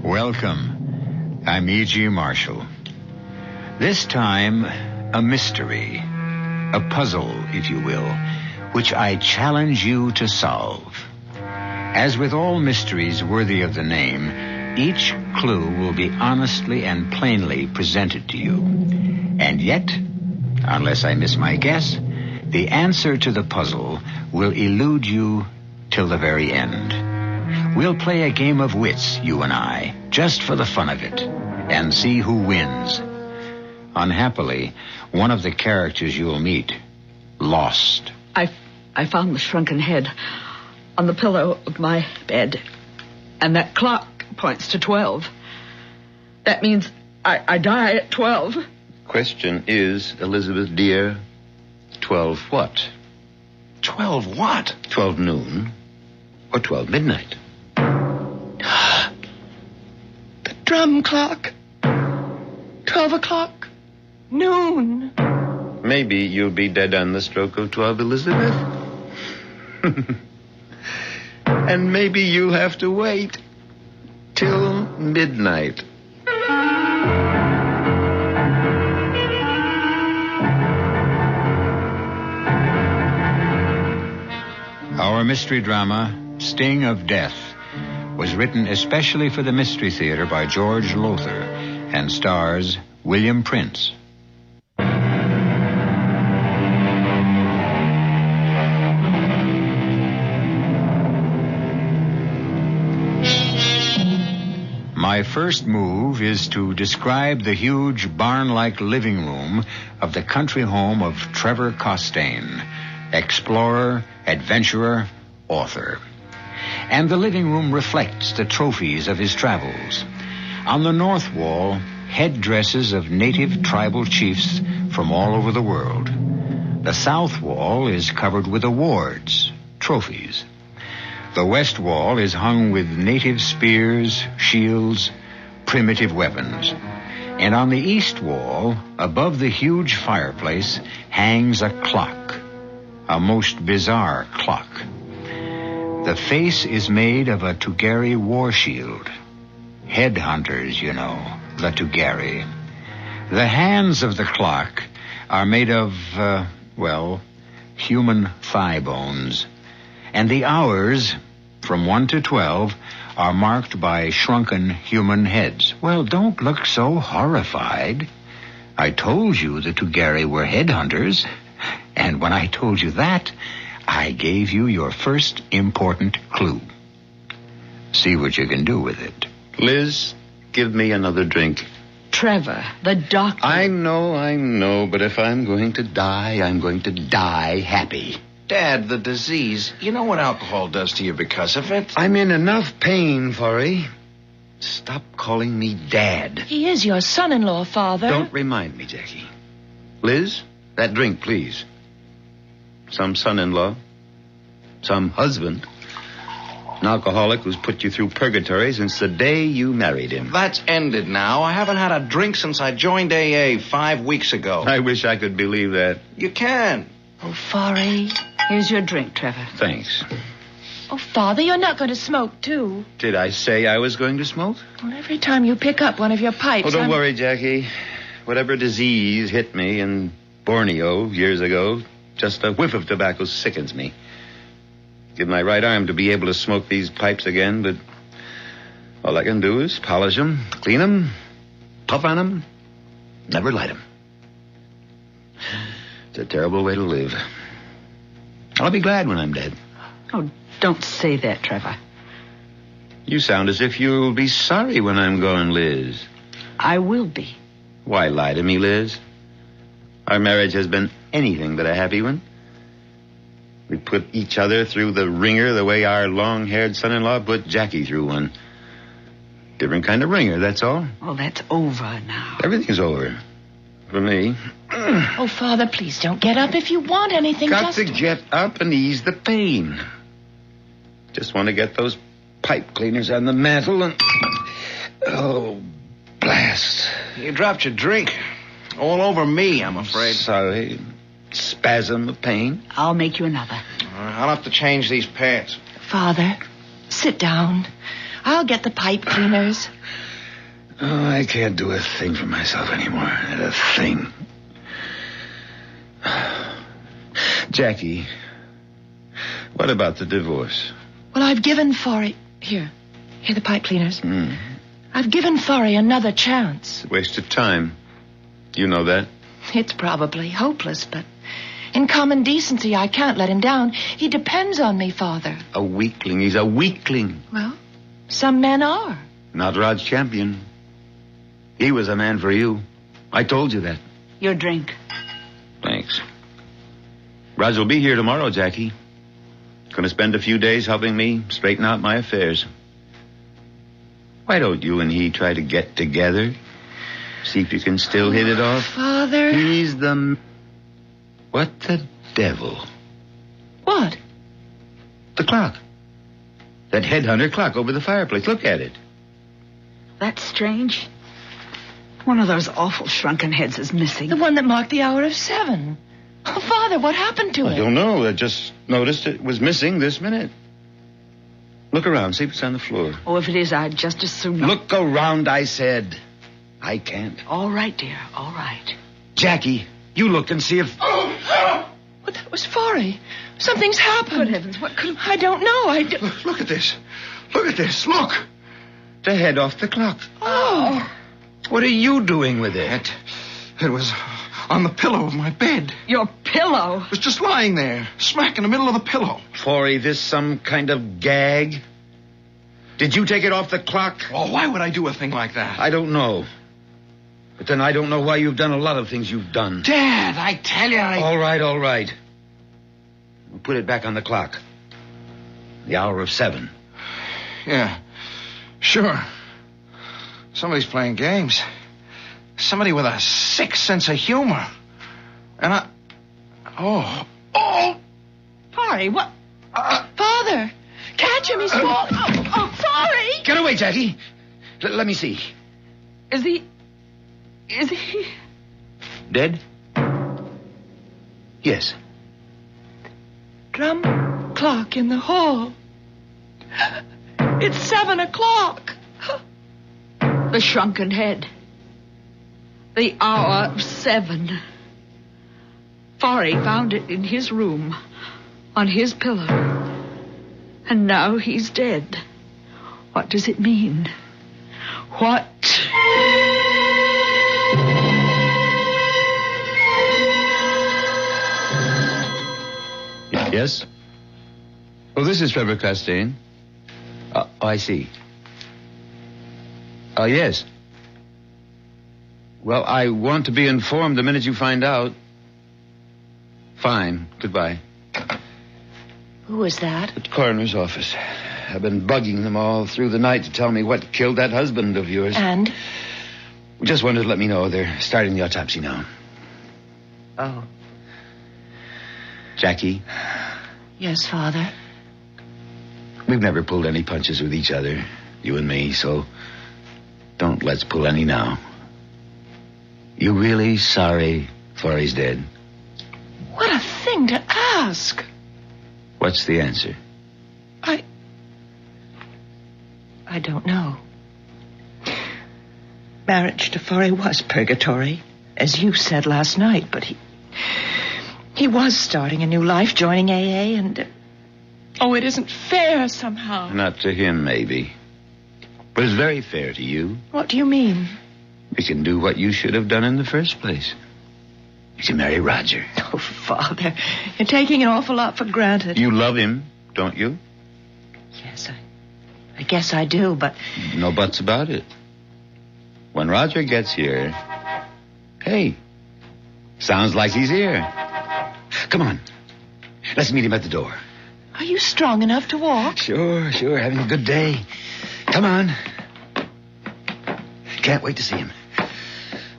Welcome. I'm E.G. Marshall. This time, a mystery. A puzzle, if you will, which I challenge you to solve. As with all mysteries worthy of the name, each clue will be honestly and plainly presented to you. And yet, unless I miss my guess, the answer to the puzzle will elude you till the very end. We'll play a game of wits, you and I, just for the fun of it, and see who wins. Unhappily, one of the characters you'll meet lost. I found the shrunken head on the pillow of my bed, and that clock points to 12. That means I die at 12. Question is, Elizabeth dear, 12 what? 12 what? 12 noon or 12 midnight? The drum clock. 12 o'clock. Noon. Maybe you'll be dead on the stroke of 12, Elizabeth. And maybe you'll have to wait till midnight. Our mystery drama, Sting of Death, was written especially for the Mystery Theater by George Lothar and stars William Prince. My first move is to describe the huge barn-like living room of the country home of Trevor Costain, explorer, adventurer, author. And the living room reflects the trophies of his travels. On the north wall, headdresses of native tribal chiefs from all over the world. The south wall is covered with awards, trophies. The west wall is hung with native spears, shields, primitive weapons. And on the east wall, above the huge fireplace, hangs a clock, a most bizarre clock. The face is made of a Tugari war shield. Headhunters, you know, the Tugari. The hands of the clock are made of, human thigh bones. And the hours, from 1 to 12, are marked by shrunken human heads. Well, don't look so horrified. I told you the Tugari were headhunters. And when I told you that, I gave you your first important clue. See what you can do with it. Liz, give me another drink. Trevor, the doctor. I know, but if I'm going to die, I'm going to die happy. Dad, the disease. You know what alcohol does to you because of it? I'm in enough pain, Forey. Stop calling me Dad. He is your son-in-law, Father. Don't remind me, Jackie. Liz, that drink, please. Some son-in-law. Some husband. An alcoholic who's put you through purgatory since the day you married him. That's ended now. I haven't had a drink since I joined AA 5 weeks ago. I wish I could believe that. You can. Oh, Forey. Here's your drink, Trevor. Thanks. Oh, Father, you're not going to smoke, too. Did I say I was going to smoke? Well, every time you pick up one of your pipes... Oh, don't worry, Jackie. Whatever disease hit me in Borneo years ago, just a whiff of tobacco sickens me. Give my right arm to be able to smoke these pipes again, but all I can do is polish them, clean them, puff on them, never light them. It's a terrible way to live. I'll be glad when I'm dead. Oh, don't say that, Trevor. You sound as if you'll be sorry when I'm gone, Liz. I will be. Why lie to me, Liz? Our marriage has been anything but a happy one. We put each other through the ringer the way our long-haired son-in-law put Jackie through one. Different kind of ringer, that's all. Oh, that's over now. Everything's over. For me. Oh, Father, please don't get up. If you want anything, Got to get up and ease the pain. Just want to get those pipe cleaners on the mantel and... Oh, blast. You dropped your drink. All over me, I'm afraid. Sorry. Spasm of pain. I'll make you another. I'll have to change these pads. Father, sit down. I'll get the pipe cleaners. Oh, I can't do a thing for myself anymore. Not a thing. Jackie, what about the divorce? Well, I've given Forey... Here the pipe cleaners. I've given Forey another chance. Waste of time. You know that. It's probably hopeless, but in common decency, I can't let him down. He depends on me, Father. A weakling. He's a weakling. Well, some men are. Not Rod's champion. He was a man for you. I told you that. Your drink. Thanks. Raj will be here tomorrow, Jackie. Gonna spend a few days helping me straighten out my affairs. Why don't you and he try to get together? See if you can still hit it off? Father. He's the... What the devil? What? The clock. That headhunter clock over the fireplace. Look at it. That's strange. One of those awful shrunken heads is missing. The one that marked the hour of 7. Oh, Father, what happened to it? I don't know. I just noticed it was missing this minute. Look around. See if it's on the floor. Oh, if it is, I'd just as soon... Look around, I said. I can't. All right, dear. All right. Jackie, you look and see if... Well, that was Forey. Something's happened. Good heavens, what could have... I don't know. Look at this. Look at this. Look. The head off the clock. Oh. What are you doing with it? It was on the pillow of my bed. Your pillow? It was just lying there, smack in the middle of the pillow. Forey, this some kind of gag? Did you take it off the clock? Oh, why would I do a thing like that? I don't know. But then I don't know why you've done a lot of things you've done. Dad, I tell you, All right. We'll put it back on the clock. The hour of 7. Yeah, sure. Somebody's playing games. Somebody with a sick sense of humor. And Oh! Forey, what? Father, catch him. He's falling. Forey! Get away, Jackie. Let me see. Is he... Dead? Yes. Drum clock in the hall. It's 7 o'clock. The shrunken head. The hour of 7. Forey found it in his room, on his pillow. And now he's dead. What does it mean? What? Yes? Oh, this is Trevor Costain. Oh, I see. Oh, yes. Well, I want to be informed the minute you find out. Fine. Goodbye. Who was that? The coroner's office. I've been bugging them all through the night to tell me what killed that husband of yours. And? Just wanted to let me know they're starting the autopsy now. Oh. Jackie, Yes, Father. we've never pulled any punches with each other, you and me, so don't let's pull any now. You really sorry Forey's dead? What a thing to ask. What's the answer? I don't know. Marriage to Forey was purgatory, as you said last night, but he was starting a new life, joining AA, and... it isn't fair somehow. Not to him, maybe. But it's very fair to you. What do you mean? You can do what you should have done in the first place. You can marry Roger. Oh, Father, you're taking an awful lot for granted. You love him, don't you? Yes, I guess I do, but... No buts about it. When Roger gets here... Hey, sounds like he's here. Come on. Let's meet him at the door. Are you strong enough to walk? Sure. Having a good day. Come on. Can't wait to see him.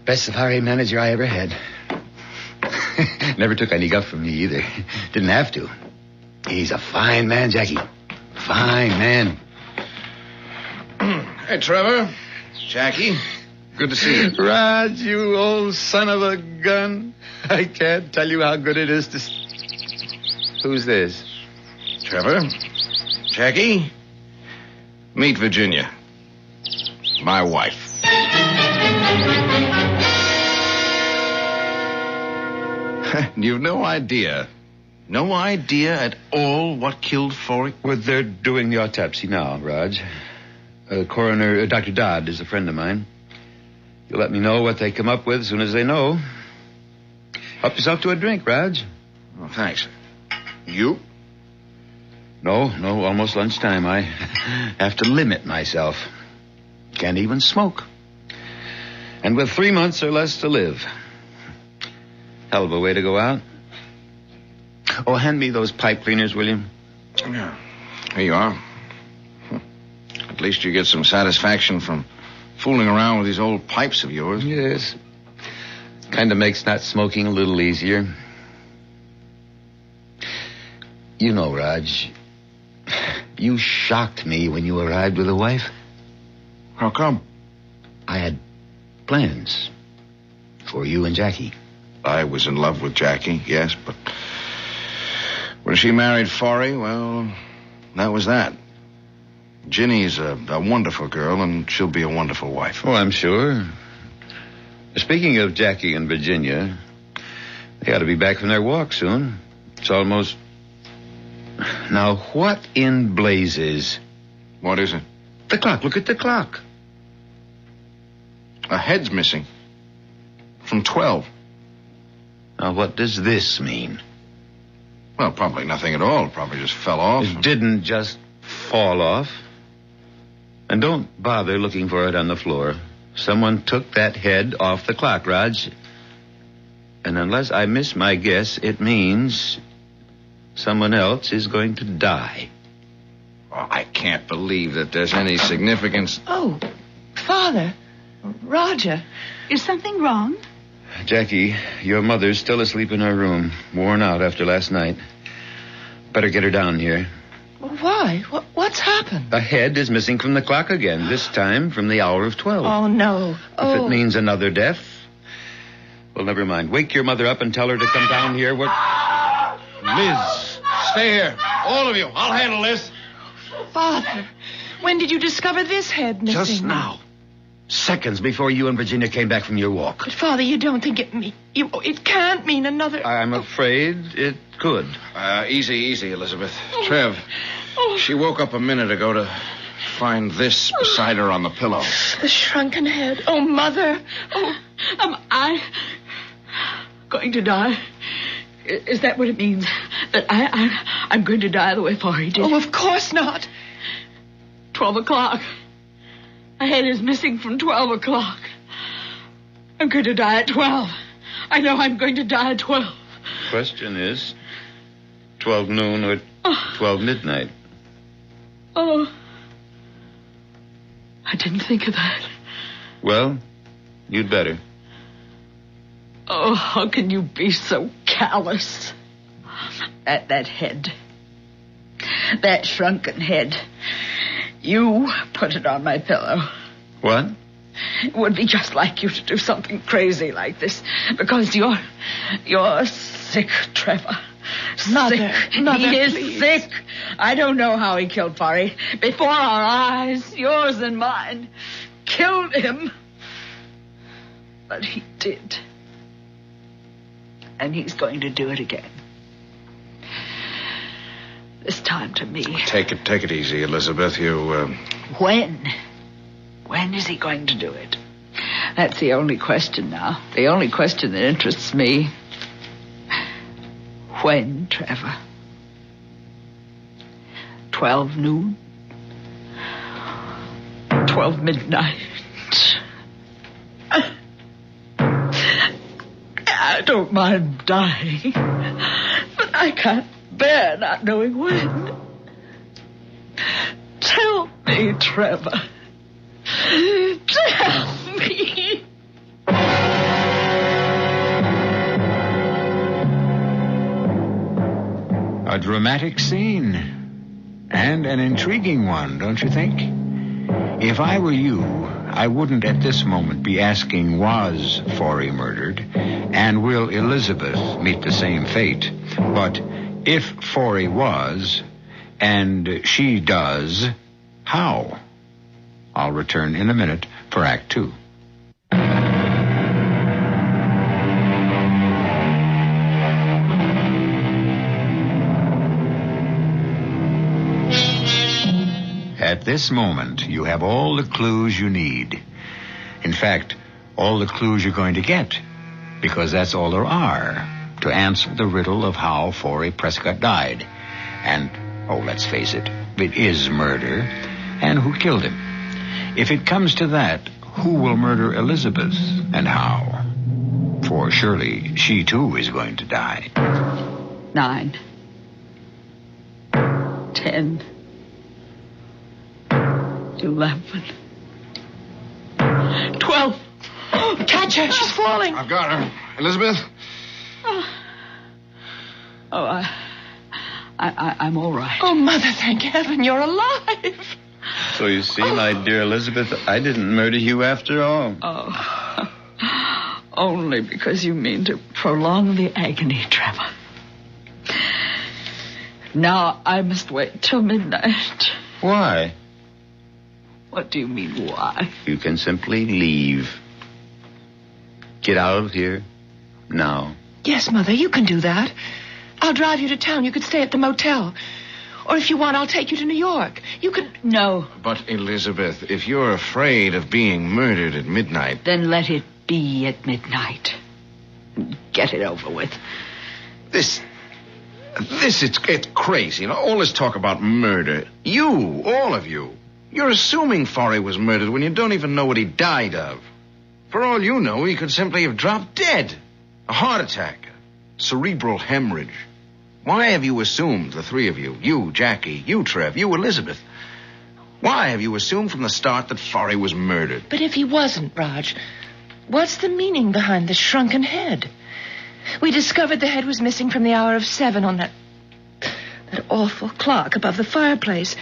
Best safari manager I ever had. Never took any guff from me either. Didn't have to. He's a fine man, Jackie. Fine man. Hey, Trevor. Jackie. Good to see you. Raj, you old son of a gun. I can't tell you how good it is to... Who's this? Trevor. Jackie. Meet Virginia. My wife. You've no idea at all what killed Forey? Well, they're doing the autopsy now, Raj. Coroner, Dr. Dodd is a friend of mine. You'll let me know what they come up with as soon as they know. Help yourself to a drink, Raj. Oh, thanks. You? No, almost lunchtime. I have to limit myself. Can't even smoke. And with 3 months or less to live. Hell of a way to go out. Oh, hand me those pipe cleaners, will you? Yeah. Here you are. At least you get some satisfaction from fooling around with these old pipes of yours. Yes. Kind of makes not smoking a little easier. You know, Raj, you shocked me when you arrived with a wife. How come? I had plans for you and Jackie. I was in love with Jackie, yes, but when she married Forey, well, that was that. Ginny's a wonderful girl, and she'll be a wonderful wife. Oh, I'm sure. Speaking of Jackie and Virginia, they ought to be back from their walk soon. It's almost... Now, what in blazes? What is it? The clock. Look at the clock. A head's missing. From 12. Now, what does this mean? Well, probably nothing at all. Probably just fell off. It didn't just fall off. And don't bother looking for it on the floor. Someone took that head off the clock, Raj. And unless I miss my guess, it means someone else is going to die. Oh, I can't believe that there's any significance. Oh, Father. Roger. Is something wrong? Jackie, your mother's still asleep in her room, worn out after last night. Better get her down here. Why? What's happened? A head is missing from the clock again, this time from the hour of 12. Oh, no. If it means another death, well, never mind. Wake your mother up and tell her to come down here. Liz, stay here. All of you. I'll handle this. Father, when did you discover this head missing? Just now. Seconds before you and Virginia came back from your walk. But, Father, you don't think it can't mean another... I'm afraid it could. Easy, Elizabeth. Trev, she woke up a minute ago to find this beside her on the pillow. The shrunken head. Oh, Mother. Oh, Am I going to die? Is that what it means? That I'm going to die the way Forey did? oh, of course not. 12 o'clock. My head is missing from 12 o'clock. I'm going to die at 12. I know I'm going to die at 12. Question is, 12 noon or 12 midnight? Oh. I didn't think of that. Well, you'd better. Oh, how can you be so callous? That head. That shrunken head. You put it on my pillow. What? It would be just like you to do something crazy like this. Because you're sick, Trevor. Mother, Sick. Mother, he is please. sick. I don't know how he killed Forey. Before our eyes, yours and mine. Killed him. But he did. And he's going to do it again. This time to me. Take it easy, Elizabeth. You, When? When is he going to do it? That's the only question now. The only question that interests me. When, Trevor? 12 noon? 12 midnight? I don't mind dying, but I can't bear not knowing when. Tell me, Trevor. Tell me. A dramatic scene. And an intriguing one, don't you think? If I were you, I wouldn't at this moment be asking, was Forey murdered? And will Elizabeth meet the same fate? But if Forey was, and she does, how? I'll return in a minute for Act Two. At this moment, you have all the clues you need. In fact, all the clues you're going to get, because that's all there are to answer the riddle of how Forey Prescott died. And, let's face it is murder. And who killed him? If it comes to that, who will murder Elizabeth and how? For surely she too is going to die. 9, 10, 11, 12. Catch her. She's falling. I've got her. Elizabeth? I'm all right. Oh, Mother, thank heaven you're alive. So you see, my dear Elizabeth, I didn't murder you after all. Oh, only because you mean to prolong the agony, Trevor. Now I must wait till midnight. Why? What do you mean, why? You can simply leave. Get out of here now. Yes, Mother, you can do that. I'll drive you to town. You could stay at the motel. Or if you want, I'll take you to New York. You could... No. But, Elizabeth, if you're afraid of being murdered at midnight... Then let it be at midnight. Get it over with. It's crazy. All this talk about murder. You, all of you. You're assuming Forey was murdered when you don't even know what he died of. For all you know, he could simply have dropped dead. A heart attack. Cerebral hemorrhage. Why have you assumed, the three of you, you, Jackie, you, Trev, you, Elizabeth, why have you assumed from the start that Forey was murdered? But if he wasn't, Raj, what's the meaning behind the shrunken head? We discovered the head was missing from the hour of 7 on that awful clock above the fireplace.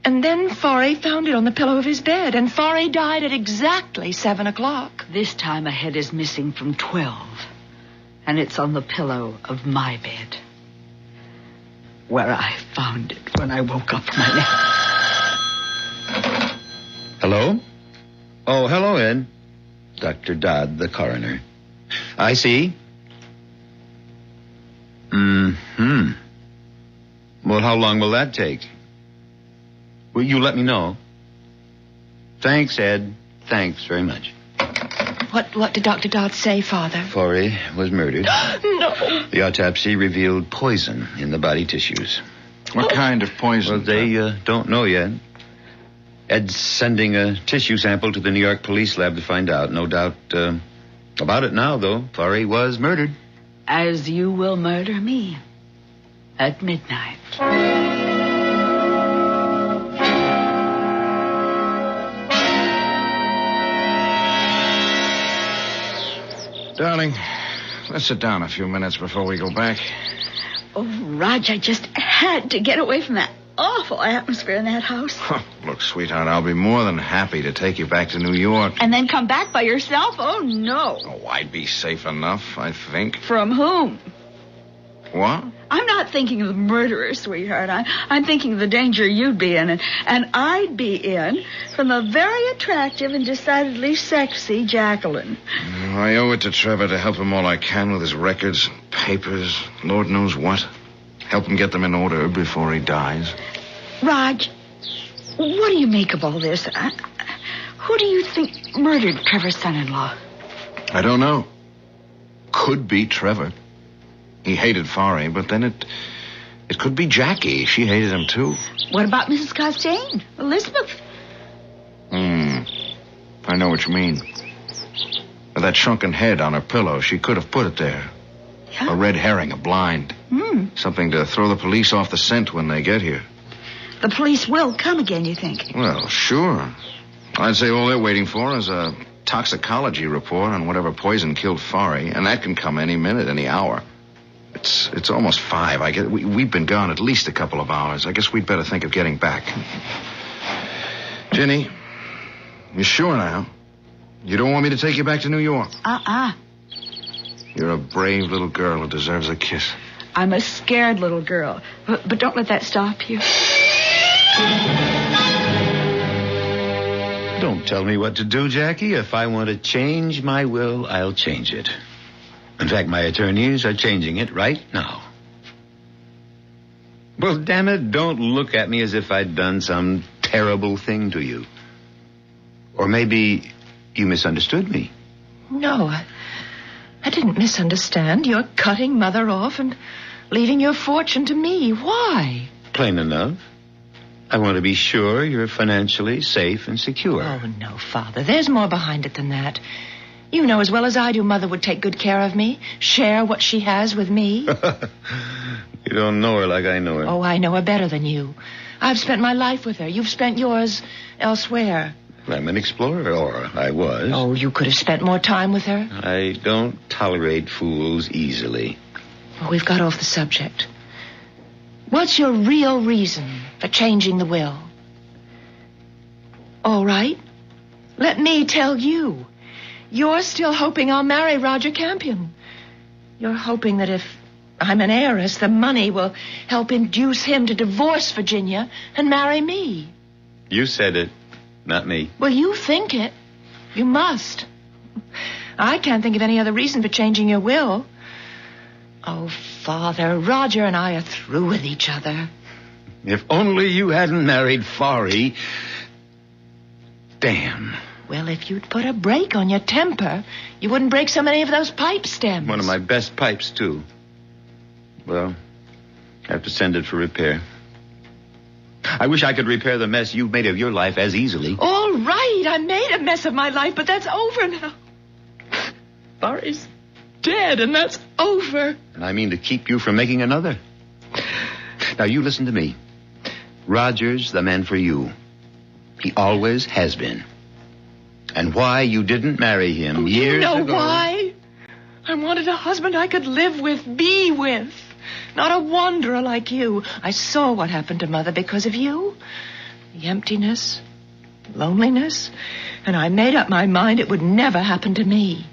And then Forey found it on the pillow of his bed, and Forey died at exactly 7 o'clock. This time a head is missing from 12, and it's on the pillow of my bed, where I found it when I woke up from my nap. Hello? Oh, hello, Ed. Dr. Dodd, the coroner. I see. Mm-hmm. Well, how long will that take? Will you let me know? Thanks, Ed. Thanks very much. What did Dr. Dodd say, Father? Forey was murdered. No. The autopsy revealed poison in the body tissues. What kind of poison? Well, they don't know yet. Ed's sending a tissue sample to the New York police lab to find out. No doubt about it now, though. Forey was murdered. As you will murder me at midnight. Darling, let's sit down a few minutes before we go back. Oh, Raj, I just had to get away from that awful atmosphere in that house. Look, sweetheart, I'll be more than happy to take you back to New York. And then come back by yourself? Oh, no. Oh, I'd be safe enough, I think. From whom? What? I'm not thinking of the murderer, sweetheart. I'm thinking of the danger you'd be in, and I'd be in from the very attractive and decidedly sexy Jacqueline. I owe it to Trevor to help him all I can with his records, papers, Lord knows what. Help him get them in order before he dies. Raj, what do you make of all this? Who do you think murdered Trevor's son-in-law? I don't know. Could be Trevor. He hated Forey, but then it could be Jackie. She hated him, too. What about Mrs. Costain? Elizabeth? I know what you mean. With that shrunken head on her pillow, she could have put it there. Yeah? A red herring, a blind. Something to throw the police off the scent when they get here. The police will come again, you think? Well, sure. I'd say all they're waiting for is a toxicology report on whatever poison killed Forey, and that can come any minute, any hour. It's almost 5. I guess we've been gone at least a couple of hours. I guess we'd better think of getting back. Ginny, you sure now? You don't want me to take you back to New York? You're a brave little girl who deserves a kiss. I'm a scared little girl, but don't let that stop you. Don't tell me what to do, Jackie. If I want to change my will, I'll change it. In fact, my attorneys are changing it right now. Well, damn it, don't look at me as if I'd done some terrible thing to you. Or maybe you misunderstood me. No, I didn't misunderstand. You're cutting Mother off and leaving your fortune to me. Why? Plain enough. I want to be sure you're financially safe and secure. Oh, no, Father. There's more behind it than that. You know as well as I do Mother would take good care of me, share what she has with me. You don't know her like I know her. Oh, I know her better than you. I've spent my life with her. You've spent yours elsewhere. I'm an explorer, or I was. Oh, you could have spent more time with her. I don't tolerate fools easily. Well, we've got off the subject. What's your real reason for changing the will? All right. Let me tell you. You're still hoping I'll marry Roger Campion. You're hoping that if I'm an heiress, the money will help induce him to divorce Virginia and marry me. You said it, not me. Well, you think it. You must. I can't think of any other reason for changing your will. Oh, Father, Roger and I are through with each other. If only you hadn't married Forry. Damn. Well, if you'd put a brake on your temper, you wouldn't break so many of those pipe stems. One of my best pipes, too. Well, I have to send it for repair. I wish I could repair the mess you've made of your life as easily. All right, I made a mess of my life, but that's over now. Forry's dead, and that's over. And I mean to keep you from making another. Now, you listen to me. Roger's the man for you. He always has been. And why you didn't marry him years ago... You know why? I wanted a husband I could live with, be with. Not a wanderer like you. I saw what happened to Mother because of you. The emptiness, loneliness. And I made up my mind it would never happen to me.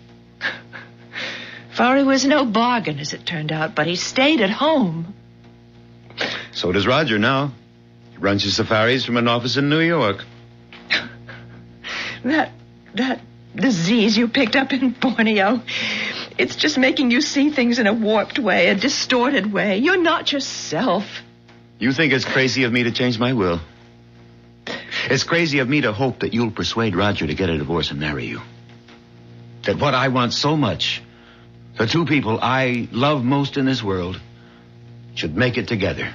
Forry was no bargain, as it turned out, but he stayed at home. So does Roger now. He runs his safaris from an office in New York. That disease you picked up in Borneo, it's just making you see things in a warped way, a distorted way. You're not yourself. You think it's crazy of me to change my will? It's crazy of me to hope that you'll persuade Roger to get a divorce and marry you. That what I want so much, the two people I love most in this world, should make it together.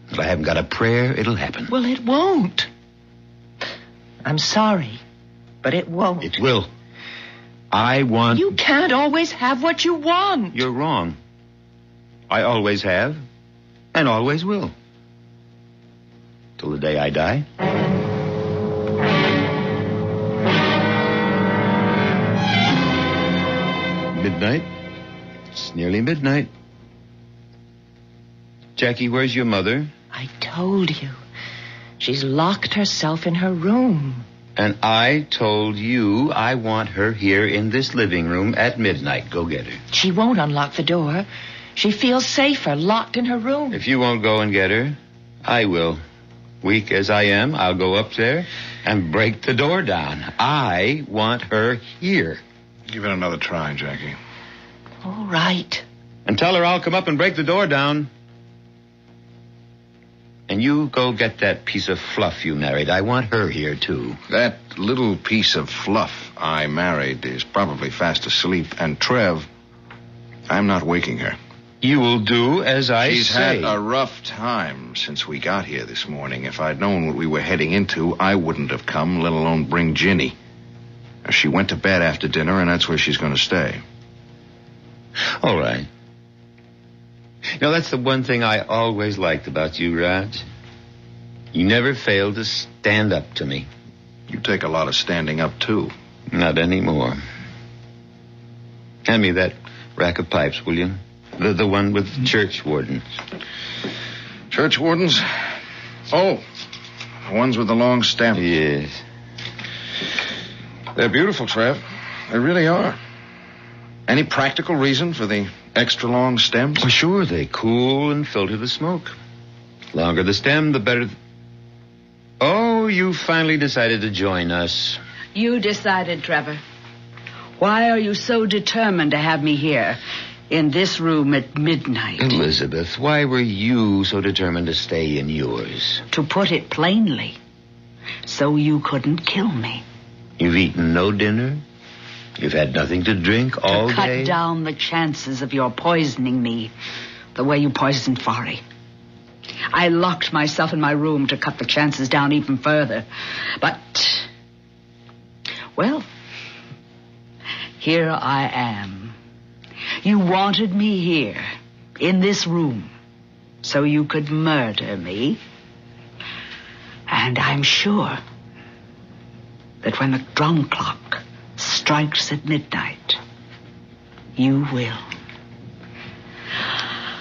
If I haven't got a prayer, it'll happen. Well, it won't. I'm sorry, but it won't. It will. I want... You can't always have what you want. You're wrong. I always have, and always will. Till the day I die. Midnight. It's nearly midnight. Jackie, where's your mother? I told you. She's locked herself in her room. And I told you I want her here in this living room at midnight. Go get her. She won't unlock the door. She feels safer locked in her room. If you won't go and get her, I will. Weak as I am, I'll go up there and break the door down. I want her here. Give it another try, Jackie. All right. And tell her I'll come up and break the door down. And you go get that piece of fluff you married. I want her here, too. That little piece of fluff I married is probably fast asleep. And Trev, I'm not waking her. You will do as I say. She's had a rough time since we got here this morning. If I'd known what we were heading into, I wouldn't have come, let alone bring Ginny. She went to bed after dinner, and that's where she's going to stay. All right. You know, that's the one thing I always liked about you, Raj. You never failed to stand up to me. You take a lot of standing up, too. Not anymore. Hand me that rack of pipes, will you? The one with church wardens. Church wardens? Oh, the ones with the long stem. Yes. They're beautiful, Trev. They really are. Any practical reason for the extra long stems? Well, sure, they cool and filter the smoke. Longer the stem, the better... Oh, you finally decided to join us. You decided, Trevor. Why are you so determined to have me here in this room at midnight? Elizabeth, why were you so determined to stay in yours? To put it plainly, so you couldn't kill me. You've eaten no dinner? You've had nothing to drink all to cut day? down the chances of your poisoning me the way you poisoned Forry. I locked myself in my room to cut the chances down even further. But, well, here I am. You wanted me here, in this room, so you could murder me. And I'm sure that when the drum clock strikes at midnight, you will.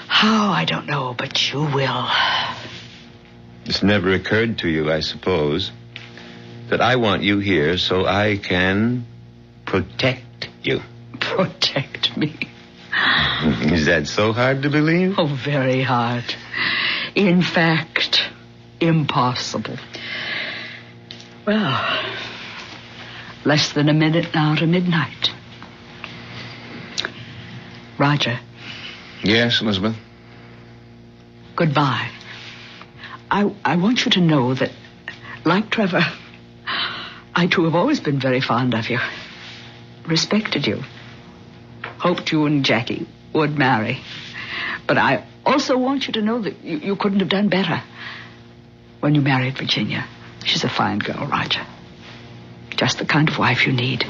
How, I don't know, but you will. It's never occurred to you, I suppose, that I want you here so I can protect you. Protect me? Is that so hard to believe? Oh, very hard. In fact, impossible. Well, less than a minute now to midnight. Roger. Yes, Elizabeth? Goodbye. I want you to know that, like Trevor, I too have always been very fond of you. Respected you. Hoped you and Jackie would marry. But I also want you to know that you couldn't have done better when you married Virginia. She's a fine girl, Roger. Just the kind of wife you need.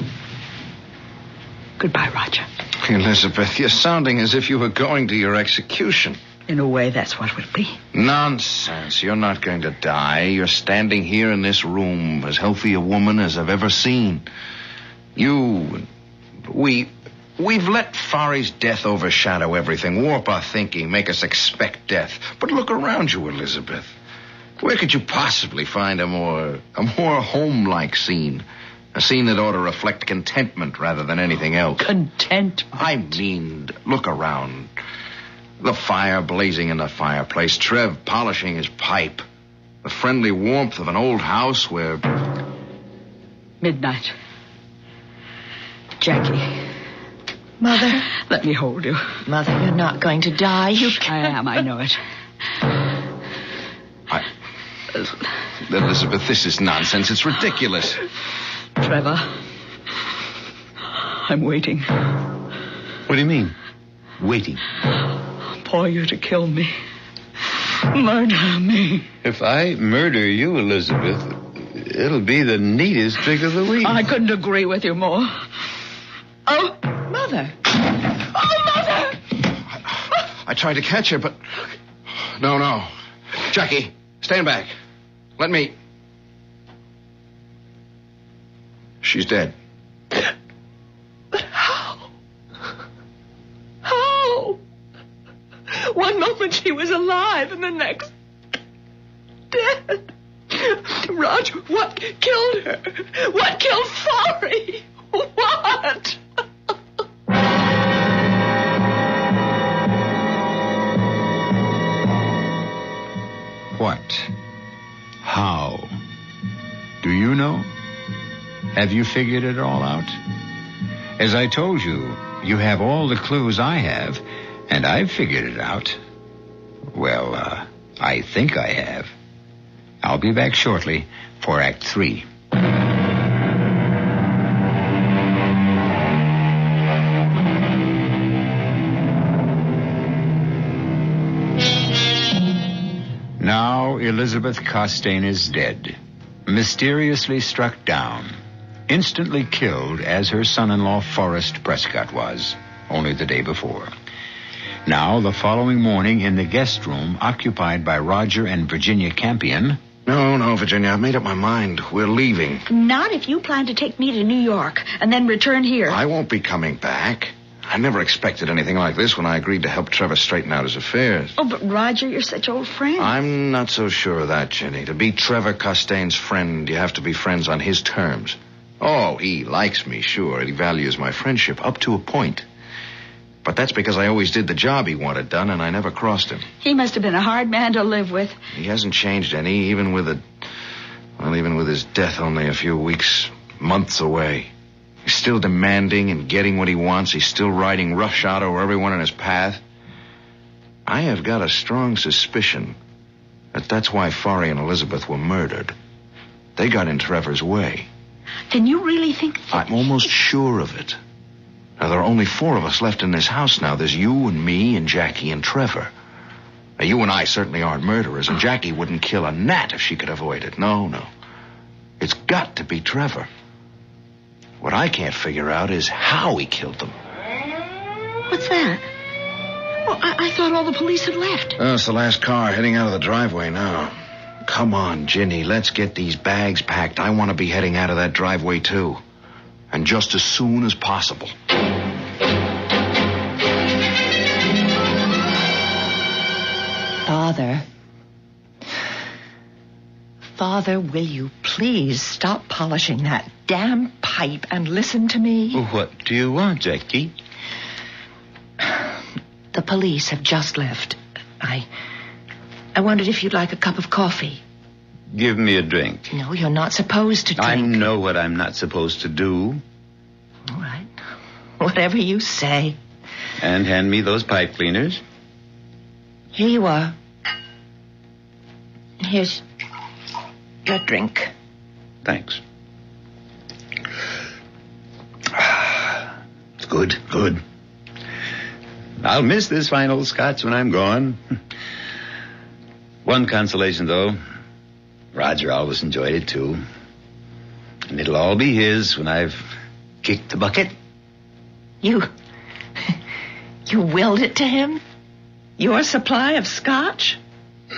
Goodbye, Roger. Elizabeth, you're sounding as if you were going to your execution. In a way, that's what it will be. Nonsense. You're not going to die. You're standing here in this room, as healthy a woman as I've ever seen. We've let Forry's death overshadow everything, warp our thinking, make us expect death. But look around you, Elizabeth. Where could you possibly find a more home-like scene? A scene that ought to reflect contentment rather than anything else. Contentment? I mean, look around. The fire blazing in the fireplace, Trev polishing his pipe, the friendly warmth of an old house where... Midnight. Jackie. Mother. Let me hold you. Mother, you're not going to die. I am, I know it. Elizabeth, this is nonsense. It's ridiculous. Trevor, I'm waiting. What do you mean, waiting? For you to kill me. Murder me. If I murder you, Elizabeth, it'll be the neatest trick of the week. I couldn't agree with you more. Oh, Mother. oh, Mother! I tried to catch her, but... No. Jackie, stand back. Let me... She's dead. But how? How? One moment she was alive and the next dead. Roger, what killed her? What killed Forry? What? What? How? Do you know? Have you figured it all out? As I told you, you have all the clues I have, and I've figured it out. Well, I think I have. I'll be back shortly for Act 3. Now Elizabeth Costain is dead, mysteriously struck down, instantly killed as her son-in-law Forrest Prescott was, only the day before. Now, the following morning in the guest room occupied by Roger and Virginia Campion... No, Virginia, I've made up my mind. We're leaving. Not if you plan to take me to New York and then return here. I won't be coming back. I never expected anything like this when I agreed to help Trevor straighten out his affairs. Oh, but Roger, you're such old friends. I'm not so sure of that, Jenny. To be Trevor Costain's friend, you have to be friends on his terms. Oh, he likes me, sure. He values my friendship up to a point. But that's because I always did the job he wanted done, and I never crossed him. He must have been a hard man to live with. He hasn't changed any, even with Well, even with his death only a few weeks, months away, he's still demanding and getting what he wants. He's still riding roughshod over everyone in his path. I have got a strong suspicion that that's why Forey and Elizabeth were murdered. They got in Trevor's way. Then you really think that... I'm almost sure of it. Now, there are only 4 of us left in this house now. There's you and me and Jackie and Trevor. Now, you and I certainly aren't murderers, and Jackie wouldn't kill a gnat if she could avoid it. No. It's got to be Trevor. What I can't figure out is how he killed them. What's that? Well, I thought all the police had left. Oh, it's the last car heading out of the driveway now. Come on, Ginny, let's get these bags packed. I want to be heading out of that driveway, too. And just as soon as possible. Father, will you please stop polishing that damn pipe and listen to me? What do you want, Jackie? The police have just left. I wondered if you'd like a cup of coffee. Give me a drink. No, you're not supposed to drink. I know what I'm not supposed to do. All right. Whatever you say. And hand me those pipe cleaners. Here you are. Here's your drink. Thanks. It's good. I'll miss this fine old scotch when I'm gone. One consolation, though. Roger always enjoyed it, too. And it'll all be his when I've kicked the bucket. You willed it to him? Your supply of scotch?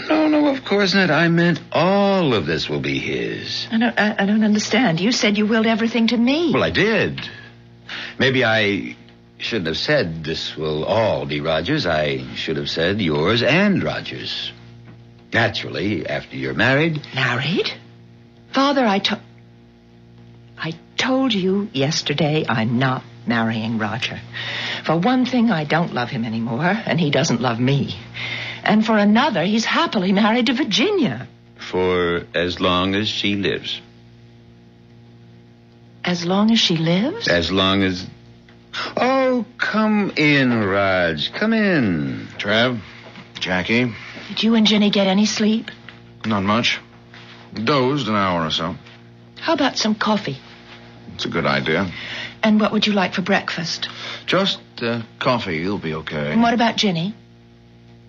No, of course not. I meant all of this will be his. I don't understand. You said you willed everything to me. Well, I did. Maybe I shouldn't have said this will all be Roger's. I should have said yours and Roger's. Naturally, after you're married. Married? Father, I told you yesterday I'm not marrying Roger. For one thing, I don't love him anymore, and he doesn't love me. And for another, he's happily married to Virginia. For as long as she lives. As long as she lives? As long as... Oh, come in, Raj. Come in. Trev, Jackie. Did you and Ginny get any sleep? Not much. Dozed an hour or so. How about some coffee? It's a good idea. And what would you like for breakfast? Just coffee. You'll be okay. And what about Ginny?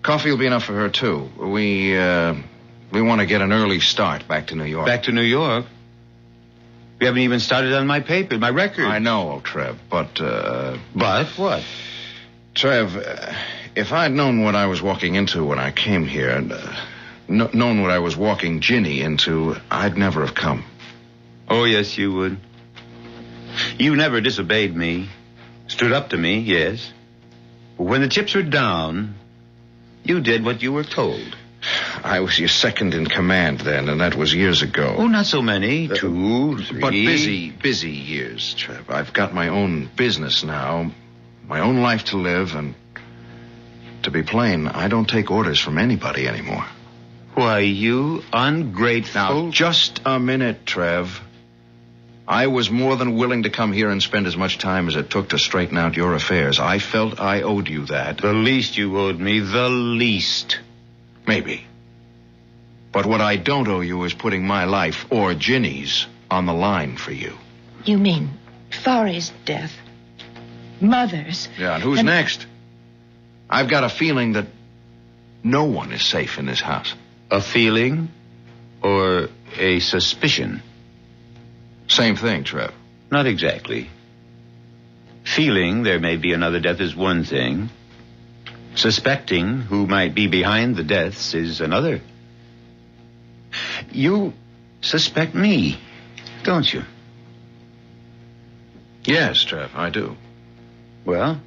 Coffee will be enough for her, too. We want to get an early start back to New York. Back to New York? We haven't even started on my paper, my record. I know, Trev, but... But what? Trev, if I'd known what I was walking into when I came here, and known what I was walking Ginny into, I'd never have come. Oh, yes, you would. You never disobeyed me. Stood up to me, yes. But when the chips were down, you did what you were told. I was your second in command then, and that was years ago. Oh, not so many. 2, 3. But busy years, Trev. I've got my own business now, my own life to live, and to be plain, I don't take orders from anybody anymore. Why, you ungrateful... Now, just a minute, Trev. I was more than willing to come here and spend as much time as it took to straighten out your affairs. I felt I owed you that. The least you owed me, the least. Maybe. But what I don't owe you is putting my life, or Ginny's, on the line for you. You mean Forey's death? Mother's? Yeah, and who's next? I've got a feeling that no one is safe in this house. A feeling or a suspicion? Same thing, Trev. Not exactly. Feeling there may be another death is one thing. Suspecting who might be behind the deaths is another. You suspect me, don't you? Yes, Trev, I do. Well,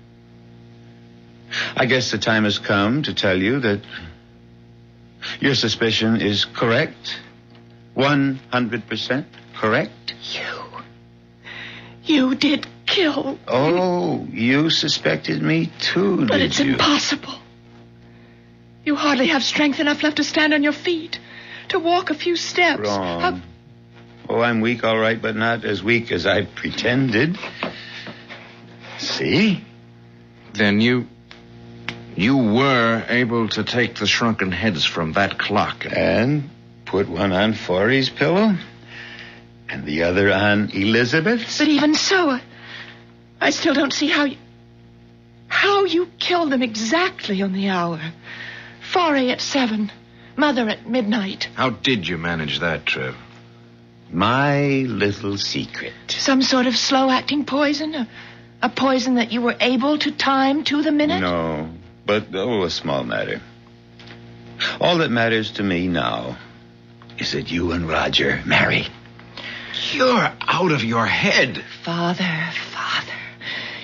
I guess the time has come to tell you that your suspicion is correct. 100% correct. You did kill. Oh, you suspected me too, But did it's you? impossible. You hardly have strength enough left to stand on your feet, to walk a few steps. Wrong. Oh, I'm weak, all right, but not as weak as I pretended. See? Then you were able to take the shrunken heads from that clock. And put one on Forey's pillow and the other on Elizabeth's. But even so, I still don't see how you killed them exactly on the hour. Forey at 7, Mother at midnight. How did you manage that, Trev? My little secret. Some sort of slow-acting poison? A poison that you were able to time to the minute? No, but a small matter. All that matters to me now is that you and Roger marry. You're out of your head. Father.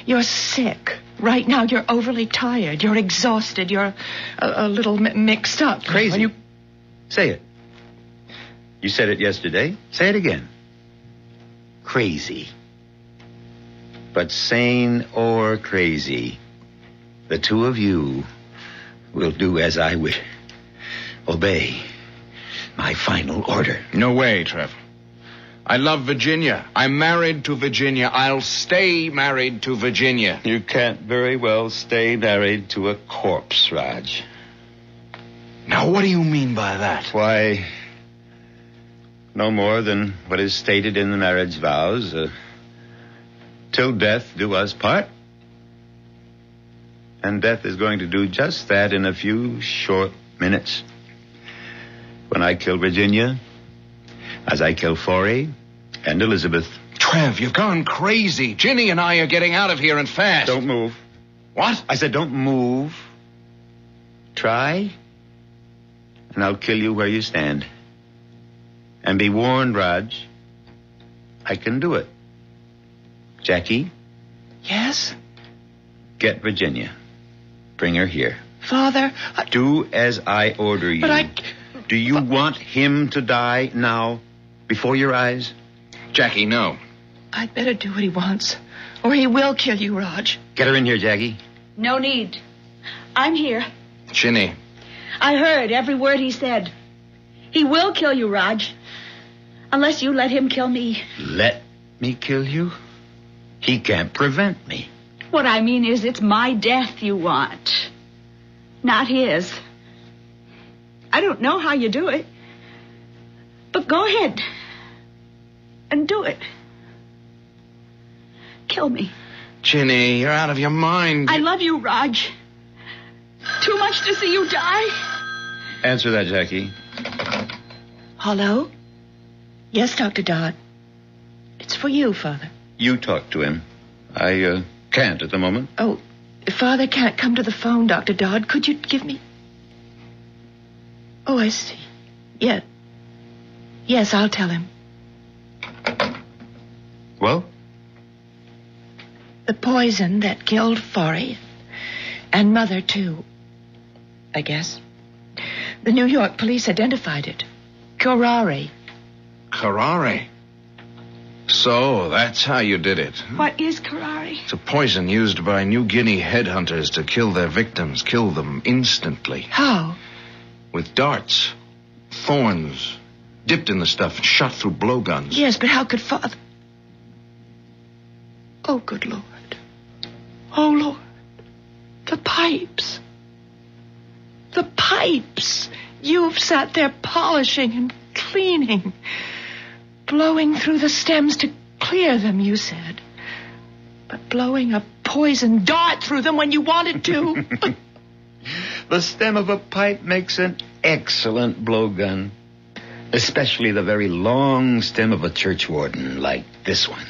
You're sick. Right now, you're overly tired. You're exhausted. You're a little mixed up. Crazy. Say it. You said it yesterday. Say it again. Crazy. But sane or crazy, the two of you will do as I wish. Obey my final order. No way, Trev. I love Virginia. I'm married to Virginia. I'll stay married to Virginia. You can't very well stay married to a corpse, Raj. Now, what do you mean by that? Why, no more than what is stated in the marriage vows. Till death do us part. And death is going to do just that in a few short minutes. When I kill Virginia, as I kill Forey and Elizabeth. Trev, you've gone crazy. Ginny and I are getting out of here and fast. Don't move. What? I said don't move. Try, and I'll kill you where you stand. And be warned, Raj, I can do it. Jackie? Yes? Get Virginia. Bring her here. Father, Do as I order you. But Do you want him to die now, before your eyes? Jackie, no. I'd better do what he wants, or he will kill you, Raj. Get her in here, Jackie. No need. I'm here. Ginny. I heard every word he said. He will kill you, Raj. Unless you let him kill me. Let me kill you? He can't prevent me. What I mean is it's my death you want. Not his. I don't know how you do it. But go ahead. And do it. Kill me. Ginny, you're out of your mind. I love you, Raj. Too much to see you die. Answer that, Jackie. Hello? Yes, Dr. Dodd. It's for you, Father. You talk to him. I can't at the moment. Oh, if Father can't come to the phone, Dr. Dodd, could you give me... Oh, I see. Yeah. Yes, I'll tell him. Well? The poison that killed Forey. And Mother, too. I guess. The New York police identified it. Curare. Curare. So, that's how you did it. What is curare? It's a poison used by New Guinea headhunters to kill their victims. Kill them instantly. How? With darts. Thorns. Dipped in the stuff and shot through blowguns. Yes, but how could Father... Oh, good Lord. Oh, Lord. The pipes. The pipes. You've sat there polishing and cleaning. Blowing through the stems to clear them, you said. But blowing a poison dart through them when you wanted to. The stem of a pipe makes an excellent blowgun. Especially the very long stem of a churchwarden like this one.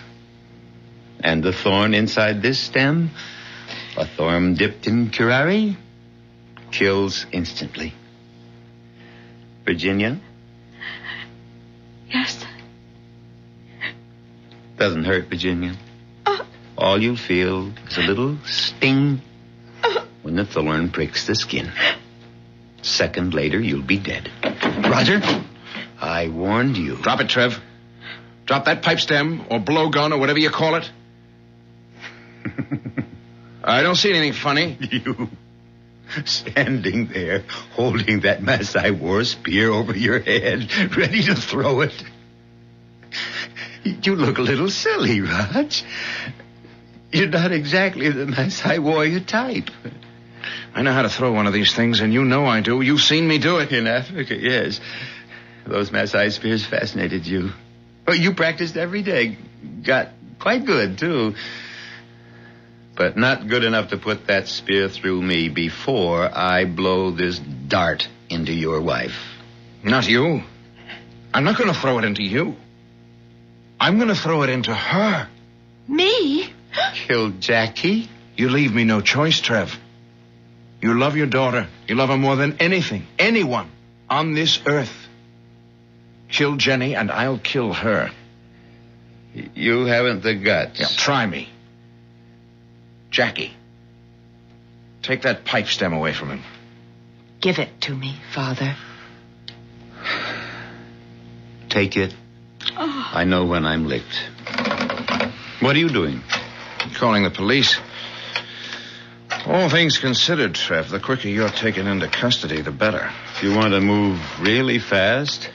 And the thorn inside this stem, a thorn dipped in curare, kills instantly. Virginia? Yes. Doesn't hurt, Virginia. All you feel is a little sting when the thorn pricks the skin. Second later, you'll be dead. Roger, I warned you. Drop it, Trev. Drop that pipe stem or blowgun or whatever you call it. I don't see anything funny. You standing there holding that Masai war spear over your head, ready to throw it. You look a little silly, Raj. You're not exactly the Maasai warrior type. I know how to throw one of these things, and you know I do. You've seen me do it. In Africa, yes. Those Maasai spears fascinated you. Oh, you practiced every day. Got quite good, too. But not good enough to put that spear through me before I blow this dart into your wife. Not you. I'm not going to throw it into you. I'm going to throw it into her. Me? Kill Jackie? You leave me no choice, Trev. You love your daughter. You love her more than anything, anyone on this earth. Kill Jenny, and I'll kill her. You haven't the guts. Yeah, try me. Jackie, take that pipe stem away from him. Give it to me, Father. Take it. I know when I'm licked. What are you doing? Calling the police. All things considered, Trev, the quicker you're taken into custody, the better. If you want to move really fast,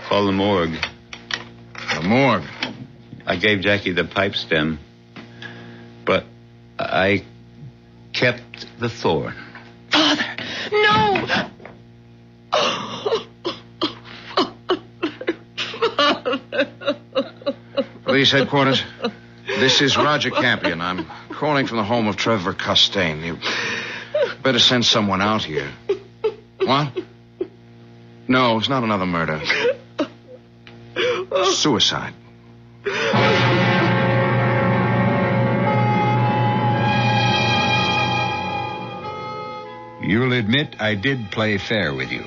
call the morgue. The morgue? I gave Jackie the pipe stem, but I kept the thorn. Father, no! Police headquarters. This is Roger Campion. I'm calling from the home of Trevor Costain. You better send someone out here. What? No, it's not another murder. Suicide. You'll admit I did play fair with you.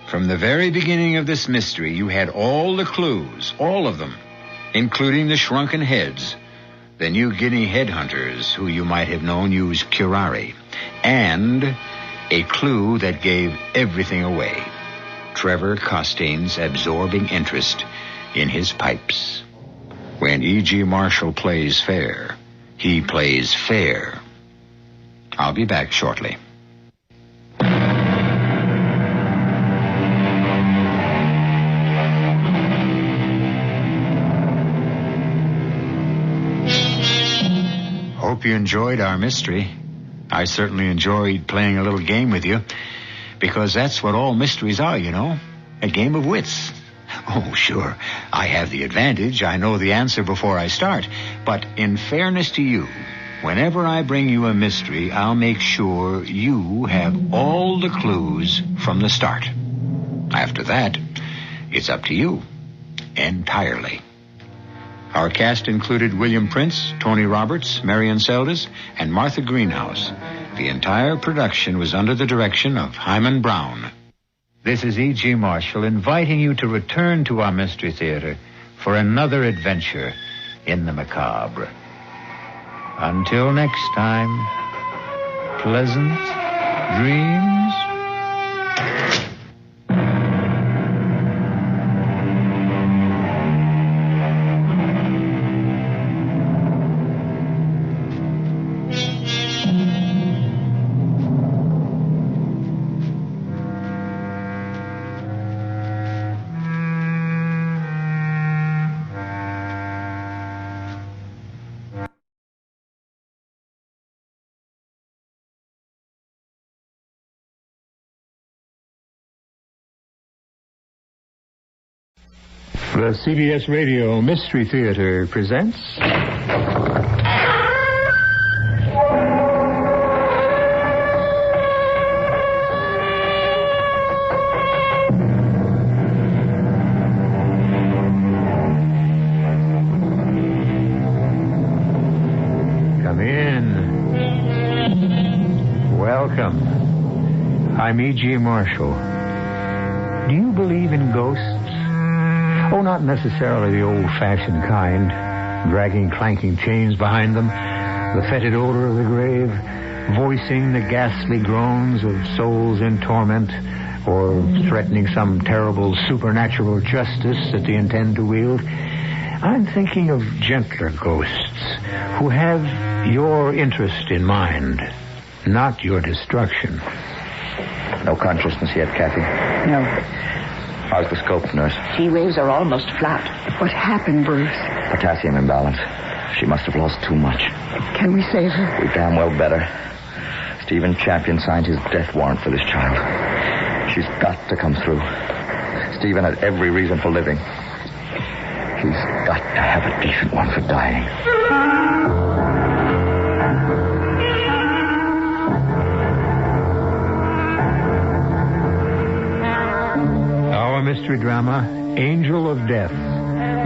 From the very beginning of this mystery, you had all the clues, all of them, including the shrunken heads, the New Guinea headhunters who you might have known use curare, and a clue that gave everything away, Trevor Costain's absorbing interest in his pipes. When E.G. Marshall plays fair, he plays fair. I'll be back shortly. Hope you enjoyed our mystery. I certainly enjoyed playing a little game with you, because that's what all mysteries are, you know, a game of wits. Oh, sure, I have the advantage. I know the answer before I start. But in fairness to you, whenever I bring you a mystery, I'll make sure you have all the clues from the start. After that, it's up to you entirely. Our cast included William Prince, Tony Roberts, Marion Seldes, and Martha Greenhouse. The entire production was under the direction of Hyman Brown. This is E.G. Marshall inviting you to return to our Mystery Theater for another adventure in the macabre. Until next time, pleasant dreams. The CBS Radio Mystery Theater presents... Come in. Welcome. I'm E.G. Marshall. Do you believe in ghosts? Oh, not necessarily the old-fashioned kind, dragging clanking chains behind them, the fetid odor of the grave, voicing the ghastly groans of souls in torment, or threatening some terrible supernatural justice that they intend to wield. I'm thinking of gentler ghosts who have your interest in mind, not your destruction. No consciousness yet, Kathy? No. How's the scope, nurse? T waves are almost flat. What happened, Bruce? Potassium imbalance. She must have lost too much. Can we save her? We damn well better. Stephen Champion signed his death warrant for this child. She's got to come through. Stephen had every reason for living. He's got to have a decent one for dying. Our mystery drama, Angel of Death,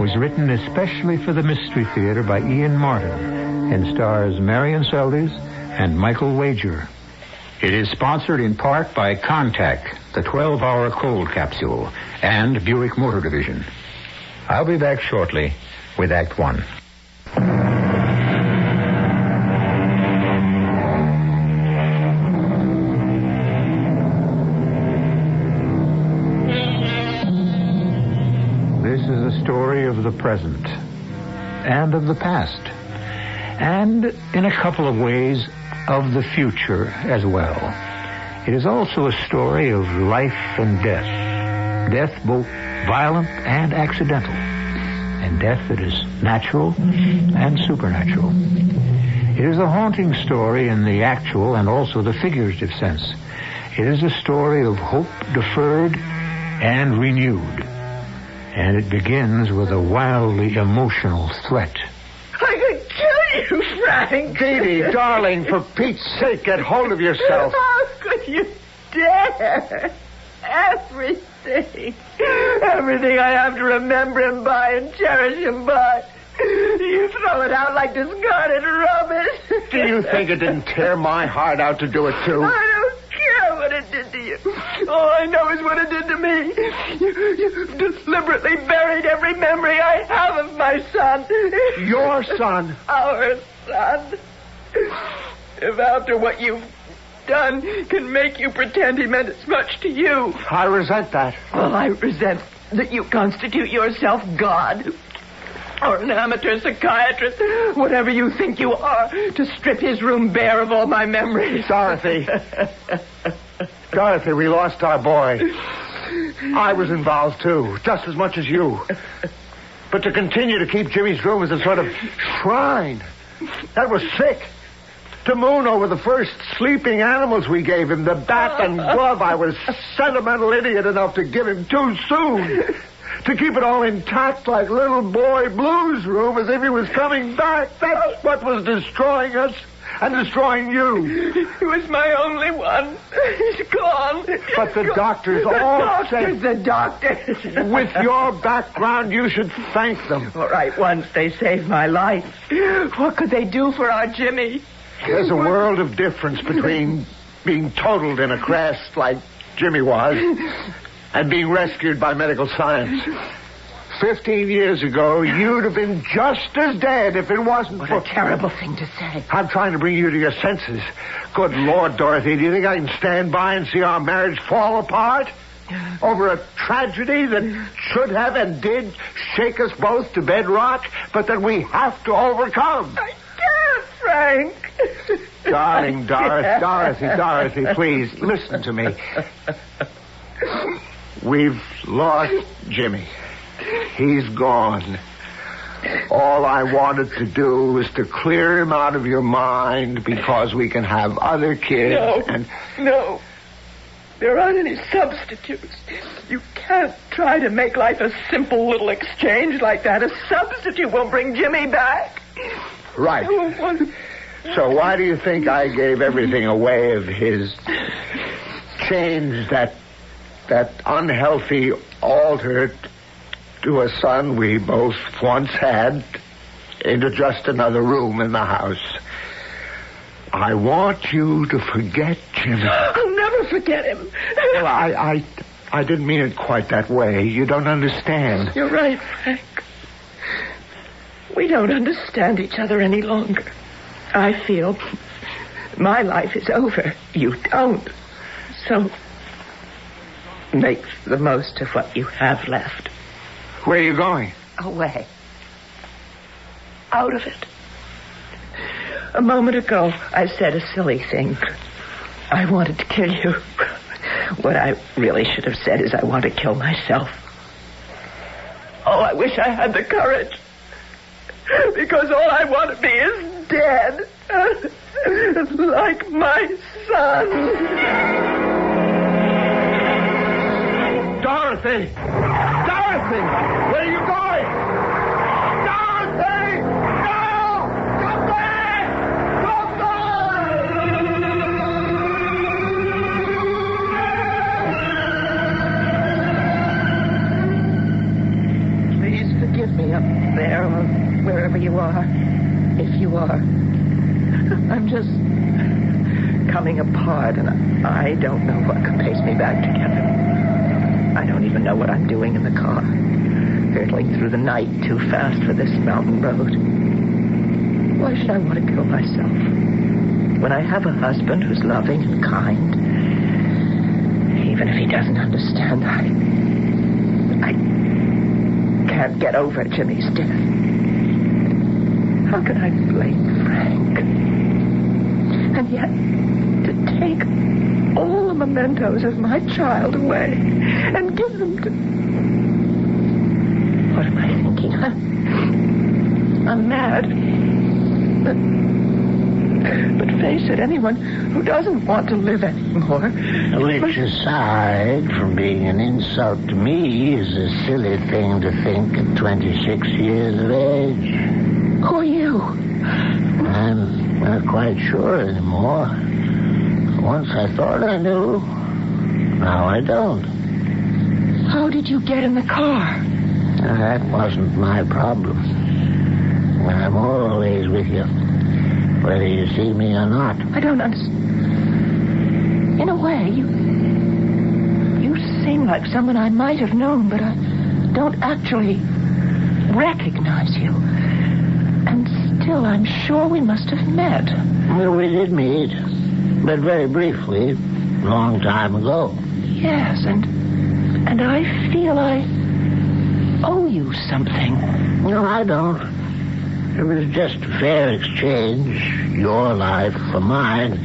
was written especially for the Mystery Theater by Ian Martin and stars Marion Seldes and Michael Wager. It is sponsored in part by Contact, the 12-hour cold capsule, and Buick Motor Division. I'll be back shortly with Act One. This is a story of the present and of the past, and in a couple of ways of the future as well. It is also a story of life and death. Death both violent and accidental, and death that is natural and supernatural. It is a haunting story in the actual and also the figurative sense. It is a story of hope deferred and renewed. And it begins with a wildly emotional threat. I could kill you, Frank. Dee Dee, darling, for Pete's sake, get hold of yourself. How could you dare? Everything I have to remember him by and cherish him by. You throw it out like discarded rubbish. Do you think it didn't tear my heart out to do it, too? I don't care what it did to you. All I know is what it did to me. You deliberately buried every memory I have of my son. Your son? Our son. If after what you've done can make you pretend he meant as much to you. I resent that. Well, I resent that you constitute yourself God. Or an amateur psychiatrist, whatever you think you are, to strip his room bare of all my memories. Dorothy. Dorothy, we lost our boy. I was involved, too, just as much as you. But to continue to keep Jimmy's room as a sort of shrine, that was sick. To moon over the first sleeping animals we gave him, the bat and glove I was sentimental idiot enough to give him too soon. To keep it all intact like little boy Blue's room as if he was coming back. That's what was destroying us and destroying you. He was my only one. He's gone. But the doctors all say... The doctors. With your background, you should thank them. All right, once they saved my life. What could they do for our Jimmy? There's a world of difference between being totaled in a crash like Jimmy was and being rescued by medical science. 15 years ago, you'd have been just as dead if it wasn't What for... a terrible thing to say. I'm trying to bring you to your senses. Good Lord, Dorothy, do you think I can stand by and see our marriage fall apart? Over a tragedy that should have and did shake us both to bedrock, but that we have to overcome. I can't, Frank. Darling, Dorothy, please, listen to me. We've lost Jimmy. He's gone. All I wanted to do was to clear him out of your mind because we can have other kids. No. There aren't any substitutes. You can't try to make life a simple little exchange like that. A substitute won't bring Jimmy back. Right. So why do you think I gave everything away of his? Changed that unhealthy altar to a son we both once had into just another room in the house. I want you to forget Jimmy. I'll never forget him. Well, I didn't mean it quite that way. You don't understand. You're right, Frank. We don't understand each other any longer. I feel my life is over. You don't. So make the most of what you have left. Where are you going? Away. Out of it. A moment ago, I said a silly thing. I wanted to kill you. What I really should have said is I want to kill myself. Oh, I wish I had the courage. Because all I want to be is dead. Like my son. Dorothy! Dorothy! Where are you going? Dorothy! No! Come back! Come back! Please forgive me up there or wherever you are. If you are. I'm just coming apart, and I don't know what could pace me back together. I don't even know what I'm doing in the car, hurtling through the night too fast for this mountain road. Why should I want to kill myself when I have a husband who's loving and kind? Even if he doesn't understand, I can't get over Jimmy's death. How can I blame Frank? And yet, to take all the mementos of my child away and give them to... What am I thinking? I'm mad. But face it, anyone who doesn't want to live anymore... Which, aside from being an insult to me, is a silly thing to think at 26 years of age. Who are you? I'm not quite sure anymore. Once I thought I knew. Now I don't. How did you get in the car? That wasn't my problem. I'm always with you, whether you see me or not. I don't understand. In a way, you seem like someone I might have known, but I don't actually recognize you. And still, I'm sure we must have met. Well, we did meet, but very briefly, a long time ago. Yes, and I feel I owe you something. No, I don't. It was just a fair exchange, your life for mine.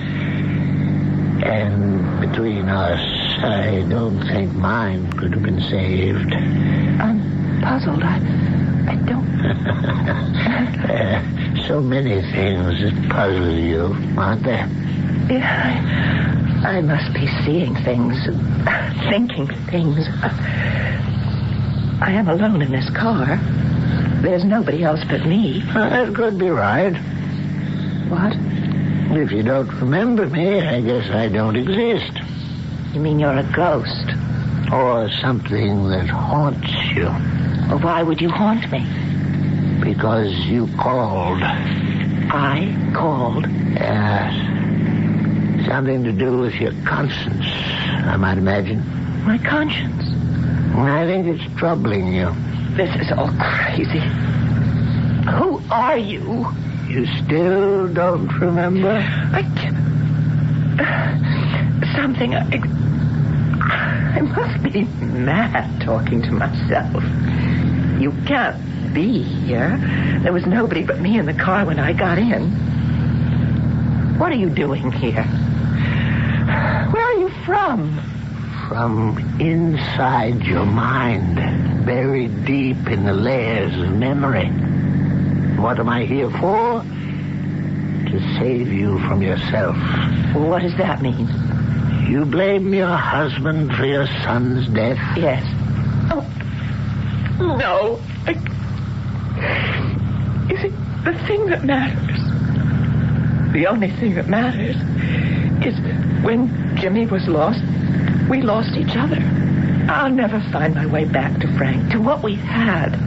And between us, I don't think mine could have been saved. I'm puzzled. I don't... So many things that puzzle you, aren't there? Yeah, I must be seeing things, thinking things. I am alone in this car. There's nobody else but me. That could be right. What? If you don't remember me, I guess I don't exist. You mean you're a ghost? Or something that haunts you. Well, why would you haunt me? Because you called. I called? Yes. Something to do with your conscience, I might imagine. My conscience? I think it's troubling you. This is all crazy. Who are you? You still don't remember? I can't... Something... I must be mad talking to myself. You can't be here. There was nobody but me in the car when I got in. What are you doing here? Where are you from? From inside your mind, buried deep in the layers of memory. What am I here for? To save you from yourself. Well, what does that mean? You blame your husband for your son's death? Yes. Oh, no. You see, the thing that matters, the only thing that matters, is when Jimmy was lost, we lost each other. I'll never find my way back to Frank, to what we had.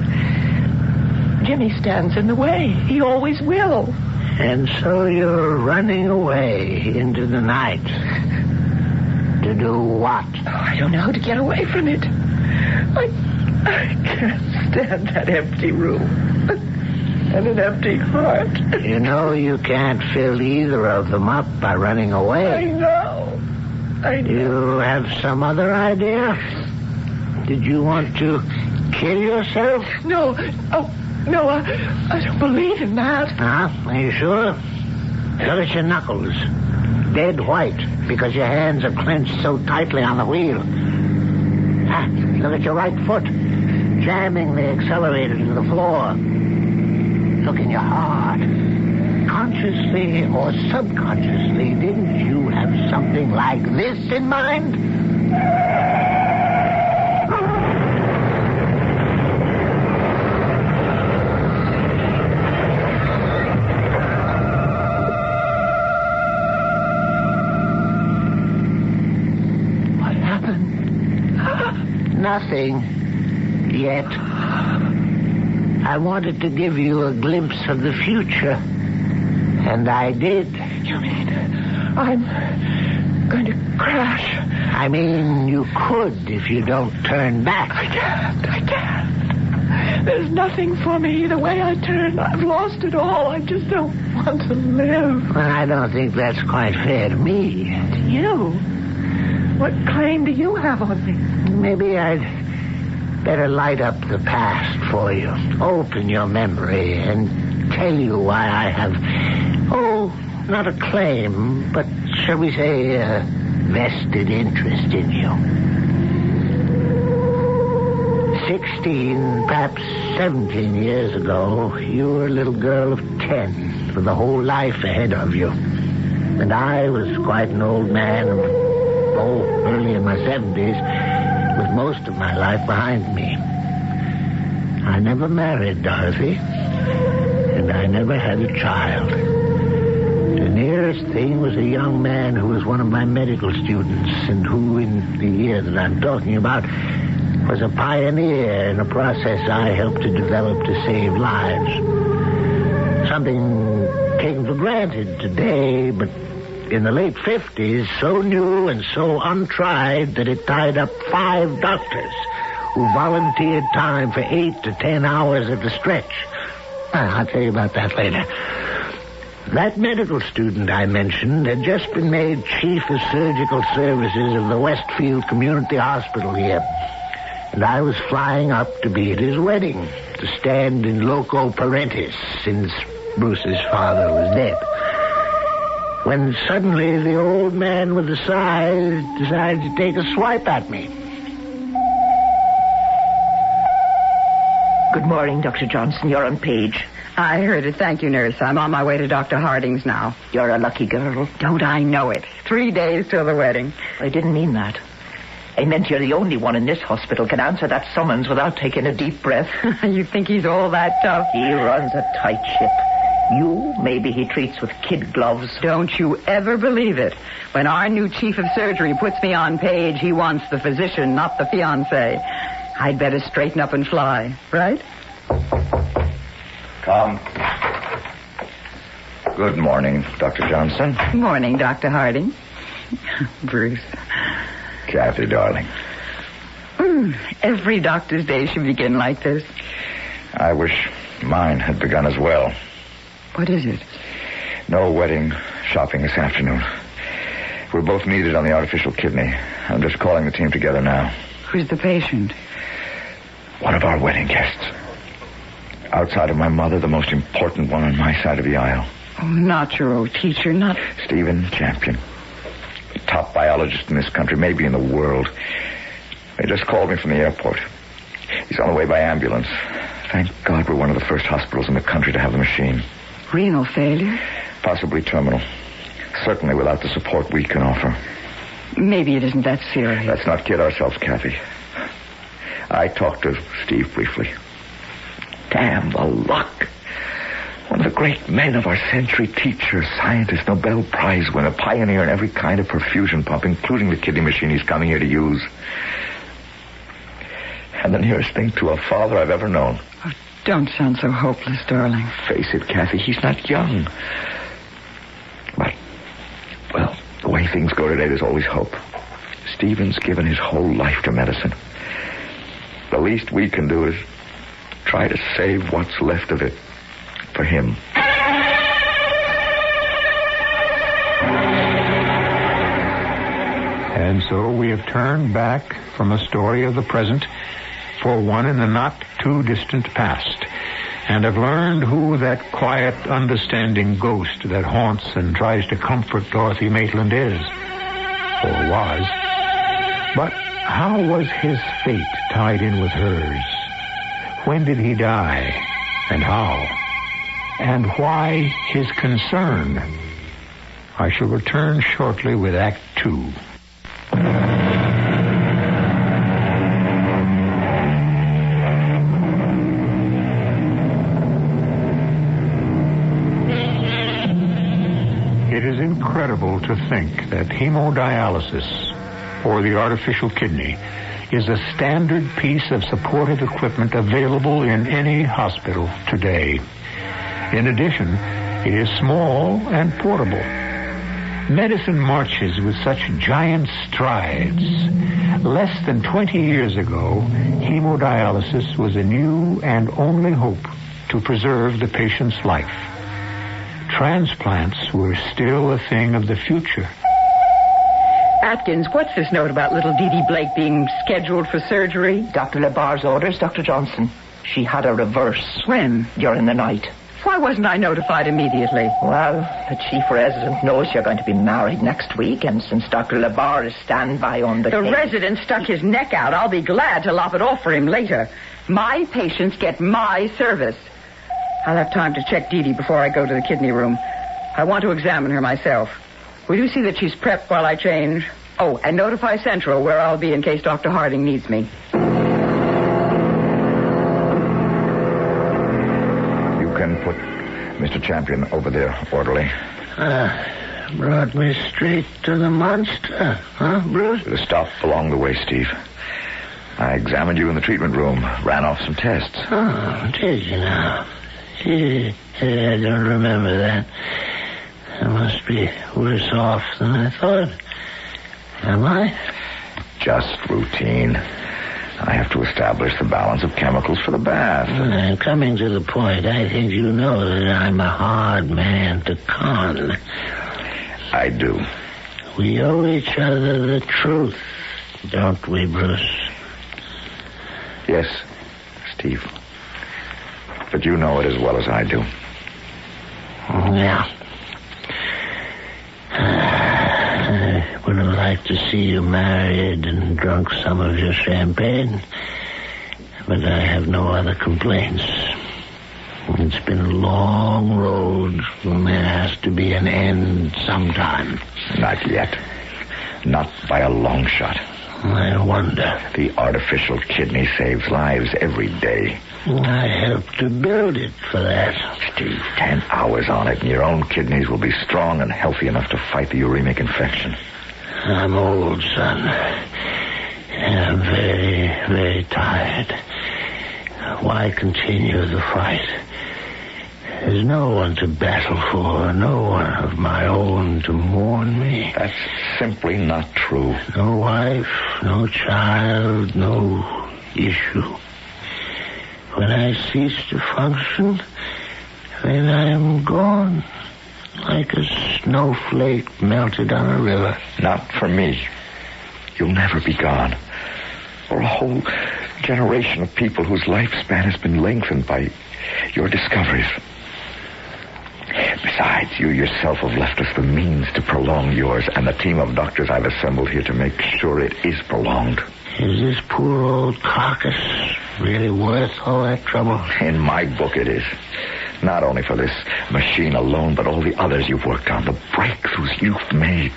Jimmy stands in the way. He always will. And so you're running away into the night. To do what? Oh, I don't know how to get away from it. I can't stand that empty room. And an empty heart. You know you can't fill either of them up by running away. I know. You have some other idea? Did you want to kill yourself? No. Oh, no, I don't believe in that. Are you sure? Look at your knuckles. dead white because your hands are clenched so tightly on the wheel. Look at your right foot, jamming the accelerator to the floor. Look in your heart. Consciously or subconsciously, didn't you have something like this in mind? What happened? Nothing. Yet. I wanted to give you a glimpse of the future. And I did. You mean I'm going to crash? I mean, you could if you don't turn back. I can't. There's nothing for me either way I turn. I've lost it all. I just don't want to live. Well, I don't think that's quite fair to me. To you? What claim do you have on me? Maybe I'd better light up the past for you. Open your memory and tell you why I have... not a claim, but shall we say a vested interest in you. 16, perhaps 17 years ago, you were a little girl of 10 with a whole life ahead of you. And I was quite an old man, early in my 70s, with most of my life behind me. I never married Dorothy, and I never had a child. The nearest thing was a young man who was one of my medical students and who, in the year that I'm talking about, was a pioneer in a process I helped to develop to save lives. Something taken for granted today, but in the late 50s, so new and so untried that it tied up 5 doctors who volunteered time for 8 to 10 hours at a stretch. I'll tell you about that later. That medical student I mentioned had just been made chief of surgical services of the Westfield Community Hospital here. And I was flying up to be at his wedding, to stand in loco parentis, since Bruce's father was dead. When suddenly the old man with the size decided to take a swipe at me. Good morning, Dr. Johnson. You're on page. I heard it. Thank you, nurse. I'm on my way to Dr. Harding's now. You're a lucky girl. Don't I know it? 3 days till the wedding. I didn't mean that. I meant you're the only one in this hospital can answer that summons without taking a deep breath. You think he's all that tough? He runs a tight ship. You, maybe he treats with kid gloves. Don't you ever believe it. When our new chief of surgery puts me on page, he wants the physician, not the fiancé. I'd better straighten up and fly, right? Come. Good morning, Dr. Johnson. Morning, Dr. Harding. Bruce. Kathy, darling. Every doctor's day should begin like this. I wish mine had begun as well. What is it? No wedding shopping this afternoon. We're both needed on the artificial kidney. I'm just calling the team together now. Who's the patient? One of our wedding guests. Outside of my mother, the most important one on my side of the aisle. Oh, not your old teacher, not... Stephen Champion. The top biologist in this country, maybe in the world. They just called me from the airport. He's on the way by ambulance. Thank God we're one of the first hospitals in the country to have the machine. Renal failure? Possibly terminal. Certainly without the support we can offer. Maybe it isn't that serious. Let's not kid ourselves, Kathy. I talked to Steve briefly. Damn the luck. One of the great men of our century, teacher, scientist, Nobel Prize winner, pioneer in every kind of perfusion pump, including the kidney machine he's coming here to use. And the nearest thing to a father I've ever known. Oh, don't sound so hopeless, darling. Face it, Kathy, he's not young. But, well, the way things go today, there's always hope. Stephen's given his whole life to medicine. The least we can do is try to save what's left of it for him. And so we have turned back from a story of the present for one in the not-too-distant past. and have learned who that quiet, understanding ghost that haunts and tries to comfort Dorothy Maitland is, or was. But how was his fate tied in with hers? When did he die, and how? And why his concern? I shall return shortly with Act 2. It is incredible to think that hemodialysis, or the artificial kidney, is a standard piece of supportive equipment available in any hospital today. In addition, it is small and portable. Medicine marches with such giant strides. Less than 20 years ago, hemodialysis was a new and only hope to preserve the patient's life. Transplants were still a thing of the future. Atkins, what's this note about little Dee Dee Blake being scheduled for surgery? Dr. LeBar's orders, Dr. Johnson. She had a reverse. When? During the night. Why wasn't I notified immediately? Well, the chief resident knows you're going to be married next week, and since Dr. LeBar is standby on the case... resident stuck his neck out. I'll be glad to lop it off for him later. My patients get my service. I'll have time to check Dee Dee before I go to the kidney room. I want to examine her myself. Will you see that she's prepped while I change? Oh, and notify Central where I'll be in case Dr. Harding needs me. Can put Mr. Champion over there, orderly. Brought me straight to the monster, huh, Bruce? The stop along the way, Steve. I examined you in the treatment room, ran off some tests. Oh, did you now? I don't remember that. I must be worse off than I thought. Am I? Just routine. I have to establish the balance of chemicals for the bath. Coming to the point, I think you know that I'm a hard man to con. I do. We owe each other the truth, don't we, Bruce? Yes, Steve. But you know it as well as I do. Yeah. I would have liked to see you married and drunk some of your champagne, but I have no other complaints. It's been a long road, and there has to be an end sometime. Not yet. Not by a long shot. I wonder. The artificial kidney saves lives every day. I helped to build it for that. Steve, 10 hours on it, and your own kidneys will be strong and healthy enough to fight the uremic infection. I'm old, son. I'm very, very tired. Why continue the fight? There's no one to battle for, no one of my own to mourn me. That's simply not true. No wife, no child, no issue. When I cease to function, then I am gone, like a snowflake melted on a river. Not for me. You'll never be gone. Or a whole generation of people whose lifespan has been lengthened by your discoveries. Besides, you yourself have left us the means to prolong yours and the team of doctors I've assembled here to make sure it is prolonged. Is this poor old carcass really worth all that trouble? In my book it is. Not only for this machine alone, but all the others you've worked on, the breakthroughs you've made.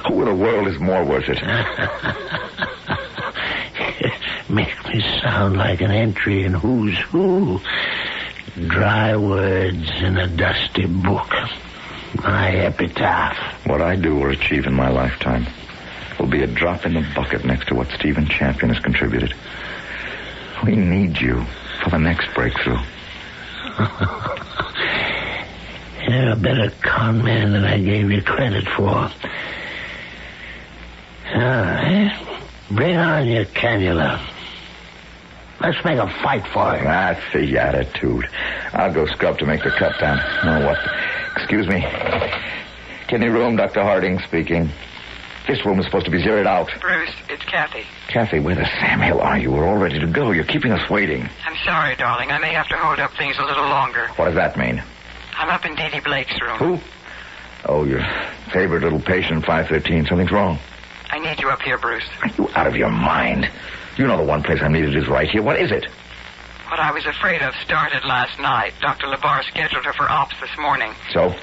Who in the world is more worth it? Make me sound like an entry in Who's Who. Dry words in a dusty book. My epitaph. What I do or achieve in my lifetime will be a drop in the bucket next to what Stephen Champion has contributed. We need you for the next breakthrough. You're a better con man than I gave you credit for. All right. Bring on your cannula. Let's make a fight for it. That's the attitude. I'll go scrub to make the cut down. Oh, what? Excuse me. Kidney room, Dr. Harding speaking. This room is supposed to be zeroed out. Bruce, it's Kathy. Kathy, where the Sam Hill are you? We're all ready to go. You're keeping us waiting. I'm sorry, darling. I may have to hold up things a little longer. What does that mean? I'm up in Dee Dee Blake's room. Who? Oh, your favorite little patient, 513. Something's wrong. I need you up here, Bruce. Are you out of your mind? You know the one place I'm needed is right here. What is it? What I was afraid of started last night. Dr. LeBar scheduled her for ops this morning. So?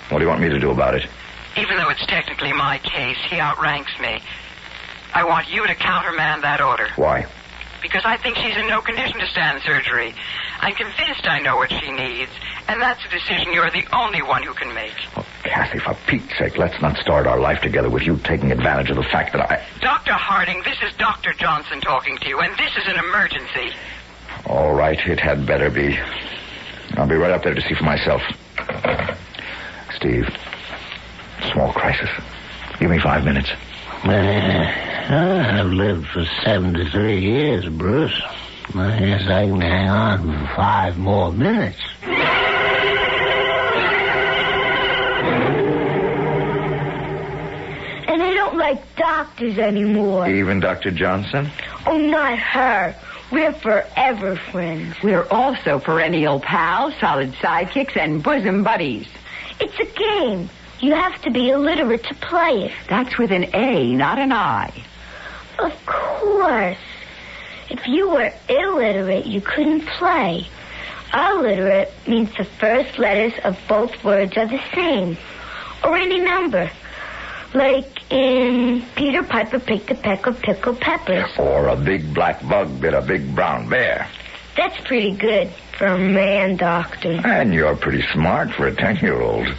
What do you want me to do about it? Even though it's technically my case, he outranks me. I want you to countermand that order. Why? Because I think she's in no condition to stand surgery. I'm convinced I know what she needs, and that's a decision you're the only one who can make. Oh, Kathy, for Pete's sake, let's not start our life together with you taking advantage of the fact that I... Dr. Harding, this is Dr. Johnson talking to you, and this is an emergency. All right, it had better be. I'll be right up there to see for myself. Steve, small crisis. Give me 5 minutes. I've lived for 73 years, Bruce. I guess I can hang on for 5 more minutes. And I don't like doctors anymore. Even Dr. Johnson? Oh, not her. We're forever friends. We're also perennial pals, solid sidekicks, and bosom buddies. It's a game. You have to be illiterate to play it. That's with an A, not an I. Of course. If you were illiterate, you couldn't play. Illiterate means the first letters of both words are the same. Or any number. Like in Peter Piper picked a peck of pickled peppers. Or a big black bug bit a big brown bear. That's pretty good for a man doctor. And you're pretty smart for a 10-year-old.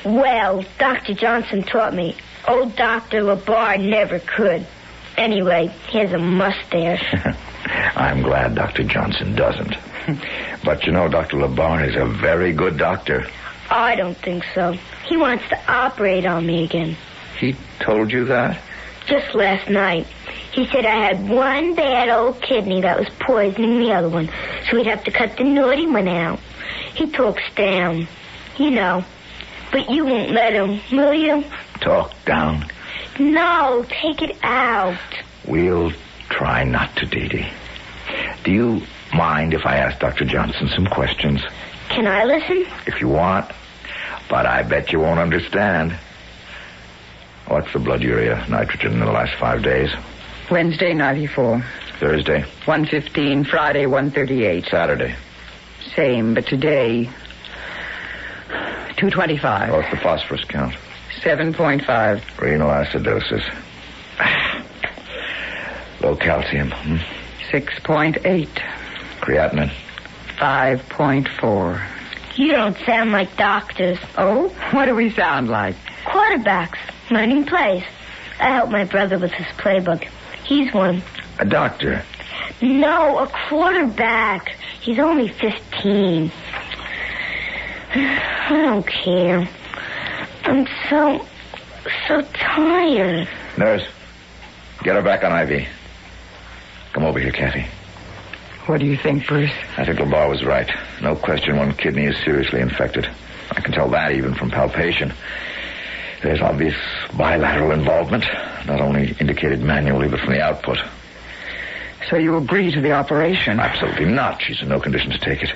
Well, Dr. Johnson taught me. Old Dr. LeBar never could. Anyway, he has a mustache. I'm glad Dr. Johnson doesn't. But you know, Dr. LeBar is a very good doctor. I don't think so. He wants to operate on me again. He told you that? Just last night. He said I had one bad old kidney that was poisoning the other one, so he'd have to cut the naughty one out. He talks down. You know. But you won't let him, will you? Talk down? No, take it out. We'll try not to, Dee Dee. Do you mind if I ask Dr. Johnson some questions? Can I listen? If you want. But I bet you won't understand. What's the blood urea nitrogen in the last 5 days? Wednesday, 94. Thursday? 115. Friday, 138. Saturday? Same, but today... 225. What's the phosphorus count? 7.5. Renal acidosis. Low calcium. 6.8. Creatinine. 5.4. You don't sound like doctors. Oh? What do we sound like? Quarterbacks. Learning plays. I help my brother with his playbook. He's one. A doctor? No, a quarterback. He's only 15. I don't care. I'm so tired. Nurse, get her back on IV. Come over here, Kathy. What do you think, Bruce? I think LeBar was right. No question one kidney is seriously infected. I can tell that even from palpation. There's obvious bilateral involvement, not only indicated manually, but from the output. So you agree to the operation? Absolutely not. She's in no condition to take it.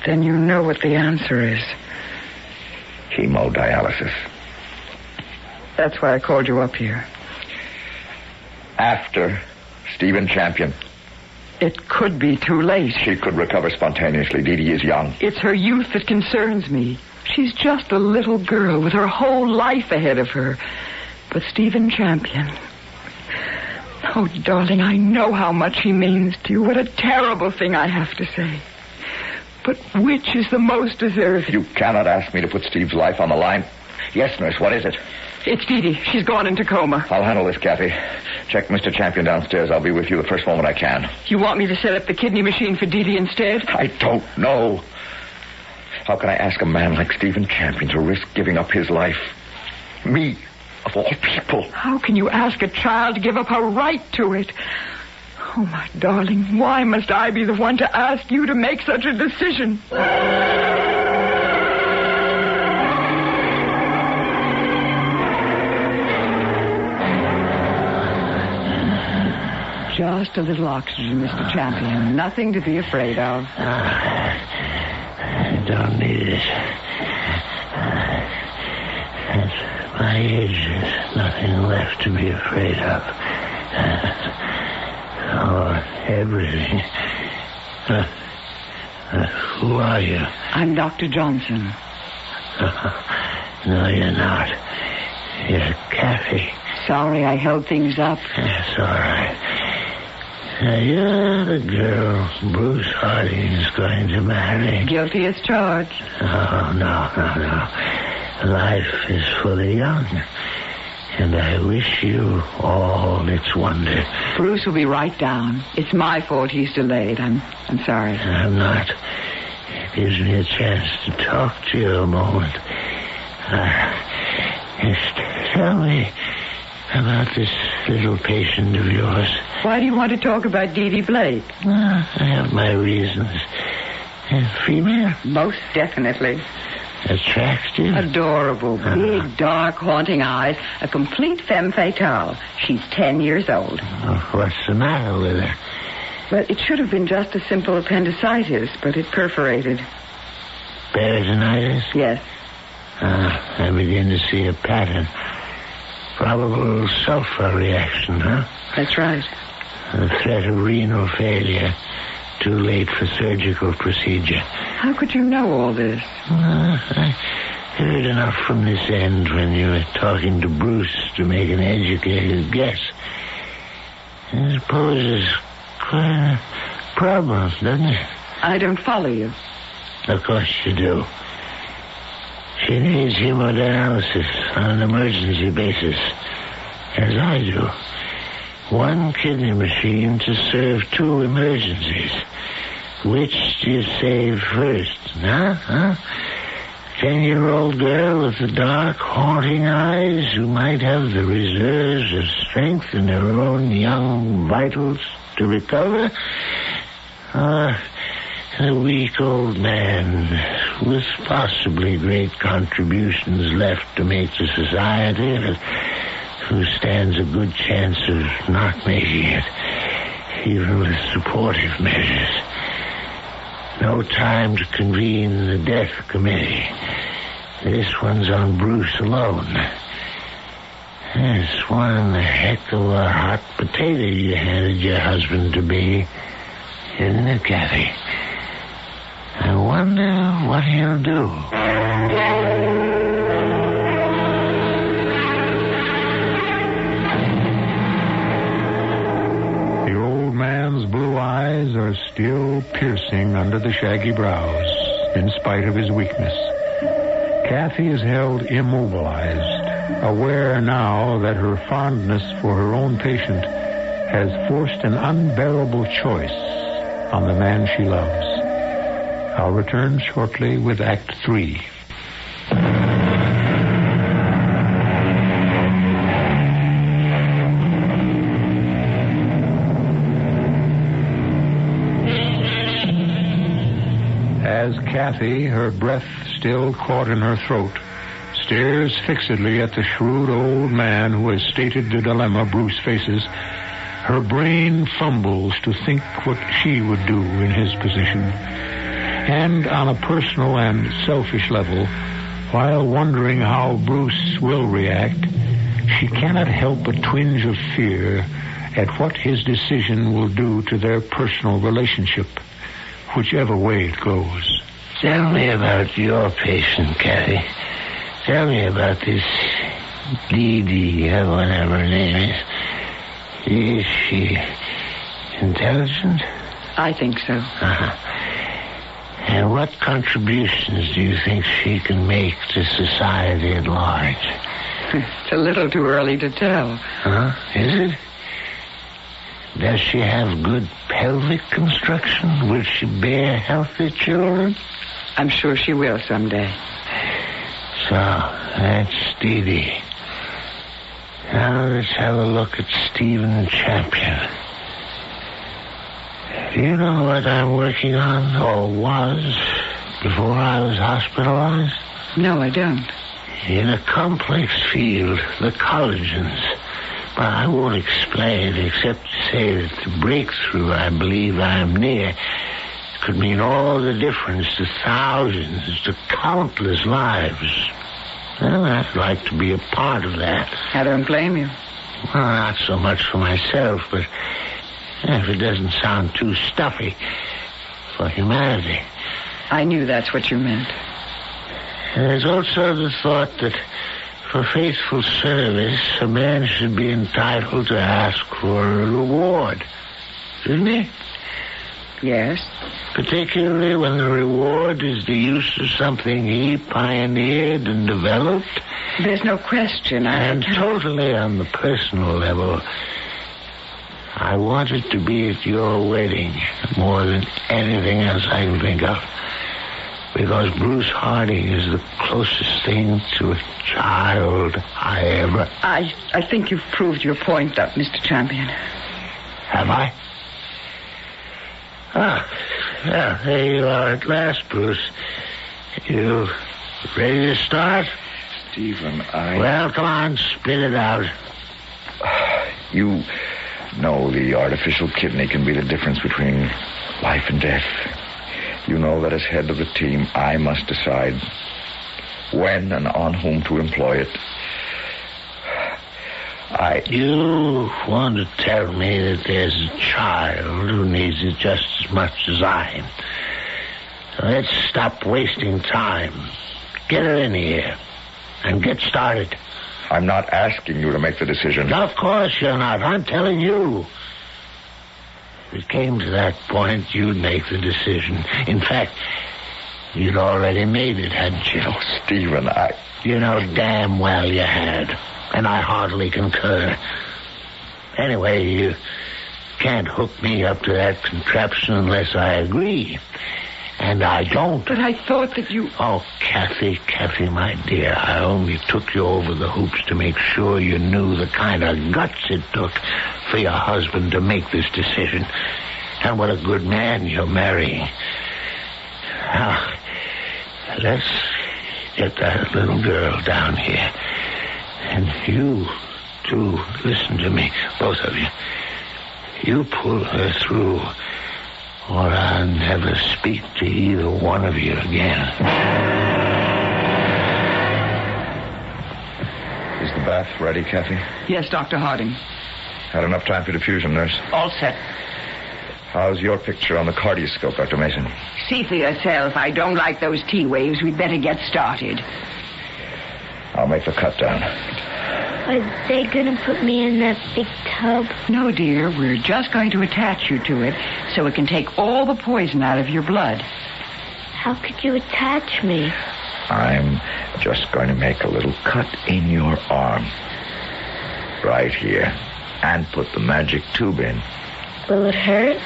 Then you know what the answer is. Hemodialysis. That's why I called you up here. After Stephen Champion. It could be too late. She could recover spontaneously. Dee Dee is young. It's her youth that concerns me. She's just a little girl with her whole life ahead of her. But Stephen Champion... Oh, darling, I know how much he means to you. What a terrible thing I have to say. But which is the most deserving? You cannot ask me to put Steve's life on the line. Yes, nurse, what is it? It's Dee Dee. She's gone into coma. I'll handle this, Kathy. Check Mr. Champion downstairs. I'll be with you the first moment I can. You want me to set up the kidney machine for Dee Dee instead? I don't know. How can I ask a man like Stephen Champion to risk giving up his life? Me, of all people. How can you ask a child to give up her right to it? Oh, my darling, why must I be the one to ask you to make such a decision? Just a little oxygen, Mr. Champion. Nothing to be afraid of. I don't need it. At my age, there's nothing left to be afraid of. Or everything. Who are you? I'm Dr. Johnson. No, you're not. You're Kathy. Sorry I held things up. That's all right. You're the girl Bruce Harding is going to marry. Guilty as charged. Oh, no. Life is for the young. And I wish you all its wonder. Bruce will be right down. It's my fault he's delayed. I'm sorry. I'm not. It gives me a chance to talk to you a moment. Just tell me about this little patient of yours. Why do you want to talk about Dee Dee Blake? I have my reasons. Female? Most definitely. Attractive? Adorable. Big, dark, haunting eyes. A complete femme fatale. She's 10 years old. Oh, what's the matter with her? Well, it should have been just a simple appendicitis, but it perforated. Peritonitis? Yes. I begin to see a pattern. Probable sulfur reaction, huh? That's right. The threat of renal failure. Too late for surgical procedure. How could you know all this? I heard enough from this end when you were talking to Bruce to make an educated guess. I suppose it's quite a problem, doesn't it? I don't follow you. Of course you do. She needs hemodialysis on an emergency basis, as I do. One kidney machine to serve two emergencies. Which do you save first? Huh? 10-year-old girl with the dark, haunting eyes who might have the reserves of strength in her own young vitals to recover? Or a weak old man with possibly great contributions left to make to society, but who stands a good chance of not making it, even with supportive measures. No time to convene the death committee. This one's on Bruce alone. It's one heck of a hot potato you handed your husband-to-be, isn't it, Kathy? I wonder what he'll do. The old man's blue eyes are still piercing under the shaggy brows, in spite of his weakness. Kathy is held immobilized, aware now that her fondness for her own patient has forced an unbearable choice on the man she loves. I'll return shortly with Act 3. As Kathy, her breath still caught in her throat, stares fixedly at the shrewd old man who has stated the dilemma Bruce faces, her brain fumbles to think what she would do in his position. And on a personal and selfish level, while wondering how Bruce will react, she cannot help a twinge of fear at what his decision will do to their personal relationship, whichever way it goes. Tell me about your patient, Kathy. Tell me about this Dee Dee, whatever her name is. Is she intelligent? I think so. Uh-huh. And what contributions do you think she can make to society at large? It's a little too early to tell. Huh? Is it? Does she have good pelvic construction? Will she bear healthy children? I'm sure she will someday. So, that's Dee Dee. Now let's have a look at Stephen Champion. Do you know what I'm working on, or was, before I was hospitalized? No, I don't. In a complex field, the collagens. But I won't explain except to say that the breakthrough I believe I am near could mean all the difference to thousands, to countless lives. Well, I'd like to be a part of that. I don't blame you. Well, not so much for myself, but if it doesn't sound too stuffy, for humanity. I knew that's what you meant. There's also the thought that for faithful service, a man should be entitled to ask for a reward. Shouldn't he? Yes. Particularly when the reward is the use of something he pioneered and developed. There's no question. And totally on the personal level, I want it to be at your wedding more than anything else I can think of. Because Bruce Harding is the closest thing to a child I ever... I think you've proved your point, Mr. Champion. Have I? Well, there you are at last, Bruce. You ready to start? Stephen, Well, come on, spit it out. You know the artificial kidney can be the difference between life and death. You know that as head of the team, I must decide when and on whom to employ it. You want to tell me that there's a child who needs it just as much as I. Let's stop wasting time. Get her in here and get started. I'm not asking you to make the decision. Of course you're not. I'm telling you. If it came to that point, you'd make the decision. In fact, you'd already made it, hadn't you? Oh, Stephen, You know damn well you had. And I heartily concur. Anyway, you can't hook me up to that contraption unless I agree. And I don't. But I thought that you... Oh, Kathy, my dear, I only took you over the hoops to make sure you knew the kind of guts it took for your husband to make this decision. And what a good man you're marrying. Now, let's get that little girl down here. And you, too, listen to me, both of you. You pull her through, or I'll never speak to either one of you again. Is the bath ready, Kathy? Yes, Dr. Harding. Had enough time for diffusion, nurse? All set. How's your picture on the cardioscope, Dr. Mason? See for yourself. I don't like those T-waves. We'd better get started. I'll make the cut down. Are they going to put me in that big tub? No, dear. We're just going to attach you to it so it can take all the poison out of your blood. How could you attach me? I'm just going to make a little cut in your arm. Right here. And put the magic tube in. Will it hurt?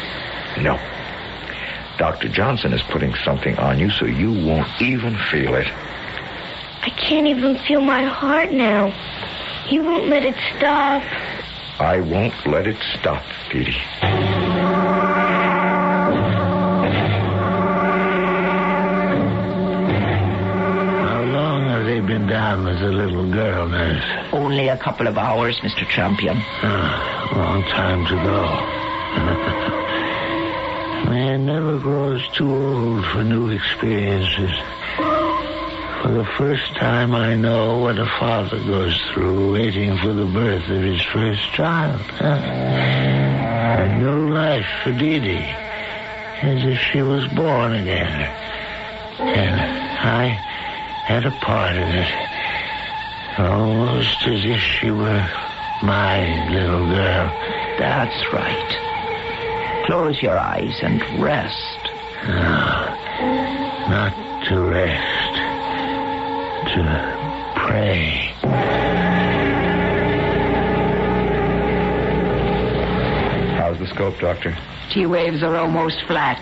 No. Dr. Johnson is putting something on you so you won't even feel it. I can't even feel my heart now. He won't let it stop. I won't let it stop, Petey. How long have they been down with the little girl, nurse? Only a couple of hours, Mr. Champion. Long time to go. Man never grows too old for new experiences. For the first time, I know what a father goes through waiting for the birth of his first child. A new life for Dee Dee, as if she was born again. And I had a part in it, almost as if she were my little girl. That's right. Close your eyes and rest. No, not to rest. To pray. How's the scope, Doctor? T-waves are almost flat.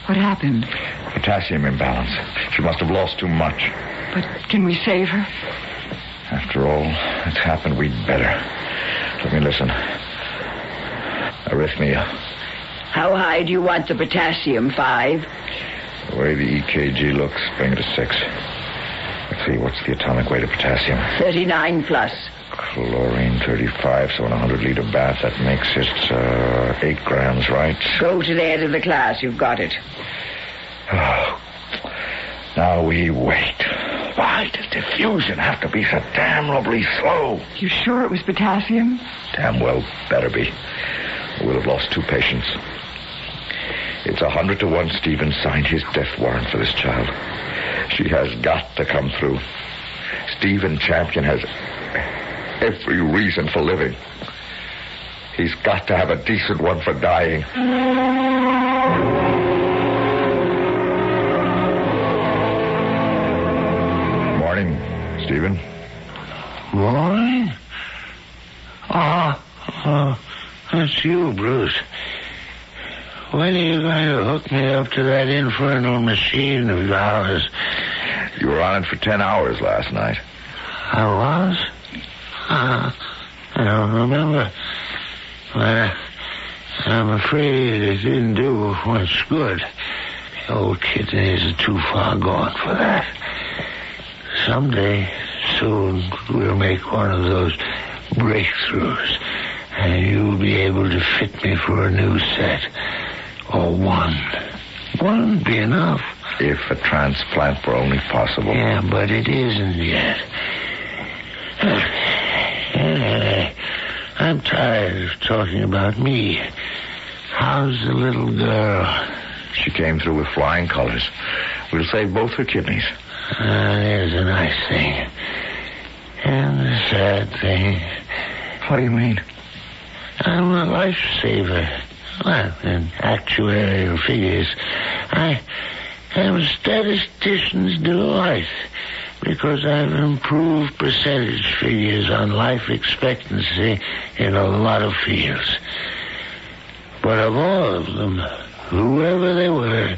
What happened? Potassium imbalance. She must have lost too much. But can we save her? After all that's happened, we'd better. Let me listen. Arrhythmia. How high do you want the potassium? 5? The way the EKG looks, bring it to 6. Let's see, what's the atomic weight of potassium? 39 plus. Chlorine 35, so in a 100-liter bath, that makes it 8 grams, right? Go to the head of the class. You've got it. Oh. Now we wait. Why does diffusion have to be so damnably slow? You sure it was potassium? Damn well better be. We'll have lost 2 patients. It's 100 to 1 Stephen signed his death warrant for this child. She has got to come through. Stephen Champion has every reason for living. He's got to have a decent one for dying. Morning, Stephen. Morning? That's you, Bruce. When are you going to hook me up to that infernal machine of yours? You were on it for 10 hours last night. I was? I don't remember. But I'm afraid it didn't do much good. The old kidneys are too far gone for that. Someday, soon, we'll make one of those breakthroughs, and you'll be able to fit me for a new set. Or one. One would be enough. If a transplant were only possible. Yeah, but it isn't yet. I'm tired of talking about me. How's the little girl? She came through with flying colors. We'll save both her kidneys. There's a nice thing. And the sad thing. What do you mean? I'm a lifesaver. Well, in actuarial figures, I am a statistician's delight because I've improved percentage figures on life expectancy in a lot of fields. But of all of them, whoever they were,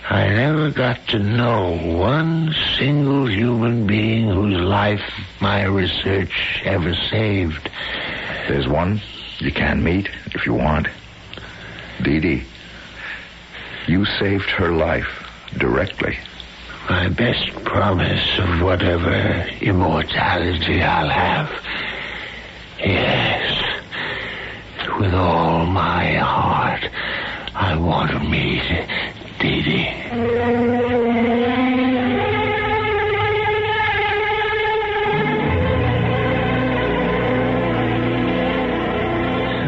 I never got to know one single human being whose life my research ever saved. There's one you can meet if you want. Dee Dee. You saved her life directly. My best promise of whatever immortality I'll have. Yes. With all my heart, I want to meet Dee Dee.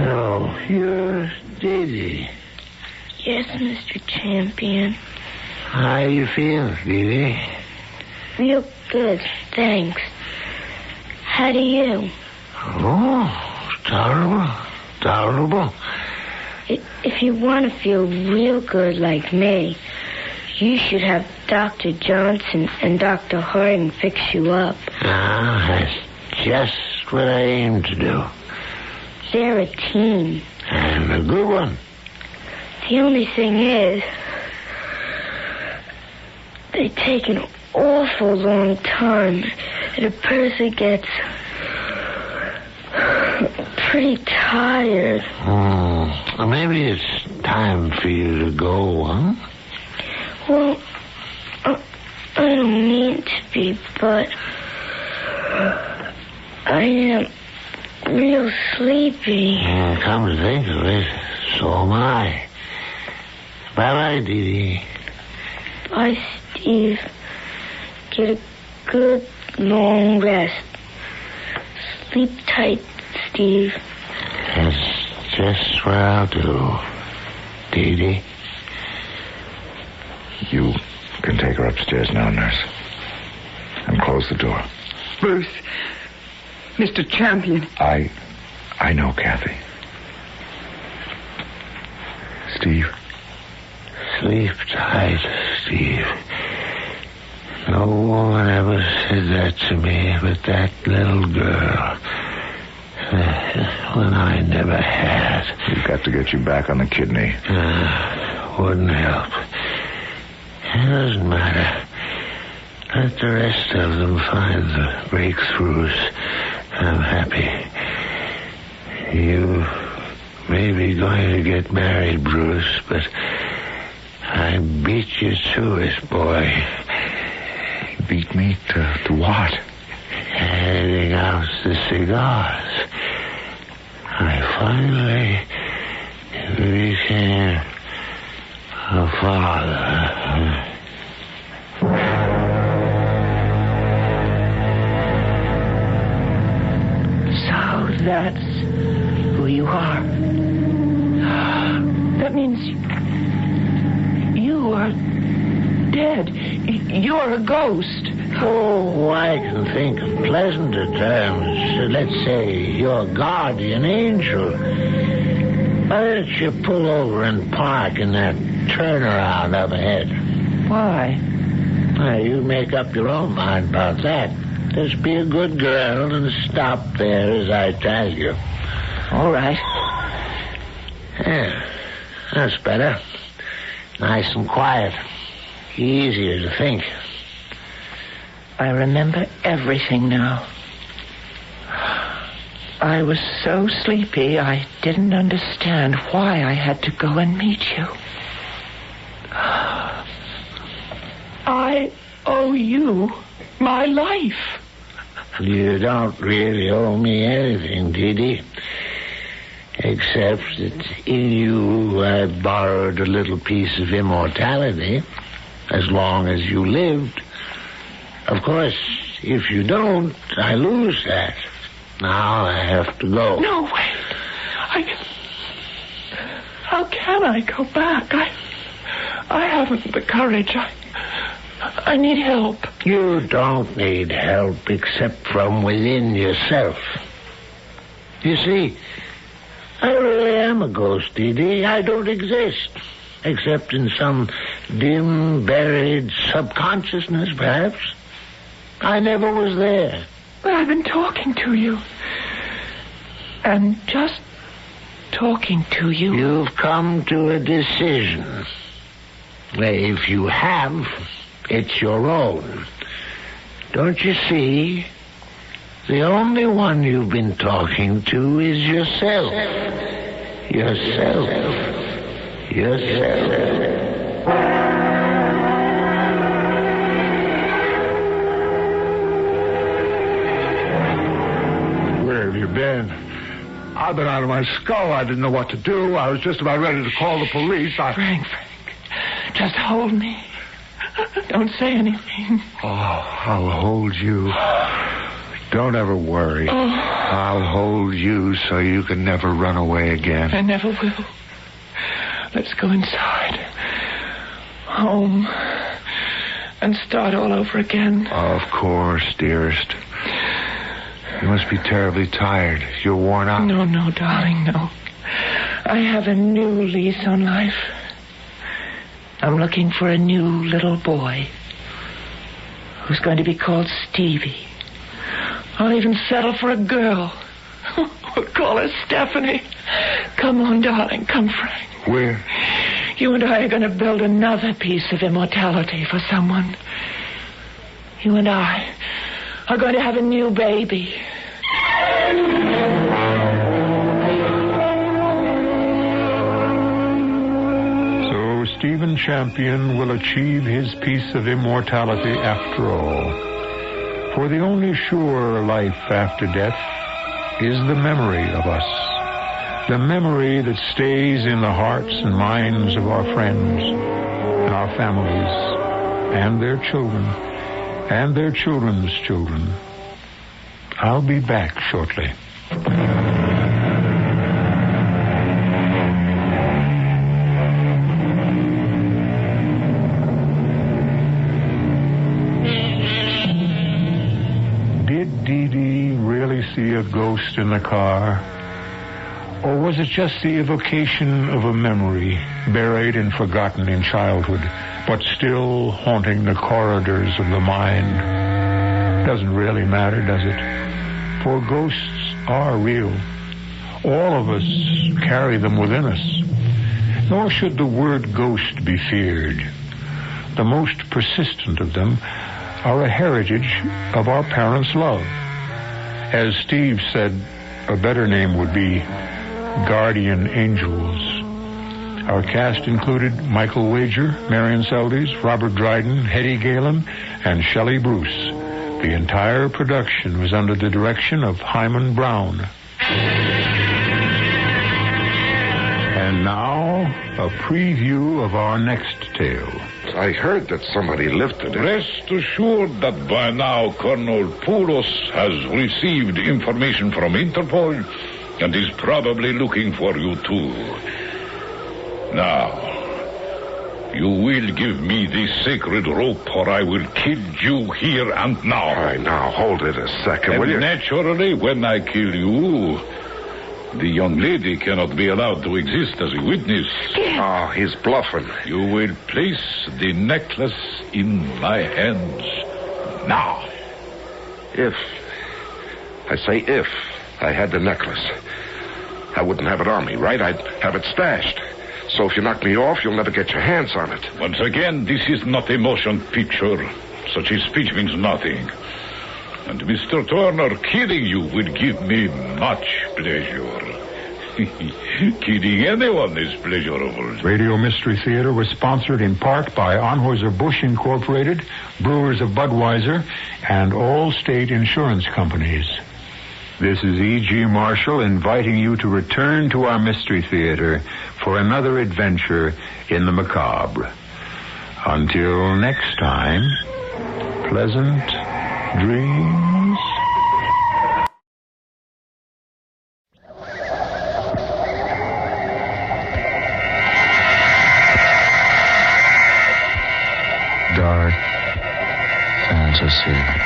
So, you're Dee Dee. Yes, Mr. Champion. How you feel, Dee Dee? Real good, thanks. How do you? Oh, tolerable. If you want to feel real good like me, you should have Dr. Johnson and Dr. Harding fix you up. That's just what I aim to do. They're a team. And a good one. The only thing is, they take an awful long time, and a person gets pretty tired. Maybe it's time for you to go, huh? Well, I don't mean to be, but I am real sleepy. Come to think of it, so am I. Bye-bye, Dee Dee. Bye, Steve. Get a good, long rest. Sleep tight, Steve. That's just what I'll do, Dee Dee. You can take her upstairs now, nurse. And close the door. Bruce. Mr. Champion. I know, Kathy. Steve. Sleep tight, Steve. No woman ever said that to me, but that little girl. When I never had. We've got to get you back on the kidney. Wouldn't help. It doesn't matter. Let the rest of them find the breakthroughs. I'm happy. You may be going to get married, Bruce, but I beat you to it, boy. Beat me to what? handing out the cigars, I finally became a father. So that's who you are. That means you are dead. You're a ghost. Oh, I can think of pleasanter terms. Let's say your guardian angel. Why don't you pull over and park in that turnaround up ahead? Why? Well, you make up your own mind about that. Just be a good girl and stop there as I tell you. All right. Yeah, that's better. Nice and quiet. Easier to think. I remember everything now. I was so sleepy, I didn't understand why I had to go and meet you. I owe you my life. You don't really owe me anything, Dee Dee. Except that in you I borrowed a little piece of immortality as long as you lived. Of course, if you don't, I lose that. Now I have to go. No, wait. How can I go back? I haven't the courage. I need help. You don't need help except from within yourself. You see, I really am a ghost, Dee Dee. I don't exist. Except in some dim, buried subconsciousness, perhaps. I never was there. But I've been talking to you. And just talking to you. You've come to a decision. If you have, it's your own. Don't you see? The only one you've been talking to is yourself. Yourself. Where have you been? I've been out of my skull. I didn't know what to do. I was just about ready to call the police. Frank, just hold me. Don't say anything. Oh, I'll hold you. Don't ever worry. I'll hold you so you can never run away again. I never will. Let's go inside. Home. And start all over again. Of course, dearest. You must be terribly tired. You're worn out. No, darling, no. I have a new lease on life. I'm looking for a new little boy who's going to be called Stevie. I'll even settle for a girl. We'll call her Stephanie. Come on, darling. Come, Frank. Where? You and I are going to build another piece of immortality for someone. You and I are going to have a new baby. So Stephen Champion will achieve his piece of immortality after all. For the only sure life after death is the memory of us. The memory that stays in the hearts and minds of our friends, and our families, and their children, and their children's children. I'll be back shortly. Did Dee Dee really see a ghost in the car? Or was it just the evocation of a memory buried and forgotten in childhood, but still haunting the corridors of the mind? Doesn't really matter, does it? For ghosts are real. All of us carry them within us. Nor should the word ghost be feared. The most persistent of them are a heritage of our parents' love. As Steve said, a better name would be guardian angels. Our cast included Michael Wager, Marion Seldes, Robert Dryden, Hetty Galen, and Shelley Bruce. The entire production was under the direction of Hyman Brown. And now, a preview of our next tale. I heard that somebody lifted it. Rest assured that by now Colonel Poulos has received information from Interpol and is probably looking for you too. Now, you will give me this sacred rope or I will kill you here and now. All right, now, hold it a second, and will you? Naturally, when I kill you, the young lady cannot be allowed to exist as a witness. Oh, he's bluffing. You will place the necklace in my hands now. If I had the necklace, I wouldn't have it on me, right? I'd have it stashed. So if you knock me off, you'll never get your hands on it. Once again, this is not a motion picture. Such a speech means nothing. And Mr. Turner, killing you will give me much pleasure. Killing anyone is pleasurable. Radio Mystery Theater was sponsored in part by Anheuser-Busch Incorporated, Brewers of Budweiser, and all state insurance companies. This is E.G. Marshall inviting you to return to our Mystery Theater for another adventure in the macabre. Until next time, pleasant dreams. Dark fantasy.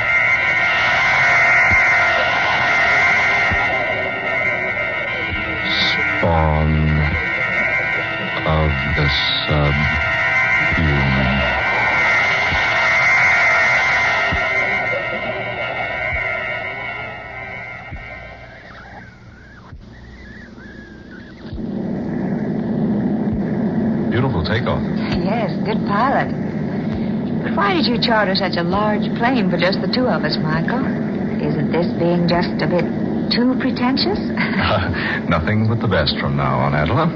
Spawn of the subhuman. Beautiful takeoff. Yes, good pilot. But why did you charter such a large plane for just the two of us, Michael? Isn't this being just a bit too pretentious? Nothing but the best from now on, Adela.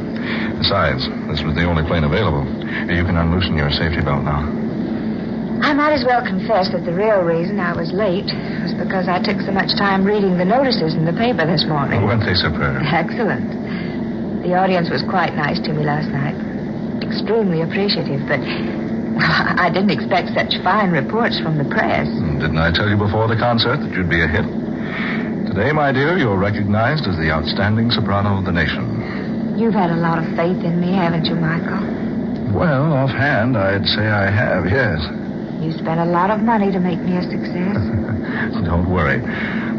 Besides, this was the only plane available. You can unloosen your safety belt now. I might as well confess that the real reason I was late was because I took so much time reading the notices in the paper this morning. Weren't they superb? Excellent. The audience was quite nice to me last night. Extremely appreciative, but I didn't expect such fine reports from the press. Didn't I tell you before the concert that you'd be a hit? Today, my dear, you're recognized as the outstanding soprano of the nation. You've had a lot of faith in me, haven't you, Michael? Well, offhand, I'd say I have, yes. You spent a lot of money to make me a success. Don't worry.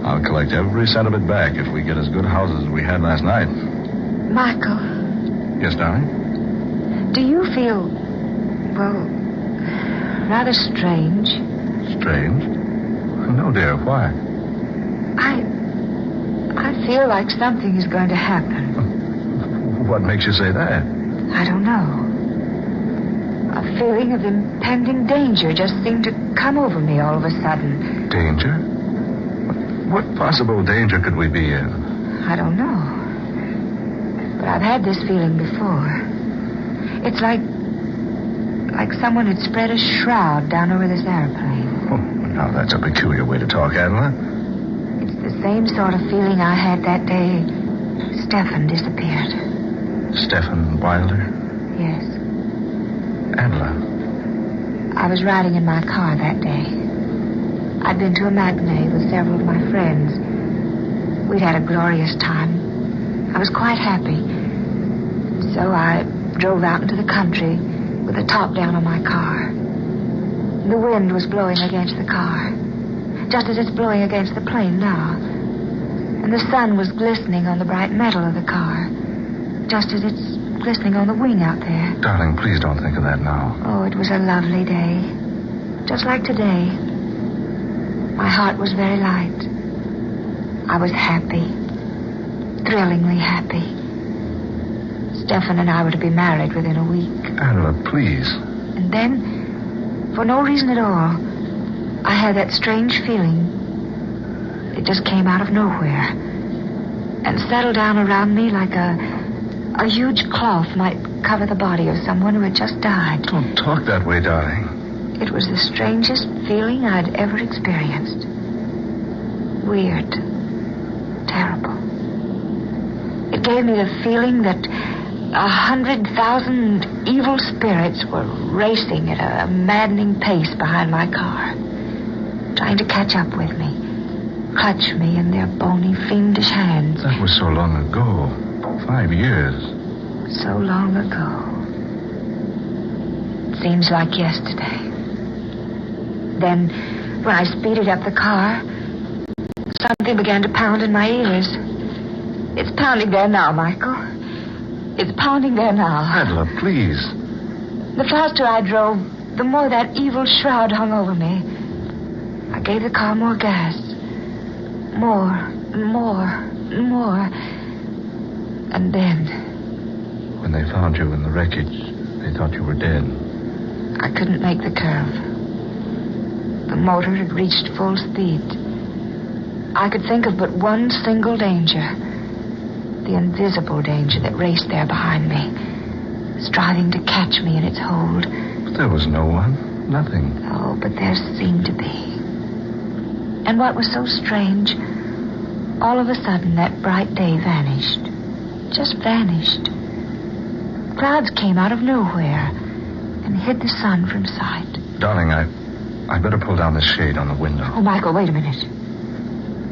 I'll collect every cent of it back if we get as good houses as we had last night. Michael. Yes, darling? Do you feel, well, rather strange? Strange? No, dear. Why? I feel like something is going to happen. What makes you say that? I don't know. A feeling of impending danger just seemed to come over me all of a sudden. Danger? What possible danger could we be in? I don't know. But I've had this feeling before. It's like someone had spread a shroud down over this airplane. Oh, now that's a peculiar way to talk, Adela. It's the same sort of feeling I had that day Stephen disappeared. Stephen Wilder? Yes. Adela. I was riding in my car that day. I'd been to a matinee with several of my friends. We'd had a glorious time. I was quite happy. So I drove out into the country with the top down on my car. The wind was blowing against the car, just as it's blowing against the plane now. And the sun was glistening on the bright metal of the car, just as it's glistening on the wing out there. Darling, please don't think of that now. Oh, it was a lovely day. Just like today. My heart was very light. I was happy. Thrillingly happy. Stephen and I were to be married within a week. Adela, please. And then, for no reason at all, I had that strange feeling. It just came out of nowhere and settled down around me like a huge cloth might cover the body of someone who had just died. Don't talk that way, darling. It was the strangest feeling I'd ever experienced. Weird. Terrible. It gave me the feeling that 100,000 evil spirits were racing at a maddening pace behind my car, trying to catch up with me, clutch me in their bony, fiendish hands. That was so long ago. 5 years. So long ago. It seems like yesterday. Then, when I speeded up the car, something began to pound in my ears. It's pounding there now, Michael. It's pounding there now. Adela, please. The faster I drove, the more that evil shroud hung over me. I gave the car more gas. More, and more, and more. And then... When they found you in the wreckage, they thought you were dead. I couldn't make the curve. The motor had reached full speed. I could think of but one single danger. The invisible danger that raced there behind me, striving to catch me in its hold. But there was no one. Nothing. Oh, but there seemed to be. And what was so strange, all of a sudden that bright day vanished. Just vanished. Clouds came out of nowhere and hid the sun from sight. Darling, I better pull down the shade on the window. Oh, Michael, wait a minute.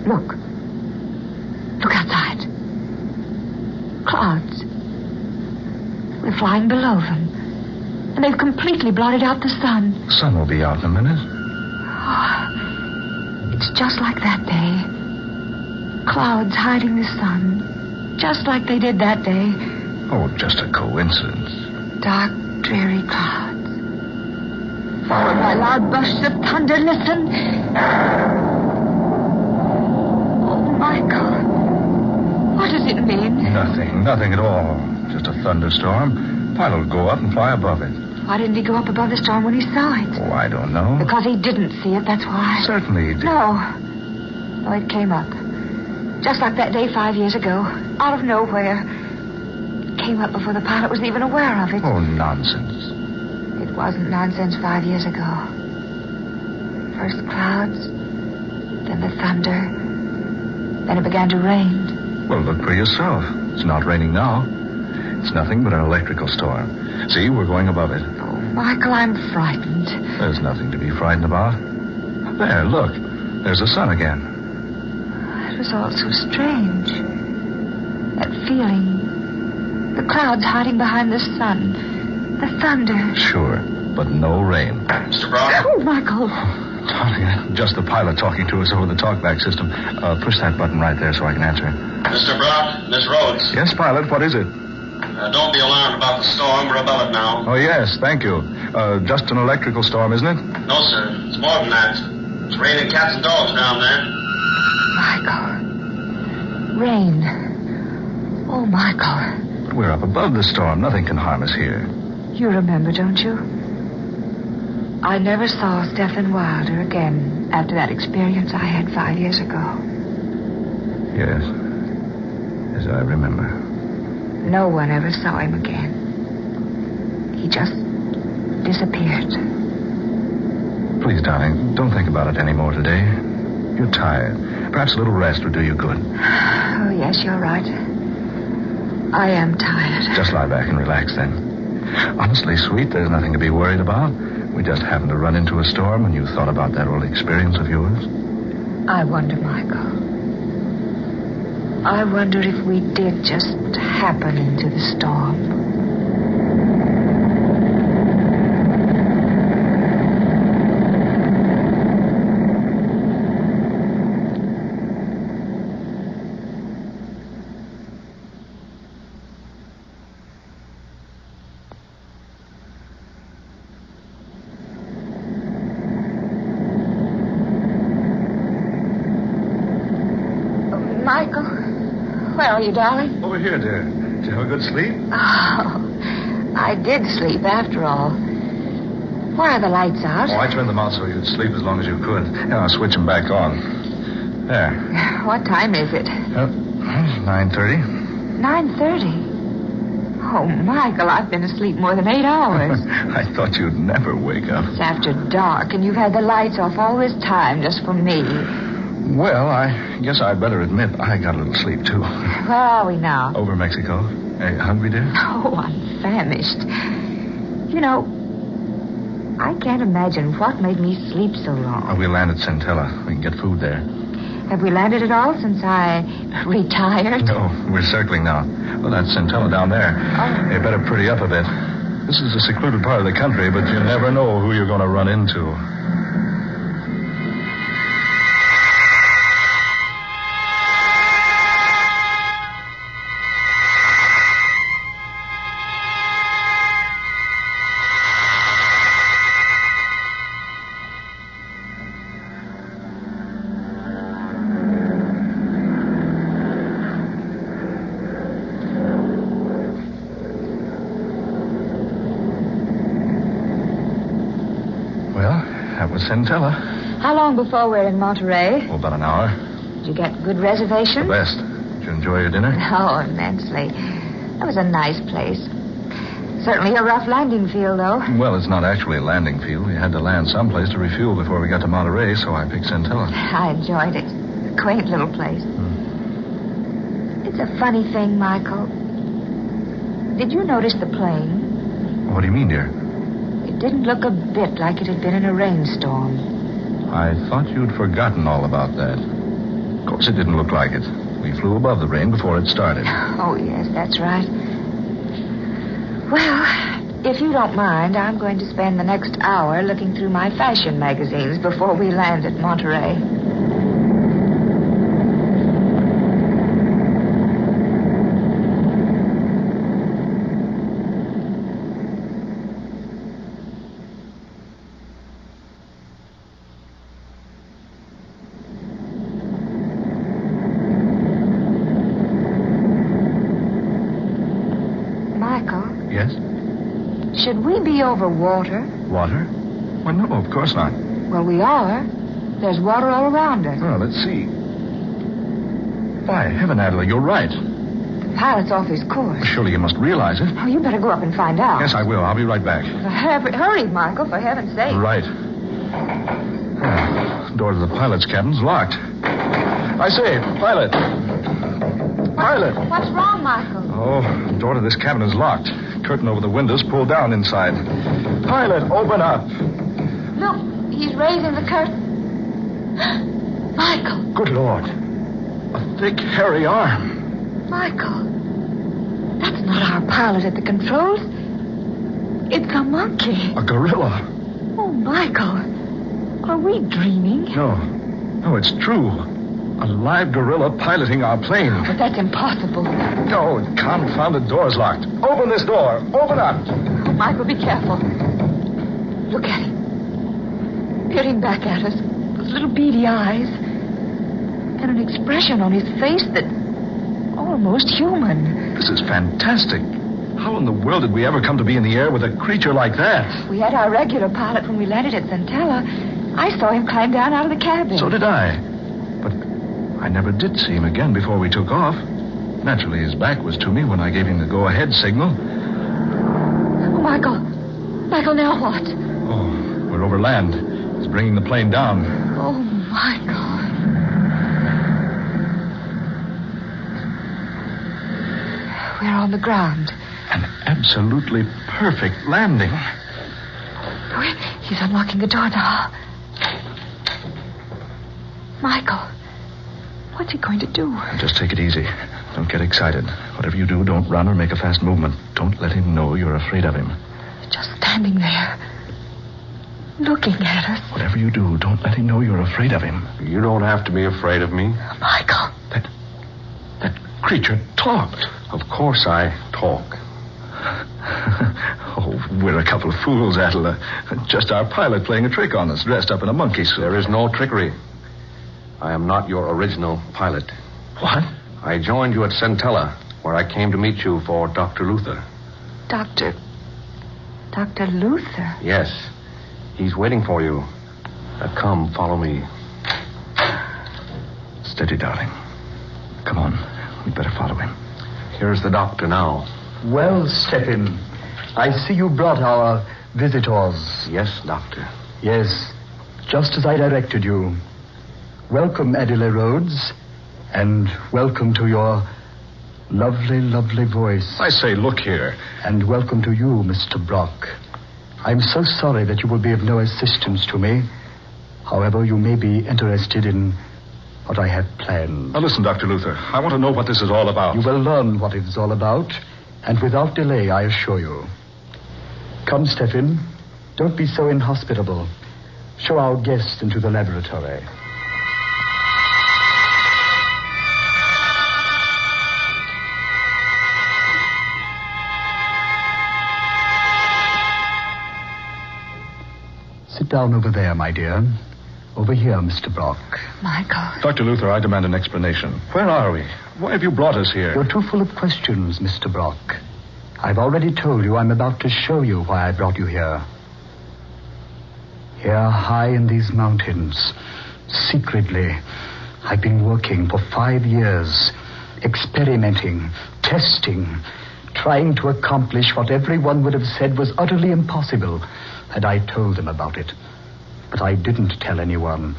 Look. Look outside. Clouds. We're flying below them. And they've completely blotted out the sun. The sun will be out in a minute. Oh, it's just like that day. Clouds hiding the sun. Just like they did that day. Oh, just a coincidence. Dark, dreary clouds. Followed by loud bursts of thunder. Listen. Oh, Michael. What does it mean? Nothing at all. Just a thunderstorm. Pilot will go up and fly above it. Why didn't he go up above the storm when he saw it? Oh, I don't know. Because he didn't see it, that's why. Certainly he did. No, it came up. Just like that day 5 years ago. Out of nowhere. It came up before the pilot was even aware of it. Oh, nonsense. It wasn't nonsense 5 years ago. First clouds, then the thunder, then it began to rain. Well, look for yourself. It's not raining now. It's nothing but an electrical storm. See, we're going above it. Oh, Michael, I'm frightened. There's nothing to be frightened about. There, look. There's the sun again. It was all so strange. That feeling. The clouds hiding behind the sun. The thunder. Sure, but no rain. Mr. Brock? Oh, Michael. Darling, just the pilot talking to us over the talkback system. Push that button right there so I can answer him. Mr. Brock, Miss Rhodes. Yes, pilot, what is it? Don't be alarmed about the storm. We're above it now. Oh, yes, thank you. Just an electrical storm, isn't it? No, sir. It's more than that. It's raining cats and dogs down there. Michael. Rain. Oh, Michael. We're up above the storm. Nothing can harm us here. You remember, don't you? I never saw Stephen Wilder again after that experience I had 5 years ago. Yes. Yes, I remember. No one ever saw him again. He just disappeared. Please, darling, don't think about it anymore today. You're tired. Perhaps a little rest would do you good. Oh, yes, you're right. I am tired. Just lie back and relax then. Honestly, sweet, there's nothing to be worried about. We just happened to run into a storm and you thought about that old experience of yours. I wonder, Michael. I wonder if we did just happen into the storm. Michael, where are you, darling? Over here, dear. Did you have a good sleep? Oh, I did sleep after all. Why are the lights out? Oh, I turned them out so you'd sleep as long as you could. Now I'll switch them back on. There. What time is it? 9:30. 9:30. Oh, Michael, I've been asleep more than 8 hours. I thought you'd never wake up. It's after dark, and you've had the lights off all this time just for me. Well, I guess I'd better admit I got a little sleep, too. Where are we now? Over Mexico. Hey, hungry, dear? Oh, I'm famished. You know, I can't imagine what made me sleep so long. Oh, we land at Centella. We can get food there. Have we landed at all since I retired? No, we're circling now. Well, that's Centella down there. Oh. You better pretty up a bit. This is a secluded part of the country, but you never know who you're going to run into. Centella. How long before we're in Monterey? Oh, about an hour. Did you get good reservations? The best. Did you enjoy your dinner? Oh, immensely. That was a nice place. Certainly a rough landing field, though. Well, it's not actually a landing field. We had to land someplace to refuel before we got to Monterey, so I picked Centella. I enjoyed it. A quaint little place. It's a funny thing, Michael. Did you notice the plane? What do you mean, dear? It didn't look a bit like it had been in a rainstorm. I thought you'd forgotten all about that. Of course, it didn't look like it. We flew above the rain before it started. Oh, yes, that's right. Well, if you don't mind, I'm going to spend the next hour looking through my fashion magazines before we land at Monterey. Yes? Should we be over water? Water? Well, no, of course not. Well, we are. There's water all around us. Well, let's see. By heaven, Adela, you're right. The pilot's off his course. Well, surely you must realize it. Oh, you better go up and find out. Yes, I will. I'll be right back. Hurry, Michael, for heaven's sake. Right. Oh, door to the pilot's cabin's locked. I say, pilot. Pilot. What's wrong, Michael? Oh, the door to this cabin is locked. Curtain over the windows pulled down inside. Pilot, open up. Look, he's raising the curtain. Michael. Good Lord. A thick, hairy arm. Michael. That's not our pilot at the controls. It's a monkey. A gorilla. Oh, Michael. Are we dreaming? No, it's true. A live gorilla piloting our plane. But that's impossible. No, the confounded door's locked. Open this door. Open up. Oh, Michael, be careful. Look at him. Peering back at us. Those little beady eyes. And an expression on his face that... almost human. This is fantastic. How in the world did we ever come to be in the air with a creature like that? We had our regular pilot when we landed at Centella. I saw him climb down out of the cabin. So did I. But I never did see him again before we took off. Naturally, his back was to me when I gave him the go-ahead signal. Oh, Michael. Michael, now what? Oh, we're over land. He's bringing the plane down. Oh, Michael. We're on the ground. An absolutely perfect landing. Oh, he's unlocking the door now. Michael, what's he going to do? Just take it easy. Don't get excited. Whatever you do, don't run or make a fast movement. Don't let him know you're afraid of him. Just standing there, looking at us. Whatever you do, don't let him know you're afraid of him. You don't have to be afraid of me. Michael. That creature talked. Of course I talk. Oh, we're a couple of fools, Adela. Just our pilot playing a trick on us, dressed up in a monkey suit. There is no trickery. I am not your original pilot. What? I joined you at Centella, where I came to meet you for Dr. Luther. Dr. Luther? Yes. He's waiting for you. Come, follow me. Steady, darling. Come on. We'd better follow him. Here's the doctor now. Well, Stephen, I see you brought our visitors. Yes, Doctor. Yes, just as I directed you. Welcome, Adela Rhodes, and welcome to your lovely, lovely voice. I say, look here. And welcome to you, Mr. Brock. I'm so sorry that you will be of no assistance to me. However, you may be interested in what I have planned. Now, listen, Dr. Luther. I want to know what this is all about. You will learn what it is all about, and without delay, I assure you. Come, Stephen. Don't be so inhospitable. Show our guest into the laboratory. Sit down over there, my dear. Over here, Mr. Brock. Michael. Dr. Luther, I demand an explanation. Where are we? Why have you brought us here? You're too full of questions, Mr. Brock. I've already told you I'm about to show you why I brought you here. Here, high in these mountains, secretly, I've been working for 5 years, experimenting, testing, trying to accomplish what everyone would have said was utterly impossible had I told them about it. But I didn't tell anyone.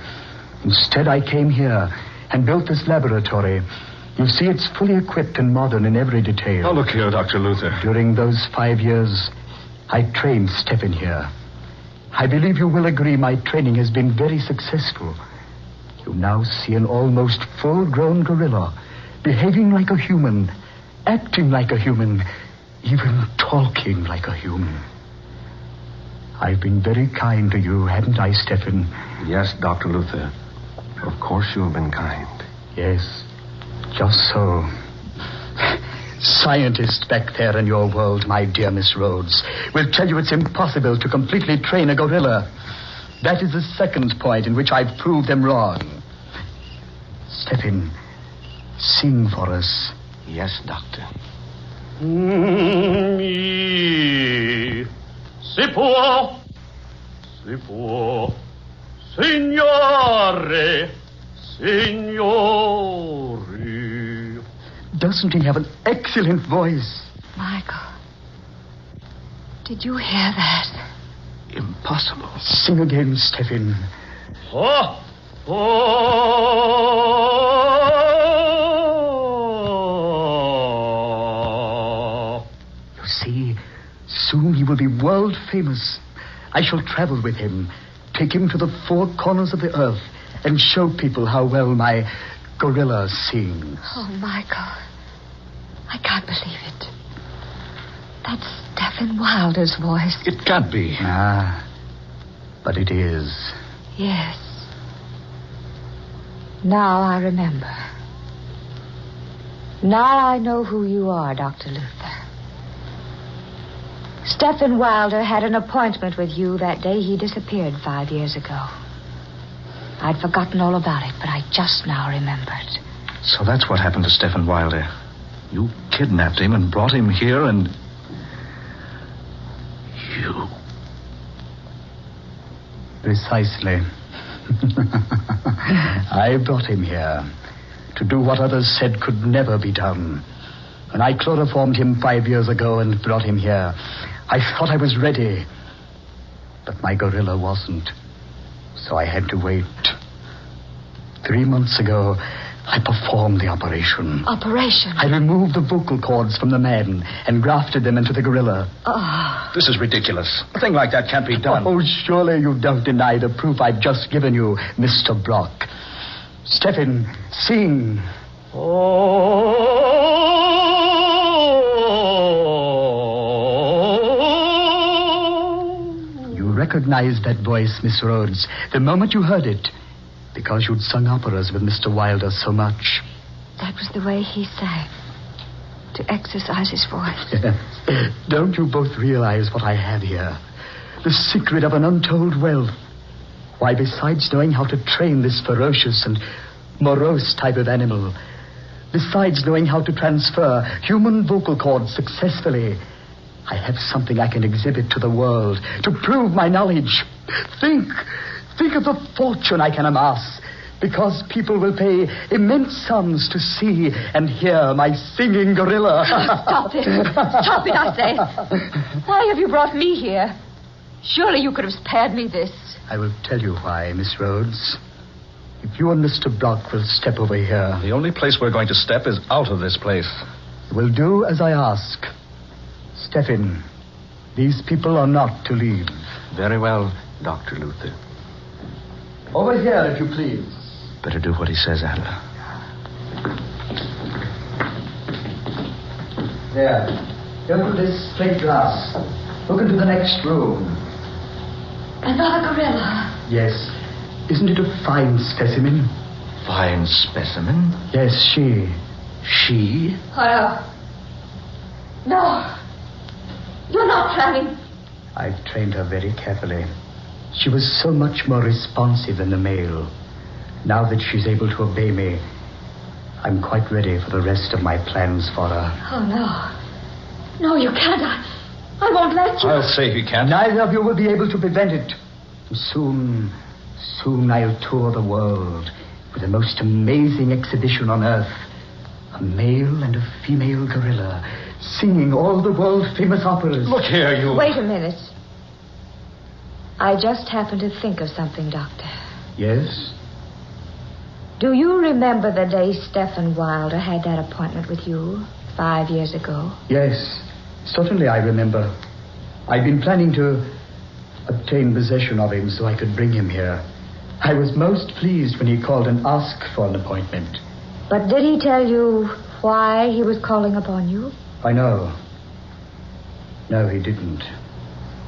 Instead, I came here and built this laboratory. You see, it's fully equipped and modern in every detail. Oh, look here, Dr. Luther. During those 5 years, I trained Stephen here. I believe you will agree my training has been very successful. You now see an almost full-grown gorilla, behaving like a human, acting like a human, even talking like a human. I've been very kind to you, haven't I, Stephen? Yes, Dr. Luther. Of course you have been kind. Yes, just so. Scientists back there in your world, my dear Miss Rhodes, will tell you it's impossible to completely train a gorilla. That is the second point in which I've proved them wrong. Stephen, sing for us. Yes, Doctor. Si può, signore, signori. Doesn't he have an excellent voice? Michael, did you hear that? Impossible. Sing again, Stephen. Oh. You see, soon he will be world famous. I shall travel with him, take him to the 4 corners of the earth, and show people how well my gorilla sings. Oh, Michael, I can't believe it. That's Stephen Wilder's voice. It can't be. Ah, but it is. Yes. Now I remember. Now I know who you are, Dr. Luther. Stephen Wilder had an appointment with you that day he disappeared 5 years ago. I'd forgotten all about it, but I just now remembered. So that's what happened to Stephen Wilder. You kidnapped him and brought him here and... You... Precisely. I brought him here to do what others said could never be done. When I chloroformed him 5 years ago and brought him here, I thought I was ready. But my gorilla wasn't. So I had to wait. 3 months ago, I performed the operation. Operation? I removed the vocal cords from the man and grafted them into the gorilla. Oh. This is ridiculous. A thing like that can't be done. Oh, surely you don't deny the proof I've just given you, Mr. Brock. Stephen, sing. You recognized that voice, Miss Rhodes, the moment you heard it, because you'd sung operas with Mr. Wilder so much. That was the way he sang, to exercise his voice. Don't you both realize what I have here? The secret of an untold wealth. Why, besides knowing how to train this ferocious and morose type of animal, besides knowing how to transfer human vocal cords successfully, I have something I can exhibit to the world to prove my knowledge. Think of the fortune I can amass Because people will pay immense sums to see and hear my singing gorilla. Stop it. Stop it, I say. Why have you brought me here? Surely you could have spared me this. I will tell you why, Miss Rhodes. If you and Mr. Block will step over here... The only place we're going to step is out of this place. You will do as I ask. Step in. These people are not to leave. Very well, Dr. Luther. Over here, if you please. Better do what he says, Adler. There. Go through this plate glass. Look into the next room. Another gorilla. Yes. Isn't it a fine specimen? Fine specimen? Yes, she. She? Oh, no. No. You're not planning. I've trained her very carefully. She was so much more responsive than the male. Now that she's able to obey me, I'm quite ready for the rest of my plans for her. Oh, no. No, you can't. I won't let you. I'll say he can't. Neither of you will be able to prevent it. Soon I'll tour the world with the most amazing exhibition on Earth. A male and a female gorilla singing all the world-famous operas. Look here, you... Wait a minute. I just happened to think of something, Doctor. Yes? Do you remember the day Stephen Wilder had that appointment with you 5 years ago? Yes, certainly I remember. I'd been planning to obtain possession of him so I could bring him here. I was most pleased when he called and asked for an appointment. But did he tell you why he was calling upon you? I know. No, he didn't.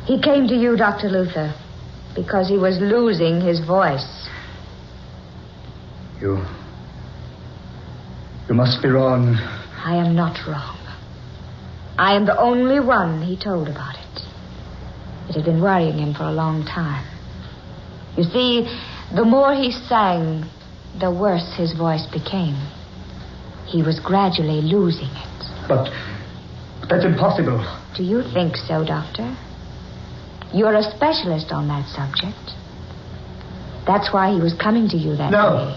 He came to you, Dr. Luther, because he was losing his voice. You must be wrong. I am not wrong. I am the only one he told about it. It had been worrying him for a long time. You see, the more he sang, the worse his voice became. He was gradually losing it. But that's impossible. Do you think so, Doctor? You're a specialist on that subject. That's why he was coming to you that No, day.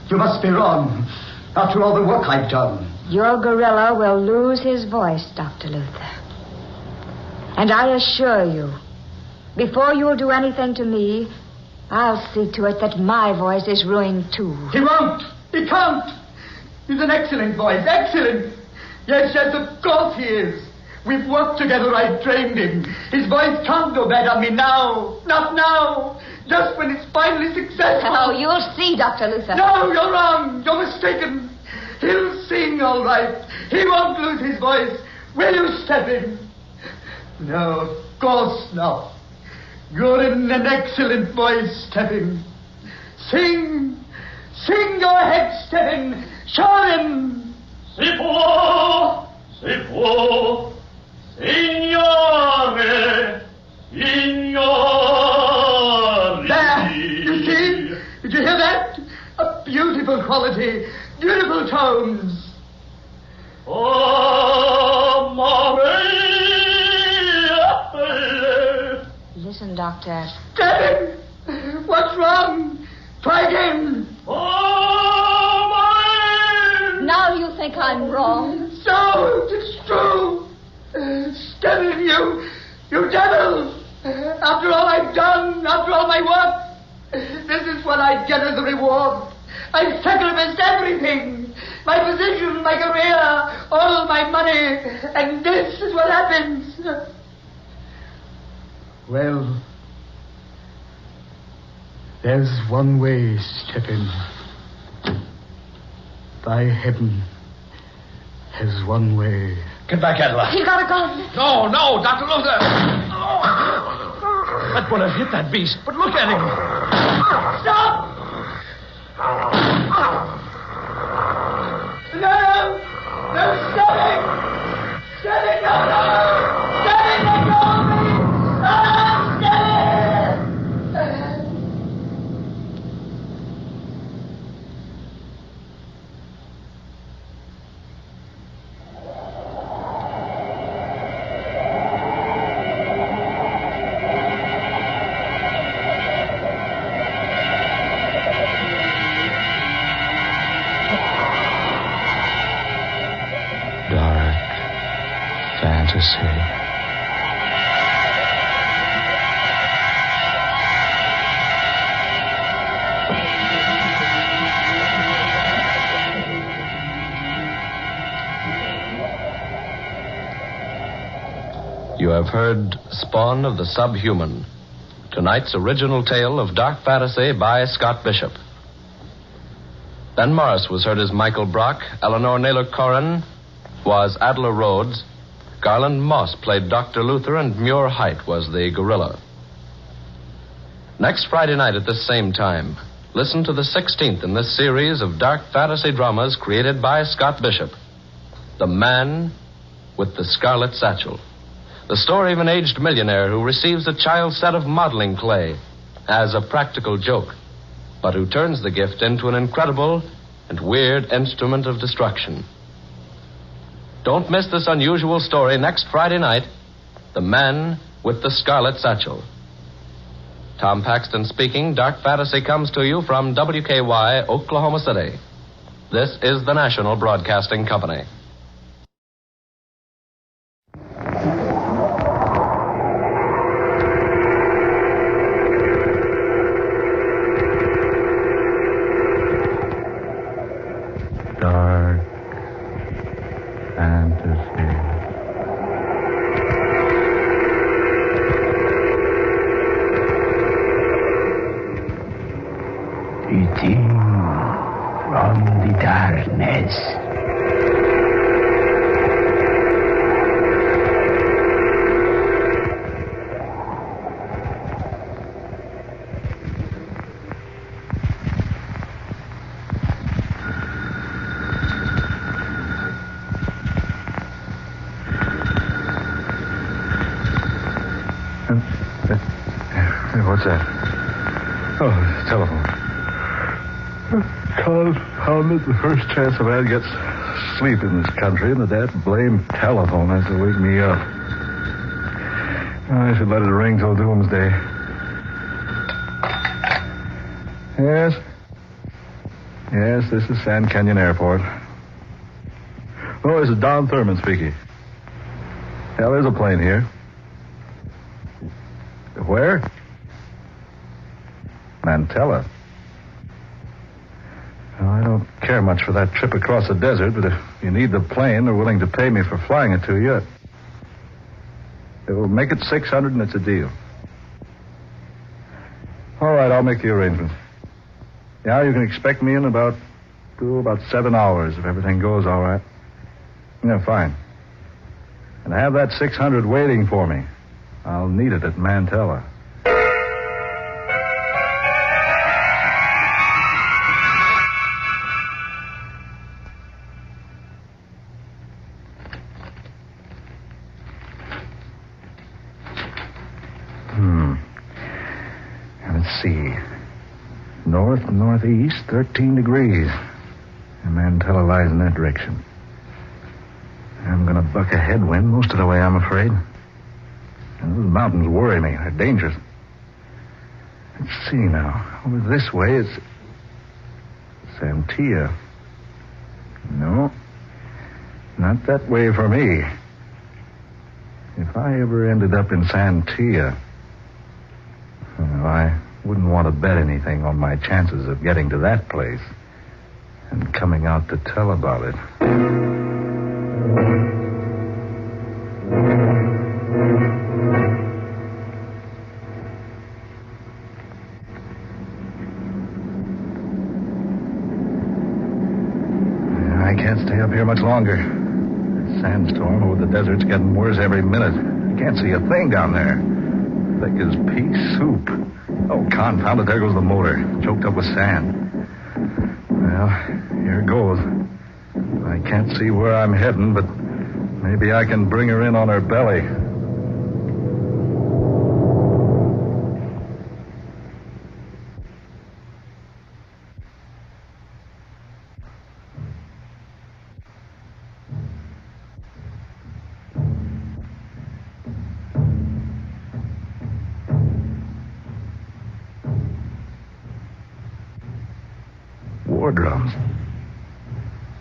You must be wrong. After all the work I've done. Your gorilla will lose his voice, Dr. Luther. And I assure you, before you'll do anything to me, I'll see to it that my voice is ruined too. He won't. He can't. He's an excellent voice. Excellent. Yes, of course he is. We've worked together. I've trained him. His voice can't go bad on me now. Not now. Just when it's finally successful. Oh, you'll see, Dr. Luther. No, you're wrong. You're mistaken. He'll sing all right. He won't lose his voice. Will you, Stephen? No, of course not. You're in an excellent voice, Stephen. Sing. Sing your head, Stephen. Show him. Si può, signore, signore. There, you see? Did you hear that? A beautiful quality, beautiful tones. Oh, Maria. Listen, Doctor. Stephen, what's wrong? Try again. Now you think I'm wrong. So, it's true. Stephen, you devil. After all I've done, after all my work, this is what I get as a reward. I've sacrificed everything. My position, my career, all my money. And this is what happens. Well, there's one way, Stephen. By heaven, there's one way. Get back, Adler. He got a gun. No, Dr. Luther. That bullet hit that beast, but look at him. Stop! No! No, Stephen! Stephen, no! Stephen, let go of me! Ah, Stephen! fantasy. You have heard Spawn of the Subhuman, tonight's original tale of dark fantasy by Scott Bishop. Ben Morris was heard as Michael Brock, Eleanor Naylor Corrin was Adler Rhodes, Garland Moss played Dr. Luther, and Muir Height was the gorilla. Next Friday night at this same time, listen to the 16th in this series of dark fantasy dramas created by Scott Bishop, The Man with the Scarlet Satchel. The story of an aged millionaire who receives a child's set of modeling clay as a practical joke, but who turns the gift into an incredible and weird instrument of destruction. Don't miss this unusual story next Friday night, The Man with the Scarlet Satchel. Tom Paxton speaking. Dark Fantasy comes to you from WKY, Oklahoma City. This is the National Broadcasting Company. Dark fantasy. Eating from the darkness. What's that? Oh, telephone. Confounded, the first chance a man gets sleep in this country, and that blame telephone has to wake me up. I should let it ring till doomsday. Yes? Yes, this is Sand Canyon Airport. Oh, this is Don Thurman speaking. Yeah, there's a plane here. Where? Mantella. Well, I don't care much for that trip across the desert, but if you need the plane, they're willing to pay me for flying it to you. It will make it $600 and it's a deal. All right, I'll make the arrangements. Yeah, you can expect me in about 7 hours if everything goes all right. Yeah, fine. And have that 600 waiting for me. I'll need it at Mantella. Let's see. Northeast, 13 degrees. And Mantella lies in that direction. I'm going to buck a headwind most of the way, I'm afraid. And those mountains worry me. They're dangerous. Let's see now. Over this way, it's Santia. No, not that way for me. If I ever ended up in Santia, well, I wouldn't want to bet anything on my chances of getting to that place and coming out to tell about it. I can't stay up here much longer. The sandstorm over the desert's getting worse every minute. I can't see a thing down there. Thick as pea soup. Oh, confound it, there goes the motor, choked up with sand. Well, here goes. I can't see where I'm heading, but maybe I can bring her in on her belly. War drums.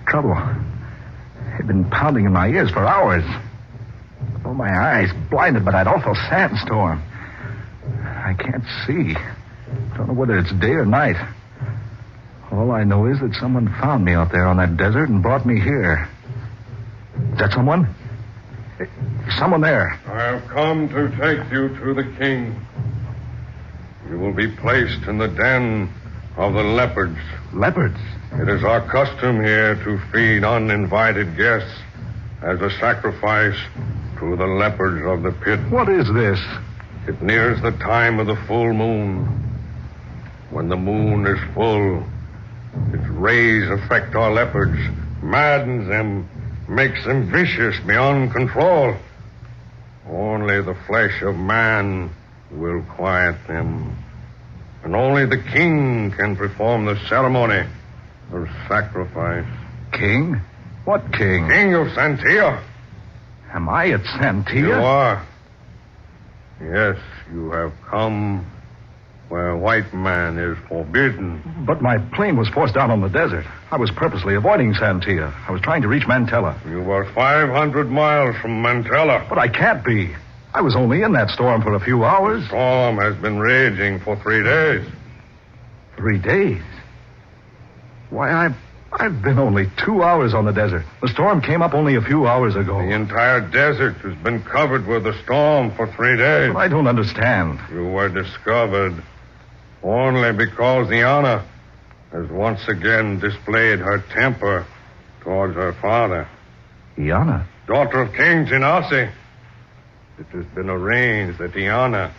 Trouble. They've been pounding in my ears for hours. Oh, my eyes blinded by that awful sandstorm. I can't see. Don't know whether it's day or night. All I know is that someone found me out there on that desert and brought me here. Is that someone? Someone there. I have come to take you to the king. You will be placed in the den of the leopards. Leopards? It is our custom here to feed uninvited guests as a sacrifice to the leopards of the pit. What is this? It nears the time of the full moon. When the moon is full, its rays affect our leopards, maddens them, makes them vicious beyond control. Only the flesh of man will quiet them. And only the king can perform the ceremony of sacrifice. King? What king? King of Santia. Am I at Santia? You are. Yes, you have come where white man is forbidden. But my plane was forced down on the desert. I was purposely avoiding Santia. I was trying to reach Mantella. You were 500 miles from Mantella. But I can't be. I was only in that storm for a few hours. The storm has been raging for 3 days. 3 days? Why, I've been only 2 hours on the desert. The storm came up only a few hours ago. The entire desert has been covered with a storm for 3 days. But I don't understand. You were discovered only because Iana has once again displayed her temper towards her father. Iana? Daughter of King Genasi. It has been arranged that Iana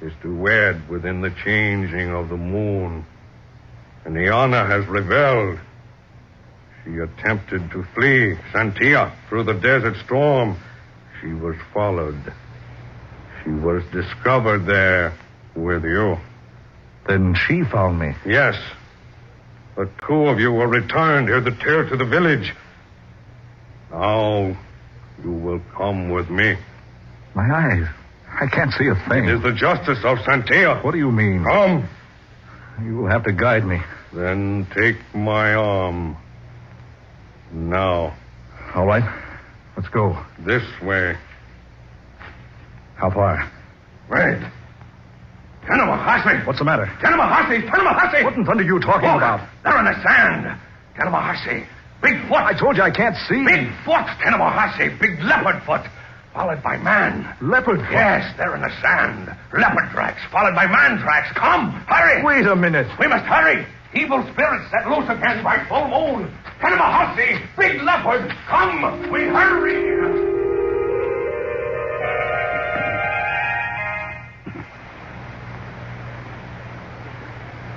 is to wed within the changing of the moon. And Iana has rebelled. She attempted to flee Santia through the desert storm. She was followed. She was discovered there with you. Then she found me. Yes. The two of you were returned here to the village. Now you will come with me. My eyes. I can't see a thing. It is the justice of Santia. What do you mean? Come. You will have to guide me. Then take my arm. Now. All right. Let's go. This way. How far? Wait. Tanamahasi! What's the matter? Tanamahasi! What in thunder are you talking about? They're in the sand. Tanamahasi. Big foot. I told you I can't see. Big foot, Tanamahasi. Big leopard foot. Followed by man. Leopard foot? Yes, they're in the sand. Leopard tracks, followed by man tracks. Come, hurry. Wait a minute. We must hurry. Evil spirits set loose again by full moon. Tanamahasi, big leopard. Come, we hurry.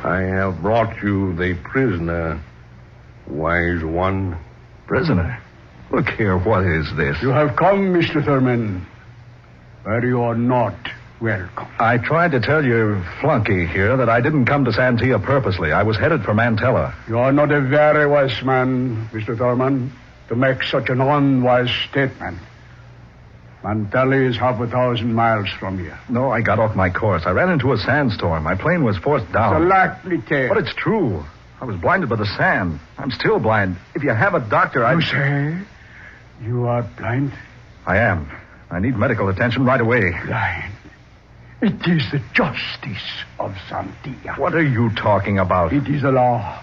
I have brought you the prisoner, wise one. Prisoner? Look here, what is this? You have come, Mr. Thurman, where you are not welcome. I tried to tell your flunky here that I didn't come to Santia purposely. I was headed for Mantella. You are not a very wise man, Mr. Thurman, to make such an unwise statement. Mantella is 1,000 miles from here. No, I got off my course. I ran into a sandstorm. My plane was forced down. It's a likely tale. But it's true. I was blinded by the sand. I'm still blind. If you have a doctor, You say you are blind? I am. I need medical attention right away. Blind? It is the justice of Santia. What are you talking about? It is a law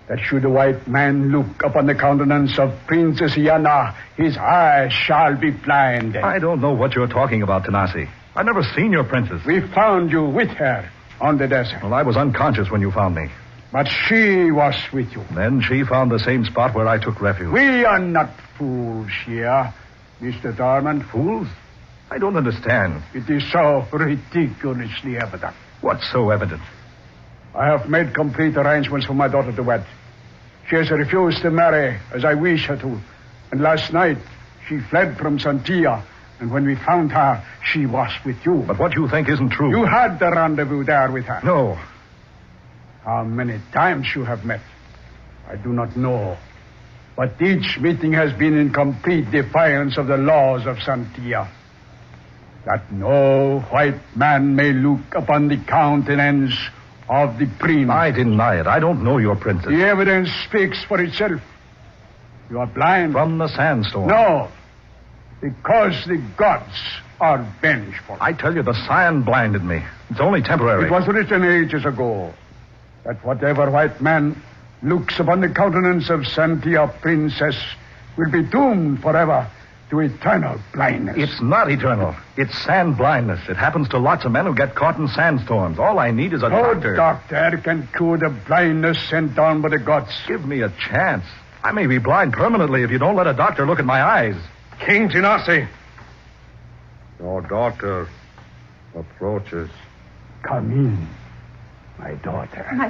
that should a white man look upon the countenance of Princess Iana, his eyes shall be blinded. I don't know what you're talking about, Tanasi. I've never seen your princess. We found you with her on the desert. Well, I was unconscious when you found me. But she was with you. Then she found the same spot where I took refuge. We are not fools here, Mr. Thurman. Fools? I don't understand. It is so ridiculously evident. What's so evident? I have made complete arrangements for my daughter to wed. She has refused to marry as I wish her to. And last night, she fled from Santia. And when we found her, she was with you. But what you think isn't true. You had the rendezvous there with her. No. How many times you have met, I do not know. But each meeting has been in complete defiance of the laws of Santia. That no white man may look upon the countenance of the princess. I deny it. I don't know your princess. The evidence speaks for itself. You are blind. From the sandstorm. No. Because the gods are vengeful. I tell you, the cyan blinded me. It's only temporary. It was written ages ago that whatever white man looks upon the countenance of Santia Princess will be doomed forever to eternal blindness. It's not eternal. It's sand blindness. It happens to lots of men who get caught in sandstorms. All I need is a doctor. No doctor can cure the blindness sent down by the gods. Give me a chance. I may be blind permanently if you don't let a doctor look at my eyes. King Tinashe, your daughter approaches. Come in, my daughter. My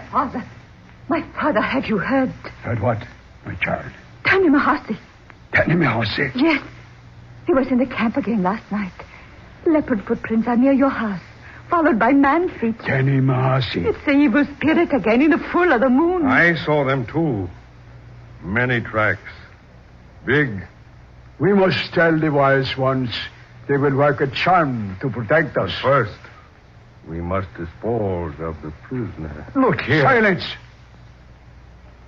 father, have you heard? Heard what, my child? Tani Mahasi. Tani Mahasi? Yes. He was in the camp again last night. Leopard footprints are near your house, followed by man feet. Tani Mahasi. It's the evil spirit again in the full of the moon. I saw them too. Many tracks. Big. We must tell the wise ones they will work a charm to protect us. First, we must dispose of the prisoner. Look here. Silence.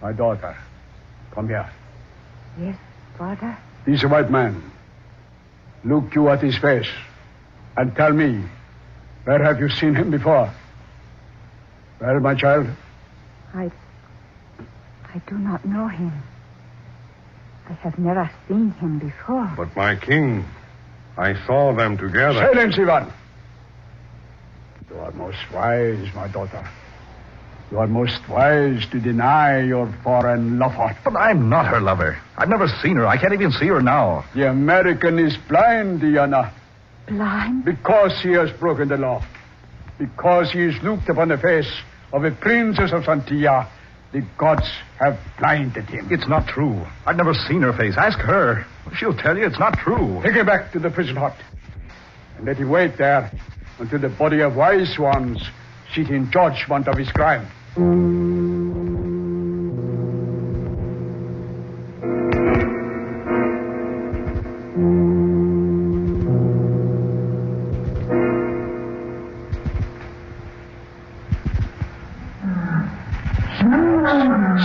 My daughter, come here. Yes, father? He's a white man. Look you at his face and tell me, where have you seen him before? Well, my child? I do not know him. I have never seen him before. But my king, I saw them together. Silence, Ivan. You are most wise, my daughter. You are most wise to deny your foreign lover. But I'm not her lover. I've never seen her. I can't even see her now. The American is blind, Diana. Blind? Because he has broken the law. Because he has looked upon the face of a princess of Santia. The gods have blinded him. It's not true. I've never seen her face. Ask her. She'll tell you it's not true. Take him back to the prison hut. And let him wait there until the body of wise ones sit in judgment of his crime.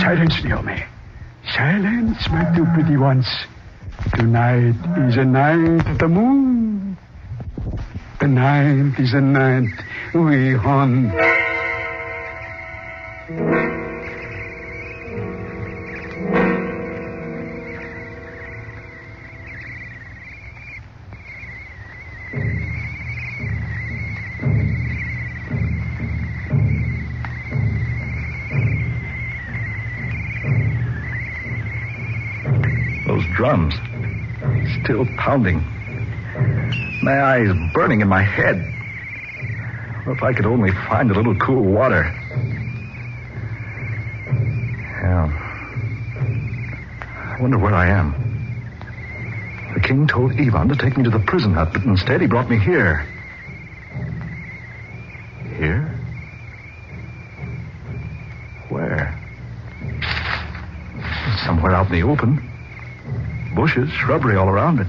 Silence, Naomi. Silence, my two pretty ones. Tonight is a night of the moon. The night is a night we hunt. Drums. Still pounding. My eyes burning in my head. Well, if I could only find a little cool water. Yeah. I wonder where I am. The king told Ivan to take me to the prison hut, but instead he brought me here. Here? Where? It's somewhere out in the open. Bushes, shrubbery all around it.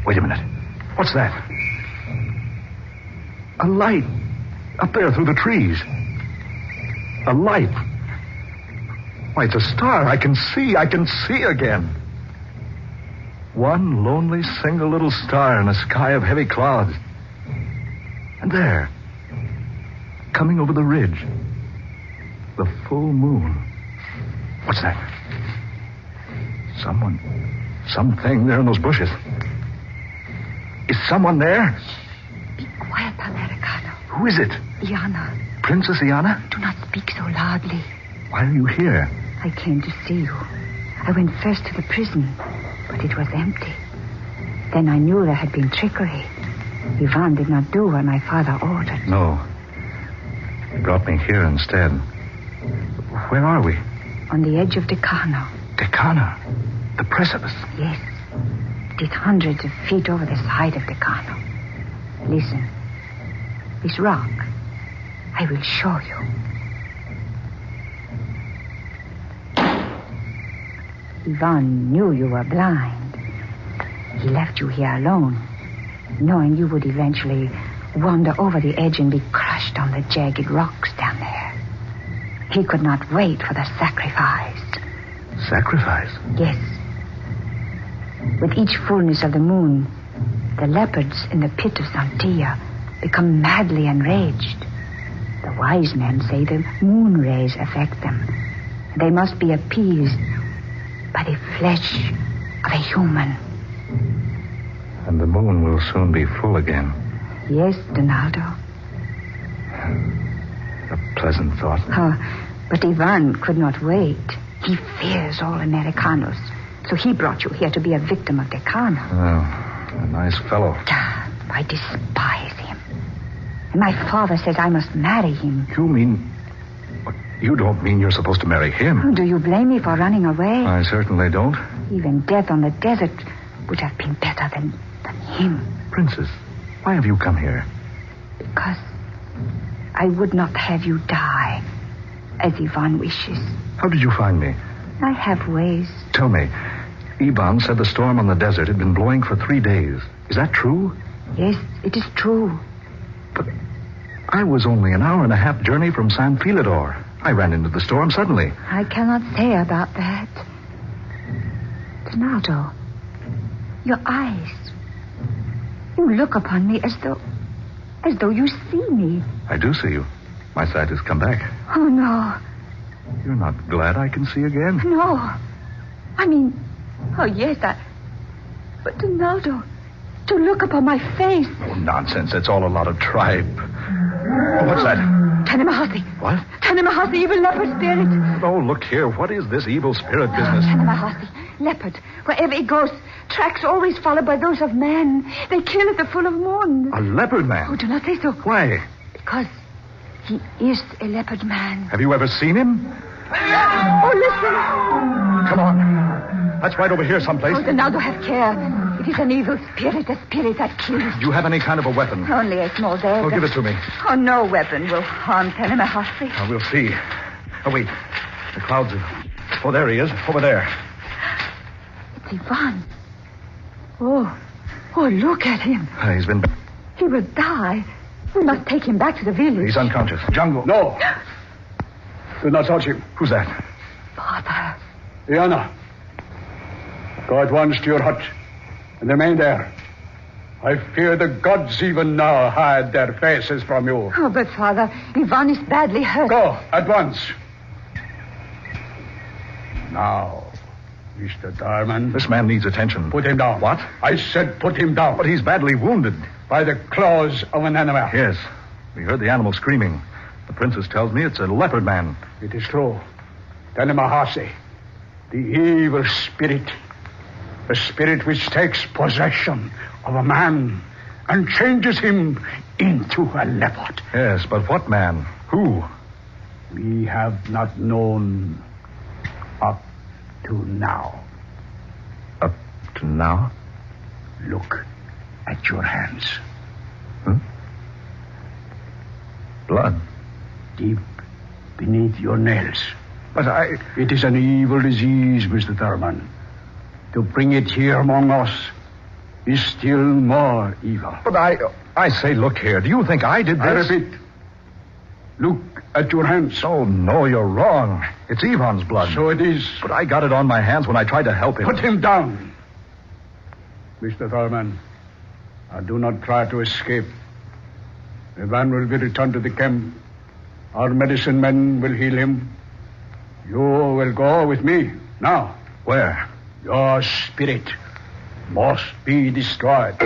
Wait a minute. What's that? A light. Up there through the trees. A light. Why, it's a star. I can see again. One lonely, single little star in a sky of heavy clouds. And there, coming over the ridge, the full moon. What's that? Something there in those bushes. Is someone there? Be quiet, Americano. Who is it? Iana. Princess Iana? Do not speak so loudly. Why are you here? I came to see you. I went first to the prison, but it was empty. Then I knew there had been trickery. Ivan did not do what my father ordered. No. He brought me here instead. Where are we? On the edge of Decano. Decano? The precipice? Yes. It is hundreds of feet over the side of Decano. Listen. This rock. I will show you. Ivan knew you were blind. He left you here alone, knowing you would eventually wander over the edge and be crushed on the jagged rocks down there. He could not wait for the sacrifice. Sacrifice? Yes. With each fullness of the moon, the leopards in the pit of Santia become madly enraged. The wise men say the moon rays affect them. They must be appeased by the flesh of a human. And the moon will soon be full again. Yes, Donaldo. A pleasant thought. But Ivan could not wait. He fears all Americanos. So he brought you here to be a victim of Decano. Oh, a nice fellow. I despise him. And my father says I must marry him. You mean... You don't mean you're supposed to marry him? Do you blame me for running away? I certainly don't. Even death on the desert would have been better than him. Princess, why have you come here? Because I would not have you die as Ivan wishes. How did you find me? I have ways. Tell me, Ivan said the storm on the desert had been blowing for 3 days. Is that true? Yes, it is true. But I was only an hour and a half journey from San Filidor. I ran into the storm suddenly. I cannot say about that. Donaldo, your eyes. You look upon me as though you see me. I do see you. My sight has come back. Oh, no. You're not glad I can see again? No. I mean, oh, yes, but Donaldo, to look upon my face. Oh, nonsense. That's all a lot of tripe. Oh, what's that? Tanimahasi. What? Tanimahasi, evil leopard spirit. Oh, look here. What is this evil spirit business? Tanimahasi, leopard. Wherever he goes, tracks always follow by those of man. They kill at the full of moon. A leopard man? Oh, do not say so. Why? Because he is a leopard man. Have you ever seen him? Oh, listen. Come on. That's right over here someplace. Oh, Donaldo, have care. It is an evil spirit, a spirit that kills. Do you have any kind of a weapon? Only a small dagger. Oh, give it to me. Oh, no weapon will harm Tanimahasi. Oh, we'll see. Oh, wait. The clouds are... Oh, there he is. Over there. It's Ivan. Oh, look at him. He's been... He will die. We must take him back to the village. He's unconscious. Jungle. No. Do not touch him. Who's that? Father. Iana. Go at once to your hut and remain there. I fear the gods even now hide their faces from you. Oh, but Father, Ivan is badly hurt. Go at once. Now, Mr. Darman. This man needs attention. Put him down. What? I said put him down. But he's badly wounded. By the claws of an animal. Yes. We heard the animal screaming. The princess tells me it's a leopard man. It is true. Tanimahasi, the evil spirit. The spirit which takes possession of a man and changes him into a leopard. Yes, but what man? Who? We have not known up to now. Up to now? Look at your hands. Blood. Deep beneath your nails. But It is an evil disease, Mr. Thurman. To bring it here among us is still more evil. But I say, look here. Do you think I did this? I repeat. Look at your hands. Oh, no, you're wrong. It's Ivan's blood. So it is. But I got it on my hands when I tried to help him. Put him down. Mr. Thurman, do not try to escape. Ivan will be returned to the camp. Our medicine men will heal him. You will go with me. Now. Where? Your spirit must be destroyed.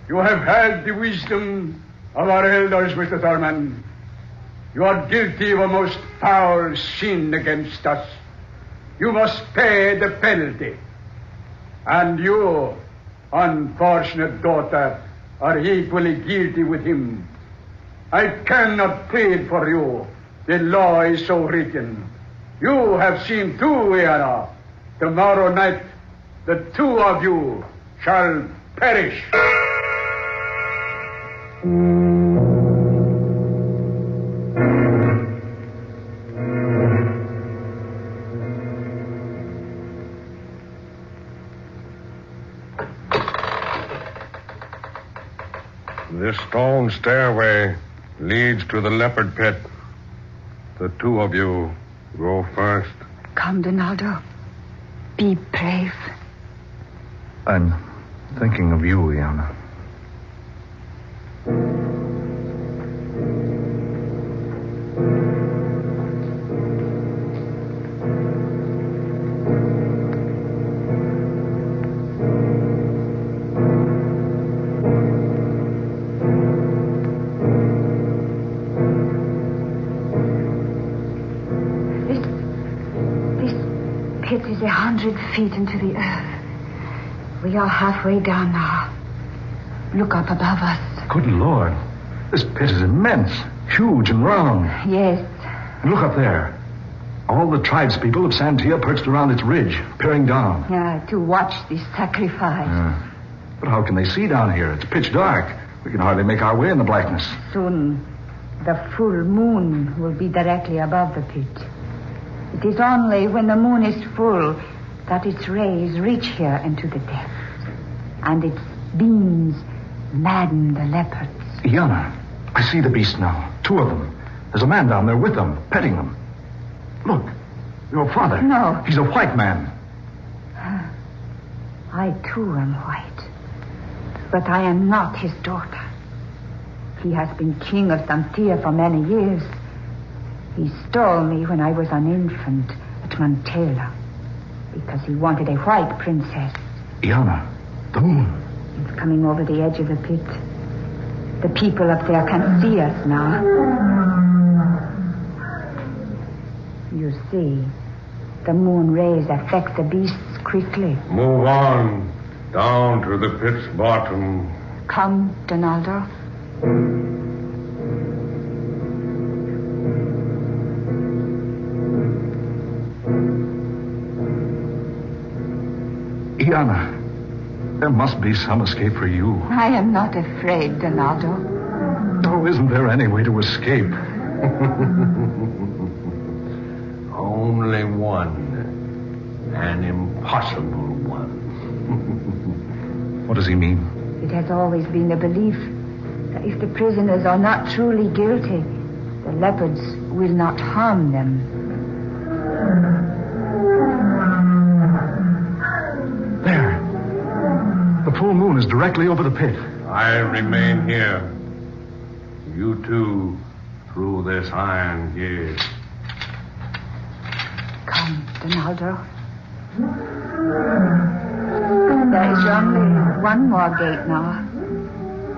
You have had the wisdom of our elders, Mr. Thurman. You are guilty of a most foul sin against us. You must pay the penalty. And you, unfortunate daughter, are equally guilty with him. I cannot plead for you. The law is so written. You have seen too, Iana. Tomorrow night, the two of you shall perish. This stone stairway leads to the leopard pit. The two of you go first. Come, Donaldo. Be brave. I'm thinking of you, Iana. This pit is 100 feet into the earth. We are halfway down now. Look up above us. Good Lord. This pit is immense, huge and round. Yes. And look up there. All the tribespeople of Santia perched around its ridge, peering down. To watch this sacrifice. But how can they see down here? It's pitch dark. We can hardly make our way in the blackness. Soon, the full moon will be directly above the pit. It is only when the moon is full that its rays reach here into the depths. And its beams madden the leopards. Iana, I see the beast now. Two of them. There's a man down there with them, petting them. Look, your father. No. He's a white man. I too am white. But I am not his daughter. He has been king of Santia for many years. He stole me when I was an infant at Montela because he wanted a white princess. Iana, the moon. It's coming over the edge of the pit. The people up there can see us now. You see, the moon rays affect the beasts quickly. Move on, down to the pit's bottom. Come, Donaldo. Iana, there must be some escape for you. I am not afraid, Donaldo. Oh, isn't there any way to escape? Only one. An impossible one. What does he mean? It has always been the belief that if the prisoners are not truly guilty, the leopards will not harm them. There. The full moon is directly over the pit. I remain here. You two through this iron gate. Come, Donaldo. There is only one more gate now.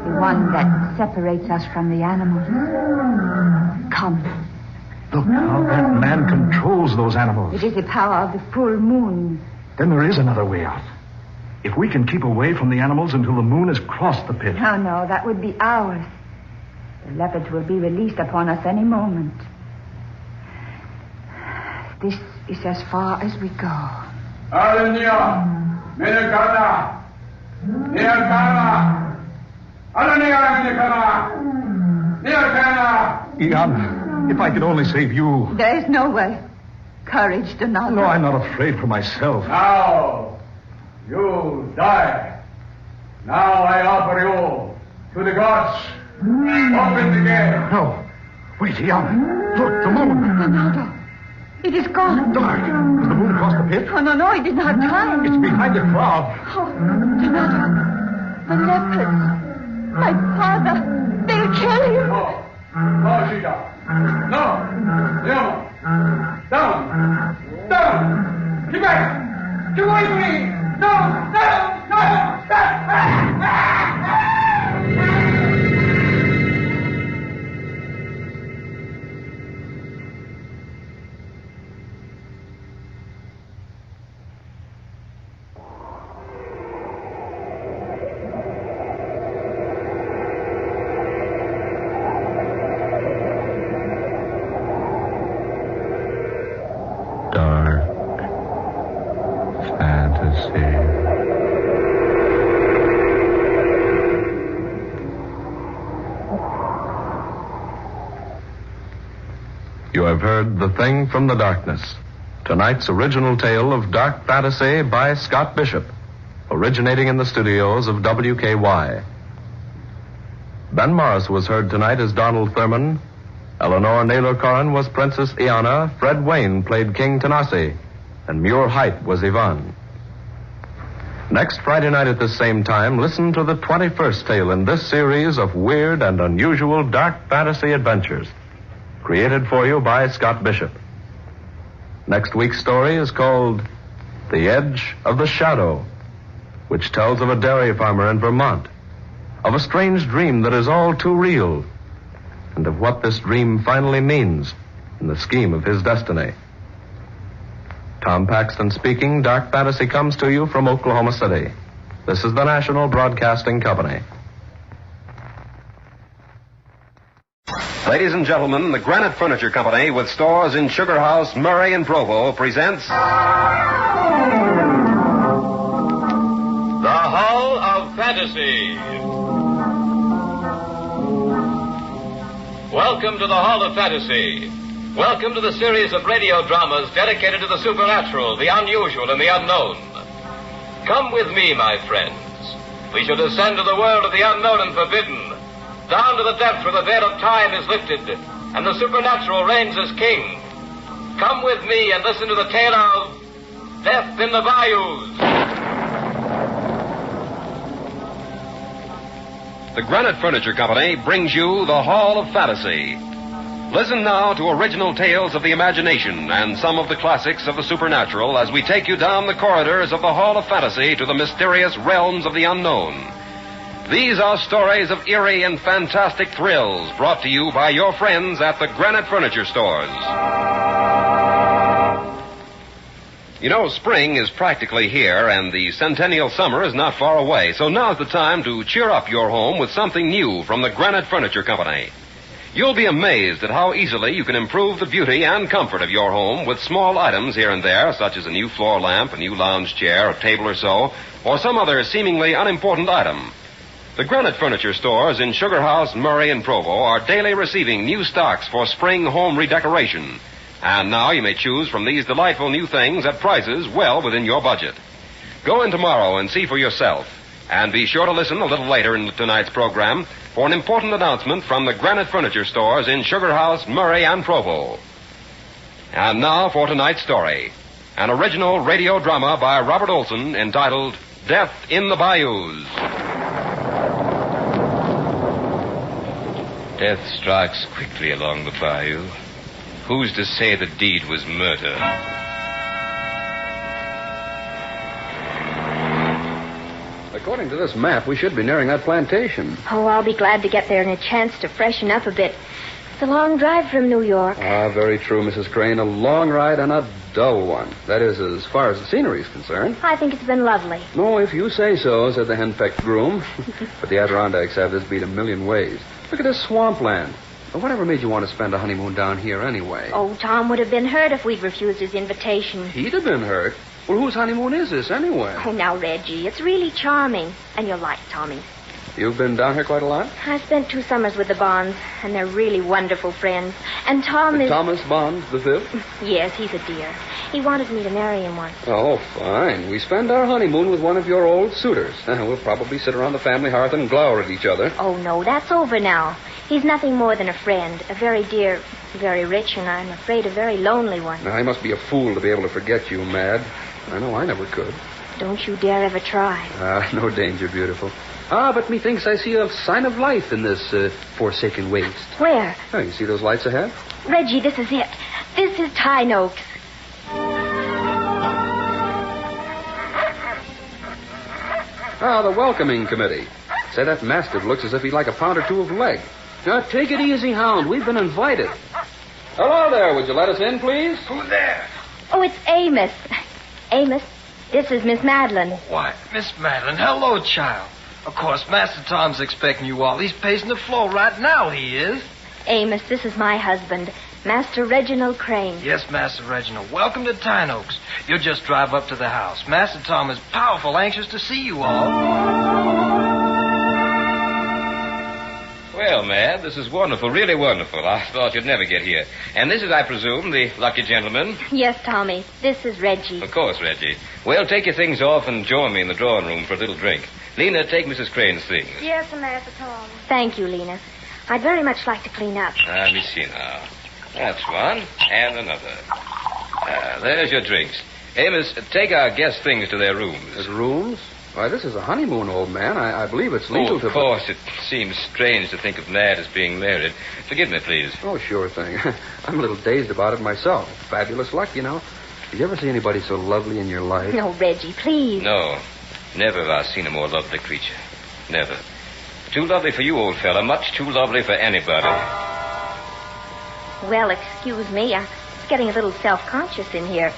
The one that separates us from the animals. Come. Look how that man controls those animals. It is the power of the full moon. Then there is another way out. If we can keep away from the animals until the moon has crossed the pit. No, that would be ours. The leopards will be released upon us any moment. This is as far as we go. Iana, if I could only save you. There is no way. Courage, Donaldo. No, I'm not afraid for myself. Now, you die. Now I offer you to the gods. Open the gate. No. Wait, Iana. Look, the moon. Donaldo, it is gone. Dark. Has the moon crossed the pit? Oh, no, it did not have time. It's behind the crowd. Oh, Donaldo, the leopards. My father, they'll kill him. No, Sheeta. No. Down. Get back. Get away from me. No. You have heard The Thing from the Darkness, tonight's original tale of dark fantasy by Scott Bishop, originating in the studios of WKY. Ben Morris was heard tonight as Donald Thurman. Eleanor Naylor Corrin was Princess Iana. Fred Wayne played King Tanasi. And Muir Height was Yvonne. Next Friday night at this same time, listen to the 21st tale in this series of weird and unusual dark fantasy adventures, created for you by Scott Bishop. Next week's story is called The Edge of the Shadow, which tells of a dairy farmer in Vermont, of a strange dream that is all too real, and of what this dream finally means in the scheme of his destiny. Tom Paxton speaking. Dark Fantasy comes to you from Oklahoma City. This is the National Broadcasting Company. Ladies and gentlemen, the Granite Furniture Company, with stores in Sugar House, Murray, and Provo, presents The Hall of Fantasy. Welcome to the Hall of Fantasy. Welcome to the series of radio dramas dedicated to the supernatural, the unusual, and the unknown. Come with me, my friends. We shall descend to the world of the unknown and forbidden, down to the depths where the veil of time is lifted, and the supernatural reigns as king. Come with me and listen to the tale of Death in the Bayous. The Granite Furniture Company brings you the Hall of Fantasy. Listen now to original tales of the imagination and some of the classics of the supernatural as we take you down the corridors of the Hall of Fantasy to the mysterious realms of the unknown. These are stories of eerie and fantastic thrills brought to you by your friends at the Granite Furniture Stores. You know, spring is practically here, and the centennial summer is not far away, so now's the time to cheer up your home with something new from the Granite Furniture Company. You'll be amazed at how easily you can improve the beauty and comfort of your home with small items here and there, such as a new floor lamp, a new lounge chair, a table or so, or some other seemingly unimportant item. The Granite Furniture Stores in Sugar House, Murray, and Provo are daily receiving new stocks for spring home redecoration. And now you may choose from these delightful new things at prices well within your budget. Go in tomorrow and see for yourself. And be sure to listen a little later in tonight's program for an important announcement from the Granite Furniture Stores in Sugar House, Murray, and Provo. And now for tonight's story. An original radio drama by Robert Olson entitled Death in the Bayous. Death strikes quickly along the bayou. Who's to say the deed was murder? According to this map, we should be nearing that plantation. Oh, I'll be glad to get there in a chance to freshen up a bit. It's a long drive from New York. Ah, very true, Mrs. Crane. A long ride and a dull one. That is, as far as the scenery is concerned. I think it's been lovely. No, if you say so, said the henpecked groom. But the Adirondacks have this beat a million ways. Look at this swampland. Well, whatever made you want to spend a honeymoon down here anyway? Oh, Tom would have been hurt if we'd refused his invitation. He'd have been hurt. Well, whose honeymoon is this anyway? Oh, now, Reggie, it's really charming. And you'll like Tommy. You've been down here quite a lot? I spent 2 summers with the Bonds, and they're really wonderful friends. And Tom is... Thomas Bond, the fifth? Yes, he's a dear. He wanted me to marry him once. Oh, fine. We spend our honeymoon with one of your old suitors. We'll probably sit around the family hearth and glower at each other. Oh, no, that's over now. He's nothing more than a friend, a very dear, very rich, and I'm afraid a very lonely one. Now, I must be a fool to be able to forget you, Mad. I know I never could. Don't you dare ever try. No danger, beautiful. But methinks I see a sign of life in this forsaken waste. Where? Oh, you see those lights ahead? Reggie, this is it. This is Tyne Oaks. The welcoming committee. Say, that mastiff looks as if he'd like a pound or two of leg. Now, take it easy, Hound. We've been invited. Hello there. Would you let us in, please? Who's there? Oh, it's Amos. Amos, this is Miss Madeline. Why, Miss Madeline, hello, child. Of course, Master Tom's expecting you all. He's pacing the floor right now, he is. Amos, this is my husband, Master Reginald Crane. Yes, Master Reginald. Welcome to Tyne Oaks. You'll just drive up to the house. Master Tom is powerful anxious to see you all. Well, Mad, this is wonderful, really wonderful. I thought you'd never get here. And this is, I presume, the lucky gentleman. Yes, Tommy. This is Reggie. Of course, Reggie. Well, take your things off and join me in the drawing room for a little drink. Lena, take Mrs. Crane's things. Yes, Master Tom. Thank you, Lena. I'd very much like to clean up. Let me see now. That's one, and another. There's your drinks. Amos, take our guest things to their rooms. His rooms? Why, this is a honeymoon, old man. I believe it's legal to... Of course, it seems strange to think of Mad as being married. Forgive me, please. Oh, sure thing. I'm a little dazed about it myself. Fabulous luck, you know. Did you ever see anybody so lovely in your life? No, Reggie, please. No. Never have I seen a more lovely creature. Never. Too lovely for you, old fella. Much too lovely for anybody. Well, excuse me. I'm getting a little self-conscious in here.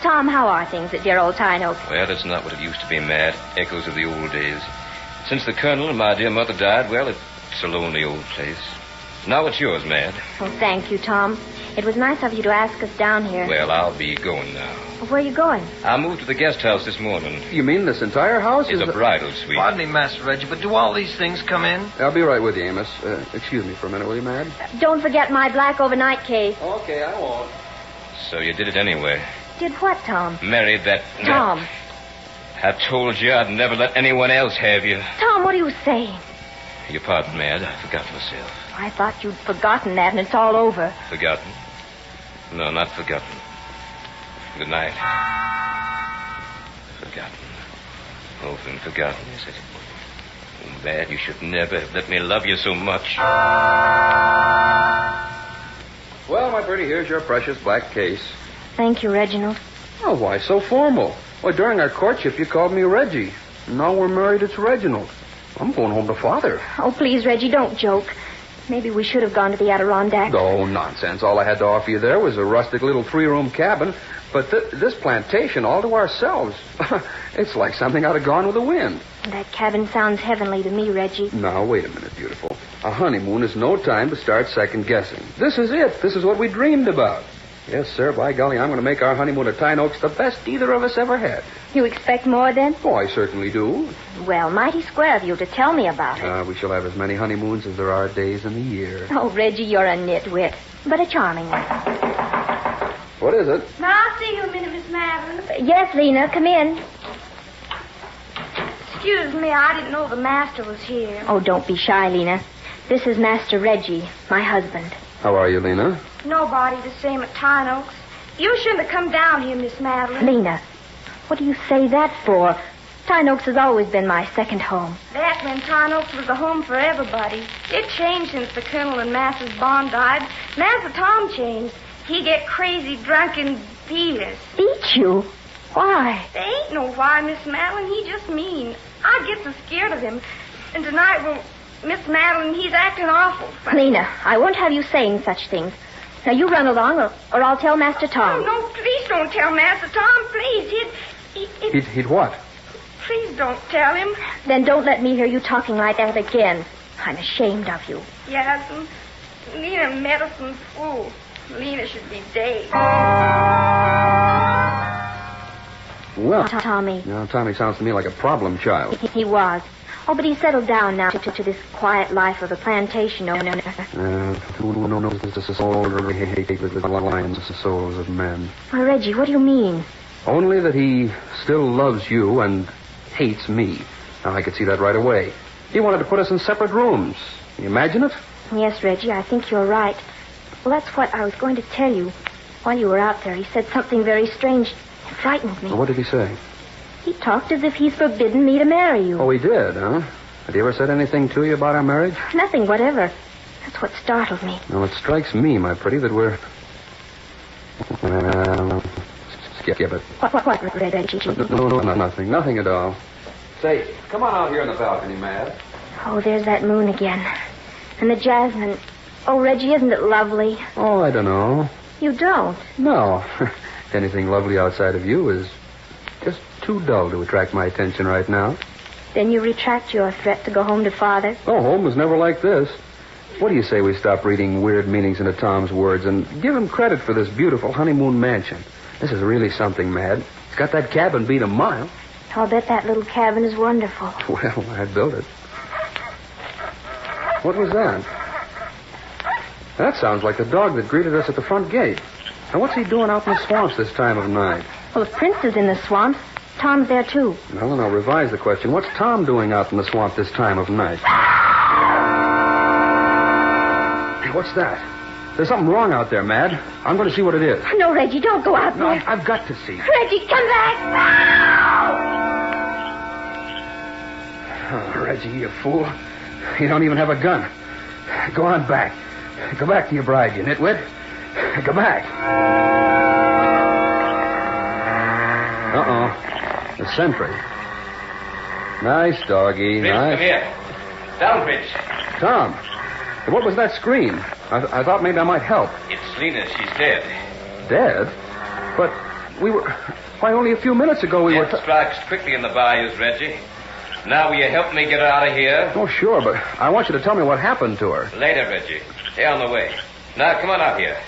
Tom, how are things at dear old Tyne Oak? Well, it's not what it used to be, Mad. Echoes of the old days. Since the Colonel and my dear mother died, well, it's a lonely old place. Now it's yours, Mad. Oh, thank you, Tom. It was nice of you to ask us down here. Well, I'll be going now. Where are you going? I moved to the guest house this morning. You mean this entire house? It's a bridal suite. Pardon me, Master Reggie, but do all these things come in? I'll be right with you, Amos. Excuse me for a minute, will you, Mad? Don't forget my black overnight case. Okay, I won't. So you did it anyway. Did what, Tom? Married that... Tom. I told you I'd never let anyone else have you. Tom, what are you saying? Your pardon, Mad. I forgot myself. I thought you'd forgotten that and it's all over. Forgotten? No, not forgotten. Good night. Forgotten. Often forgotten, is it? Oh, Mad, you should never have let me love you so much. Well, my pretty, here's your precious black case. Thank you, Reginald. Oh, why so formal? Well, during our courtship, you called me Reggie. Now we're married, it's Reginald. I'm going home to Father. Oh, please, Reggie, don't joke. Maybe we should have gone to the Adirondack. Oh, nonsense. All I had to offer you there was a rustic little 3-room cabin. But this plantation all to ourselves. It's like something out of Gone with the Wind. That cabin sounds heavenly to me, Reggie. Now, wait a minute, beautiful. A honeymoon is no time to start second-guessing. This is it. This is what we dreamed about. Yes, sir. By golly, I'm going to make our honeymoon at Tyne Oaks the best either of us ever had. You expect more, then? Oh, I certainly do. Well, mighty square of you to tell me about it. We shall have as many honeymoons as there are days in the year. Oh, Reggie, you're a nitwit, but a charming one. What is it? May I see you a minute, Miss Madeline? Yes, Lena, come in. Excuse me, I didn't know the master was here. Oh, don't be shy, Lena. This is Master Reggie, my husband. How are you, Lena? Nobody the same at Tyne Oaks. You shouldn't have come down here, Miss Madeline. Lena, what do you say that for? Tyne Oaks has always been my second home. Back when Tyne Oaks was a home for everybody. It changed since the Colonel and Master's Bond died. Master Tom changed. He get crazy, drunk, and beat us. Beat you? Why? There ain't no why, Miss Madeline. He just mean. I get so scared of him. And tonight, well, Miss Madeline, he's acting awful. Lena, I won't have you saying such things. Now, you run along, or I'll tell Master Tom. Oh, no, please don't tell Master Tom, please. He'd what? Please don't tell him. Then don't let me hear you talking like that again. I'm ashamed of you. Yes, Lena medicine fool. Lena should be dead. Well, Tommy. Now, Tommy sounds to me like a problem child. He was. Oh, but he's settled down now to this quiet life of a plantation owner. Who knows the soul the lions, the souls of men? Why, Reggie, what do you mean? Only that he still loves you and hates me. Now, I could see that right away. He wanted to put us in separate rooms. Can you imagine it? Yes, Reggie, I think you're right. Well, that's what I was going to tell you. While you were out there, he said something very strange. It frightened me. Well, what did he say? He talked as if he's forbidden me to marry you. Oh, he did, huh? Had he ever said anything to you about our marriage? Nothing whatever. That's what startled me. Well, it strikes me, my pretty, that we're... Skip it. What, Reggie? No, nothing. Nothing at all. Say, come on out here on the balcony, Mad. Oh, there's that moon again. And the jasmine. Oh, Reggie, isn't it lovely? Oh, I don't know. You don't? No. Anything lovely outside of you is just too dull to attract my attention right now. Then you retract your threat to go home to Father? Oh, home was never like this. What do you say we stop reading weird meanings into Tom's words and give him credit for this beautiful honeymoon mansion? This is really something, Mad. It's got that cabin beat a mile. I'll bet that little cabin is wonderful. Well, I'd build it. What was that? That sounds like the dog that greeted us at the front gate. Now, what's he doing out in the swamps this time of night? Well, if Prince is in the swamps, Tom's there, too. No, no, revise the question. What's Tom doing out in the swamp this time of night? Hey, what's that? There's something wrong out there, Mad. I'm going to see what it is. No, Reggie, don't go out No, there. I've got to see. Reggie, come back! Oh, Reggie, you fool. You don't even have a gun. Go on back. Go back to your bride, you nitwit. Go back. Uh-oh. The sentry. Nice doggy. Prince, nice. come here. Down, Prince. Tom, what was that scream? I thought maybe I might help. It's Lena. She's dead. Dead? But we were... Why, only a few minutes ago we were... Death strikes quickly in the bayous, Reggie. Now will you help me get her out of here? Oh, sure, but I want you to tell me what happened to her. Later, Reggie. They're on the way. Now, come on out here.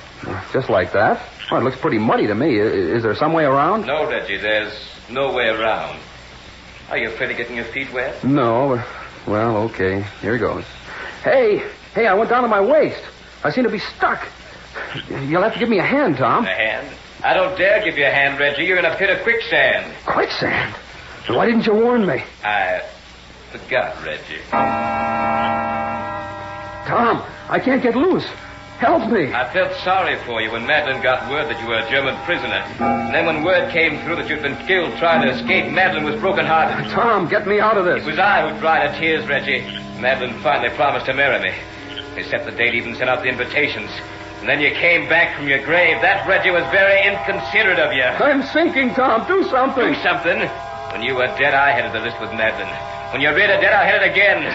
Just like that? Well, it looks pretty muddy to me. Is there some way around? No, Reggie, there's no way around. Are you afraid of getting your feet wet? No, but... Well, okay. Here goes. Hey, I went down to my waist. I seem to be stuck. You'll have to give me a hand, Tom. A hand? I don't dare give you a hand, Reggie. You're in a pit of quicksand. Quicksand? Why didn't you warn me? I forgot, Reggie. Tom, I can't get loose. Help me. I felt sorry for you when Madeline got word that you were a German prisoner. And then when word came through that you'd been killed trying to escape, Madeline was broken-hearted. Tom, get me out of this. It was I who dried her tears, Reggie. Madeline finally promised to marry me. They set the date, even sent out the invitations. And then you came back from your grave. That, Reggie, was very inconsiderate of you. I'm sinking, Tom. Do something. Do something? When you were dead, I headed the list with Madeline. When you're really dead, I'll head it again.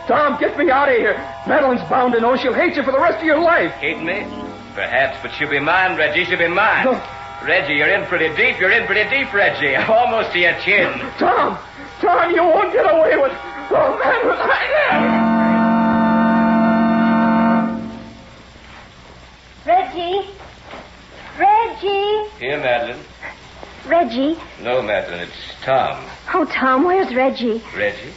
Tom, get me out of here. Madeline's bound to know she'll hate you for the rest of your life. Hate me? Perhaps, but she'll be mine, Reggie. She'll be mine. No. Reggie, you're in pretty deep. You're in pretty deep, Reggie. Almost to your chin. Tom, you won't get away with... Oh, Madeline. Reggie? Here, Madeline. Reggie? No, Madeline, it's Tom. Oh, Tom, where's Reggie? Reggie?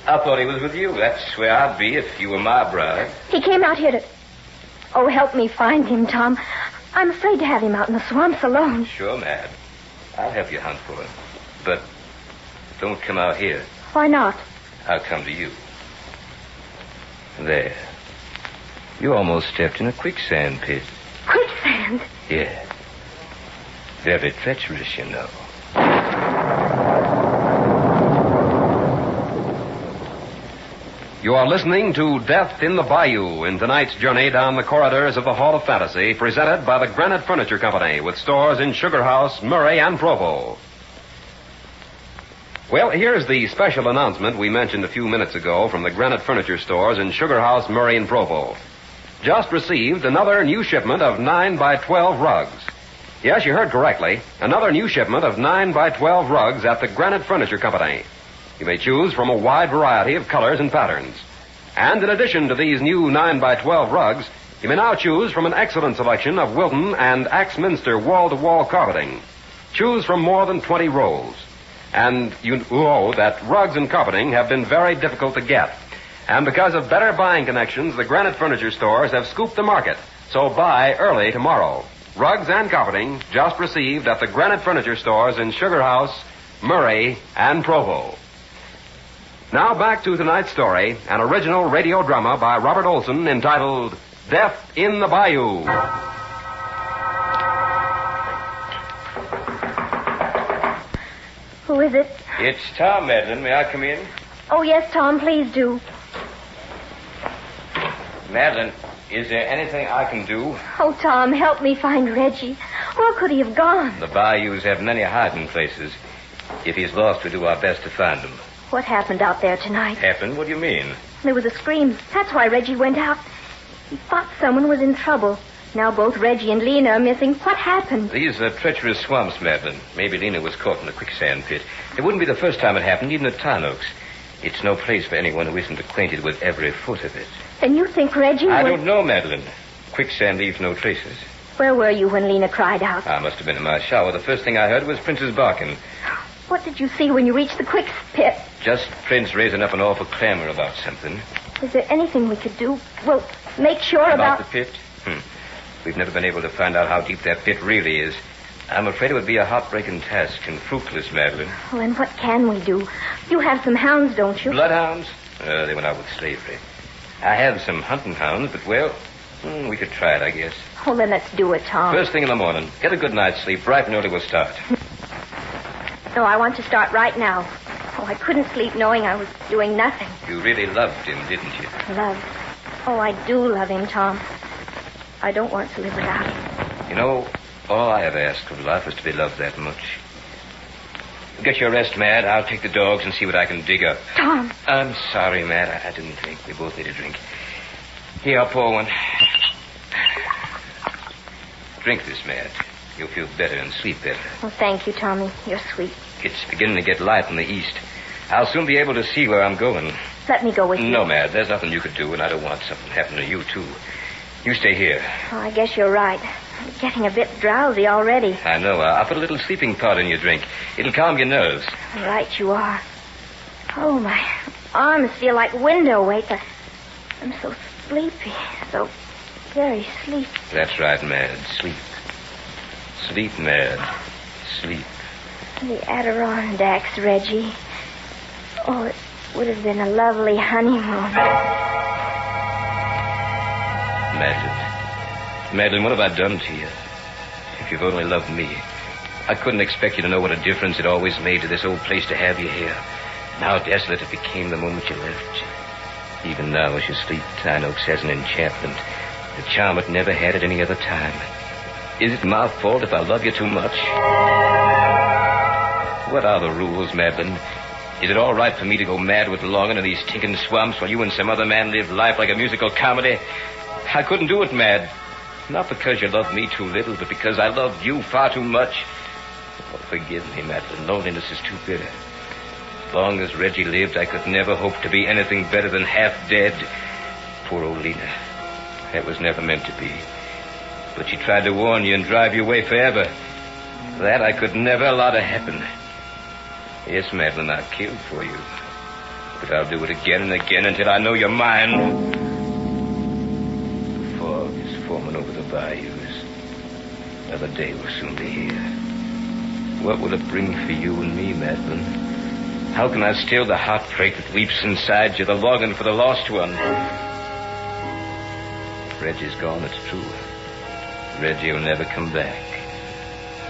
I thought he was with you. That's where I'd be if you were my bride. He came out here to... Oh, help me find him, Tom. I'm afraid to have him out in the swamps alone. Sure, Mad. I'll help you hunt for him. But don't come out here. Why not? I'll come to you. There. You almost stepped in a quicksand pit. Quicksand? Yeah. Very treacherous, you know. You are listening to Death in the Bayou in tonight's journey down the corridors of the Hall of Fantasy, presented by the Granite Furniture Company with stores in Sugar House, Murray, and Provo. Well, here's the special announcement we mentioned a few minutes ago from the Granite Furniture stores in Sugar House, Murray, and Provo. Just received another new shipment of 9x12 rugs. Yes, you heard correctly. Another new shipment of 9x12 rugs at the Granite Furniture Company. You may choose from a wide variety of colors and patterns. And in addition to these new 9x12 rugs, you may now choose from an excellent selection of Wilton and Axminster wall-to-wall carpeting. Choose from more than 20 rolls. And you know that rugs and carpeting have been very difficult to get. And because of better buying connections, the Granite Furniture stores have scooped the market. So buy early tomorrow. Rugs and carpeting just received at the Granite Furniture stores in Sugar House, Murray, and Provo. Now back to tonight's story, an original radio drama by Robert Olson entitled Death in the Bayou. Who is it? It's Tom, Madeline. May I come in? Oh, yes, Tom, please do. Madeline, is there anything I can do? Oh, Tom, help me find Reggie. Where could he have gone? The bayous have many hiding places. If he's lost, we do our best to find him. What happened out there tonight? Happened? What do you mean? There was a scream. That's why Reggie went out. He thought someone was in trouble. Now both Reggie and Lena are missing. What happened? These are treacherous swamps, Madeline. Maybe Lena was caught in a quicksand pit. It wouldn't be the first time it happened, even at Tarnoak's. It's no place for anyone who isn't acquainted with every foot of it. And you think Reggie I don't know, Madeline. Quicksand leaves no traces. Where were you when Lena cried out? I must have been in my shower. The first thing I heard was Prince's barking. What did you see when you reached the quick pit? Just Prince raising up an awful clamor about something. Is there anything we could do? Well, make sure About the pit? We've never been able to find out how deep that pit really is. I'm afraid it would be a heartbreaking task and fruitless, Madeline. Well, and what can we do? You have some hounds, don't you? Bloodhounds? They went out with slavery. I have some hunting hounds, but, well, we could try it, I guess. Oh, then let's do it, Tom. First thing in the morning. Get a good night's sleep. Bright and early we'll start. No, I want to start right now. Oh, I couldn't sleep knowing I was doing nothing. You really loved him, didn't you? Love. Oh, I do love him, Tom. I don't want to live without him. You know, all I ever asked of life was to be loved that much. Get your rest, Mad. I'll take the dogs and see what I can dig up. Tom. I'm sorry, Mad. I didn't think. We both need a drink. Here, I'll pour one. Drink this, Mad. You'll feel better and sleep better. Well, thank you, Tommy. You're sweet. It's beginning to get light in the east. I'll soon be able to see where I'm going. Let me go with you. No, Mad. There's nothing you could do, and I don't want something to happen to you, too. You stay here. Oh, I guess you're right. I'm getting a bit drowsy already. I know. I'll put a little sleeping powder in your drink. It'll calm your nerves. Right you are. Oh, my arms feel like window weights. I'm so sleepy. So very sleepy. That's right, Mad. Sleep. Sleep, Mad. Sleep. The Adirondacks, Reggie. Oh, it would have been a lovely honeymoon. Madeline, what have I done to you? If you've only loved me, I couldn't expect you to know what a difference it always made to this old place to have you here. And how desolate it became the moment you left. Even now, as you sleep, Tyne Oaks has an enchantment, a charm it never had at any other time. Is it my fault if I love you too much? What are the rules, Madeline? Is it all right for me to go mad with longing in these stinking swamps while you and some other man live life like a musical comedy? I couldn't do it, Mad. Not because you loved me too little, but because I loved you far too much. Oh, forgive me, Madeline. Loneliness is too bitter. As long as Reggie lived, I could never hope to be anything better than half dead. Poor old Lena. That was never meant to be. But she tried to warn you and drive you away forever. That I could never allow to happen. Yes, Madeline, I killed for you. But I'll do it again and again until I know you're mine. The fog is forming over the bayous. Another day will soon be here. What will it bring for you and me, Madeline? How can I still the heartbreak that leaps inside you, the longing for the lost one? Reggie's gone, it's true. Reggie will never come back.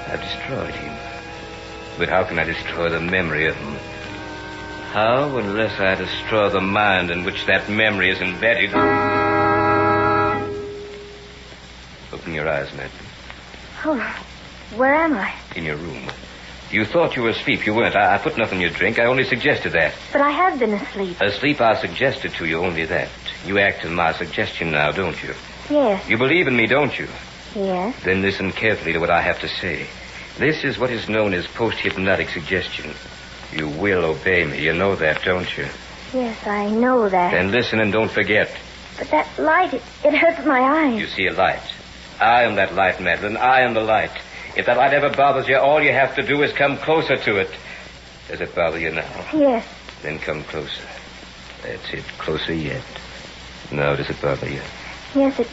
I've destroyed him. But how can I destroy the memory of him? How, unless I destroy the mind in which that memory is embedded? Open your eyes, Madeline. Oh, where am I? In your room. You thought you were asleep. You weren't. I put nothing in your drink. I only suggested that. But I have been asleep. Asleep, I suggested to you only that. You act on my suggestion now, don't you? Yes. You believe in me, don't you? Yes. Then listen carefully to what I have to say. This is what is known as post-hypnotic suggestion. You will obey me. You know that, don't you? Yes, I know that. Then listen and don't forget. But that light, it hurts my eyes. You see a light. I am that light, Madeline. I am the light. If that light ever bothers you, all you have to do is come closer to it. Does it bother you now? Yes. Then come closer. That's it. Closer yet. Now, does it bother you? Yes, it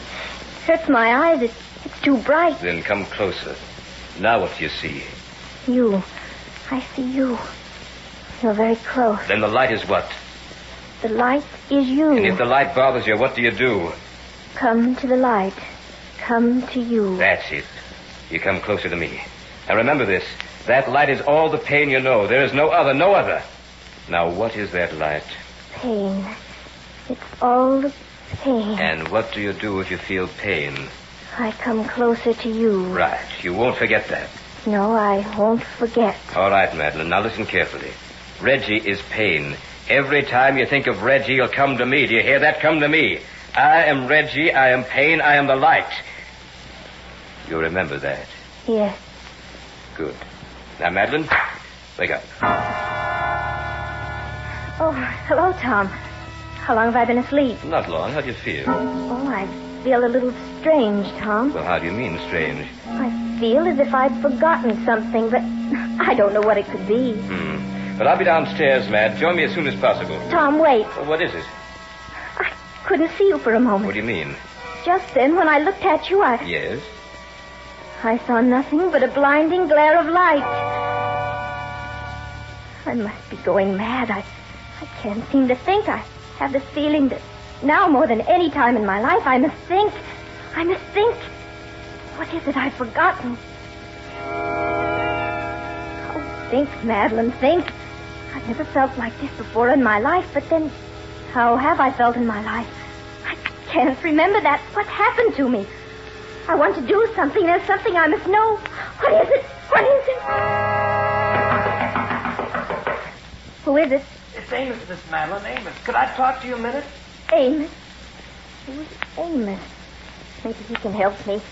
hurts my eyes. It's too bright. Then come closer. Now what do you see? You. I see you. You're very close. Then the light is what? The light is you. And if the light bothers you, what do you do? Come to the light. Come to you. That's it. You come closer to me. Now remember this. That light is all the pain you know. There is no other, no other. Now what is that light? Pain. It's all the pain. And what do you do if you feel pain? I come closer to you. Right. You won't forget that. No, I won't forget. All right, Madeline. Now listen carefully. Reggie is pain. Every time you think of Reggie, you'll come to me. Do you hear that? Come to me. I am Reggie. I am pain. I am the light. You remember that? Yes. Good. Now, Madeline, wake up. Oh, hello, Tom. How long have I been asleep? Not long. How do you feel? Oh, I feel a little strange, Tom. Well, how do you mean strange? I feel as if I'd forgotten something, but I don't know what it could be. But I'll be downstairs, Mad. Join me as soon as possible. Tom, wait. Well, what is it? I couldn't see you for a moment. What do you mean? Just then, when I looked at you, Yes? I saw nothing but a blinding glare of light. I must be going mad. I can't seem to think. I have this feeling that now more than any time in my life, I must think. I must think. What is it I've forgotten? Oh, think, Madeline, think. I've never felt like this before in my life, but then how have I felt in my life? I can't remember that. What happened to me? I want to do something. There's something I must know. What is it? What is it? Who is it? It's Amos, Miss Madeline. Amos. Could I talk to you a minute? Amos? Who's Amos? Maybe he can help me.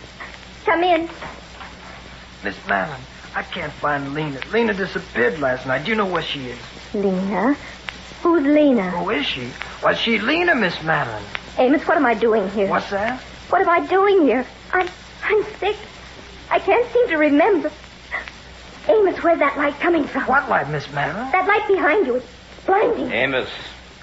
Come in. Miss Madeline, I can't find Lena. Lena disappeared last night. Do you know where she is? Lena? Who's Lena? Who is she? Why, she's Lena, Miss Madeline. Amos, what am I doing here? What's that? What am I doing here? I'm sick. I can't seem to remember. Amos, where's that light coming from? What light, Miss Madeline? That light behind you. It's blinding. Amos,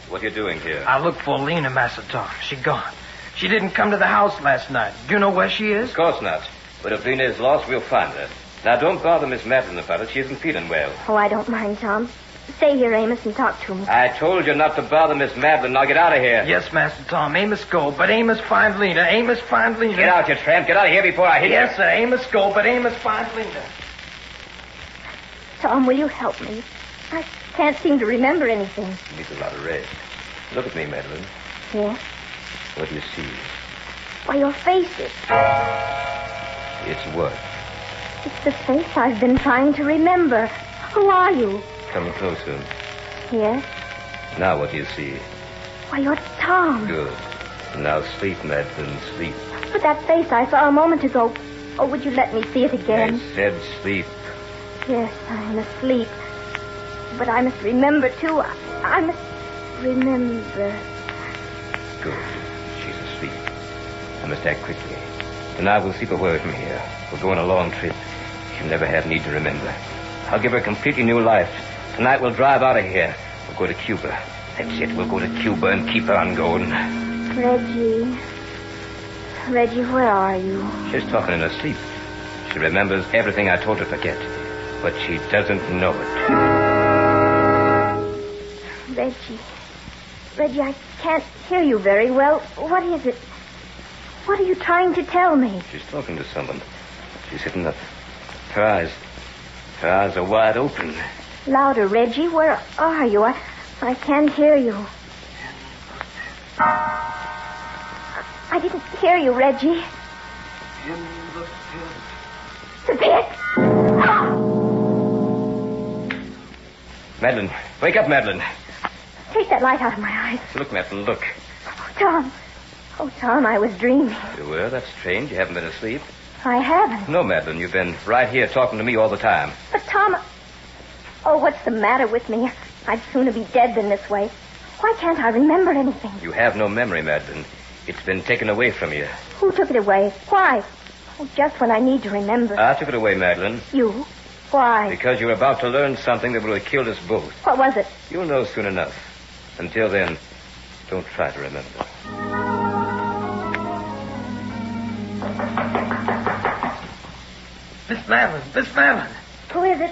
what are you doing here? I looked for Lena, Master Tom. She gone. She didn't come to the house last night. Do you know where she is? Of course not. But if Lena is lost, we'll find her. Now, don't bother Miss Madeline about it. She isn't feeling well. Oh, I don't mind, Tom. Stay here, Amos, and talk to me. I told you not to bother Miss Madeline. Now get out of here. Yes, Master Tom. Amos go, but Amos find Lena. Amos find Lena. Get out, you tramp. Get out of here before I hit you. Yes, sir. Amos go, but Amos find Lena. Tom, will you help me? I can't seem to remember anything. You need a lot of rest. Look at me, Madeline. Yes? What do you see? Why, your face is... It's what? It's the face I've been trying to remember. Who are you? Come closer. Yes? Now what do you see? Why, you're Tom. Good. Now sleep, Madeline, sleep. But that face I saw a moment ago. Oh, would you let me see it again? I said sleep. Yes, I'm asleep. But I must remember, too. I must remember. Good. She's asleep. I must act quickly. Tonight we'll sleep away from here. We'll go on a long trip. She'll never have need to remember. I'll give her a completely new life. Tonight we'll drive out of here. We'll go to Cuba. That's it. We'll go to Cuba and keep on going. Reggie. Reggie, where are you? She's talking in her sleep. She remembers everything I told her to forget. But she doesn't know it. Reggie. Reggie, I can't hear you very well. What is it? What are you trying to tell me? She's talking to someone. She's sitting up. Her eyes are wide open. Louder, Reggie. Where are you? I can't hear you. I didn't hear you, Reggie. In the pit. The pit? Madeline, wake up, Madeline. Take that light out of my eyes. Look, Madeline, look. Oh, Tom. Oh, Tom, I was dreaming. You were? That's strange. You haven't been asleep. I haven't. No, Madeline, you've been right here talking to me all the time. But, Tom... Oh, what's the matter with me? I'd sooner be dead than this way. Why can't I remember anything? You have no memory, Madeline. It's been taken away from you. Who took it away? Why? Oh, just when I need to remember. I took it away, Madeline. You? Why? Because you're about to learn something that will have killed us both. What was it? You'll know soon enough. Until then, don't try to remember. Miss Madeline. Miss Madeline. Who is it?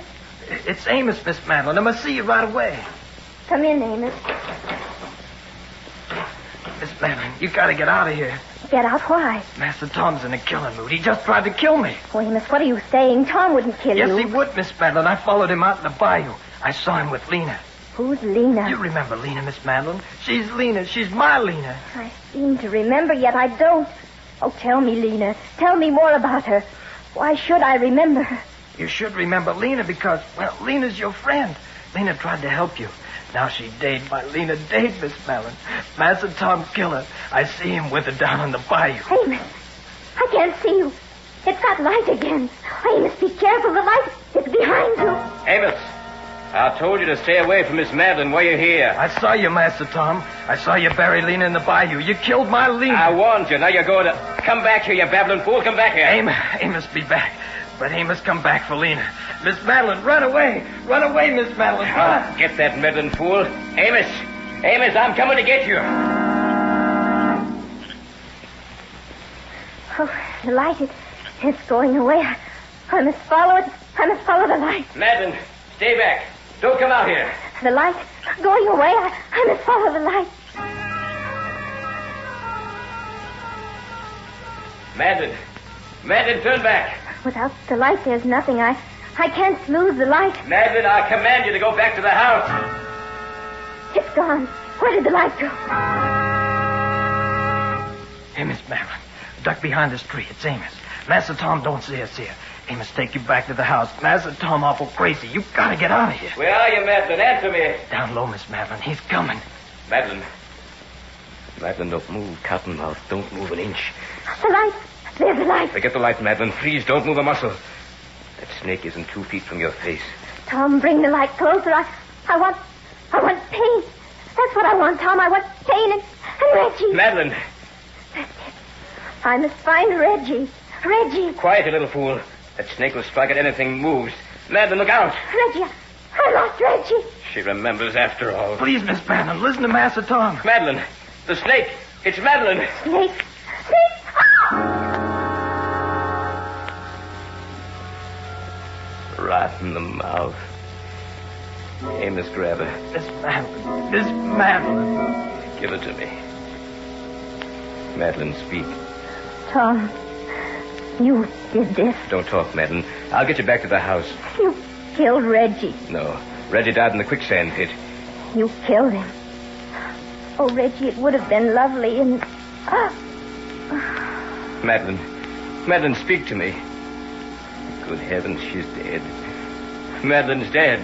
It's Amos, Miss Madeline. I must see you right away. Come in, Amos. Miss Madeline, you gotta get out of here. Get out? Why? Master Tom's in a killing mood. He just tried to kill me. Oh, Amos, what are you saying? Tom wouldn't kill you. Yes, he would, Miss Madeline. I followed him out in the bayou. I saw him with Lena. Who's Lena? You remember Lena, Miss Madeline? She's Lena. She's my Lena. I seem to remember, yet I don't. Oh, tell me, Lena. Tell me more about her. Why should I remember her? You should remember Lena because, well, Lena's your friend. Lena tried to help you. Now she dead. My Lena dead, Miss Madeline. Master Tom killed her. I see him with her down in the bayou. Amos, I can't see you. It's got light again. Amos, be careful. The light is behind you. Amos, I told you to stay away from Miss Madeline while you're here. I saw you, Master Tom. I saw you bury Lena in the bayou. You killed my Lena. I warned you. Now you're going to... Come back here, you babbling fool. Come back here. Amos, be back. But Amos, come back for Lena. Miss Madeline, run away. Run away, Miss Madeline. Run. Get that meddling fool. Amos, I'm coming to get you. The light, it's going away. I must follow it. I must follow the light. Madeline, stay back. Don't come out here. The light going away. I must follow the light. Madeline, turn back. Without the light, there's nothing. I can't lose the light. Madeline, I command you to go back to the house. It's gone. Where did the light go? Hey, Miss Madeline, duck behind this tree. It's Amos. Master Tom don't see us here. Amos, take you back to the house. Master Tom awful crazy. You gotta get out of here. Where are you, Madeline? Answer me. Down low, Miss Madeline. He's coming. Madeline, don't move. Cottonmouth, don't move an inch. The light. There's the light. Forget the light, Madeline. Please, don't move a muscle. That snake isn't 2 feet from your face. Tom, bring the light closer. I want pain. That's what I want, Tom. I want pain and Reggie. Madeline. That's it. I must find Reggie. Reggie. Quiet, you little fool. That snake will strike at anything moves. Madeline, look out. Reggie. I lost Reggie. She remembers after all. Please, Miss Madeline, listen to Master Tom. Madeline, the snake. It's Madeline. Snake. Right in the mouth. Amos, grab her. Miss Madeline. Give it to me. Madeline, speak. Tom, you did this. Don't talk, Madeline. I'll get you back to the house. You killed Reggie. No. Reggie died in the quicksand pit. You killed him. Oh, Reggie, it would have been lovely and... Madeline, speak to me. Good heavens, she's dead. Madeline's dead.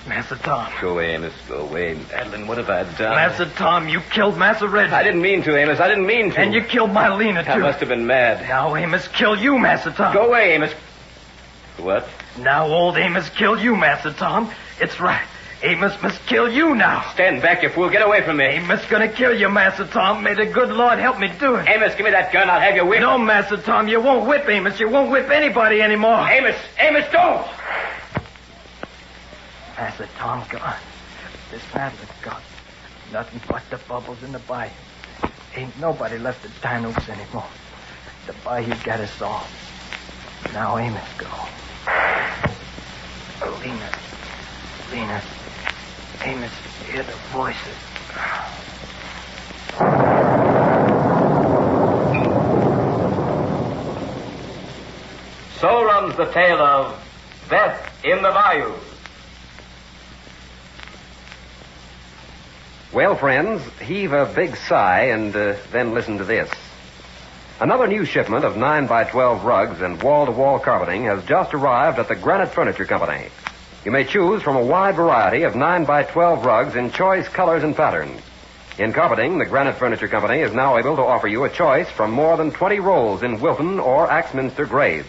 Master Tom. Go away, Amos. Go away. Madeline, what have I done? Master Tom, you killed Master Reggie. I didn't mean to, Amos. I didn't mean to. And you killed my Lena, too. I must have been mad. Now Amos killed you, Master Tom. Go away, Amos. What? Now old Amos killed you, Master Tom. It's right. Amos must kill you now. Stand back, you fool. Get away from me. Amos gonna kill you, Master Tom. May the good Lord help me do it. Amos, give me that gun. I'll have you whipped. No, Master Tom. You won't whip Amos. You won't whip anybody anymore. Amos, don't. Master Tom gone. This Madeline's gone. Nothing but the bubbles in the bayou. Ain't nobody left at Dino's anymore. The bayou got us all. Now Amos go. Lena. Amos, hear the voices. So runs the tale of Death in the Bayou. Well, friends, heave a big sigh and then listen to this. Another new shipment of 9x12 rugs and wall-to-wall carpeting has just arrived at the Granite Furniture Company. You may choose from a wide variety of 9x12 rugs in choice colors and patterns. In carpeting, the Granite Furniture Company is now able to offer you a choice from more than 20 rolls in Wilton or Axminster grades.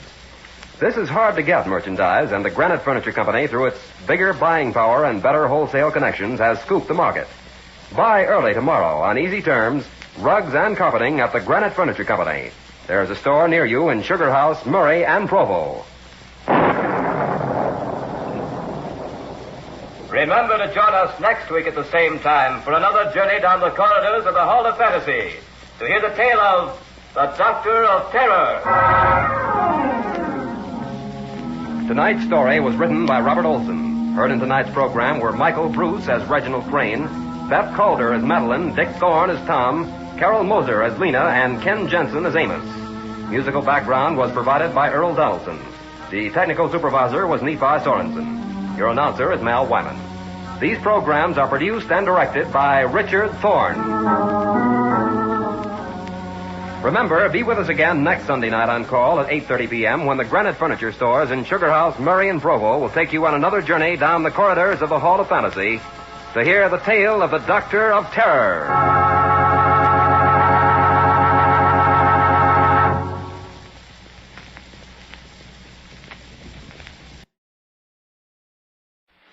This is hard-to-get merchandise, and the Granite Furniture Company, through its bigger buying power and better wholesale connections, has scooped the market. Buy early tomorrow on easy terms, rugs and carpeting at the Granite Furniture Company. There's a store near you in Sugar House, Murray, and Provo. Remember to join us next week at the same time for another journey down the corridors of the Hall of Fantasy to hear the tale of the Doctor of Terror. Tonight's story was written by Robert Olson. Heard in tonight's program were Michael Bruce as Reginald Crane, Beth Calder as Madeline, Dick Thorne as Tom, Carol Moser as Lena, and Ken Jensen as Amos. Musical background was provided by Earl Donaldson. The technical supervisor was Nephi Sorensen. Your announcer is Mal Wyman. These programs are produced and directed by Richard Thorne. Remember, be with us again next Sunday night on call at 8:30 p.m. when the Granite Furniture Stores in Sugar House, Murray, and Provo will take you on another journey down the corridors of the Hall of Fantasy to hear the tale of the Doctor of Terror.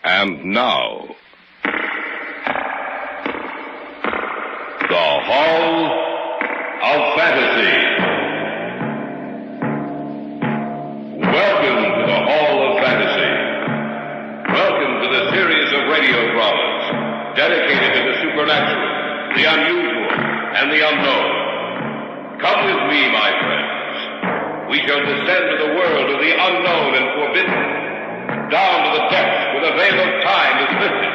And now, the Hall of Fantasy. Welcome to the Hall of Fantasy. Welcome to the series of radio dramas dedicated to the supernatural, the unusual, and the unknown. Come with me, my friends. We shall descend to the world of the unknown and forbidden, down to the depths where the veil of time is lifted,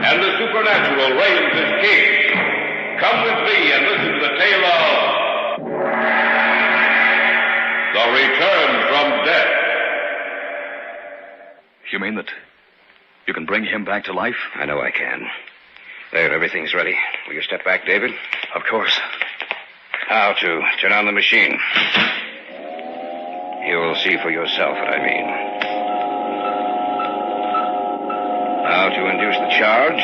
and the supernatural reigns as king. Come with me and listen to the tale of The Return from Death. You mean that you can bring him back to life? I know I can. There, everything's ready. Will you step back, David? Of course. Now to turn on the machine. You'll see for yourself what I mean. Now to induce the charge.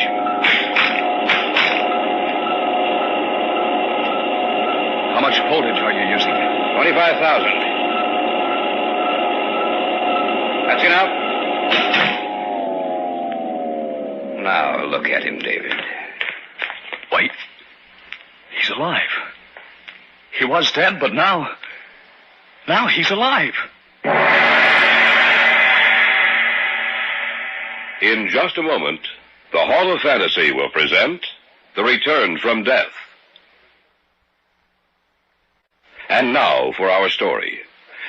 How much voltage are you using? 25,000. That's enough. Now look at him, David. Wait. He's alive. He was dead, but now he's alive. In just a moment, the Hall of Fantasy will present The Return from Death. And now for our story.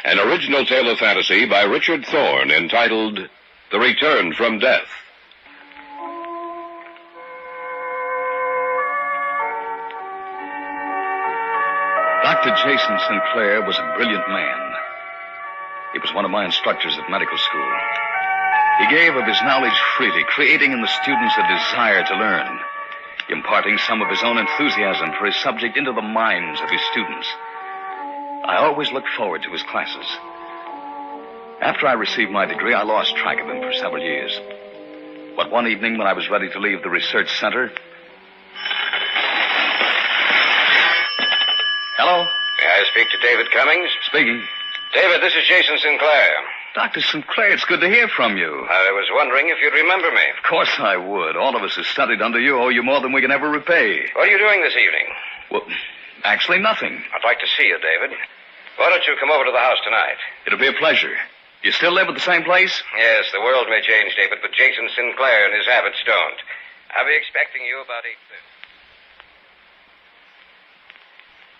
An original tale of fantasy by Richard Thorne entitled The Return from Death. Dr. Jason Sinclair was a brilliant man. He was one of my instructors at medical school. He gave of his knowledge freely, creating in the students a desire to learn, imparting some of his own enthusiasm for his subject into the minds of his students. I always looked forward to his classes. After I received my degree, I lost track of him for several years. But one evening when I was ready to leave the research center... Hello? May I speak to David Cummings? Speaking. David, this is Jason Sinclair. Dr. Sinclair, it's good to hear from you. I was wondering if you'd remember me. Of course I would. All of us who studied under you owe you more than we can ever repay. What are you doing this evening? Well, actually nothing. I'd like to see you, David. Why don't you come over to the house tonight? It'll be a pleasure. You still live at the same place? Yes, the world may change, David, but Jason Sinclair and his habits don't. I'll be expecting you about 8:30.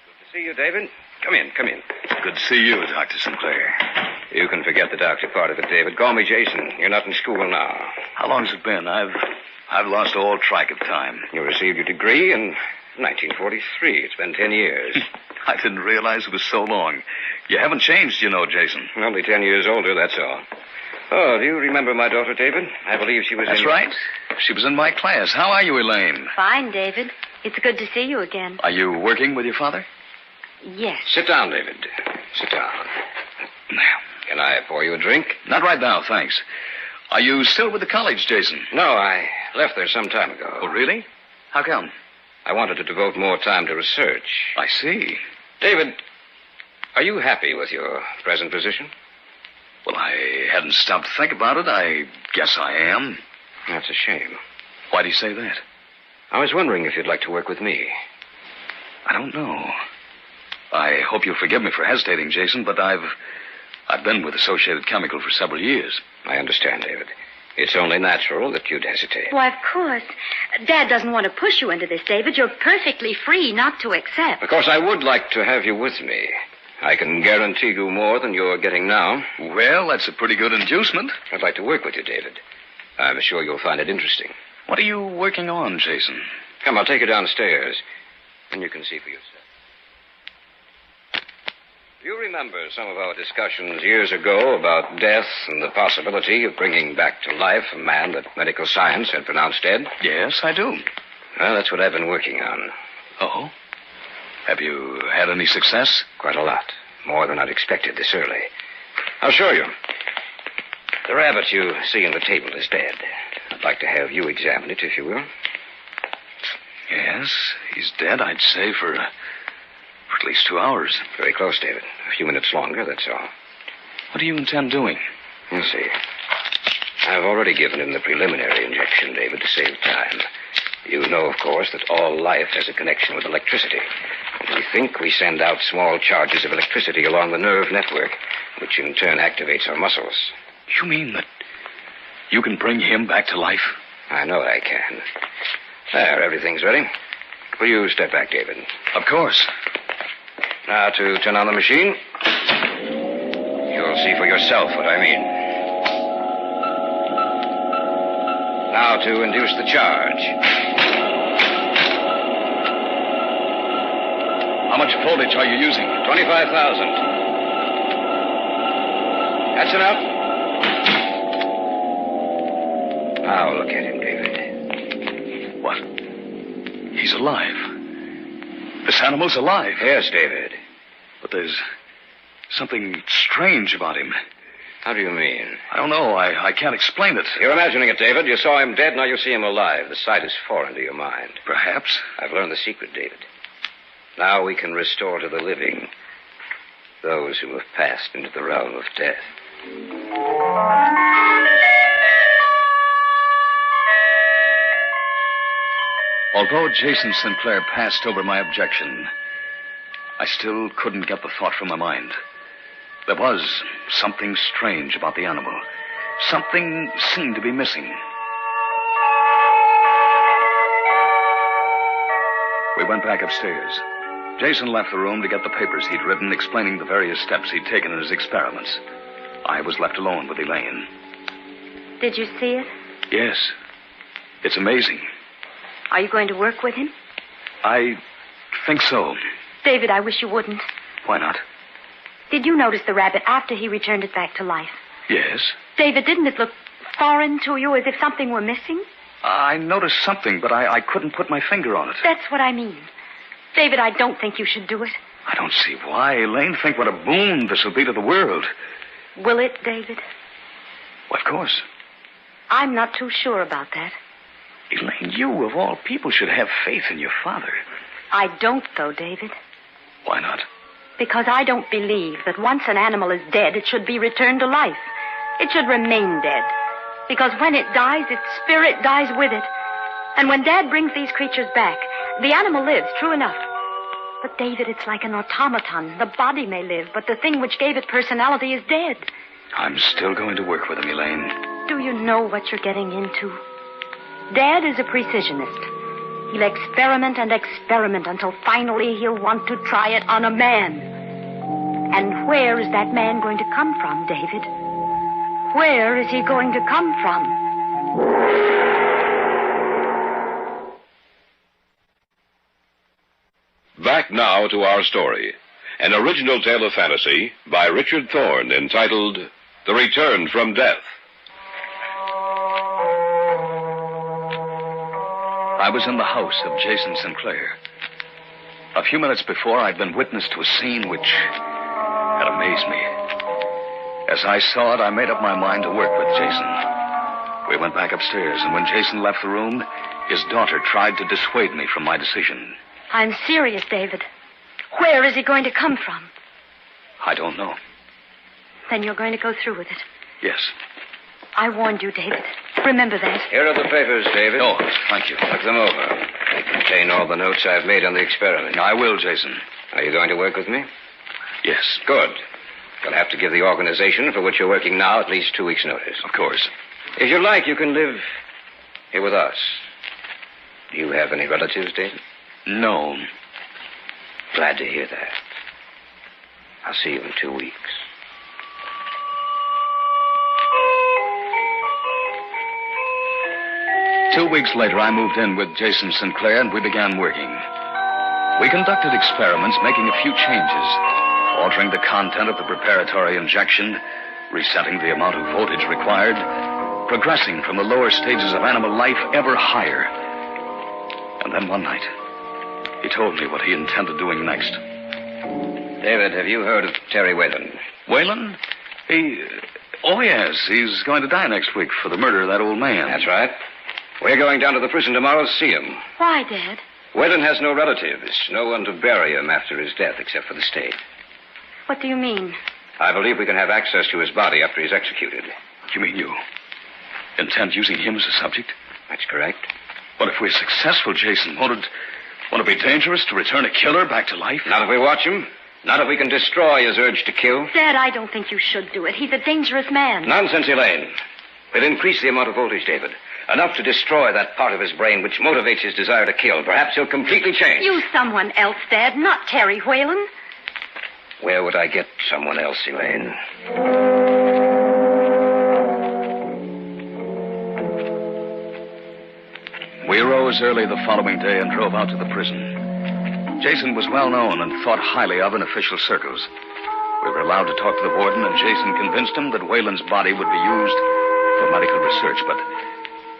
Good to see you, David. Come in. Good to see you, Dr. Sinclair. You can forget the doctor part of it, David. Call me Jason. You're not in school now. How long has it been? I've lost all track of time. You received your degree in 1943. It's been 10 years. I didn't realize it was so long. You haven't changed, you know, Jason. Only 10 years older, that's all. Oh, do you remember my daughter, David? I believe she was That's right. She was in my class. How are you, Elaine? Fine, David. It's good to see you again. Are you working with your father? Yes. Sit down, David. Sit down. Can I pour you a drink? Not right now, thanks. Are you still with the college, Jason? No, I left there some time ago. Oh, really? How come? I wanted to devote more time to research. I see. David, are you happy with your present position? Well, I hadn't stopped to think about it. I guess I am. That's a shame. Why do you say that? I was wondering if you'd like to work with me. I don't know. I hope you'll forgive me for hesitating, Jason, but I've been with Associated Chemical for several years. I understand, David. It's only natural that you'd hesitate. Why, of course. Dad doesn't want to push you into this, David. You're perfectly free not to accept. Of course, I would like to have you with me. I can guarantee you more than you're getting now. Well, that's a pretty good inducement. I'd like to work with you, David. I'm sure you'll find it interesting. What are you working on, Jason? Come, I'll take you downstairs, and you can see for yourself. Do you remember some of our discussions years ago about death and the possibility of bringing back to life a man that medical science had pronounced dead? Yes, I do. Well, that's what I've been working on. Oh? Have you had any success? Quite a lot. More than I'd expected this early. I'll show you. The rabbit you see on the table is dead. I'd like to have you examine it, if you will. Yes, he's dead, I'd say, for at least 2 hours. Very close, David. A few minutes longer, that's all. What do you intend doing? You'll see. I've already given him the preliminary injection, David, to save time. You know, of course, that all life has a connection with electricity. We think we send out small charges of electricity along the nerve network, which in turn activates our muscles. You mean that you can bring him back to life? I know I can. There, everything's ready. Will you step back, David? Of course. Now to turn on the machine. You'll see for yourself what I mean. Now to induce the charge. How much voltage are you using? 25,000. That's enough. Now look at him, David. What? He's alive. This animal's alive. Yes, David. But there's something strange about him. How do you mean? I don't know. I can't explain it. You're imagining it, David. You saw him dead, now you see him alive. The sight is foreign to your mind. Perhaps. I've learned the secret, David. Now we can restore to the living those who have passed into the realm of death. Although Jason Sinclair passed over my objection, I still couldn't get the thought from my mind. There was something strange about the animal. Something seemed to be missing. We went back upstairs. Jason left the room to get the papers he'd written explaining the various steps he'd taken in his experiments. I was left alone with Elaine. Did you see it? Yes. It's amazing. Are you going to work with him? I think so. David, I wish you wouldn't. Why not? Did you notice the rabbit after he returned it back to life? Yes. David, didn't it look foreign to you, as if something were missing? I noticed something, but I couldn't put my finger on it. That's what I mean. David, I don't think you should do it. I don't see why. Elaine, think what a boon this will be to the world. Will it, David? Well, of course. I'm not too sure about that. Elaine, you, of all people, should have faith in your father. I don't, though, David. Why not? Because I don't believe that once an animal is dead, it should be returned to life. It should remain dead. Because when it dies, its spirit dies with it. And when Dad brings these creatures back, the animal lives, true enough. But, David, it's like an automaton. The body may live, but the thing which gave it personality is dead. I'm still going to work with him, Elaine. Do you know what you're getting into? Dad is a precisionist. He'll experiment and experiment until finally he'll want to try it on a man. And where is that man going to come from, David? Where is he going to come from? Back now to our story. An original tale of fantasy by Richard Thorne entitled The Return from Death. I was in the house of Jason Sinclair. A few minutes before, I'd been witness to a scene which had amazed me. As I saw it, I made up my mind to work with Jason. We went back upstairs, and when Jason left the room, his daughter tried to dissuade me from my decision. I'm serious, David. Where is he going to come from? I don't know. Then you're going to go through with it. Yes. I warned you, David. Remember that. Here are the papers, David. Oh, thank you. Look them over. They contain all the notes I've made on the experiment. I will, Jason. Are you going to work with me? Yes. Good. You'll have to give the organization for which you're working now at least 2 weeks' notice. Of course. If you like, you can live here with us. Do you have any relatives, David? No. Glad to hear that. I'll see you in 2 weeks. Two weeks later, I moved in with Jason Sinclair, and we began working. We conducted experiments, making a few changes, altering the content of the preparatory injection, resetting the amount of voltage required, progressing from the lower stages of animal life ever higher. And then one night, he told me what he intended doing next. David, have you heard of Terry Whalen? Whalen? Oh, yes. He's going to die next week for the murder of that old man. That's right. We're going down to the prison tomorrow to see him. Why, Dad? Whalen has no relatives, no one to bury him after his death except for the state. What do you mean? I believe we can have access to his body after he's executed. You mean you intend using him as a subject? That's correct. But if we're successful, Jason, won't it be dangerous to return a killer back to life? Not if we watch him. Not if we can destroy his urge to kill. Dad, I don't think you should do it. He's a dangerous man. Nonsense, Elaine. We'll increase the amount of voltage, David. Enough to destroy that part of his brain which motivates his desire to kill. Perhaps he'll completely change. Use someone else, Dad, not Terry Whalen. Where would I get someone else, Elaine? We arose early the following day and drove out to the prison. Jason was well known and thought highly of in official circles. We were allowed to talk to the warden, and Jason convinced him that Whalen's body would be used for medical research, but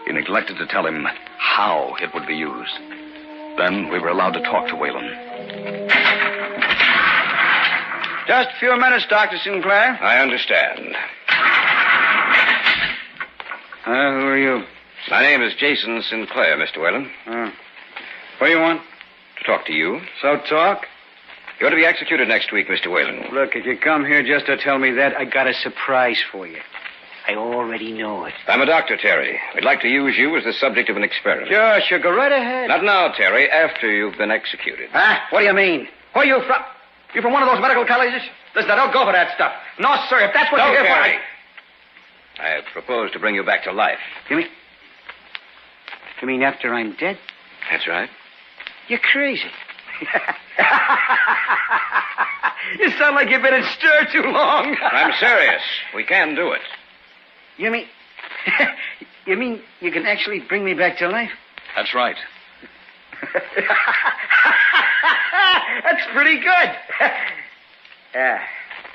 he neglected to tell him how it would be used. Then we were allowed to talk to Whalen. Just a few minutes, Dr. Sinclair. I understand. Who are you? My name is Jason Sinclair, Mr. Whalen. What do you want? To talk to you. So talk? You're to be executed next week, Mr. Whalen. Look, if you come here just to tell me that, I got a surprise for you. I already know it. I'm a doctor, Terry. We'd like to use you as the subject of an experiment. Sure, go right ahead. Not now, Terry. After you've been executed. What do you mean? Where are you from? You from one of those medical colleges? Listen, I don't go for that stuff. No, sir, if that's what you're here Terry. for... I propose to bring you back to life. You mean after I'm dead? That's right. You're crazy. You sound like you've been in stir too long. I'm serious. We can do it. You mean... you mean you can actually bring me back to life? That's right. That's pretty good.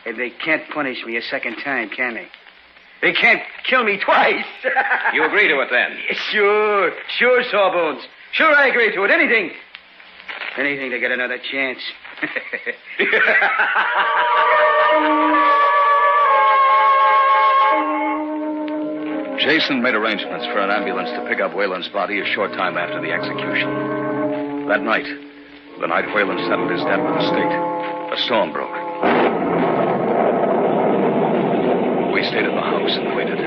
And they can't punish me a second time, can they? They can't kill me twice. You agree to it, then? Sure, Sawbones. Sure, I agree to it. Anything to get another chance. Jason made arrangements for an ambulance to pick up Whalen's body a short time after the execution. That night, the night Whalen settled his debt with the state, a storm broke. We stayed at the house and waited.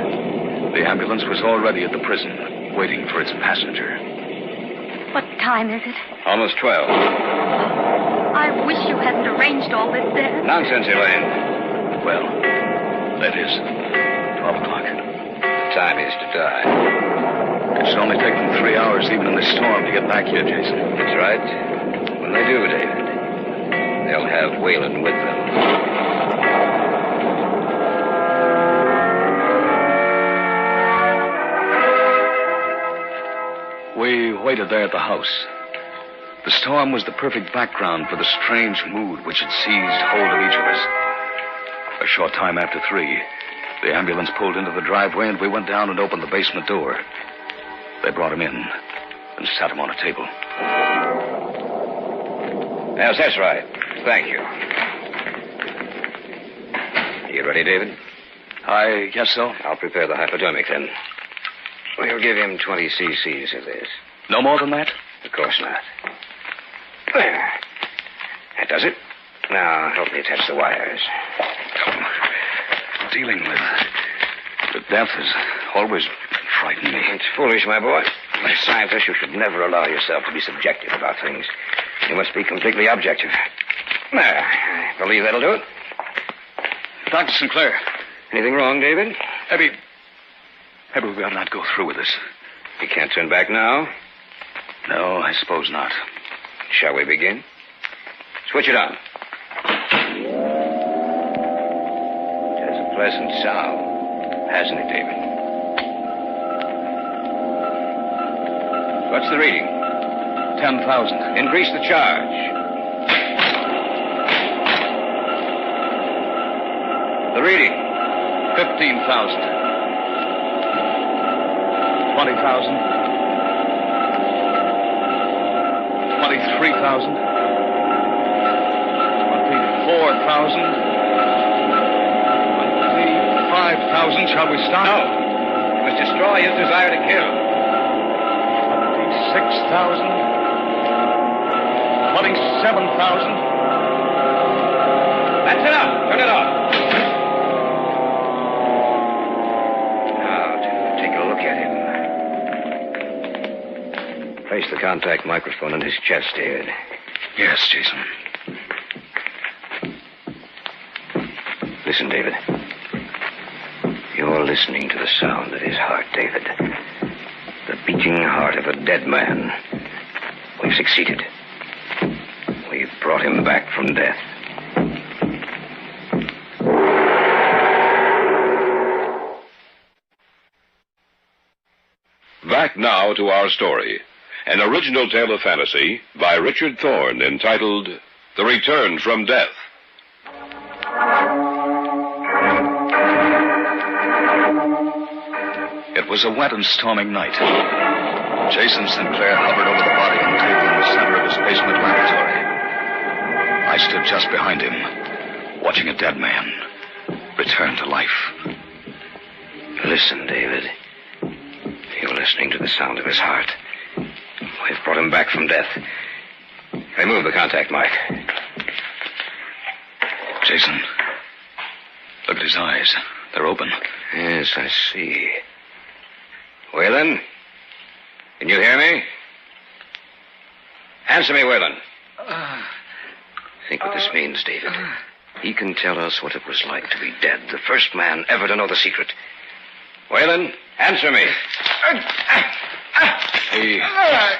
The ambulance was already at the prison, waiting for its passenger. What time is it? Almost 12. I wish you hadn't arranged all this then. Nonsense, Elaine. Well, that is 12 o'clock. Time is to die. It should only take them 3 hours, even in this storm, to get back here, Jason. That's right. When they do, David, they'll have Whalen with them. We waited there at the house. The storm was the perfect background for the strange mood which had seized hold of each of us. A short time after 3, the ambulance pulled into the driveway, and we went down and opened the basement door. They brought him in and sat him on a table. Yes, that's right. Thank you. You ready, David? I guess so. I'll prepare the hypodermic, then. We'll give him 20 cc's of this. No more than that? Of course not. There. That does it. Now, help me attach the wires. Dealing with death has always frightened me. It's foolish, my boy. As a scientist, you should never allow yourself to be subjective about things. You must be completely objective. There. I believe that'll do it. Dr. Sinclair. Anything wrong, David? Maybe we ought not go through with this. You can't turn back now? No, I suppose not. Shall we begin? Switch it on. It has a pleasant sound, hasn't it, David? What's the reading? 10,000. Increase the charge. The reading? 15,000. 20,000. 23,000. 24,000. 25,000. Shall we stop? No. You must destroy his desire to kill. 26,000. 27,000. That's enough. Turn it off. Now, to take a look at him. Place the contact microphone in his chest, David. Yes, Jason. Listen, David. You're listening to the sound of his heart, David. The beating heart of a dead man. We've succeeded. We've brought him back from death. Back now to our story. An original tale of fantasy by Richard Thorne entitled The Return from Death. It was a wet and storming night. Jason Sinclair hovered over the body on the table in the center of his basement laboratory. I stood just behind him, watching a dead man return to life. Listen, David. You're listening to the sound of his heart. We've brought him back from death. Remove the contact, Mike. Jason, look at his eyes. They're open. Yes, I see. Whalen? Can you hear me? Answer me, Whalen. Think what this means, David. He can tell us what it was like to be dead. The first man ever to know the secret. Whalen, answer me. The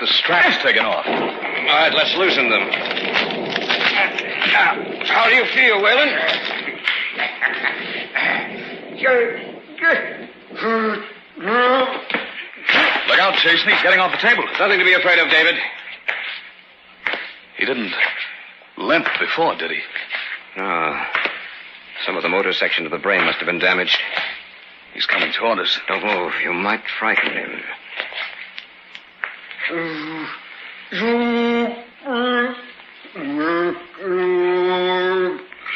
strap's taken off. All right, let's loosen them. How do you feel, Whalen? Look out, Jason. He's getting off the table. Nothing to be afraid of, David. He didn't limp before, did he? No. Some of the motor section of the brain must have been damaged. He's coming toward us. Don't move. You might frighten him.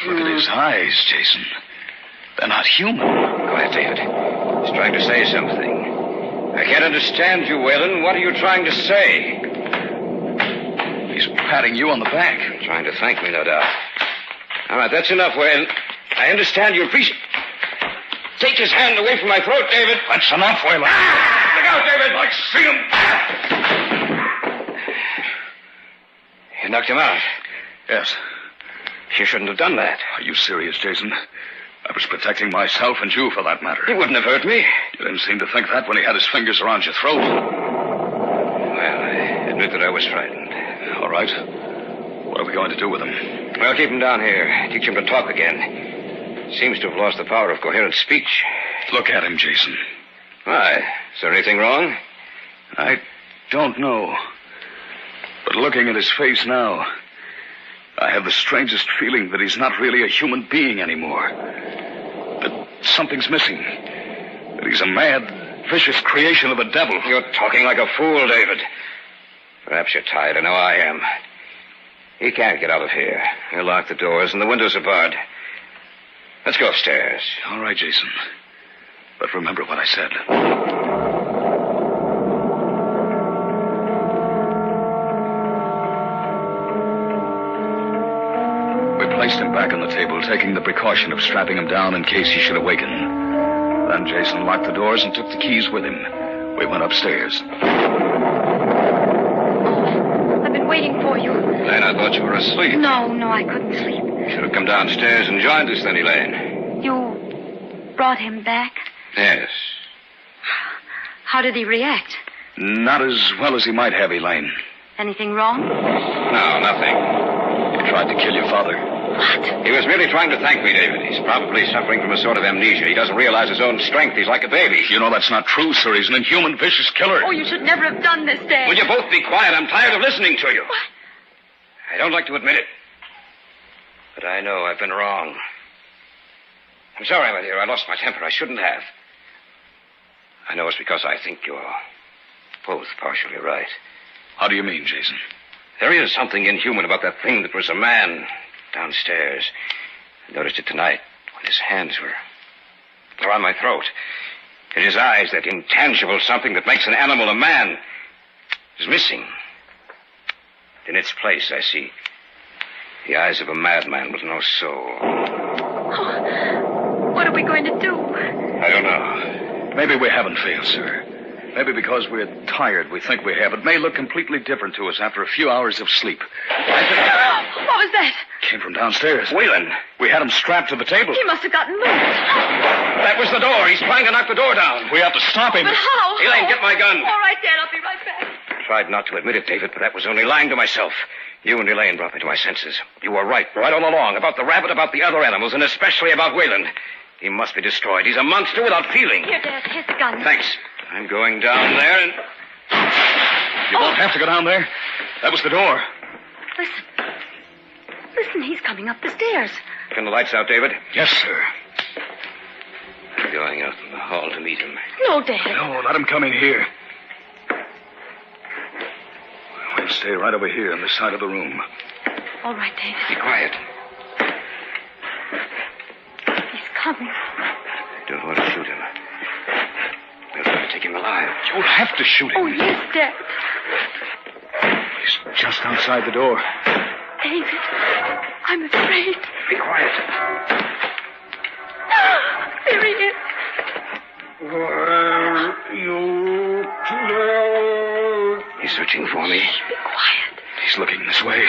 Look at his eyes, Jason. They're not human. Go ahead, David. He's trying to say something. I can't understand you, Whalen. What are you trying to say? He's patting you on the back. Trying to thank me, no doubt. All right, that's enough, Whalen. I understand you appreciate... Take his hand away from my throat, David. That's enough, Whalen. Look out, David. I see him. You knocked him out. Yes. You shouldn't have done that. Are you serious, Jason? I was protecting myself and you, for that matter. He wouldn't have hurt me. You didn't seem to think that when he had his fingers around your throat. Well, I admit that I was frightened. All right. What are we going to do with him? Well, keep him down here. Teach him to talk again. Seems to have lost the power of coherent speech. Look at him, Jason. Why? Is there anything wrong? I don't know. But looking at his face now, I have the strangest feeling that he's not really a human being anymore. That something's missing. That he's a mad, vicious creation of the devil. You're talking like a fool, David. Perhaps you're tired. I know I am. He can't get out of here. He'll lock the doors and the windows are barred. Let's go upstairs. All right, Jason. But remember what I said. Placed him back on the table, taking the precaution of strapping him down in case he should awaken. Then Jason locked the doors and took the keys with him. We went upstairs. I've been waiting for you. Elaine, I thought you were asleep. No, I couldn't sleep. Should have come downstairs and joined us then, Elaine. You brought him back? Yes. How did he react? Not as well as he might have, Elaine. Anything wrong? No, nothing. He tried to kill your father. What? He was merely trying to thank me, David. He's probably suffering from a sort of amnesia. He doesn't realize his own strength. He's like a baby. You know that's not true, sir. He's an inhuman, vicious killer. Oh, you should never have done this, Dad. Will you both be quiet? I'm tired of listening to you. What? I don't like to admit it. But I know I've been wrong. I'm sorry, my dear. I lost my temper. I shouldn't have. I know it's because I think you're both partially right. How do you mean, Jason? There is something inhuman about that thing that was a man downstairs. I noticed it tonight when his hands were on my throat. In his eyes, that intangible something that makes an animal a man is missing. In its place, I see the eyes of a madman with no soul. Oh, what are we going to do? I don't know. Maybe we haven't failed, sir. Maybe because we're tired, we think we have. It may look completely different to us after a few hours of sleep. What was that? Came from downstairs. Whalen. We had him strapped to the table. He must have gotten loose. That was the door. He's trying to knock the door down. We have to stop him. But how? Elaine, get my gun. All right, Dad. I'll be right back. I tried not to admit it, David, but that was only lying to myself. You and Elaine brought me to my senses. You were right all along, about the rabbit, about the other animals, and especially about Whalen. He must be destroyed. He's a monster without feeling. Here, Dad. Here's the gun. Thanks. I'm going down there and... You won't have to go down there. That was the door. Listen, he's coming up the stairs. Turn the lights out, David. Yes, sir. I'm going out in the hall to meet him. No, Dad. No, let him come in here. We'll stay right over here on this side of the room. All right, David. Be quiet. He's coming. I don't want to shoot him. I'll try to take him alive. You'll have to shoot him. Oh, yes, Dad. He's just outside the door. David, I'm afraid. Be quiet. There he is. Where you go? He's searching for me. Be quiet. He's looking this way.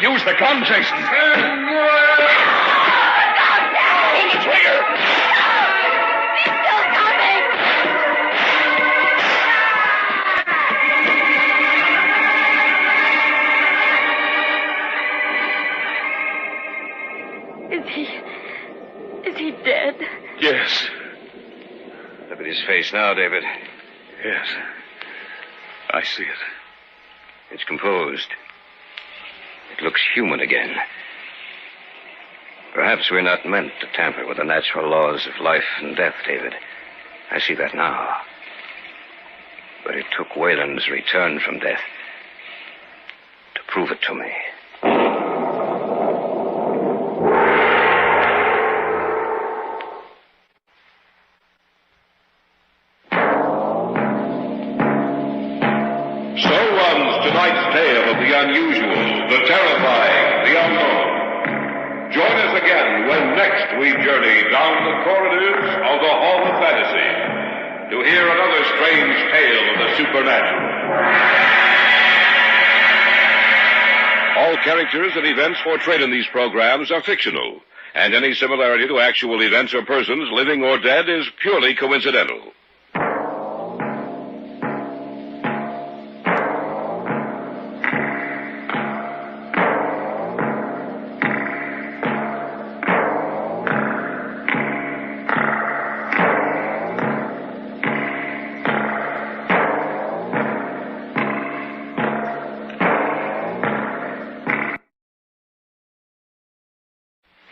Use the gun, Jason. Pull the trigger. He's still coming. Is he dead? Yes. Look at his face now, David. Yes. I see it. It's composed. It looks human again. Perhaps we're not meant to tamper with the natural laws of life and death, David. I see that now. But it took Wayland's return from death to prove it to me. Tonight's tale of the unusual, the terrifying, the unknown. Join us again when next we journey down the corridors of the Hall of Fantasy to hear another strange tale of the supernatural. All characters and events portrayed in these programs are fictional, and any similarity to actual events or persons, living or dead, is purely coincidental.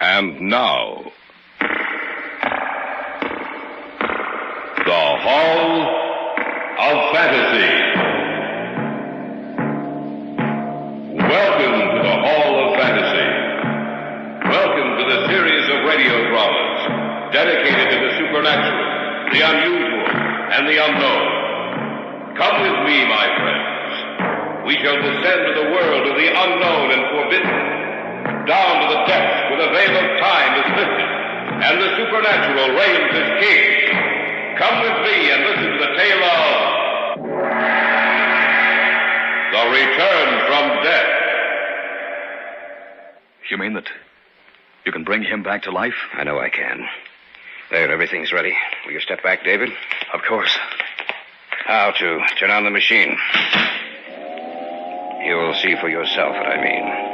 And now, the Hall of Fantasy. Welcome to the Hall of Fantasy. Welcome to the series of radio dramas dedicated to the supernatural, the unusual, and the unknown. Come with me, my friends. We shall descend to the world of the unknown and forbidden. Down to the depths where the veil of time is lifted, and the supernatural reigns as king. Come with me and listen to the tale of the return from death. You mean that you can bring him back to life? I know I can. There, everything's ready. Will you step back, David? Of course. How to turn on the machine. You'll see for yourself what I mean.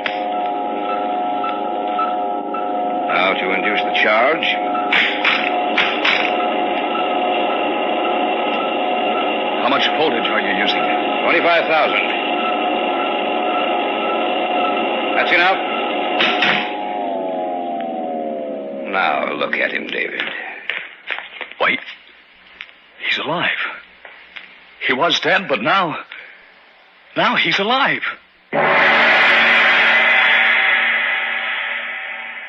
Now to induce the charge. How much voltage are you using? 25,000. That's enough. Now look at him, David. Wait. He's alive. He was dead, but now he's alive.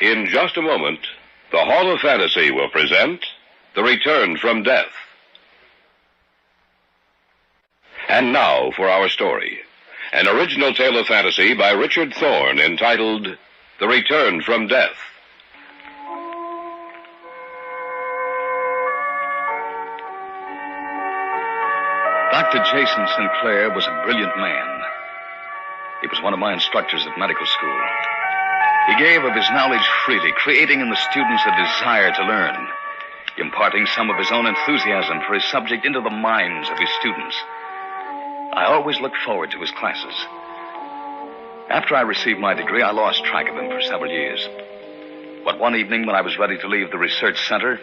In just a moment, the Hall of Fantasy will present The Return from Death. And now for our story. An original tale of fantasy by Richard Thorne entitled The Return from Death. Dr. Jason Sinclair was a brilliant man. He was one of my instructors at medical school. He gave of his knowledge freely, creating in the students a desire to learn, imparting some of his own enthusiasm for his subject into the minds of his students. I always looked forward to his classes. After I received my degree, I lost track of him for several years. But one evening when I was ready to leave the research center...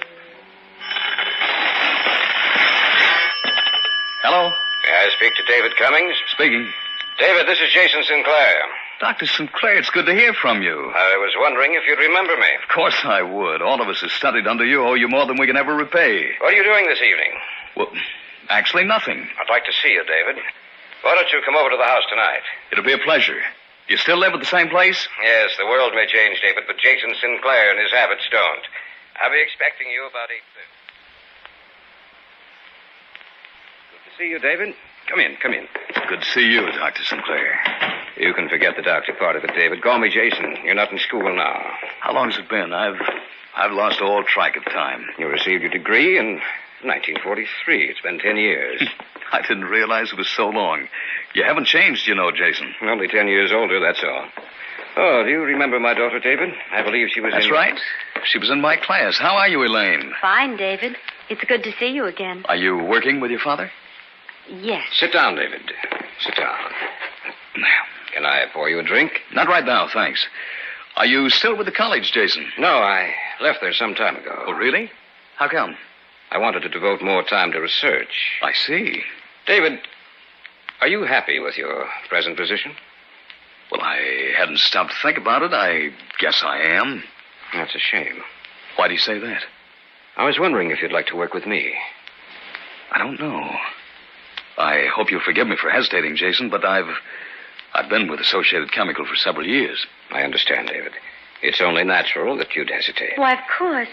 Hello? May I speak to David Cummings? Speaking. David, this is Jason Sinclair. Dr. Sinclair, it's good to hear from you. I was wondering if you'd remember me. Of course I would. All of us who studied under you owe you more than we can ever repay. What are you doing this evening? Well, actually nothing. I'd like to see you, David. Why don't you come over to the house tonight? It'll be a pleasure. You still live at the same place? Yes, the world may change, David, but Jason Sinclair and his habits don't. I'll be expecting you about 8:30. Good to see you, David. Come in, come in. Good to see you, Dr. Sinclair. You can forget the doctor part of it, David. Call me Jason. You're not in school now. How long's it been? I've lost all track of time. You received your degree in 1943. It's been 10 years. I didn't realize it was so long. You haven't changed, you know, Jason. Only 10 years older, that's all. Oh, do you remember my daughter, David? I believe she was That's right. She was in my class. How are you, Elaine? Fine, David. It's good to see you again. Are you working with your father? Yes. Sit down, David. Sit down. Can I pour you a drink? Not right now, thanks. Are you still with the college, Jason? No, I left there some time ago. Oh, really? How come? I wanted to devote more time to research. I see. David, are you happy with your present position? Well, I hadn't stopped to think about it. I guess I am. That's a shame. Why do you say that? I was wondering if you'd like to work with me. I don't know. I hope you'll forgive me for hesitating, Jason, but I've been with Associated Chemical for several years. I understand, David. It's only natural that you'd hesitate. Why, of course.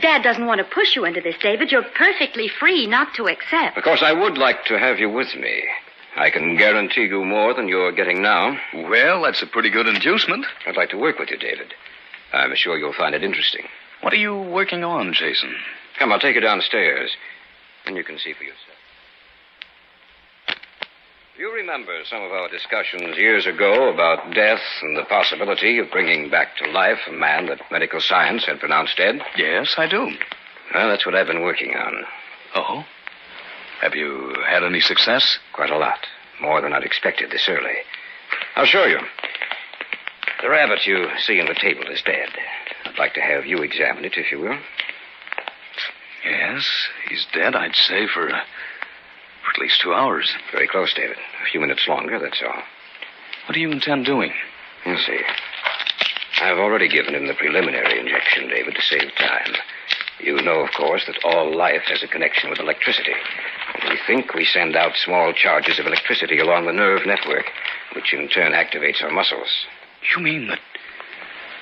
Dad doesn't want to push you into this, David. You're perfectly free not to accept. Of course, I would like to have you with me. I can guarantee you more than you're getting now. Well, that's a pretty good inducement. I'd like to work with you, David. I'm sure you'll find it interesting. What are you working on, Jason? Come, I'll take you downstairs, and you can see for yourself. You remember some of our discussions years ago about death and the possibility of bringing back to life a man that medical science had pronounced dead? Yes, I do. Well, that's what I've been working on. Oh? Have you had any success? Quite a lot. More than I'd expected this early. I'll show you. The rabbit you see on the table is dead. I'd like to have you examine it, if you will. Yes, he's dead, I'd say, for at least 2 hours. Very close, David. A few minutes longer, that's all. What do you intend doing? You'll see. I've already given him the preliminary injection, David, to save time. You know, of course, that all life has a connection with electricity. We think we send out small charges of electricity along the nerve network, which in turn activates our muscles. You mean that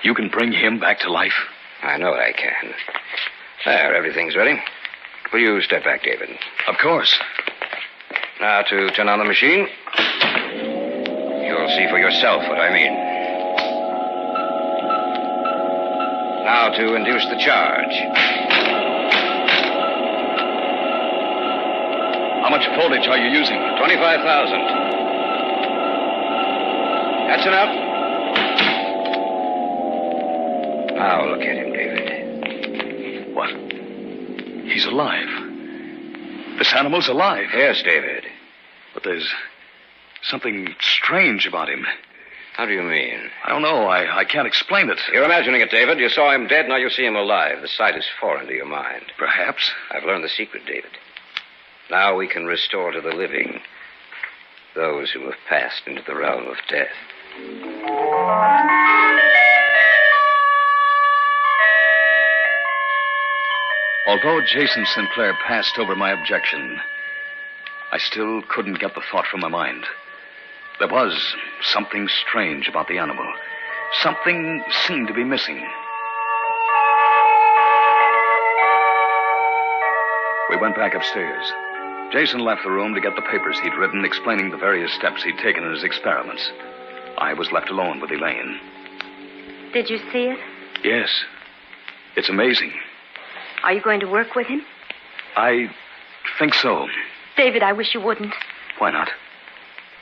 you can bring him back to life? I know I can. There, everything's ready. Will you step back, David? Of course. Now to turn on the machine. You'll see for yourself what I mean. Now to induce the charge. How much voltage are you using? 25,000. That's enough. Now look at him, David. What? He's alive. This animal's alive. Yes, David. But there's something strange about him. How do you mean? I don't know. I can't explain it. You're imagining it, David. You saw him dead, now you see him alive. The sight is foreign to your mind. Perhaps. I've learned the secret, David. Now we can restore to the living those who have passed into the realm of death. Although Jason Sinclair passed over my objection, I still couldn't get the thought from my mind. There was something strange about the animal. Something seemed to be missing. We went back upstairs. Jason left the room to get the papers he'd written explaining the various steps he'd taken in his experiments. I was left alone with Elaine. Did you see it? Yes. It's amazing. Are you going to work with him? I think so. David, I wish you wouldn't. Why not?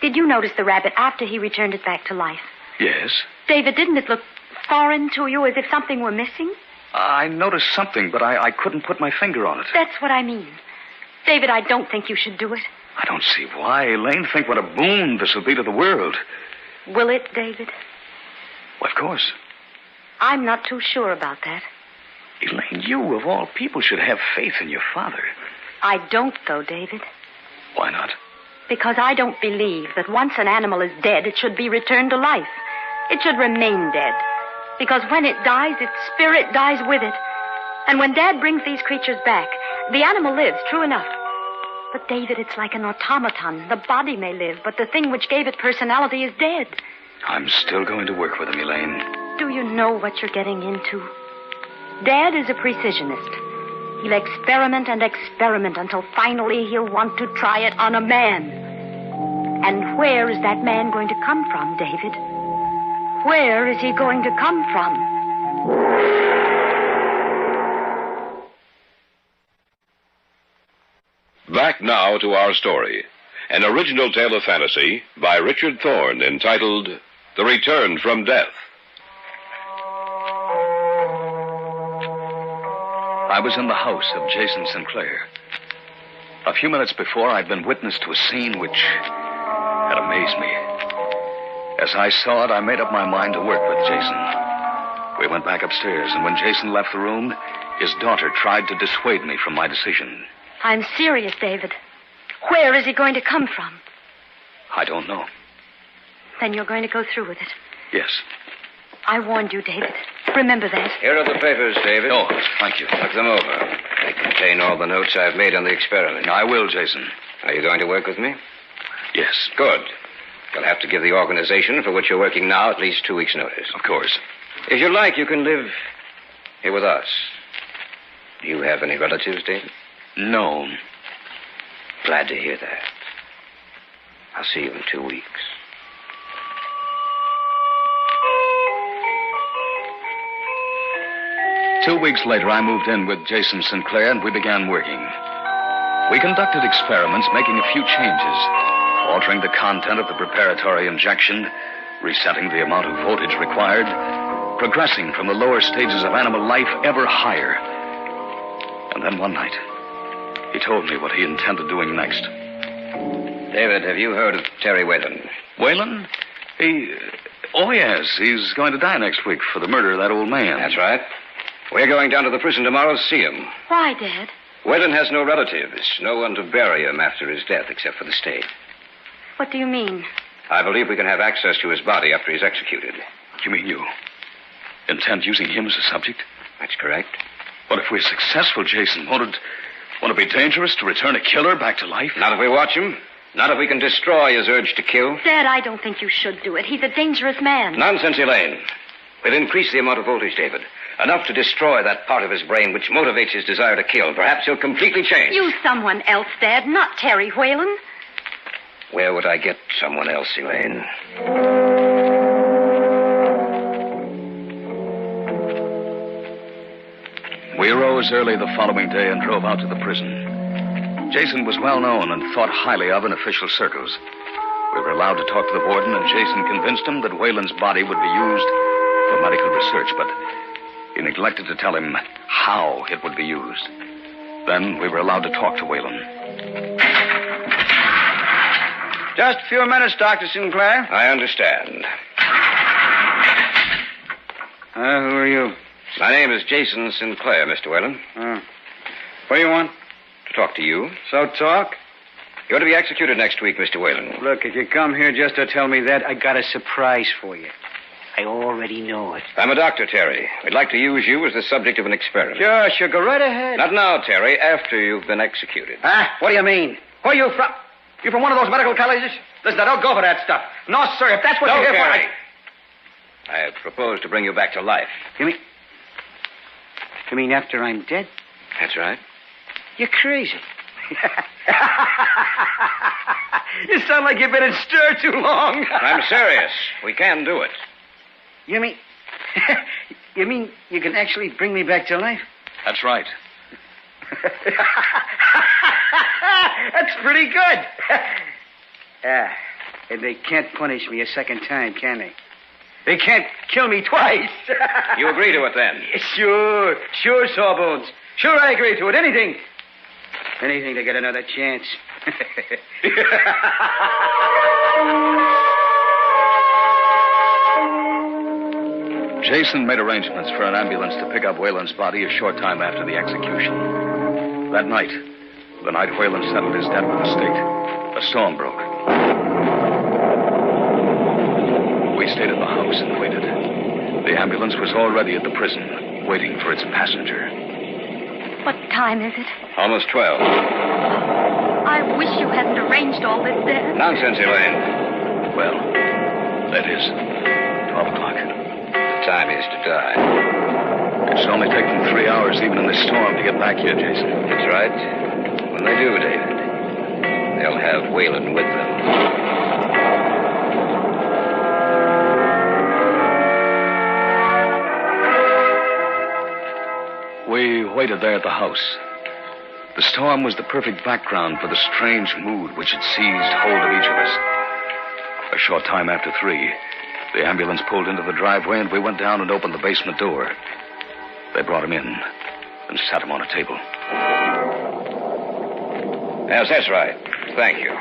Did you notice the rabbit after he returned it back to life? Yes. David, didn't it look foreign to you, as if something were missing? I noticed something, but I couldn't put my finger on it. That's what I mean. David, I don't think you should do it. I don't see why. Elaine, think what a boon this will be to the world. Will it, David? Well, of course. I'm not too sure about that. Elaine, you, of all people, should have faith in your father. I don't, though, David. Why not? Because I don't believe that once an animal is dead, it should be returned to life. It should remain dead. Because when it dies, its spirit dies with it. And when Dad brings these creatures back, the animal lives, true enough. But, David, it's like an automaton. The body may live, but the thing which gave it personality is dead. I'm still going to work with him, Elaine. Do you know what you're getting into? Dad is a precisionist. He'll experiment and experiment until finally he'll want to try it on a man. And where is that man going to come from, David? Where is he going to come from? Back now to our story. An original tale of fantasy by Richard Thorne entitled The Return from Death. I was in the house of Jason Sinclair. A few minutes before, I'd been witness to a scene which had amazed me. As I saw it, I made up my mind to work with Jason. We went back upstairs, and when Jason left the room, his daughter tried to dissuade me from my decision. I'm serious, David. Where is he going to come from? I don't know. Then you're going to go through with it. Yes. I warned you, David. Remember that. Here are the papers, David. Oh, thank you. Look them over. They contain all the notes I've made on the experiment. I will, Jason. Are you going to work with me? Yes. Good. You'll have to give the organization for which you're working now at least 2 weeks' notice. Of course. If you like, you can live here with us. Do you have any relatives, David? No. Glad to hear that. I'll see you in 2 weeks. Two weeks later, I moved in with Jason Sinclair, and we began working. We conducted experiments, making a few changes, altering the content of the preparatory injection, resetting the amount of voltage required, progressing from the lower stages of animal life ever higher. And then one night, he told me what he intended doing next. David, have you heard of Terry Whalen? Whalen? Oh, yes. He's going to die next week for the murder of that old man. That's right. We're going down to the prison tomorrow to see him. Why, Dad? Whalen has no relatives, no one to bury him after his death except for the state. What do you mean? I believe we can have access to his body after he's executed. You mean you intend using him as a subject? That's correct. But if we're successful, Jason, won't it be dangerous to return a killer back to life? Not if we watch him. Not if we can destroy his urge to kill. Dad, I don't think you should do it. He's a dangerous man. Nonsense, Elaine. We'll increase the amount of voltage, David. Enough to destroy that part of his brain which motivates his desire to kill. Perhaps he'll completely change. Use someone else, Dad, not Terry Whalen. Where would I get someone else, Elaine? We arose early the following day and drove out to the prison. Jason was well known and thought highly of in official circles. We were allowed to talk to the warden, and Jason convinced him that Whalen's body would be used for medical research, but he neglected to tell him how it would be used. Then we were allowed to talk to Whalen. Just a few minutes, Dr. Sinclair. I understand. Who are you? My name is Jason Sinclair, Mr. Whalen. What do you want? To talk to you. So talk? You're to be executed next week, Mr. Whalen. Look, if you come here just to tell me that, I got a surprise for you. I already know it. I'm a doctor, Terry. We'd like to use you as the subject of an experiment. Sure, go right ahead. Not now, Terry, after you've been executed. What do you mean? Where are you from? You from one of those medical colleges? Listen, I don't go for that stuff. No, sir, if that's what you're here Terry. for, I propose to bring you back to life. You mean after I'm dead? That's right. You're crazy. You sound like you've been in stir too long. I'm serious. We can do it. You mean... you mean you can actually bring me back to life? That's right. That's pretty good. And they can't punish me a second time, can they? They can't kill me twice. You agree to it, then? Sure, Sawbones. Sure, I agree to it. Anything to get another chance. Jason made arrangements for an ambulance to pick up Whalen's body a short time after the execution. That night, the night Whalen settled his debt with the state, a storm broke. We stayed at the house and waited. The ambulance was already at the prison, waiting for its passenger. What time is it? Almost 12. I wish you hadn't arranged all this, Dad. Nonsense, Elaine. Well, that is 12 o'clock. The time is to die. It's only taken 3 hours, even in this storm, to get back here, Jason. That's right. When they do, David, they'll have Whalen with them. We waited there at the house. The storm was the perfect background for the strange mood which had seized hold of each of us. A short time after 3, the ambulance pulled into the driveway and we went down and opened the basement door. They brought him in and sat him on a table. Yes, that's right. Thank you.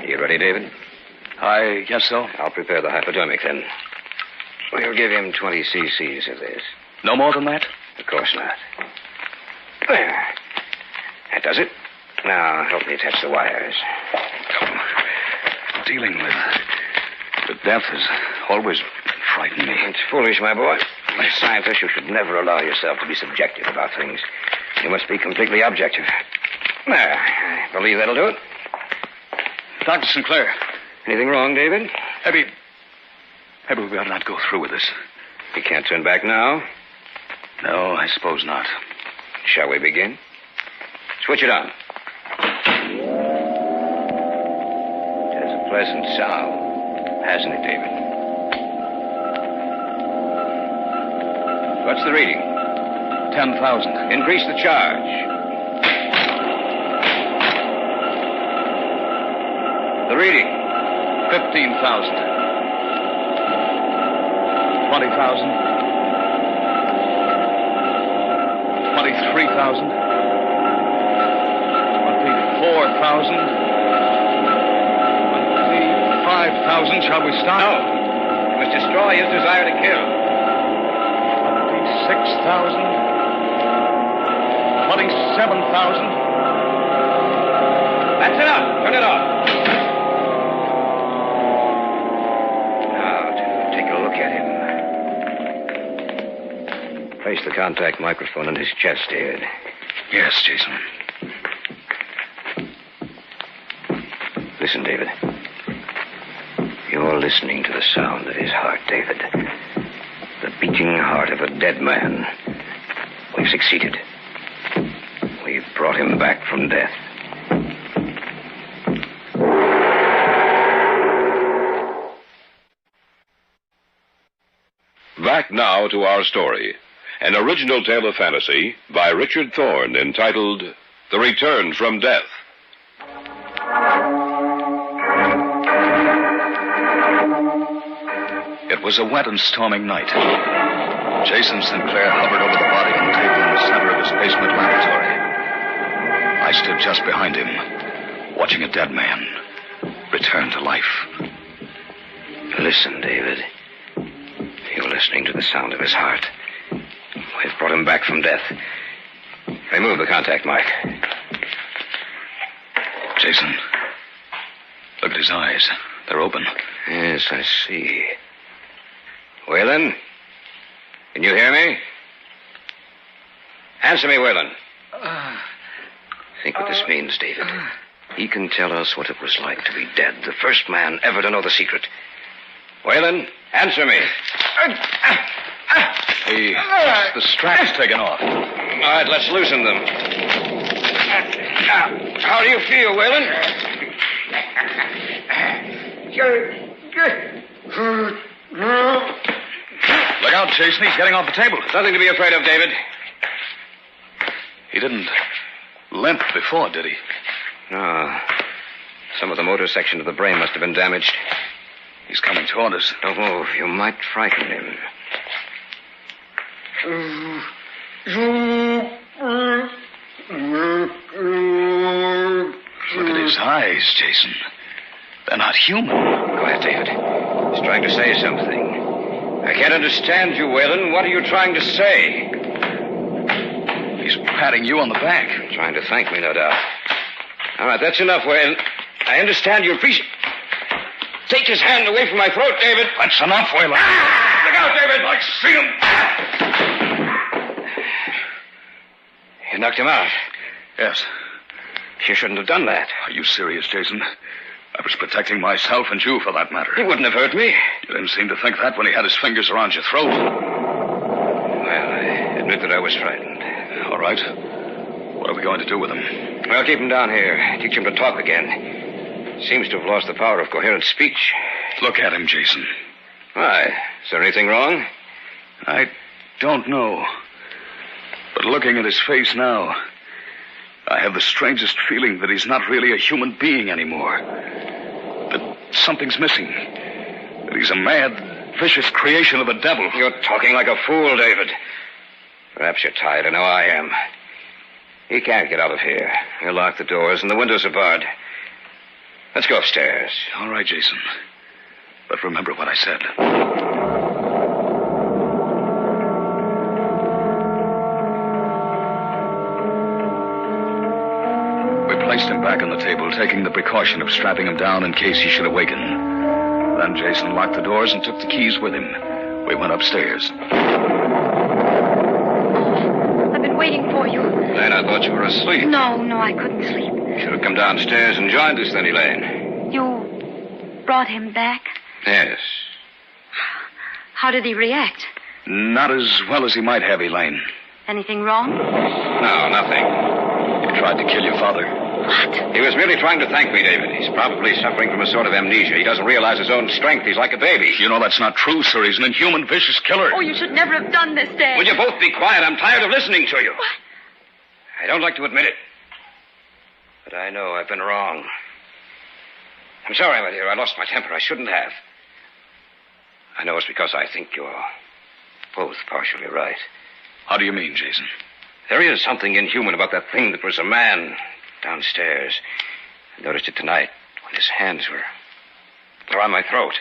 You ready, David? I guess so. I'll prepare the hypodermic then. We'll give him 20 cc's of this. No more than that? Of course not. There. That does it. Now, help me attach the wires. Dealing with death has always frightened me. It's foolish, my boy. As a scientist, you should never allow yourself to be subjective about things. You must be completely objective. There. I believe that'll do it. Dr. Sinclair. Anything wrong, David? Maybe we ought not go through with this. You can't turn back now? No, I suppose not. Shall we begin? Switch it on. It has a pleasant sound, hasn't it, David? What's the reading? 10,000. Increase the charge. The reading? 15,000. 20,000. 23,000. 24,000. 25,000. Shall we stop? No. You must destroy his desire to kill. 26,000. 27,000. That's enough. Turn it off. Now to take a look at him. Place the contact microphone in his chest, David. Yes, Jason. Listen, David. You're listening to the sound of his heart, David. The beating heart of a dead man. We've succeeded. We've brought him back from death. Back now to our story. An original tale of fantasy by Richard Thorne entitled The Return from Death. It was a wet and storming night. Jason Sinclair hovered over the body on the table in the center of his basement laboratory. I stood just behind him, watching a dead man return to life. Listen, David. You're listening to the sound of his heart. We've brought him back from death. Remove the contact mic. Jason, look at his eyes. They're open. Yes, I see. Whalen? Can you hear me? Answer me, Whalen. Think what this means, David. He can tell us what it was like to be dead. The first man ever to know the secret. Whalen, answer me. The strap's taken off. All right, let's loosen them. How do you feel, Whalen? Look out, Jason. He's getting off the table. Nothing to be afraid of, David. He didn't limp before, did he? No. Some of the motor section of the brain must have been damaged. He's coming toward us. Don't move. You might frighten him. Look at his eyes, Jason. They're not human. Go ahead, David. He's trying to say something. I can't understand you, Whalen. What are you trying to say? He's patting you on the back. Trying to thank me, no doubt. All right, that's enough, Whalen. I understand you appreciate... Take his hand away from my throat, David. That's enough, Whalen. Look out, David. I see him. You knocked him out. Yes. You shouldn't have done that. Are you serious, Jason? I was protecting myself and you, for that matter. He wouldn't have hurt me. You didn't seem to think that when he had his fingers around your throat. Well, I admit that I was frightened. All right. What are we going to do with him? Well, keep him down here. Teach him to talk again. Seems to have lost the power of coherent speech. Look at him, Jason. Why? Is there anything wrong? I don't know. But looking at his face now, I have the strangest feeling that he's not really a human being anymore. That something's missing. That he's a mad, vicious creation of the devil. You're talking like a fool, David. Perhaps you're tired. I know I am. He can't get out of here. He'll lock the doors and the windows are barred. Let's go upstairs. All right, Jason. But remember what I said. We placed him back on the table, taking the precaution of strapping him down in case he should awaken. Then Jason locked the doors and took the keys with him. We went upstairs. I've been waiting for you. Elaine, I thought you were asleep. No, I couldn't sleep. Should have come downstairs and joined us then, Elaine. You brought him back? Yes. How did he react? Not as well as he might have, Elaine. Anything wrong? No, nothing. He tried to kill your father. What? He was merely trying to thank me, David. He's probably suffering from a sort of amnesia. He doesn't realize his own strength. He's like a baby. You know that's not true, sir. He's an inhuman, vicious killer. Oh, you should never have done this, Dad. Will you both be quiet? I'm tired of listening to you. What? I don't like to admit it. But I know I've been wrong. I'm sorry, my dear. I lost my temper. I shouldn't have. I know it's because I think you're both partially right. How do you mean, Jason? There is something inhuman about that thing that was a man downstairs. I noticed it tonight when his hands were around my throat.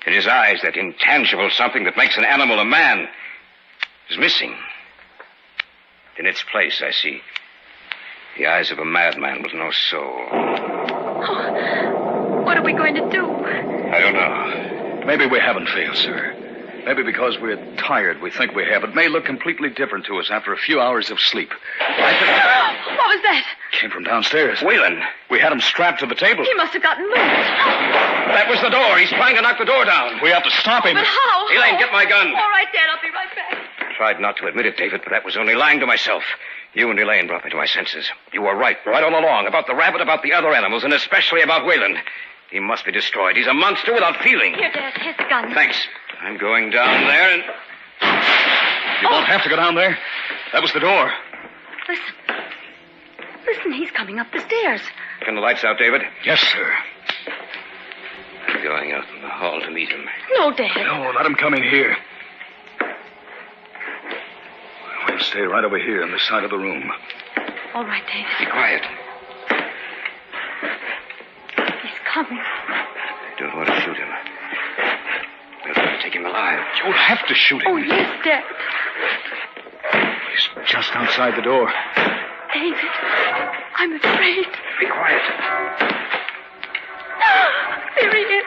In his eyes, that intangible something that makes an animal a man is missing. In its place, I see the eyes of a madman with no soul. Oh, what are we going to do? I don't know. Maybe we haven't failed, sir. Maybe because we're tired, we think we have. It may look completely different to us after a few hours of sleep. What was that? Came from downstairs. Whalen. We had him strapped to the table. He must have gotten loose. That was the door. He's trying to knock the door down. We have to stop him. But how? Elaine, get my gun. All right, Dad. I'll be right back. I tried not to admit it, David, but that was only lying to myself. You and Elaine brought me to my senses. You were right all along, about the rabbit, about the other animals, and especially about Whalen. He must be destroyed. He's a monster without feeling. Here, Dad. Here's the gun. Thanks. I'm going down there and... You won't have to go down there. That was the door. Listen, he's coming up the stairs. Turn the lights out, David. Yes, sir. I'm going out in the hall to meet him. No, Dad. No, let him come in here. We'll stay right over here on this side of the room. All right, David. Be quiet. He's coming. I don't want to shoot him. I'll try to take him alive. You'll have to shoot him. Oh, yes, Dad. He's just outside the door. David, I'm afraid. Be quiet. There he is.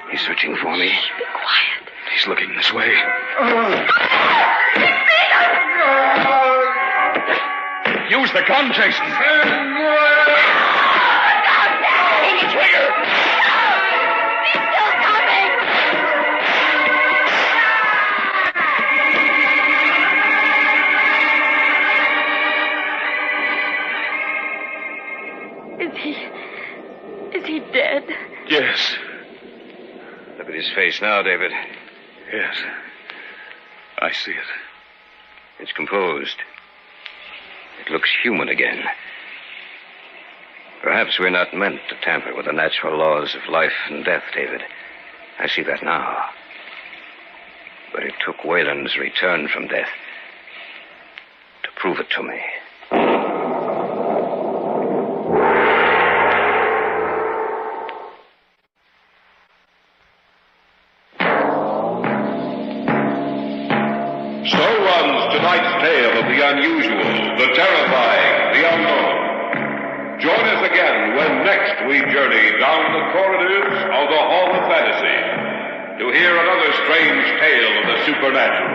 He's searching for me. Be quiet. He's looking this way. Use the gun, Jason. Pull the trigger. He's still coming. Is he dead? Yes. Look at his face now, David. Yes. I see it. It's composed. It looks human again. Perhaps we're not meant to tamper with the natural laws of life and death, David. I see that now. But it took Whalen's return from death to prove it to me. tonight's tale of the unusual, the terrifying, the unknown. Join us again when next we journey down the corridors of the Hall of Fantasy to hear another strange tale of the supernatural.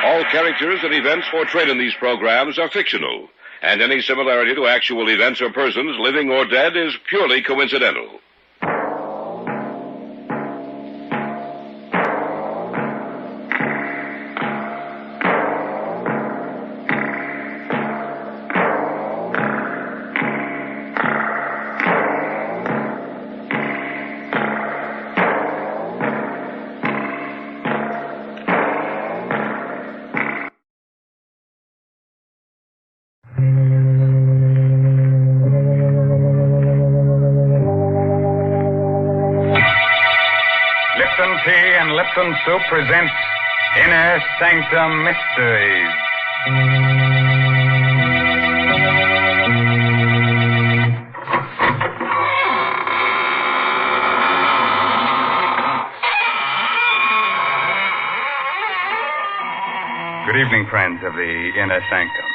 All characters and events portrayed in these programs are fictional, and any similarity to actual events or persons, living or dead, is purely coincidental. Lipton Soup presents Inner Sanctum Mysteries. Good evening, friends of the Inner Sanctum.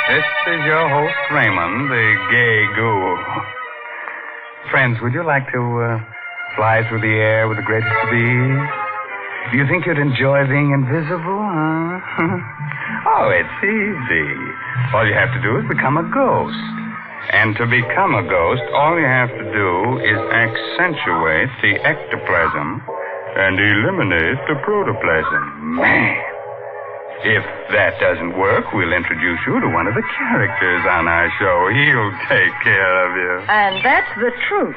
This is your host, Raymond, the gay ghoul. Friends, would you like to fly through the air with the greatest of ease? Do you think you'd enjoy being invisible, huh? Oh, it's easy. All you have to do is become a ghost. And to become a ghost, all you have to do is accentuate the ectoplasm and eliminate the protoplasm. Man. If that doesn't work, we'll introduce you to one of the characters on our show. He'll take care of you. And that's the truth.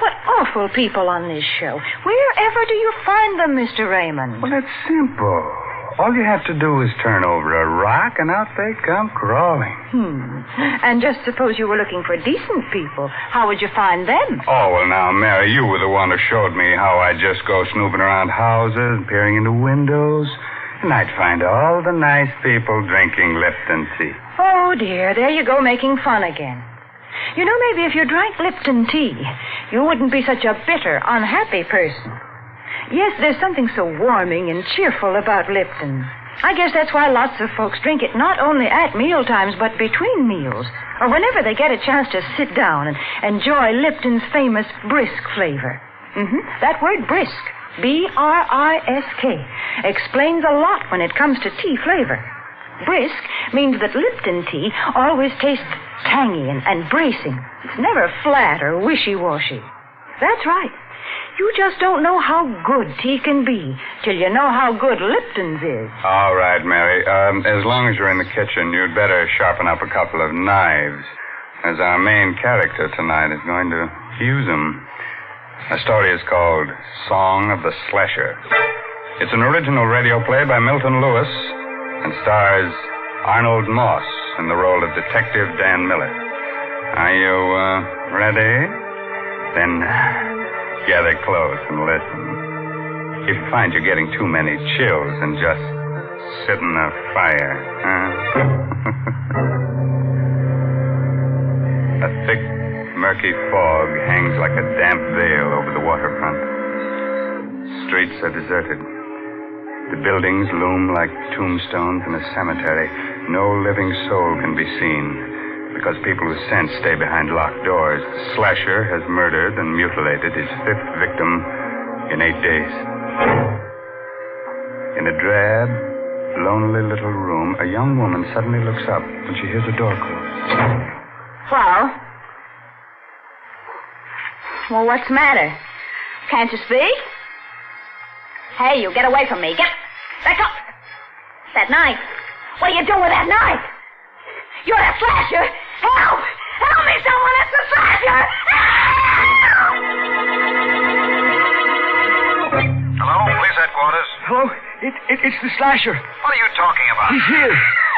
What awful people on this show. Wherever do you find them, Mr. Raymond? Well, it's simple. All you have to do is turn over a rock, and out they come crawling. And just suppose you were looking for decent people. How would you find them? Oh, well, now, Mary, you were the one who showed me how I just go snooping around houses, peering into windows, and I'd find all the nice people drinking Lipton tea. Oh, dear, there you go making fun again. You know, maybe if you drank Lipton tea, you wouldn't be such a bitter, unhappy person. Yes, there's something so warming and cheerful about Lipton. I guess that's why lots of folks drink it not only at meal times, but between meals, or whenever they get a chance to sit down and enjoy Lipton's famous brisk flavor. That word brisk, B-R-I-S-K, explains a lot when it comes to tea flavor. Brisk means that Lipton tea always tastes tangy and bracing. It's never flat or wishy-washy. That's right. You just don't know how good tea can be till you know how good Lipton's is. All right, Mary. As long as you're in the kitchen, you'd better sharpen up a couple of knives, as our main character tonight is going to use them. The story is called Song of the Slasher. It's an original radio play by Milton Lewis and stars Arnold Moss in the role of Detective Dan Miller. Are you ready? Then gather close and listen. If you find you're getting too many chills, then just sit in the fire. A thick, murky fog hangs like a damp veil over the waterfront. Streets are deserted. The buildings loom like tombstones in a cemetery. No living soul can be seen because people who sense stay behind locked doors. The slasher has murdered and mutilated his fifth victim in 8 days. In a drab, lonely little room, a young woman suddenly looks up when she hears a door close. Well, what's the matter? Can't you speak? Hey, you get away from me. Back up. That knife. What are you doing with that knife? You're a slasher. Help! Help me, someone! It's the slasher! Help! Hello, police headquarters. Hello? It's the slasher. What are you talking about? He's here.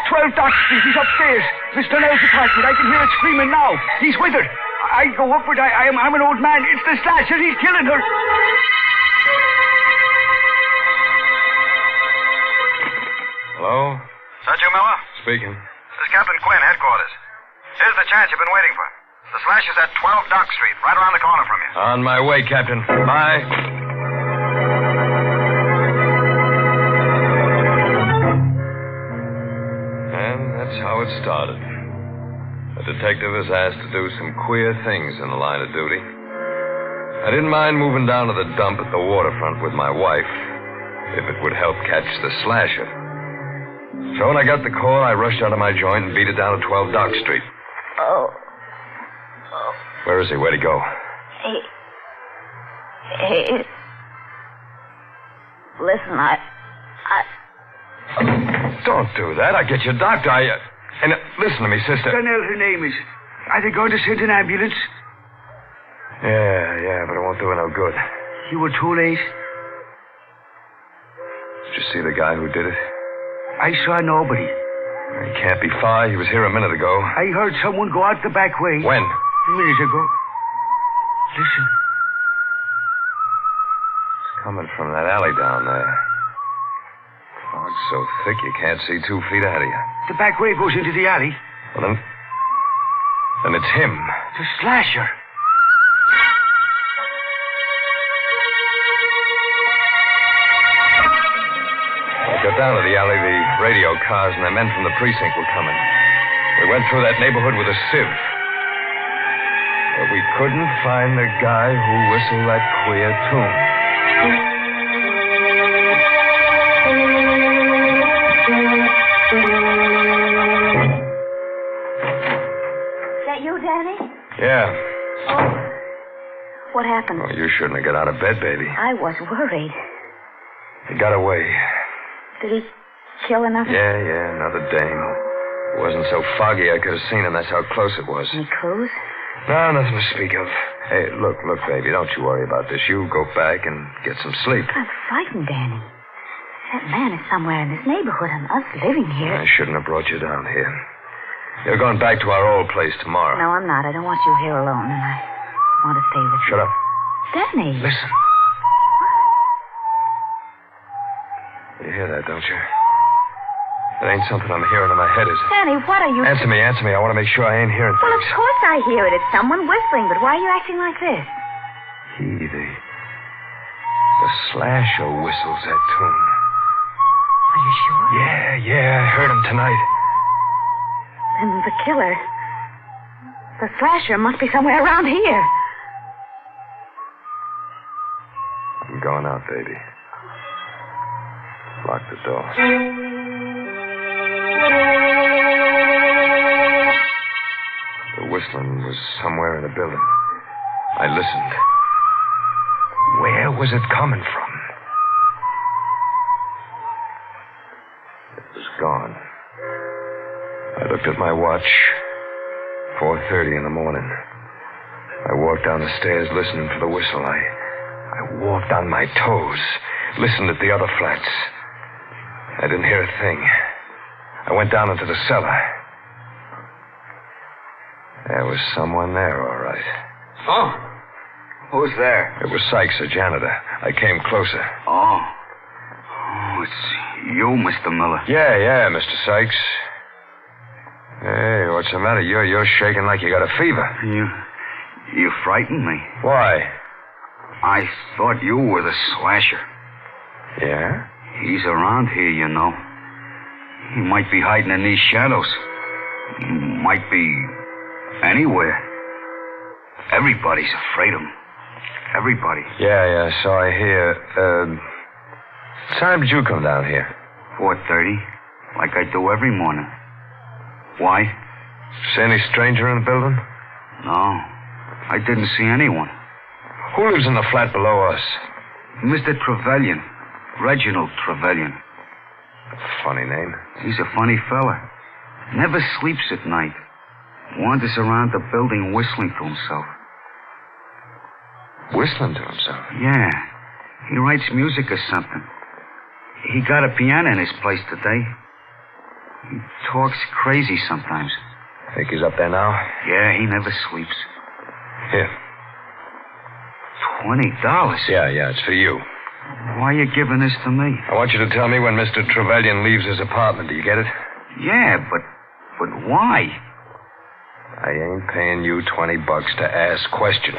12 Dock Street. He's upstairs. Mr. Nell's apartment. I can hear it screaming now. He's with her. I go upward. I'm an old man. It's the slasher. He's killing her. Hello? Is that you, Miller? Speaking. This is Captain Quinn, headquarters. Here's the chance you've been waiting for. The slasher's at 12 Dock Street, right around the corner from you. On my way, Captain. Bye. started. A detective is asked to do some queer things in the line of duty. I didn't mind moving down to the dump at the waterfront with my wife, if it would help catch the slasher. So when I got the call, I rushed out of my joint and beat it down to 12 Dock Street. Oh. Where is he? Where'd he go? Hey. Listen, Don't do that. I'll get you a doctor. And listen to me, sister. Danielle, her name is. Are they going to send an ambulance? Yeah, but it won't do her no good. You were too late. Did you see the guy who did it? I saw nobody. He can't be far. He was here a minute ago. I heard someone go out the back way. When? A minute ago. Listen. It's coming from that alley down there. Fog's so thick you can't see 2 feet ahead of you. The back way goes into the alley. Well, then it's him. The slasher. I got down to the alley, the radio cars and the men from the precinct were coming. We went through that neighborhood with a sieve. But we couldn't find the guy who whistled that queer tune. Is that you, Danny? Yeah. Oh. What happened? Oh, you shouldn't have got out of bed, baby. I was worried. He got away. Did he kill another? Yeah, another dame. It wasn't so foggy I could have seen him. That's how close it was. Any clues? No, nothing to speak of. Hey, look, baby, don't you worry about this. You go back and get some sleep. I'm frightened, Danny. That man is somewhere in this neighborhood and us living here. I shouldn't have brought you down here. You're going back to our old place tomorrow. No, I'm not. I don't want you here alone, and I want to stay with you. Shut up. Danny. Listen. You hear that, don't you? It ain't something I'm hearing in my head, is it? Danny, what are you... Answer me. I want to make sure I ain't hearing Well, things. of course I hear it. It's someone whistling, but why are you acting like this? The slasher whistles that tune. Are you sure? Yeah, I heard him tonight. Then the killer... The slasher must be somewhere around here. I'm going out, baby. Lock the door. The whistling was somewhere in the building. I listened. Where was it coming from? It was gone. I looked at my watch. 4:30 in the morning. I walked down the stairs listening for the whistle. I walked on my toes, listened at the other flats. I didn't hear a thing. I went down into the cellar. There was someone there, all right. Oh? Who's there? It was Sykes, the janitor. I came closer. Oh, it's you, Mr. Miller. Yeah, Mr. Sykes. Hey, what's the matter? You're shaking like you got a fever. You frightened me. Why? I thought you were the slasher. Yeah? He's around here, you know. He might be hiding in these shadows. He might be anywhere. Everybody's afraid of him. Everybody. Yeah, so I hear. What time did you come down here? 4:30, like I do every morning. Why? See any stranger in the building? No, I didn't see anyone. Who lives in the flat below us? Mr. Trevelyan. Reginald Trevelyan. Funny name. He's a funny fella. Never sleeps at night. Wanders around the building whistling to himself. Whistling to himself? Yeah. He writes music or something. He got a piano in his place today. He talks crazy sometimes. Think he's up there now? Yeah, he never sleeps. Here. $20? Yeah, it's for you. Why are you giving this to me? I want you to tell me when Mr. Trevelyan leaves his apartment. Do you get it? Yeah, but why? I ain't paying you $20 to ask questions.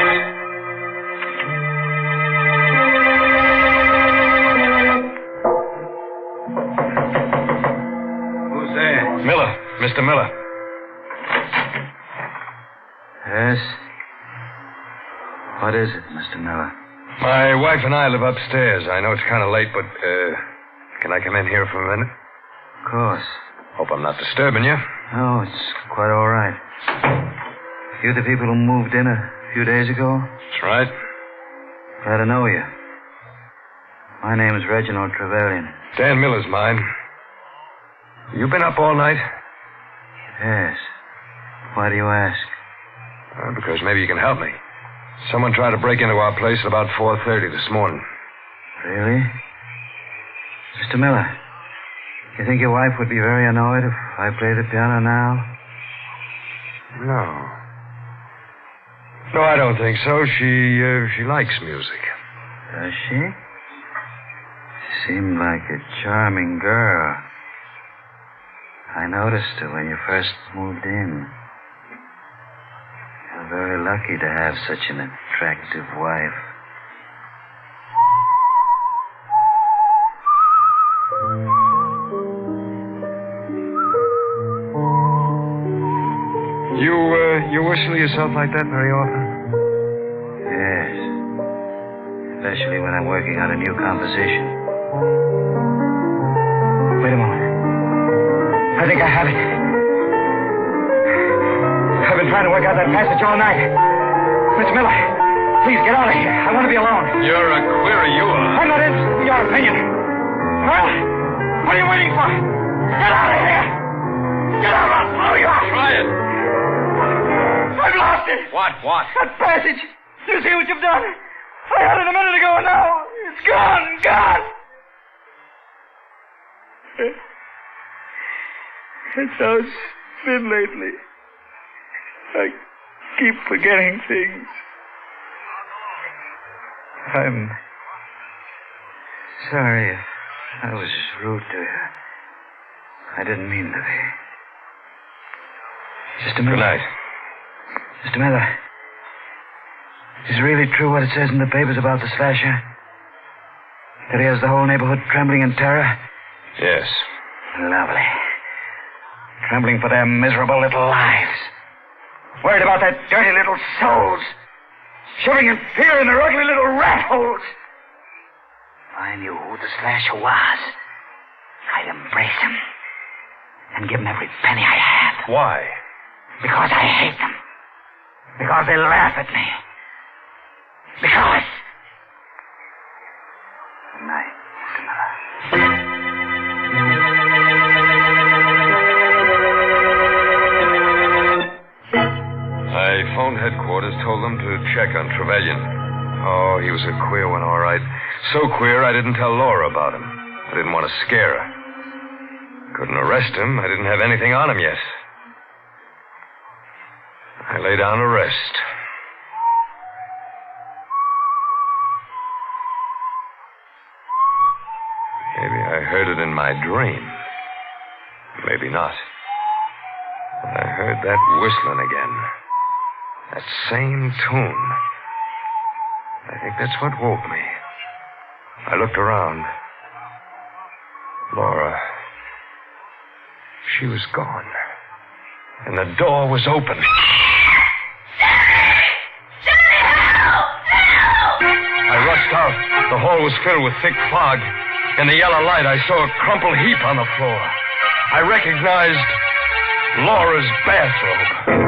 Who's there? Miller. Mr. Miller. Yes? What is it, Mr. Miller? My wife and I live upstairs. I know it's kind of late, but, can I come in here for a minute? Of course. Hope I'm not disturbing you. No, it's quite all right. You the people who moved in a few days ago? That's right. Glad to know you. My name is Reginald Trevelyan. Dan Miller's mine. You been up all night? Yes. Why do you ask? Because maybe you can help me. Someone tried to break into our place at about 4:30 this morning. Really? Mr. Miller, you think your wife would be very annoyed if I play the piano now? No. No, I don't think so. She likes music. Does she? Seemed like a charming girl. I noticed her when you first moved in. You're very lucky to have such an attractive wife. You whistle yourself like that very often? Yes. Especially when I'm working on a new composition. Wait a moment. I think I have it. I've been trying to work out that passage all night. Mr. Miller, please get out of here. I want to be alone. You're a query, you are. I'm not interested in your opinion. Well, what are you waiting for? Get out of here! Get out, I'll blow you out! Try it. I've lost it. What? That passage. You see what you've done? I had it a minute ago, and now it's gone. It's how it's been lately. I keep forgetting things. I'm sorry if I was rude to you. I didn't mean to be. Just a minute. Good night. Mr. Miller, is it really true what it says in the papers about the slasher? That he has the whole neighborhood trembling in terror? Yes. Lovely. Trembling for their miserable little lives. Worried about their dirty little souls. Shivering in fear in their ugly little rat holes. If I knew who the slasher was, I'd embrace him and give him every penny I have. Why? Because I hate them. Because they laugh at me. Because... Good night, Mr. Miller. I phoned headquarters, told them to check on Trevelyan. Oh, he was a queer one, all right. So queer I didn't tell Laura about him. I didn't want to scare her. Couldn't arrest him. I didn't have anything on him yet. I lay down to rest. Maybe I heard it in my dream. Maybe not. But I heard that whistling again. That same tune. I think that's what woke me. I looked around. Laura. She was gone. And the door was open. I rushed out. The hall was filled with thick fog. In the yellow light, I saw a crumpled heap on the floor. I recognized Laura's bathrobe.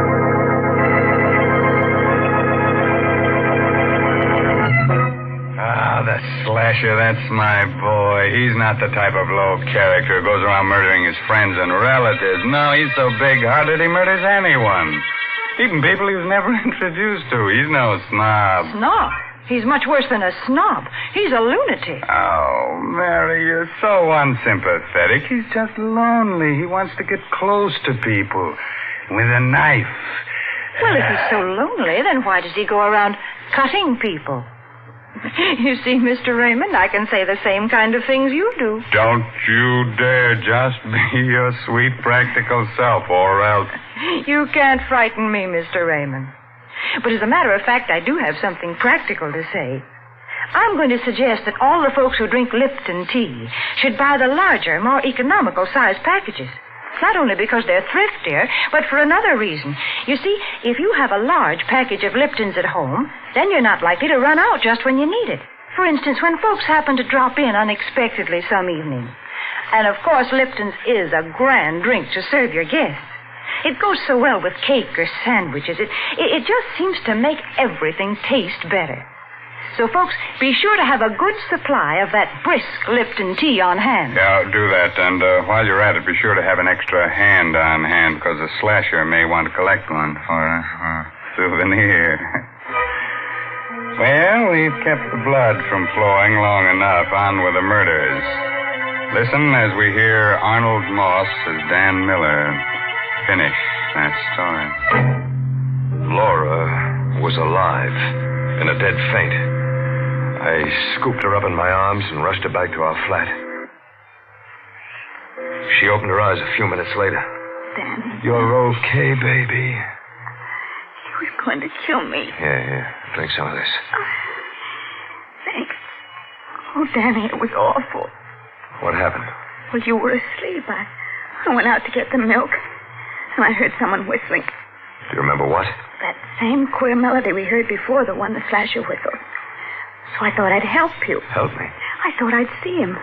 The slasher, that's my boy. He's not the type of low character who goes around murdering his friends and relatives. No, he's so big-hearted he murders anyone. Even people he was never introduced to. He's no snob. Snob? He's much worse than a snob. He's a lunatic. Oh, Mary, you're so unsympathetic. He's just lonely. He wants to get close to people with a knife. Well, if he's so lonely, then why does he go around cutting people? You see, Mr. Raymond, I can say the same kind of things you do. Don't you dare just be your sweet, practical self, or else... You can't frighten me, Mr. Raymond. But as a matter of fact, I do have something practical to say. I'm going to suggest that all the folks who drink Lipton tea should buy the larger, more economical-sized packages. Not only because they're thriftier, but for another reason. You see, if you have a large package of Liptons at home, then you're not likely to run out just when you need it. For instance, when folks happen to drop in unexpectedly some evening. And, of course, Lipton's is a grand drink to serve your guests. It goes so well with cake or sandwiches. It just seems to make everything taste better. So, folks, be sure to have a good supply of that brisk Lipton tea on hand. Yeah, I'll do that. And while you're at it, be sure to have an extra hand on hand, because the slasher may want to collect one for a souvenir. Well, we've kept the blood from flowing long enough. On with the murders. Listen as we hear Arnold Moss as Dan Miller finish that story. Laura was alive, in a dead faint. I scooped her up in my arms and rushed her back to our flat. She opened her eyes a few minutes later. Danny. You're okay, baby. He was going to kill me. Yeah. Drink some of this. Thanks. Oh, Danny, it was awful. What happened? Well, you were asleep. I went out to get the milk, and I heard someone whistling. Do you remember what? That same queer melody we heard before, the one the slasher whistled. So I thought I'd help you. Help me? I thought I'd see him.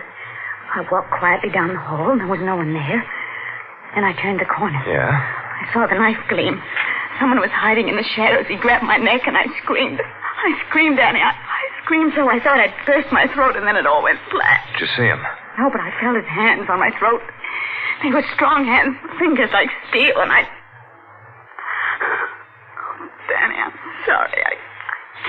I walked quietly down the hall, and there was no one there. Then I turned the corner. Yeah? I saw the knife gleam. Someone was hiding in the shadows. He grabbed my neck, and I screamed. I screamed, Danny. I screamed so I thought I'd burst my throat, and then it all went flat. Did you see him? No, but I felt his hands on my throat. They were strong hands, fingers like steel, and I... Oh, Danny, I'm sorry. I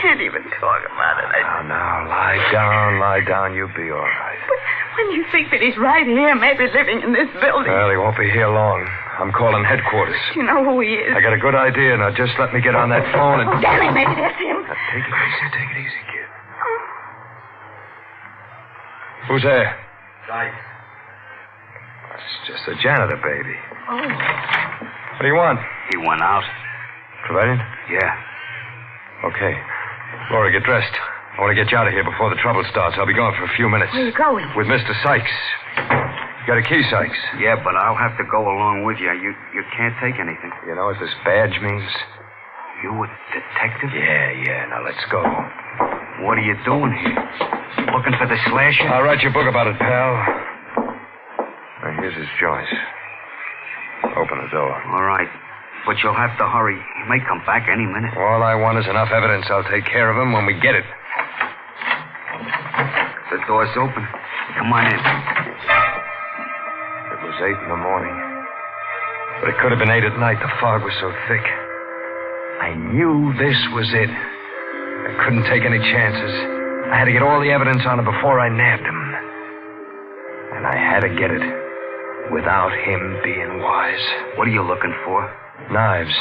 can't even talk about it. Now, lie down. You'll be all right. But when you think that he's right here, maybe living in this building... Well, he won't be here long. I'm calling headquarters. You know who he is? I got a good idea. Now, just let me get on that phone and... Oh, Danny, maybe that's him. Now, take it easy, kid. Who's there? Right. It's just the janitor, baby. Oh. What do you want? He went out. Provided? Yeah. Okay. Laura, get dressed. I want to get you out of here before the trouble starts. I'll be gone for a few minutes. Where are you going? With Mr. Sykes. You got a key, Sykes? Yeah, but I'll have to go along with you. You can't take anything. You know what this badge means? You a detective? Yeah. Now, let's go. What are you doing here? Looking for the slasher? I'll write you a book about it, pal. Now, here's his joint. Open the door. All right. But you'll have to hurry. He may come back any minute. All I want is enough evidence. I'll take care of him when we get it. The door's open. Come on in. It was 8 in the morning. But it could have been 8 at night. The fog was so thick. I knew this was it. I couldn't take any chances. I had to get all the evidence on him before I nabbed him. And I had to get it without him being wise. What are you looking for? Knives.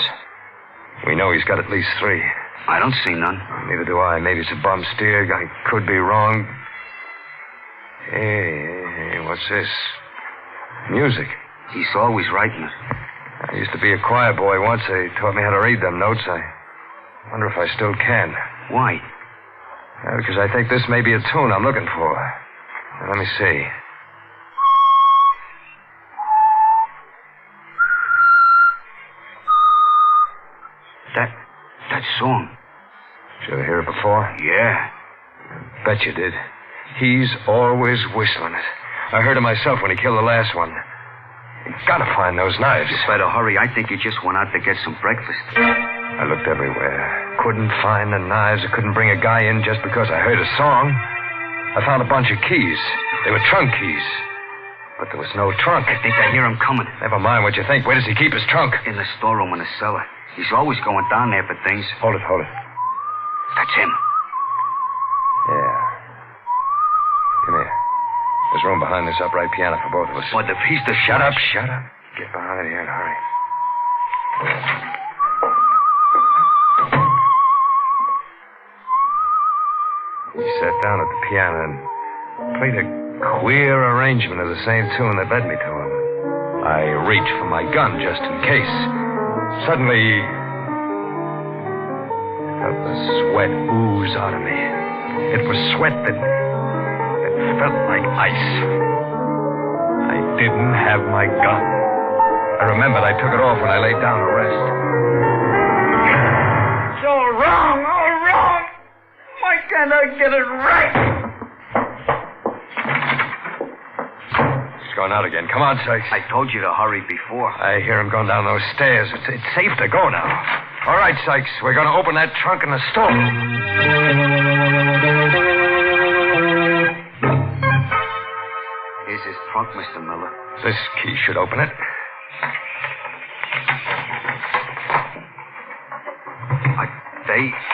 We know he's got at least 3. I don't see none. Neither do I. Maybe it's a bum steer. I could be wrong. Hey, what's this? Music. He's always writing it. I used to be a choir boy once. They taught me how to read them notes. I wonder if I still can. Why? Because I think this may be a tune I'm looking for. Now, let me see. That song. Did you ever hear it before? Yeah. Bet you did. He's always whistling it. I heard it myself when he killed the last one. You gotta find those knives. You better hurry. I think he just went out to get some breakfast. I looked everywhere. Couldn't find the knives. I couldn't bring a guy in just because I heard a song. I found a bunch of keys. They were trunk keys. But there was no trunk. I think I hear him coming. Never mind what you think. Where does he keep his trunk? In the storeroom in the cellar. He's always going down there for things. Hold it. That's him. Yeah. Come here. There's room behind this upright piano for both of us. What, the piece to Shut up. Get behind here and hurry. He sat down at the piano and played a queer arrangement of the same tune that led me to him. I reached for my gun just in case. Suddenly, I felt the sweat ooze out of me. It was sweat that felt like ice. I didn't have my gun. I remembered I took it off when I laid down to rest. It's all wrong, all wrong. Why can't I get it right? He's going out again. Come on, Sykes. I told you to hurry before. I hear him going down those stairs. It's safe to go now. All right, Sykes. We're going to open that trunk in the store. Here's his trunk, Mr. Miller. This key should open it.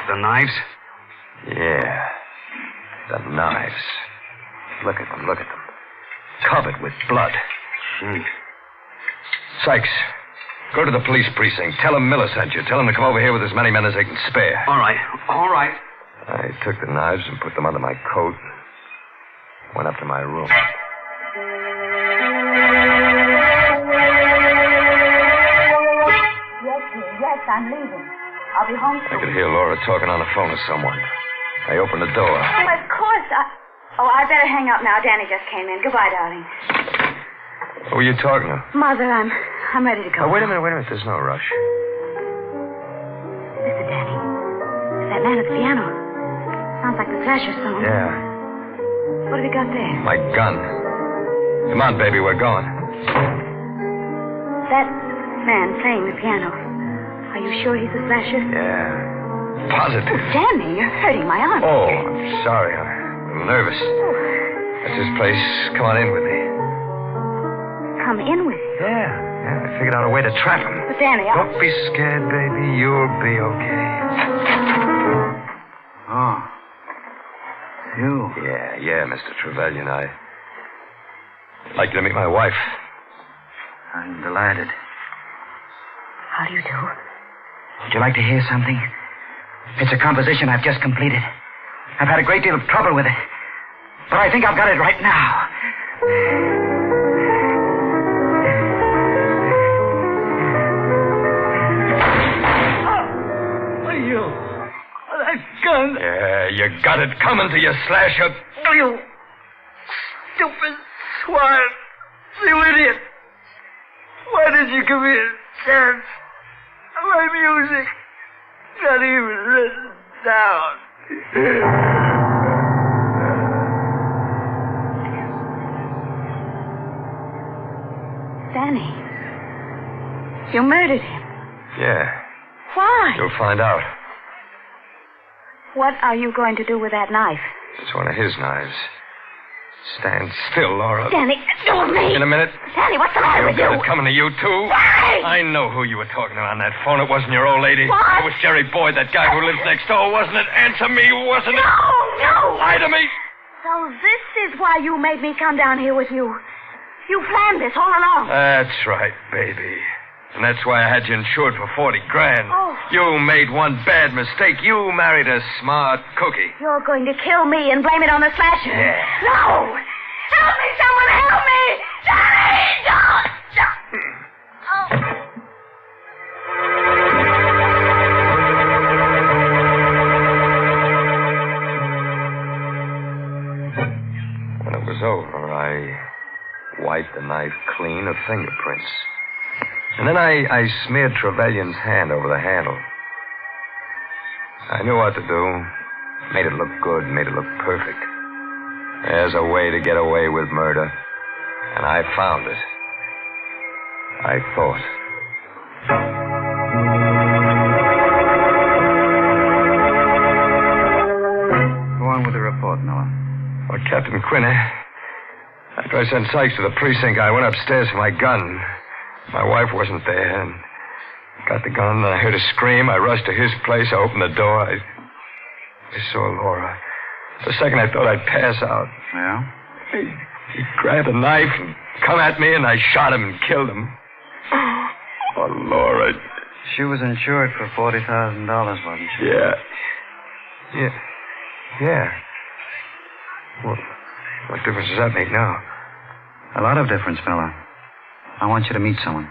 The knives? Yeah. The knives. Look at them, look at them. Covered with blood. Sykes, go to the police precinct. Tell them Miller sent you. Tell them to come over here with as many men as they can spare. All right. I took the knives and put them under my coat. Went up to my room. Yes, I'm leaving. I'll be home soon. I could hear Laura talking on the phone to someone. I opened the door. Oh, of course. I better hang up now. Danny just came in. Goodbye, darling. Who are you talking to? Mother, I'm ready to go. Oh, wait a minute. There's no rush. Listen, Danny. It's that man at the piano. Sounds like the Thrasher song. Yeah. What have you got there? My gun. Come on, baby. We're going. That man playing the piano. Are you sure he's the Thrasher? Yeah. Positive. Oh, Danny, you're hurting my arm. Oh, I'm sorry. I'm a little nervous. That's his place. Come on in with me. Come in with you? Yeah. I figured out a way to trap him. But, Danny, Don't be scared, baby. You'll be okay. Oh. You? Yeah, Mr. Trevelyan. I'd like you to meet my wife. I'm delighted. How do you do? Would you like to hear something? It's a composition I've just completed. I've had a great deal of trouble with it. But I think I've got it right now. That gun. Yeah, you got it coming to you, Slasher. You stupid swine. You idiot. Why did you give me a chance? My music. Not even written down. Danny. You murdered him. Yeah. Why? You'll find out. What are you going to do with that knife? It's one of his knives. Stand still, Laura. Danny, do me. In a minute. Danny, what's the matter with you? It's coming to you, too. Why? I know who you were talking to on that phone. It wasn't your old lady. What? It was Jerry Boyd, that guy who lives next door, wasn't it? Answer me, wasn't it? No. Lie to me. So this is why you made me come down here with you. You planned this all along. That's right, baby. And that's why I had you insured for $40,000. Oh. You made one bad mistake. You married a smart cookie. You're going to kill me and blame it on the Slasher. Yeah. No! Help me! Someone help me! Danny! Don't! When it was over, I wiped the knife clean of fingerprints. And then I smeared Trevelyan's hand over the handle. I knew what to do. Made it look good, made it look perfect. There's a way to get away with murder. And I found it. I thought. Go on with the report, Noah. Well, Captain Quinn, after I sent Sykes to the precinct, I went upstairs for my gun. My wife wasn't there, and got the gun, and I heard a scream. I rushed to his place. I opened the door. I saw Laura. For a second, I thought I'd pass out. Yeah? He grabbed a knife and come at me, and I shot him and killed him. Oh, Laura. She was insured for $40,000, wasn't she? Yeah. Well, what difference does that make now? A lot of difference, fella. I want you to meet someone.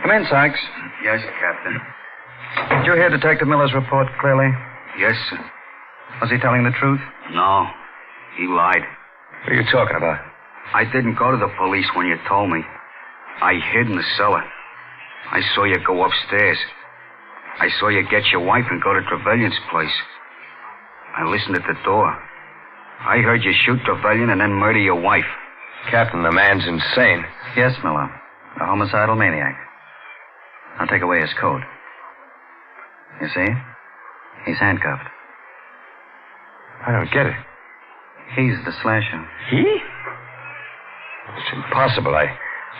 Come in, Sykes. Yes, Captain. Did you hear Detective Miller's report clearly? Yes, sir. Was he telling the truth? No. He lied. What are you talking about? I didn't go to the police when you told me. I hid in the cellar. I saw you go upstairs. I saw you get your wife and go to Trevelyan's place. I listened at the door. I heard you shoot Trevelyan and then murder your wife. Captain, the man's insane. Yes, Miller. A homicidal maniac. I'll take away his coat. You see? He's handcuffed. I don't get it. He's the slasher. He? It's impossible. I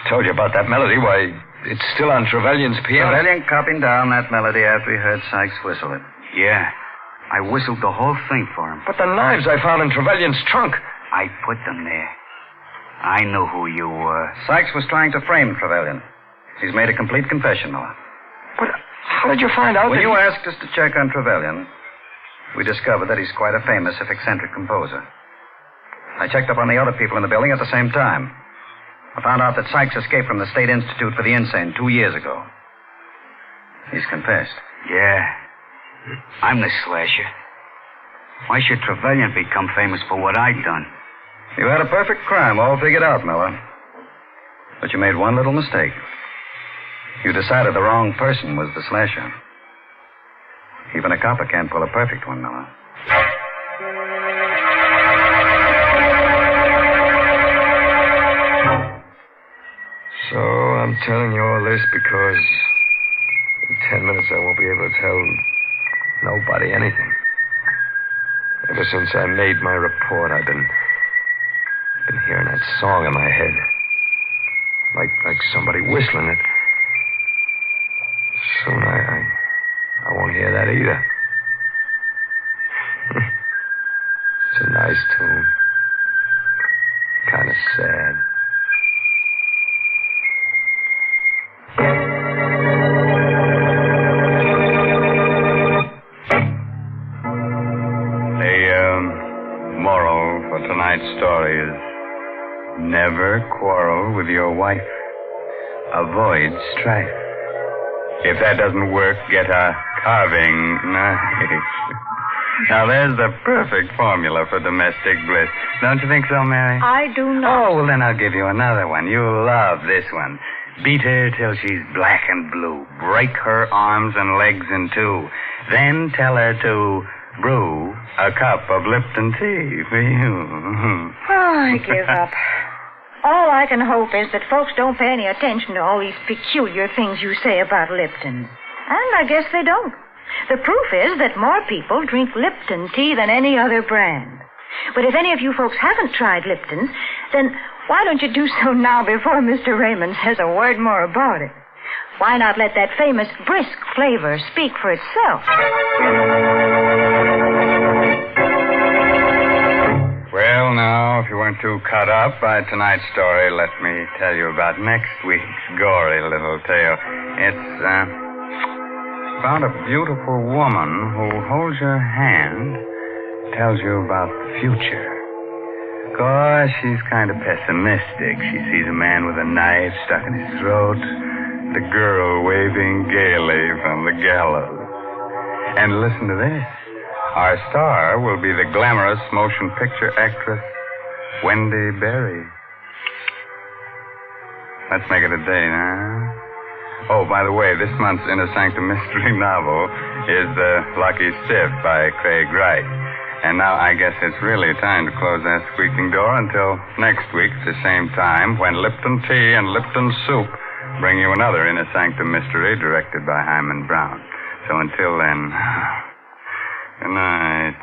told you about that melody. Why, it's still on Trevelyan's piano. Trevelyan copied down that melody after he heard Sykes whistle it. Yeah. I whistled the whole thing for him. But the knives I found in Trevelyan's trunk. I put them there. I knew who you were. Sykes was trying to frame Trevelyan. He's made a complete confession, Miller. But how did you find out when that you asked us to check on Trevelyan, we discovered that he's quite a famous, if eccentric, composer. I checked up on the other people in the building at the same time. I found out that Sykes escaped from the State Institute for the Insane 2 years ago. He's confessed. Yeah. I'm the slasher. Why should Trevelyan become famous for what I'd done? You had a perfect crime all figured out, Miller. But you made one little mistake. You decided the wrong person was the slasher. Even a copper can't pull a perfect one, Miller. So I'm telling you all this because in 10 minutes I won't be able to tell nobody anything. Ever since I made my report, I've been hearing that song in my head. Like somebody whistling it. Soon I won't hear that either. It's a nice tune. Kind of sad. The moral for tonight's story is never quarrel with your wife. Avoid strife. If that doesn't work, get a carving knife. Now, there's the perfect formula for domestic bliss. Don't you think so, Mary? I do not. Oh, well, then I'll give you another one. You'll love this one. Beat her till she's black and blue. Break her arms and legs in two. Then tell her to brew a cup of Lipton tea for you. Oh, I give up. All I can hope is that folks don't pay any attention to all these peculiar things you say about Lipton. And I guess they don't. The proof is that more people drink Lipton tea than any other brand. But if any of you folks haven't tried Lipton's, then why don't you do so now before Mr. Raymond says a word more about it? Why not let that famous brisk flavor speak for itself? Well, now, if you weren't too cut up by tonight's story, let me tell you about next week's gory little tale. It's about a beautiful woman who holds your hand, tells you about the future. Of course, she's kind of pessimistic. She sees a man with a knife stuck in his throat, the girl waving gaily from the gallows. And listen to this. Our star will be the glamorous motion picture actress, Wendy Berry. Let's make it a date, huh? Oh, by the way, this month's Inner Sanctum mystery novel is The Lucky Stiff by Craig Wright. And now I guess it's really time to close that squeaking door until next week at the same time when Lipton Tea and Lipton Soup bring you another Inner Sanctum mystery directed by Hyman Brown. So until then... Good night.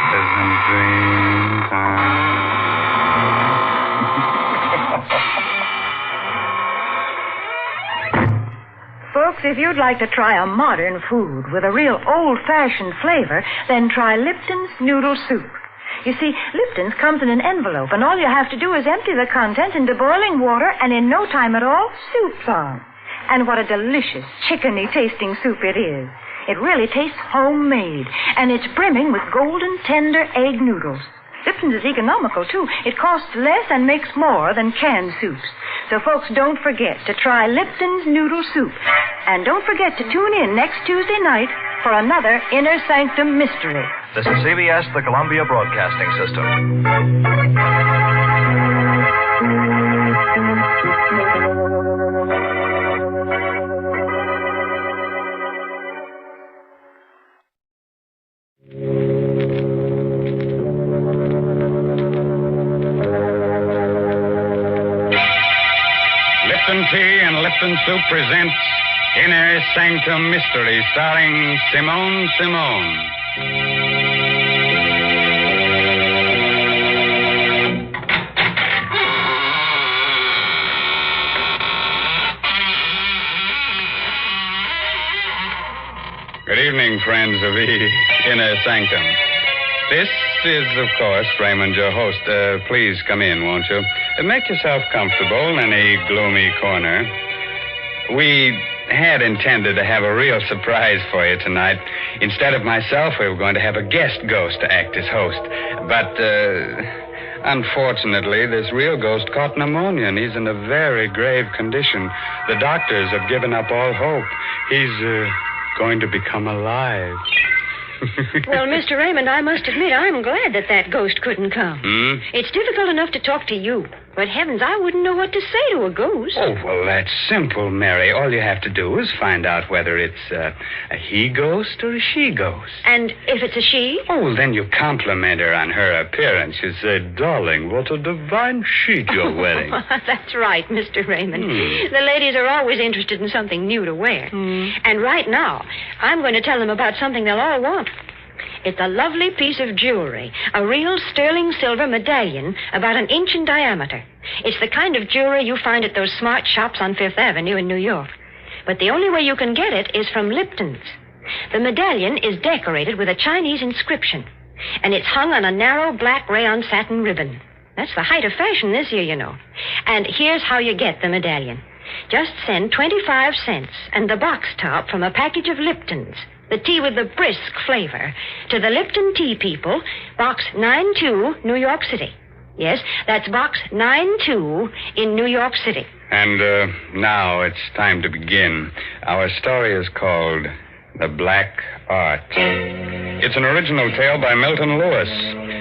Pleasant dream time. Folks, if you'd like to try a modern food with a real old-fashioned flavor, then try Lipton's Noodle Soup. You see, Lipton's comes in an envelope, and all you have to do is empty the contents into boiling water, and in no time at all, soup's on. And what a delicious, chickeny-tasting soup it is. It really tastes homemade, and it's brimming with golden, tender egg noodles. Lipton's is economical, too. It costs less and makes more than canned soups. So, folks, don't forget to try Lipton's Noodle Soup. And don't forget to tune in next Tuesday night for another Inner Sanctum Mystery. This is CBS, the Columbia Broadcasting System. Lipton Tea and Lipton Soup presents Inner Sanctum Mystery, starring Simone Simone. Good evening, friends of the Inner Sanctum. This is, of course, Raymond, your host. Please come in, won't you? Make yourself comfortable in any gloomy corner. We had intended to have a real surprise for you tonight. Instead of myself, we were going to have a guest ghost to act as host. But, unfortunately, this real ghost caught pneumonia, and he's in a very grave condition. The doctors have given up all hope. He's, going to become alive. Well, Mr. Raymond, I must admit I'm glad that ghost couldn't come. It's difficult enough to talk to you, but heavens, I wouldn't know what to say to a ghost. Oh, well, that's simple, Mary. All you have to do is find out whether it's a he ghost or a she ghost. And if it's a she? Oh, well, then you compliment her on her appearance. You say, darling, what a divine sheet you're wearing. That's right, Mr. Raymond. The ladies are always interested in something new to wear. And right now, I'm going to tell them about something they'll all want. It's a lovely piece of jewelry, a real sterling silver medallion about an inch in diameter. It's the kind of jewelry you find at those smart shops on Fifth Avenue in New York. But the only way you can get it is from Lipton's. The medallion is decorated with a Chinese inscription, and it's hung on a narrow black rayon satin ribbon. That's the height of fashion this year, you know. And here's how you get the medallion. Just send 25 cents and the box top from a package of Lipton's, the tea with the brisk flavor, to the Lipton Tea People, Box 92, New York City. Yes, that's Box 92 in New York City. And now it's time to begin. Our story is called The Black Art. It's an original tale by Milton Lewis.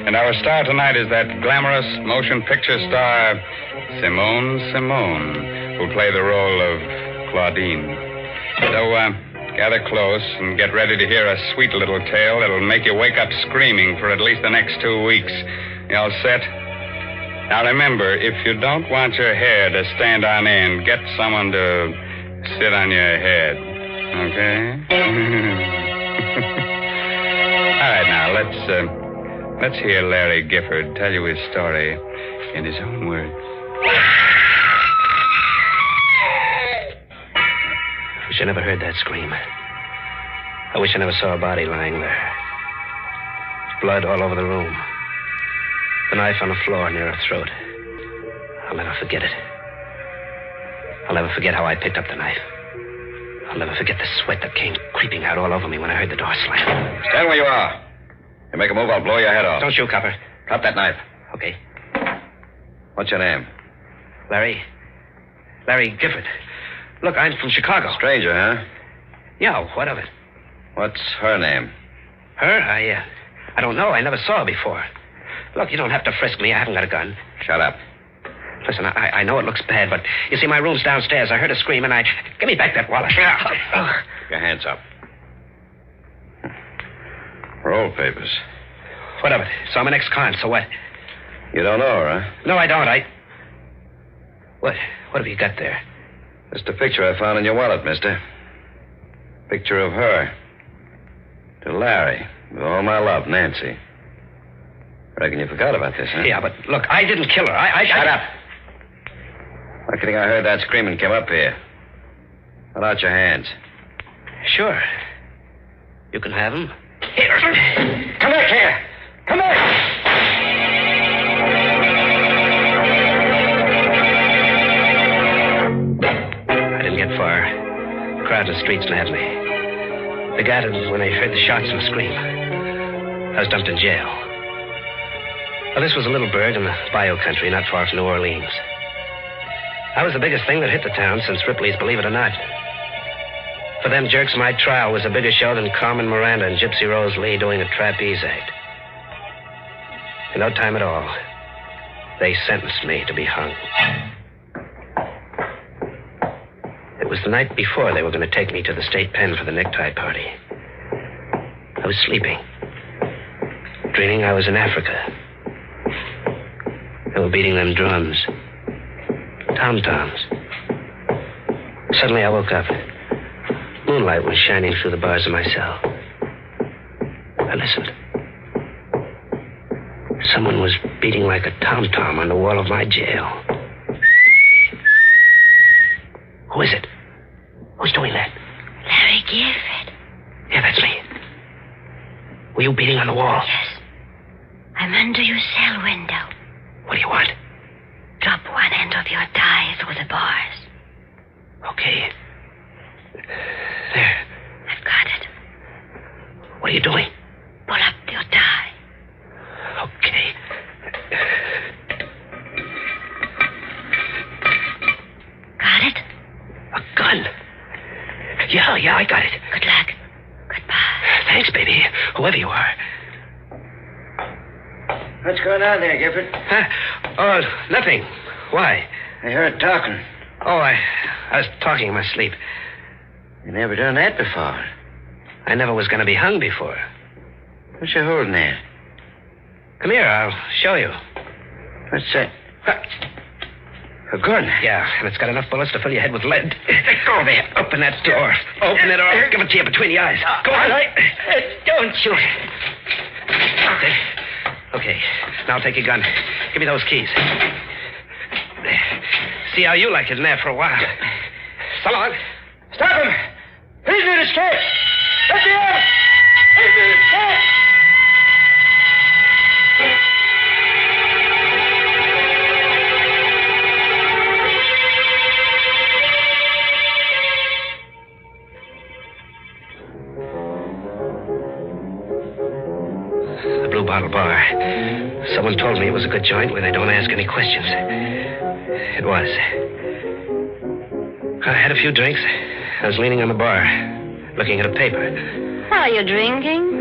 And our star tonight is that glamorous motion picture star, Simone Simone, who'll play the role of Claudine. So, gather close and get ready to hear a sweet little tale that'll make you wake up screaming for at least the next 2 weeks. You all set? Now remember, if you don't want your hair to stand on end, get someone to sit on your head. Okay? All right, now let's hear Larry Gifford tell you his story in his own words. I wish I never heard that scream. I wish I never saw a body lying there. Blood all over the room. The knife on the floor near her throat. I'll never forget it. I'll never forget how I picked up the knife. I'll never forget the sweat that came creeping out all over me when I heard the door slam. Stand where you are. You make a move, I'll blow your head off. Don't shoot, copper. Drop that knife. Okay. What's your name? Larry Gifford. Look, I'm from Chicago. Stranger, huh? Yeah, what of it? What's her name? Her? I don't know. I never saw her before. Look, you don't have to frisk me. I haven't got a gun. Shut up. Listen, I know it looks bad, but you see, my room's downstairs. I heard a scream, and Give me back that wallet. Your hands up. Roll papers. What of it? So I'm an ex-con, so what? You don't know her, huh? No, I don't. What have you got there? Just a picture I found in your wallet, mister. Picture of her. To Larry. With all my love, Nancy. Reckon you forgot about this, huh? Yeah, but look, I didn't kill her. Shut up. I think I heard that scream and came up here. Put out your hands. Sure. You can have them. Here. Come back here. Come back. I didn't get far. The crowd in the streets nabbed me. They gathered when they heard the shots and the scream. I was dumped in jail. Well, this was a little burg in the bayou country, not far from New Orleans. I was the biggest thing that hit the town since Ripley's Believe It or Not. For them jerks, my trial was a bigger show than Carmen Miranda and Gypsy Rose Lee doing a trapeze act. In no time at all, they sentenced me to be hung. It was the night before they were going to take me to the state pen for the necktie party. I was sleeping, dreaming I was in Africa. They were beating them drums, tom-toms, Suddenly I woke up. Moonlight was shining through the bars of my cell. I listened. Someone was beating like a tom-tom on the wall of my jail. Who is it? Who's doing that? Larry Gifford. Yeah, that's me. Were you beating on the wall? Yes. I'm under your cell window. What do you want? Drop one end of your tie through the bars. Okay. There. I've got it. What are you doing? Pull up your tie. Okay. Got it? A gun. Yeah, I got it. Good luck. Goodbye. Thanks, baby. Whoever you are. What's going on there, Gifford? Huh? Oh, nothing. Why? I heard talking. Oh, I was talking in my sleep. You never done that before. I never was going to be hung before. What's you holding there? Come here, I'll show you. What's that? A gun? Yeah, and it's got enough bullets to fill your head with lead. Go there. Open that door. Open it or I'll give it to you between the eyes. Go on. Don't shoot. Okay, now take your gun. Give me those keys. See how you like it in there for a while. So long. Stop him! He's an escape! Let me out! He's an escape! The Blue Bottle Bar. Someone told me it was a good joint where they don't ask any questions. It was. I had a few drinks. I was leaning on the bar, looking at a paper. What are you drinking?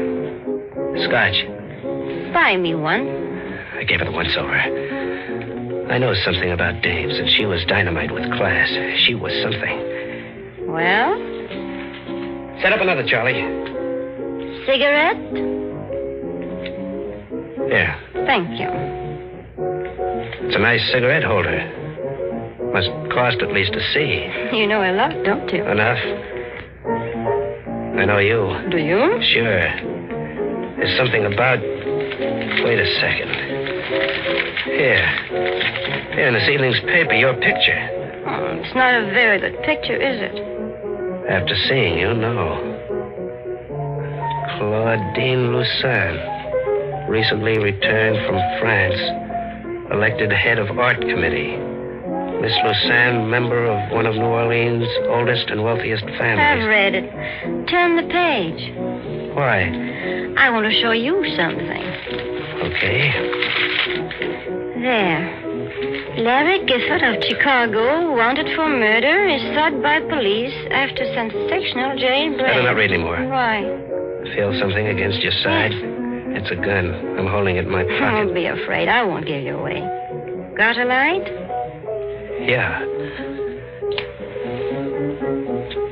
Scotch. Buy me one. I gave it a once-over. I know something about dames, and she was dynamite with class. She was something. Well? Set up another, Charlie. Cigarette? Here. Thank you. It's a nice cigarette holder. Must cost at least a C. You know a lot, don't you? Enough. I know you. Do you? Sure. There's something about... Wait a second. Here in this evening's paper, your picture. Oh, it's not a very good picture, is it? After seeing you, no. Claudine Lucin, recently returned from France, elected head of art committee. Miss Lucin, member of one of New Orleans' oldest and wealthiest families. I've read it. Turn the page. Why? I want to show you something. Okay. There. Larry Gifford of Chicago, wanted for murder, is sought by police after sensational jailbreak. Better not read anymore. Why? Feel something against your side? Yes. It's a gun. I'm holding it in my pocket. Don't be afraid. I won't give you away. Got a light? Yeah.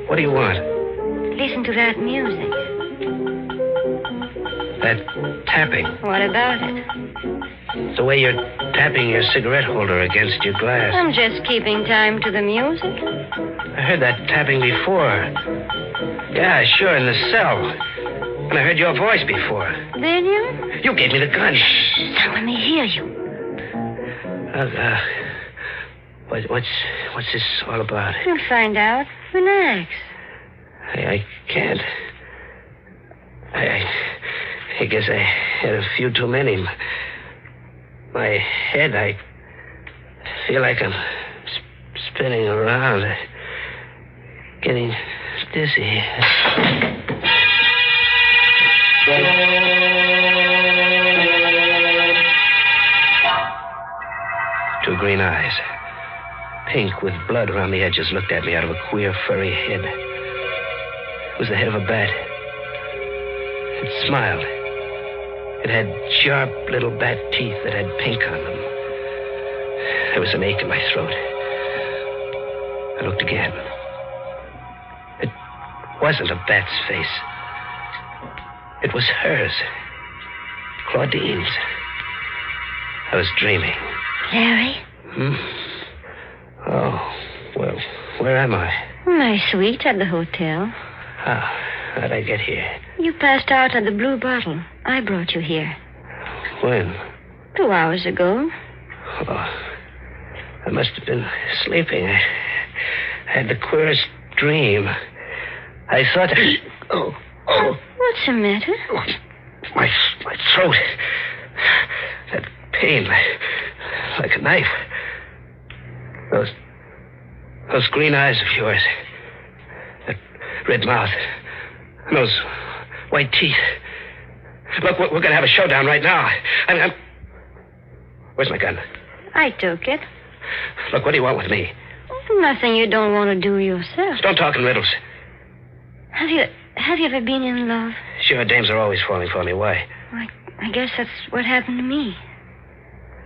What do you want? Listen to that music. That tapping. What about it? The way you're tapping your cigarette holder against your glass. I'm just keeping time to the music. I heard that tapping before. Yeah, sure, in the cell. And I heard your voice before. Did you? You gave me the gun. Shh. Now let me hear you. What's this all about? You'll find out. Relax. I can't. I guess I had a few too many. My head, I feel like I'm spinning around. Getting dizzy. Two green eyes, pink with blood around the edges, looked at me out of a queer, furry head. It was the head of a bat. It smiled. It had sharp little bat teeth that had pink on them. There was an ache in my throat. I looked again. It wasn't a bat's face. It was hers. Claudine's. I was dreaming. Larry? Oh, well, where am I? My suite at the hotel. How'd I get here? You passed out at the Blue Bottle. I brought you here. When? 2 hours ago. Oh, I must have been sleeping. I had the queerest dream. I thought... Oh. What's the matter? My throat. That pain, like a knife. Those green eyes of yours. That red mouth. And those white teeth. Look, we're going to have a showdown right now. I'm... Where's my gun? I took it. Look, what do you want with me? Nothing you don't want to do yourself. Don't talk in riddles. Have you ever been in love? Sure, dames are always falling for me. Why? I guess that's what happened to me.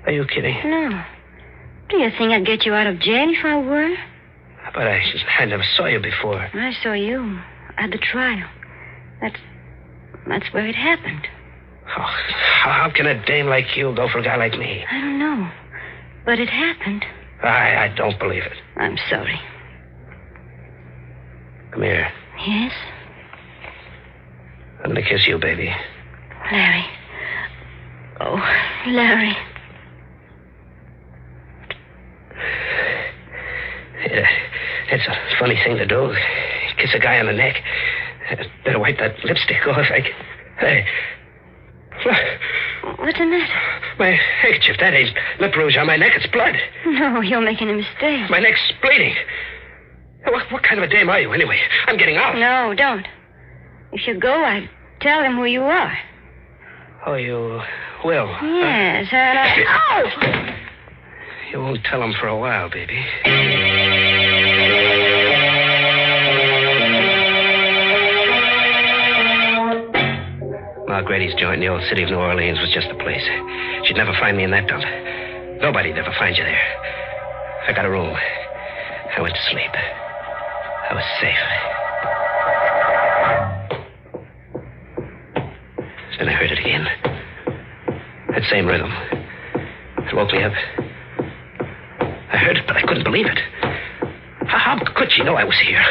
Are you kidding? No. Do you think I'd get you out of jail if I were? But I never saw you before. I saw you at the trial. That's where it happened. Oh, how can a dame like you go for a guy like me? I don't know. But it happened. I don't believe it. I'm sorry. Come here. Yes? I'm going to kiss you, baby. Larry. Oh, Larry. Yeah, it's a funny thing to do. Kiss a guy on the neck. Better wipe that lipstick off. Hey. What's the matter? My handkerchief. That ain't lip rouge on my neck. It's blood. No, you're making a mistake. My neck's bleeding. What kind of a dame are you, anyway? I'm getting out. No, don't. If you go, I'd tell him who you are. Oh, you will? Yes, and I... Oh! You won't tell him for a while, baby. Ma Grady's joint in the old city of New Orleans was just the place. She'd never find me in that dump. Nobody'd ever find you there. I got a room. I went to sleep. I was safe. Then I heard it again. That same rhythm. It woke me up. I heard it, but I couldn't believe it. How could she know I was here?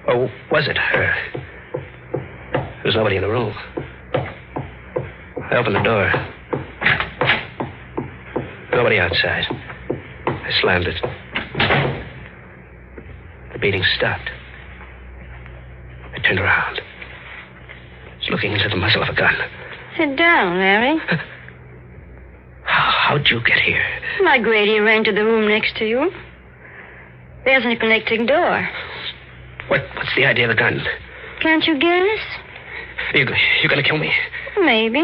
Or was it her? There was nobody in the room. I opened the door. Nobody outside. I slammed it. The beating stopped. I turned around. I was looking into the muzzle of a gun. Sit down, Larry. How'd you get here? My Grady ran to the room next to you. There's a connecting door. What's the idea of the gun? Can't you guess? You going to kill me? Maybe.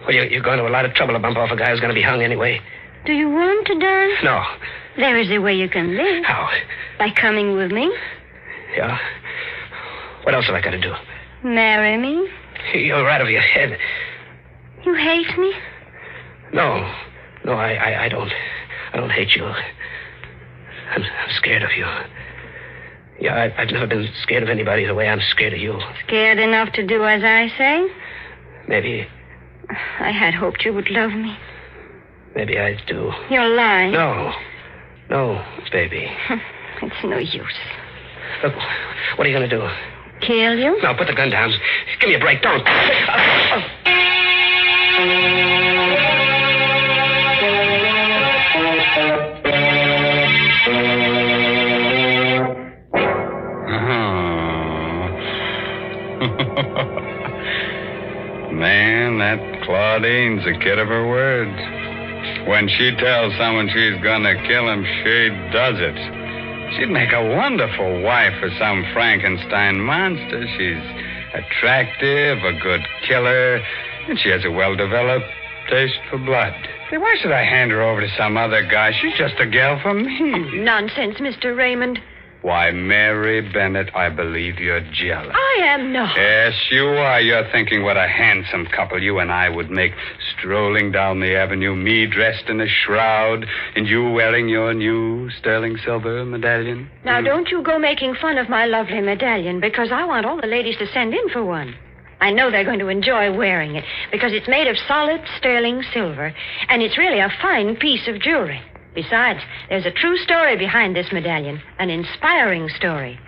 Well, you're going to a lot of trouble to bump off a guy who's going to be hung anyway. Do you want to die? No. There is a way you can live. How? By coming with me. Yeah? What else have I got to do? Marry me. You're out of your head. You hate me? No, I don't. I don't hate you. I'm scared of you. Yeah, I've never been scared of anybody the way I'm scared of you. Scared enough to do as I say? Maybe. I had hoped you would love me. Maybe I do. You're lying. No, baby. It's no use. Look, what are you going to do? Kill you? No, put the gun down. Give me a break. Don't. Man, that Claudine's a kid of her words. When she tells someone she's gonna kill him, she does it. She'd make a wonderful wife for some Frankenstein monster. She's attractive, a good killer, and she has a well-developed taste for blood. Say, why should I hand her over to some other guy? She's just a gal for me. Nonsense, Mr. Raymond. Why, Mary Bennett, I believe you're jealous. I am not. Yes, you are. You're thinking what a handsome couple you and I would make, strolling down the avenue, me dressed in a shroud, and you wearing your new sterling silver medallion. Now, don't you go making fun of my lovely medallion, because I want all the ladies to send in for one. I know they're going to enjoy wearing it, because it's made of solid sterling silver, and it's really a fine piece of jewelry. Besides, there's a true story behind this medallion, an inspiring story.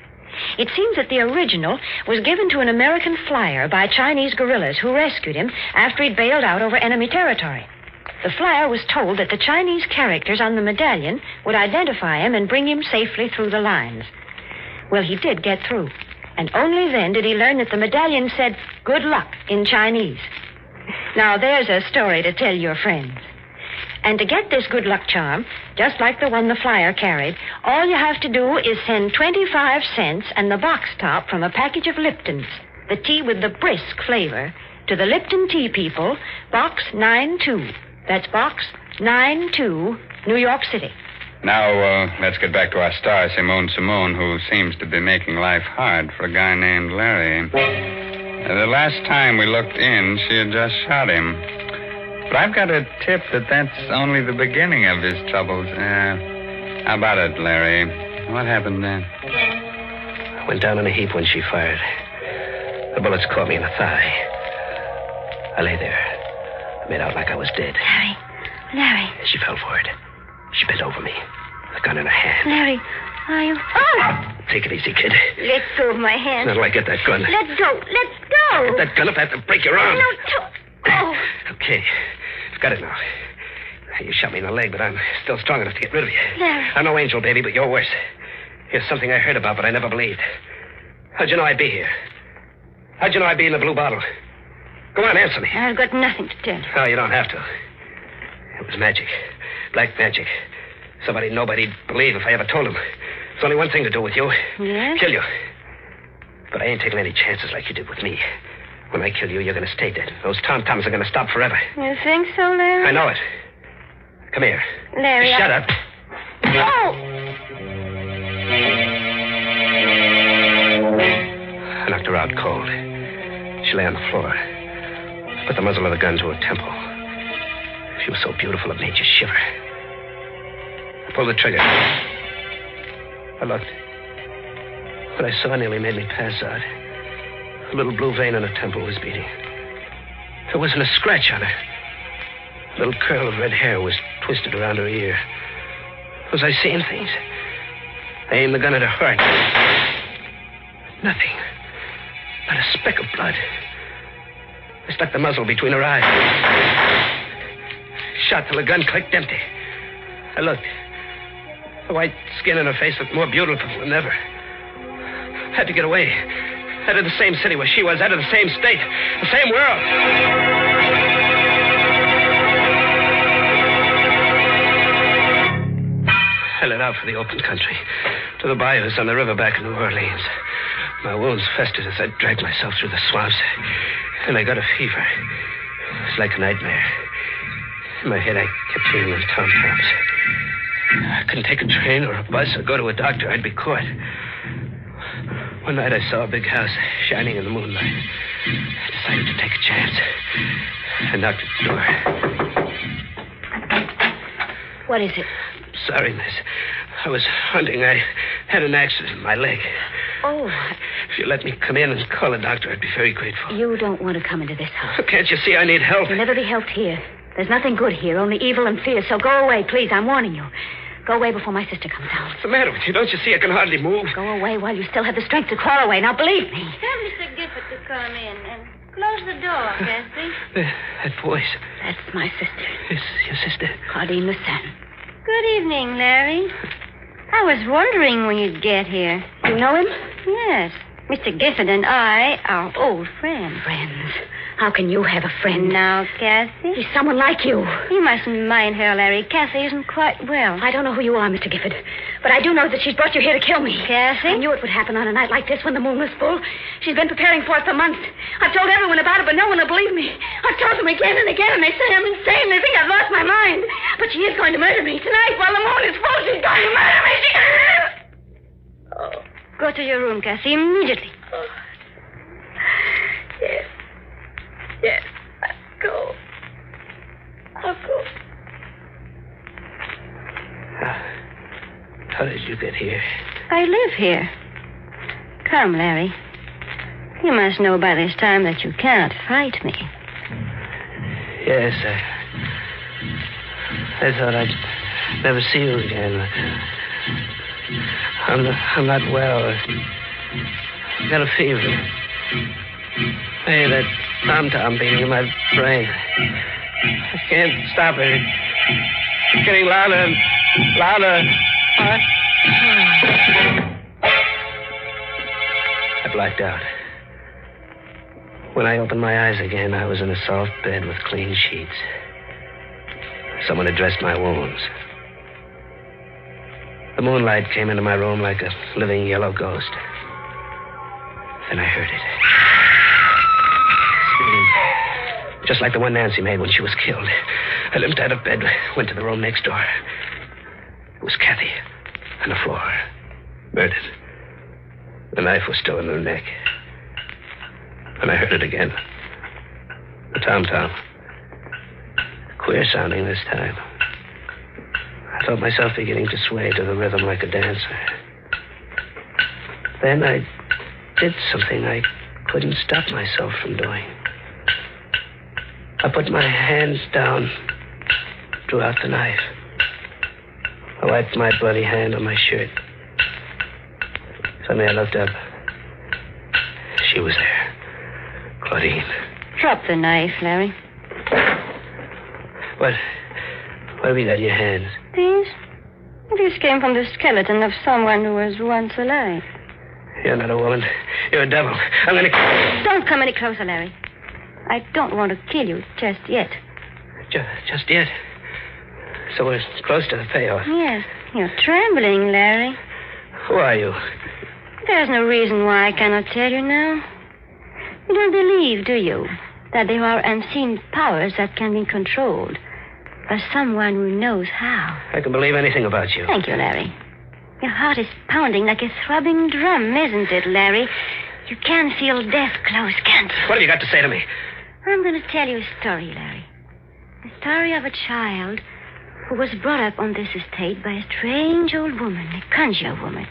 It seems that the original was given to an American flyer by Chinese guerrillas who rescued him after he'd bailed out over enemy territory. The flyer was told that the Chinese characters on the medallion would identify him and bring him safely through the lines. Well, he did get through. And only then did he learn that the medallion said, "Good luck," in Chinese. Now, there's a story to tell your friends. And to get this good luck charm, just like the one the flyer carried, all you have to do is send 25 cents and the box top from a package of Lipton's, the tea with the brisk flavor, to the Lipton Tea People, Box 92. That's Box 92, New York City. Now, let's get back to our star, Simone, who seems to be making life hard for a guy named Larry. The last time we looked in, she had just shot him. But I've got a tip that that's only the beginning of his troubles. How about it, Larry? What happened then? I went down in a heap when she fired. The bullets caught me in the thigh. I lay there. I made out like I was dead. Larry. She fell for it. She bent over me, the gun in her hand. Larry, are you... Oh! Take it easy, kid. Let go of my hand. Now, do I get that gun? Let go. Let go. Get that gun up, I have to break your arm. No, don't. Oh. Okay. I've got it now. You shot me in the leg, but I'm still strong enough to get rid of you. Larry. I'm no angel, baby, but you're worse. Here's something I heard about, but I never believed. How'd you know I'd be here? How'd you know I'd be in the blue bottle? Go on, answer me. I've got nothing to tell. Oh, you don't have to. It was magic. Black magic. Somebody nobody'd believe if I ever told him. There's only one thing to do with you. Yes? Kill you. But I ain't taking any chances like you did with me. When I kill you, you're going to stay dead. Those tom-toms are going to stop forever. You think so, Larry? I know it. Come here. Larry, Shut up. Oh! I knocked her out cold. She lay on the floor. I put the muzzle of the gun to her temple. She was so beautiful it made you shiver. I pulled the trigger. I looked. What I saw nearly made me pass out. A little blue vein in her temple was beating. There wasn't a scratch on her. A little curl of red hair was twisted around her ear. Was I seeing things? I aimed the gun at her heart. Nothing. Not a speck of blood. I stuck the muzzle between her eyes. Shot till the gun clicked empty. I looked. The white skin on her face looked more beautiful than ever. I had to get away. Out of the same city where she was, out of the same state, the same world. I let out for the open country, to the bayous on the river back in New Orleans. My wounds festered as I dragged myself through the swamps, and I got a fever. It was like a nightmare. In my head, I kept hearing those tom-toms. I couldn't take a train or a bus or go to a doctor. I'd be caught. One night I saw a big house shining in the moonlight. I decided to take a chance. I knocked at the door. What is it? Sorry, miss. I was hunting. I had an accident in my leg. Oh. If you let me come in and call a doctor, I'd be very grateful. You don't want to come into this house. Can't you see I need help? You'll never be helped here. There's nothing good here, only evil and fear. So go away, please. I'm warning you. Go away before my sister comes out. What's the matter with you? Don't you see I can hardly move? Go away while you still have the strength to crawl away. Now, believe me. Tell Mr. Gifford to come in and close the door, Cassie. That voice. That's my sister. It's your sister? Claudine Lucen. Good evening, Larry. I was wondering when you'd get here. You know him? Yes. Mr. Gifford and I are old friends. Friends? How can you have a friend? Now, Cassie. He's someone like you. You mustn't mind her, Larry. Cassie isn't quite well. I don't know who you are, Mr. Gifford, but I do know that she's brought you here to kill me. Cassie? I knew it would happen on a night like this when the moon was full. She's been preparing for it for months. I've told everyone about it, but no one will believe me. I've told them again and again, and they say I'm insane. They think I've lost my mind. But she is going to murder me tonight while the moon is full. She's going to murder me. Go to your room, Cassie, immediately. Yes. Yes. Go. I'll go. How did you get here? I live here. Come, Larry. You must know by this time that you cannot fight me. Yes, I thought I'd never see you again. I'm not well. I got a fever. Hey, that tom-tom beating in my brain. I can't stop it. It's getting louder and louder. I blacked out. When I opened my eyes again, I was in a soft bed with clean sheets. Someone had dressed my wounds. The moonlight came into my room like a living yellow ghost. Then I heard it. Scream. Just like the one Nancy made when she was killed. I limped out of bed, went to the room next door. It was Kathy on the floor, murdered. The knife was still in her neck. And I heard it again. The tom-tom. Queer sounding this time. I felt myself beginning to sway to the rhythm like a dancer. Then I did something I couldn't stop myself from doing. I put my hands down, drew out the knife. I wiped my bloody hand on my shirt. Suddenly I looked up. She was there. Claudine. Drop the knife, Larry. What have you got in your hands? These? These came from the skeleton of someone who was once alive. You're not a woman. You're a devil. I'm going to... Don't come any closer, Larry. I don't want to kill you just yet. Just yet? So we're close to the payoff. Yes. You're trembling, Larry. Who are you? There's no reason why I cannot tell you now. You don't believe, do you, that there are unseen powers that can be controlled by someone who knows how? I can believe anything about you. Thank you, Larry. Your heart is pounding like a throbbing drum, isn't it, Larry? You can feel death close, can't you? What have you got to say to me? I'm going to tell you a story, Larry. The story of a child who was brought up on this estate by a strange old woman, a conjure woman.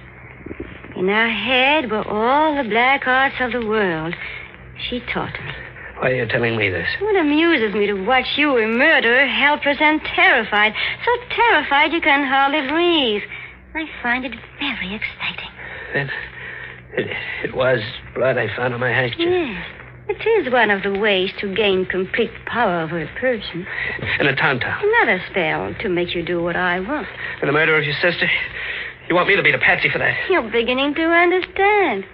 In her head were all the black arts of the world. She taught me. Why are you telling me this? It amuses me to watch you, a murderer, helpless and terrified. So terrified you can hardly breathe. I find it very exciting. Then it was blood I found on my handkerchief. Yes. It is one of the ways to gain complete power over a person. And a tom-tom. Another spell to make you do what I want. And the murder of your sister? You want me to be the patsy for that? You're beginning to understand.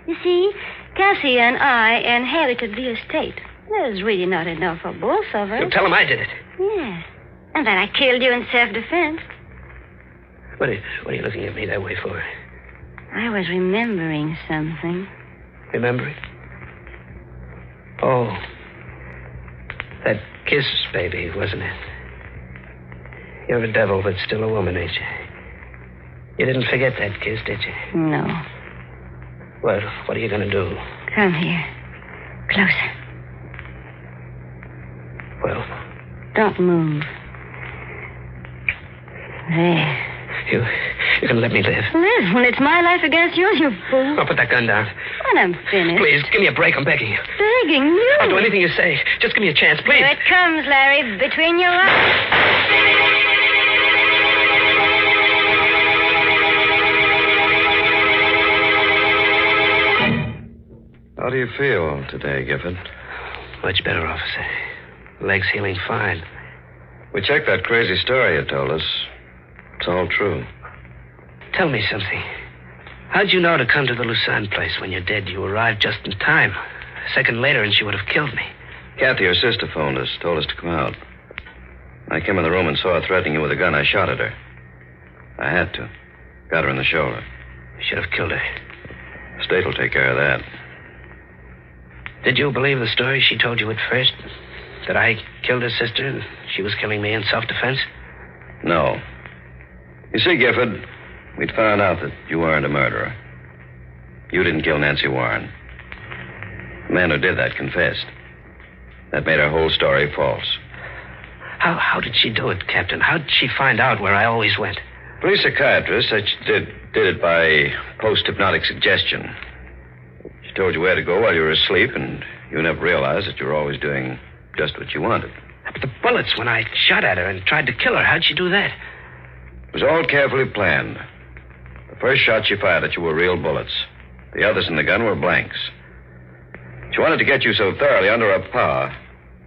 You see, Cassie and I inherited the estate. There's really not enough for both of us. You tell him I did it. Yes. And that I killed you in self-defense. What are you looking at me that way for? I was remembering something. Remembering? Oh. That kiss, baby, wasn't it? You're a devil, but still a woman, ain't you? You didn't forget that kiss, did you? No. Well, what are you going to do? Come here. Closer. Well? Don't move. There. You can let me live. Live when it's my life against yours, you fool. I'll put that gun down. When I'm finished. Please, give me a break. I'm begging you. Begging you? I'll do anything you say. Just give me a chance, please. Here it comes, Larry, between your eyes. How do you feel today, Gifford? Much better, officer. Leg's healing fine. We checked that crazy story you told us. It's all true. Tell me something. How'd you know to come to the Lucerne place when you're dead? You arrived just in time. A second later and she would have killed me. Kathy, your sister, phoned us, told us to come out. I came in the room and saw her threatening you with a gun. I shot at her. I had to. Got her in the shoulder. You should have killed her. State will take care of that. Did you believe the story she told you at first? That I killed her sister and she was killing me in self-defense? No. You see, Gifford, we'd found out that you weren't a murderer. You didn't kill Nancy Warren. The man who did that confessed. That made her whole story false. How did she do it, Captain? How did she find out where I always went? Police psychiatrist said she did it by post-hypnotic suggestion. She told you where to go while you were asleep, and you never realized that you were always doing just what you wanted. But the bullets when I shot at her and tried to kill her, how'd she do that? was all carefully planned. The first shots she fired at you were real bullets. The others in the gun were blanks. She wanted to get you so thoroughly under her power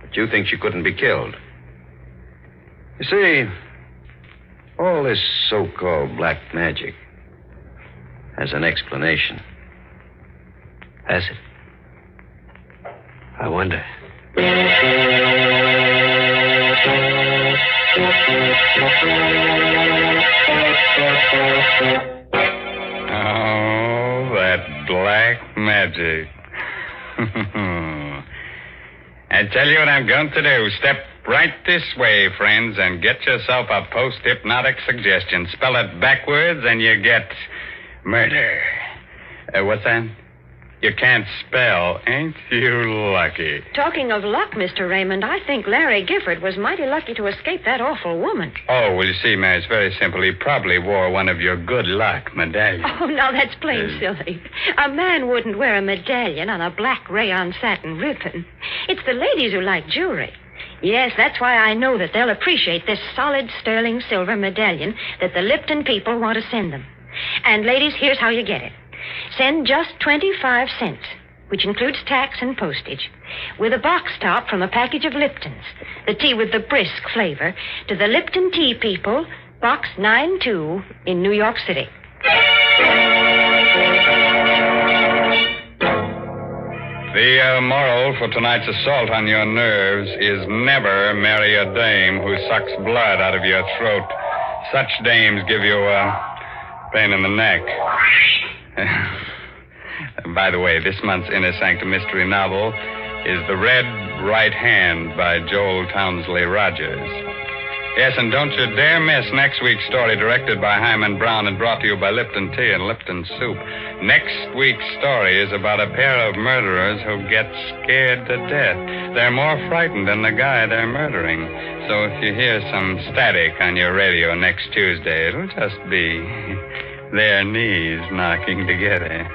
that you think she couldn't be killed. You see, all this so-called black magic has an explanation. Has it? I wonder. Oh, that black magic. I tell you what I'm going to do. Step right this way, friends, and get yourself a post-hypnotic suggestion. Spell it backwards, and you get murder. What's that? You can't spell. Ain't you lucky? Talking of luck, Mr. Raymond, I think Larry Gifford was mighty lucky to escape that awful woman. Oh, well, you see, Mary, it's very simple. He probably wore one of your good luck medallions. Oh, now that's plain silly. A man wouldn't wear a medallion on a black rayon satin ribbon. It's the ladies who like jewelry. Yes, that's why I know that they'll appreciate this solid sterling silver medallion that the Lipton people want to send them. And, ladies, here's how you get it. Send just 25 cents, which includes tax and postage, with a box top from a package of Liptons, the tea with the brisk flavor, to the Lipton Tea People, Box 92 in New York City. The moral for tonight's assault on your nerves is never marry a dame who sucks blood out of your throat. Such dames give you a pain in the neck. By the way, this month's Inner Sanctum mystery novel is The Red Right Hand by Joel Townsley Rogers. Yes, and don't you dare miss next week's story, directed by Hyman Brown and brought to you by Lipton Tea and Lipton Soup. Next week's story is about a pair of murderers who get scared to death. They're more frightened than the guy they're murdering. So if you hear some static on your radio next Tuesday, it'll just be their knees knocking together.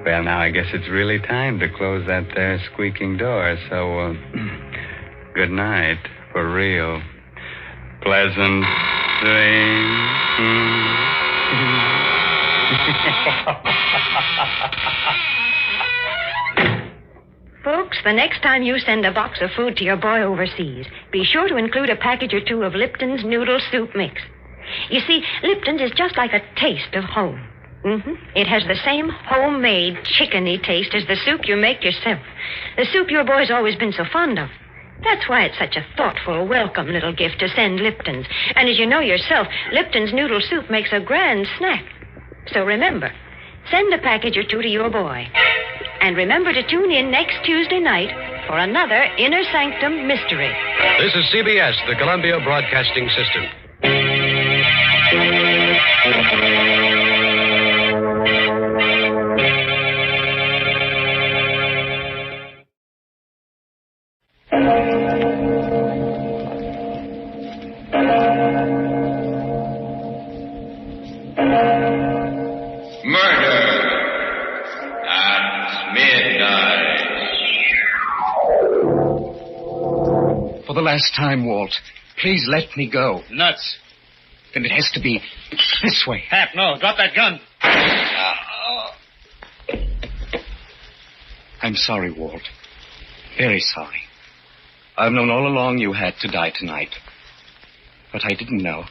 Well, now I guess it's really time to close that there squeaking door, so good night, for real. Pleasant dreams. Folks, the next time you send a box of food to your boy overseas, be sure to include a package or two of Lipton's Noodle Soup Mix. You see, Lipton's is just like a taste of home. It has the same homemade, chickeny taste as the soup you make yourself. The soup your boy's always been so fond of. That's why it's such a thoughtful, welcome little gift to send Lipton's. And as you know yourself, Lipton's Noodle Soup makes a grand snack. So remember, send a package or two to your boy. And remember to tune in next Tuesday night for another Inner Sanctum mystery. This is CBS, the Columbia Broadcasting System. For the last time, Walt, please let me go. Nuts. Then it has to be this way. Hap, no. Drop that gun. I'm sorry, Walt. Very sorry. I've known all along you had to die tonight. But I didn't know.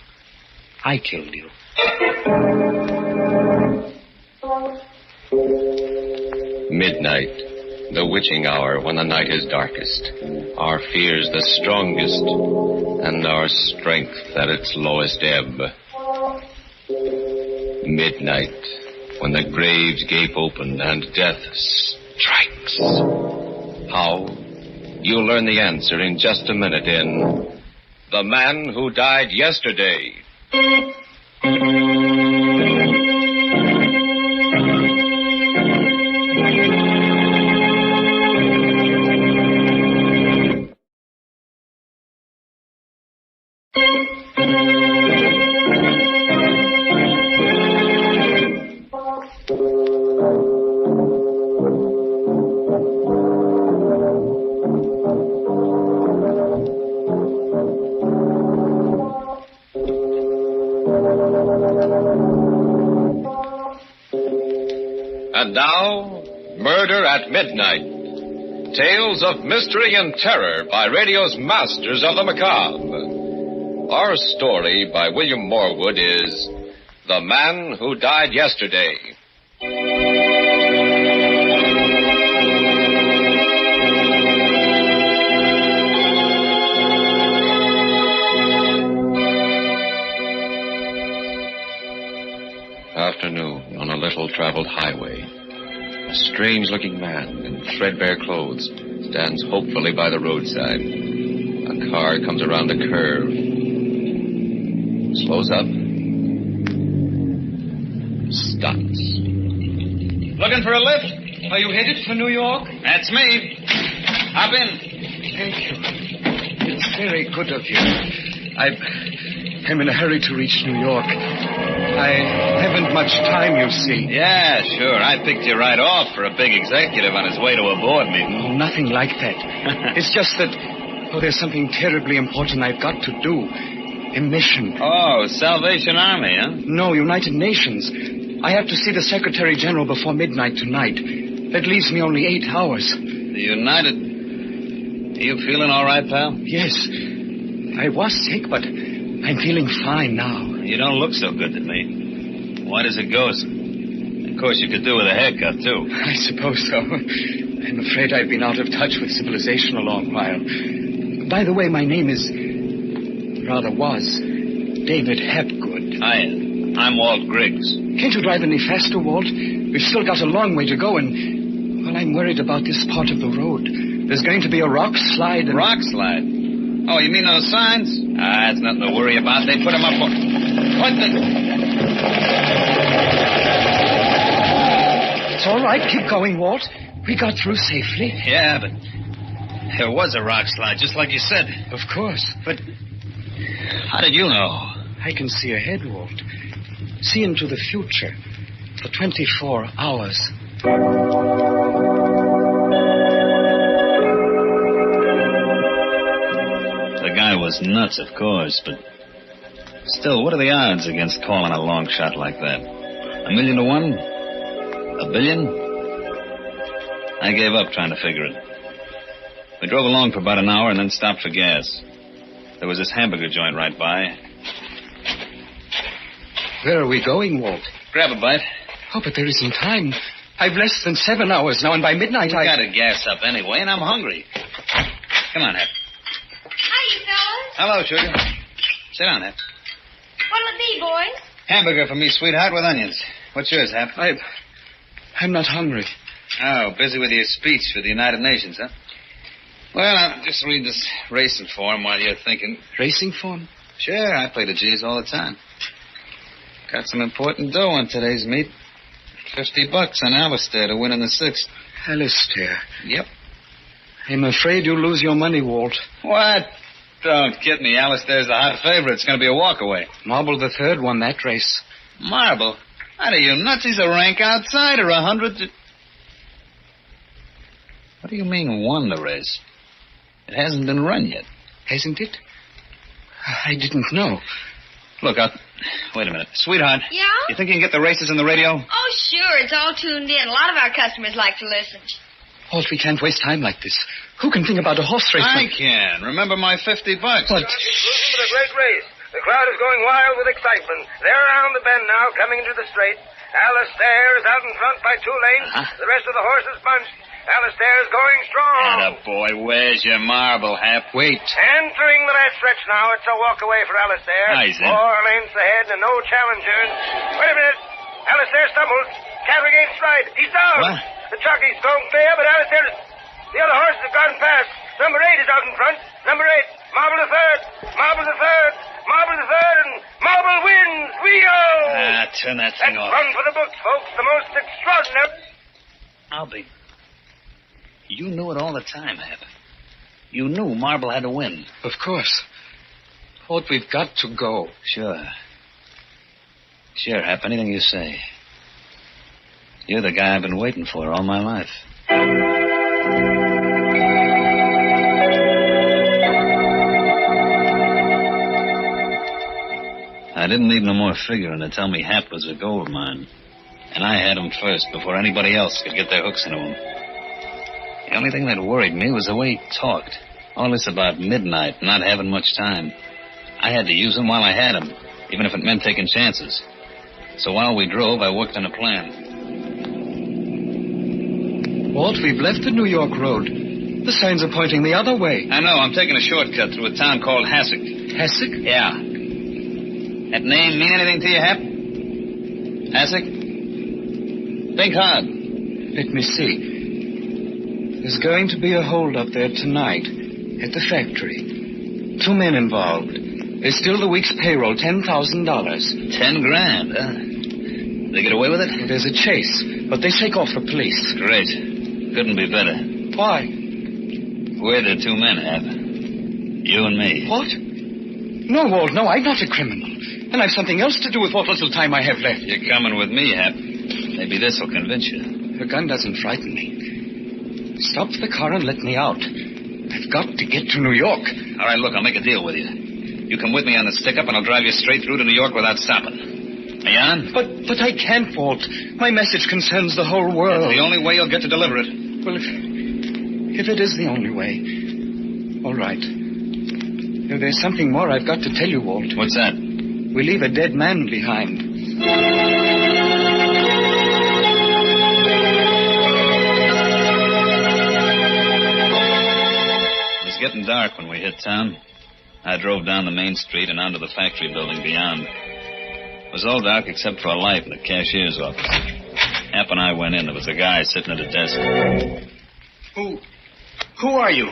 I killed you. Midnight, the witching hour when the night is darkest, our fears the strongest, and our strength at its lowest ebb. Midnight, when the graves gape open and death strikes. How? You'll learn the answer in just a minute in The Man Who Died Yesterday. And now, Murder at Midnight. Tales of mystery and terror by radio's masters of the macabre. Our story by William Morwood is The Man Who Died Yesterday. Afternoon on a little-traveled highway. A strange-looking man in threadbare clothes stands hopefully by the roadside. A car comes around a curve. Slows up. Stops. Looking for a lift? Are you headed for New York? That's me. Hop in. Thank you. It's very good of you. I'm in a hurry to reach New York. I haven't much time, you see. Yeah, sure. I picked you right off for a big executive on his way to a board meeting. Nothing like that. It's just that, there's something terribly important I've got to do. A mission. Oh, Salvation Army, huh? No, United Nations. I have to see the Secretary General before midnight tonight. That leaves me only 8 hours. The United... Are you feeling all right, pal? Yes. I was sick, but I'm feeling fine now. You don't look so good to me. White as a ghost. Of course, you could do with a haircut, too. I suppose so. I'm afraid I've been out of touch with civilization a long while. By the way, my name is... was David Hapgood. I'm Walt Griggs. Can't you drive any faster, Walt? We've still got a long way to go, and... well, I'm worried about this part of the road. There's going to be a rock slide and... Rock slide? Oh, you mean those signs? It's nothing to worry about. They put them up... What the... It's all right. Keep going, Walt. We got through safely. Yeah, but... there was a rock slide, just like you said. Of course. But... how did you know? I can see ahead, Walt. See into the future. For 24 hours. The guy was nuts, of course, but... still, what are the odds against calling a long shot like that? 1,000,000 to 1? 1 billion? I gave up trying to figure it. We drove along for about an hour and then stopped for gas. There was this hamburger joint right by. Where are we going, Walt? Grab a bite. Oh, but there isn't time. I've less than 7 hours now, and by midnight We gotta gas up anyway, and I'm hungry. Come on, Hep. Hiya, fellas. Hello, sugar. Sit down, Hep. What'll it be, boys? Hamburger for me, sweetheart, with onions. What's yours, Hep? I'm not hungry. Oh, busy with your speech for the United Nations, huh? Well, I'll just read this racing form while you're thinking. Racing form? Sure, I play the G's all the time. Got some important dough on today's meet. $50 on Alistair to win in the 6th. Alistair? Yep. I'm afraid you'll lose your money, Walt. What? Don't kid me. Alistair's the hot favorite. It's going to be a walkaway. Marble the Third won that race. Marble? What are you nuts? He's a rank outsider. 100 to... What do you mean won the race? It hasn't been run yet. Hasn't it? I didn't know. Look, wait a minute. Sweetheart. Yeah? You think you can get the races on the radio? Oh, sure. It's all tuned in. A lot of our customers like to listen. Walt, we can't waste time like this. Who can think about a horse race? I can. Remember my $50. But... Cruising with a great race. The crowd is going wild with excitement. They're around the bend now, coming into the straight. Alistair is out in front by 2 lanes. The rest of the horses bunched. Alistair is going strong. Attaboy, where's your marble, Hap? Wait. Entering the last stretch now. It's a walk away for Alistair. Easy. 4 lanes ahead and no challengers. Wait a minute. Alistair stumbles. Can't regain stride. He's down. What? The jockey's going clear, but Alistair... The other horses have gone past. Number 8 is out in front. Number 8. Marble the third. Marble the third. Marble the third. And Marble wins. Rio! Turn that thing That's off. run for the books, folks. The most extraordinary... I'll be... You knew it all the time, Hap. You knew Marble had to win. Of course. Walt, we've got to go. Sure. Sure, Hap. Anything you say. You're the guy I've been waiting for all my life. I didn't need no more figuring to tell me Hap was a gold mine. And I had him first before anybody else could get their hooks into him. The only thing that worried me was the way he talked. All this about midnight, not having much time. I had to use him while I had him, even if it meant taking chances. So while we drove, I worked on a plan. Walt, we've left the New York Road. The signs are pointing the other way. I know. I'm taking a shortcut through a town called Hasek. Hasek? Yeah. That name mean anything to you, Hap? Hasek? Think hard. Let me see. There's going to be a hold-up there tonight at the factory. 2 men involved. There's still the week's payroll, $10,000. $10,000, huh? They get away with it? Well, there's a chase, but they shake off the police. Great. Couldn't be better. Why? We're the 2 men, Hap. You and me. What? No, Walt, no, I'm not a criminal. And I've something else to do with what little time I have left. You're coming with me, Hap. Maybe this will convince you. The gun doesn't frighten me. Stop the car and let me out. I've got to get to New York. All right, look, I'll make a deal with you. You come with me on the stick-up, and I'll drive you straight through to New York without stopping. Are you on? But I can't, Walt. My message concerns the whole world. That's the only way you'll get to deliver it. Well, if it is the only way, all right. There's something more I've got to tell you, Walt. What's that? We leave a dead man behind. It was getting dark when we hit town. I drove down the main street and onto the factory building beyond. It was all dark except for a light in the cashier's office. Hap and I went in. There was a guy sitting at a desk. Who are you?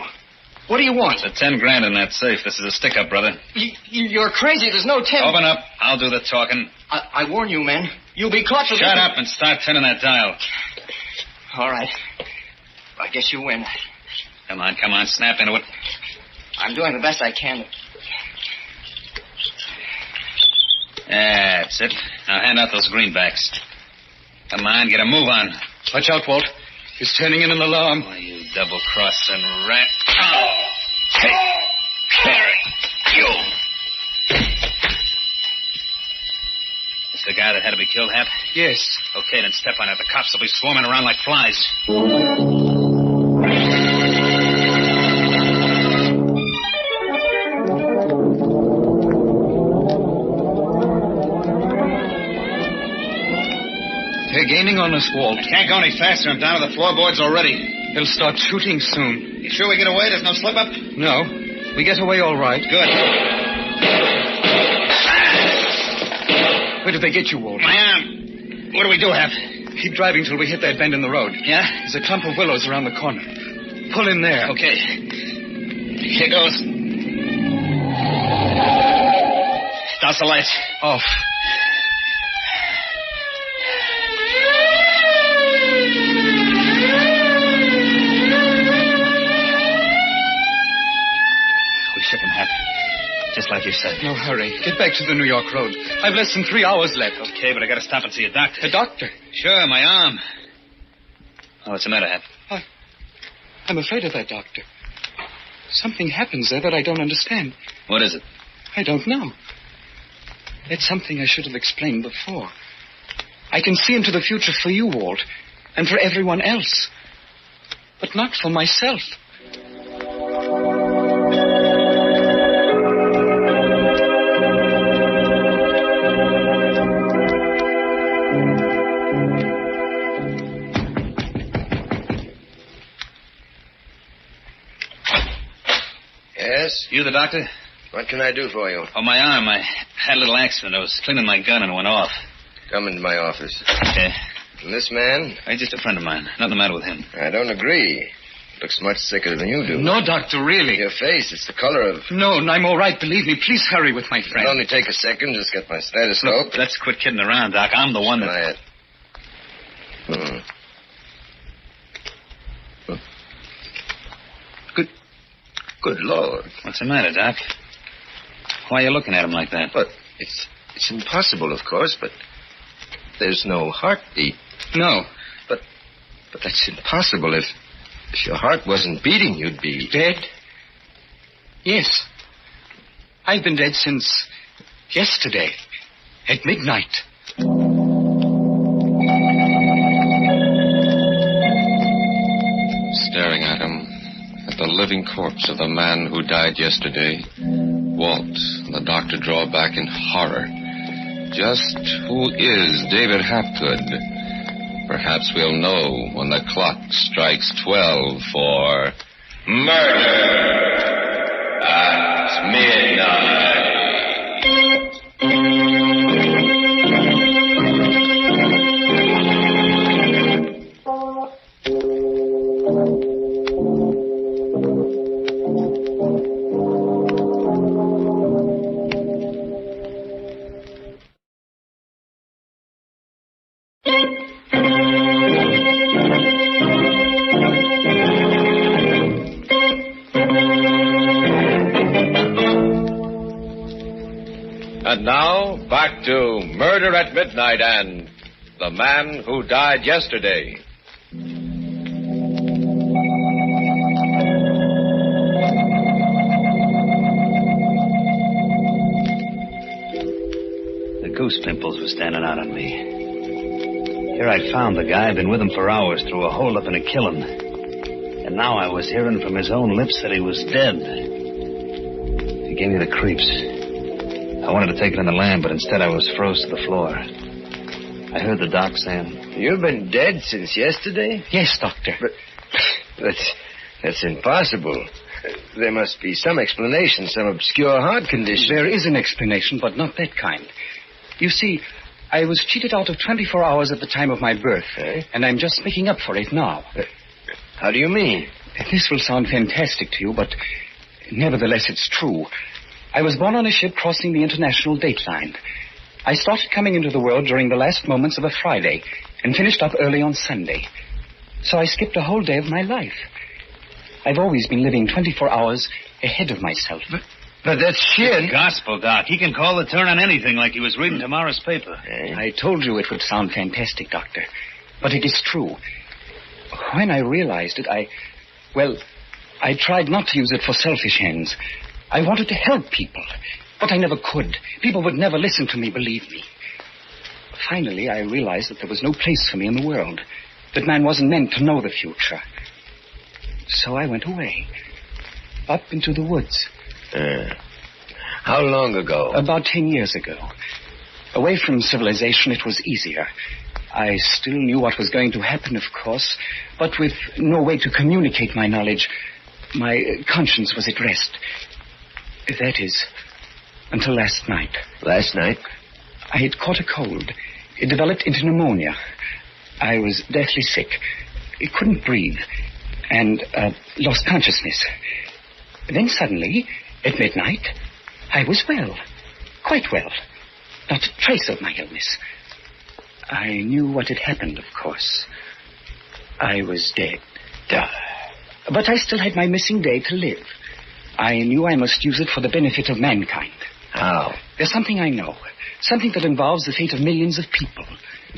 What do you want? The $10,000 in that safe. This is a stick-up, brother. You're crazy. There's no 10. Open up. I'll do the talking. I warn you, man. You'll be caught for Shut up and start turning that dial. All right. I guess you win. Come on, snap into it. I'm doing the best I can. That's it. Now hand out those greenbacks. Come on, get a move on. Watch out, Walt. He's turning in an alarm. Oh, you double-crossing rat. Oh. Hey, Harry, you. It's the guy that had to be killed, Hap? Yes. Okay, then step on it. The cops will be swarming around like flies. They're gaining on us, Walt. I can't go any faster. I'm down to the floorboards already. They'll start shooting soon. You sure we get away? There's no slip-up? No. We get away all right. Good. Where did they get you, Walt? My arm. What do we do, Hap? Keep driving till we hit that bend in the road. Yeah? There's a clump of willows around the corner. Pull in there. Okay. Here goes. Douse the lights. Off. Just like you said. No hurry. Get back to the New York Road. I've less than 3 hours left. Okay, but I gotta stop and see a doctor. A doctor? Sure, my arm. Oh, what's the matter, Hap? I'm afraid of that doctor. Something happens there that I don't understand. What is it? I don't know. It's something I should have explained before. I can see into the future for you, Walt, and for everyone else. But not for myself. Yes? You the doctor? What can I do for you? Oh, my arm. I had a little accident. I was cleaning my gun and it went off. Come into my office. Okay. And this man? He's just a friend of mine. Nothing the matter with him. I don't agree. Looks much sicker than you do. No, doctor, really. Your face, it's the color of... No, I'm all right. Believe me. Please hurry with my friend. It'll only take a second. Just get my stethoscope. Look, let's quit kidding around, Doc. I'm the one that... Quiet. Good Lord. What's the matter, Doc? Why are you looking at him like that? But it's impossible, of course, but there's no heartbeat. No. But that's impossible. If your heart wasn't beating, you'd be... Dead? Yes. I've been dead since yesterday. At midnight. Staring at him, at the living corpse of the man who died yesterday, Walt and the doctor draw back in horror. Just who is David Hapgood? Perhaps we'll know when the clock strikes 12 for murder at midnight. And now, back to Murder at Midnight and The Man Who Died Yesterday. The goose pimples were standing out on me. Here I'd found the guy, been with him for hours through a holdup and a killing. And now I was hearing from his own lips that he was dead. He gave me the creeps. I wanted to take it in the land, but instead I was froze to the floor. I heard the doc saying... You've been dead since yesterday? Yes, Doctor. But that's impossible. There must be some explanation, some obscure heart condition. There is an explanation, but not that kind. You see, I was cheated out of 24 hours at the time of my birth, and I'm just making up for it now. How do you mean? This will sound fantastic to you, but nevertheless it's true. I was born on a ship crossing the international date line. I started coming into the world during the last moments of a Friday and finished up early on Sunday. So I skipped a whole day of my life. I've always been living 24 hours ahead of myself. But that's shit. It's gospel, Doc. He can call the turn on anything like he was reading tomorrow's paper. I told you it would sound fantastic, Doctor. But it is true. When I realized it, I tried not to use it for selfish ends. I wanted to help people, but I never could. People would never listen to me, believe me. Finally, I realized that there was no place for me in the world, that man wasn't meant to know the future. So I went away, up into the woods. How long ago? About 10 years ago. Away from civilization, it was easier. I still knew what was going to happen, of course, but with no way to communicate my knowledge, my conscience was at rest. That is, until last night. Last night? I had caught a cold. It developed into pneumonia. I was deathly sick. I couldn't breathe and lost consciousness. Then suddenly, at midnight, I was well. Quite well. Not a trace of my illness. I knew what had happened, of course. I was dead. But I still had my missing day to live. I knew I must use it for the benefit of mankind. How? There's something I know. Something that involves the fate of millions of people.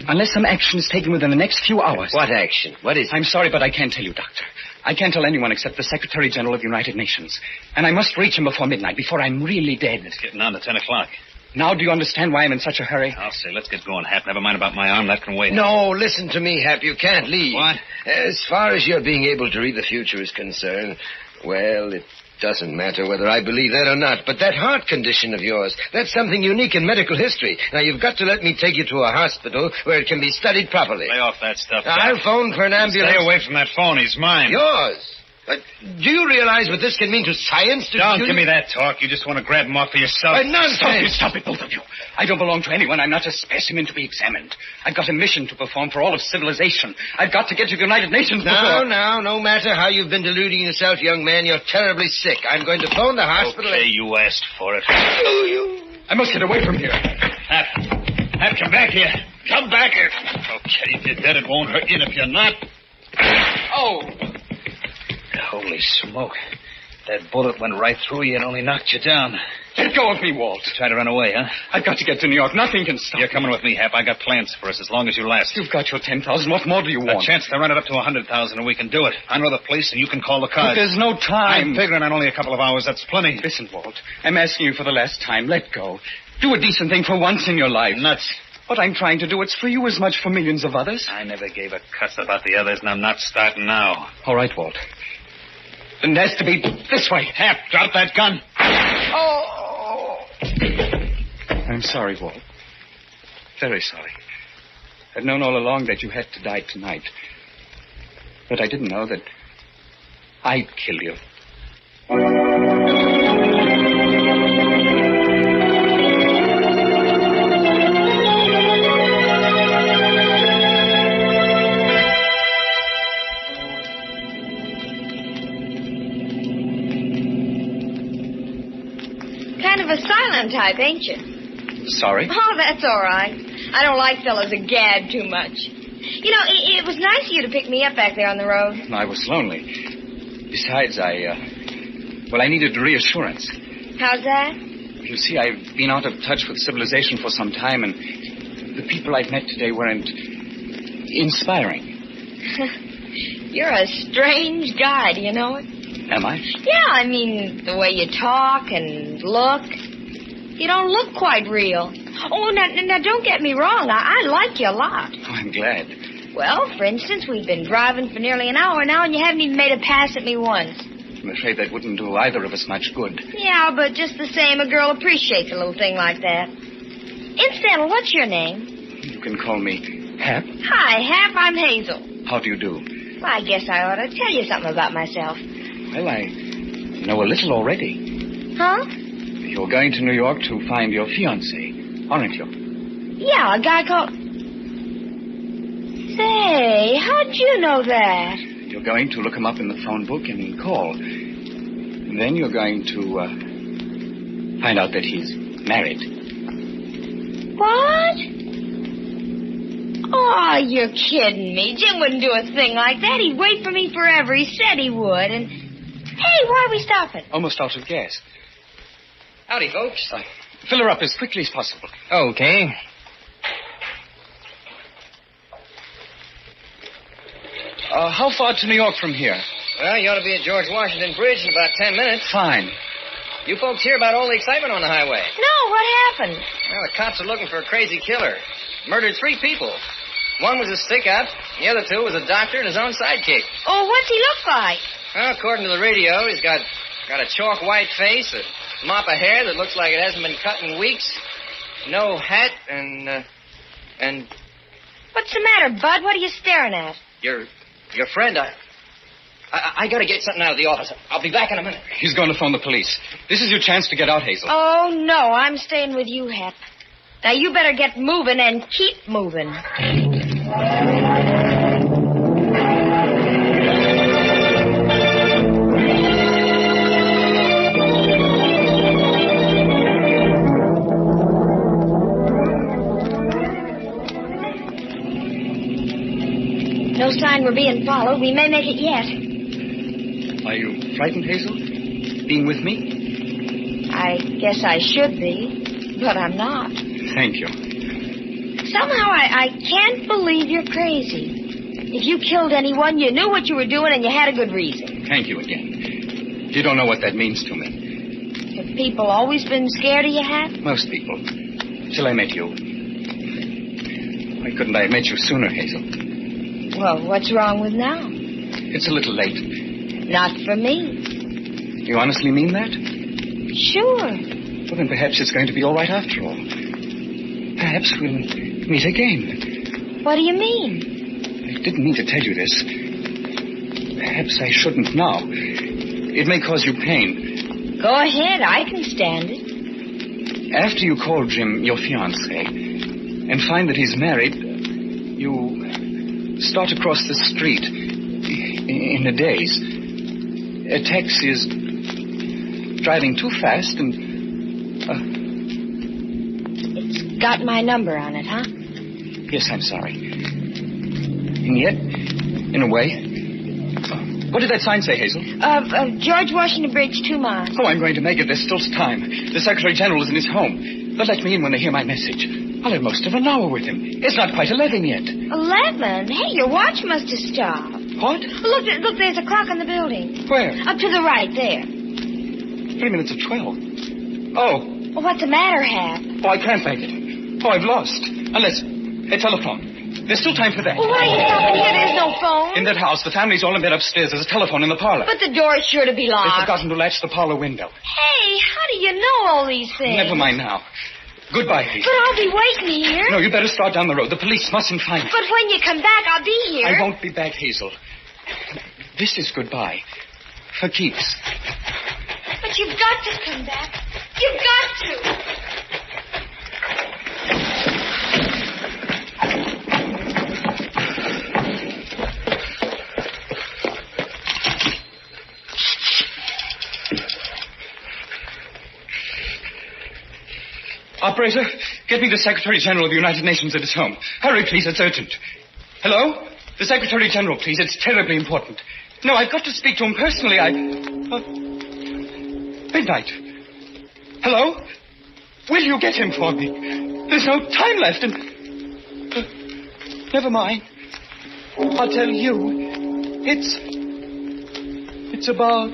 Unless some action is taken within the next few hours. What action? What is it? I'm sorry, but I can't tell you, Doctor. I can't tell anyone except the Secretary General of the United Nations. And I must reach him before midnight, before I'm really dead. It's getting on to 10 o'clock. Now do you understand why I'm in such a hurry? I'll say, let's get going, Hap. Never mind about my arm. That can wait. No, listen to me, Hap. You can't leave. What? As far as your being able to read the future is concerned, well, it doesn't matter whether I believe that or not, but that heart condition of yours, that's something unique in medical history. Now, you've got to let me take you to a hospital where it can be studied properly. Lay off that stuff, Now, I'll phone for an ambulance. Stay away from that phone. He's mine. Yours? But do you realize what this can mean to science? Don't give me that talk. You just want to grab him off for yourself. Nonsense. Stop it, both of you. I don't belong to anyone. I'm not a specimen to be examined. I've got a mission to perform for all of civilization. I've got to get to the United Nations before... Now, no matter how you've been deluding yourself, young man, you're terribly sick. I'm going to phone the hospital. Okay, you asked for it. I must get away from here. Hap, come back here. Come back here. Okay, if you're dead, it won't hurt you, and if you're not... Oh! Holy smoke. That bullet went right through you and only knocked you down. Let go of me, Walt. Try to run away, huh? I've got to get to New York. Nothing can stop You're coming with me, Hap. I got plans for us as long as you last. You've got your 10,000. What more do you want? A chance to run it up to 100,000 and we can do it. I know the place and you can call the cars. But there's no time. I'm figuring on only a couple of hours. That's plenty. Listen, Walt. I'm asking you for the last time. Let go. Do a decent thing for once in your life. Nuts. What I'm trying to do, it's for you as much for millions of others. I never gave a cuss about the others, and I'm not starting now. All right, Walt. Then it has to be this way. Hap, drop that gun. Oh! I'm sorry, Walt. Very sorry. I'd known all along that you had to die tonight. But I didn't know that I'd kill you. Kind of a silent type, ain't you? Sorry? Oh, that's all right. I don't like fellas that gab too much. You know, it was nice of you to pick me up back there on the road. I was lonely. Besides, I needed reassurance. How's that? You see, I've been out of touch with civilization for some time, and the people I've met today weren't inspiring. You're a strange guy, do you know it? Am I? Yeah, I mean, the way you talk and look. You don't look quite real. Oh, now don't get me wrong. I like you a lot. Oh, I'm glad. Well, for instance, we've been driving for nearly an hour now, and you haven't even made a pass at me once. I'm afraid that wouldn't do either of us much good. Yeah, but just the same, a girl appreciates a little thing like that. Incidental, what's your name? You can call me Hap. Hi, Hap. I'm Hazel. How do you do? Well, I guess I ought to tell you something about myself. Well, I know a little already. Huh? You're going to New York to find your fiancé, aren't you? Yeah, a guy called... Say, how'd you know that? You're going to look him up in the phone book and call. And then you're going to find out that he's married. What? Oh, you're kidding me. Jim wouldn't do a thing like that. He'd wait for me forever. He said he would. And, hey, why are we stopping? Almost out of gas. Howdy, folks. Fill her up as quickly as possible. Okay. How far to New York from here? Well, you ought to be at George Washington Bridge in about 10 minutes. Fine. You folks hear about all the excitement on the highway? No, what happened? Well, the cops are looking for a crazy killer. Murdered 3 people. One was a stick-up. The other 2 was a doctor and his own sidekick. Oh, what's he look like? Well, according to the radio, he's got a chalk white face, a mop of hair that looks like it hasn't been cut in weeks, no hat, and... What's the matter, Bud? What are you staring at? Your friend, I gotta get something out of the office. I'll be back in a minute. He's going to phone the police. This is your chance to get out, Hazel. Oh, no, I'm staying with you, Hap. Now, you better get moving and keep moving. No sign we're being followed. We may make it yet. Are you frightened, Hazel? Being with me? I guess I should be, but I'm not. Thank you. Somehow I can't believe you're crazy. If you killed anyone, you knew what you were doing and you had a good reason. Thank you again. You don't know what that means to me. Have people always been scared of you, Hap? Most people. Till I met you. Why couldn't I have met you sooner, Hazel? Well, what's wrong with now? It's a little late. Not for me. You honestly mean that? Sure. Well, then perhaps it's going to be all right after all. Perhaps we'll meet again. What do you mean? I didn't mean to tell you this. Perhaps I shouldn't now. It may cause you pain. Go ahead. I can stand it. After you call Jim your fiancé and find that he's married, you start across the street in a daze. Tex is driving too fast and... It's got my number on it, huh? Yes, I'm sorry. And yet, in a way... What did that sign say, Hazel? George Washington Bridge, 2 miles. Oh, I'm going to make it. There's still time. The Secretary General is in his home. They'll let me in when they hear my message. I'll have most of an hour with him. It's not quite 11 yet. 11? Hey, your watch must have stopped. What? Look, there's a clock on the building. Where? Up to the right, there. 3 minutes of 12. Oh. Well, what's the matter, Hap? Oh, I can't make it. Oh, I've lost. Unless... a telephone. There's still time for that. Well, why are you stopping here? There's no phone. In that house, the family's all in bed upstairs. There's a telephone in the parlor. But the door's sure to be They've locked. forgotten to latch the parlor window. Hey, how do you know all these things? Never mind now. Goodbye, Hazel. But I'll be waiting here. No, you better start down the road. The police mustn't find you. But when you come back, I'll be here. I won't be back, Hazel. This is goodbye. For keeps. But you've got to come back. You've got to. Operator, get me the Secretary General of the United Nations at his home. Hurry, please. It's urgent. Hello? The Secretary General, please. It's terribly important. No, I've got to speak to him personally. Midnight. Hello? Will you get him for me? There's no time left and... never mind. I'll tell you. It's about...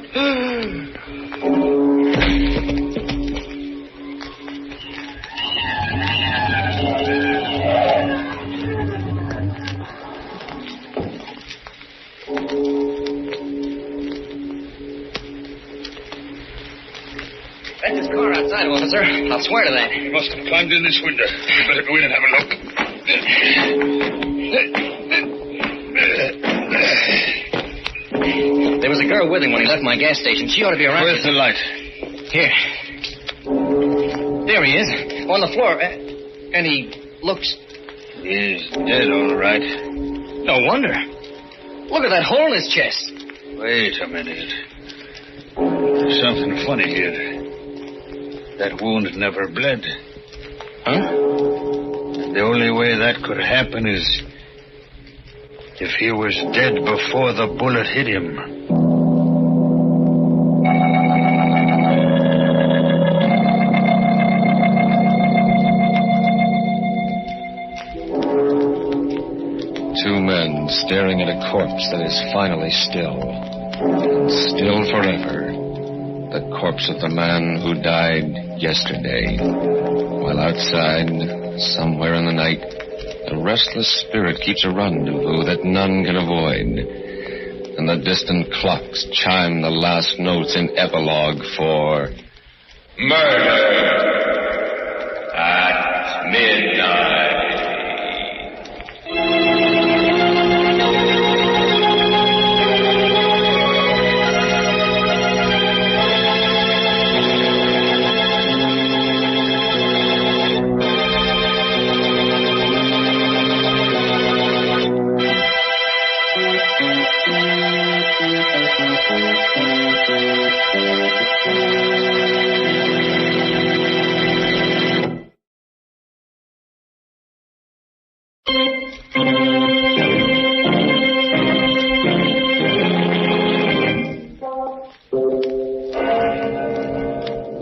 That's his car outside, officer. I'll swear to that. He must have climbed in this window. We'd better go in and have a look. There was a girl with him when he left my gas station. She ought to be around. Where's the light? Here. There he is, on the floor. And he looks... He's dead, all right. No wonder. Look at that hole in his chest. Wait a minute. There's something funny here. That wound never bled. Huh? The only way that could happen is if he was dead before the bullet hit him. Two men staring at a corpse that is finally still. And still forever. The corpse of the man who died yesterday. While outside, somewhere in the night, a restless spirit keeps a rendezvous that none can avoid. And the distant clocks chime the last notes in epilogue for... Murder at midnight.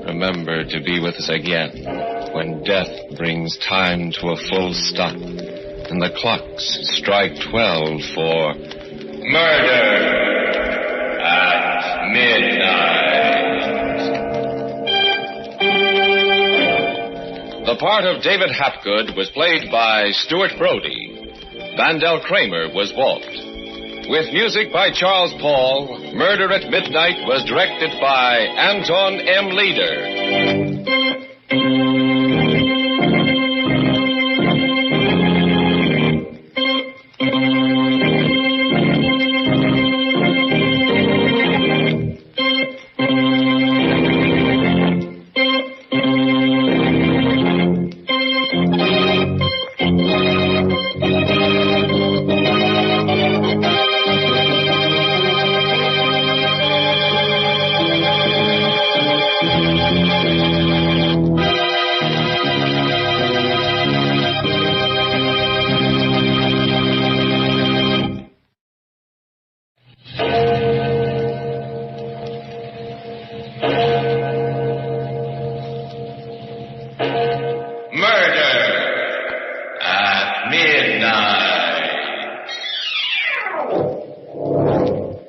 Remember to be with us again when death brings time to a full stop and the clocks strike 12 for Murder at Midnight. The part of David Hapgood was played by Stuart Brody. Vandell Kramer was Walt. With music by Charles Paul, Murder at Midnight was directed by Anton M. Leader.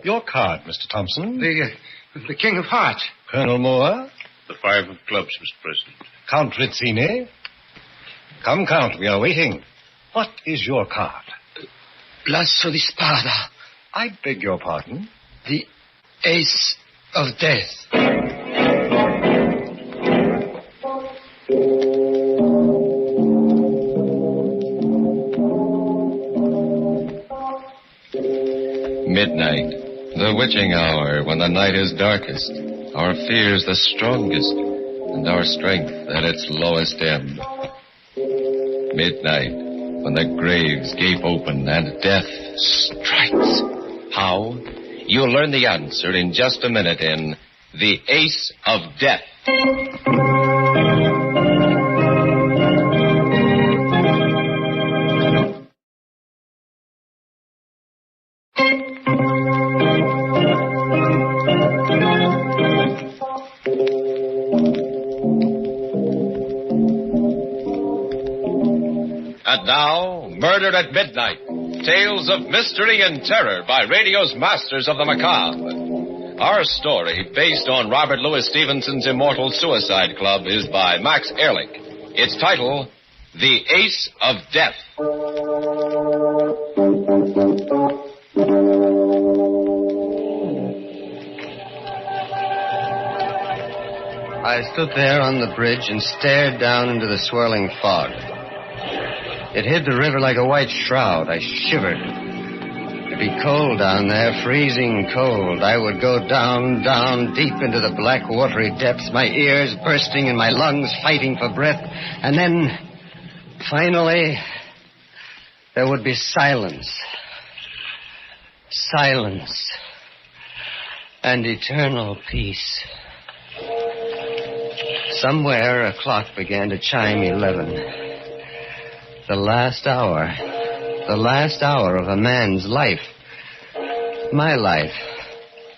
Your card, Mr. Thompson. The King of Hearts. Colonel Moore. The 5 of clubs, Mr. President. Count Rizzini. Come, Count, we are waiting. What is your card? L'asso di spada. I beg your pardon? The ace of death. Midnight, the witching hour when the night is darkest, our fears the strongest, and our strength at its lowest ebb. Midnight, when the graves gape open and death strikes. How? You'll learn the answer in just a minute in The Ace of Death. And now, Murder at Midnight. Tales of mystery and terror by radio's masters of the macabre. Our story, based on Robert Louis Stevenson's immortal Suicide Club, is by Max Ehrlich. Its title, The Ace of Death. I stood there on the bridge and stared down into the swirling fog. It hid the river like a white shroud. I shivered. It'd be cold down there, freezing cold. I would go down, down, deep into the black, watery depths, my ears bursting and my lungs fighting for breath. And then, finally, there would be silence. Silence. And eternal peace. Somewhere a clock began to chime 11. The last hour of a man's life. My life.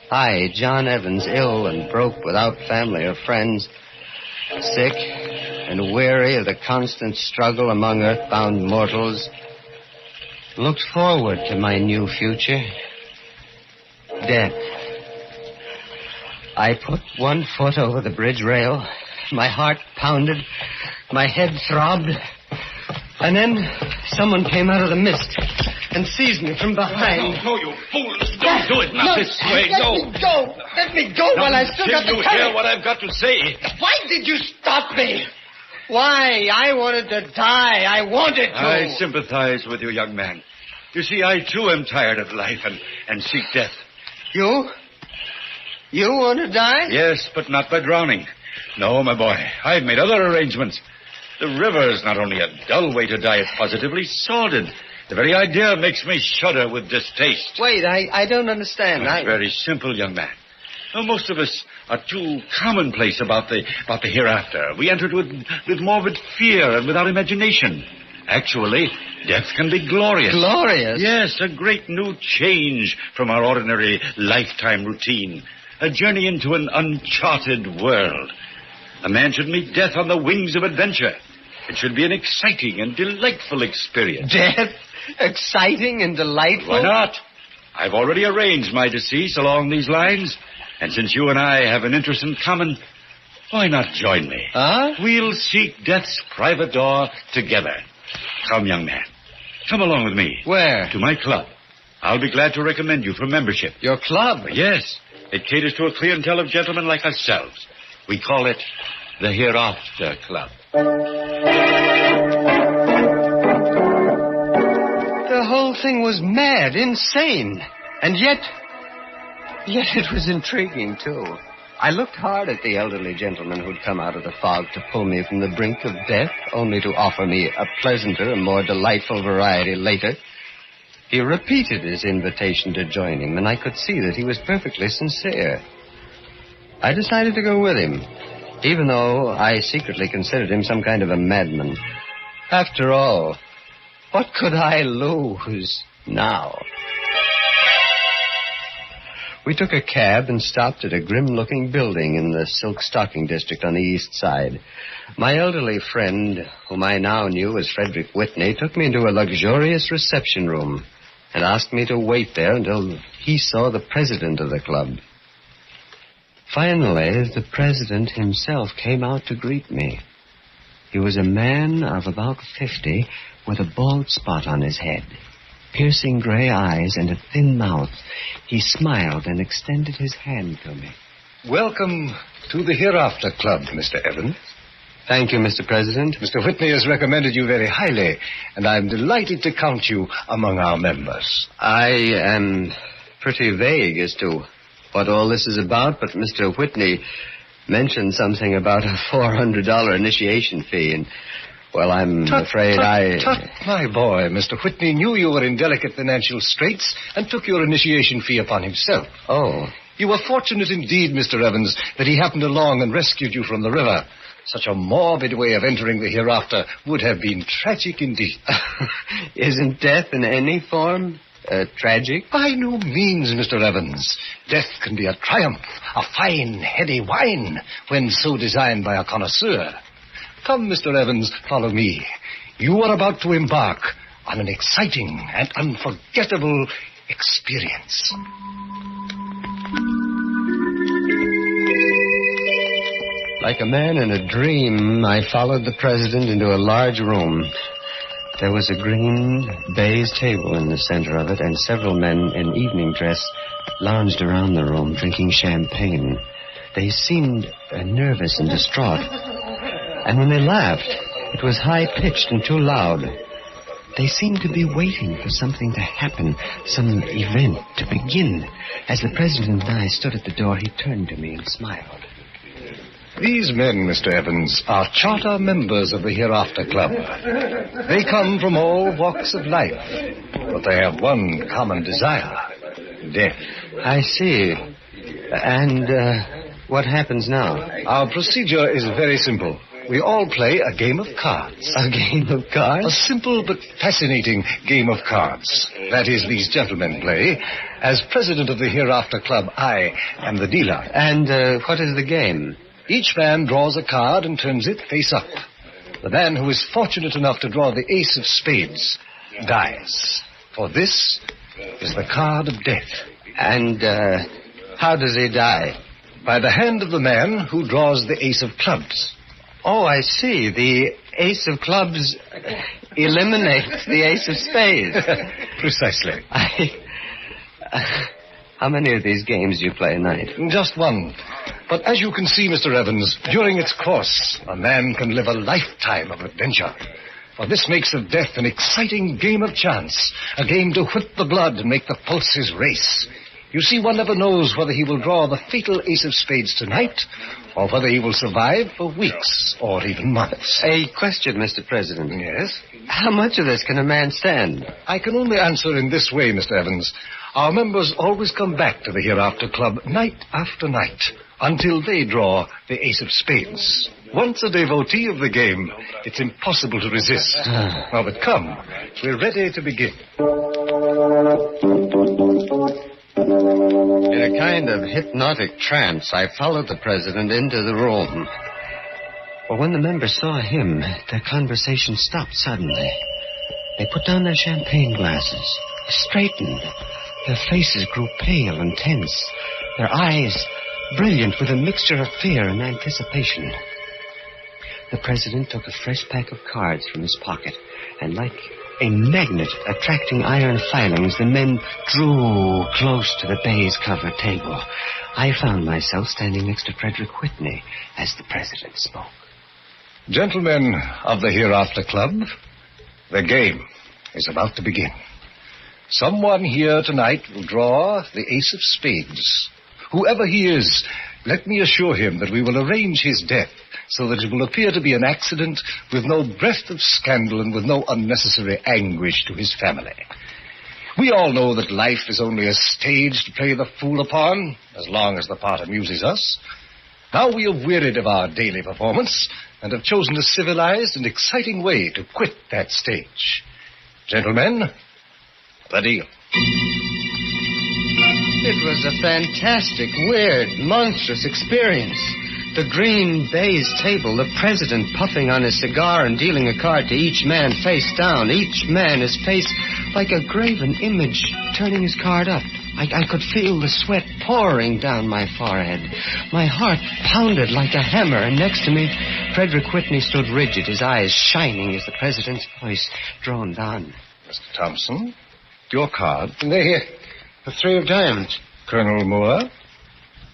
I, John Evans, ill and broke without family or friends, sick and weary of the constant struggle among earthbound mortals, looked forward to my new future. Death. I put one foot over the bridge rail. My heart pounded. My head throbbed. And then someone came out of the mist and seized me from behind. No, you fools. Don't do it. Not this way. No. Let me go. Let me go while I still got the courage. You hear what I've got to say. Why did you stop me? Why? I wanted to die. I wanted to. I sympathize with you, young man. You see, I, too, am tired of life and seek death. You? You want to die? Yes, but not by drowning. No, my boy. I've made other arrangements. The river is not only a dull way to die, it's positively sordid. The very idea makes me shudder with distaste. Wait, I don't understand. It's very simple, young man. Well, most of us are too commonplace about the hereafter. We enter it with morbid fear and without imagination. Actually, death can be glorious. Glorious? Yes, a great new change from our ordinary lifetime routine. A journey into an uncharted world. A man should meet death on the wings of adventure. It should be an exciting and delightful experience. Death? Exciting and delightful? Why not? I've already arranged my decease along these lines. And since you and I have an interest in common, why not join me? Huh? We'll seek death's private door together. Come, young man. Come along with me. Where? To my club. I'll be glad to recommend you for membership. Your club? Yes. It caters to a clientele of gentlemen like ourselves. We call it the Hereafter Club. The whole thing was mad, insane. And yet it was intriguing, too. I looked hard at the elderly gentleman who'd come out of the fog to pull me from the brink of death, only to offer me a pleasanter and more delightful variety later. He repeated his invitation to join him, and I could see that he was perfectly sincere. I decided to go with him, even though I secretly considered him some kind of a madman. After all, what could I lose now? We took a cab and stopped at a grim-looking building in the silk stocking district on the east side. My elderly friend, whom I now knew as Frederick Whitney, took me into a luxurious reception room and asked me to wait there until he saw the president of the club. Finally, the president himself came out to greet me. He was a man of about 50 with a bald spot on his head, piercing gray eyes and a thin mouth. He smiled and extended his hand to me. Welcome to the Hereafter Club, Mr. Evans. Thank you, Mr. President. Mr. Whitney has recommended you very highly, and I'm delighted to count you among our members. I am pretty vague as to what all this is about, but Mr. Whitney mentioned something about a $400 initiation fee, and, well, I'm afraid Tut, my boy. Mr. Whitney knew you were in delicate financial straits and took your initiation fee upon himself. Oh. You were fortunate indeed, Mr. Evans, that he happened along and rescued you from the river. Such a morbid way of entering the hereafter would have been tragic indeed. Isn't death in any form tragic? By no means, Mr. Evans. Death can be a triumph, a fine, heady wine, when so designed by a connoisseur. Come, Mr. Evans, follow me. You are about to embark on an exciting and unforgettable experience. Like a man in a dream, I followed the president into a large room. There was a green baize table in the center of it, and several men in evening dress lounged around the room, drinking champagne. They seemed nervous and distraught. And when they laughed, it was high-pitched and too loud. They seemed to be waiting for something to happen, some event to begin. As the president and I stood at the door, he turned to me and smiled. These men, Mr. Evans, are charter members of the Hereafter Club. They come from all walks of life, but they have one common desire, death. I see. And what happens now? Our procedure is very simple. We all play a game of cards. A game of cards? A simple but fascinating game of cards. That is, these gentlemen play. As president of the Hereafter Club, I am the dealer. And what is the game? Each man draws a card and turns it face up. The man who is fortunate enough to draw the ace of spades dies. For this is the card of death. And how does he die? By the hand of the man who draws the ace of clubs. Oh, I see. The ace of clubs eliminates the ace of spades. Precisely. How many of these games do you play a night? Just one. But as you can see, Mr. Evans, during its course, a man can live a lifetime of adventure. For this makes of death an exciting game of chance, a game to whip the blood and make the pulses race. You see, one never knows whether he will draw the fatal ace of spades tonight, or whether he will survive for weeks or even months. A question, Mr. President. Yes? How much of this can a man stand? I can only answer in this way, Mr. Evans. Our members always come back to the Hereafter Club night after night until they draw the ace of spades. Once a devotee of the game, it's impossible to resist. Now, but come, we're ready to begin. In a kind of hypnotic trance, I followed the president into the room. But when the members saw him, their conversation stopped suddenly. They put down their champagne glasses, straightened. Their faces grew pale and tense, their eyes brilliant with a mixture of fear and anticipation. The president took a fresh pack of cards from his pocket, and like a magnet attracting iron filings, the men drew close to the baize-covered table. I found myself standing next to Frederick Whitney as the president spoke. Gentlemen of the Hereafter Club, the game is about to begin. Someone here tonight will draw the ace of spades. Whoever he is, let me assure him that we will arrange his death so that it will appear to be an accident with no breath of scandal and with no unnecessary anguish to his family. We all know that life is only a stage to play the fool upon, as long as the part amuses us. Now we are wearied of our daily performance and have chosen a civilized and exciting way to quit that stage. Gentlemen, the deal. It was a fantastic, weird, monstrous experience. The green baize table, the president puffing on his cigar and dealing a card to each man face down, each man his face like a graven image turning his card up. I could feel the sweat pouring down my forehead. My heart pounded like a hammer, and next to me, Frederick Whitney stood rigid, his eyes shining as the president's voice droned on. Mr. Thompson, your card. They're here. The 3 of diamonds. Colonel Moore.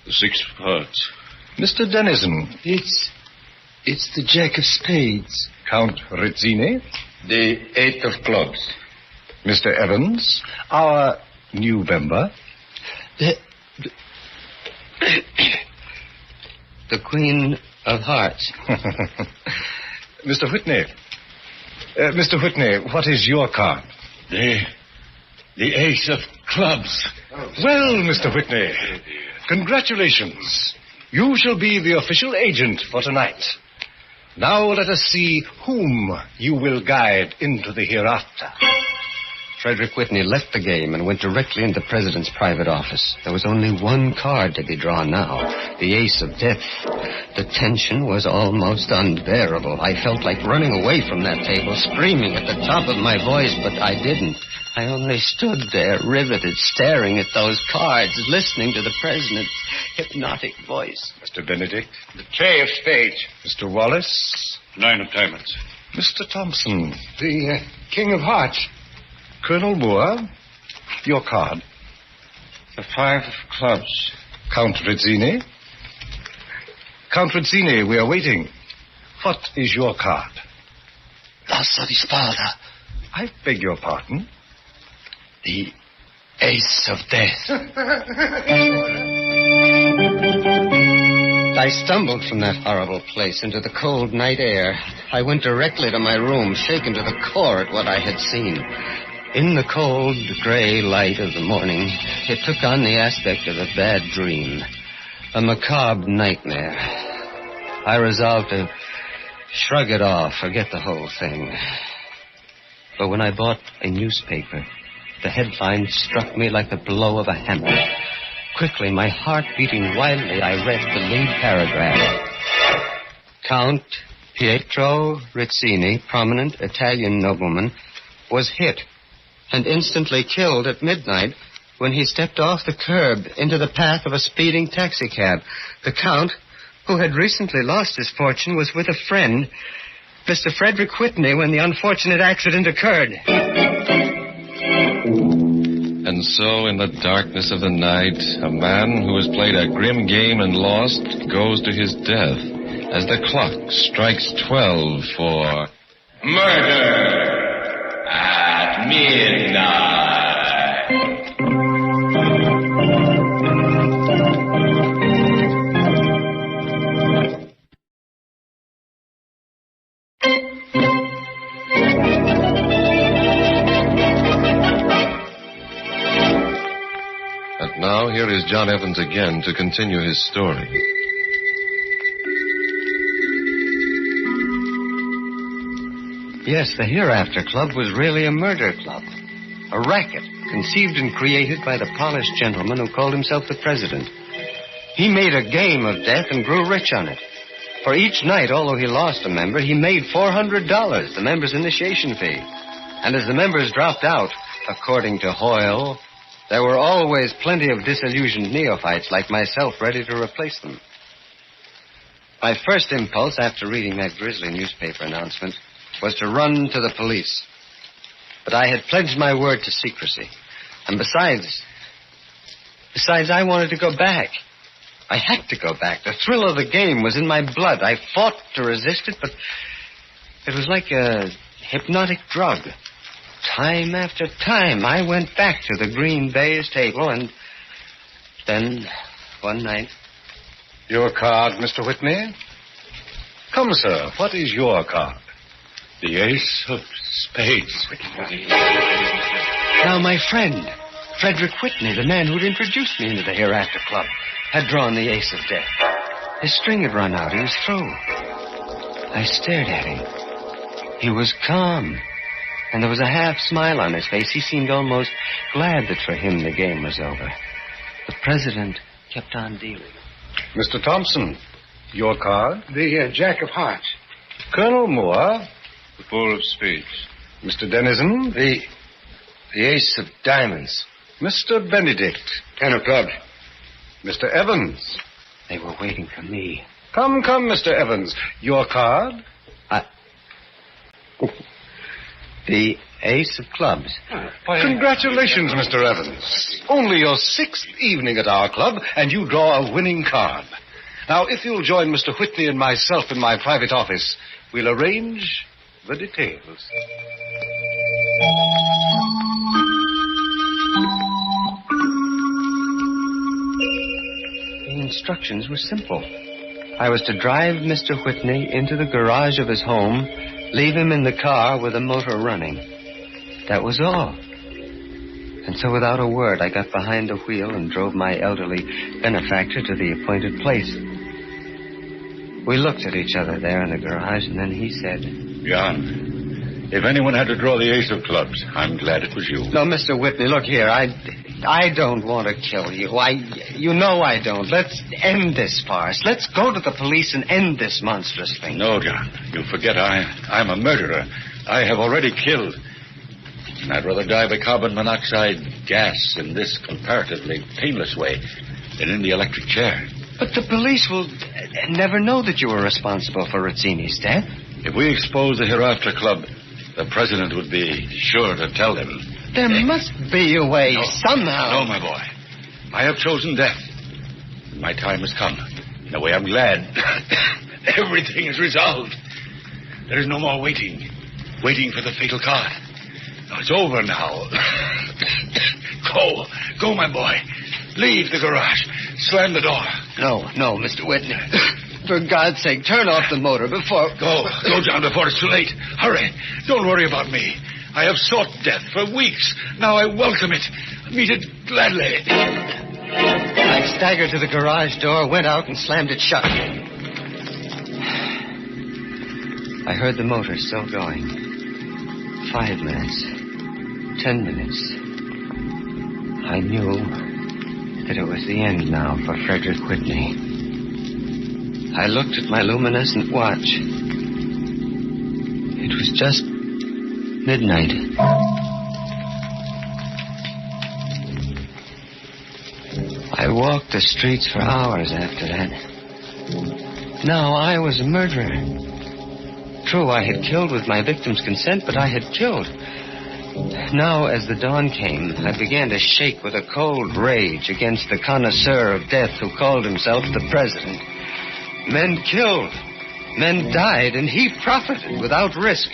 The 6 of hearts. Mr. Denizen. It's the Jack of spades. Count Rizzini. The 8 of clubs. Mr. Evans, our new member. The Queen of Hearts. Mr. Whitney. Mr. Whitney, what is your card? The ace of clubs. Well, Mr. Whitney, congratulations. You shall be the official agent for tonight. Now let us see whom you will guide into the hereafter. Frederick Whitney left the game and went directly into the president's private office. There was only one card to be drawn now, the ace of death. The tension was almost unbearable. I felt like running away from that table, screaming at the top of my voice, but I didn't. I only stood there, riveted, staring at those cards, listening to the president's hypnotic voice. Mr. Benedict. The 3 of spades. Mr. Wallace. 9 of diamonds. Mr. Thompson. The King of Hearts. Colonel Moore, your card. The 5 of clubs. Count Rizzini. Count Rizzini, we are waiting. What is your card? L'Asso di Spada. I beg your pardon? The ace of death. I stumbled from that horrible place into the cold night air. I went directly to my room, shaken to the core at what I had seen. In the cold, gray light of the morning, it took on the aspect of a bad dream, a macabre nightmare. I resolved to shrug it off, forget the whole thing. But when I bought a newspaper, the headline struck me like the blow of a hammer. Quickly, my heart beating wildly, I read the lead paragraph. Count Pietro Rizzini, prominent Italian nobleman, was hit and instantly killed at midnight when he stepped off the curb into the path of a speeding taxicab. The Count, who had recently lost his fortune, was with a friend, Mr. Frederick Whitney, when the unfortunate accident occurred. And so, in the darkness of the night, a man who has played a grim game and lost goes to his death as the clock strikes 12 for murder at midnight. And now, here is John Evans again to continue his story. Yes, the Hereafter Club was really a murder club. A racket conceived and created by the polished gentleman who called himself the president. He made a game of death and grew rich on it. For each night, although he lost a member, he made $400, the member's initiation fee. And as the members dropped out, according to Hoyle, there were always plenty of disillusioned neophytes like myself ready to replace them. My first impulse after reading that grisly newspaper announcement was to run to the police. But I had pledged my word to secrecy. And besides, I wanted to go back. I had to go back. The thrill of the game was in my blood. I fought to resist it, but it was like a hypnotic drug. Time after time, I went back to the green baize table, and then, one night... Your card, Mr. Whitney? Come, sir, what is your card? The ace of spades. Now, my friend, Frederick Whitney, the man who'd introduced me into the Hereafter Club, had drawn the ace of death. His string had run out. He was through. I stared at him. He was calm, and there was a half smile on his face. He seemed almost glad that for him the game was over. The president kept on dealing. Mr. Thompson, your card? The Jack of Hearts. Colonel Moore? The 4 of spades. Mr. Denizen? The ace of diamonds. Mr. Benedict. 10 o'clock. Mr. Evans. They were waiting for me. Come, Mr. Evans. Your card? The ace of clubs. Congratulations, Mr. Evans. Only your 6th evening at our club, and you draw a winning card. Now, if you'll join Mr. Whitney and myself in my private office, we'll arrange the details. The instructions were simple. I was to drive Mr. Whitney into the garage of his home, leave him in the car with the motor running. That was all. And so without a word, I got behind the wheel and drove my elderly benefactor to the appointed place. We looked at each other there in the garage, and then he said, John, if anyone had to draw the ace of clubs, I'm glad it was you. No, Mr. Whitney, look here. I don't want to kill you. You know I don't. Let's end this farce. Let's go to the police and end this monstrous thing. No, John. You forget I'm a murderer. I have already killed. And I'd rather die by carbon monoxide gas in this comparatively painless way than in the electric chair. But the police will never know that you were responsible for Rizzini's death. If we expose the Hereafter Club, the president would be sure to tell them. There must be a way, somehow. No, my boy. I have chosen death. My time has come. In a way, I'm glad. Everything is resolved. There is no more waiting for the fatal card. No, it's over now. Go, my boy. Leave the garage. Slam the door. No, Mr. Whitney. For God's sake, turn off the motor before... Go, John, before it's too late. Hurry. Don't worry about me. I have sought death for weeks. Now I welcome it. Meet it gladly. I staggered to the garage door, went out, and slammed it shut. I heard the motor still going. 5 minutes. 10 minutes. I knew that it was the end now for Frederick Whitney. I looked at my luminescent watch. It was just midnight. I walked the streets for hours after that. Now I was a murderer. True, I had killed with my victim's consent, but I had killed. Now, as the dawn came, I began to shake with a cold rage against the connoisseur of death who called himself the president. Men killed. Men died, and he profited without risk.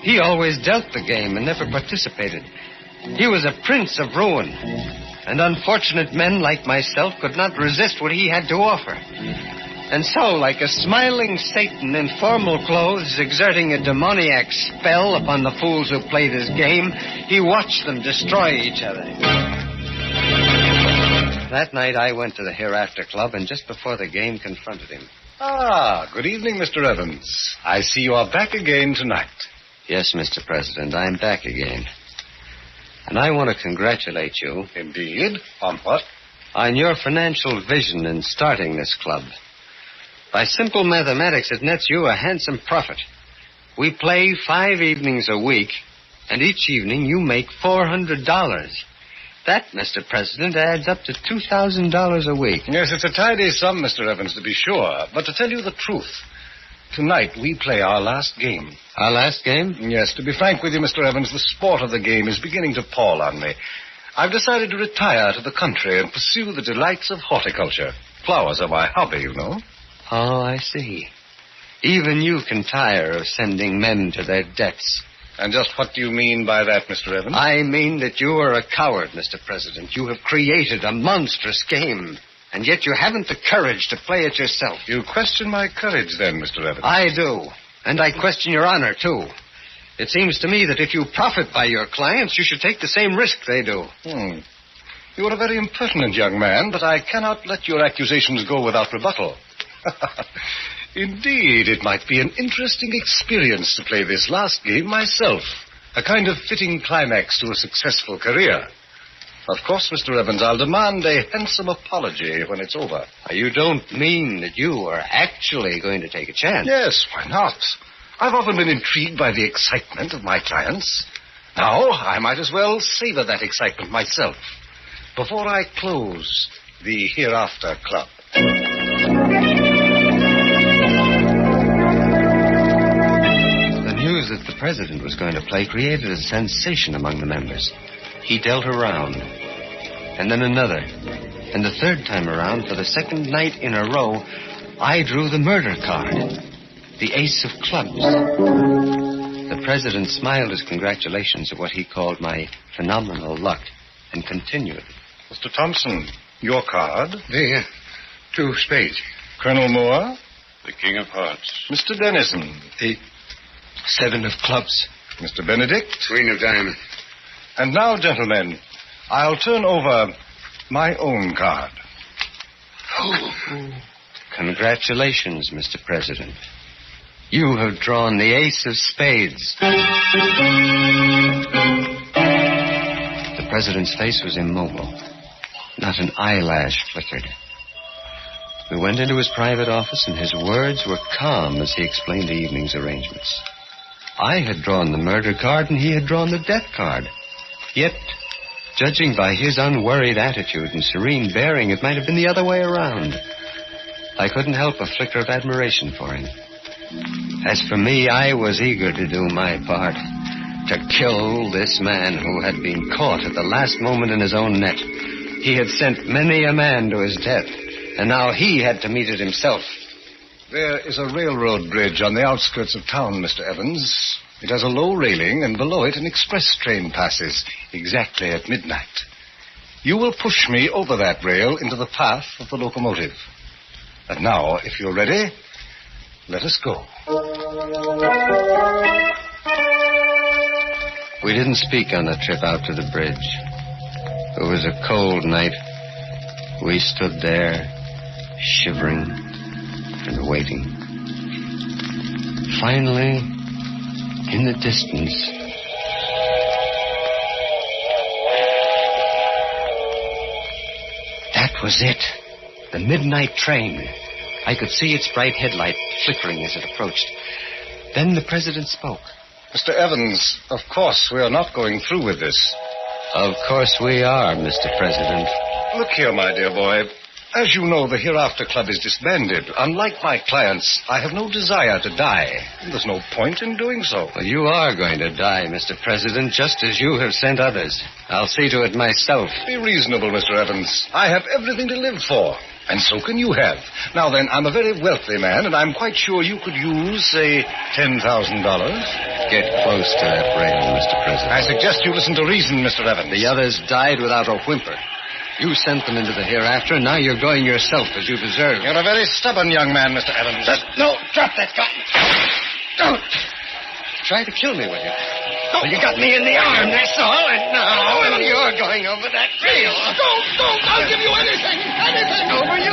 He always dealt the game and never participated. He was a prince of ruin, and unfortunate men like myself could not resist what he had to offer. And so, like a smiling Satan in formal clothes, exerting a demoniac spell upon the fools who played his game, he watched them destroy each other. That night, I went to the Hereafter Club, and just before the game, confronted him. Good evening, Mr. Evans. I see you are back again tonight. Yes, Mr. President, I'm back again. And I want to congratulate you. Indeed? On what? On your financial vision in starting this club. By simple mathematics, it nets you a handsome profit. We play 5 evenings a week, and each evening you make $400. That, Mr. President, adds up to $2,000 a week. Yes, it's a tidy sum, Mr. Evans, to be sure. But to tell you the truth, tonight we play our last game. Our last game? Yes, to be frank with you, Mr. Evans, the sport of the game is beginning to pall on me. I've decided to retire to the country and pursue the delights of horticulture. Flowers are my hobby, you know. Oh, I see. Even you can tire of sending men to their deaths. And just what do you mean by that, Mr. Evans? I mean that you are a coward, Mr. President. You have created a monstrous game, and yet you haven't the courage to play it yourself. You question my courage, then, Mr. Evans? I do. And I question your honor, too. It seems to me that if you profit by your clients, you should take the same risk they do. You are a very impertinent young man, but I cannot let your accusations go without rebuttal. Indeed, it might be an interesting experience to play this last game myself. A kind of fitting climax to a successful career. Of course, Mr. Evans, I'll demand a handsome apology when it's over. You don't mean that you are actually going to take a chance? Yes, why not? I've often been intrigued by the excitement of my clients. Now, I might as well savor that excitement myself. before I close the Hereafter Club. The news that the president was going to play created a sensation among the members. He dealt a round, and then another. And the third time around, for the second night in a row, I drew the murder card, the ace of clubs. The president smiled his congratulations at what he called my phenomenal luck and continued. Mr. Thompson, your card. The 2 spades. Colonel Moore. The king of hearts. Mr. Dennison. The 7 of clubs. Mr. Benedict. Queen of diamonds. And now, gentlemen, I'll turn over my own card. Congratulations, Mr. President. You have drawn the ace of spades. The president's face was immobile. Not an eyelash flickered. We went into his private office, and his words were calm as he explained the evening's arrangements. I had drawn the murder card, and he had drawn the death card. Yet, judging by his unworried attitude and serene bearing, it might have been the other way around. I couldn't help a flicker of admiration for him. As for me, I was eager to do my part, to kill this man who had been caught at the last moment in his own net. He had sent many a man to his death, and now he had to meet it himself. There is a railroad bridge on the outskirts of town, Mr. Evans. It has a low railing, and below it an express train passes exactly at midnight. You will push me over that rail into the path of the locomotive. And now, if you're ready, let us go. We didn't speak on the trip out to the bridge. It was a cold night. We stood there, shivering and waiting. Finally, in the distance, that was it. The midnight train. I could see its bright headlight flickering as it approached. Then the president spoke. Mr. Evans, of course we are not going through with this. Of course we are, Mr. President. Look here, my dear boy. As you know, the Hereafter Club is disbanded. Unlike my clients, I have no desire to die. There's no point in doing so. Well, you are going to die, Mr. President, just as you have sent others. I'll see to it myself. Be reasonable, Mr. Evans. I have everything to live for. And so can you have. Now then, I'm a very wealthy man, and I'm quite sure you could use, say, $10,000. Get close to that rail, Mr. President. I suggest you listen to reason, Mr. Evans. The others died without a whimper. You sent them into the hereafter, and now you're going yourself as you deserve. You're a very stubborn young man, Mr. Evans. No, drop that gun. Don't. Try to kill me, will you? Well, you got me in the arm, that's all, and now you're going over that rail. Don't! I'll give you anything! Over you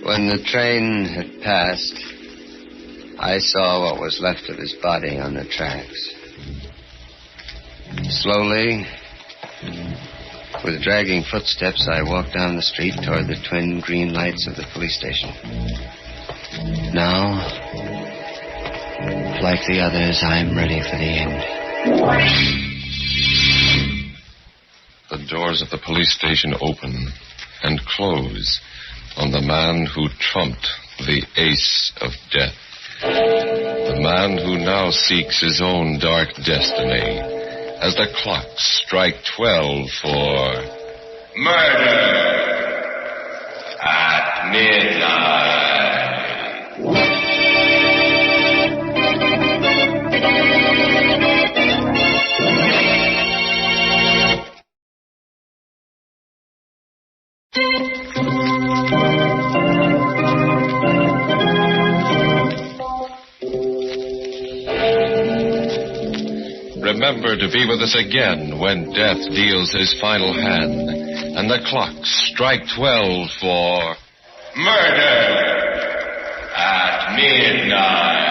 When the train had passed, I saw what was left of his body on the tracks. Slowly, with dragging footsteps, I walked down the street toward the twin green lights of the police station. Now, like the others, I'm ready for the end. The doors of the police station open and close on the man who trumped the ace of death. The man who now seeks his own dark destiny as the clocks strike 12 for murder at midnight. Remember to be with us again when death deals his final hand and the clocks strike 12 for murder at midnight.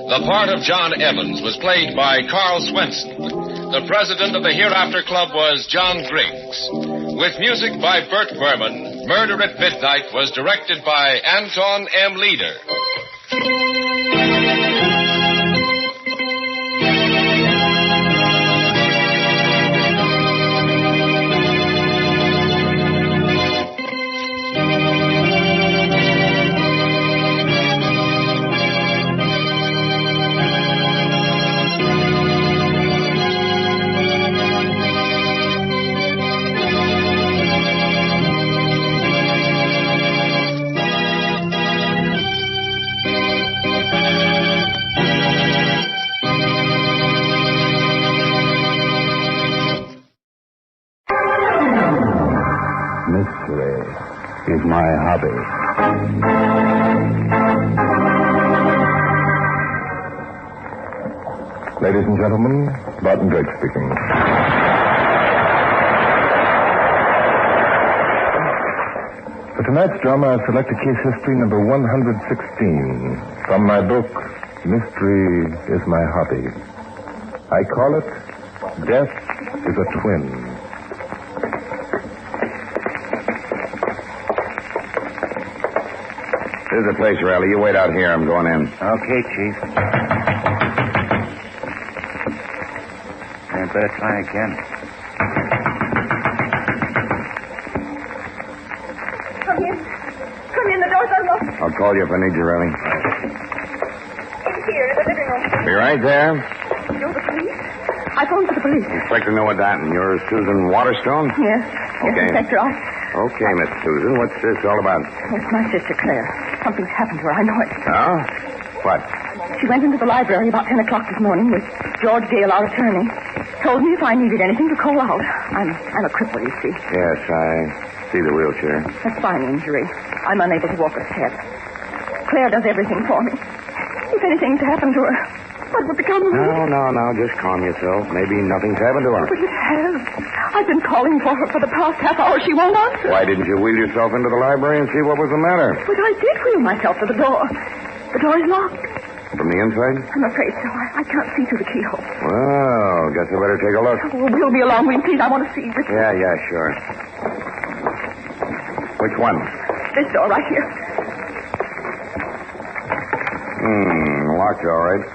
The part of John Evans was played by Carl Swenson. The president of the Hereafter Club was John Griggs. With music by Bert Berman, Murder at Midnight was directed by Anton M. Leader. Is my hobby. Ladies and gentlemen, Barton Drake speaking. For tonight's drama, I've selected case history number 116 from my book, Mystery is My Hobby. I call it Death is a Twin. This is the place, Riley. You wait out here. I'm going in. Okay, Chief. I better try again. Come in. Come in. The door's unlocked. I'll call you if I need you, Riley. In here, in the living room. Be right there. You're the police? I phoned for the police. Inspector Noah and you're Susan Waterstone? Yes. Okay. Yes, Inspector, Okay, Miss Susan. What's this all about? It's my sister, Claire. Something's happened to her. I know it. Huh? What? She went into the library about 10 o'clock this morning with George Gale, our attorney. Told me if I needed anything to call out. I'm a cripple, you see. Yes, I see the wheelchair. A spine injury. I'm unable to walk a step. Claire does everything for me. If anything's happened to her, what would become of me? No. Just calm yourself. Maybe nothing's happened to her. But it has. I've been calling for her for the past half hour. She won't answer. Why didn't you wheel yourself into the library and see what was the matter? But I did wheel myself to the door. The door is locked. From the inside? I'm afraid so. I can't see through the keyhole. Well, guess I better take a look. Oh, wheel me along, will you please? I want to see. Yeah, sure. Which one? This door right here. Locked all right.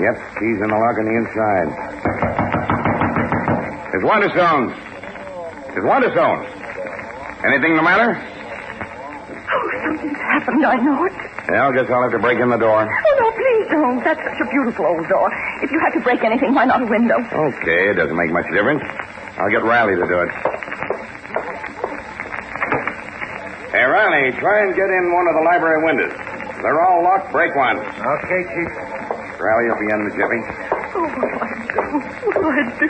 Yep, keys in the lock on the inside. It's Wonderstone. Anything the matter? Oh, something's happened. I know it. Yeah, I guess I'll have to break in the door. Oh, no, please don't. That's such a beautiful old door. If you had to break anything, why not a window? Okay, it doesn't make much difference. I'll get Riley to do it. Hey, Riley, try and get in one of the library windows. They're all locked. Break one. Okay, Chief. Riley will be in the jiffy. Oh, what do I do?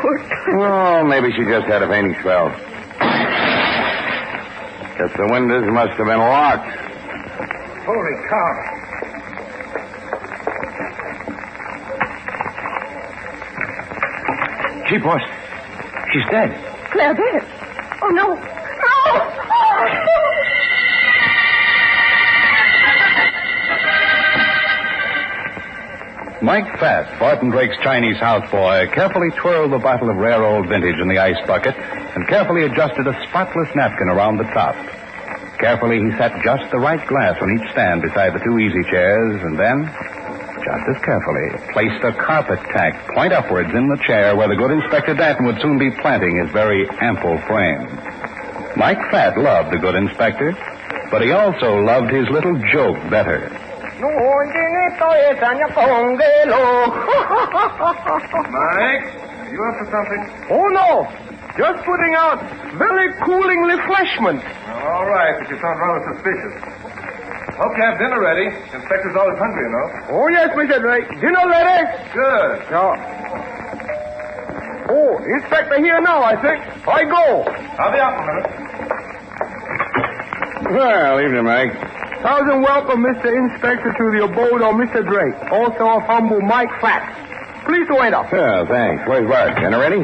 Poor Claire. Oh, maybe she just had a fainting spell. Guess the windows must have been locked. Holy cow. Chief, boss. She's dead. Claire dead. Oh, no. Mike Fatt, Barton Drake's Chinese houseboy, carefully twirled the bottle of rare old vintage in the ice bucket and carefully adjusted a spotless napkin around the top. Carefully, he set just the right glass on each stand beside the two easy chairs, and then, just as carefully, placed a carpet tack point upwards in the chair where the good Inspector Danton would soon be planting his very ample frame. Mike Fatt loved the good inspector, but he also loved his little joke better. Mike, are you up for something? Oh, no. Just putting out very cooling refreshment. All right, but you sound rather suspicious. Hope you have dinner ready. The inspector's always hungry, you know. Oh, yes, Mr. Drake. Dinner ready? Good. Yeah. Oh, Inspector here now, I think. I go. I'll be out in a minute. Well, evening, Mike. Thousand welcome, Mr. Inspector, to the abode of Mr. Drake, also of humble Mike Fatt. Please to wait up. Yeah, thanks. Where's Bart? Dinner ready?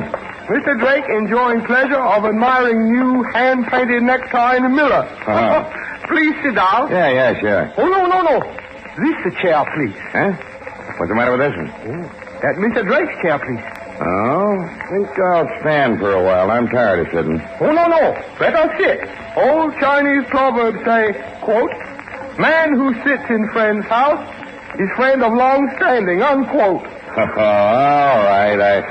Mr. Drake enjoying pleasure of admiring new hand-painted necktie in the mirror. Please sit down. Yeah, sure. Oh, no. This the chair, please. Huh? What's the matter with this one? That Mr. Drake's chair, please. Oh, think I'll stand for a while. I'm tired of sitting. Oh, no. Better sit. Old Chinese proverbs say, quote, man who sits in friend's house is friend of long standing, unquote. All right,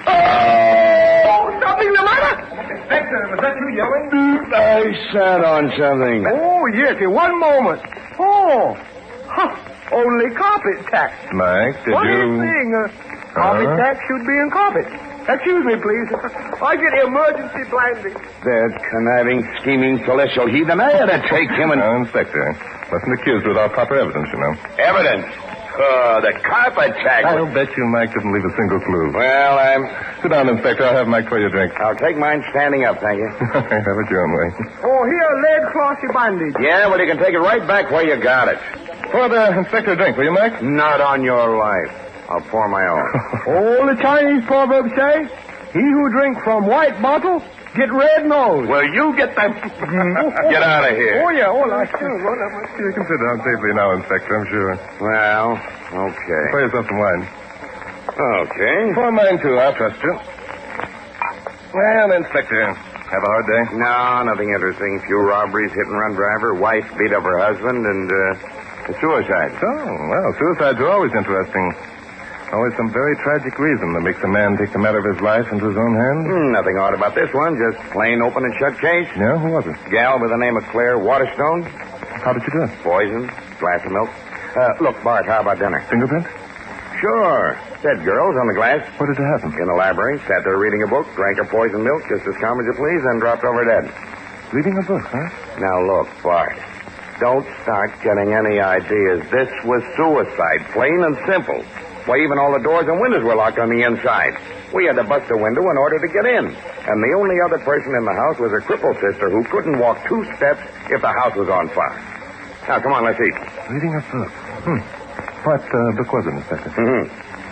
Oh, something the matter? Inspector, was that you yelling? I sat on something. Oh, yes, in one moment. Oh, only carpet tax. Mike, did Funny you... thing, carpet tax should be in carpet. Excuse me, please. I get emergency blinding. That conniving, scheming, celestial heathen. I had to take him and... Now, Inspector, wasn't accused without proper evidence, you know. Evidence? The carpet tax. I'll bet you Mike didn't leave a single clue. Well, Sit down, Inspector. I'll have Mike pour you a drink. I'll take mine standing up, thank you. Have it your own way. Oh, here, lead flossy bandage. Yeah, well, you can take it right back where you got it. Pour the Inspector a drink, will you, Mike? Not on your life. I'll pour my own. All the Chinese proverbs say, he who drinks from white bottle, get red nose. Well, you get that... Get out of here. Oh, yeah, I see. You can sit down safely now, Inspector, I'm sure. Well, okay. Pour yourself some wine. Okay. Pour mine, too. I'll trust you. Well, Inspector, have a hard day? No, nothing interesting. Few robberies, hit-and-run driver, wife beat up her husband, and a suicide. Oh, well, suicides are always interesting. Always some very tragic reason that makes a man take the matter of his life into his own hands. Nothing odd about this one. Just plain open and shut case. Yeah, who was it? Gal by the name of Claire Waterstone. How did you do it? Poison, glass of milk. Look, Bart, how about dinner? Fingerprint? Sure. Dead girls on the glass. What did it happen? In the library, sat there reading a book, drank her poison milk just as calm as you please, and dropped over dead. Reading a book, huh? Now, look, Bart. Don't start getting any ideas. This was suicide, plain and simple. Why, even all the doors and windows were locked on the inside. We had to bust a window in order to get in. And the only other person in the house was her crippled sister who couldn't walk 2 steps if the house was on fire. Now, come on, let's eat. Reading a book. What book was it, Inspector?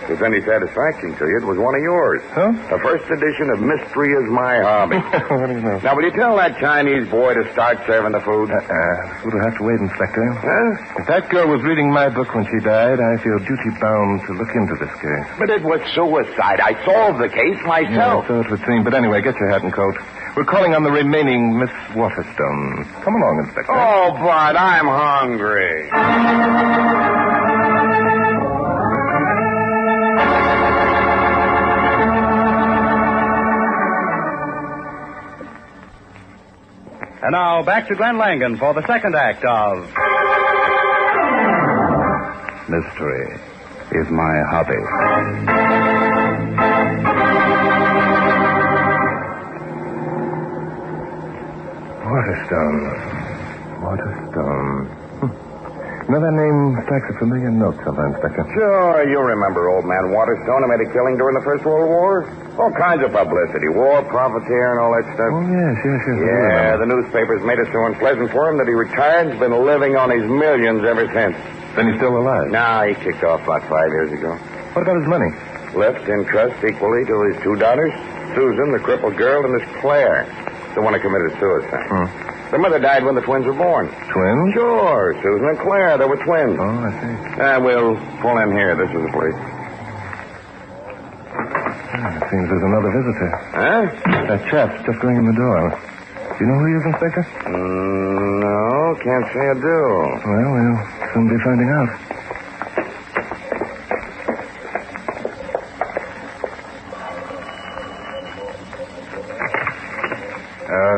If there's any satisfaction to you, it was one of yours. Huh? The first edition of Mystery is My Hobby. What do you know? Now, will you tell that Chinese boy to start serving the food? We'll have to wait, Inspector. Huh? If that girl was reading my book when she died, I feel duty-bound to look into this case. But it was suicide. I solved the case myself. Yeah, so it would seem. But anyway, get your hat and coat. We're calling on the remaining Miss Waterstone. Come along, Inspector. Oh, Bart, I'm hungry. And now, back to Glenn Langan for the second act of... Mystery is My Hobby. Waterstone. Now that name strikes a familiar note somewhere, Inspector. Sure, you remember old man Waterstone who made a killing during the First World War? All kinds of publicity. War, profiteer, and all that stuff. Oh, yes. Yeah, the newspapers made it so unpleasant for him that he retired and has been living on his millions ever since. Then he's still alive? Nah, he kicked off about 5 years ago. What about his money? Left in trust equally to his 2 daughters, Susan, the crippled girl, and Miss Claire, the one who committed suicide. Their mother died when the twins were born. Twins? Sure, Susan and Claire. They were twins. Oh, I see. We'll pull in here. This is the place. It seems there's another visitor. Huh? That chap's just going in the door. Do you know who he is, Inspector? No, can't say I do. Well, we'll soon be finding out.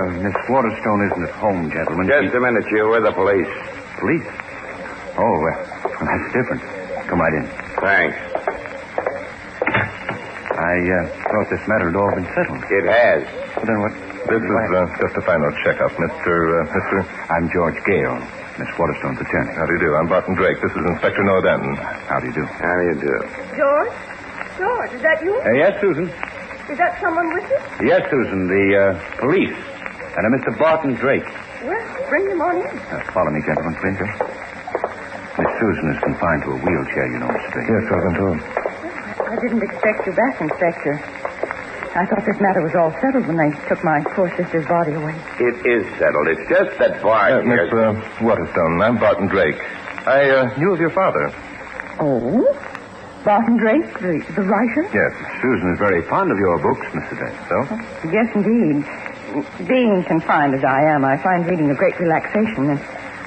Miss Waterstone isn't at home, gentlemen. Just a minute, you. We're the police. Police? Oh, well, that's different. Come right in. Thanks. I thought this matter had all been settled. It has. Well, then what? This is just a final checkup, Mr. I'm George Gale, Miss Waterstone's attorney. How do you do? I'm Barton Drake. This is Inspector Noah Danton. How do you do? How do you do? George, is that you? Yes, Susan. Is that someone with you? Yes, Susan, the police. And a Mr. Barton Drake. Well, bring him on in. Follow me, gentlemen, please. Miss Susan is confined to a wheelchair, you know, Mr. Drake. Yes, I've been told. I didn't expect you back, Inspector. I thought this matter was all settled when they took my poor sister's body away. It is settled. It's just that Bart... Miss Waterstone, I'm Barton Drake. I knew of your father. Oh? Barton Drake, the writer? Yes, Susan is very fond of your books, Mr. Drake. So? Yes, indeed. Being confined as I am, I find reading a great relaxation, and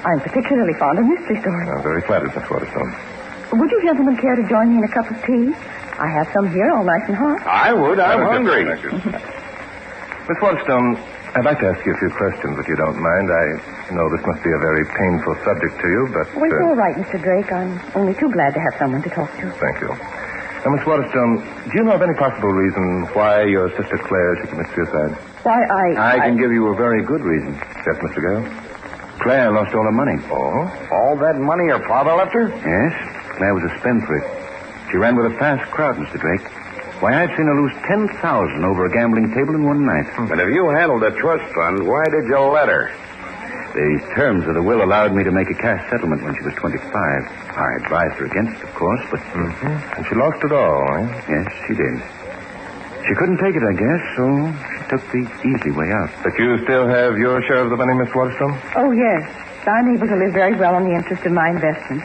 I'm particularly fond of mystery stories. I'm very flattered, Miss Waterstone. Would you gentlemen care to join me in a cup of tea? I have some here, all nice and hot. I would. I'm hungry. Miss Waterstone, I'd like to ask you a few questions, if you don't mind. I know this must be a very painful subject to you, but... Well, it's all right, Mr. Drake. I'm only too glad to have someone to talk to. Thank you. Now, Miss Waterstone, do you know of any possible reason why your sister Claire should commit suicide? Why, I can give you a very good reason. Yes, Mr. Gale? Claire lost all her money. Oh? All that money her father left her? Yes. Claire was a spendthrift. She ran with a fast crowd, Mr. Drake. Why, I've seen her lose 10,000 over a gambling table in one night. But if you handled the trust fund, why did you let her? The terms of the will allowed me to make a cash settlement when she was 25. I advised her against it, of course, but... And she lost it all, eh? Yes, she did. She couldn't take it, I guess, so she took the easy way out. But you still have your share of the money, Miss Waterstone? Oh, yes. I'm able to live very well on the interest of my investment.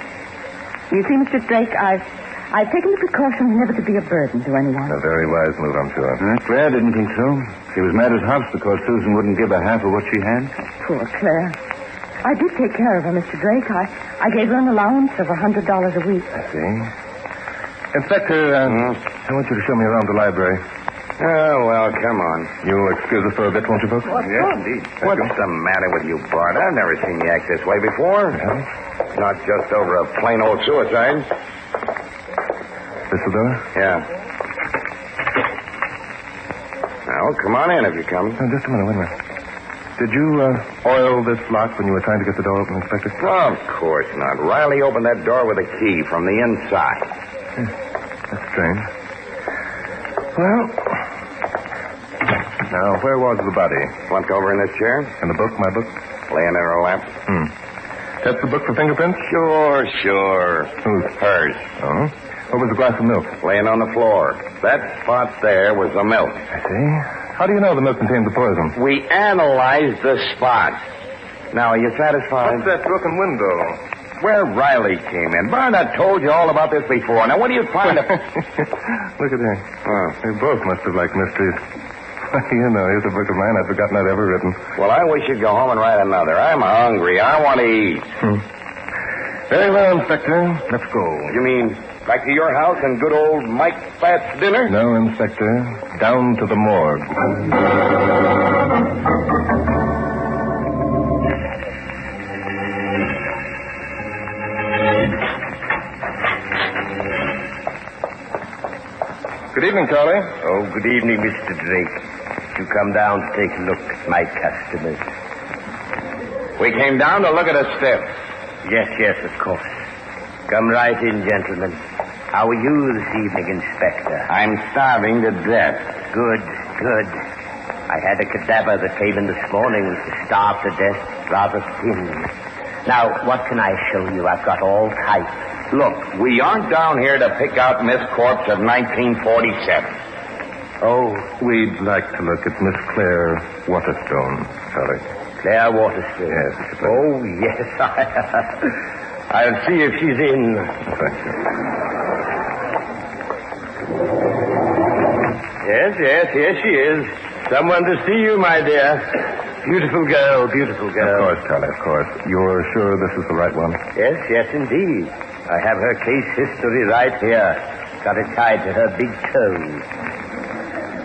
You see, Mr. Drake, I've taken the precautions never to be a burden to anyone. A very wise move, I'm sure. Claire didn't think so. She was mad as house because Susan wouldn't give her half of what she had. Poor Claire. I did take care of her, Mr. Drake. I gave her an allowance of $100 a week. I see. Inspector, I want you to show me around the library. Oh, well, come on. You'll excuse us for a bit, won't you, folks? Yes, indeed. What's the matter with you, Bart? I've never seen you act this way before. Yeah? Not just over a plain old suicide. This the door? Yeah. Now, come on in if you're coming. Just a minute, wait a minute. Did you oil this lock when you were trying to get the door open, Inspector? Of course not. Riley opened that door with a key from the inside. That's strange. Well, now, where was the body? Slumped over in this chair. And the book, my book? Laying in her lap. That's the book for fingerprints? Sure. Whose? Hers. Oh? What was the glass of milk? Laying on the floor. That spot there was the milk. I see. How do you know the milk contained the poison? We analyzed the spot. Now, are you satisfied? What's that broken window? Where Riley came in. Barnett told you all about this before. Now, what do you find? Look at him. Oh, you both must have liked mysteries. You know, here's a book of mine I'd forgotten I'd ever written. Well, I wish you'd go home and write another. I'm hungry. I want to eat. Very well, Inspector. Let's go. You mean back to your house and good old Mike Fat's dinner? No, Inspector. Down to the morgue. Good evening, Charlie. Oh, good evening, Mr. Drake. You come down to take a look at my customers. We came down to look at a stiff. Yes, of course. Come right in, gentlemen. How are you this evening, Inspector? I'm starving to death. Good. I had a cadaver that came in this morning starved to death, rather thin. Now, what can I show you? I've got all types. Look, we aren't down here to pick out Miss Corpse of 1947. Oh, we'd like to look at Miss Claire Waterstone, Charlie. Claire Waterstone? Yes. Oh, yes. I'll see if she's in. Thank you. Yes, here she is. Someone to see you, my dear. Beautiful girl. Of course, Charlie, of course. You're sure this is the right one? Yes, indeed. I have her case history right here. Got it tied to her big toe.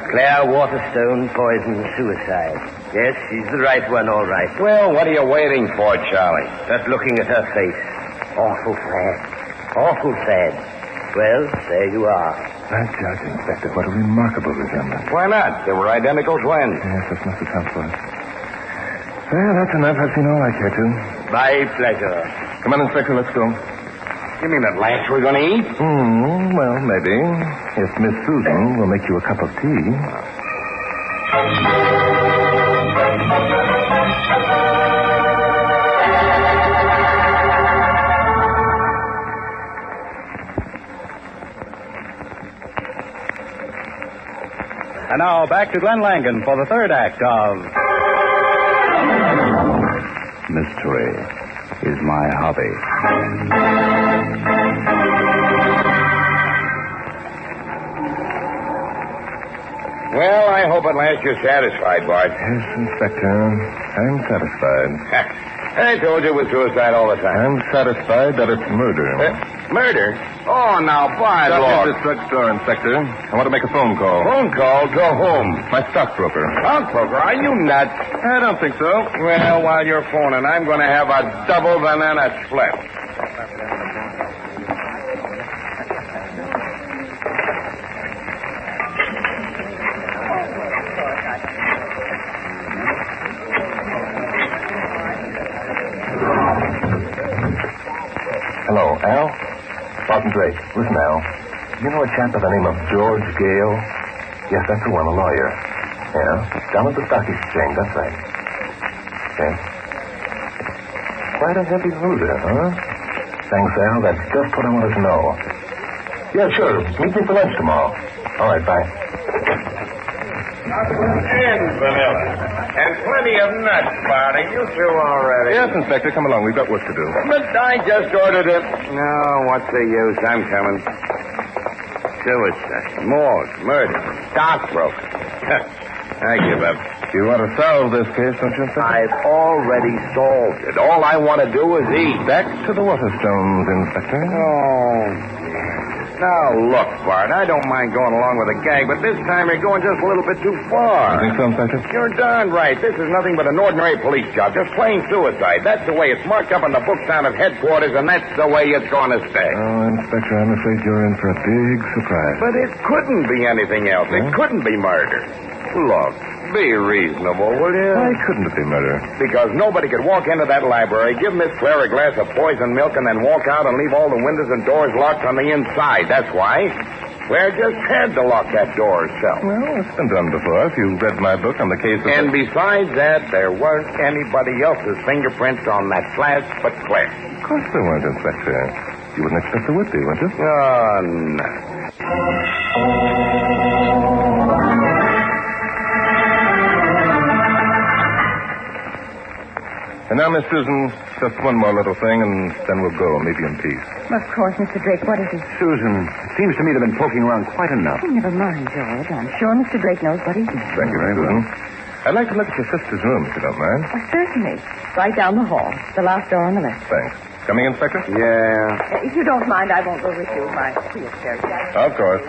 Claire Waterstone, poison, suicide. Yes, she's the right one, all right. Well, what are you waiting for, Charlie? Just looking at her face. Awful sad. Well, there you are. By Judge, Inspector, what a remarkable resemblance. Why not? They were identical twins. Yes, this must account for it. Well, that's enough. I've seen all I care to. My pleasure. Come on, Inspector, let's go. You mean at last we're going to eat? Well, maybe. If Miss Susan will make you a cup of tea. And now back to Glenn Langan for the third act of Mystery is My Hobby. Well, I hope at last you're satisfied, Bart. Yes, Inspector. I'm satisfied. I told you it was suicide all the time. I'm satisfied that it's murder. Murder? Oh, now, Bart, Stop look. at this drugstore, Inspector. I want to make a phone call. Phone call? To whom? My stockbroker. Stockbroker? Are you nuts? I don't think so. Well, while you're phoning, I'm going to have a double banana split. Hello, Al? Barton Drake. Listen, Al. You know a chap by the name of George Gale? Yes, that's the one, a lawyer. Yeah, down at the stock exchange, that's right. Yeah. Quite a heavy loser, huh? Thanks, Al. That's just what I wanted to know. Yeah, sure. Meet me for lunch tomorrow. All right, bye. And vanilla. And plenty of nuts, Bart. Are you through already? Yes, Inspector. Come along. We've got work to do. But I just ordered it. No, what's the use? I'm coming. Suicide, morgue, murder, stockbroker. I give up. You want to solve this case, don't you, Inspector? I've already solved it. All I want to do is eat. Back to the Waterstones, Inspector. Oh, now, look, Bart, I don't mind going along with a gag, but this time you're going just a little bit too far. You think so, Inspector? You're darn right. This is nothing but an ordinary police job, just plain suicide. That's the way it's marked up in the books down at headquarters, and that's the way it's going to stay. Oh, Inspector, I'm afraid you're in for a big surprise. But it couldn't be anything else. It couldn't be murder. Look, be reasonable, will you? Why couldn't it be murder? Because nobody could walk into that library, give Miss Claire a glass of poisoned milk, and then walk out and leave all the windows and doors locked on the inside. That's why. Claire just had to lock that door herself. Well, it's been done before. If you read my book on the case of... And besides that, there weren't anybody else's fingerprints on that glass but Claire. Of course there weren't, Inspector. You wouldn't expect there would be, would you? Oh, no. And now, Miss Susan, just one more little thing, and then we'll go, maybe in peace. Of course, Mr. Drake. What is it? Susan, it seems to me they've been poking around quite enough. Oh, never mind, George. I'm sure Mr. Drake knows what he's doing. Thank you, Susan. I'd like to look at your sister's room, if you don't mind. Oh, certainly. Right down the hall. The last door on the left. Thanks. Coming, Inspector? Yeah. If you don't mind, I won't go with you. My wheelchair. Of course.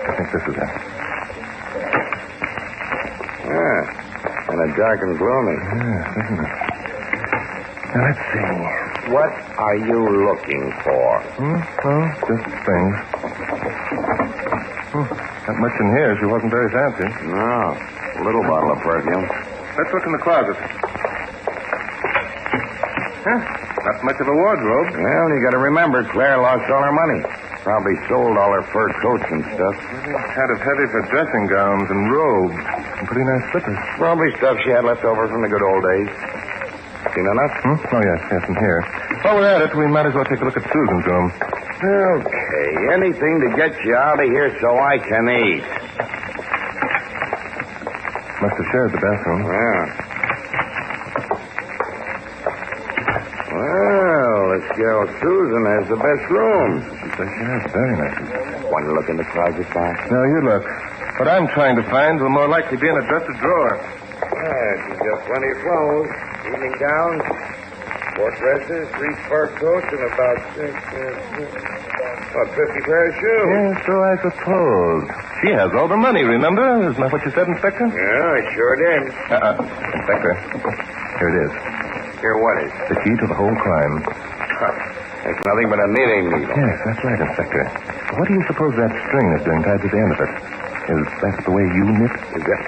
I think this is it. Yeah. Kind of dark and gloomy. Yes, isn't it? Now, let's see. What are you looking for? Oh, just things. Not much in here. She wasn't very fancy. No. A little bottle of perfume. Let's look in the closet. Huh? Not much of a wardrobe. Well, you got to remember, Claire lost all her money. Probably sold all her fur coats and stuff. Kind of heavy for dressing gowns and robes. And pretty nice slippers. Probably stuff she had left over from the good old days. Seen enough? Oh, yes, in here. While we're at it, we might as well take a look at Susan's room. Okay, anything to get you out of here so I can eat. Must have shared the bathroom. Yeah. Well, this girl Susan has the best room. She says she has. Very nice. Want to look in the closet, Bob? No, you look. What I'm trying to find will more likely be in a dresser drawer. She's got plenty of clothes. Evening gowns, 4 dresses, 3 fur coats, and about 50 pair of shoes. Yes, so I suppose. She has all the money, remember? Isn't that what you said, Inspector? Yeah, I sure did. Inspector, here it is. Here, what is? The key to the whole crime. It's nothing but a knitting needle. Yes, that's right, Inspector. What do you suppose that string is doing tied to the end of it? Is that the way you knit? Is that...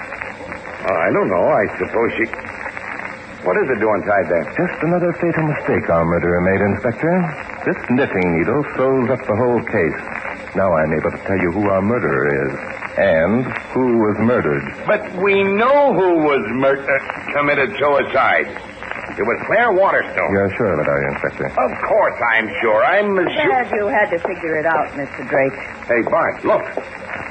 I don't know. I suppose she... What is it doing tied there? Just another fatal mistake our murderer made, Inspector. This knitting needle sews up the whole case. Now I'm able to tell you who our murderer is. And who was murdered. But we know who was committed suicide. It was Claire Waterstone. You're sure of it, are you, Inspector? Of course I'm sure. I'm as sure. Glad you had to figure it out, Mr. Drake. Hey, Bart, look.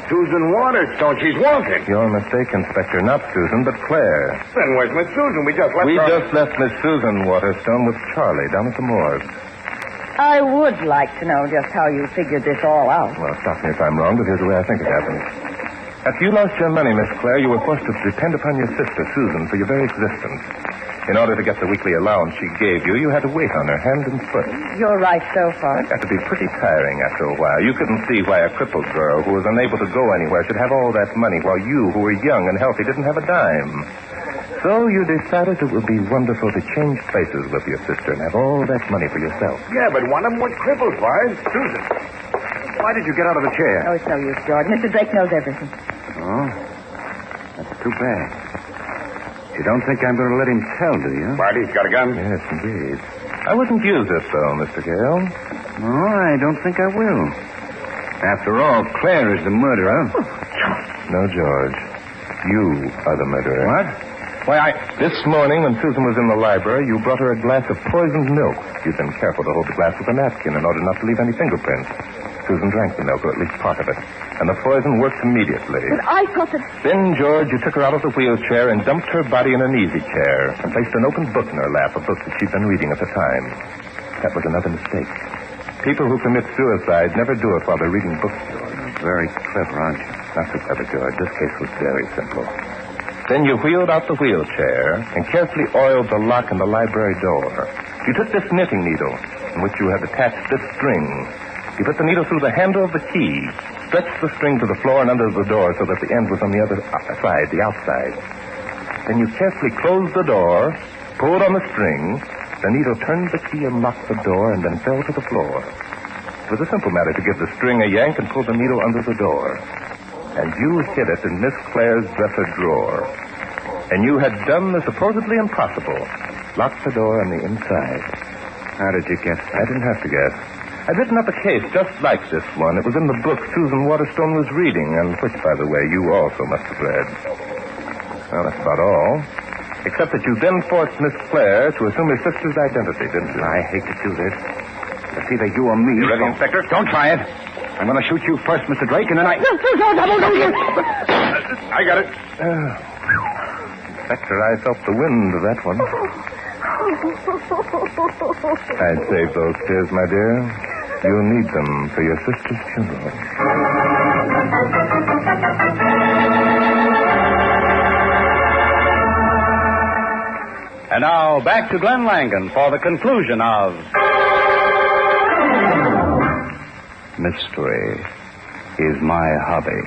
Susan Waterstone. She's wanted. Your mistake, Inspector. Not Susan, but Claire. Then where's Miss Susan? We just left We her. just left Miss Susan Waterstone with Charlie down at the morgue. I would like to know just how you figured this all out. Well, stop me if I'm wrong, but here's the way I think it happened. After you lost your money, Miss Claire, you were forced to depend upon your sister, Susan, for your very existence. In order to get the weekly allowance she gave you, you had to wait on her hand and foot. You're right so far. That got to be pretty tiring after a while. You couldn't see why a crippled girl who was unable to go anywhere should have all that money, while you, who were young and healthy, didn't have a dime. So you decided it would be wonderful to change places with your sister and have all that money for yourself. Yeah, but one of them was crippled, Bart. Susan, why did you get out of the chair? Oh, it's no use, George. Mr. Drake knows everything. Oh, that's too bad. You don't think I'm going to let him tell, do you? Barty's got a gun? Yes, indeed. I wouldn't use it, though, Mr. Gale. No, I don't think I will. After all, Claire is the murderer. No, George. You are the murderer. What? Why, This morning, when Susan was in the library, you brought her a glass of poisoned milk. You'd been careful to hold the glass with a napkin in order not to leave any fingerprints. Susan drank the milk, or at least part of it, and the poison worked immediately. But I thought that... Then, George, you took her out of the wheelchair and dumped her body in an easy chair and placed an open book in her lap, a book that she'd been reading at the time. That was another mistake. People who commit suicide never do it while they're reading books, George. Very clever, aren't you? Not so clever, George. This case was very simple. Then you wheeled out the wheelchair and carefully oiled the lock in the library door. You took this knitting needle, in which you had attached this string. You put the needle through the handle of the key, stretched the string to the floor and under the door so that the end was on the other side, the outside. Then you carefully closed the door, pulled on the string, the needle turned the key and locked the door and then fell to the floor. It was a simple matter to give the string a yank and pull the needle under the door. And you hid it in Miss Claire's dresser drawer. And you had done the supposedly impossible. Locked the door on the inside. How did you guess that? I didn't have to guess. I'd written up a case just like this one. It was in the book Susan Waterstone was reading, and which, by the way, you also must have read. Well, that's about all. Except that you then forced Miss Claire to assume your sister's identity, didn't you? I hate to do this. It's either you or me. You ready, Inspector? Don't try it. I'm going to shoot you first, Mr. Drake, and then I... No, I got it. Inspector, I felt the wind of that one. I'd save those tears, my dear. You'll need them for your sister's funeral. And now, back to Glenn Langan for the conclusion of... Mystery is my hobby.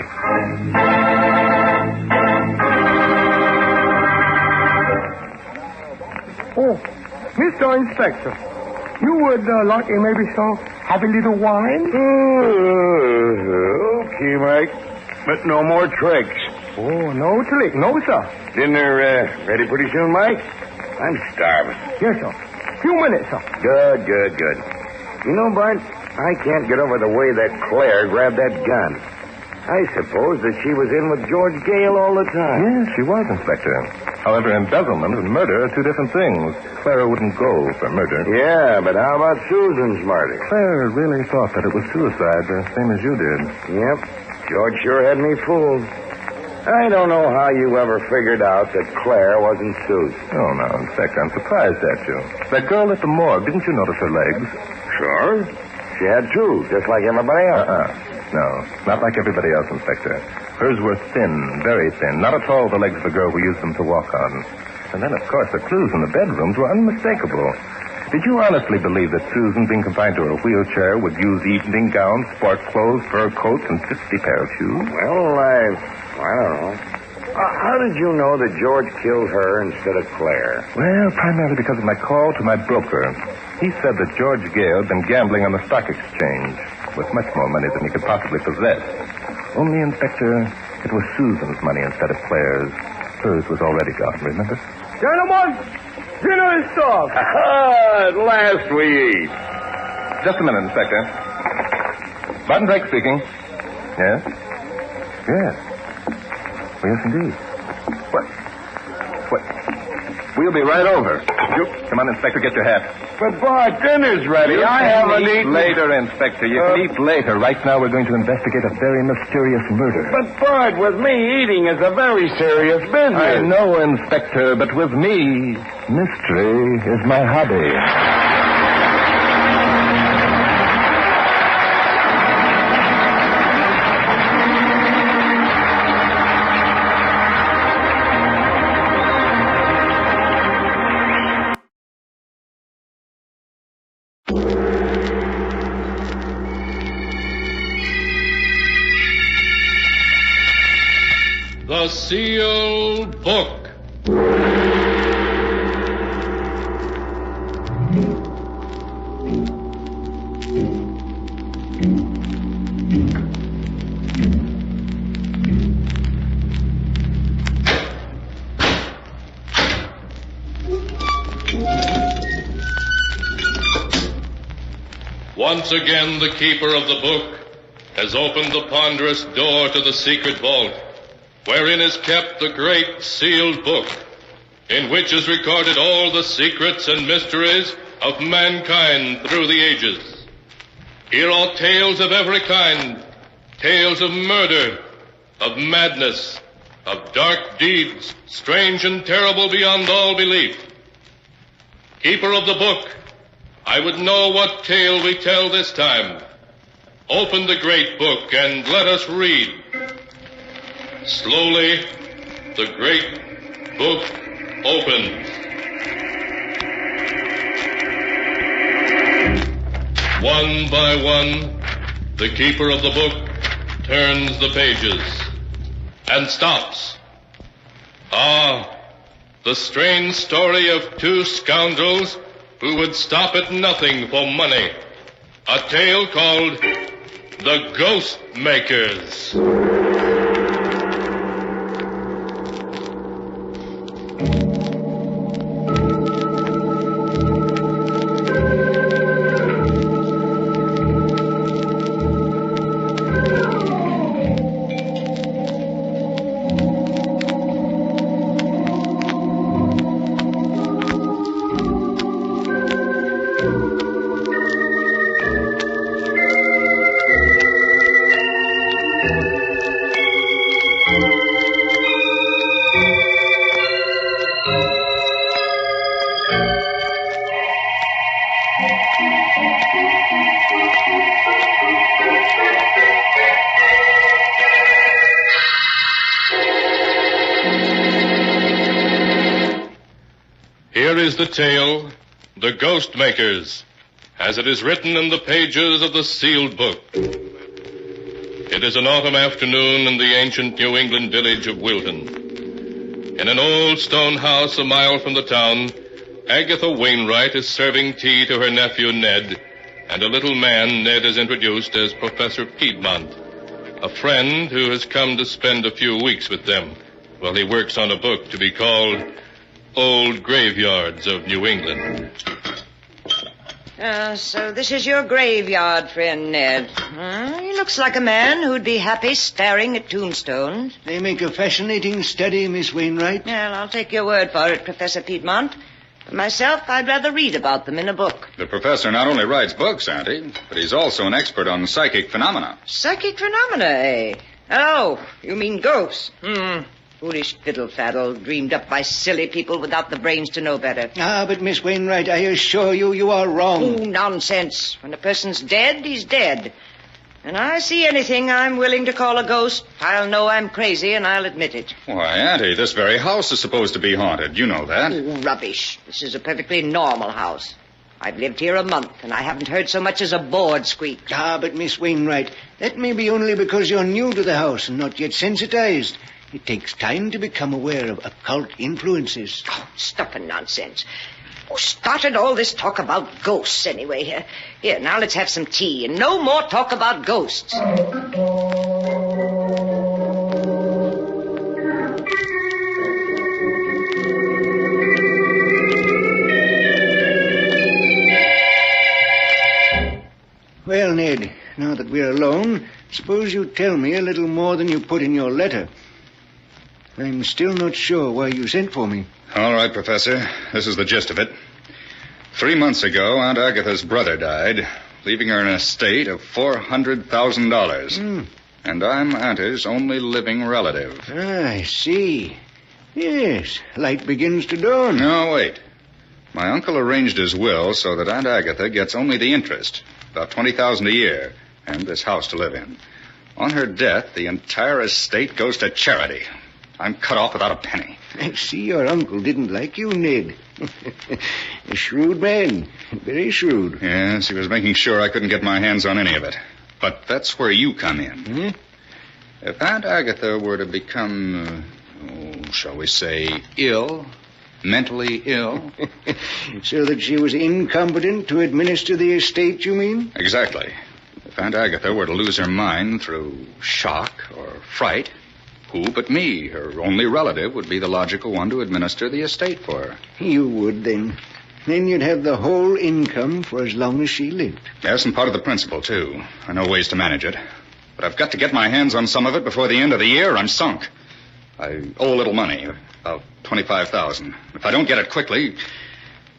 Oh, Mr. Inspector, you would like maybe some have a little wine? Okay, Mike. But no more tricks. Oh, no trick. No, sir. Dinner ready pretty soon, Mike? I'm starving. Yes, sir. Few minutes, sir. Good. You know, Bart, I can't get over the way that Claire grabbed that gun. I suppose that she was in with George Gale all the time. Yes, she was, Inspector. However, embezzlement and murder are two different things. Clara wouldn't go for murder. Yeah, but how about Susan's murder? Claire really thought that it was suicide, the same as you did. Yep. George sure had me fooled. I don't know how you ever figured out that Claire wasn't Susan. Oh, no, Inspector, I'm surprised at you. That girl at the morgue, didn't you notice her legs? Sure. She had two, just like everybody else. No, not like everybody else, Inspector. Hers were thin, very thin. Not at all the legs of the girl who used them to walk on. And then, of course, the clues in the bedrooms were unmistakable. Did you honestly believe that Susan, being confined to a wheelchair, would use evening gowns, sport clothes, fur coats, and 50 pair of shoes? Well, I don't know. How did you know that George killed her instead of Claire? Well, primarily because of my call to my broker. He said that George Gale had been gambling on the stock exchange with much more money than he could possibly possess. Only, Inspector, it was Susan's money instead of Claire's. Hers was already gone, remember? Gentlemen, dinner is served. At last we eat. Just a minute, Inspector. Barton Drake speaking. Yes? Yes. Oh, yes, indeed. What? We'll be right over. Come on, Inspector, get your hat. But, Bart, dinner's ready. I haven't eaten. Later, Inspector. You can eat later. Right now, we're going to investigate a very mysterious murder. But, Bart, with me, eating is a very serious business. I know, Inspector, but with me, mystery is my hobby. The Sealed Book. Once again, the keeper of the book has opened the ponderous door to the secret vault, wherein is kept the great sealed book, in which is recorded all the secrets and mysteries of mankind through the ages. Here are tales of every kind, tales of murder, of madness, of dark deeds, strange and terrible beyond all belief. Keeper of the book, I would know what tale we tell this time. Open the great book and let us read. Slowly, the great book opens. One by one, the keeper of the book turns the pages and stops. Ah, the strange story of two scoundrels who would stop at nothing for money. A tale called The Ghost Makers. Here is the tale, The Ghost Makers, as it is written in the pages of the sealed book. It is an autumn afternoon in the ancient New England village of Wilton. In an old stone house a mile from the town, Agatha Wainwright is serving tea to her nephew Ned, and a little man Ned has introduced as Professor Piedmont, a friend who has come to spend a few weeks with them while he works on a book to be called Old Graveyards of New England. So this is your graveyard, friend Ned. He looks like a man who'd be happy staring at tombstones. They make a fascinating study, Miss Wainwright. Well, I'll take your word for it, Professor Piedmont. For myself, I'd rather read about them in a book. The professor not only writes books, Auntie, but he's also an expert on psychic phenomena. Psychic phenomena, eh? Oh, you mean ghosts. Foolish fiddle-faddle, dreamed up by silly people without the brains to know better. Ah, but Miss Wainwright, I assure you, you are wrong. Oh, nonsense. When a person's dead, he's dead. And I see anything I'm willing to call a ghost, I'll know I'm crazy, and I'll admit it. Why, Auntie, this very house is supposed to be haunted. You know that. Oh, rubbish. This is a perfectly normal house. I've lived here a month, and I haven't heard so much as a board squeak. Ah, but Miss Wainwright, that may be only because you're new to the house and not yet sensitized. It takes time to become aware of occult influences. Oh, stuff and nonsense. Who started all this talk about ghosts, anyway? Here, now let's have some tea, and no more talk about ghosts. Well, Ned, now that we're alone, suppose you tell me a little more than you put in your letter. I'm still not sure why you sent for me. All right, Professor. This is the gist of it. 3 months ago, Aunt Agatha's brother died, leaving her an estate of $400,000. And I'm Auntie's only living relative. I see. Yes, light begins to dawn. No, wait. My uncle arranged his will so that Aunt Agatha gets only the interest, about $20,000 a year, and this house to live in. On her death, the entire estate goes to charity. I'm cut off without a penny. I see your uncle didn't like you, Ned. A shrewd man. Very shrewd. Yes, he was making sure I couldn't get my hands on any of it. But that's where you come in. If Aunt Agatha were to become, shall we say, ill, mentally ill... So that she was incompetent to administer the estate, you mean? Exactly. If Aunt Agatha were to lose her mind through shock or fright, who but me, her only relative, would be the logical one to administer the estate for her? You would, then. Then you'd have the whole income for as long as she lived. Yes, and part of the principal, too. I know ways to manage it. But I've got to get my hands on some of it before the end of the year, or I'm sunk. I owe a little money, about $25,000. If I don't get it quickly,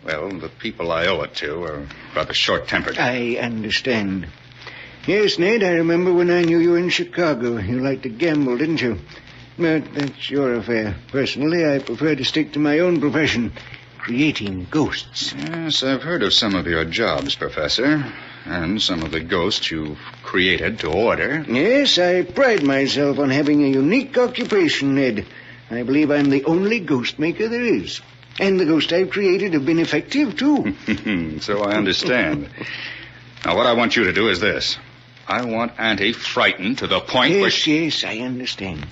well, the people I owe it to are rather short-tempered. I understand. Yes, Ned, I remember when I knew you in Chicago. You liked to gamble, didn't you? But that's your affair. Personally, I prefer to stick to my own profession, creating ghosts. Yes, I've heard of some of your jobs, Professor, and some of the ghosts you've created to order. Yes, I pride myself on having a unique occupation, Ned. I believe I'm the only ghost maker there is. And the ghosts I've created have been effective, too. So I understand. Now, what I want you to do is this. I want Auntie frightened to the point where she... Yes, I understand.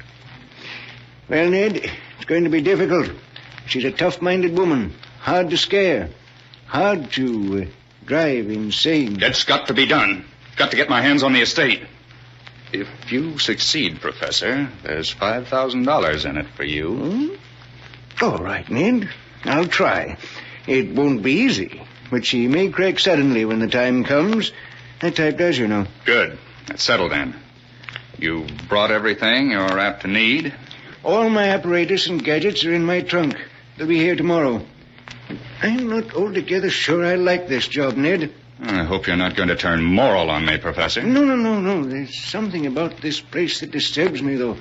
Well, Ned, it's going to be difficult. She's a tough-minded woman. Hard to scare. Hard to drive insane. It's got to be done. Got to get my hands on the estate. If you succeed, Professor, there's $5,000 in it for you. All right, Ned. I'll try. It won't be easy, but she may crack suddenly when the time comes. That type does, you know. Good. That's settled then. You brought everything you're apt to need? All my apparatus and gadgets are in my trunk. They'll be here tomorrow. I'm not altogether sure I like this job, Ned. I hope you're not going to turn moral on me, Professor. No. There's something about this place that disturbs me, though.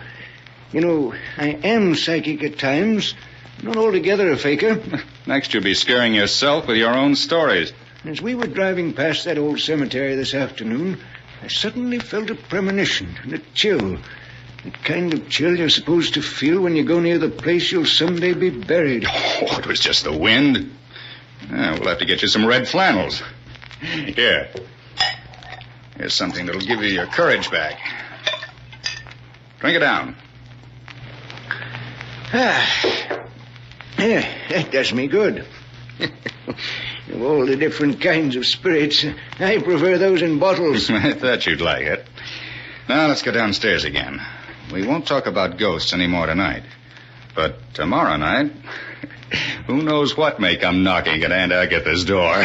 You know, I am psychic at times. Not altogether a faker. Next, you'll be scaring yourself with your own stories. As we were driving past that old cemetery this afternoon, I suddenly felt a premonition and a chill. The kind of chill you're supposed to feel when you go near the place you'll someday be buried. Oh, it was just the wind. We'll have to get you some red flannels. Here. Here's something that'll give you your courage back. Drink it down. Yeah, that does me good. Of all the different kinds of spirits, I prefer those in bottles. I thought you'd like it. Now, let's go downstairs again. We won't talk about ghosts anymore tonight. But tomorrow night, who knows what may come knocking at Aunt Agatha's door.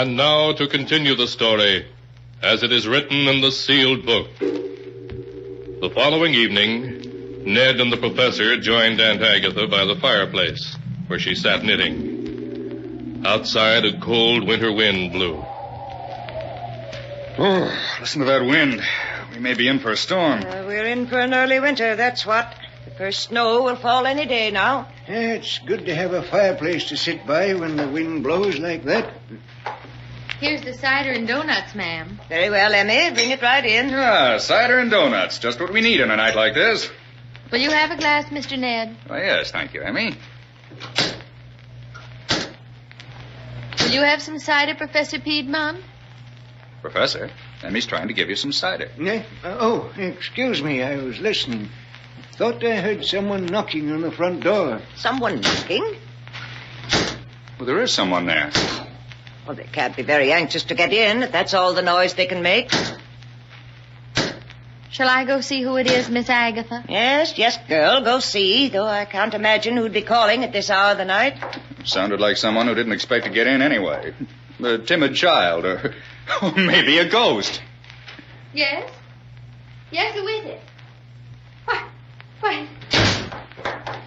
And now to continue the story as it is written in the sealed book. The following evening, Ned and the professor joined Aunt Agatha by the fireplace, where she sat knitting. Outside, a cold winter wind blew. Oh, listen to that wind. We may be in for a storm. We're in for an early winter, that's what. The first snow will fall any day now. It's good to have a fireplace to sit by when the wind blows like that. Here's the cider and donuts, ma'am. Very well, Emmy. Bring it right in. Ah, cider and donuts. Just what we need on a night like this. Will you have a glass, Mr. Ned? Oh, yes, thank you, Emmy. Will you have some cider, Professor Piedmont? Professor, Emmy's trying to give you some cider. Oh, excuse me. I was listening. Thought I heard someone knocking on the front door. Someone knocking? Well, there is someone there. Well, they can't be very anxious to get in if that's all the noise they can make. Shall I go see who it is, Miss Agatha? Yes, girl, go see, though I can't imagine who'd be calling at this hour of the night. Sounded like someone who didn't expect to get in anyway. A timid child, or maybe a ghost. Yes? Yes, who is it? Why,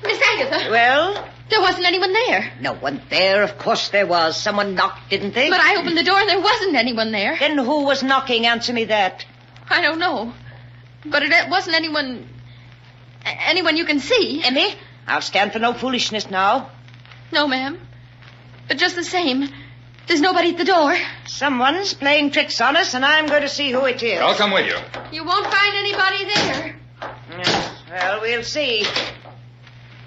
Miss Agatha. Well? There wasn't anyone there. No one there? Of course there was. Someone knocked, didn't they? But I opened the door and there wasn't anyone there. Then who was knocking? Answer me that. I don't know. But it wasn't anyone you can see. Emmy, I'll stand for no foolishness now. No, ma'am. But just the same, there's nobody at the door. Someone's playing tricks on us, and I'm going to see who it is. I'll come with you. You won't find anybody there. Well, we'll see.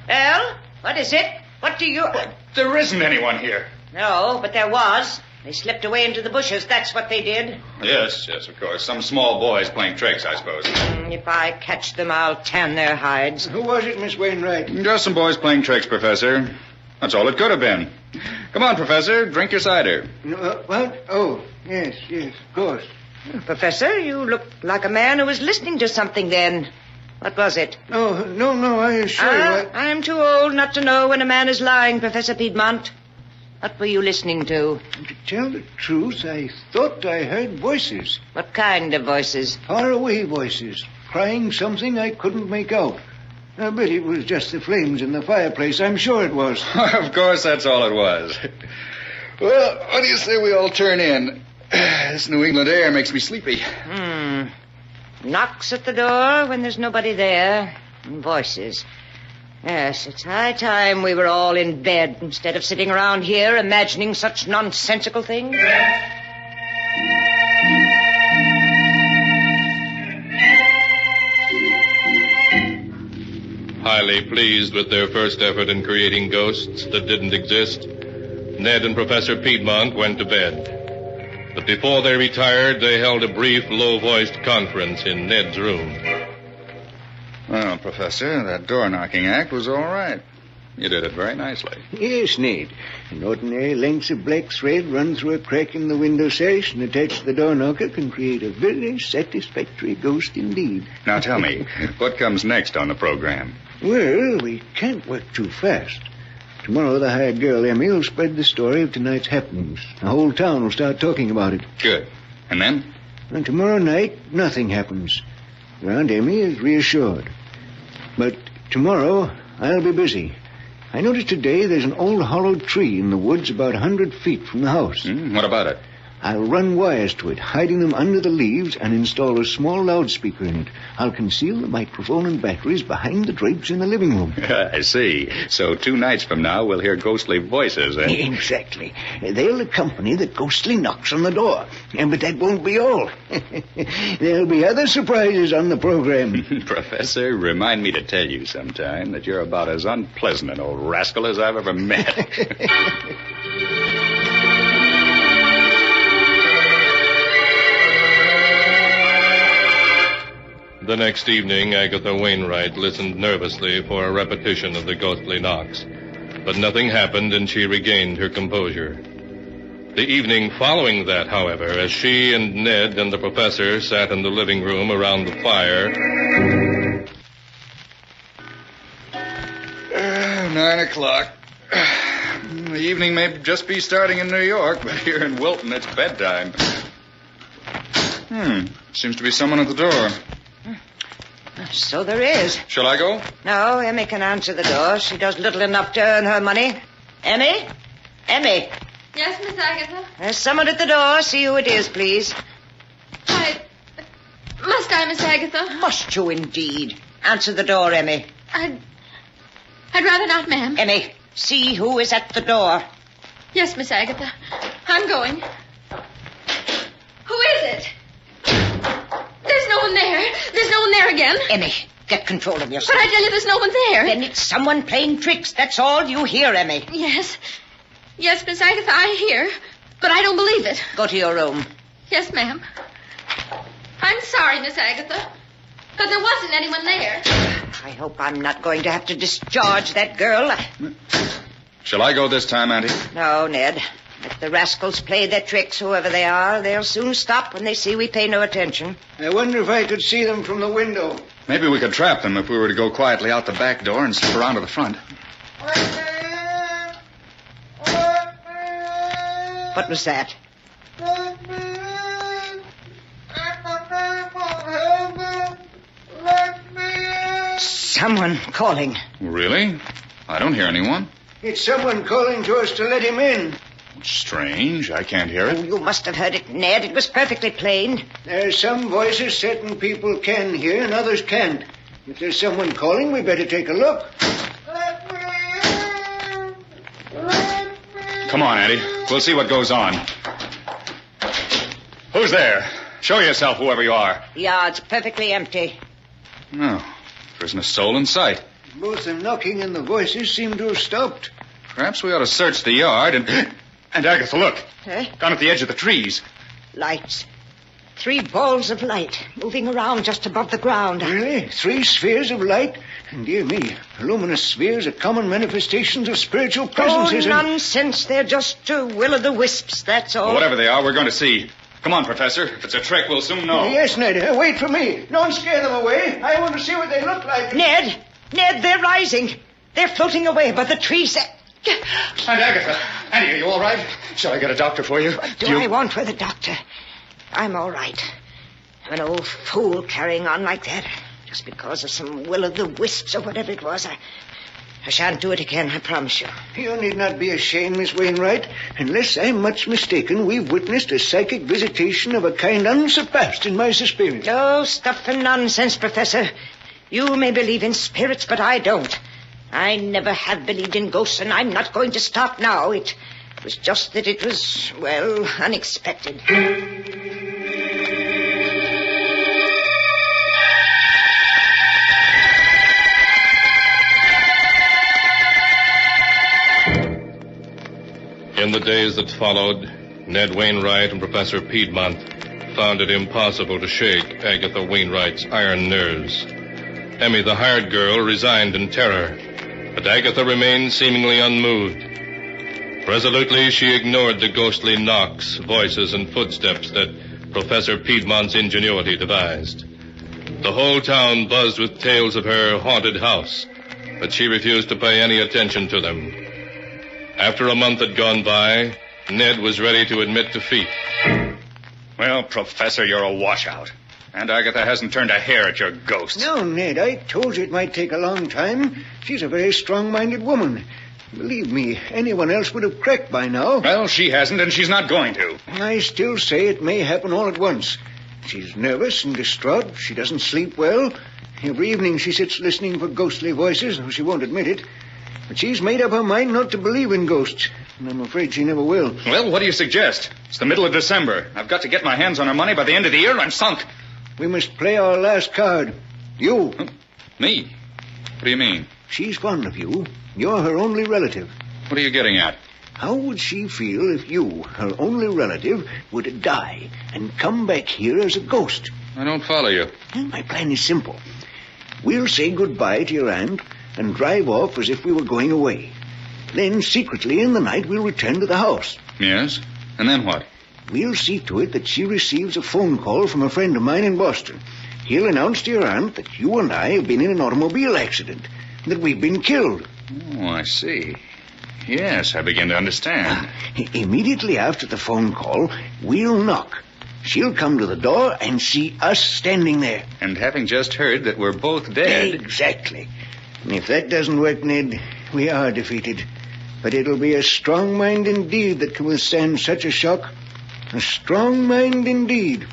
Well, what is it? What do you... There isn't anyone here. No, but there was. They slipped away into the bushes. That's what they did. Yes, of course. Some small boys playing tricks, I suppose. If I catch them, I'll tan their hides. Who was it, Miss Wainwright? Just some boys playing tricks, Professor. That's all it could have been. Come on, Professor. Drink your cider. What? Oh, yes, of course. Professor, you look like a man who was listening to something then. What was it? Oh, no, I assure you. I'm too old not to know when a man is lying, Professor Piedmont. What were you listening to? To tell the truth, I thought I heard voices. What kind of voices? Faraway voices, crying something I couldn't make out. I bet it was just the flames in the fireplace. I'm sure it was. Of course, that's all it was. Well, what do you say we all turn in? This New England air makes me sleepy. Knocks at the door when there's nobody there. And voices. Yes, it's high time we were all in bed instead of sitting around here imagining such nonsensical things. Highly pleased with their first effort in creating ghosts that didn't exist, Ned and Professor Piedmont went to bed. But before they retired, they held a brief, low-voiced conference in Ned's room. Well, Professor, that door-knocking act was all right. You did it very nicely. Yes, Ned. An ordinary length of black thread run through a crack in the window sash and attached to the door knocker can create a very satisfactory ghost indeed. Now tell me, what comes next on the program? Well, we can't work too fast. Tomorrow the hired girl, Emmy, will spread the story of tonight's happenings. The whole town will start talking about it. Good. And then? And tomorrow night, nothing happens. Your Aunt Emmy is reassured. But tomorrow, I'll be busy. I noticed today there's an old hollow tree in the woods about 100 feet from the house. What about it? I'll run wires to it, hiding them under the leaves, and install a small loudspeaker in it. I'll conceal the microphone and batteries behind the drapes in the living room. I see. So 2 nights from now, we'll hear ghostly voices, eh? Exactly. They'll accompany the ghostly knocks on the door. But that won't be all. There'll be other surprises on the program. Professor, remind me to tell you sometime that you're about as unpleasant an old rascal as I've ever met. The next evening, Agatha Wainwright listened nervously for a repetition of the ghostly knocks. But nothing happened, and she regained her composure. The evening following that, however, as she and Ned and the professor sat in the living room around the fire... 9 o'clock. The evening may just be starting in New York, but here in Wilton, it's bedtime. Seems to be someone at the door. So there is. Shall I go? No, Emmy can answer the door. She does little enough to earn her money. Emmy? Emmy? Yes, Miss Agatha? There's someone at the door. See who it is, please. Must I, Miss Agatha? Must you indeed? Answer the door, Emmy. I'd rather not, ma'am. Emmy, see who is at the door. Yes, Miss Agatha. I'm going. Who is it? There's no one there. There's no one there again. Emmy, get control of yourself. But I tell you, there's no one there. Then it's someone playing tricks. That's all you hear, Emmy. Yes. Yes, Miss Agatha, I hear. But I don't believe it. Go to your room. Yes, ma'am. I'm sorry, Miss Agatha. But there wasn't anyone there. I hope I'm not going to have to discharge that girl. Shall I go this time, Auntie? No, Ned. Let the rascals play their tricks, whoever they are. They'll soon stop when they see we pay no attention. I wonder if I could see them from the window. Maybe we could trap them if we were to go quietly out the back door and slip around to the front. What was that? Someone calling. Really? I don't hear anyone. It's someone calling to us to let him in. Strange. I can't hear it. Oh, you must have heard it, Ned. It was perfectly plain. There are some voices certain people can hear and others can't. If there's someone calling, we better take a look. Come on, Auntie. We'll see what goes on. Who's there? Show yourself, whoever you are. The yard's perfectly empty. No, there isn't a soul in sight. Both the knocking and the voices seem to have stopped. Perhaps we ought to search the yard and... And Agatha, look. Huh? Down at the edge of the trees. Lights. 3 balls of light moving around just above the ground. Really? 3 spheres of light? Dear me, luminous spheres are common manifestations of spiritual presences. Oh, nonsense. They're just will-o'-the-wisps, that's all. Well, whatever they are, we're going to see. Come on, Professor. If it's a trick, we'll soon know. Yes, Ned. Wait for me. Don't scare them away. I want to see what they look like. Ned, they're rising. They're floating away above the trees. And Agatha. Annie, are you all right? Shall I get a doctor for you? What do I want with a doctor? I'm all right. I'm an old fool carrying on like that. Just because of some will-o'-the-wisps or whatever it was. I shan't do it again, I promise you. You need not be ashamed, Miss Wainwright. Unless I'm much mistaken, we've witnessed a psychic visitation of a kind unsurpassed in my experience. Oh, stuff and nonsense, Professor. You may believe in spirits, but I don't. I never have believed in ghosts, and I'm not going to stop now. It was just that it was, well, unexpected. In the days that followed, Ned Wainwright and Professor Piedmont found it impossible to shake Agatha Wainwright's iron nerves. Emmy, the hired girl, resigned in terror, but Agatha remained seemingly unmoved. Resolutely, she ignored the ghostly knocks, voices, and footsteps that Professor Piedmont's ingenuity devised. The whole town buzzed with tales of her haunted house, but she refused to pay any attention to them. After a month had gone by, Ned was ready to admit defeat. Well, Professor, you're a washout. And Agatha hasn't turned a hair at your ghost. No, Ned, I told you it might take a long time. She's a very strong-minded woman. Believe me, anyone else would have cracked by now. Well, she hasn't, and she's not going to. I still say it may happen all at once. She's nervous and distraught. She doesn't sleep well. Every evening she sits listening for ghostly voices, though she won't admit it. But she's made up her mind not to believe in ghosts, and I'm afraid she never will. Well, what do you suggest? It's the middle of December. I've got to get my hands on her money by the end of the year, or I'm sunk. We must play our last card. You. Me? What do you mean? She's fond of you. You're her only relative. What are you getting at? How would she feel if you, her only relative, were to die and come back here as a ghost? I don't follow you. My plan is simple. We'll say goodbye to your aunt and drive off as if we were going away. Then, secretly, in the night, we'll return to the house. Yes? And then what? We'll see to it that she receives a phone call from a friend of mine in Boston. He'll announce to your aunt that you and I have been in an automobile accident, that we've been killed. Oh, I see. Yes, I begin to understand. Immediately after the phone call, we'll knock. She'll come to the door and see us standing there. And having just heard that we're both dead... Exactly. And if that doesn't work, Ned, we are defeated. But it'll be a strong mind indeed that can withstand such a shock. A strong mind indeed.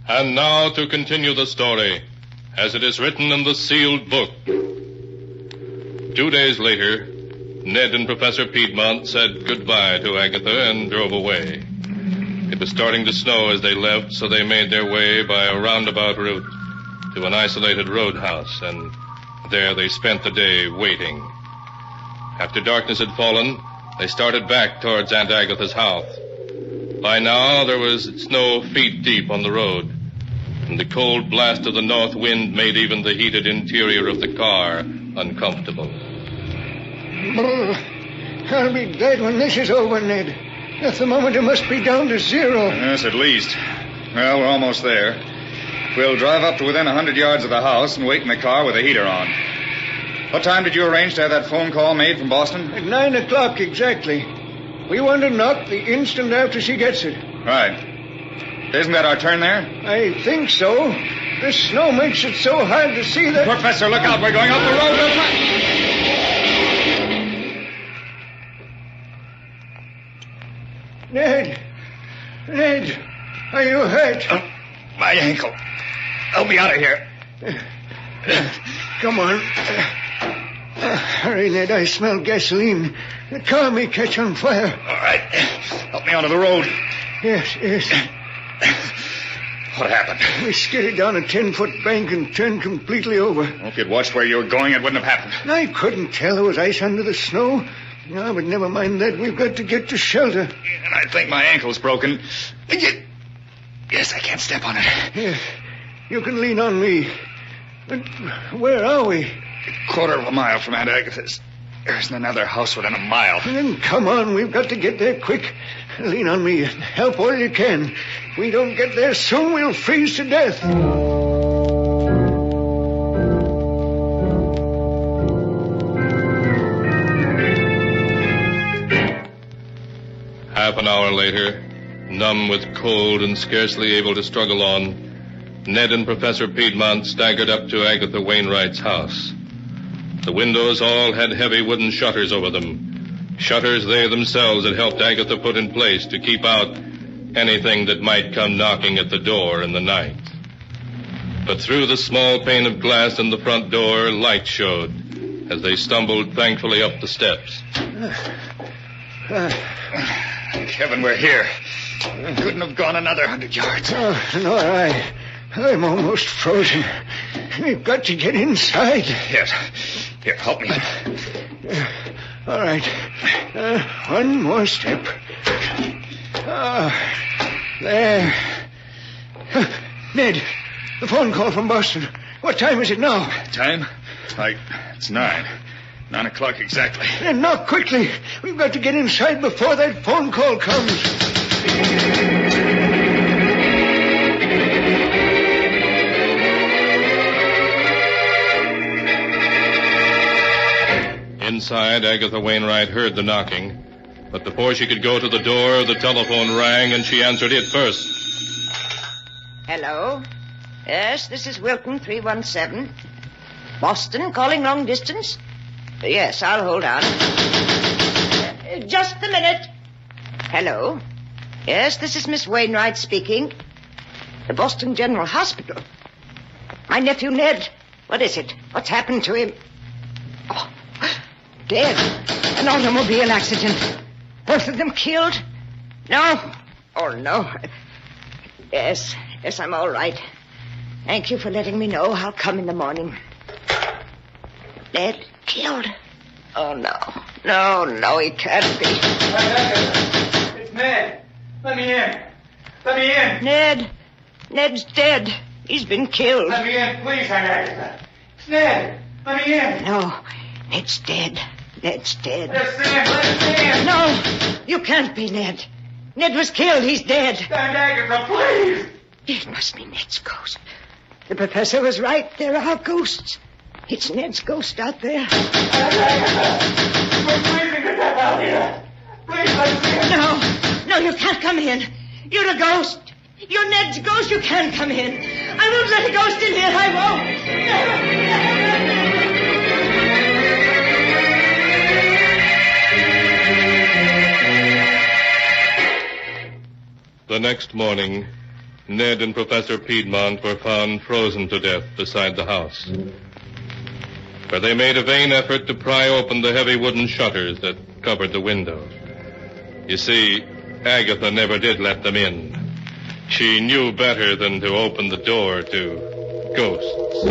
And now to continue the story, as it is written in the sealed book. 2 days later, Ned and Professor Piedmont said goodbye to Agatha and drove away. It was starting to snow as they left, so they made their way by a roundabout route to an isolated roadhouse, and there they spent the day waiting. After darkness had fallen, they started back towards Aunt Agatha's house. By now, there was snow feet deep on the road, and the cold blast of the north wind made even the heated interior of the car uncomfortable. I'll be glad when this is over, Ned. The thermometer must be down to 0. Yes, at least. Well, we're almost there. We'll drive up to within 100 yards of the house and wait in the car with the heater on. What time did you arrange to have that phone call made from Boston? At 9 o'clock exactly. We want to knock the instant after she gets it. Right. Isn't that our turn there? I think so. The snow makes it so hard to see that... Professor, look out. We're going up the road. Ned, are you hurt? My ankle. I'll be out of here. Come on. Hurry, Ned. I smell gasoline. The car may catch on fire. All right. Help me onto the road. Yes. What happened? We skidded down a 10-foot bank and turned completely over. Well, if you'd watched where you were going, it wouldn't have happened. I couldn't tell. There was ice under the snow. No, but never mind that. We've got to get to shelter. And I think my ankle's broken. Yes, I can't step on it. Yes. You can lean on me. But where are we? A quarter of a mile from Aunt Agatha's. There isn't another house within a mile. Then come on. We've got to get there quick. Lean on me. Help all you can. If we don't get there soon, we'll freeze to death. Half an hour later, numb with cold and scarcely able to struggle on, Ned and Professor Piedmont staggered up to Agatha Wainwright's house. The windows all had heavy wooden shutters over them. Shutters they themselves had helped Agatha put in place to keep out anything that might come knocking at the door in the night. But through the small pane of glass in the front door, light showed as they stumbled thankfully up the steps. Kevin, we're here. Couldn't have gone another 100 yards. Oh, nor I. I'm almost frozen. We've got to get inside. Yes. Here, help me. All right. One more step. There. Ned, the phone call from Boston. What time is it now? Time? It's 9. 9 o'clock exactly. And now quickly. We've got to get inside before that phone call comes. Inside, Agatha Wainwright heard the knocking. But before she could go to the door, the telephone rang and she answered it first. Hello? Yes, this is Wilton 317. Boston, calling long distance? Yes, I'll hold on. Just a minute. Hello? Yes, this is Miss Wainwright speaking. The Boston General Hospital. My nephew Ned. What is it? What's happened to him? Oh, dead. An automobile accident. Both of them killed? No. Oh, no. Yes, I'm all right. Thank you for letting me know. I'll come in the morning. Ned killed? Oh, no. No, he can't be. It's Ned. Let me in. Let me in. Ned's dead. He's been killed. Let me in, please, Aunt Agatha. It's Ned. Let me in. No, Ned's dead. Ned's dead. Let us in. No, you can't be Ned. Ned was killed. He's dead. Aunt Agatha, please. It must be Ned's ghost. The professor was right. There are ghosts. It's Ned's ghost out there. Aunt Agatha, we're freezing to death out here. Please, let us in. No, you can't come in. You're a ghost. You're Ned's ghost. You can't come in. I won't let a ghost in here. I won't. The next morning, Ned and Professor Piedmont were found frozen to death beside the house, where they made a vain effort to pry open the heavy wooden shutters that covered the window. You see, Agatha never did let them in. She knew better than to open the door to ghosts.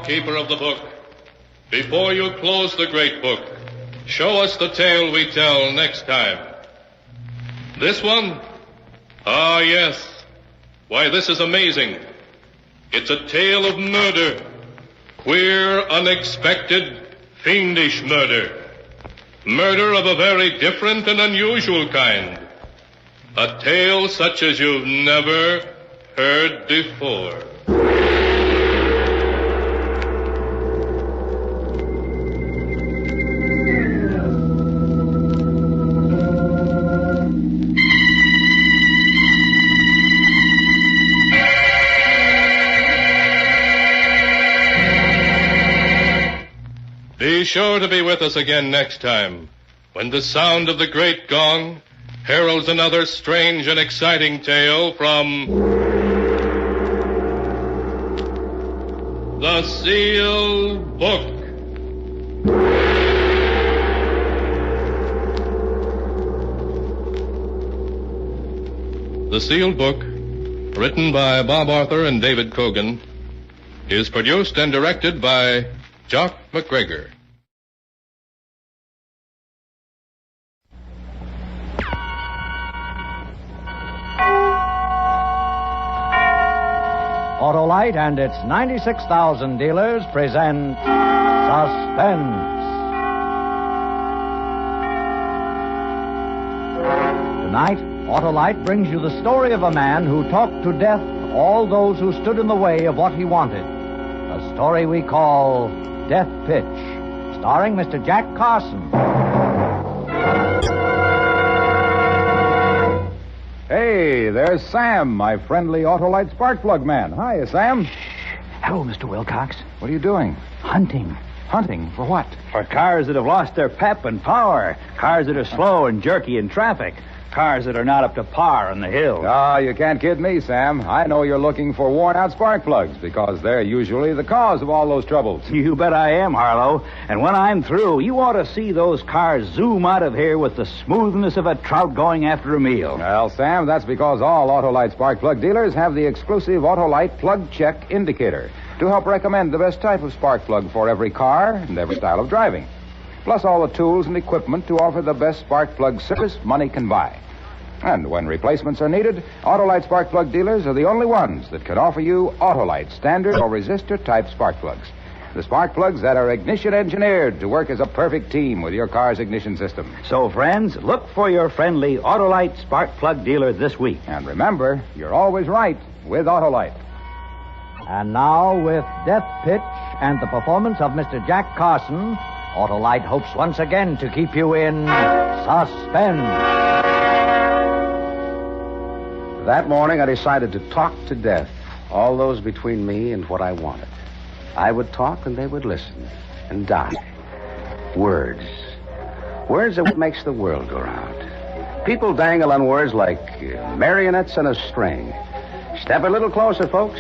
Keeper of the book, before you close the great book, show us the tale we tell next time. This one? Ah, yes. Why, this is amazing. It's a tale of murder. Queer, unexpected, fiendish murder. Murder of a very different and unusual kind. A tale such as you've never heard before. Be sure to be with us again next time, when the sound of the great gong heralds another strange and exciting tale from The Sealed Book. The Sealed Book, written by Bob Arthur and David Cogan, is produced and directed by Jock McGregor. Autolite and its 96,000 dealers present Suspense. Tonight, Autolite brings you the story of a man who talked to death all those who stood in the way of what he wanted. A story we call Death Pitch, starring Mr. Jack Carson. Hey, there's Sam, my friendly Autolite spark plug man. Hi, Sam. Hello, Mr. Wilcox. What are you doing? Hunting. Hunting? For what? For cars that have lost their pep and power. Cars that are slow and jerky in traffic. Cars that are not up to par on the hill. Ah, you can't kid me, Sam. I know you're looking for worn-out spark plugs because they're usually the cause of all those troubles. You bet I am, Harlow. And when I'm through, you ought to see those cars zoom out of here with the smoothness of a trout going after a meal. Well, Sam, that's because all Autolite spark plug dealers have the exclusive Autolite plug check indicator to help recommend the best type of spark plug for every car and every style of driving. Plus all the tools and equipment to offer the best spark plug service money can buy. And when replacements are needed, Autolite spark plug dealers are the only ones that can offer you Autolite standard or resistor type spark plugs. The spark plugs that are ignition engineered to work as a perfect team with your car's ignition system. So, friends, look for your friendly Autolite spark plug dealer this week. And remember, you're always right with Autolite. And now, with Death Pitch and the performance of Mr. Jack Carson, Autolite hopes once again to keep you in suspense. That morning, I decided to talk to death, all those between me and what I wanted. I would talk and they would listen and die. Words. Words are what makes the world go round. People dangle on words like marionettes on a string. Step a little closer, folks,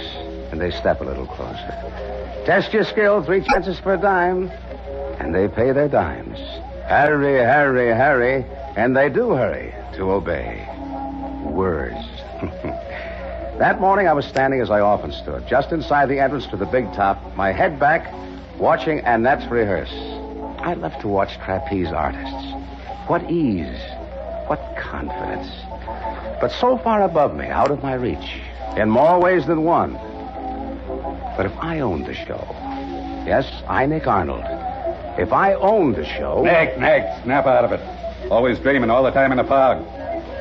and they step a little closer. Test your skill, 3 chances for a dime, and they pay their dimes. Hurry, hurry, hurry, and they do hurry to obey. Words. That morning I was standing as I often stood, just inside the entrance to the big top, my head back, watching Annette's rehearse. I love to watch trapeze artists. What ease, what confidence. But so far above me, out of my reach, in more ways than one. But if I owned the show, yes, I, Nick Arnold, if I owned the show... Nick, snap out of it. Always dreaming all the time in the fog.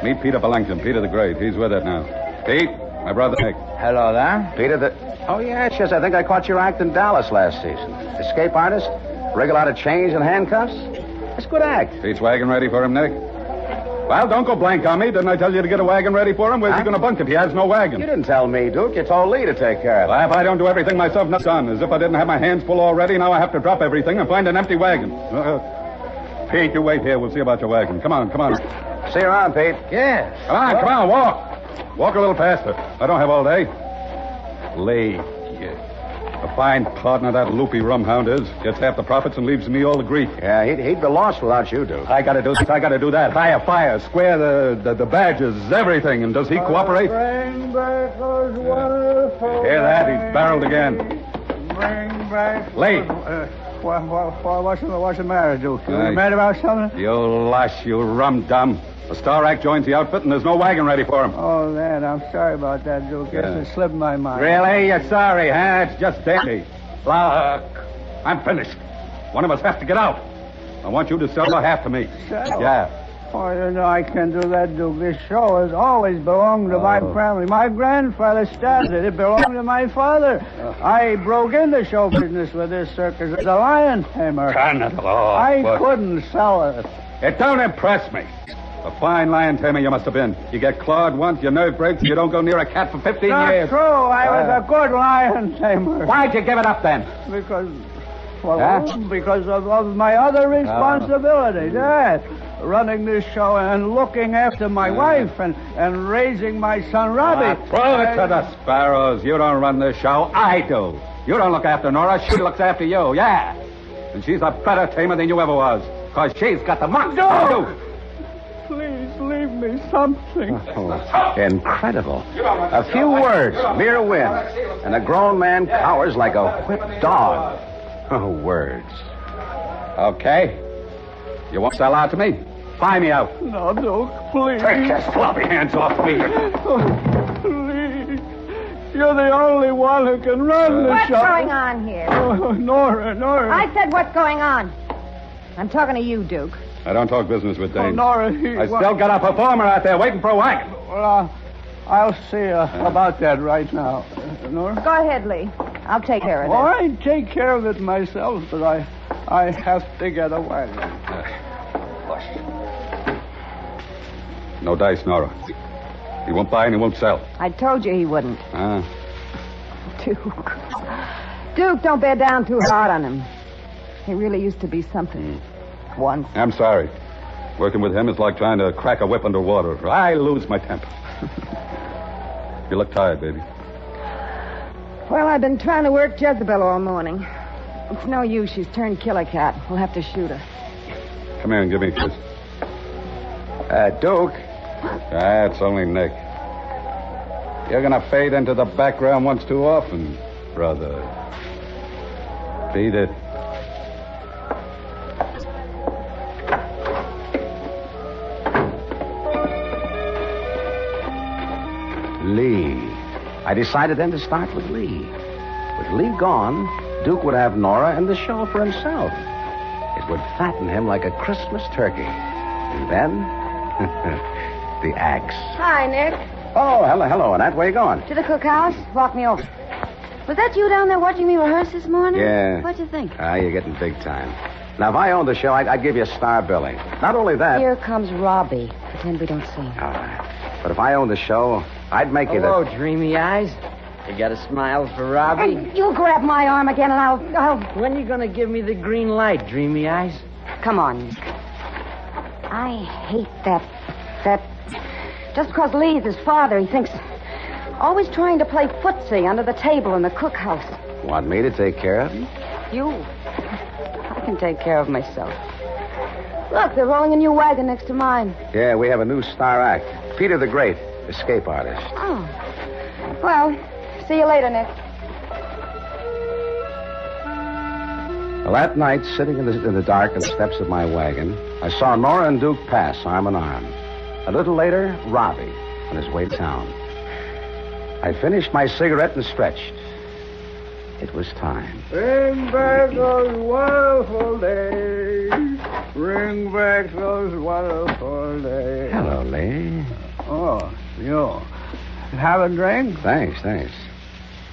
Meet Peter Bellington, Peter the Great. He's with it now. Pete, my brother Nick. Hello there. Peter the... Oh, yes, I think I caught your act in Dallas last season. Escape artist, wriggle out of chains and handcuffs. That's a good act. Pete's wagon ready for him, Nick? Well, don't go blank on me. Didn't I tell you to get a wagon ready for him? Where's he going to bunk if he has no wagon? You didn't tell me, Duke. You told Lee to take care of it. Well, if I don't do everything myself, not done. As if I didn't have my hands full already, now I have to drop everything and find an empty wagon. Pete, you wait here. We'll see about your wagon. Come on. See you around, Pete. Yes. Come on, walk. Walk a little faster. I don't have all day. Lee. A fine partner that loopy rumhound is. Gets half the profits and leaves me all the grief. Yeah, he'd be lost without you, Duke. I gotta do this, I gotta do that. Hire fire, square the badges, everything. And does he cooperate? Bring back those wonderful... Hear that? He's barreled again. Bring back... Lee. What's the matter, Duke? You mad about something? You lush, you rum-dum. The Star Act joins the outfit, and there's no wagon ready for him. Oh, that. I'm sorry about that, Duke. Yes, it slipped my mind. Really? You're sorry, huh? It's just dandy. Look, I'm finished. One of us has to get out. I want you to sell the half to me. Sell? Yeah. Oh, I can't do that, Duke. This show has always belonged to my family. My grandfather started it. It belonged to my father. I broke into show business with this circus as a lion tamer. I couldn't sell it. It don't impress me. A fine lion tamer you must have been. You get clawed once, your nerve breaks, and you don't go near a cat for 15 Not years. True. I was a good lion tamer. Why'd you give it up then? Because of my other responsibilities. Yes. Running this show and looking after my wife and raising my son Robbie. Throw it to the sparrows. You don't run this show. I do. You don't look after Nora. She looks after you. Yeah. And she's a better tamer than you ever was. Because she's got the muck. No! Please leave me something. Oh, incredible. A few words, mere wind, and a grown man cowers like a whipped dog. Oh, words. Okay. You won't sell out to me? Buy me out. No, Duke, please. Take your sloppy hands off me. Oh, please. You're the only one who can run the What's show. going on here? Oh, Nora. I said what's going on. I'm talking to you, Duke. I don't talk business with dames. Nora, I still got a performer out there waiting for a wagon. Well, I'll see about that right now. Nora? Go ahead, Lee. I'll take care of it. All right, take care of it myself, but I have to get a wagon. No dice, Nora. He won't buy and he won't sell. I told you he wouldn't. Ah. Duke, don't bear down too hard on him. He really used to be something once. I'm sorry. Working with him is like trying to crack a whip underwater. I lose my temper. You look tired, baby. Well, I've been trying to work Jezebel all morning. It's no use. She's turned killer cat. We'll have to shoot her. Come here and give me a kiss. Duke. That's only Nick. You're gonna fade into the background once too often, brother. Beat it. Lee. I decided then to start with Lee. With Lee gone, Duke would have Nora and the show for himself. It would fatten him like a Christmas turkey. And then, the axe. Hi, Nick. Oh, hello, Annette. Where you going? To the cookhouse. Walk me over. Was that you down there watching me rehearse this morning? Yeah. What'd you think? You're getting big time. Now, if I owned the show, I'd give you a star billing. Not only that... Here comes Robbie. Pretend we don't see him. All right. But if I owned the show, I'd make you the... Hello, dreamy eyes. You got a smile for Robbie? You grab my arm again and I'll... When you gonna give me the green light, dreamy eyes? Come on, Nick. I hate that... Just because Lee's his father, he thinks... Always trying to play footsie under the table in the cookhouse. Want me to take care of him? You? I can take care of myself. Look, they're rolling a new wagon next to mine. Yeah, we have a new star act. Peter the Great, escape artist. Oh. Well, see you later, Nick. Well, that night, sitting in the dark on the steps of my wagon, I saw Nora and Duke pass arm in arm. A little later, Robbie on his way to town. I finished my cigarette and stretched. It was time. Bring back those wonderful days. Bring back those wonderful days. Hello, Lee. Oh, you. Have a drink? Thanks.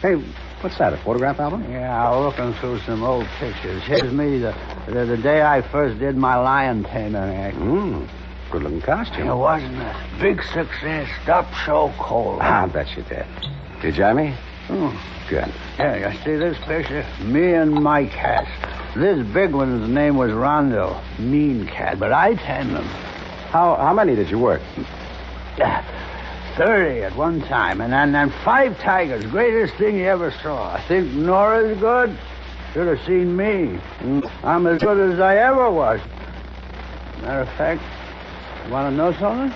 Hey, what's that, a photograph album? Yeah, looking through some old pictures. Here's me the day I first did my lion tamer act. Good-looking costume. It wasn't a big success. Stopped so cold. I bet you did. Did you, Jamie? Good. Yeah, you see this picture? Me and my cats. This big one's name was Rondo. Mean cat, but I tamed him. How many did you work? 30 at one time, and then 5 tigers. Greatest thing you ever saw. I think Nora's good. Should have seen me. I'm as good as I ever was. Matter of fact, you want to know something?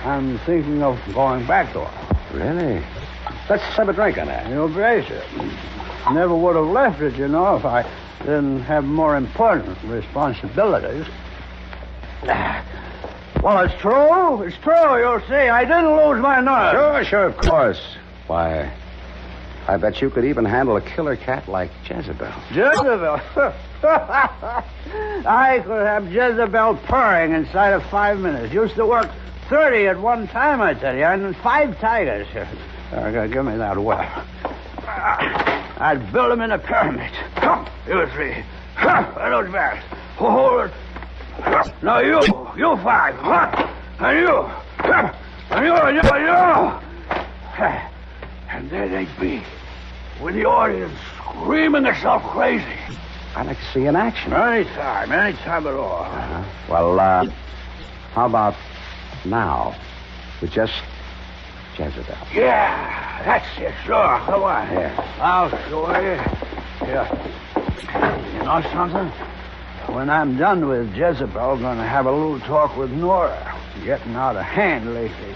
I'm thinking of going back to her. Really? Let's have a drink on that. You'll brace it. Never would have left it, you know, if I didn't have more important responsibilities. Well, it's true. It's true, you'll see. I didn't lose my nerve. Sure, of course. Why, I bet you could even handle a killer cat like Jezebel. Jezebel? I could have Jezebel purring inside of 5 minutes. Used to work 30 at one time, I tell you, and 5 tigers. Give me that whip. I'd build them in a pyramid. You 3. Those bags. Hold it. Now you 5. And you. And you. And there they'd be, with the audience screaming themselves crazy. I'd like to see in action. Anytime at all. Well, how about now? With just Jezebel. Yeah, that's it, sure. Come on. Yeah. I'll show you. Yeah. You know something? When I'm done with Jezebel, I'm going to have a little talk with Nora. Getting out of hand lately.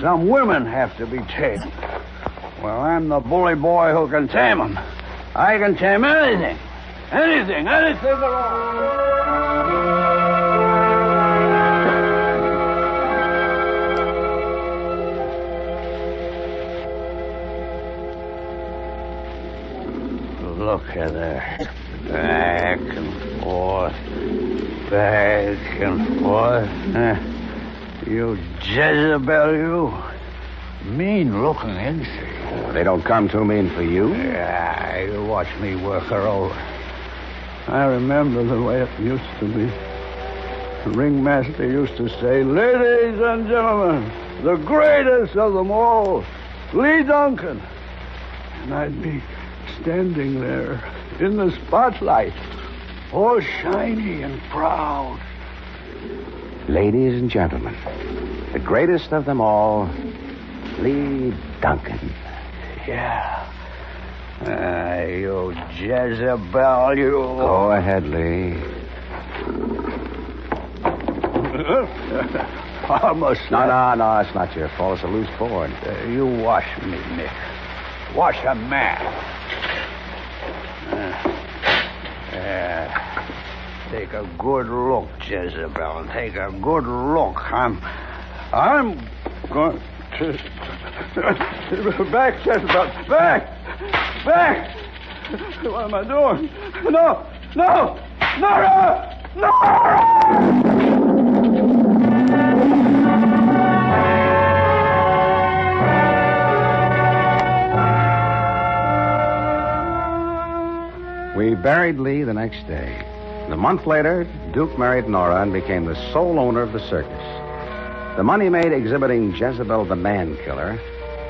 Some women have to be tamed. Well, I'm the bully boy who can tame them. I can tame anything. Anything at all. Look at her. Back and forth. Back and forth. You Jezebel, you. Mean-looking, isn't she? They don't come too mean for you. Yeah, you watch me work her over. I remember the way it used to be. The ringmaster used to say, "Ladies and gentlemen, the greatest of them all, Lee Duncan." And I'd be standing there in the spotlight, all shiny and proud. Ladies and gentlemen, the greatest of them all, Lee Duncan. Yeah. You Jezebel, you. Go ahead, Lee. Almost. No, it's not your fault. It's a loose board. You wash me, Nick. Wash a man. Take a good look, Jezebel. Take a good look. I'm going to... Back, Jezebel. Back! What am I doing? No! We buried Lee the next day. And a month later, Duke married Nora and became the sole owner of the circus. The money made exhibiting Jezebel the Man Killer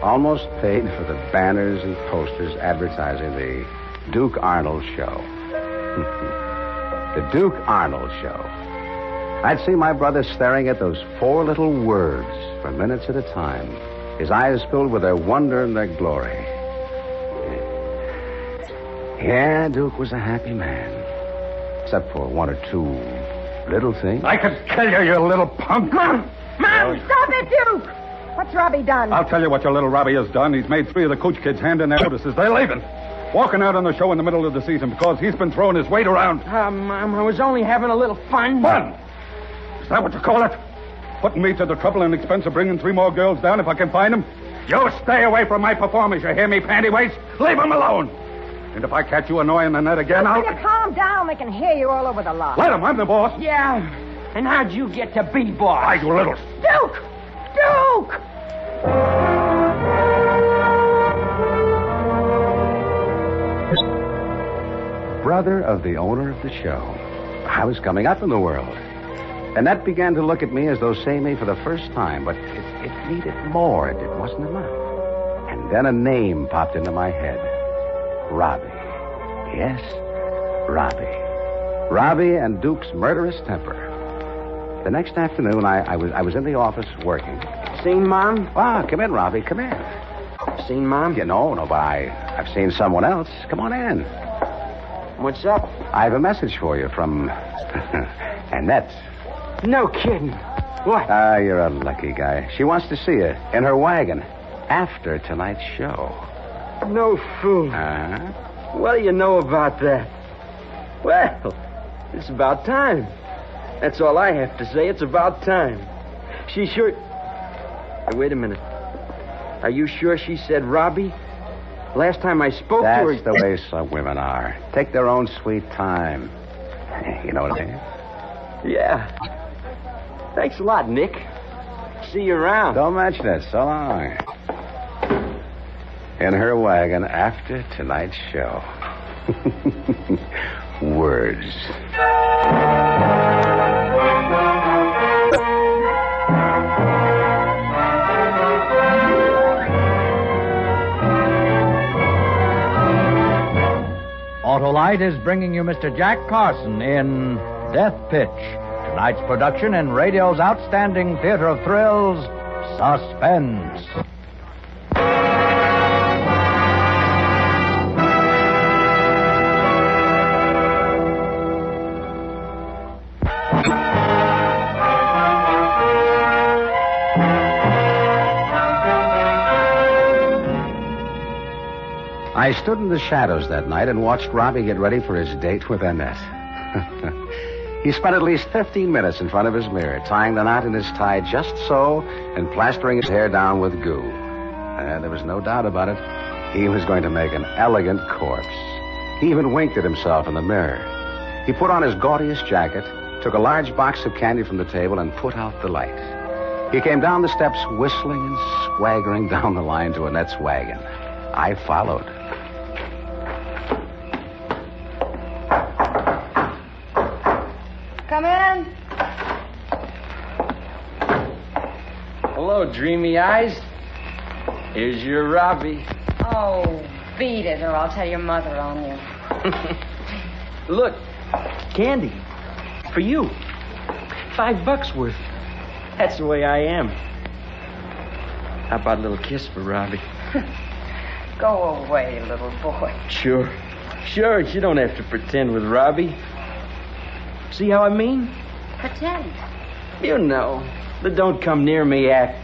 almost paid for the banners and posters advertising the Duke Arnold Show. The Duke Arnold Show. I'd see my brother staring at those four little words for minutes at a time, his eyes filled with their wonder and their glory. Yeah, Duke was a happy man, except for one or two little things. I could kill you, you little punk. Mom, stop it, Duke! What's Robbie done? I'll tell you what your little Robbie has done. He's made 3 of the coach kids hand in their notices. They're leaving. Walking out on the show in the middle of the season because he's been throwing his weight around. Mom, I was only having a little fun. Fun? Is that what you call it? Putting me to the trouble and expense of bringing 3 more girls down if I can find them? You stay away from my performers, you hear me, pantyweights? Leave them alone. And if I catch you annoying Annette again, I'll... Will you calm down? They can hear you all over the lot. Let them. I'm the boss. Yeah. And how'd you get to be boss? You little... Duke! Brother of the owner of the show. I was coming up in the world. Annette began to look at me as though seeing me for the first time, but it needed more. It wasn't enough. And then a name popped into my head. Robbie. Yes, Robbie. Robbie and Duke's murderous temper. The next afternoon, I was in the office working. Seen Mom? Come in, Robbie. Come in. Seen Mom? No, but I've seen someone else. Come on in. What's up? I have a message for you from Annette. No kidding. What? You're a lucky guy. She wants to see you in her wagon after tonight's show. No fool. What do you know about that? Well, it's about time. That's all I have to say. It's about time. She sure... Hey, wait a minute. Are you sure she said Robbie? Last time I spoke to her... That's the way some women are. Take their own sweet time. You know what I mean? Yeah. Thanks a lot, Nick. See you around. Don't mention it. So long. In her wagon after tonight's show. Words. Autolite is bringing you Mr. Jack Carson in Death Pitch, tonight's production in radio's outstanding theater of thrills, Suspense. I stood in the shadows that night and watched Robbie get ready for his date with Annette. He spent at least 15 minutes in front of his mirror, tying the knot in his tie just so and plastering his hair down with goo. There was no doubt about it. He was going to make an elegant corpse. He even winked at himself in the mirror. He put on his gaudiest jacket, took a large box of candy from the table, and put out the light. He came down the steps whistling and swaggering down the line to Annette's wagon. I followed. Come in. Hello, dreamy eyes. Here's your Robbie. Oh, beat it, or I'll tell your mother on you. Look, candy. For you. $5 worth. That's the way I am. How about a little kiss for Robbie? Go away, little boy. Sure. Sure, you don't have to pretend with Robbie. See how I mean? Pretend. You know, the don't come near me act.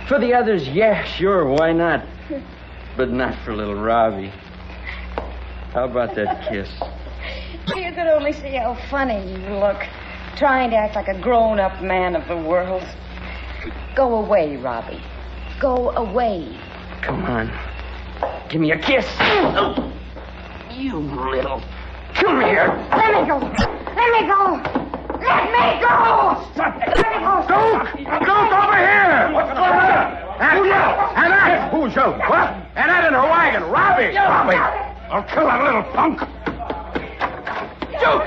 For the others, yeah, sure, why not? But not for little Robbie. How about that kiss? If you could only see how funny you look, trying to act like a grown-up man of the world. Go away, Robbie. Go away. Come on. Give me a kiss. Oh, you little... Come here. Let me go. Let me go. Let me go. Stop it. Let me go. Duke, over here. What's going on? Annette! Who's you? What? Annette in her wagon. Robbie. Robbie. I'll kill that little punk. Duke!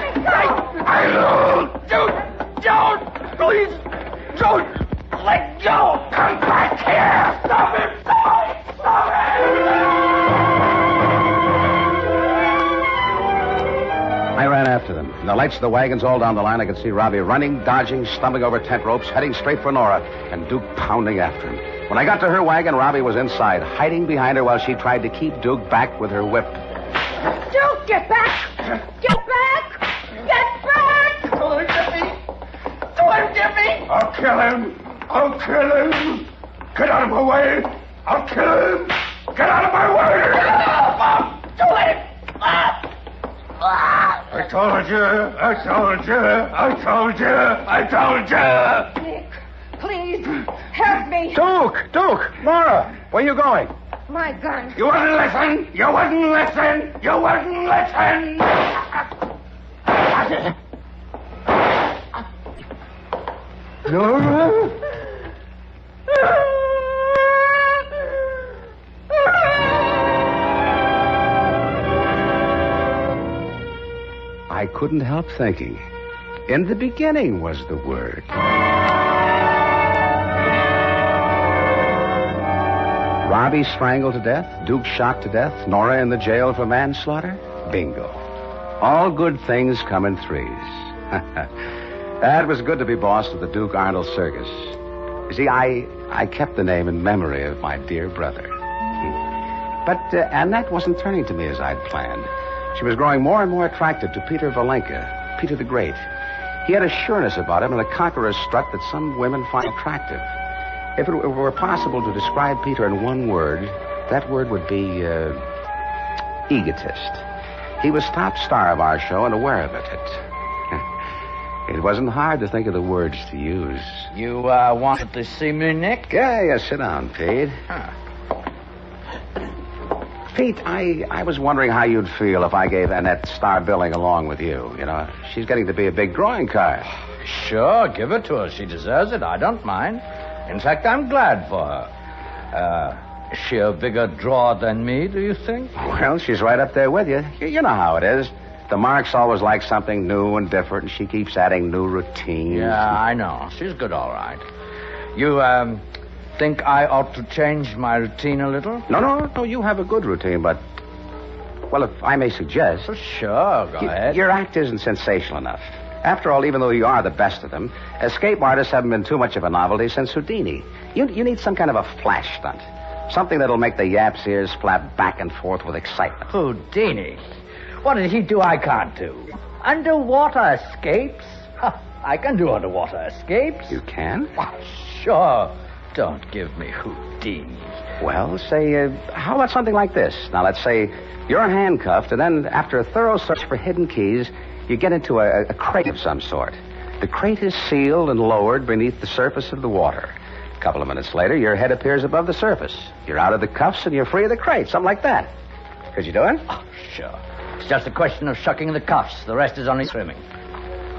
Duke! Don't! Please! Don't! Let go! Come back here! Stop him! Stop it! Stop it! I ran after them. In the lights of the wagons all down the line, I could see Robbie running, dodging, stumbling over tent ropes, heading straight for Nora, and Duke pounding after him. When I got to her wagon, Robbie was inside, hiding behind her while she tried to keep Duke back with her whip. Duke, get back! Get back! Get back! Don't let him get me! Don't let him get me! I'll kill him! I'll kill him! Get out of my way! I'll kill him! Get out of my way! Don't let him! I told you! I told you! I told you! I told you! Nick, please, help me. Duke! Nora! Where are you going? My gun. You wouldn't listen! You wouldn't listen! You wouldn't listen! Nora? I couldn't help thinking. In the beginning was the word. Robbie strangled to death, Duke shot to death, Nora in the jail for manslaughter. Bingo. All good things come in threes. That was good to be boss of the Duke Arnold Circus. You see, I kept the name in memory of my dear brother. But Annette wasn't turning to me as I'd planned. She was growing more and more attracted to Peter Valenka, Peter the Great. He had a sureness about him and a conqueror's strut that some women find attractive. If it were possible to describe Peter in one word, that word would be egotist. He was top star of our show and aware of it. It wasn't hard to think of the words to use. You wanted to see me, Nick? Yeah, sit down, Pete. Huh. Pete, I was wondering how you'd feel if I gave Annette star billing along with you. You know, she's getting to be a big drawing card. Sure, give it to her. She deserves it. I don't mind. In fact, I'm glad for her. Is she a bigger draw than me, do you think? Well, she's right up there with you. You know how it is. The Marks always like something new and different, and she keeps adding new routines. Yeah, I know. She's good, all right. You, think I ought to change my routine a little? No, you have a good routine, but... Well, if I may suggest... Sure, go ahead. Your act isn't sensational enough. After all, even though you are the best of them, escape artists haven't been too much of a novelty since Houdini. You need some kind of a flash stunt. Something that'll make the yap's ears flap back and forth with excitement. Houdini? What did he do I can't do? Underwater escapes? I can do underwater escapes. You can? Sure. Don't give me Houdini. Well, say, how about something like this? Now, let's say you're handcuffed, and then after a thorough search for hidden keys, you get into a crate of some sort. The crate is sealed and lowered beneath the surface of the water. A couple of minutes later, your head appears above the surface. You're out of the cuffs and you're free of the crate, something like that. Could you do it? Oh, sure. It's just a question of shucking the cuffs. The rest is only trimming.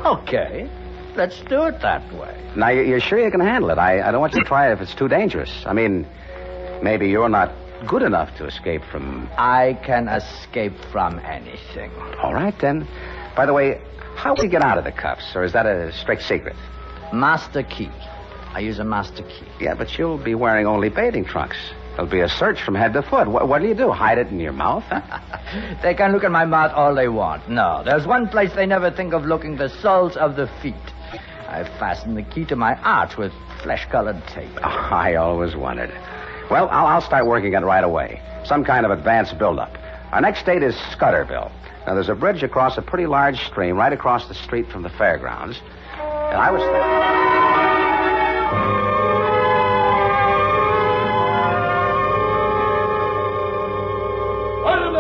Okay. Let's do it that way. Now, you're sure you can handle it? I don't want you to try it if it's too dangerous. I mean, maybe you're not good enough to escape from... I can escape from anything. All right, then. By the way, how do you get out of the cuffs? Or is that a strict secret? Master key. I use a master key. Yeah, but you'll be wearing only bathing trunks. There'll be a search from head to foot. What do? Hide it in your mouth? Huh? They can look at my mouth all they want. No, there's one place they never think of looking, the soles of the feet. I've fastened the key to my arch with flesh-colored tape. Oh, I always wondered. Well, I'll start working on it right away. Some kind of advanced build-up. Our next date is Scudderville. Now, there's a bridge across a pretty large stream right across the street from the fairgrounds. And I was thinking...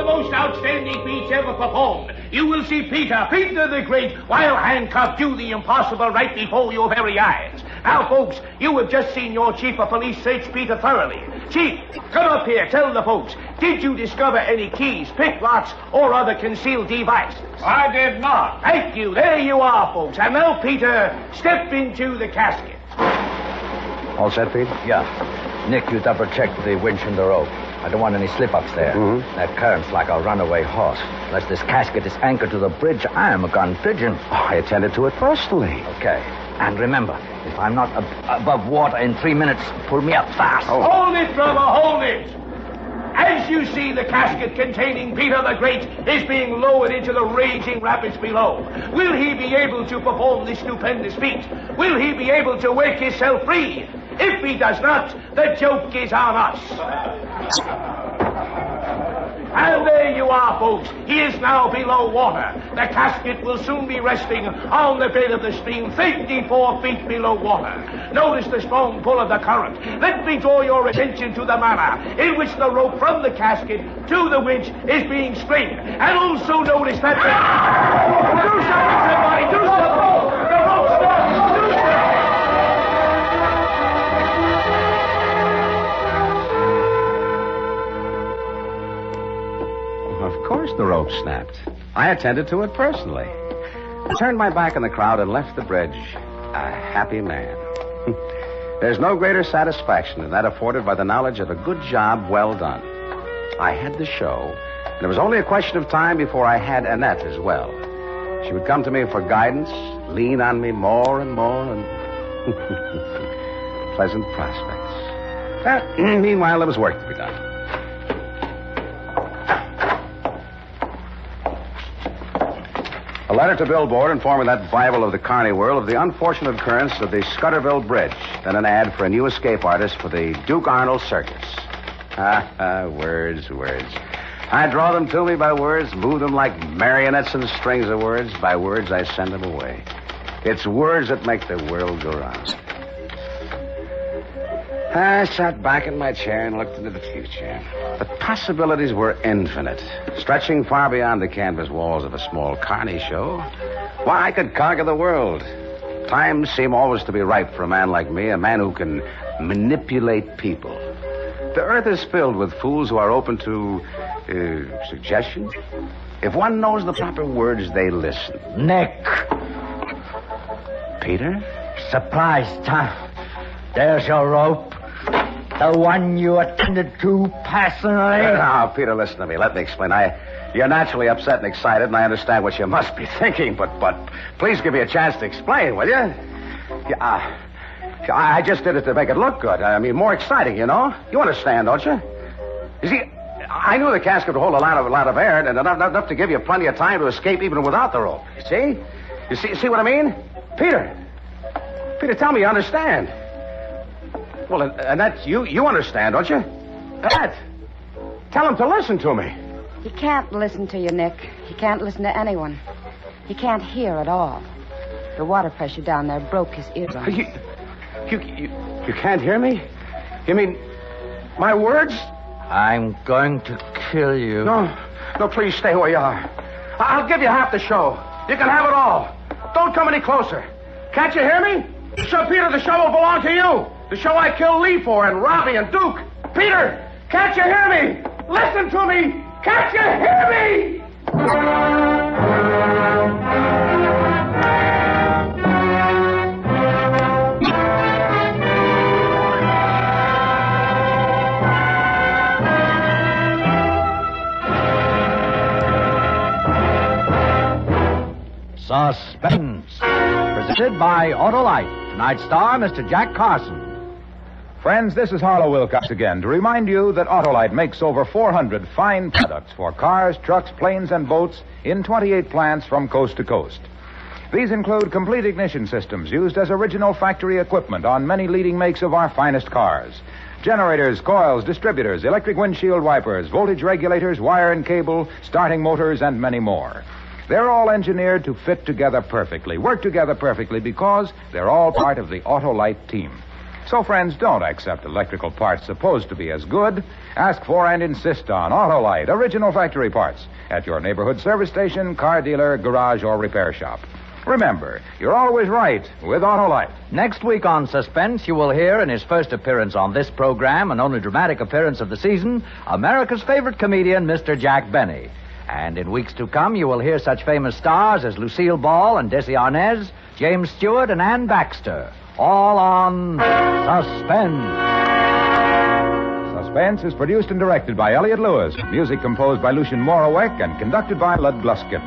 Most outstanding feats ever performed. You will see Peter the Great, while handcuffed, do the impossible right before your very eyes. Now, folks, you have just seen your chief of police search Peter thoroughly. Chief, come up here, tell the folks, did you discover any keys, picklocks, or other concealed devices? I did not. Thank you. There you are, folks. And now, Peter, step into the casket. All set, Pete? Yeah. Nick, you double-check the winch and the rope. I don't want any slip-ups there. Mm-hmm. That current's like a runaway horse. Unless this casket is anchored to the bridge, I am a gun pigeon. Oh, I attended to it personally. Okay. And remember, if I'm not above water in 3 minutes, pull me up fast. Oh. Hold it, brother, hold it. As you see, the casket containing Peter the Great is being lowered into the raging rapids below. Will he be able to perform this stupendous feat? Will he be able to work himself free? If he does not, the joke is on us. And there you are, folks. He is now below water. The casket will soon be resting on the bed of the stream, 54 feet below water. Notice the strong pull of the current. Let me draw your attention to the manner in which the rope from the casket to the winch is being strained. And also notice that do something, somebody! Do something! The rope stops! Do something! Of course the rope snapped. I attended to it personally. I turned my back on the crowd and left the bridge a happy man. There's no greater satisfaction than that afforded by the knowledge of a good job well done. I had the show, and it was only a question of time before I had Annette as well. She would come to me for guidance, lean on me more and more, and pleasant prospects. Meanwhile, there was work to be done. A letter to Billboard informing that Bible of the Carney world of the unfortunate occurrence of the Scudderville Bridge. Then an ad for a new escape artist for the Duke Arnold Circus. Words. I draw them to me by words, move them like marionettes and strings of words. By words, I send them away. It's words that make the world go round. I sat back in my chair and looked into the future. The possibilities were infinite, stretching far beyond the canvas walls of a small Carney show. Why, I could conquer the world. Times seem always to be ripe for a man like me, a man who can manipulate people. The earth is filled with fools who are open to suggestions. If one knows the proper words, they listen. Nick. Peter? Surprise time. There's your rope. The one you attended to personally. Now, Peter, listen to me. Let me explain. You're naturally upset and excited, and I understand what you must be thinking, but please give me a chance to explain, will you? I just did it to make it look good. I mean, more exciting, you know? You understand, don't you? You see, I knew the casket would hold a lot of air, and enough to give you plenty of time to escape even without the rope. You see? You see what I mean? Peter, tell me you understand. Well, and that's you understand, don't you? Annette, tell him to listen to me. He can't listen to you, Nick. He can't listen to anyone. He can't hear at all. The water pressure down there broke his eardrums. You can't hear me? You mean my words? I'm going to kill you. No, please stay where you are. I'll give you half the show. You can have it all. Don't come any closer. Can't you hear me? So, Peter, the show will belong to you. The show I killed Lee for, and Robbie and Duke. Peter, can't you hear me? Listen to me. Can't you hear me? Suspense. Presented by Autolite. Tonight's star, Mr. Jack Carson. Friends, this is Harlow Wilcox again to remind you that Autolite makes over 400 fine products for cars, trucks, planes, and boats in 28 plants from coast to coast. These include complete ignition systems used as original factory equipment on many leading makes of our finest cars. Generators, coils, distributors, electric windshield wipers, voltage regulators, wire and cable, starting motors, and many more. They're all engineered to fit together perfectly, work together perfectly, because they're all part of the Autolite team. So, friends, don't accept electrical parts supposed to be as good. Ask for and insist on Autolite, original factory parts, at your neighborhood service station, car dealer, garage, or repair shop. Remember, you're always right with Autolite. Next week on Suspense, you will hear, in his first appearance on this program, and only dramatic appearance of the season, America's favorite comedian, Mr. Jack Benny. And in weeks to come, you will hear such famous stars as Lucille Ball and Desi Arnaz, James Stewart and Ann Baxter, all on Suspense. Suspense is produced and directed by Elliot Lewis. Music composed by Lucien Morawek and conducted by Lud Gluskin.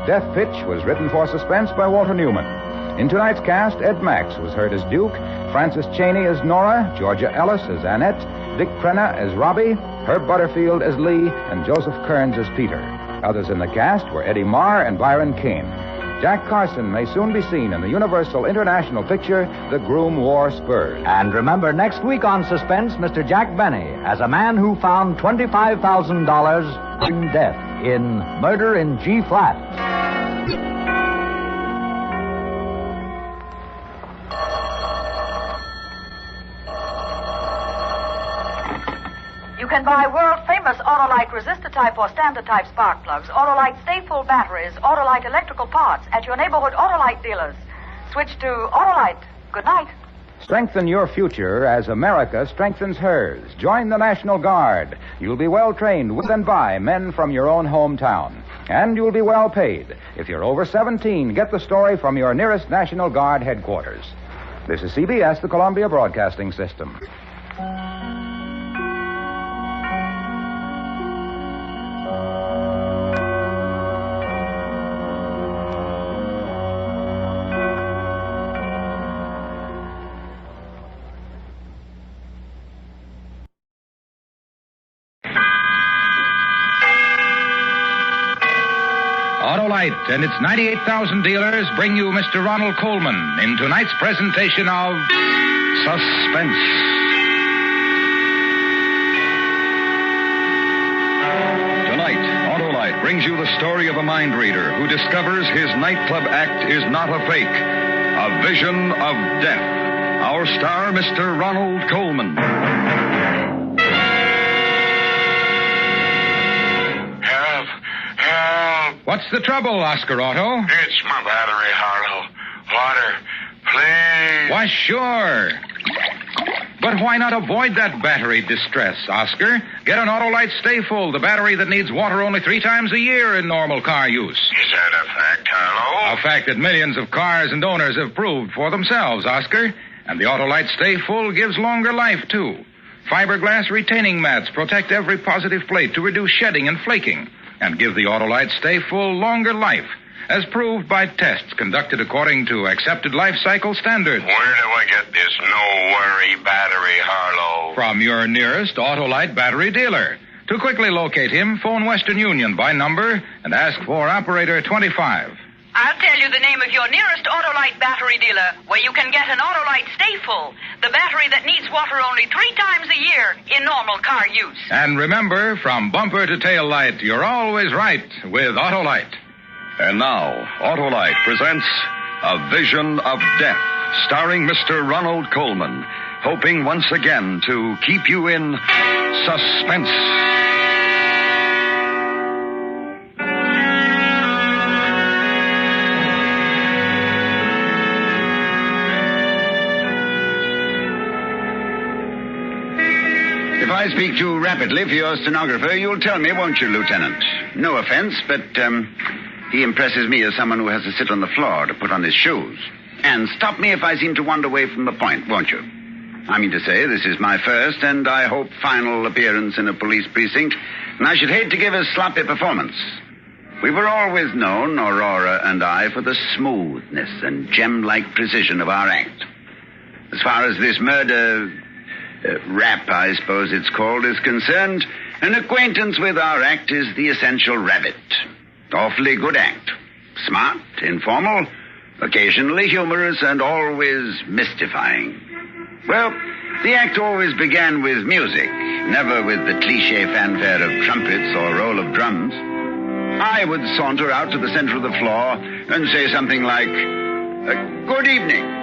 Death Pitch was written for Suspense by Walter Newman. In tonight's cast, Ed Max was heard as Duke, Frances Cheney as Nora, Georgia Ellis as Annette, Dick Crenna as Robbie, Herb Butterfield as Lee, and Joseph Kearns as Peter. Others in the cast were Eddie Marr and Byron Kane. Jack Carson may soon be seen in the Universal International picture, The Groom Wore Spurs. And remember, next week on Suspense, Mr. Jack Benny as a man who found $25,000 in death in Murder in G-Flat. You can buy world-famous Autolite resistor-type or standard-type spark plugs, Autolite stay-full batteries, Autolite electrical parts at your neighborhood Autolite dealers. Switch to Autolite. Good night. Strengthen your future as America strengthens hers. Join the National Guard. You'll be well trained with and by men from your own hometown. And you'll be well paid. If you're over 17, get the story from your nearest National Guard headquarters. This is CBS, the Columbia Broadcasting System. Autolite and its 98,000 dealers bring you Mr. Ronald Coleman in tonight's presentation of Suspense. Tonight, Autolite brings you the story of a mind reader who discovers his nightclub act is not a fake, a vision of death. Our star, Mr. Ronald Coleman. What's the trouble, Oscar Otto? It's my battery, Harlow. Water, please. Why, sure. But why not avoid that battery distress, Oscar? Get an Autolite Stay Full, the battery that needs water only 3 times a year in normal car use. Is that a fact, Harlow? A fact that millions of cars and owners have proved for themselves, Oscar. And the Autolite Stay Full gives longer life, too. Fiberglass retaining mats protect every positive plate to reduce shedding and flaking, and give the Autolite Stay Full longer life, as proved by tests conducted according to accepted life cycle standards. Where do I get this no-worry battery, Harlow? From your nearest Autolite battery dealer. To quickly locate him, phone Western Union by number and ask for operator 25. I'll tell you the name of your nearest Autolite battery dealer, where you can get an Autolite Stay Full, the battery that needs water only 3 times a year in normal car use. And remember, from bumper to tail light, you're always right with Autolite. And now, Autolite presents A Vision of Death, starring Mr. Ronald Coleman, hoping once again to keep you in suspense. If I speak too rapidly for your stenographer, you'll tell me, won't you, Lieutenant? No offense, but he impresses me as someone who has to sit on the floor to put on his shoes. And stop me if I seem to wander away from the point, won't you? I mean to say, this is my first and, I hope, final appearance in a police precinct, and I should hate to give a sloppy performance. We were always known, Aurora and I, for the smoothness and gem-like precision of our act. As far as this murder... rap, I suppose it's called, is concerned, an acquaintance with our act is the essential rabbit. Awfully good act. Smart, informal, occasionally humorous, and always mystifying. Well, the act always began with music, never with the cliché fanfare of trumpets or roll of drums. I would saunter out to the center of the floor and say something like, "Good evening.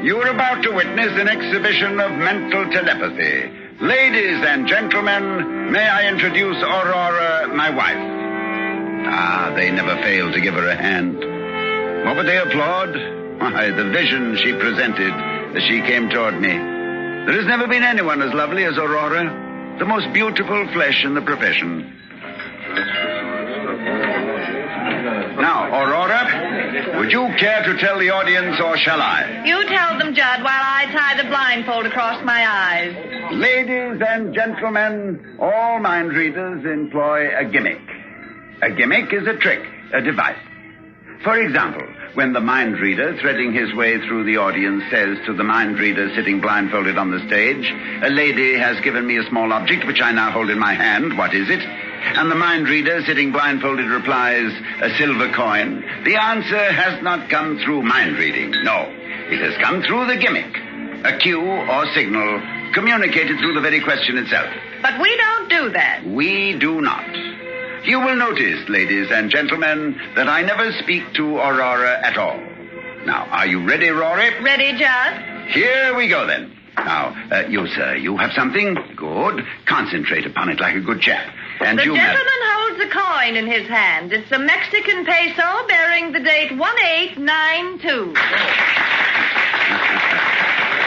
You are about to witness an exhibition of mental telepathy. Ladies and gentlemen, may I introduce Aurora, my wife?" They never failed to give her a hand. What would they applaud? Why, the vision she presented as she came toward me. There has never been anyone as lovely as Aurora, the most beautiful flesh in the profession. Now, Aurora, would you care to tell the audience, or shall I? You tell them, Judd, while I tie the blindfold across my eyes. Ladies and gentlemen, all mind readers employ a gimmick. A gimmick is a trick, a device. For example, when the mind reader, threading his way through the audience, says to the mind reader sitting blindfolded on the stage, "A lady has given me a small object which I now hold in my hand. What is it?" And the mind reader sitting blindfolded replies, "A silver coin." The answer has not come through mind reading. No, it has come through the gimmick. A cue or signal communicated through the very question itself. But we don't do that. We do not. You will notice, ladies and gentlemen, that I never speak to Aurora at all. Now, are you ready, Rory? Ready, Judd? Here we go, then. Now, you, sir, you have something? Good. Concentrate upon it like a good chap. And the you, gentleman holds a coin in his hand. It's a Mexican peso bearing the date 1892.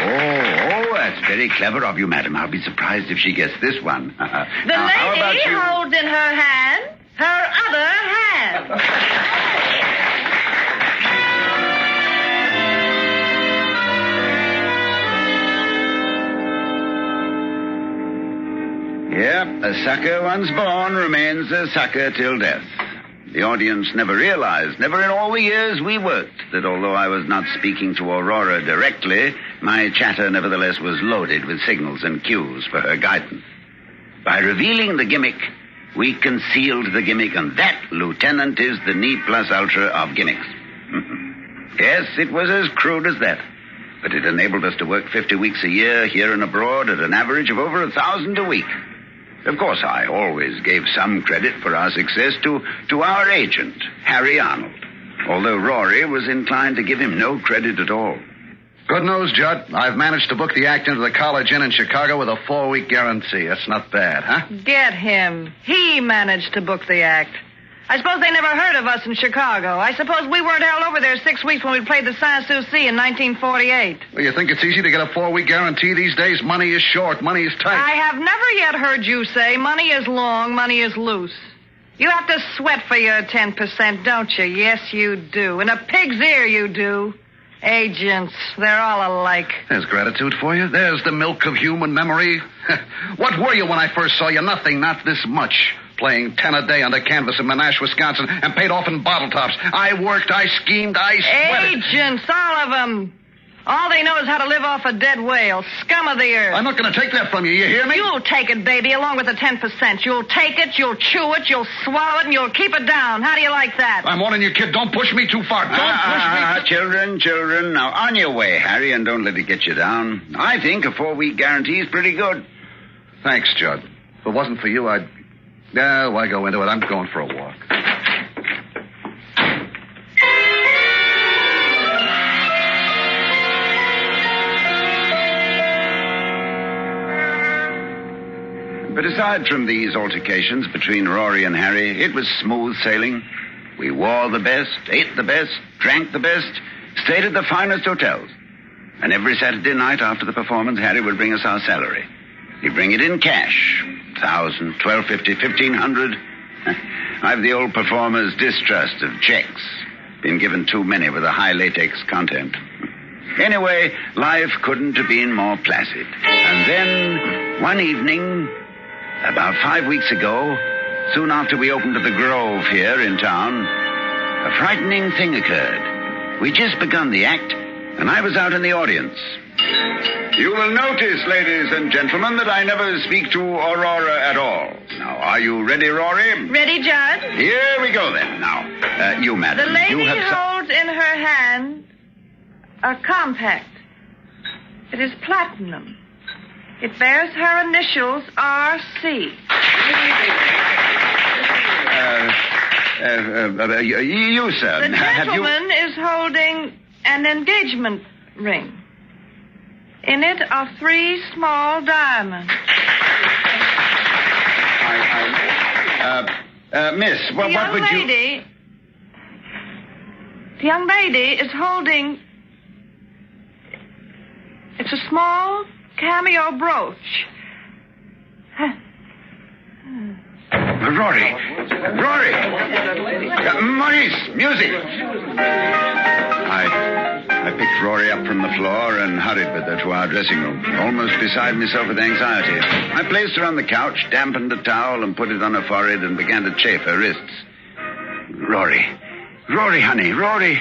Oh, that's very clever of you, madam. I'll be surprised if she gets this one. The lady holds in her hand her other hand. Yep, a sucker once born remains a sucker till death. The audience never realized, never in all the years we worked, that although I was not speaking to Aurora directly, my chatter nevertheless was loaded with signals and cues for her guidance. By revealing the gimmick, we concealed the gimmick, and that, Lieutenant, is the ne plus ultra of gimmicks. Yes, it was as crude as that. But it enabled us to work 50 weeks a year here and abroad at an average of over 1,000 a week. Of course, I always gave some credit for our success to our agent, Harry Arnold, although Rory was inclined to give him no credit at all. Good news, Judd. I've managed to book the act into the College Inn in Chicago with a 4-week guarantee. That's not bad, huh? Get him. He managed to book the act. I suppose they never heard of us in Chicago. I suppose we weren't held over there 6 weeks when we played the Sans-Souci in 1948. Well, you think it's easy to get a 4-week guarantee these days? Money is short. Money is tight. I have never yet heard you say money is long, money is loose. You have to sweat for your 10%, don't you? Yes, you do. In a pig's ear, you do. Agents, they're all alike. There's gratitude for you. There's the milk of human memory. What were you when I first saw you? Nothing, not this much. Playing 10 a day under canvas in Monash, Wisconsin, and paid off in bottle tops. I worked, I schemed, I sweated. Agents, all of them. All they know is how to live off a dead whale. Scum of the earth. I'm not going to take that from you, you hear me? You'll take it, baby, along with the 10%. You'll take it, you'll chew it, you'll swallow it, and you'll keep it down. How do you like that? I'm warning you, kid. Don't push me too far. Don't push me. Children. Now, on your way, Harry, and don't let it get you down. I think a 4-week guarantee is pretty good. Thanks, Judd. If it wasn't for you, I'd... why go into it? I'm going for a walk. But aside from these altercations between Rory and Harry, it was smooth sailing. We wore the best, ate the best, drank the best, stayed at the finest hotels. And every Saturday night after the performance, Harry would bring us our salary. He'd bring it in cash. 1,000, 1,250, 1,500. I've the old performer's distrust of checks. Been given too many with a high latex content. Anyway, life couldn't have been more placid. And then, one evening, about 5 weeks ago, soon after we opened at the Grove here in town, a frightening thing occurred. We'd just begun the act, and I was out in the audience. You will notice, ladies and gentlemen, that I never speak to Aurora at all. Now, are you ready, Rory? Ready, Judd? Here we go, then. Now, you, madam. The lady you have holds in her hand a compact. It is platinum. It bears her initials R.C. You, sir. The gentleman is holding an engagement ring. In it are 3 small diamonds. Miss, what would you... The young lady is holding... It's a small cameo brooch. Rory! Maurice! Music! I picked Rory up from the floor and hurried with her to our dressing room, almost beside myself with anxiety. I placed her on the couch, dampened a towel, and put it on her forehead and began to chafe her wrists. Rory, honey, Rory.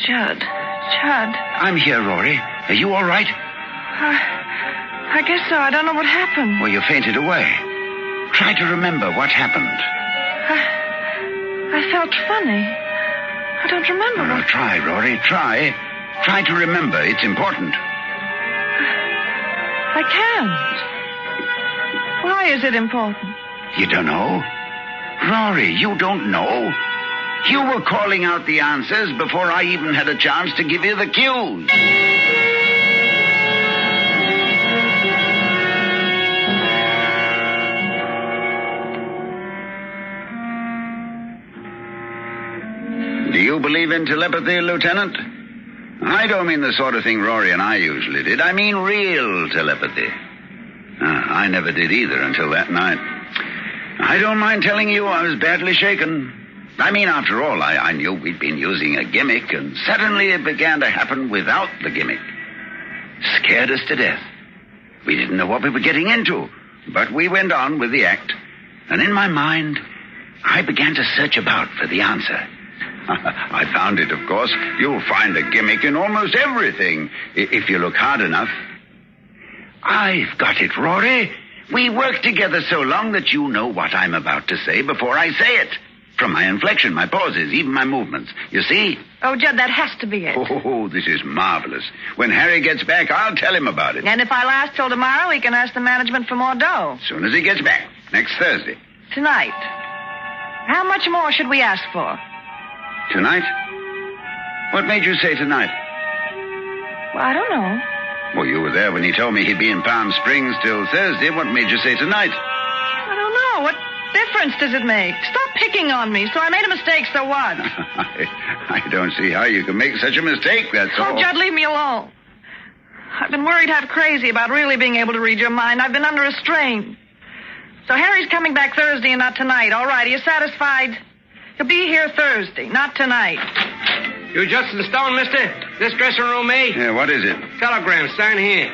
Judd. I'm here, Rory. Are you all right? I guess so. I don't know what happened. Well, you fainted away. Try to remember what happened. I felt funny. I don't remember. No, try, Rory, try. Try to remember. It's important. I can't. Why is it important? You don't know? Rory, you don't know? You were calling out the answers before I even had a chance to give you the cues. Do you believe in telepathy, Lieutenant? I don't mean the sort of thing Rory and I usually did. I mean real telepathy. I never did either until that night. I don't mind telling you I was badly shaken. I mean, after all, I knew we'd been using a gimmick, and suddenly it began to happen without the gimmick. Scared us to death. We didn't know what we were getting into, but we went on with the act. And in my mind, I began to search about for the answer. I found it, of course. You'll find a gimmick in almost everything, if you look hard enough. I've got it, Rory. We worked together so long that you know what I'm about to say before I say it. From my inflection, my pauses, even my movements. You see? Oh, Judd, that has to be it. Oh, this is marvelous. When Harry gets back, I'll tell him about it. And if I last till tomorrow, he can ask the management for more dough. As soon as he gets back. Next Thursday. Tonight. How much more should we ask for? Tonight? What made you say tonight? Well, I don't know. Well, you were there when he told me he'd be in Palm Springs till Thursday. What made you say tonight? I don't know. What difference does it make? Stop picking on me. So I made a mistake, so what? I don't see how you can make such a mistake, that's all. Oh, Judd, leave me alone. I've been worried half crazy about really being able to read your mind. I've been under a strain. So Harry's coming back Thursday and not tonight. All right, are you satisfied? He'll be here Thursday, not tonight. You Justin Stone, mister? This dressing room, me? Yeah, what is it? Telegram, sign here.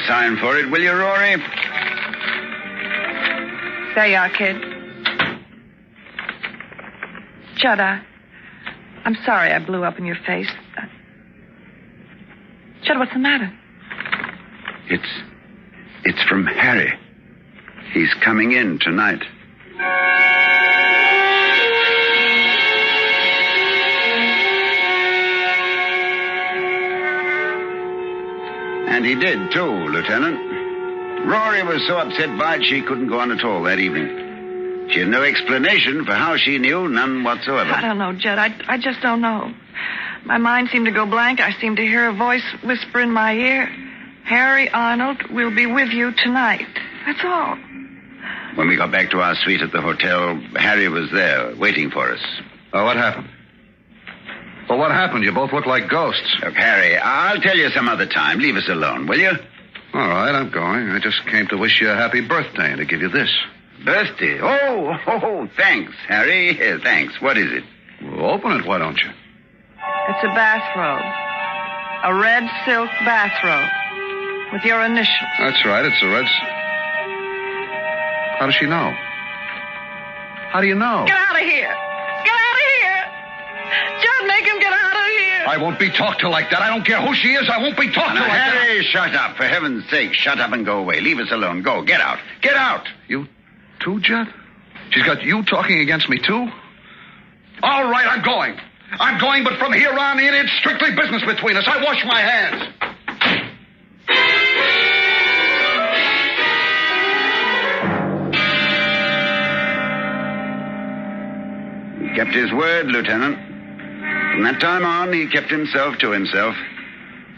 Sign for it, will you, Rory? There you are, kid. Judd, I'm sorry I blew up in your face. Judd, what's the matter? It's from Harry. He's coming in tonight. And he did, too, Lieutenant. Rory was so upset by it she couldn't go on at all that evening. She had no explanation for how she knew, none whatsoever. I don't know, Judd. I just don't know. My mind seemed to go blank. I seemed to hear a voice whisper in my ear, Harry Arnold will be with you tonight. That's all. When we got back to our suite at the hotel, Harry was there, waiting for us. Oh, what happened? Well, what happened? You both look like ghosts. Look, Harry, I'll tell you some other time. Leave us alone, will you? All right, I'm going. I just came to wish you a happy birthday and to give you this. Birthday? Oh, thanks, Harry. Thanks. What is it? Well, open it, why don't you? It's a bathrobe. A red silk bathrobe. With your initials. That's right, it's a red... How does she know? How do you know? Get out of here! Get out of here! Judd, make him get out of here! I won't be talked to like that. I don't care who she is. I won't be talked to like that. Harry, shut up. For heaven's sake, shut up and go away. Leave us alone. Go. Get out. Get out. You too, Judd? She's got you talking against me, too? All right, I'm going. I'm going, but from here on in, it's strictly business between us. I wash my hands. He kept his word, Lieutenant. From that time on, he kept himself to himself.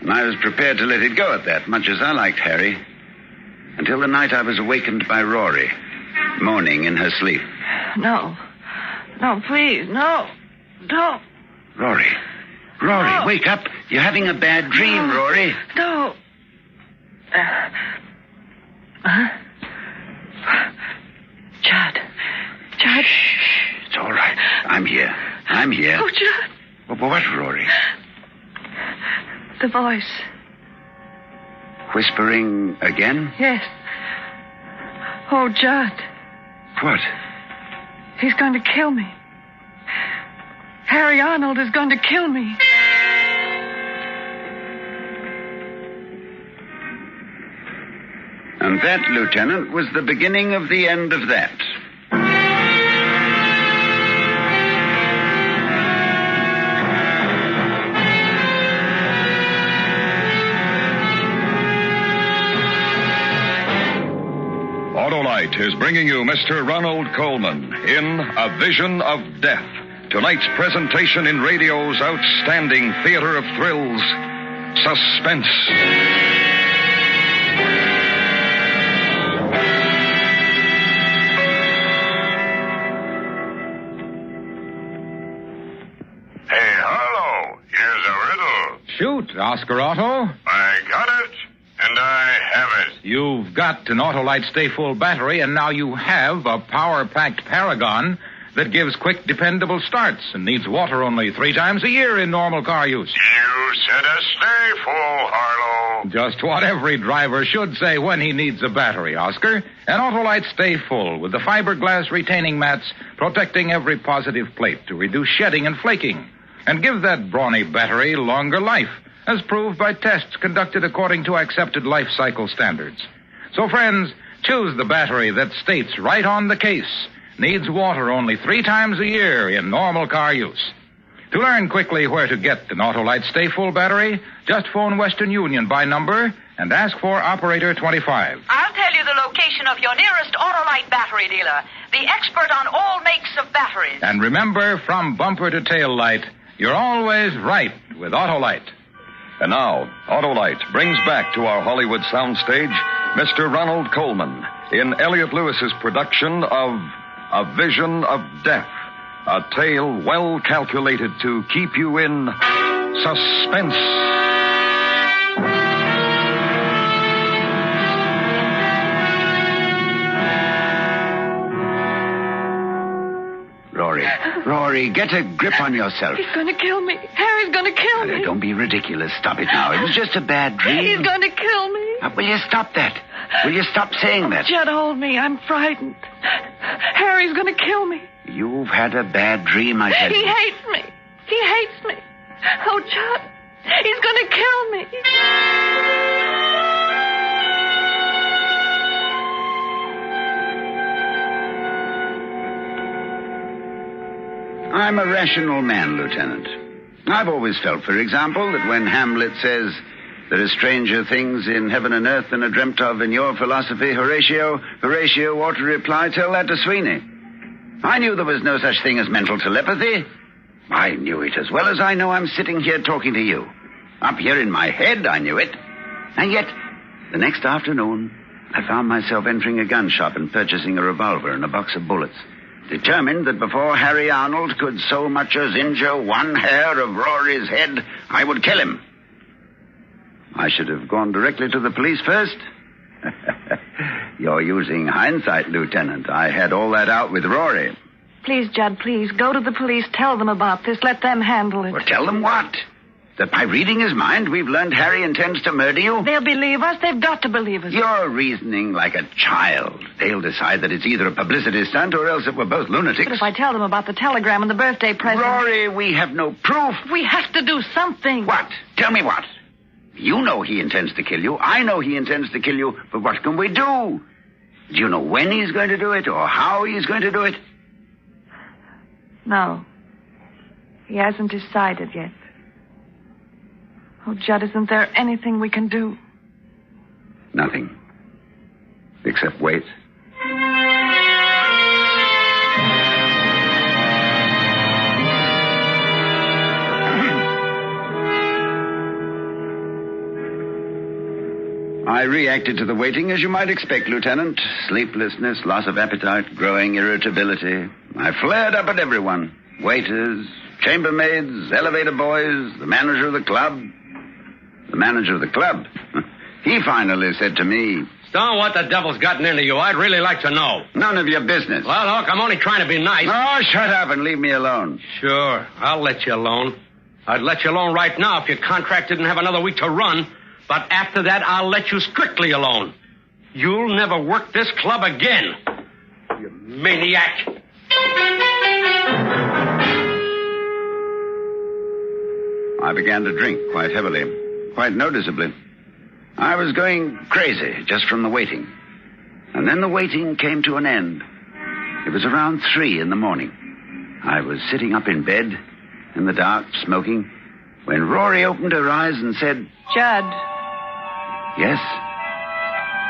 And I was prepared to let it go at that, much as I liked Harry. Until the night I was awakened by Rory, moaning in her sleep. No. No, please, no. No. Rory, No. Wake up. You're having a bad dream, No. Rory. No. Judd. It's all right. I'm here. Oh, Judd. What, Rory? The voice. Whispering again? Yes. Oh, Judd. What? He's going to kill me. Harry Arnold is going to kill me. And that, Lieutenant, was the beginning of the end of that. Autolite is bringing you Mr. Ronald Coleman in A Vision of Death. Tonight's presentation in radio's outstanding theater of thrills, Suspense. Hey, Harlow, here's a riddle. Shoot, Oscar Otto. I got it, and I have it. You've got an Autolite Stay Full battery, and now you have a power-packed Paragon that gives quick, dependable starts and needs water only 3 times a year in normal car use. You said a stay full, Harlow. Just what every driver should say when he needs a battery, Oscar. An Autolite Stay Full with the fiberglass retaining mats protecting every positive plate to reduce shedding and flaking and give that brawny battery longer life, as proved by tests conducted according to accepted life cycle standards. So, friends, choose the battery that states right on the case, needs water only 3 times a year in normal car use. To learn quickly where to get an Autolite Stay Full battery, just phone Western Union by number and ask for Operator 25. I'll tell you the location of your nearest Autolite battery dealer, the expert on all makes of batteries. And remember, from bumper to tail light, you're always right with Autolite. And now, Autolite brings back to our Hollywood soundstage Mr. Ronald Coleman in Elliot Lewis's production of A Vision of Death, a tale well calculated to keep you in suspense. Rory, get a grip on yourself. He's going to kill me. Harry's going to kill me. Don't be ridiculous. Stop it now. It was just a bad dream. He's going to kill me. Will you stop that? Will you stop saying that? Judd, hold me. I'm frightened. Harry's going to kill me. You've had a bad dream, I tell you. He hates me. He hates me. Oh, Judd, he's going to kill me. I'm a rational man, Lieutenant. I've always felt, for example, that when Hamlet says, "There are stranger things in heaven and earth than are dreamt of in your philosophy, Horatio ought to reply, tell that to Sweeney." I knew there was no such thing as mental telepathy. I knew it as well as I know I'm sitting here talking to you. Up here in my head, I knew it. And yet, the next afternoon, I found myself entering a gun shop and purchasing a revolver and a box of bullets, determined that before Harry Arnold could so much as injure one hair of Rory's head, I would kill him. I should have gone directly to the police first. You're using hindsight, Lieutenant. I had all that out with Rory. Please, Judd, please. Go to the police. Tell them about this. Let them handle it. Well, tell them what? That by reading his mind, we've learned Harry intends to murder you? They'll believe us. They've got to believe us. You're reasoning like a child. They'll decide that it's either a publicity stunt or else that we're both lunatics. But if I tell them about the telegram and the birthday present... Rory, we have no proof. We have to do something. What? Tell me what? You know he intends to kill you. I know he intends to kill you. But what can we do? Do you know when he's going to do it or how he's going to do it? No. He hasn't decided yet. Oh, Judd, isn't there anything we can do? Nothing. Except wait. I reacted to the waiting as you might expect, Lieutenant. Sleeplessness, loss of appetite, growing irritability. I flared up at everyone. Waiters, chambermaids, elevator boys, the manager of the club. The manager of the club? He finally said to me... Stone, what the devil's gotten into you? I'd really like to know. None of your business. Well, look, I'm only trying to be nice. Oh, shut up and leave me alone. Sure, I'll let you alone. I'd let you alone right now if your contract didn't have another week to run. But after that, I'll let you strictly alone. You'll never work this club again. You maniac. I began to drink quite heavily, quite noticeably. I was going crazy just from the waiting. And then the waiting came to an end. It was around 3 in the morning. I was sitting up in bed, in the dark, smoking, when Rory opened her eyes and said... Judd. Yes?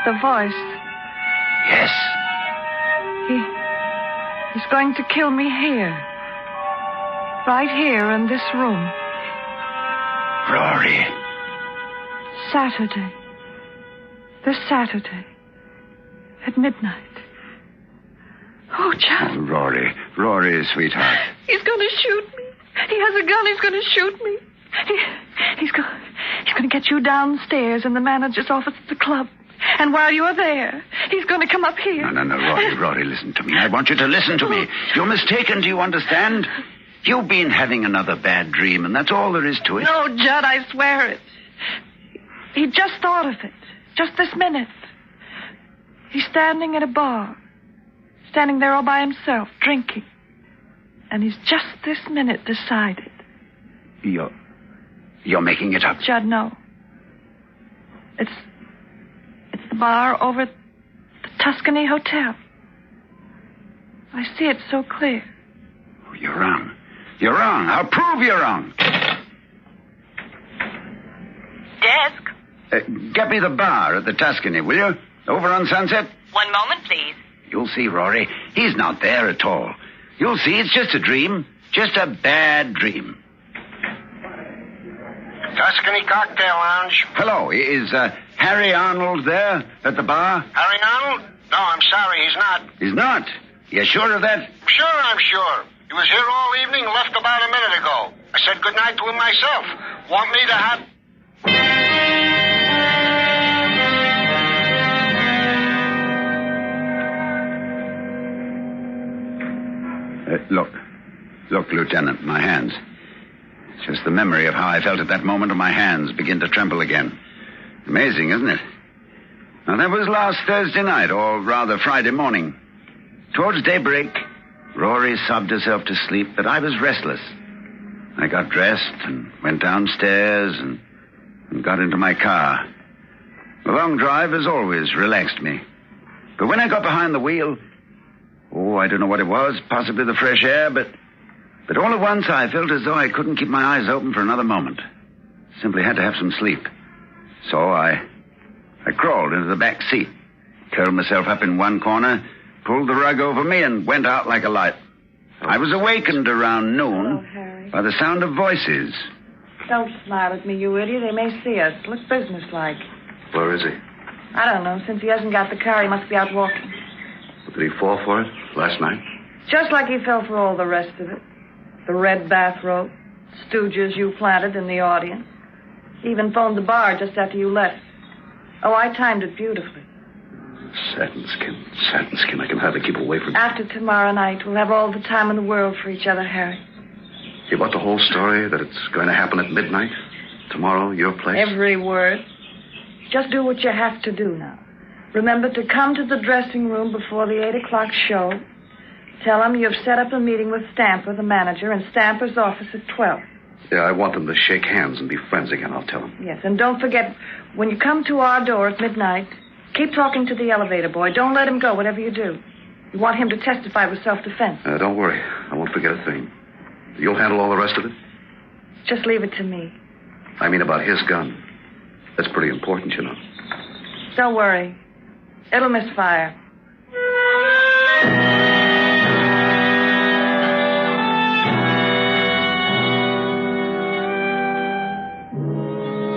The voice. Yes. He's going to kill me here. Right here in this room. Rory. Saturday. This Saturday. At midnight. Oh, Judd. Oh, Rory, sweetheart. He's going to shoot me. He has a gun. He's going to shoot me. He's going to get you downstairs in the manager's office at the club. And while you're there, he's going to come up here. No, Rory, listen to me. I want you to listen to me. You're mistaken, do you understand? You've been having another bad dream, and that's all there is to it. No, Judd, I swear it. He just thought of it. Just this minute. He's standing at a bar. Standing there all by himself, drinking. And he's just this minute decided. You're making it up. Judd, no. It's the bar over at the Tuscany Hotel. I see it so clear. Oh, you're wrong. You're wrong. I'll prove you're wrong. Desk. Get me the bar at the Tuscany, will you? Over on Sunset? 1 moment, please. You'll see, Rory. He's not there at all. You'll see, it's just a dream. Just a bad dream. Tuscany Cocktail Lounge. Hello, is Harry Arnold there at the bar? Harry Arnold? No, I'm sorry, he's not. He's not? You sure of that? Sure, I'm sure. He was here all evening, left about a minute ago. I said goodnight to him myself. Want me to have... Look, Lieutenant, my hands. It's just the memory of how I felt at that moment of my hands begin to tremble again. Amazing, isn't it? Now, that was last Thursday night, or rather Friday morning. Towards daybreak, Rory sobbed herself to sleep, but I was restless. I got dressed and went downstairs and got into my car. The long drive, as always, relaxed me. But when I got behind the wheel... Oh, I don't know what it was, possibly the fresh air, but all at once I felt as though I couldn't keep my eyes open for another moment. Simply had to have some sleep. So I crawled into the back seat, curled myself up in one corner, pulled the rug over me, and went out like a light. I was awakened around noon by the sound of voices. Don't smile at me, you idiot. They may see us. Look businesslike. Where is he? I don't know. Since he hasn't got the car, he must be out walking. Did he fall for it last night? Just like he fell for all the rest of it. The red bathrobe, stooges you planted in the audience. He even phoned the bar just after you left. Oh, I timed it beautifully. Satin skin. I can hardly keep away from you. After tomorrow night, we'll have all the time in the world for each other, Harry. You bought the whole story, that it's going to happen at midnight? Tomorrow, your place? Every word. Just do what you have to do now. Remember to come to the dressing room before the 8 o'clock show. Tell him you've set up a meeting with Stamper, the manager, in Stamper's office at 12. Yeah, I want them to shake hands and be friends again, I'll tell them. Yes, and don't forget, when you come to our door at midnight, keep talking to the elevator boy. Don't let him go, whatever you do. You want him to testify with self-defense. Don't worry. I won't forget a thing. You'll handle all the rest of it? Just leave it to me. I mean about his gun. That's pretty important, you know. Don't worry. It'll misfire.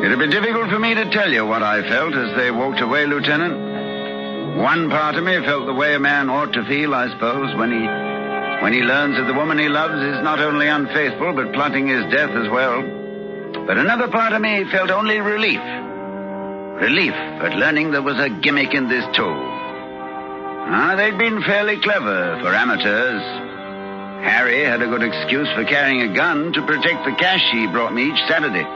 It'd be difficult for me to tell you what I felt as they walked away, Lieutenant. One part of me felt the way a man ought to feel, I suppose, when he learns that the woman he loves is not only unfaithful, but plotting his death as well. But another part of me felt only relief. Relief at learning there was a gimmick in this too. They'd been fairly clever for amateurs. Harry had a good excuse for carrying a gun to protect the cash he brought me each Saturday.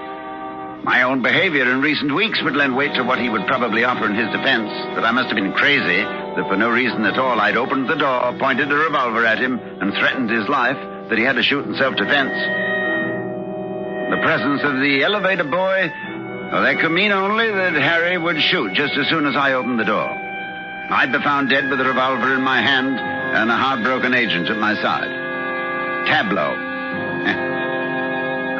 My own behavior in recent weeks would lend weight to what he would probably offer in his defense, that I must have been crazy, that for no reason at all I'd opened the door, pointed a revolver at him, and threatened his life, that he had to shoot in self-defense. The presence of the elevator boy, that could mean only that Harry would shoot just as soon as I opened the door. I'd be found dead with a revolver in my hand and a heartbroken agent at my side. Tableau.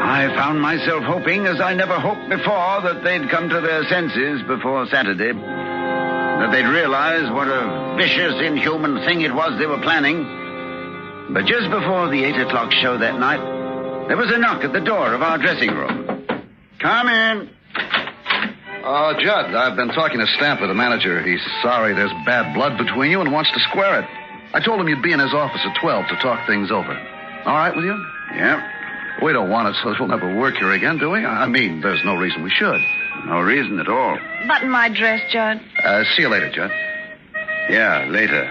I found myself hoping, as I never hoped before, that they'd come to their senses before Saturday. That they'd realize what a vicious, inhuman thing it was they were planning. But just before the 8 o'clock show that night, there was a knock at the door of our dressing room. Come in. Judd, I've been talking to Stamper, the manager. He's sorry there's bad blood between you and wants to square it. I told him you'd be in his office at 12 to talk things over. All right with you? Yeah. We don't want it, so we'll never work here again, do we? I mean, there's no reason we should. No reason at all. Button my dress, Judd. See you later, Judd. Yeah, later.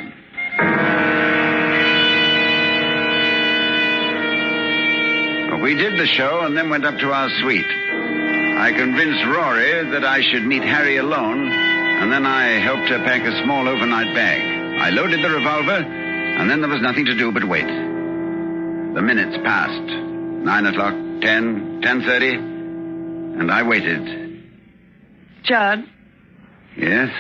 We did the show and then went up to our suite. I convinced Rory that I should meet Harry alone, and then I helped her pack a small overnight bag. I loaded the revolver, and then there was nothing to do but wait. The minutes passed. 9 o'clock, 10, 10:30, and I waited. Judd? Yes?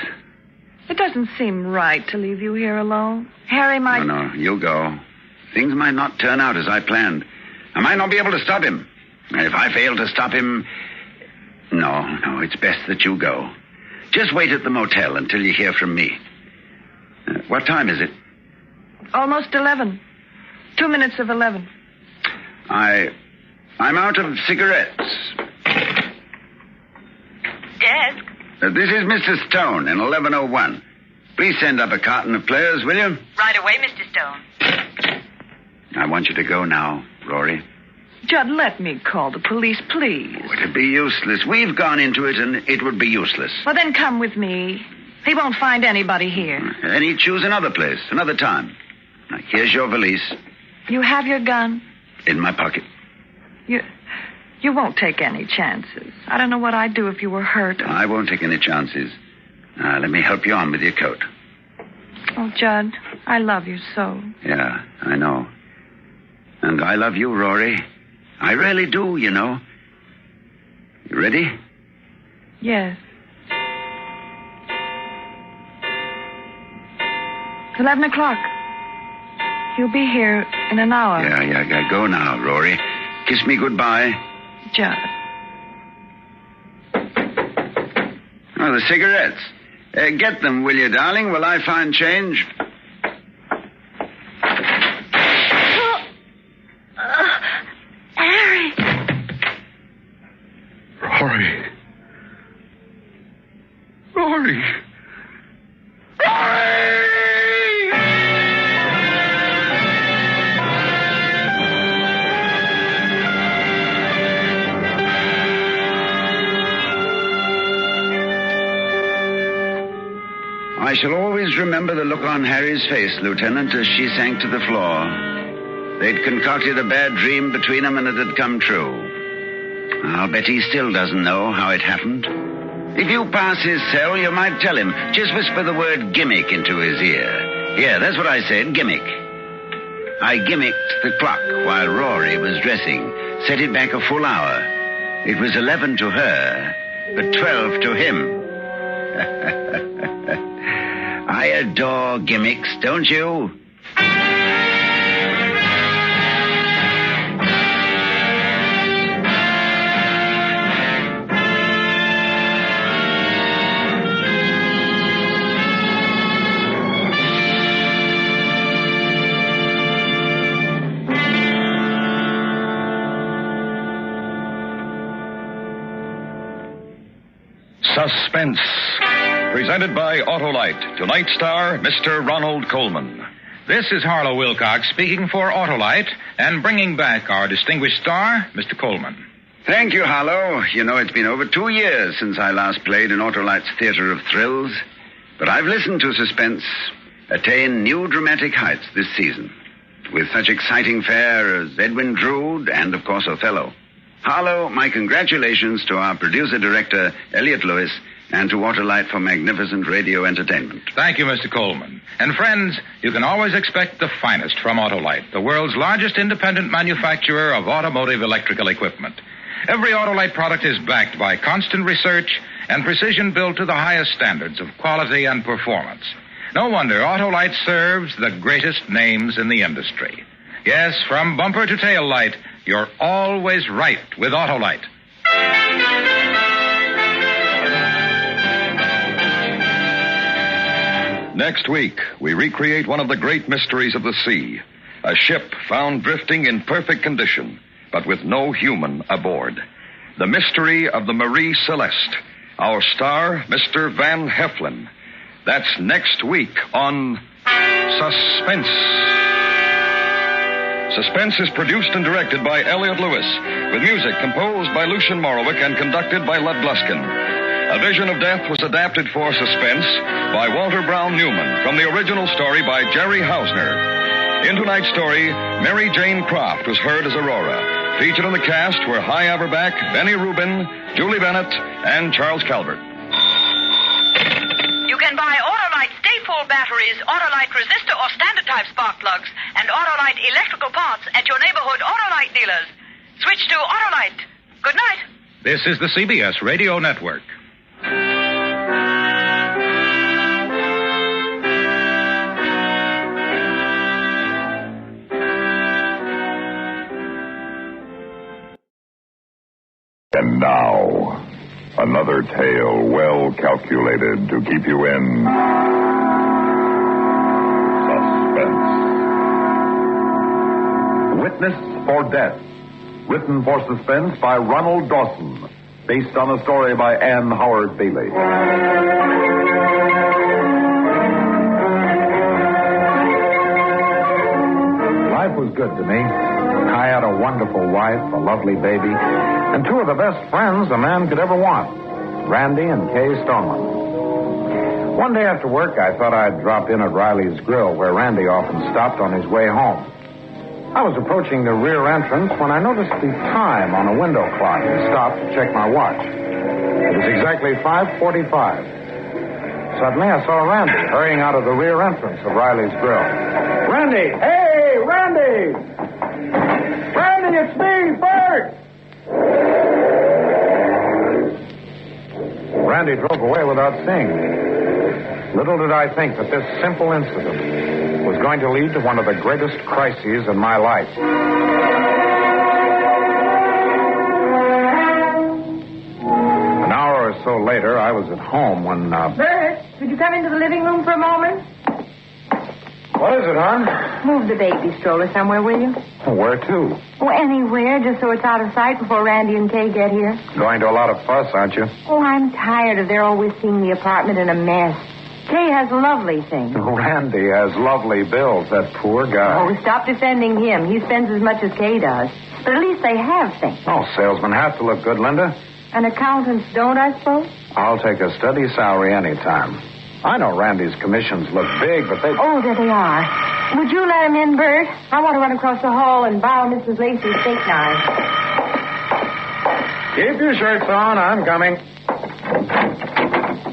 It doesn't seem right to leave you here alone. Harry might... No, you go. Things might not turn out as I planned. I might not be able to stop him. If I fail to stop him... No, it's best that you go. Just wait at the motel until you hear from me. What time is it? Almost 11. 2 minutes of 11. I'm out of cigarettes. Desk. This is Mr. Stone in 1101. Please send up a carton of players, will you? Right away, Mr. Stone. I want you to go now, Rory. Judd, let me call the police, please. It'd be useless. We've gone into it, and it would be useless. Well, then come with me. He won't find anybody here. And he'd choose another place, another time. Now, here's your valise. You have your gun? In my pocket. You won't take any chances. I don't know what I'd do if you were hurt. I won't take any chances. Let me help you on with your coat. Oh, Judd, I love you so. Yeah, I know. And I love you, Rory. I really do, you know. You ready? Yes. 11 o'clock. You'll be here in an hour. Yeah. Go now, Rory. Kiss me goodbye. Judd. Oh, the cigarettes. Get them, will you, darling, while I find change? Harry. Rory. I shall always remember the look on Harry's face, Lieutenant, as she sank to the floor. They'd concocted a bad dream between them, and it had come true. I'll bet he still doesn't know how it happened. If you pass his cell, you might tell him. Just whisper the word gimmick into his ear. Yeah, that's what I said, gimmick. I gimmicked the clock while Rory was dressing, set it back a full hour. It was 11 to her, but 12 to him. I adore gimmicks, don't you? Suspense. Presented by Autolite. Tonight's star, Mr. Ronald Coleman. This is Harlow Wilcox speaking for Autolite and bringing back our distinguished star, Mr. Coleman. Thank you, Harlow. You know, it's been over 2 years since I last played in Autolite's Theater of Thrills. But I've listened to Suspense attain new dramatic heights this season, with such exciting fare as Edwin Drood and, of course, Othello. Harlow, my congratulations to our producer-director, Elliot Lewis, and to Autolite for magnificent radio entertainment. Thank you, Mr. Coleman. And friends, you can always expect the finest from Autolite, the world's largest independent manufacturer of automotive electrical equipment. Every Autolite product is backed by constant research and precision built to the highest standards of quality and performance. No wonder Autolite serves the greatest names in the industry. Yes, from bumper to tail light, you're always right with Autolite. Next week, we recreate one of the great mysteries of the sea. A ship found drifting in perfect condition, but with no human aboard. The mystery of the Marie Celeste. Our star, Mr. Van Heflin. That's next week on Suspense. Suspense is produced and directed by Elliot Lewis, with music composed by Lucian Morowick and conducted by Lud Gluskin. A Vision of Death was adapted for Suspense by Walter Brown Newman from the original story by Jerry Hausner. In tonight's story, Mary Jane Croft was heard as Aurora. Featured in the cast were Hy Averback, Benny Rubin, Julie Bennett, and Charles Calvert. You can buy Autolite Stay-Full batteries, Autolite resistor or standard type spark plugs, and Autolite electrical parts at your neighborhood Autolite dealers. Switch to Autolite. Good night. This is the CBS Radio Network. And now, another tale well calculated to keep you in suspense. Witness for Death. Written for Suspense by Ronald Dawson. Based on a story by Anne Howard Bailey. Life was good to me. I had a wonderful wife, a lovely baby, and two of the best friends a man could ever want, Randy and Kay Stoneman. One day after work, I thought I'd drop in at Riley's Grill, where Randy often stopped on his way home. I was approaching the rear entrance when I noticed the time on a window clock and stopped to check my watch. It was exactly 5:45. Suddenly, I saw Randy hurrying out of the rear entrance of Riley's Grill. Randy! Hey, Randy! Randy, it's me, Bert! Randy drove away without seeing me. Little did I think that this simple incident was going to lead to one of the greatest crises in my life. An hour or so later, I was at home when... Bert, could you come into the living room for a moment? What is it, hon? Move the baby stroller somewhere, will you? Where to? Oh, anywhere, just so it's out of sight before Randy and Kay get here. Going to a lot of fuss, aren't you? Oh, I'm tired of their always seeing the apartment in a mess. Kay has lovely things. Randy has lovely bills, that poor guy. Oh, stop defending him. He spends as much as Kay does. But at least they have things. Oh, salesmen have to look good, Linda. And accountants don't, I suppose? I'll take a steady salary any time. I know Randy's commissions look big, but they... Oh, there they are. Would you let him in, Bert? I want to run across the hall and borrow Mrs. Lacey's steak knife. Keep your shirts on. I'm coming.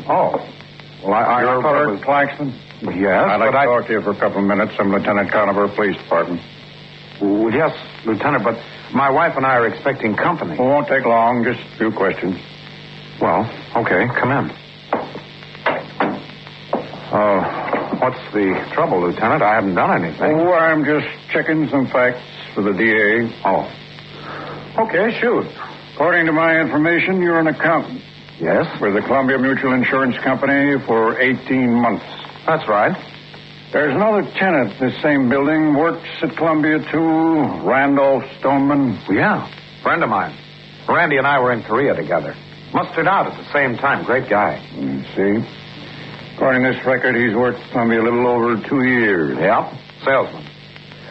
Oh. Well, I You're thought it Bert was... Claxton? Yes, I'd like but to talk to you for a couple of minutes. I'm Lieutenant Conover, Police Department. Well, yes, Lieutenant, but my wife and I are expecting company. It won't take long. Just a few questions. Well, okay, come in. What's the trouble, Lieutenant? I haven't done anything. Oh, I'm just checking some facts for the DA. Oh. Okay, shoot. According to my information, you're an accountant. Yes? With the Columbia Mutual Insurance Company for 18 months. That's right. There's another tenant in this same building, works at Columbia, too, Randolph Stoneman. Yeah, friend of mine. Randy and I were in Korea together. Mustered out at the same time. Great guy. See? According to this record, he's worked at Columbia a little over 2 years. Yeah, salesman.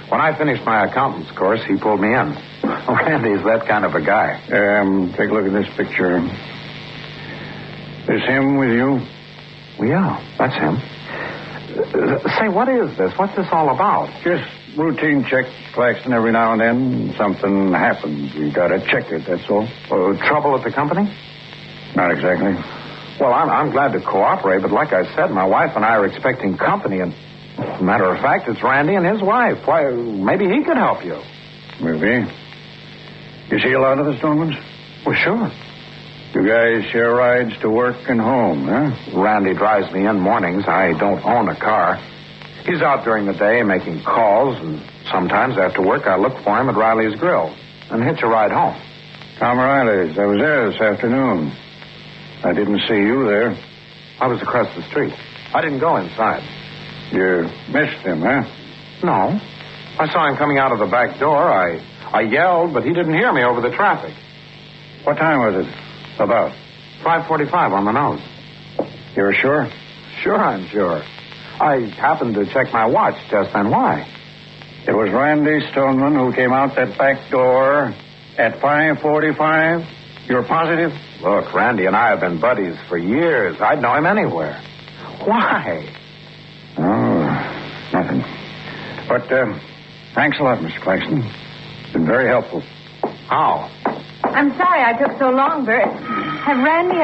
When I finished my accountant's course, he pulled me in. Randy's that kind of a guy. Take a look at this picture. Is him with you? Well, yeah, that's him. Say, what is this? What's this all about? Just routine checks, Claxton, every now and then. Something happens. You gotta check it, that's all. Trouble at the company? Not exactly. Well, I'm glad to cooperate, but like I said, my wife and I are expecting company, and matter of fact, it's Randy and his wife. Why, maybe he could help you. Maybe. You see a lot of the Stonemans? Well, sure. You guys share rides to work and home, huh? Randy drives me in mornings. I don't own a car. He's out during the day making calls, and sometimes after work I look for him at Riley's Grill and hitch a ride home. Tom Riley's. I was there this afternoon. I didn't see you there. I was across the street. I didn't go inside. You missed him, huh? No. I saw him coming out of the back door. I yelled, but he didn't hear me over the traffic. What time was it? About? 5:45 on the nose. You're sure? Sure, I'm sure. I happened to check my watch just then. Why? It was Randy Stoneman who came out that back door at 5:45? You're positive? Look, Randy and I have been buddies for years. I'd know him anywhere. Why? Oh, nothing. But, thanks a lot, Mr. Claxton. Been very helpful. How? I'm sorry I took so long, Bert. Have Randy...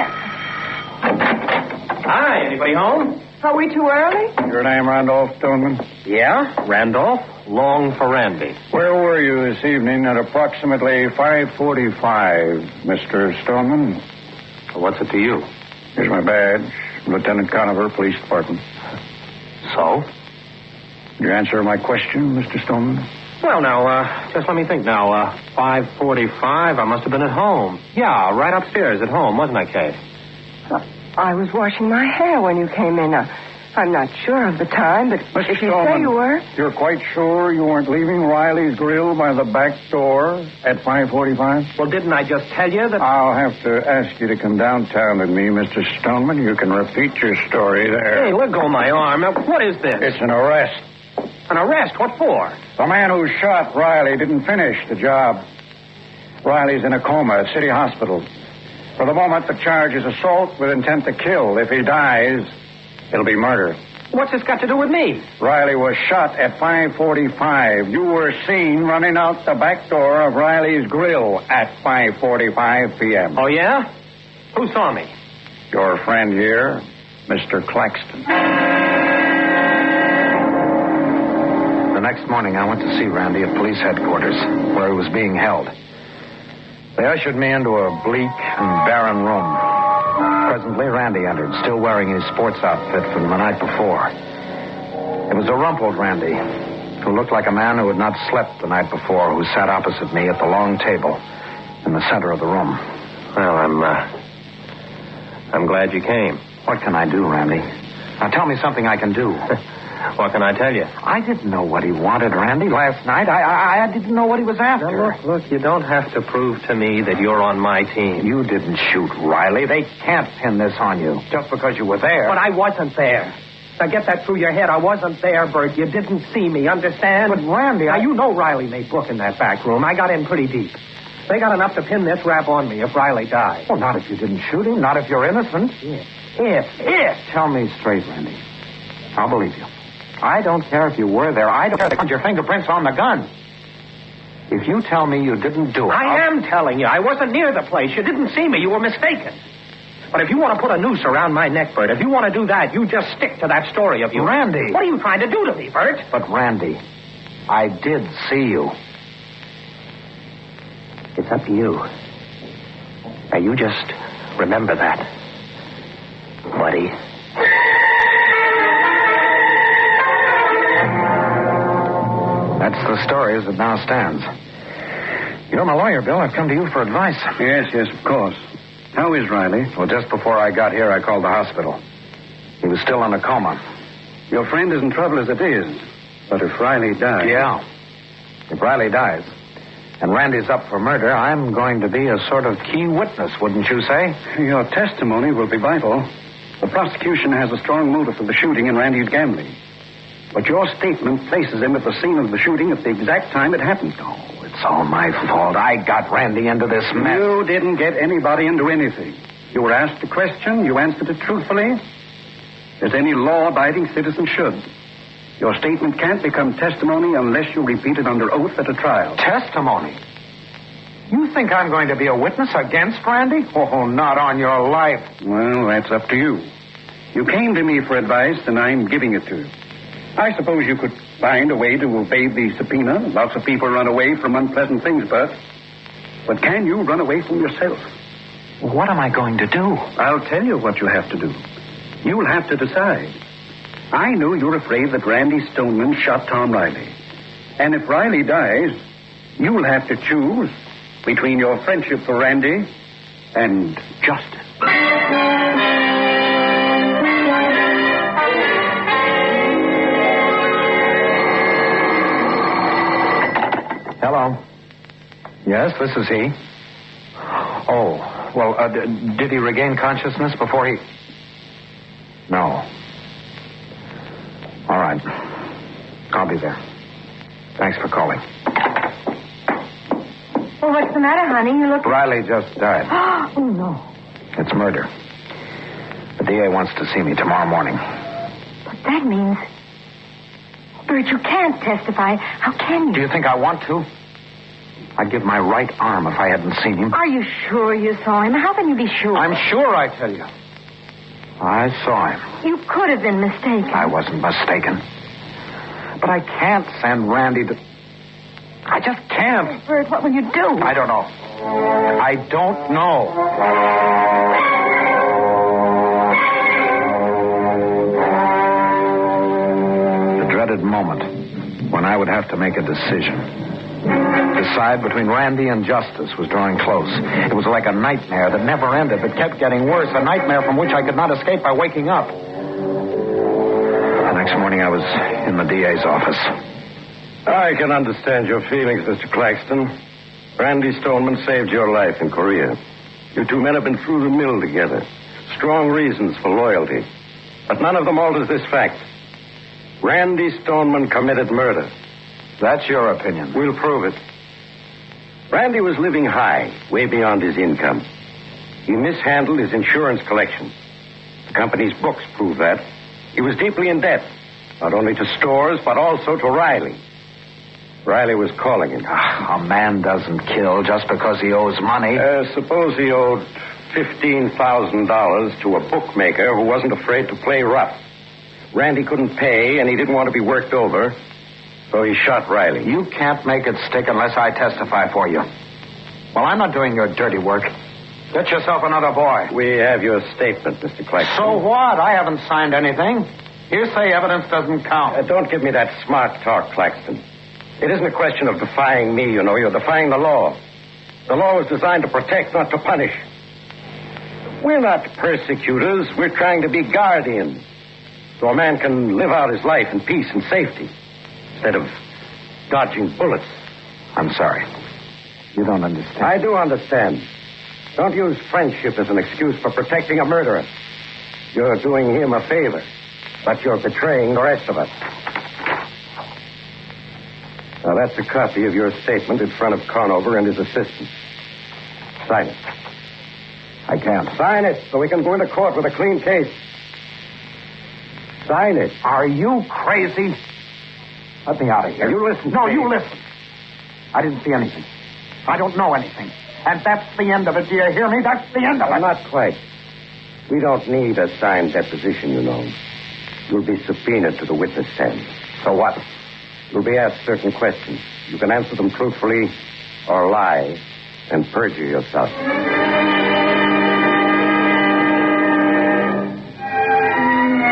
Hi, anybody home? Are we too early? Your name, Randolph Stoneman? Yeah, Randolph. Long for Randy. Where were you this evening at approximately 5:45, Mr. Stoneman? What's it to you? Here's my badge. Lieutenant Conover, Police Department. So? Did you answer my question, Mr. Stoneman? Well, now, just let me think now. 5:45, I must have been at home. Yeah, right upstairs at home, wasn't I, Kay? I was washing my hair when you came in. I'm not sure of the time, but Mr. if you Stoneman, say you were... You're quite sure you weren't leaving Riley's Grill by the back door at 5:45? Well, didn't I just tell you that... I'll have to ask you to come downtown with me, Mr. Stoneman. You can repeat your story there. Hey, let go of my arm. Now, what is this? It's an arrest. An arrest? What for? The man who shot Riley didn't finish the job. Riley's in a coma at City Hospital. For the moment, the charge is assault with intent to kill. If he dies, it'll be murder. What's this got to do with me? Riley was shot at 5:45. You were seen running out the back door of Riley's Grill at 5:45 p.m. Oh, yeah? Who saw me? Your friend here, Mr. Claxton. The next morning, I went to see Randy at police headquarters, where he was being held. They ushered me into a bleak and barren room. Presently, Randy entered, still wearing his sports outfit from the night before. It was a rumpled Randy, who looked like a man who had not slept the night before, who sat opposite me at the long table in the center of the room. Well, I'm glad you came. What can I do, Randy? Now, tell me something I can do. What can I tell you? I didn't know what he wanted, Randy, last night. I didn't know what he was after. Now, look, you don't have to prove to me that you're on my team. You didn't shoot Riley. They can't pin this on you just because you were there. But I wasn't there. Now, get that through your head. I wasn't there, Bert. You didn't see me, understand? But, Randy, Now, you know Riley made book in that back room. I got in pretty deep. They got enough to pin this rap on me if Riley died. Well, not if you didn't shoot him, not if you're innocent. Yeah. If. Tell me straight, Randy. I'll believe you. I don't care if you were there. I don't care if they found your fingerprints on the gun. If you tell me you didn't do it... I am telling you. I wasn't near the place. You didn't see me. You were mistaken. But if you want to put a noose around my neck, Bert, if you want to do that, you just stick to that story of you. Randy! What are you trying to do to me, Bert? But, Randy, I did see you. It's up to you. Now, you just remember that, buddy. That's the story as it now stands. You're my lawyer, Bill. I've come to you for advice. Yes, of course. How is Riley? Well, just before I got here, I called the hospital. He was still in a coma. Your friend is in trouble as it is. But if Riley dies... Yeah. If Riley dies, and Randy's up for murder, I'm going to be a sort of key witness, wouldn't you say? Your testimony will be vital. The prosecution has a strong motive for the shooting in Randy's gambling. But your statement places him at the scene of the shooting at the exact time it happened. Oh, it's all my fault. I got Randy into this mess. You didn't get anybody into anything. You were asked a question. You answered it truthfully, as any law-abiding citizen should. Your statement can't become testimony unless you repeat it under oath at a trial. Testimony? You think I'm going to be a witness against Randy? Oh, not on your life. Well, that's up to you. You came to me for advice, and I'm giving it to you. I suppose you could find a way to evade the subpoena. Lots of people run away from unpleasant things, Bert. But can you run away from yourself? What am I going to do? I'll tell you what you have to do. You'll have to decide. I know you're afraid that Randy Stoneman shot Tom Riley. And if Riley dies, you'll have to choose between your friendship for Randy and justice. Hello. Yes, this is he. Oh, well, did he regain consciousness before he... No. All right. I'll be there. Thanks for calling. Well, what's the matter, honey? You look... Riley just died. Oh, no. It's murder. The DA wants to see me tomorrow morning. But that means... Bert, you can't testify. How can you? Do you think I want to? I'd give my right arm if I hadn't seen him. Are you sure you saw him? How can you be sure? I'm sure, I tell you. I saw him. You could have been mistaken. I wasn't mistaken. But I can't send Randy to... I just can't. Bert, what will you do? I don't know. I don't know. The dreaded moment when I would have to make a decision. Decide between Randy and justice was drawing close. It was like a nightmare that never ended, but kept getting worse. A nightmare from which I could not escape by waking up. The next morning I was in the DA's office. I can understand your feelings, Mr. Claxton. Randy Stoneman saved your life in Korea. You two men have been through the mill together. Strong reasons for loyalty. But none of them alters this fact. Randy Stoneman committed murder. That's your opinion. We'll prove it. Randy was living high, way beyond his income. He mishandled his insurance collection. The company's books prove that. He was deeply in debt, not only to stores, but also to Riley. Riley was calling him. A man doesn't kill just because he owes money. Suppose he owed $15,000 to a bookmaker who wasn't afraid to play rough. Randy couldn't pay, and he didn't want to be worked over, so he shot Riley. You can't make it stick unless I testify for you. Well, I'm not doing your dirty work. Get yourself another boy. We have your statement, Mr. Claxton. So what? I haven't signed anything. Hearsay evidence doesn't count. Don't give me that smart talk, Claxton. It isn't a question of defying me, you know. You're defying the law. The law is designed to protect, not to punish. We're not persecutors. We're trying to be guardians. So a man can live out his life in peace and safety instead of dodging bullets. I'm sorry. You don't understand. I do understand. Don't use friendship as an excuse for protecting a murderer. You're doing him a favor, but you're betraying the rest of us. Now, that's a copy of your statement in front of Conover and his assistant. Sign it. I can't. Sign it so we can go into court with a clean case. Sign it. Are you crazy? Let me out of here. You listen. No, you listen. I didn't see anything. I don't know anything. And that's the end of it. Do you hear me? That's the end of it. Not quite. We don't need a signed deposition, you know. You'll be subpoenaed to the witness stand. So what? You'll be asked certain questions. You can answer them truthfully or lie and perjure yourself.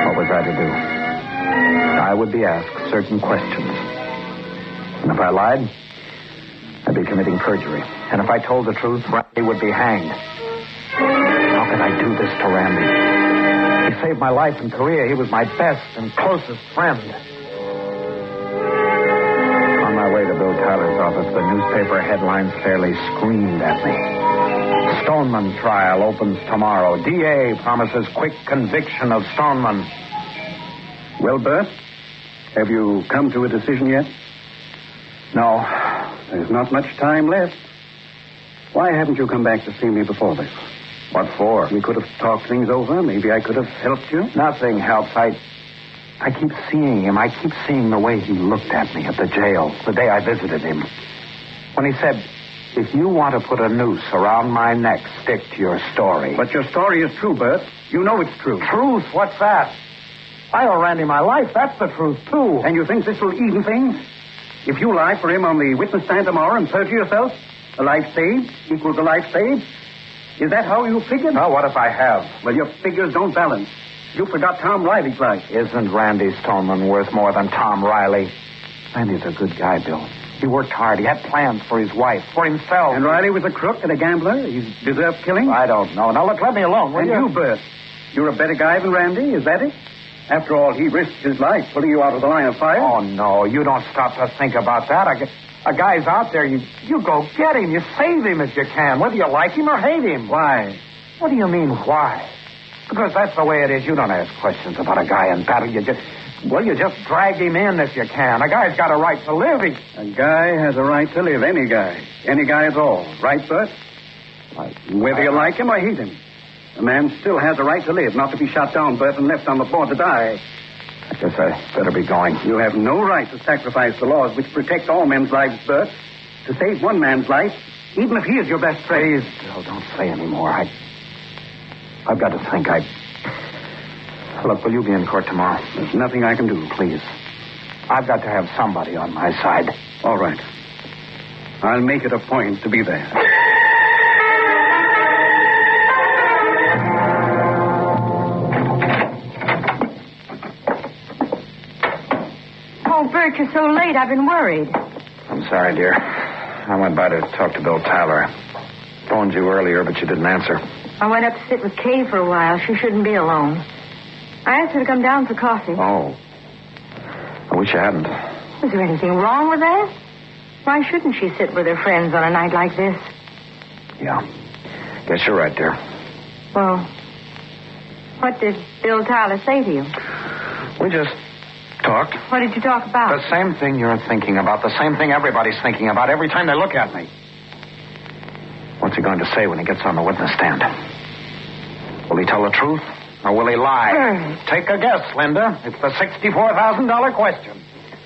What was I to do? I would be asked certain questions. And if I lied, I'd be committing perjury. And if I told the truth, Randy would be hanged. How could I do this to Randy? He saved my life and career. He was my best and closest friend. On my way to Bill Tyler's office, the newspaper headlines fairly screamed at me. Stoneman trial opens tomorrow. DA promises quick conviction of Stoneman. Well, Bert, have you come to a decision yet? No. There's not much time left. Why haven't you come back to see me before this? What for? We could have talked things over. Maybe I could have helped you. Nothing helps. I keep seeing him. I keep seeing the way he looked at me at the jail the day I visited him. When he said, if you want to put a noose around my neck, stick to your story. But your story is true, Bert. You know it's true. Truth? What's that? I owe Randy my life. That's the truth, too. And you think this will even things? If you lie for him on the witness stand tomorrow and perjure yourself, a life saved equals a life saved? Is that how you figured? Well, what if I have? Well, your figures don't balance. You forgot Tom Riley's life. Isn't Randy Stoneman worth more than Tom Riley? Randy's a good guy, Bill. He worked hard. He had plans for his wife, for himself. And Riley was a crook and a gambler? He deserved killing? I don't know. Now, look, let me alone, will you? And you, Bert, you're a better guy than Randy, is that it? After all, he risked his life pulling you out of the line of fire. Oh, no, you don't stop to think about that. A guy's out there, you go get him. You save him if you can, whether you like him or hate him. Why? What do you mean, why? Because that's the way it is. You don't ask questions about a guy in battle. You just drag him in if you can. A guy's got a right to live. A guy has a right to live. Any guy. Any guy at all. Right, Bert? Whether you like him or hate him. A man still has a right to live, not to be shot down, Bert, and left on the floor to die. I guess I better be going. You have no right to sacrifice the laws which protect all men's lives, Bert. To save one man's life, even if he is your best friend. Please, Bill, don't say any more. I've got to think. Look, will you be in court tomorrow? There's nothing I can do. Please. I've got to have somebody on my side. All right. I'll make it a point to be there. Oh, Bert, you're so late. I've been worried. I'm sorry, dear. I went by to talk to Bill Tyler. I phoned you earlier, but you didn't answer. I went up to sit with Kay for a while. She shouldn't be alone. I asked her to come down for coffee. Oh. I wish you hadn't. Was there anything wrong with that? Why shouldn't she sit with her friends on a night like this? Yeah. Guess you're right, dear. Well, what did Bill Tyler say to you? We just talked. What did you talk about? The same thing you're thinking about. The same thing everybody's thinking about every time they look at me. What's he going to say when he gets on the witness stand? Will he tell the truth or will he lie? Take a guess, Linda. It's the $64,000 question.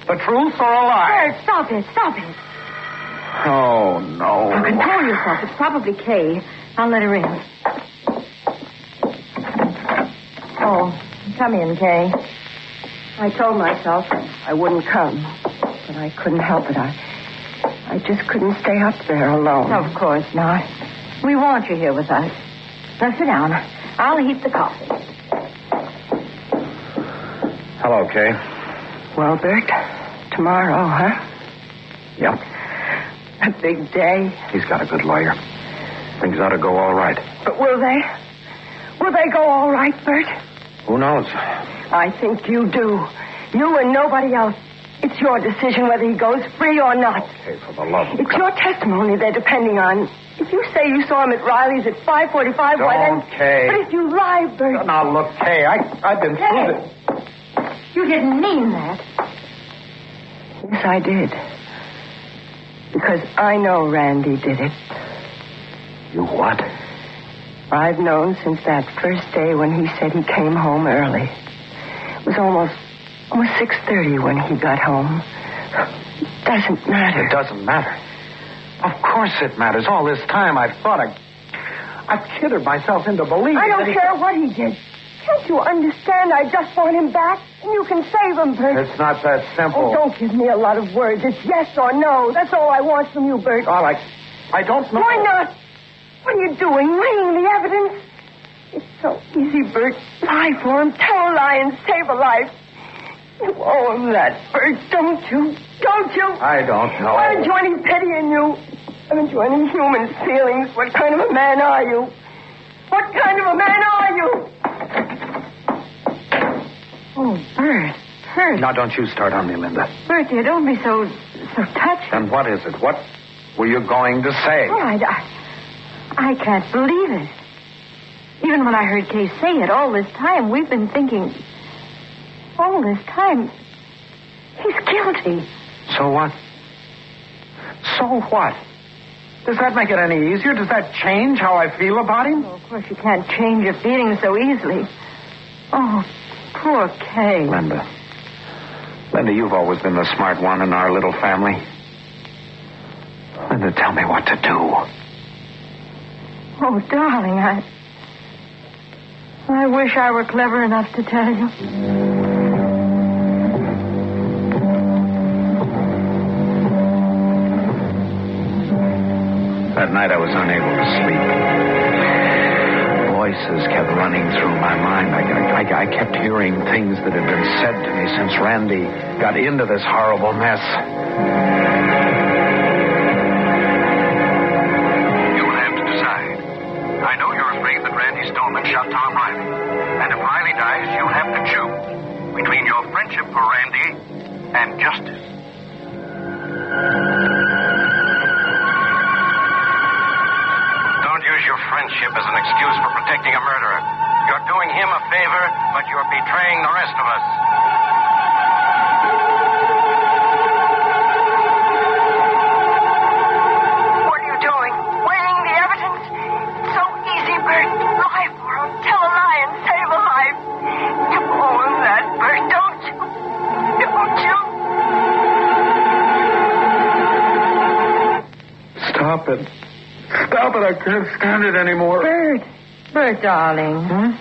The truth or a lie? Bert, stop it. Stop it. Oh, no. Now, control yourself. It's probably Kay. I'll let her in. Oh, come in, Kay. I told myself I wouldn't come, but I couldn't help it. I just couldn't stay up there alone. Of course not. We want you here with us. Now, sit down. I'll heat the coffee. Hello, Kay. Well, Bert, tomorrow, huh? Yep. A big day. He's got a good lawyer. Things ought to go all right. But will they? Will they go all right, Bert? Who knows? I think you do. You and nobody else. It's your decision whether he goes free or not. Okay, for the love of It's God. your testimony they're depending on. If you say you saw him at Riley's at 5:45, why then... Don't, Kay. But if you lie, Bert... Now, look, Kay, I've been through this. You didn't mean that. Yes, I did. Because I know Randy did it. You what? I've known since that first day when he said he came home early. It was almost 6:30 when he got home. It doesn't matter. It doesn't matter. Of course it matters. All this time I've thought I've kidded myself into believing I don't that care what he did. Can't you understand? I just want him back, and you can save him, Bert. It's not that simple. Oh, don't give me a lot of words. It's yes or no. That's all I want from you, Bert. All right. I don't know. Why not? What are you doing? Weighing the evidence? It's so easy, Bert. Lie for him, tell a lie, and save a life. You owe him that, Bert, don't you? Don't you? I don't know. I haven't you any pity in you. I haven't you any human feelings. What kind of a man are you? What kind of a man are you? Oh, Bert. Now, don't you start on me, Linda. Bert, dear, don't be so touched. Then what is it? What were you going to say? Oh, I can't believe it. Even when I heard Kay say it all this time, we've been thinking... All this time, he's guilty. So what? So what? Does that make it any easier? Does that change how I feel about him? Oh, of course, you can't change your feelings so easily. Oh, poor Kay. Linda, you've always been the smart one in our little family. Linda, tell me what to do. Oh, darling, I wish I were clever enough to tell you. That night I was unable to sleep. Voices kept running through my mind. I kept hearing things that had been said to me since Randy got into this horrible mess. You'll have to decide. I know you're afraid that Randy Stoneman shot Tom Riley. And if Riley dies, you'll have to choose between your friendship for Randy and justice. Your friendship as an excuse for protecting a murderer. You're doing him a favor, but you're betraying the rest of us. What are you doing? Weighing the evidence? It's so easy, Bert. Lie for him, tell a lie, and save a life. You owe him that, Bert, don't you? Don't you? Stop it. Stop it. I can't stand it anymore. Bert, darling. Huh?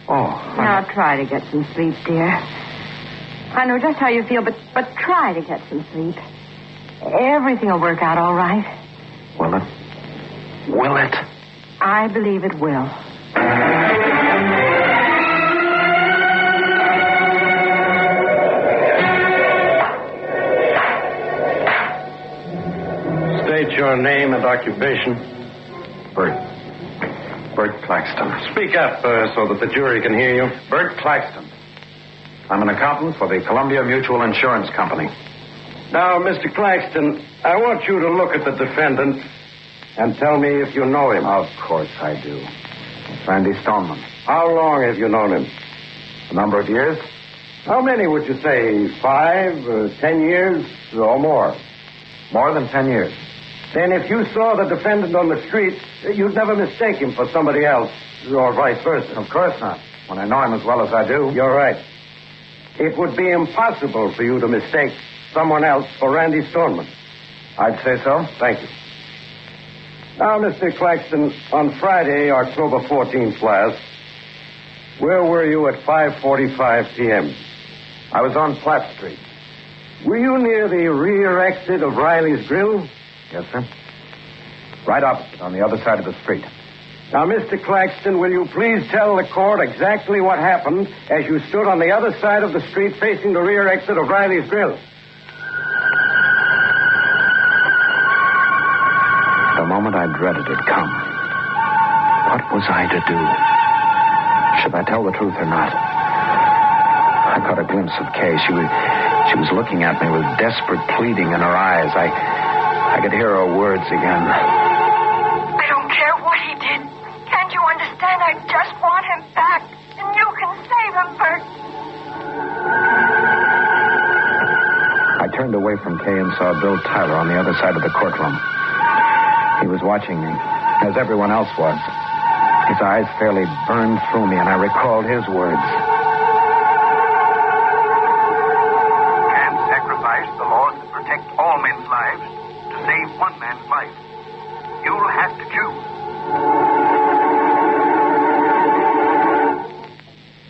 Oh. Now try to get some sleep, dear. I know just how you feel, but try to get some sleep. Everything will work out all right. Will it? Will it? I believe it will. State your name and occupation. Bert Claxton. Speak up so that the jury can hear you. Bert Claxton. I'm an accountant for the Columbia Mutual Insurance Company. Now, Mr. Claxton, I want you to look at the defendant and tell me if you know him. Of course I do. Randy Stoneman. How long have you known him? A number of years. How many would you say? 5, 10 years, or more? More than 10 years. Then if you saw the defendant on the street, you'd never mistake him for somebody else, or vice versa. Of course not. When I know him as well as I do. You're right. It would be impossible for you to mistake someone else for Randy Stoneman. I'd say so. Thank you. Now, Mr. Claxton, on Friday, October 14th last, where were you at 5:45 p.m.? I was on Platt Street. Were you near the rear exit of Riley's Grill? Yes, sir. Right opposite, on the other side of the street. Now, Mr. Claxton, will you please tell the court exactly what happened as you stood on the other side of the street facing the rear exit of Riley's Grill? The moment I dreaded had come. What was I to do? Should I tell the truth or not? I caught a glimpse of Kay. She was looking at me with desperate pleading in her eyes. I could hear her words again. I don't care what he did. Can't you understand? I just want him back. And you can save him, Bert. I turned away from Kay and saw Bill Tyler on the other side of the courtroom. He was watching me, as everyone else was. His eyes fairly burned through me, and I recalled his words. Can't sacrifice the laws that protect all men's lives to save one man's life. You'll have to choose.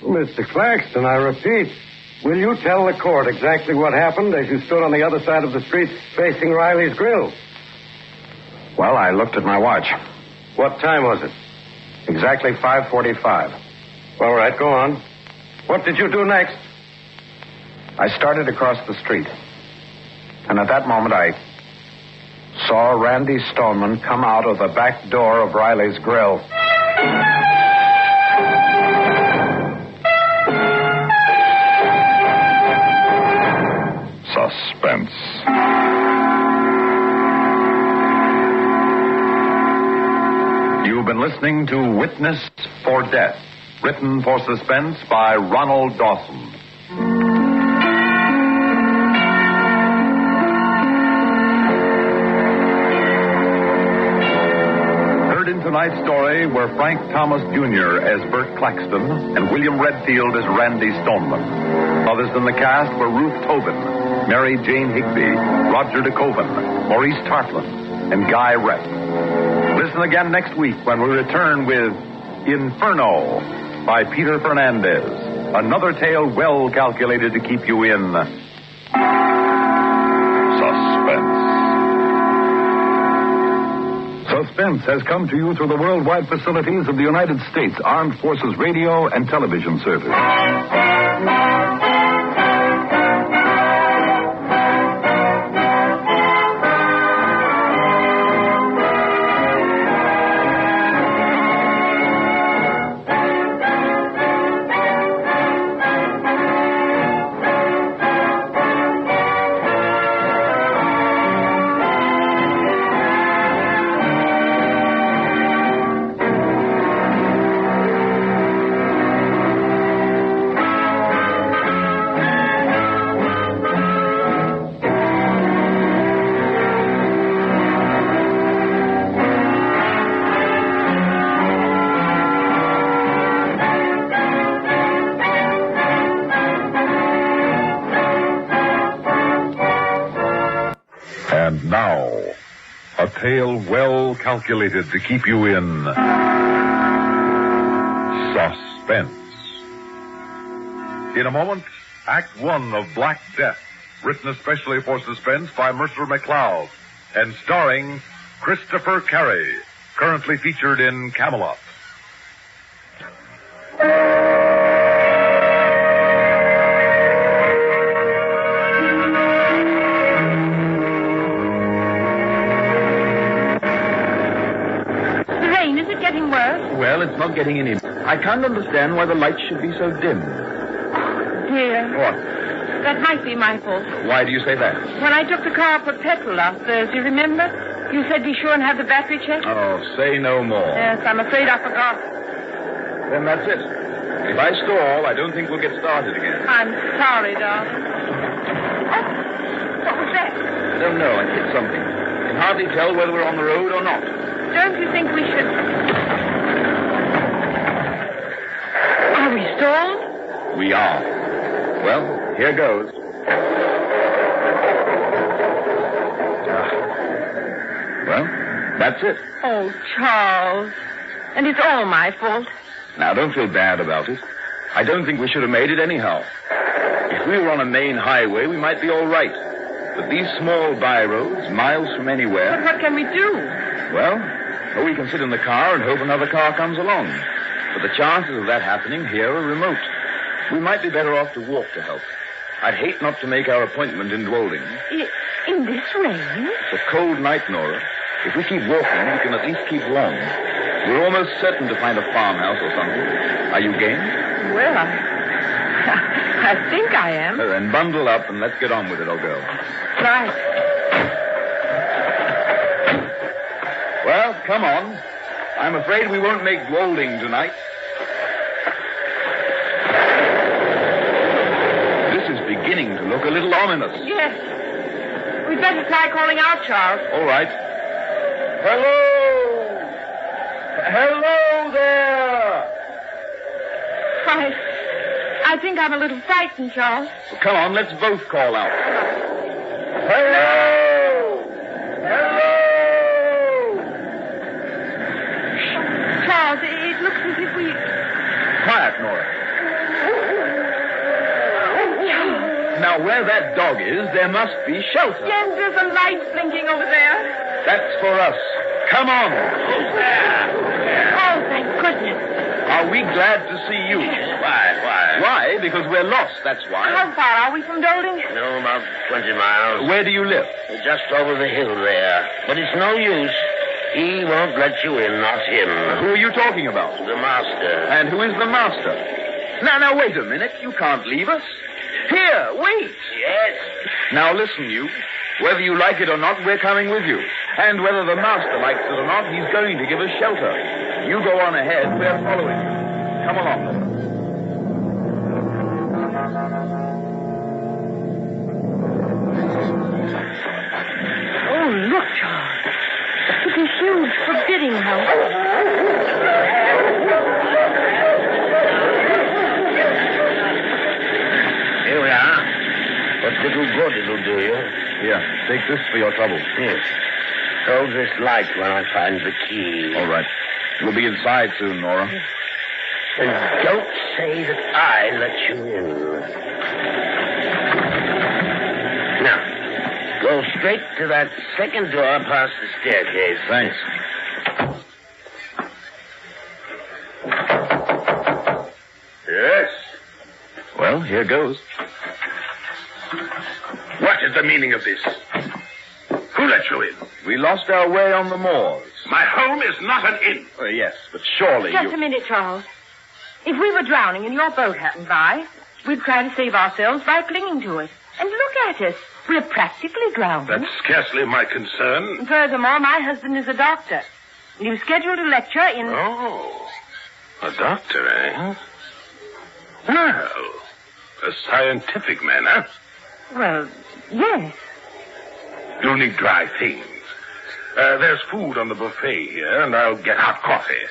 Mr. Claxton, I repeat, will you tell the court exactly what happened as you stood on the other side of the street facing Riley's grill? Well, I looked at my watch. What time was it? Exactly 5:45. All right, go on. What did you do next? I started across the street. And at that moment, I saw Randy Stoneman come out of the back door of Riley's grill. Suspense. You've been listening to Witness for Death, written for suspense by Ronald Dawson. Heard in tonight's story were Frank Thomas Jr. as Bert Claxton and William Redfield as Randy Stoneman. Others in the cast were Ruth Tobin, Mary Jane Higby, Roger DeKoven, Maurice Tartland, and Guy Rett. Listen again next week when we return with Inferno by Peter Fernandez. Another tale well calculated to keep you in suspense. Suspense has come to you through the worldwide facilities of the United States Armed Forces Radio and Television Service. And now, a tale well calculated to keep you in suspense. In a moment, Act One of Black Death, written especially for suspense by Mercer McLeod, and starring Christopher Carey, currently featured in Camelot. Well, it's not getting any. I can't understand why the lights should be so dim. Dear. What? That might be my fault. Why do you say that? When I took the car for petrol last Thursday, remember? You said be sure and have the battery checked? Oh, say no more. Yes, I'm afraid I forgot. Then that's it. If I stall, I don't think we'll get started again. I'm sorry, darling. Oh, what was that? I don't know. I hit something. I can hardly tell whether we're on the road or not. Don't you think we should... Are we stalled? We are. Well, here goes. Well, that's it. Oh, Charles. And it's all my fault. Now, don't feel bad about it. I don't think we should have made it anyhow. If we were on a main highway, we might be all right. But these small by-roads, miles from anywhere... But what can we do? Well, we can sit in the car and hope another car comes along. But the chances of that happening here are remote. We might be better off to walk to help. I'd hate not to make our appointment in Dwolding. In this rain? It's a cold night, Nora. If we keep walking, we can at least keep warm. We're almost certain to find a farmhouse or something. Are you game? Well, I think I am. Then bundle up and let's get on with it, old girl. Right. Well, come on. I'm afraid we won't make Dwolding tonight. This is beginning to look a little ominous. Yes. We'd better try calling out, Charles. All right. Hello! Hello there! I think I'm a little frightened, Charles. Well, come on, let's both call out. Hello! Hello! Charles, it looks as if we... Quiet, Nora. Now, where that dog is, there must be shelter. Yes, there's a light blinking over there. That's for us. Come on. Oh, thank goodness. Are we glad to see you? Why? Why? Because we're lost, that's why. How far are we from Dolding? No, about 20 miles. Where do you live? Just over the hill there. But it's no use. He won't let you in, not him. Who are you talking about? The master. And who is the master? Now, wait a minute. You can't leave us. Here, wait. Yes. Now, listen, you. Whether you like it or not, we're coming with you. And whether the master likes it or not, he's going to give us shelter. You go on ahead. We're following you. Come along. Oh, look, Charles. It's a huge, forbidding house. Here we are. What little good it'll do you. Here, take this for your trouble. Yes. Hold this light when I find the key. All right. We'll be inside soon, Nora. And don't say that I let you in. Now, go straight to that second door past the staircase. Thanks. Yes? Well, here goes. What is the meaning of this? Who let you in? We lost our way on the moors. My home is not an inn. Yes, but surely Just a minute, Charles. If we were drowning and your boat happened by, we'd try to save ourselves by clinging to it. And look at us. We're practically drowned. That's scarcely my concern. And furthermore, my husband is a doctor. He was scheduled to lecture in... Oh, a doctor, eh? Well, a scientific man, huh? Well, yes. You'll need dry things. There's food on the buffet here, and I'll get hot coffee.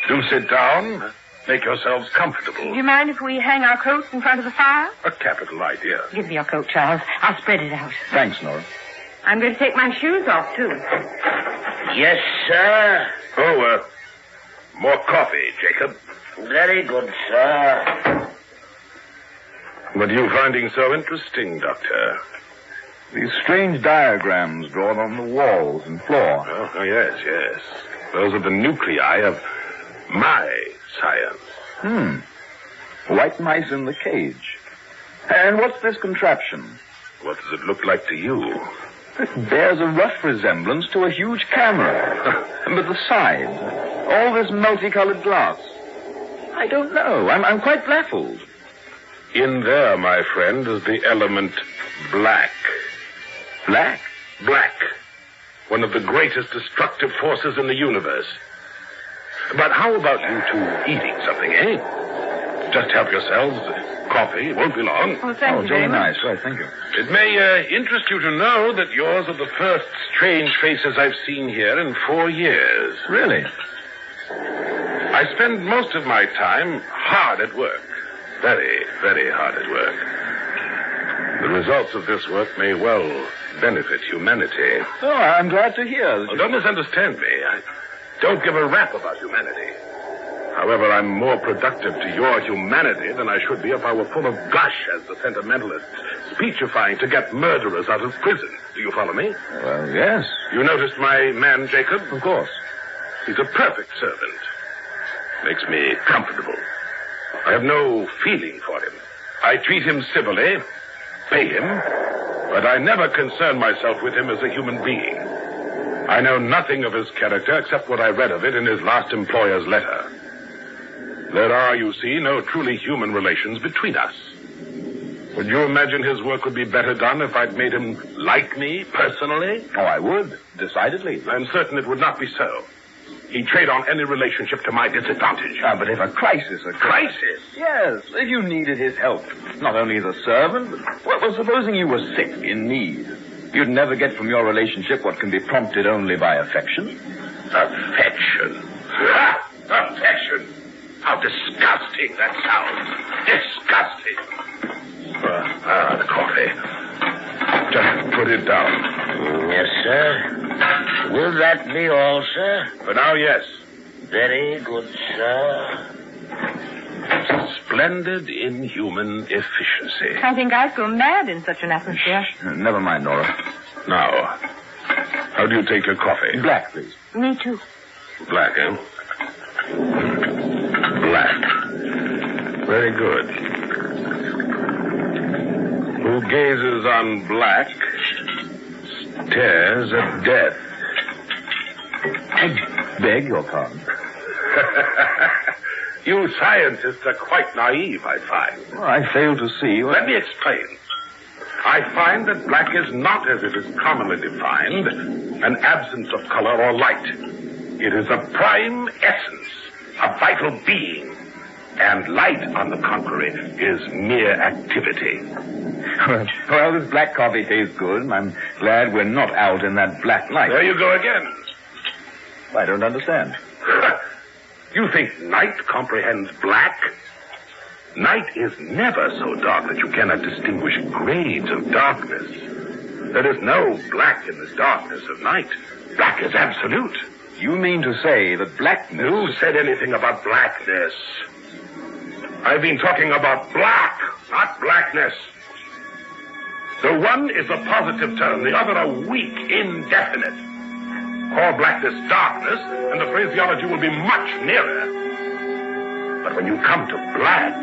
Do sit down. Make yourselves comfortable. Do you mind if we hang our coats in front of the fire? A capital idea. Give me your coat, Charles. I'll spread it out. Thanks, Nora. I'm going to take my shoes off, too. Yes, sir. Oh, more coffee, Jacob. Very good, sir. What are you finding so interesting, Doctor? These strange diagrams drawn on the walls and floor. Oh, yes. Those are the nuclei of my science. White mice in the cage. And what's this contraption? What does it look like to you? It bears a rough resemblance to a huge camera. But the sides, all this multicolored glass. I don't know. I'm quite baffled. In there, my friend, is the element black. Black? Black. One of the greatest destructive forces in the universe. But how about you two eating something, eh? Just help yourselves. Coffee won't be long. Oh, thank you very much. Nice. Right, thank you. It may interest you to know that yours are the first strange faces I've seen here in 4 years. Really? I spend most of my time hard at work. Very, very hard at work. The results of this work may well benefit humanity. Oh, I'm glad to hear. Don't misunderstand me. I don't give a rap about humanity. However, I'm more productive to your humanity than I should be if I were full of gush as the sentimentalist, speechifying to get murderers out of prison. Do you follow me? Well, yes. You noticed my man, Jacob? Of course. He's a perfect servant. Makes me comfortable. I have no feeling for him. I treat him civilly, pay him, but I never concern myself with him as a human being. I know nothing of his character except what I read of it in his last employer's letter. There are, you see, no truly human relations between us. Would you imagine his work would be better done if I'd made him like me personally? Oh, I would, decidedly. I'm certain it would not be so. He'd trade on any relationship to my disadvantage. But if a crisis occurred... Crisis? Yes, if you needed his help. Not only as a servant, but... Well, supposing you were sick, in need. You'd never get from your relationship what can be prompted only by affection. Affection. Ha! Affection. How disgusting that sounds. Disgusting. The coffee. Just put it down. Yes, sir. Will that be all, sir? For now, yes. Very good, sir. Splendid inhuman efficiency. I think I'd go mad in such an atmosphere. Never mind, Nora. Now, how do you take your coffee? Black, please. Me too. Black, eh? Black. Very good. Who gazes on black stares at death. I beg your pardon. You scientists are quite naive, I find. Well, I fail to see. Let me explain. I find that black is not, as it is commonly defined, an absence of color or light. It is a prime essence, a vital being. And light, on the contrary, is mere activity. Well, this black coffee tastes good, and I'm glad we're not out in that black light. There you go again. I don't understand. You think night comprehends black? Night is never so dark that you cannot distinguish grades of darkness. There is no black in this darkness of night. Black is absolute. You mean to say that blackness... Who said anything about blackness? I've been talking about black, not blackness. The one is a positive term, the other a weak, indefinite. Call blackness darkness, and the phraseology will be much nearer. But when you come to black,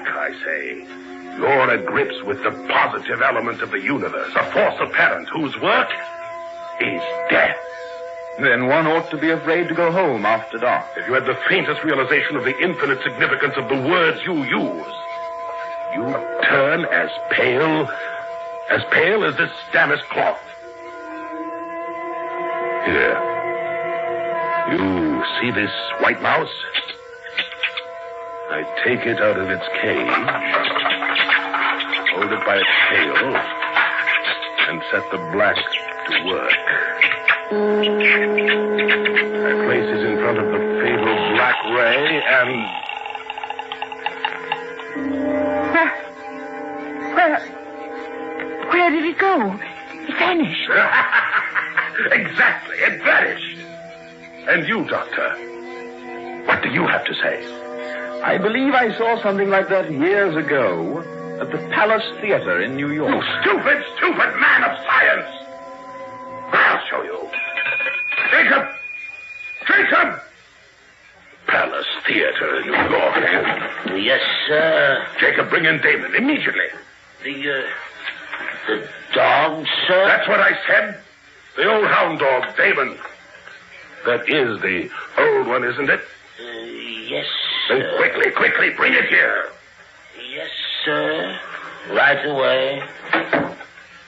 I say, you're at grips with the positive element of the universe, a force apparent whose work is death. Then one ought to be afraid to go home after dark. If you had the faintest realization of the infinite significance of the words you use, you'd turn as pale as this damask cloth. Here. You see this white mouse? I take it out of its cage, hold it by its tail, and set the black to work. I place it in front of the fatal black ray and... Where did it go? It vanished. Exactly, it vanished. And you, Doctor, what do you have to say? I believe I saw something like that years ago at the Palace Theater in New York. You stupid man of science! I'll show you. Jacob! Palace Theater in New York, eh? Yes, sir. Jacob, bring in Damon immediately. The dog, sir? That's what I said. The old hound dog, Damon. That is the old one, isn't it? Yes, sir. Then quickly, bring it here. Yes, sir. Right away.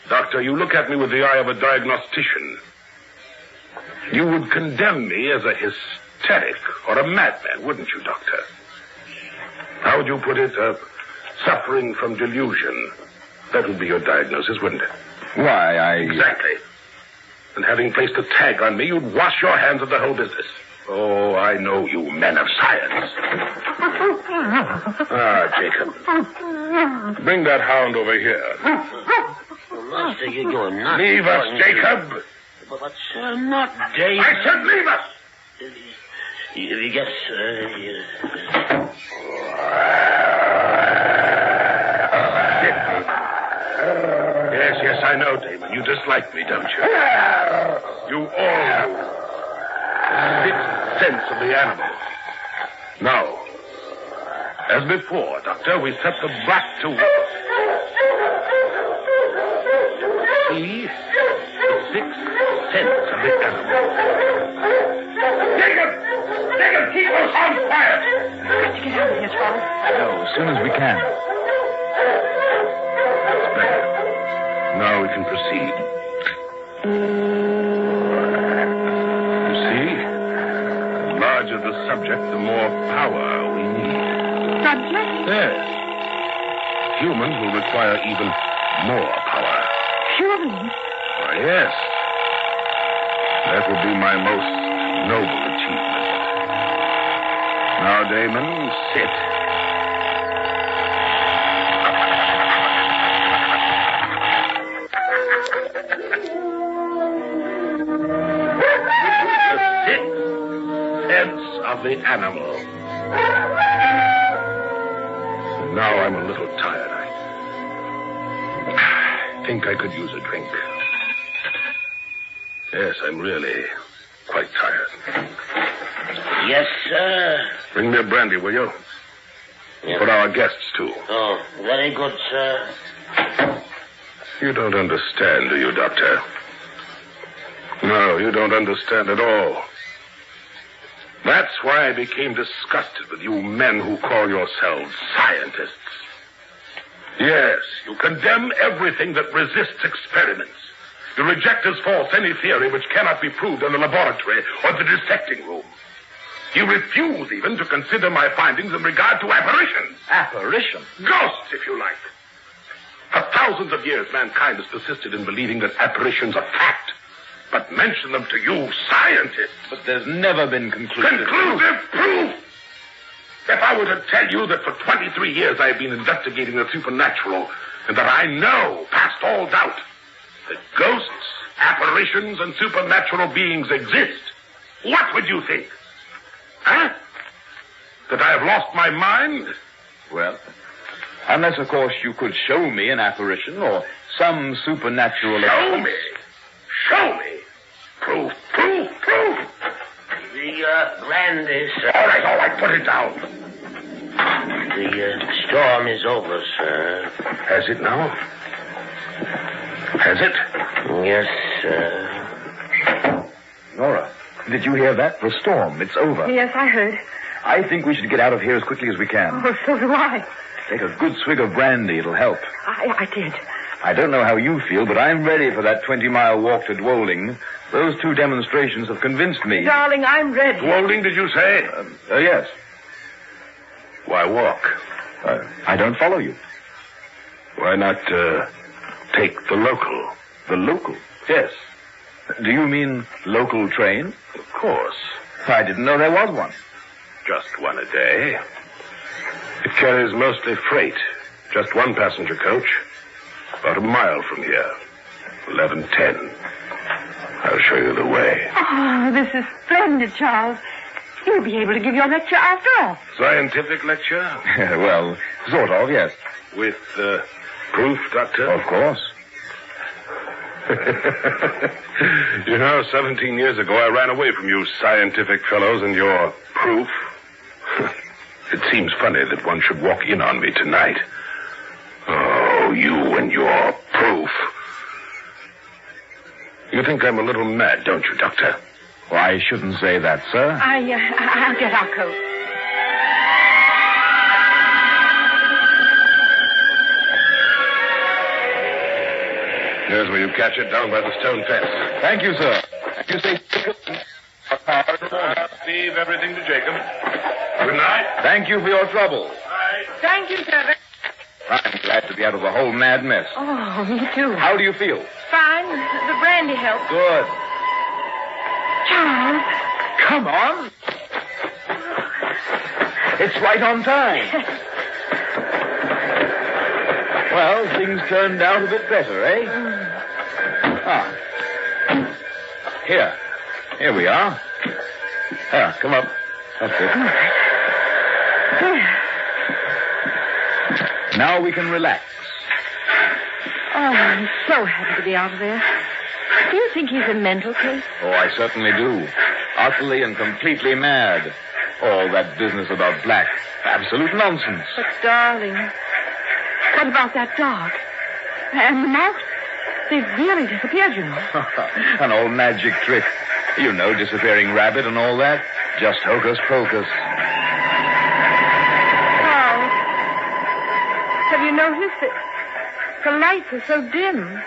Doctor, you look at me with the eye of a diagnostician. You would condemn me as a hysteric or a madman, wouldn't you, Doctor? How would you put it? Suffering from delusion. That would be your diagnosis, wouldn't it? Why, Exactly. And having placed a tag on me, you'd wash your hands of the whole business. Oh, I know you men of science. Jacob. Bring that hound over here. Master, you're going nuts. Leave us, Jacob. But, sir, not David. I said leave us. Yes, sir. Yes, I know, Damon. You dislike me, don't you? You all do. The sixth sense of the animal. Now, as before, Doctor, we set the black to work. See? The sixth sense of the animal. Jacob, keep us on quiet! Got to get out of here, Charlie. No, as soon as we can. That's better. Now we can proceed. You see? The larger the subject, the more power we need. Subject? Yes. Humans will require even more power. kill me. Why, yes. That would be my most noble achievement. Now, Damon, sit. Of the animal. Now I'm a little tired. I think I could use a drink. Yes, I'm really quite tired. Yes, sir. Bring me a brandy, will you? Yes. For our guests, too. Oh, very good, sir. You don't understand, do you, Doctor? No, you don't understand at all. That's why I became disgusted with you men who call yourselves scientists. Yes, you condemn everything that resists experiments. You reject as false any theory which cannot be proved in the laboratory or the dissecting room. You refuse even to consider my findings in regard to apparitions. Apparitions? Ghosts, if you like. For thousands of years, mankind has persisted in believing that apparitions are fact. But mention them to you, scientists. But there's never been conclusive proof. If I were to tell you that for 23 years I have been investigating the supernatural, and that I know, past all doubt, that ghosts, apparitions, and supernatural beings exist, what would you think? Huh? That I have lost my mind? Well, unless, of course, you could show me an apparition or some supernatural... Show me? Proof. The brandy, sir. All right, put it down. The storm is over, sir. Has it now? Has it? Yes, sir. Nora, did you hear that? The storm, it's over. Yes, I heard. I think we should get out of here as quickly as we can. Oh, so do I. Take a good swig of brandy, it'll help. I did. I don't know how you feel, but I'm ready for that 20-mile walk to Dwolding. Those 2 demonstrations have convinced me. Darling, I'm ready. Dwolding, did you say? Yes. Why walk? I don't follow you. Why not take the local? The local? Yes. Do you mean local train? Of course. I didn't know there was one. Just one a day. It carries mostly freight. Just one passenger coach. About a mile from here. 11:10. I'll show you the way. Oh, this is splendid, Charles. You'll be able to give your lecture after all. Scientific lecture? Well, sort of, yes. With proof, Doctor? Of course. You know, 17 years ago, I ran away from you scientific fellows and your proof. It seems funny that one should walk in on me tonight. Oh, you and your proof. You think I'm a little mad, don't you, Doctor? Well, I shouldn't say that, sir. I'll get our coat. Here's where you catch it, down by the stone fence. Thank you, sir. You say... Leave everything to Jacob. Good night. Thank you for your trouble. Thank you, sir. I'm glad to be out of the whole mad mess. Oh, me too. How do you feel? Fine. The brandy helped. Good. Charles. Come on. It's right on time. Well, things turned out a bit better, eh? Here we are. Come up. That's it. Now we can relax. Oh, I'm so happy to be out of there. Do you think he's a mental case? Oh, I certainly do. Utterly and completely mad. All that business about black. Absolute nonsense. But, darling, what about that dog? And the mouse? They've really disappeared, you know. An old magic trick. You know, disappearing rabbit and all that. Just hocus pocus. Charles, have you noticed that the lights are so dim?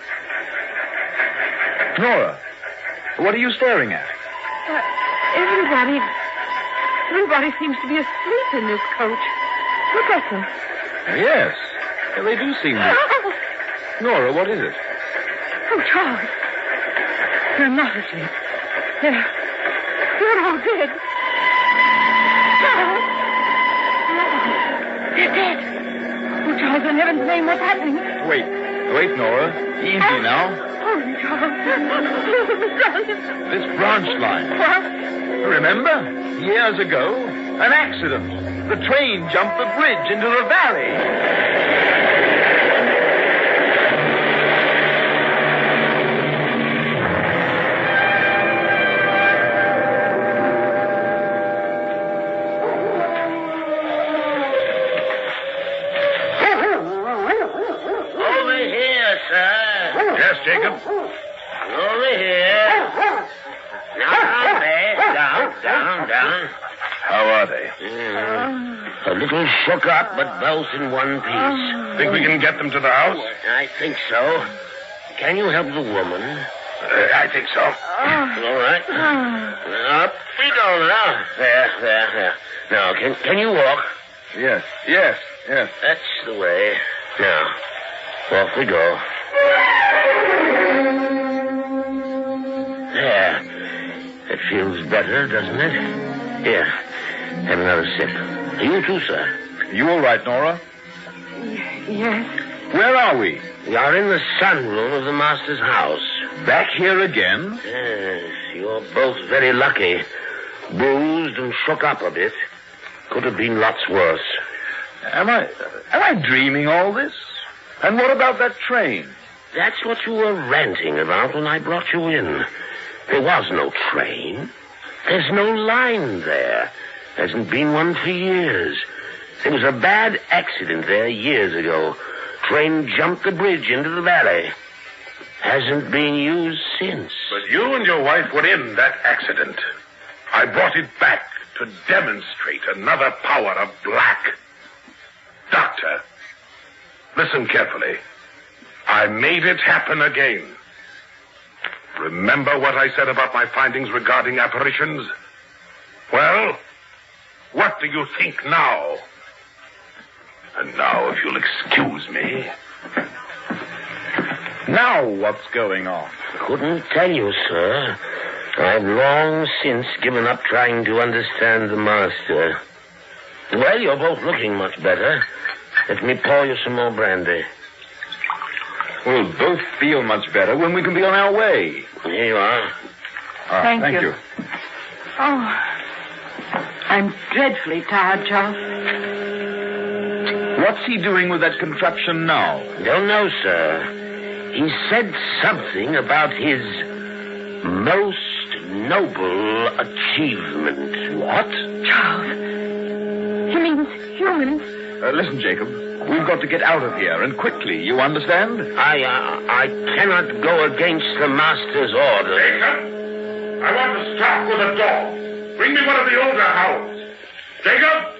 Nora, what are you staring at? Everybody seems to be asleep in this coach. Look at them. Yes. They do seem to. Nora, what is it? Oh, Charles. They're not asleep. They're all dead. Charles. No. They're dead. Oh, Charles, in heaven's name, what's happening? Wait, Nora. Easy now. Oh, Charles. This branch line. What? Remember? Years ago, an accident. The train jumped the bridge into the valley. Jacob? Over here. Now, down. How are they? A little shook up, but both in one piece. Think we can get them to the house? I think so. Can you help the woman? I think so. All right. Up we go now. There. Now, can you walk? Yes. That's the way. Now, off we go. There. It feels better, doesn't it? Here, have another sip. You too, sir. You all right, Nora? Yes. Where are we? We are in the sunroom of the master's house. Back here again? Yes, you're both very lucky. Bruised and shook up a bit. Could have been lots worse. Am I dreaming all this? And what about that train? That's what you were ranting about when I brought you in. There was no train. There's no line there. Hasn't been one for years. There was a bad accident there years ago. Train jumped the bridge into the valley. Hasn't been used since. But you and your wife were in that accident. I brought it back to demonstrate another power of black. Doctor, listen carefully. I made it happen again. Remember what I said about my findings regarding apparitions? Well, what do you think now? And now, if you'll excuse me. Now what's going on? Couldn't tell you, sir. I've long since given up trying to understand the master. Well, you're both looking much better. Let me pour you some more brandy. We'll both feel much better when we can be on our way. Here you are. Thank you. Oh, I'm dreadfully tired, Charles. What's he doing with that contraption now? Don't know, sir. He said something about his most noble achievement. What? Charles. He means humans. Listen, Jacob. We've got to get out of here, and quickly, you understand? I cannot go against the master's orders. Jacob, I want to start with a dog. Bring me one of the older hounds. Jacob!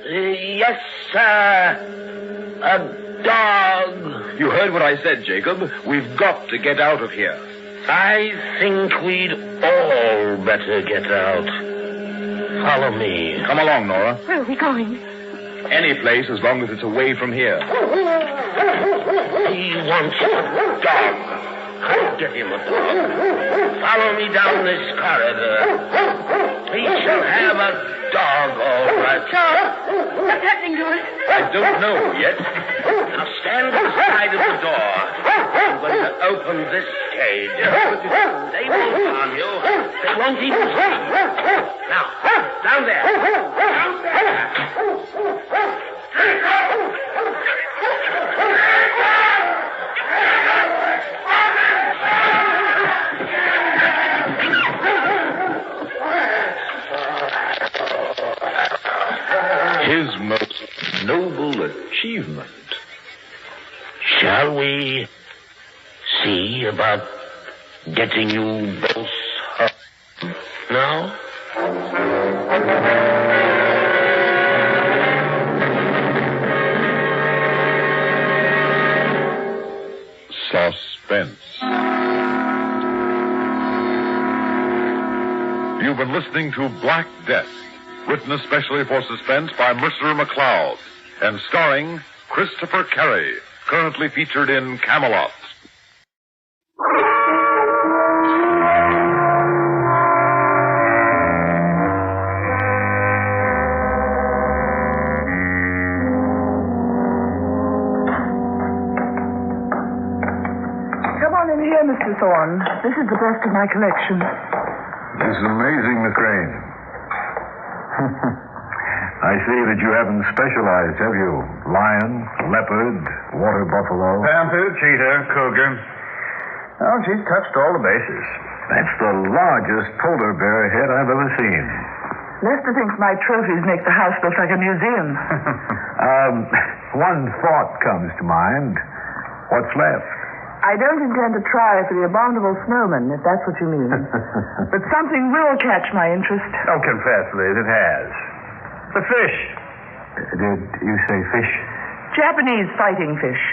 Yes, sir. A dog. You heard what I said, Jacob. We've got to get out of here. I think we'd all better get out. Follow me. Come along, Nora. Where are we going? Any place as long as it's away from here. He wants a dog. I'll get him a dog. Follow me down this corridor. He shall have a dog, all right. Charles, what's happening to us? I don't know yet. Now stand at the side of the door. I'm going to open this cage. They won't harm you. They won't even see you. Now, down there. Down there. His most noble achievement. Shall we see about getting you both home now? Suspense. You've been listening to Black Death, written especially for Suspense by Mercer McLeod, and starring Christopher Carey, currently featured in Camelot. Here, Mr. Thorne. This is the best of my collection. This is amazing, Miss Crane. I see that you haven't specialized, have you? Lion, leopard, water buffalo. Panther, cheetah, cougar. Oh, she's touched all the bases. That's the largest polar bear head I've ever seen. Lester thinks my trophies make the house look like a museum. One thought comes to mind. What's left? I don't intend to try for the abominable snowman, if that's what you mean. But something will catch my interest. Oh, confess, Liz, it has. The fish. Did you say fish? Japanese fighting fish.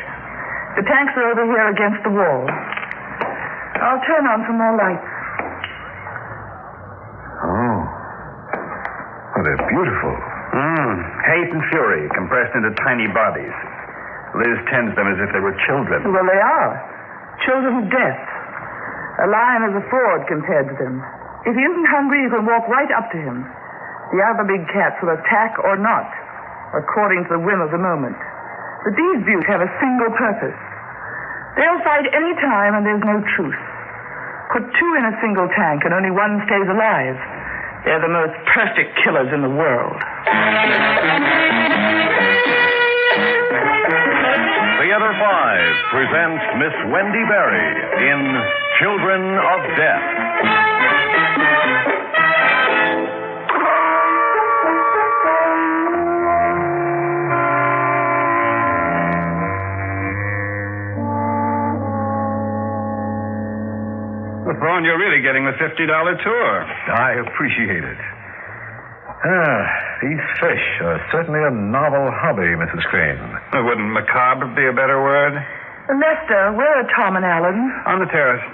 The tanks are over here against the wall. I'll turn on some more lights. Oh. Oh, they're beautiful. Hate and fury compressed into tiny bodies. Liz tends them as if they were children. Well, they are. Children of death. A lion is a fraud compared to them. If he isn't hungry, you can walk right up to him. The other big cats will attack or not, according to the whim of the moment. But these beauties have a single purpose. They'll fight any time, and there's no truce. Put two in a single tank, and only one stays alive. They're the most perfect killers in the world. Theater 5 presents Miss Wendy Berry in Children of Death. Thorne, you're really getting the $50 tour. I appreciate it. These fish are certainly a novel hobby, Mrs. Crane. Wouldn't macabre be a better word? Lester, where are Tom and Alan? On the terrace.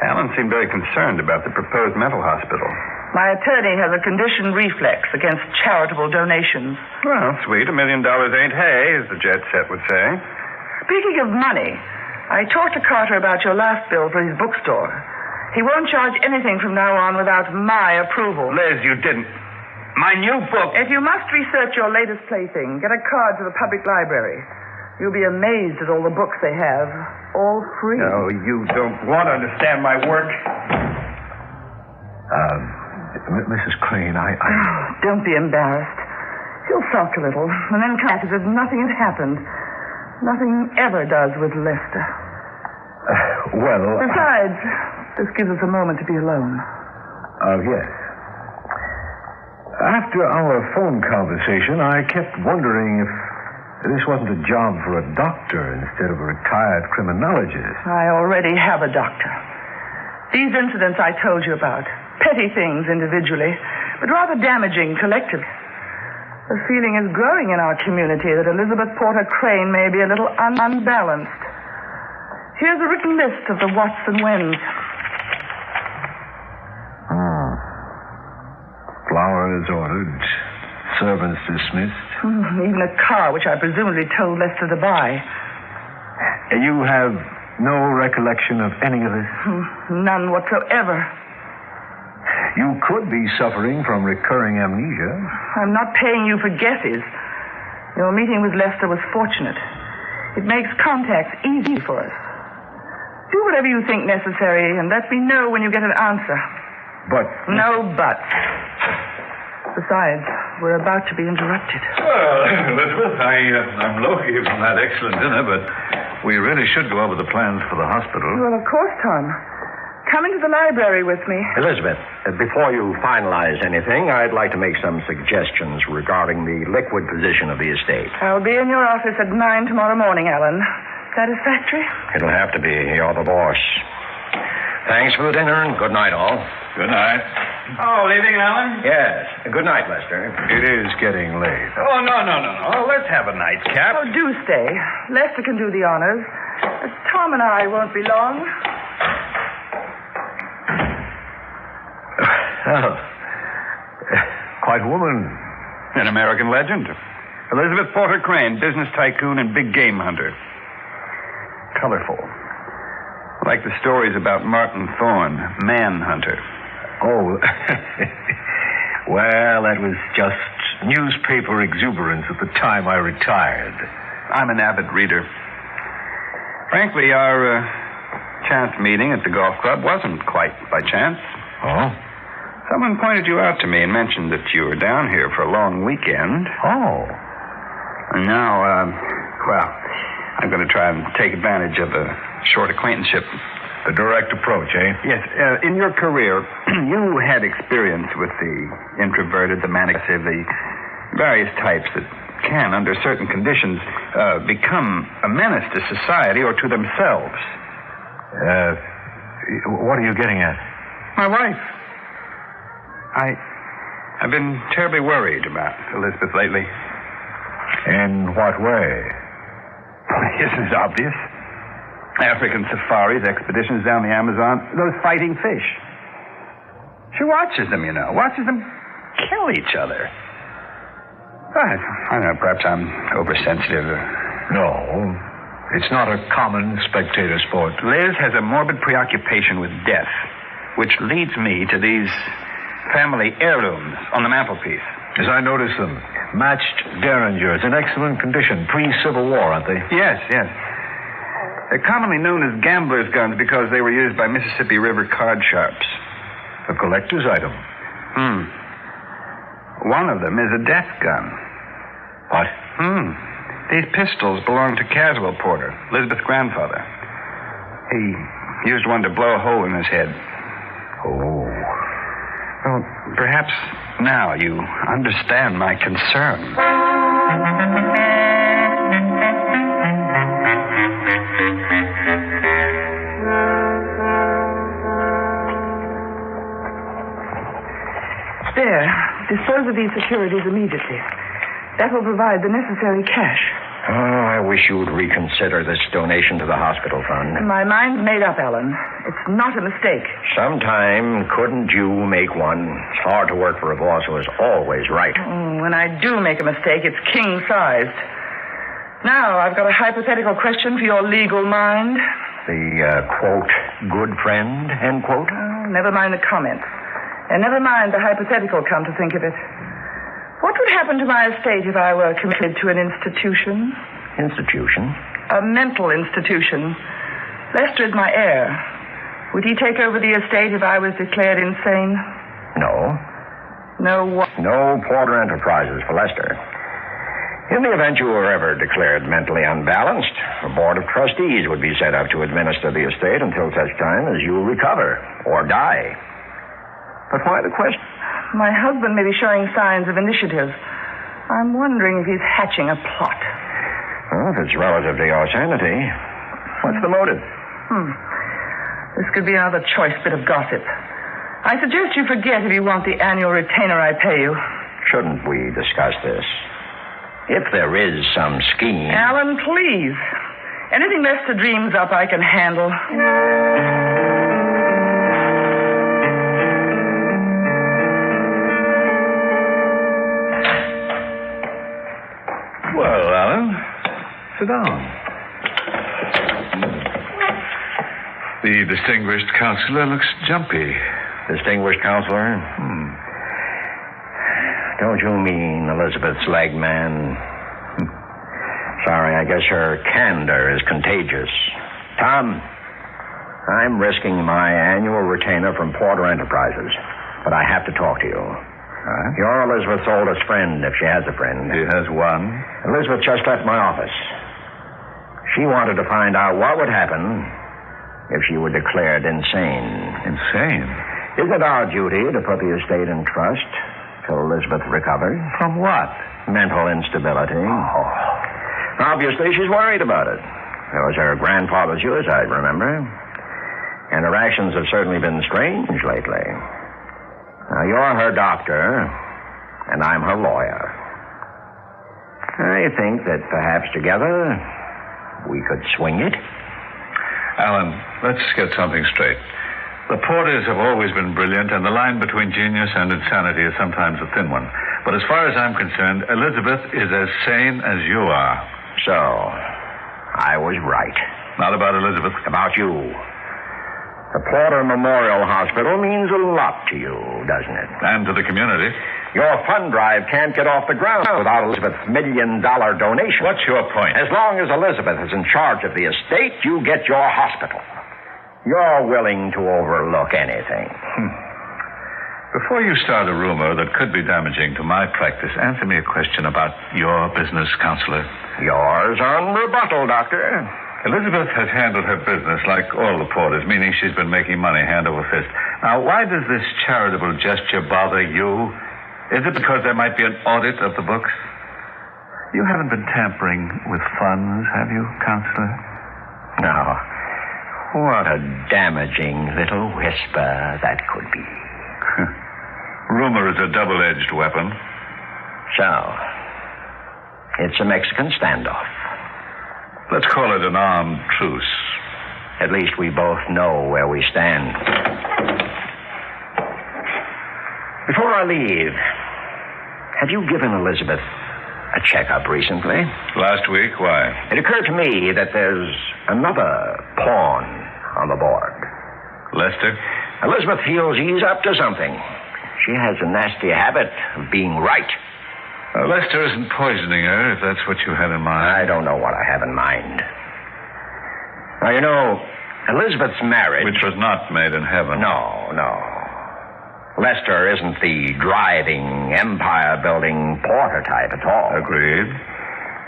Alan seemed very concerned about the proposed mental hospital. My attorney has a conditioned reflex against charitable donations. Well, sweet. $1 million ain't hay, as the jet set would say. Speaking of money, I talked to Carter about your last bill for his bookstore. He won't charge anything from now on without my approval. Liz, you didn't. My new book. If you must research your latest plaything, get a card to the public library. You'll be amazed at all the books they have. All free. No, you don't want to understand my work. Mrs. Crane, I... Don't be embarrassed. He'll sulk a little, and then come as if nothing had happened. Nothing ever does with Lester. Besides, this gives us a moment to be alone. Yes. After our phone conversation, I kept wondering if this wasn't a job for a doctor instead of a retired criminologist. I already have a doctor. These incidents I told you about, petty things individually, but rather damaging collectively. The feeling is growing in our community that Elizabeth Porter Crane may be a little unbalanced. Here's a written list of the whats and whens. Flowers ordered, servants dismissed. Even a car, which I presumably told Lester to buy. You have no recollection of any of this? None whatsoever. You could be suffering from recurring amnesia. I'm not paying you for guesses. Your meeting with Lester was fortunate. It makes contacts easy for us. Do whatever you think necessary, and let me know when you get an answer. But... No buts. Besides, we're about to be interrupted. Well, Elizabeth, I'm low-key from that excellent dinner, but we really should go over the plans for the hospital. Well, of course, Tom. Come into the library with me. Elizabeth, before you finalize anything, I'd like to make some suggestions regarding the liquid position of the estate. I'll be in your office at 9 tomorrow morning, Alan. Satisfactory? It'll have to be. You're the boss. Thanks for the dinner, and good night, all. Good night. Oh, leaving, Alan? Yes. Good night, Lester. It is getting late. Oh, no. Let's have a nightcap. Oh, do stay. Lester can do the honors. Tom and I won't be long. Oh. Quite a woman. An American legend. Elizabeth Porter Crane, business tycoon and big game hunter. Colorful. Like the stories about Martin Thorne, manhunter. Oh. Well, that was just newspaper exuberance at the time I retired. I'm an avid reader. Frankly, our chance meeting at the golf club wasn't quite by chance. Oh? Someone pointed you out to me and mentioned that you were down here for a long weekend. Oh. And now, I'm going to try and take advantage of a short acquaintanceship. The direct approach, eh? Yes. In your career, you had experience with the introverted, the manic, the various types that can, under certain conditions, become a menace to society or to themselves. What are you getting at? My wife. I've been terribly worried about Elizabeth lately. In what way? Isn't it obvious? African safaris, expeditions down the Amazon, those fighting fish. She watches them, watches them kill each other. I don't know, perhaps I'm oversensitive. No, it's not a common spectator sport. Liz has a morbid preoccupation with death, which leads me to these family heirlooms on the mantelpiece. As I notice them, matched derringers in excellent condition, pre-Civil War, aren't they? Yes. They're commonly known as gamblers' guns because they were used by Mississippi River card sharps. A collector's item. One of them is a death gun. What? These pistols belong to Caswell Porter, Elizabeth's grandfather. He used one to blow a hole in his head. Oh. Well, perhaps now you understand my concern. There. Dispose of these securities immediately. That will provide the necessary cash. Oh, I wish you would reconsider this donation to the hospital fund. My mind's made up, Alan. It's not a mistake. Sometime, couldn't you make one? It's hard to work for a boss who is always right. When I do make a mistake, it's king-sized. Now, I've got a hypothetical question for your legal mind. The, quote, good friend, end quote? Oh, never mind the comments. And never mind the hypothetical, come to think of it. What would happen to my estate if I were committed to an institution? Institution? A mental institution. Lester is my heir. Would he take over the estate if I was declared insane? No. No what? No Porter Enterprises for Lester. In the event you were ever declared mentally unbalanced, a board of trustees would be set up to administer the estate until such time as you recover or die. But why the question? My husband may be showing signs of initiative. I'm wondering if he's hatching a plot. Well, if it's relative to your sanity, what's the motive? This could be another choice bit of gossip. I suggest you forget if you want the annual retainer I pay you. Shouldn't we discuss this? If there is some scheme... Alan, please. Anything Lester dreams up, I can handle. Well, Alan, sit down. The distinguished counselor looks jumpy. Distinguished counselor? Don't you mean Elizabeth's leg man? Sorry, I guess her candor is contagious. Tom, I'm risking my annual retainer from Porter Enterprises, but I have to talk to you. You're Elizabeth's oldest friend, if she has a friend. She has one. Elizabeth just left my office. She wanted to find out what would happen if she were declared insane. Insane? Isn't it our duty to put the estate in trust till Elizabeth recovers? From what? Mental instability. Oh. Obviously, she's worried about it. It was her grandfather's suicide, remember? And her actions have certainly been strange lately. Now, you're her doctor, and I'm her lawyer. I think that perhaps together we could swing it. Alan, let's get something straight. The Porters have always been brilliant, and the line between genius and insanity is sometimes a thin one. But as far as I'm concerned, Elizabeth is as sane as you are. So, I was right. Not about Elizabeth. About you. The Porter Memorial Hospital means a lot to you, doesn't it? And to the community. Your fund drive can't get off the ground without Elizabeth's $1 million donation. What's your point? As long as Elizabeth is in charge of the estate, you get your hospital. You're willing to overlook anything. Before you start a rumor that could be damaging to my practice, answer me a question about your business, counselor. Yours on rebuttal, Doctor. Elizabeth has handled her business like all the porters, meaning she's been making money hand over fist. Now, why does this charitable gesture bother you? Is it because there might be an audit of the books? You haven't been tampering with funds, have you, counselor? No. What a damaging little whisper that could be. Rumor is a double-edged weapon. So, it's a Mexican standoff. Let's call it an armed truce. At least we both know where we stand. Before I leave, have you given Elizabeth a checkup recently? Last week? Why? It occurred to me that there's another pawn on the board. Lester? Elizabeth feels he's up to something. She has a nasty habit of being right. Lester isn't poisoning her, if that's what you had in mind. I don't know what I have in mind. Now, you know, Elizabeth's marriage... Which was not made in heaven. No. Lester isn't the driving, empire-building porter type at all. Agreed.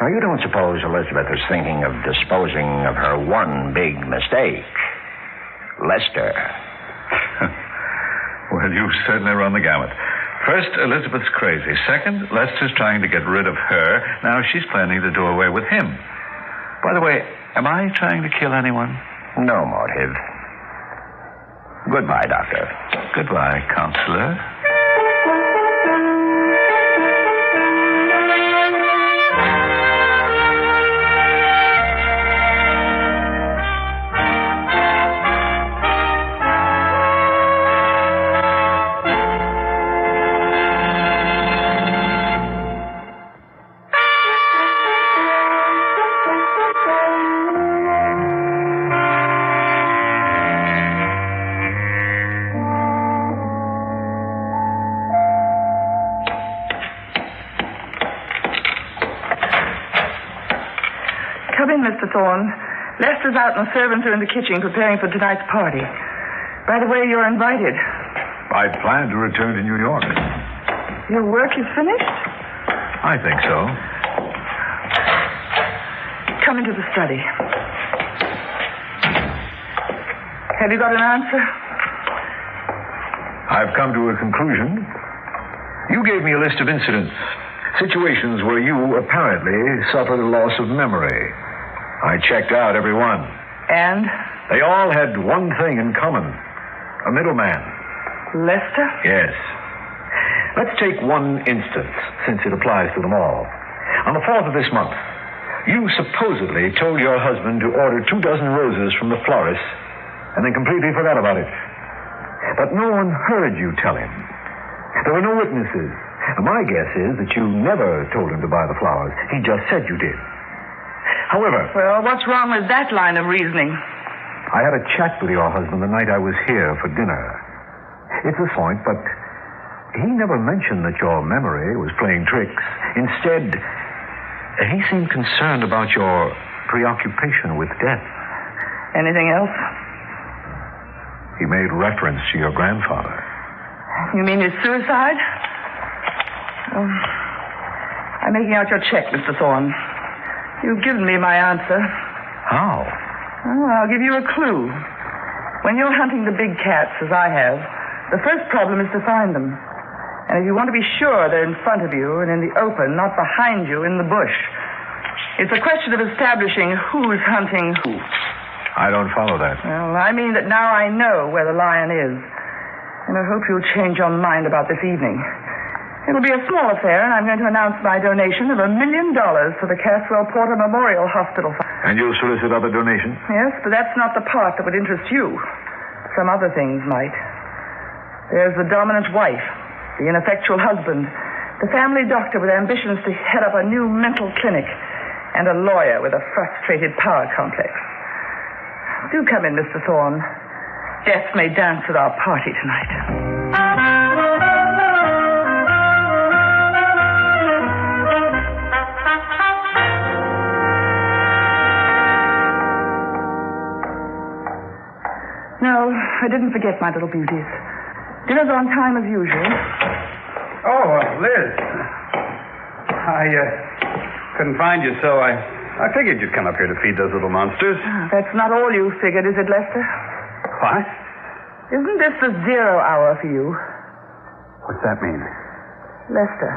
Now, you don't suppose Elizabeth is thinking of disposing of her one big mistake, Lester? Well, you certainly run the gamut. First, Elizabeth's crazy. Second, Lester's trying to get rid of her. Now she's planning to do away with him. By the way, am I trying to kill anyone? No motive. Goodbye, Doctor. Goodbye, counselor. Come in, Mr. Thorne. Lester's out and the servants are in the kitchen preparing for tonight's party. By the way, you're invited. I plan to return to New York. Your work is finished? I think so. Come into the study. Have you got an answer? I've come to a conclusion. You gave me a list of incidents, situations where you apparently suffered a loss of memory. I checked out every one. And? They all had one thing in common. A middleman. Lester? Yes. Let's take one instance, since it applies to them all. On the 4th of this month, you supposedly told your husband to order 2 dozen roses from the florist and then completely forgot about it. But no one heard you tell him. There were no witnesses. My guess is that you never told him to buy the flowers. He just said you did. However... Well, what's wrong with that line of reasoning? I had a chat with your husband the night I was here for dinner. It's a point, but he never mentioned that your memory was playing tricks. Instead, he seemed concerned about your preoccupation with death. Anything else? He made reference to your grandfather. You mean his suicide? I'm making out your check, Mr. Thorne. You've given me my answer. How? Oh, I'll give you a clue. When you're hunting the big cats, as I have, the first problem is to find them. And if you want to be sure they're in front of you and in the open, not behind you in the bush, it's a question of establishing who's hunting who. I don't follow that. Well, I mean that now I know where the lion is. And I hope you'll change your mind about this evening. It'll be a small affair, and I'm going to announce my donation of $1 million to the Caswell Porter Memorial Hospital. And you'll solicit other donations? Yes, but that's not the part that would interest you. Some other things might. There's the dominant wife, the ineffectual husband, the family doctor with ambitions to head up a new mental clinic, and a lawyer with a frustrated power complex. Do come in, Mr. Thorne. Death may dance at our party tonight. No, I didn't forget my little beauties. Dinner's on time as usual. Oh, Liz. I couldn't find you, so I figured you'd come up here to feed those little monsters. That's not all you figured, is it, Lester? What? Isn't this the 0 hour for you? What's that mean? Lester,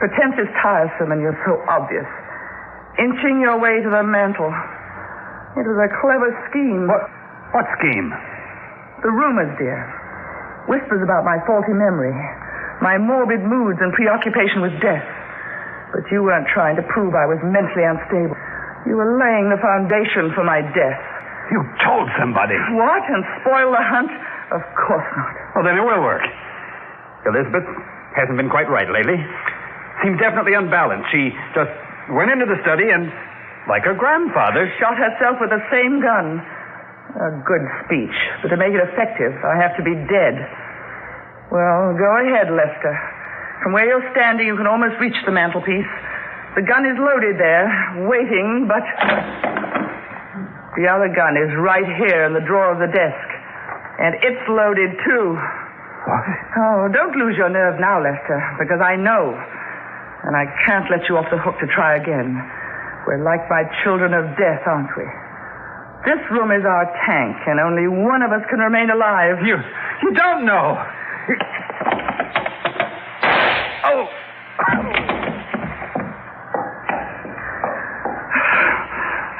pretense is tiresome and you're so obvious. Inching your way to the mantel. It was a clever scheme. What scheme? The rumors, dear. Whispers about my faulty memory, my morbid moods and preoccupation with death. But you weren't trying to prove I was mentally unstable. You were laying the foundation for my death. You told somebody. What? And spoil the hunt? Of course not. Well, then it will work. Elizabeth hasn't been quite right lately. Seems definitely unbalanced. She just went into the study and, like her grandfather, shot herself with the same gun. A good speech. But to make it effective, I have to be dead. Well, go ahead, Lester. From where you're standing, you can almost reach the mantelpiece. The gun is loaded there, waiting, but the other gun is right here in the drawer of the desk. And it's loaded, too. What? Oh, don't lose your nerve now, Lester, because I know. And I can't let you off the hook to try again. We're like my children of death, aren't we? This room is our tank, and only one of us can remain alive. You don't know. Oh.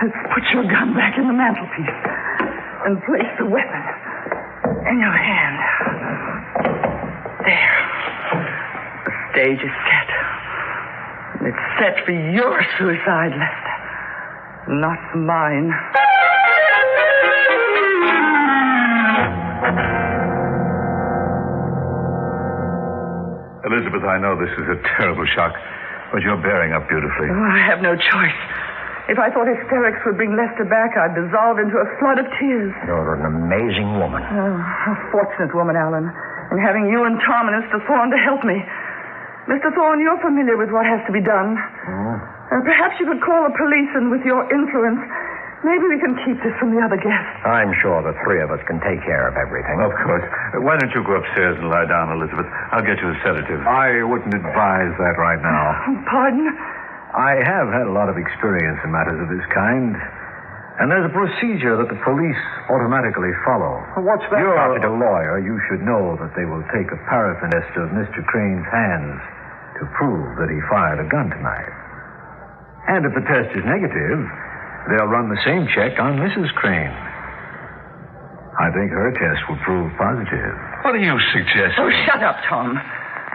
Let's put your gun back in the mantelpiece and place the weapon in your hand. There. The stage is set. And it's set for your suicide, Lester. Not mine. Elizabeth, I know this is a terrible shock, but you're bearing up beautifully. Oh, I have no choice. If I thought hysterics would bring Lester back, I'd dissolve into a flood of tears. You're an amazing woman. Oh, a fortunate woman, Alan, in having you and Tom and Mr. Thorne to help me. Mr. Thorne, you're familiar with what has to be done. And perhaps you could call the police, and with your influence, maybe we can keep this from the other guests. I'm sure the three of us can take care of everything. Of course. Why don't you go upstairs and lie down, Elizabeth? I'll get you a sedative. I wouldn't advise that right now. Pardon? I have had a lot of experience in matters of this kind. And there's a procedure that the police automatically follow. What's that? You're a lawyer. You should know that they will take a paraffin test of Mr. Crane's hands to prove that he fired a gun tonight. And if the test is negative, they'll run the same check on Mrs. Crane. I think her test will prove positive. What are you suggesting? Oh, shut up, Tom.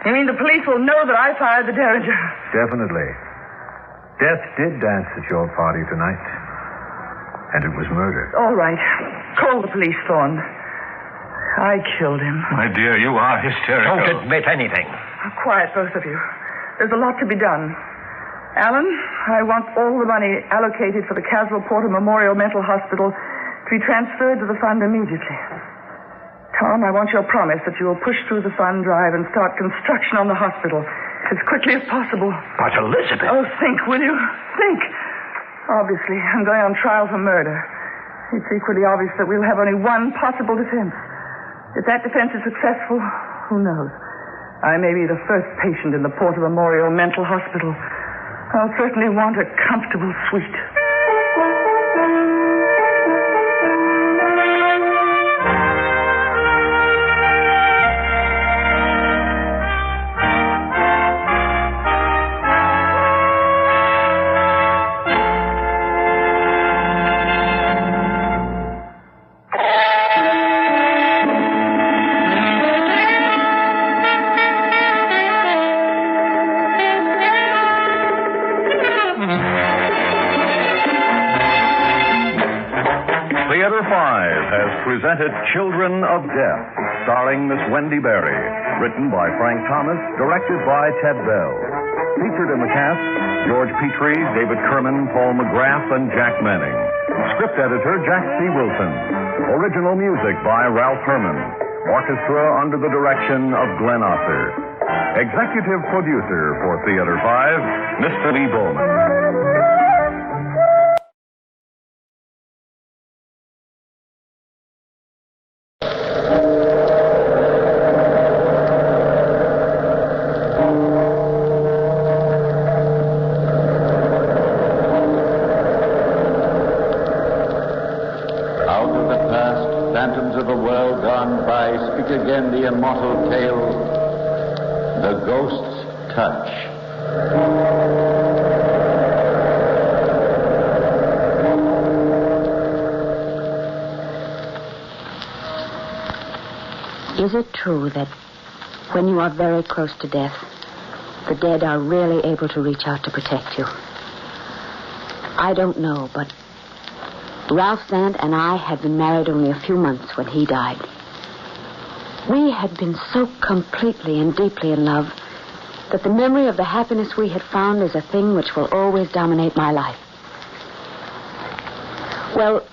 You mean the police will know that I fired the Derringer? Definitely. Death did dance at your party tonight. And it was murder. All right. Call the police, Thorne. I killed him. My dear, you are hysterical. Don't admit anything. Quiet, both of you. There's a lot to be done. Alan, I want all the money allocated for the Caswell Porter Memorial Mental Hospital to be transferred to the fund immediately. Tom, I want your promise that you will push through the fund drive and start construction on the hospital as quickly as possible. But Elizabeth... Oh, think, will you? Think. Obviously, I'm going on trial for murder. It's equally obvious that we'll have only one possible defense. If that defense is successful, who knows? I may be the first patient in the Porter Memorial Mental Hospital. I'll certainly want a comfortable suite. Presented Children of Death, starring Miss Wendy Berry. Written by Frank Thomas, directed by Ted Bell. Featured in the cast, George Petrie, David Kerman, Paul McGrath, and Jack Manning. Script editor, Jack C. Wilson. Original music by Ralph Herman. Orchestra under the direction of Glenn Osser. Executive producer for Theater 5, Mr. Lee Bowman. Out of the past, phantoms of a world gone by, speak again the immortal tale, The Ghost's Touch. Is it true that when you are very close to death, the dead are really able to reach out to protect you? I don't know, but Ralph Zant and I had been married only a few months when he died. We had been so completely and deeply in love that the memory of the happiness we had found is a thing which will always dominate my life. Well,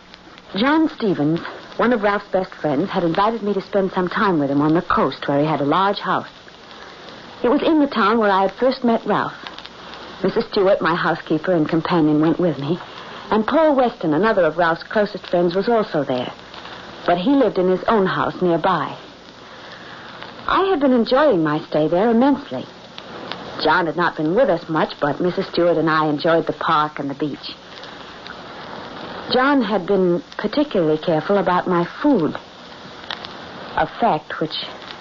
John Stevens, one of Ralph's best friends, had invited me to spend some time with him on the coast where he had a large house. It was in the town where I had first met Ralph. Mrs. Stewart, my housekeeper and companion, went with me, and Paul Weston, another of Ralph's closest friends, was also there. But he lived in his own house nearby. I had been enjoying my stay there immensely. John had not been with us much, but Mrs. Stewart and I enjoyed the park and the beach. John had been particularly careful about my food, a fact which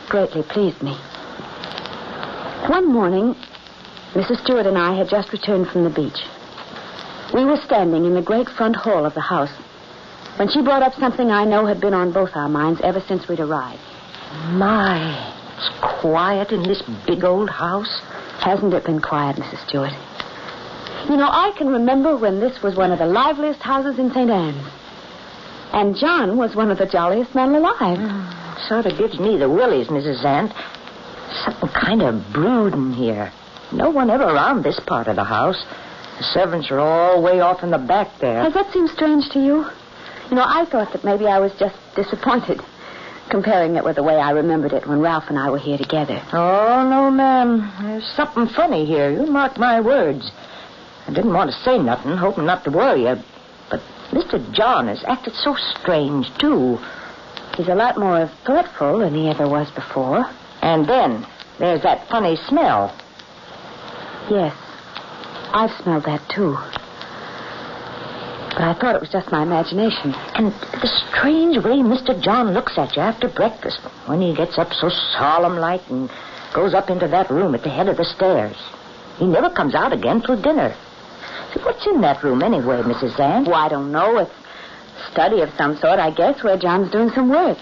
greatly pleased me. One morning, Mrs. Stewart and I had just returned from the beach. We were standing in the great front hall of the house when she brought up something I know had been on both our minds ever since we'd arrived. My, it's quiet in this big old house. Hasn't it been quiet, Mrs. Stewart? You know, I can remember when this was one of the liveliest houses in St. Anne's. And John was one of the jolliest men alive. Sort of gives me the willies, Mrs. Zant. Something kind of brooding here. No one ever around this part of the house. The servants are all way off in the back there. Does that seem strange to you? You know, I thought that maybe I was just disappointed, comparing it with the way I remembered it when Ralph and I were here together. Oh, no, ma'am. There's something funny here. You mark my words. I didn't want to say nothing, hoping not to worry you. But Mr. John has acted so strange, too. He's a lot more thoughtful than he ever was before. And then there's that funny smell. Yes, I've smelled that, too. But I thought it was just my imagination. And the strange way Mr. John looks at you after breakfast, when he gets up so solemn-like and goes up into that room at the head of the stairs. He never comes out again till dinner. So what's in that room anyway, Mrs. Zant? Oh, I don't know. It's a study of some sort, I guess, where John's doing some work.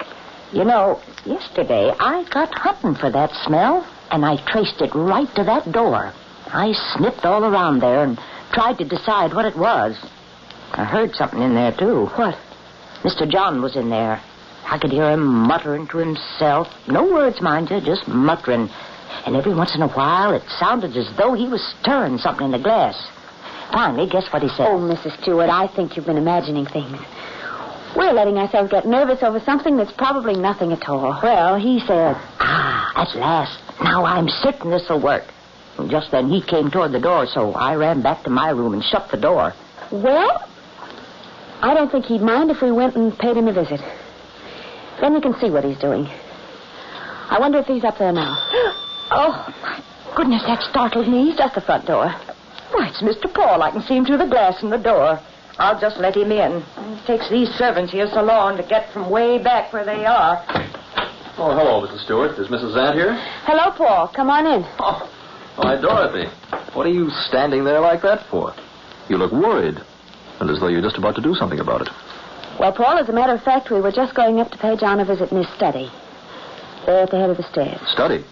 You know, yesterday I got hunting for that smell, and I traced it right to that door. I sniffed all around there and tried to decide what it was. I heard something in there, too. What? Mr. John was in there. I could hear him muttering to himself. No words, mind you, just muttering. And every once in a while, it sounded as though he was stirring something in the glass. Finally, guess what he said? Oh, Mrs. Stewart, I think you've been imagining things. We're letting ourselves get nervous over something that's probably nothing at all. Well, he said, at last. Now I'm certain this'll work. And just then he came toward the door, so I ran back to my room and shut the door. Well, I don't think he'd mind if we went and paid him a visit. Then we can see what he's doing. I wonder if he's up there now. Oh, my goodness, that startled me. It's just the front door. Why, it's Mr. Paul. I can see him through the glass in the door. I'll just let him in. It takes these servants here so long to get from way back where they are. Oh, hello, Mrs. Stewart. Is Mrs. Zant here? Hello, Paul. Come on in. Oh, why, Dorothy. What are you standing there like that for? You look worried, and as though you're just about to do something about it. Well, Paul, as a matter of fact, we were just going up to pay John a visit in his study. There at the head of the stairs. Study?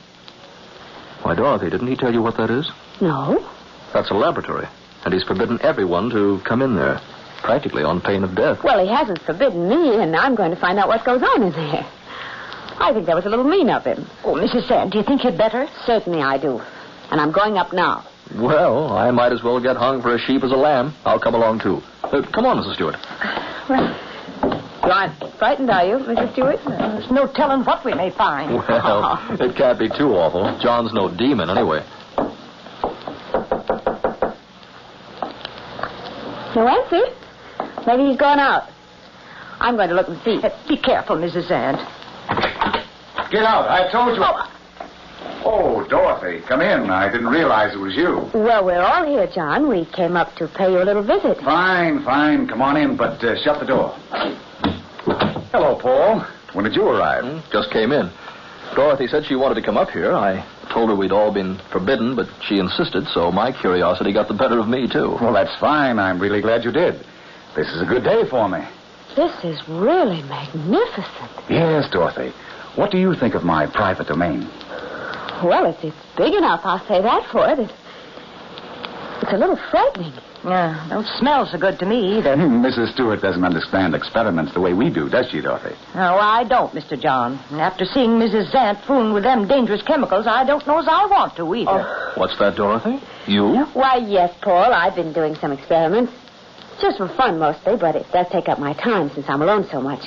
Why, Dorothy, didn't he tell you what that is? No. That's a laboratory, and he's forbidden everyone to come in there, practically on pain of death. Well, he hasn't forbidden me, and I'm going to find out what goes on in there. I think that was a little mean of him. Oh, Mrs. Zant, do you think you'd better? Certainly I do. And I'm going up now. Well, I might as well get hung for a sheep as a lamb. I'll come along, too. Come on, Mrs. Stewart. Well, you aren't frightened, are you, Mrs. Stewart? There's no telling what we may find. Well, it can't be too awful. John's no demon, anyway. No answer. Maybe he's gone out. I'm going to look and see. Be careful, Mrs. Zant. Get out. I told you. Oh, Dorothy, come in. I didn't realize it was you. Well, we're all here, John. We came up to pay you a little visit. Fine. Come on in, but shut the door. Hello, Paul. When did you arrive? Just came in. Dorothy said she wanted to come up here. I told her we'd all been forbidden, but she insisted, so my curiosity got the better of me, too. Well, that's fine. I'm really glad you did. This is a good day for me. This is really magnificent. Yes, Dorothy. What do you think of my private domain? Well, it's big enough, I'll say that for it. It's a little frightening. Yeah, don't smell so good to me either. Mrs. Stewart doesn't understand experiments the way we do, does she, Dorothy? No, I don't, Mr. John. And after seeing Mrs. Zant fooling with them dangerous chemicals, I don't know as I want to either. Oh. What's that, Dorothy? You? Why, yes, Paul. I've been doing some experiments. Just for fun, mostly, but it does take up my time since I'm alone so much.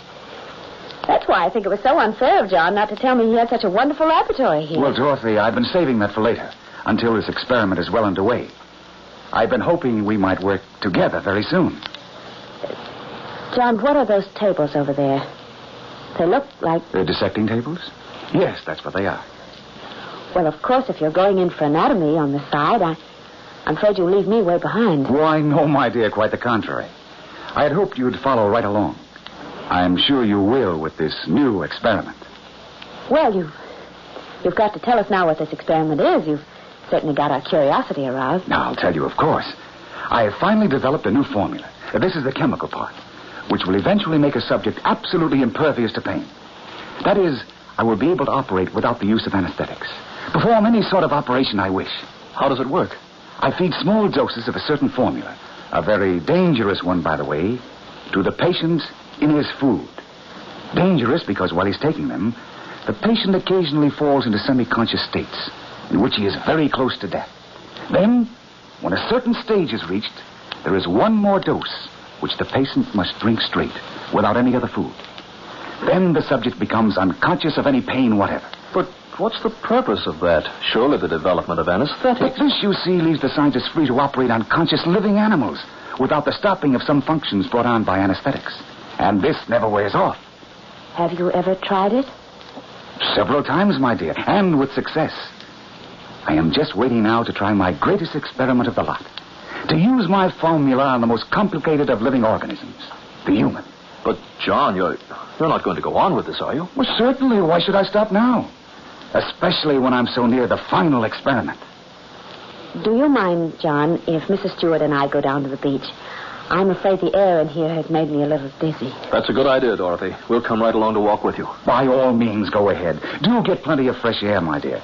That's why I think it was so unfair of John not to tell me he had such a wonderful laboratory here. Well, Dorothy, I've been saving that for later, until this experiment is well underway. I've been hoping we might work together very soon. John, what are those tables over there? They look like... They're dissecting tables? Yes, that's what they are. Well, of course, if you're going in for anatomy on the side, I'm afraid you'll leave me way behind. Why, no, my dear, quite the contrary. I had hoped you'd follow right along. I'm sure you will with this new experiment. Well, you've got to tell us now what this experiment is. You've certainly got our curiosity aroused. Now, I'll tell you, of course. I have finally developed a new formula. This is the chemical part, which will eventually make a subject absolutely impervious to pain. That is, I will be able to operate without the use of anesthetics. Perform any sort of operation I wish. How does it work? I feed small doses of a certain formula, a very dangerous one, by the way, to the patient in his food. Dangerous because while he's taking them, the patient occasionally falls into semi-conscious states in which he is very close to death. Then, when a certain stage is reached, there is one more dose which the patient must drink straight, without any other food. Then the subject becomes unconscious of any pain whatever. But what's the purpose of that? Surely the development of anesthetics. But this, you see, leaves the scientists free to operate on conscious living animals without the stopping of some functions brought on by anesthetics. And this never wears off. Have you ever tried it? Several times, my dear, and with success. I am just waiting now to try my greatest experiment of the lot. To use my formula on the most complicated of living organisms, the human. But, John, you're not going to go on with this, are you? Well, certainly. Why should I stop now? Especially when I'm so near the final experiment. Do you mind, John, if Mrs. Stewart and I go down to the beach? I'm afraid the air in here has made me a little dizzy. That's a good idea, Dorothy. We'll come right along to walk with you. By all means, go ahead. Do get plenty of fresh air, my dear.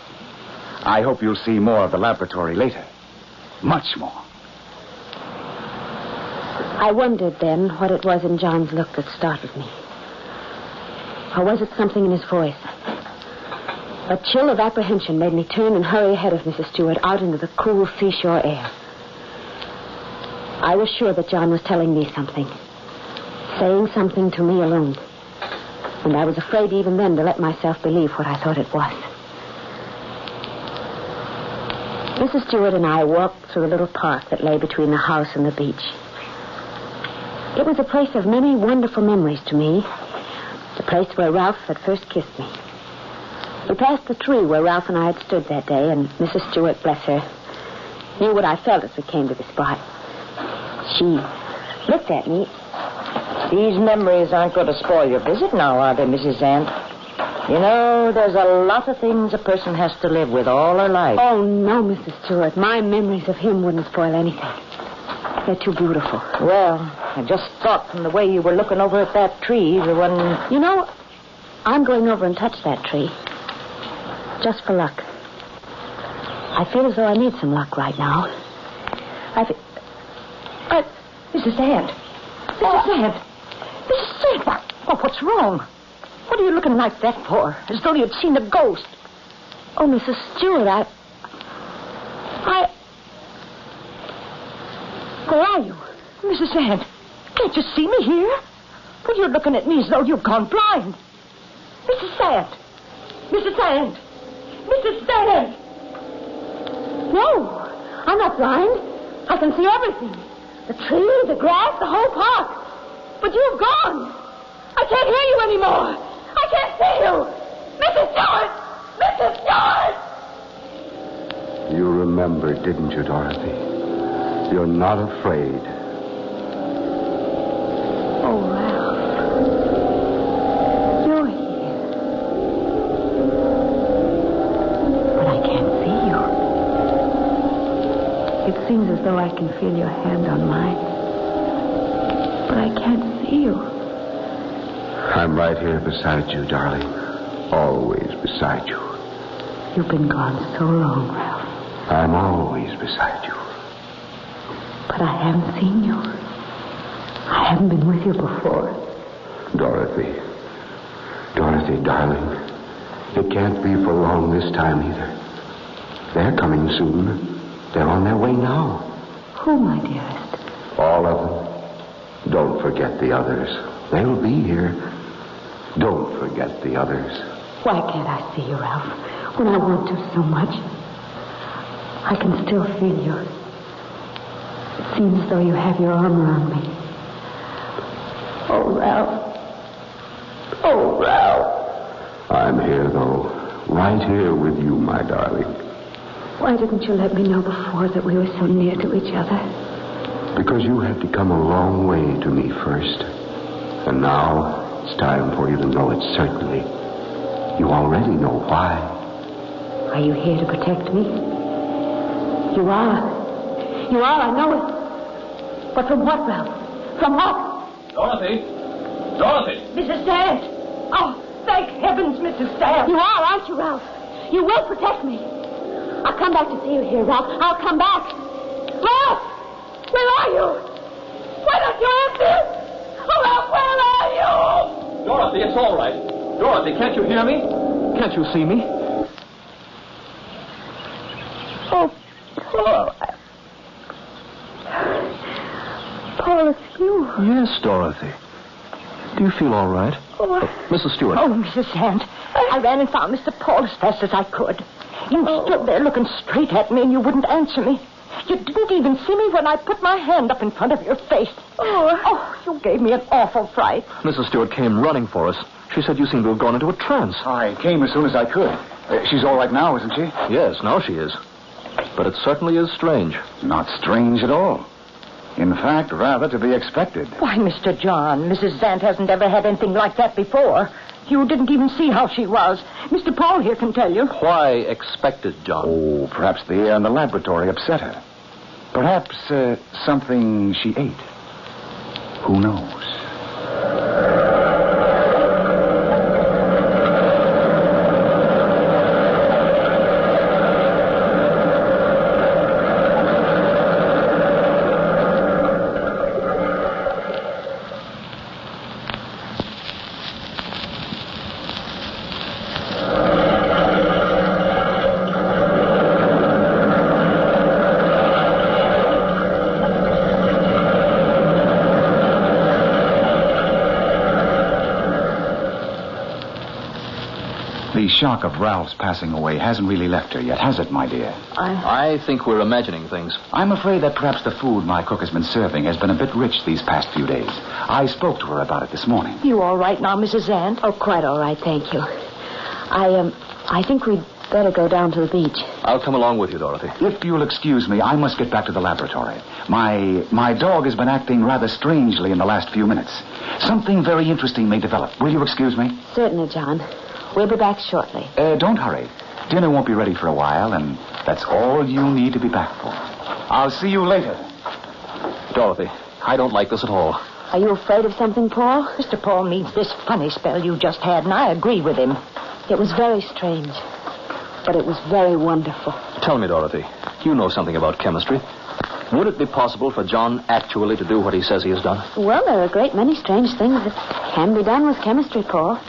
I hope you'll see more of the laboratory later. Much more. I wondered then what it was in John's look that startled me. Or was it something in his voice? A chill of apprehension made me turn and hurry ahead of Mrs. Stewart out into the cool seashore air. I was sure that John was telling me something, saying something to me alone. And I was afraid even then to let myself believe what I thought it was. Mrs. Stewart and I walked through a little park that lay between the house and the beach. It was a place of many wonderful memories to me, the place where Ralph had first kissed me. We passed the tree where Ralph and I had stood that day, and Mrs. Stewart, bless her, knew what I felt as we came to the spot. She looked at me. These memories aren't going to spoil your visit now, are they, Mrs. Zant? You know, there's a lot of things a person has to live with all her life. Oh, no, Mrs. Stewart. My memories of him wouldn't spoil anything. They're too beautiful. Well, I just thought from the way you were looking over at that tree, the one... You know, I'm going over and touch that tree. Just for luck. I feel as though I need some luck right now. Mrs. Zant. Mrs. Zant. Mrs. Zant. What's wrong? What are you looking like that for? As though you'd seen a ghost. Oh, Mrs. Stewart, Where are you? Mrs. Zant, can't you see me here? Well, you're looking at me as though you've gone blind. Mrs. Zant. Mrs. Zant. Mrs. Zant. No, I'm not blind. I can see everything. The tree, the grass, the whole park. But you've gone. I can't hear you anymore. I can't see you. Mrs. Stewart! Mrs. Stewart! You remembered, didn't you, Dorothy? You're not afraid. Oh, Ralph. as though I can feel your hand on mine. But I can't see you. I'm right here beside you, darling. Always beside you. You've been gone so long, Ralph. I'm always beside you. But I haven't seen you. I haven't been with you before. Dorothy. Dorothy, darling. It can't be for long this time either. They're coming soon. They're on their way now. Who, my dearest? All of them. Don't forget the others. They'll be here. Don't forget the others. Why can't I see you, Ralph, when I want to so much? I can still feel you. It seems as though you have your arm around me. Oh, Ralph. Oh, Ralph. I'm here, though. Right here with you, my darling. Why didn't you let me know before that we were so near to each other? Because you had to come a long way to me first. And now it's time for you to know it certainly. You already know why. Are you here to protect me? You are. You are, I know it. But from what, Ralph? From what? Dorothy! Dorothy! Mrs. Sand! Oh, thank heavens, Mrs. Sand! You are, aren't you, Ralph? You will protect me. I'll come back to see you here, Ralph. I'll come back. Ralph! Where are you? Why don't you answer? Oh, Ralph, where are you? Dorothy, it's all right. Dorothy, can't you hear me? Can't you see me? Oh, Paul. Paul, it's you. Yes, Dorothy. Do you feel all right? Oh, Mrs. Stewart. Oh, Mrs. Sand, I ran and found Mr. Paul as fast as I could. You stood there looking straight at me and you wouldn't answer me. You didn't even see me when I put my hand up in front of your face. Oh, you gave me an awful fright. Mrs. Stewart came running for us. She said you seemed to have gone into a trance. I came as soon as I could. She's all right now, isn't she? Yes, now she is. But it certainly is strange. Not strange at all. In fact, rather to be expected. Why, Mr. John, Mrs. Zant hasn't ever had anything like that before. You didn't even see how she was. Mr. Paul here can tell you. Why expected, John? Oh, perhaps the air in the laboratory upset her. Perhaps something she ate. Who knows? The shock of Ralph's passing away hasn't really left her yet, has it, my dear? I think we're imagining things. I'm afraid that perhaps the food my cook has been serving has been a bit rich these past few days. I spoke to her about it this morning. You all right now, Mrs. Zant? Oh, quite all right, thank you. I think we'd better go down to the beach. I'll come along with you, Dorothy. If you'll excuse me, I must get back to the laboratory. My dog has been acting rather strangely in the last few minutes. Something very interesting may develop. Will you excuse me? Certainly, John. We'll be back shortly. Don't hurry. Dinner won't be ready for a while, and that's all you need to be back for. I'll see you later. Dorothy, I don't like this at all. Are you afraid of something, Paul? Mr. Paul needs this funny spell you just had, and I agree with him. It was very strange, but it was very wonderful. Tell me, Dorothy, you know something about chemistry. Would it be possible for John actually to do what he says he has done? Well, there are a great many strange things that can be done with chemistry, Paul.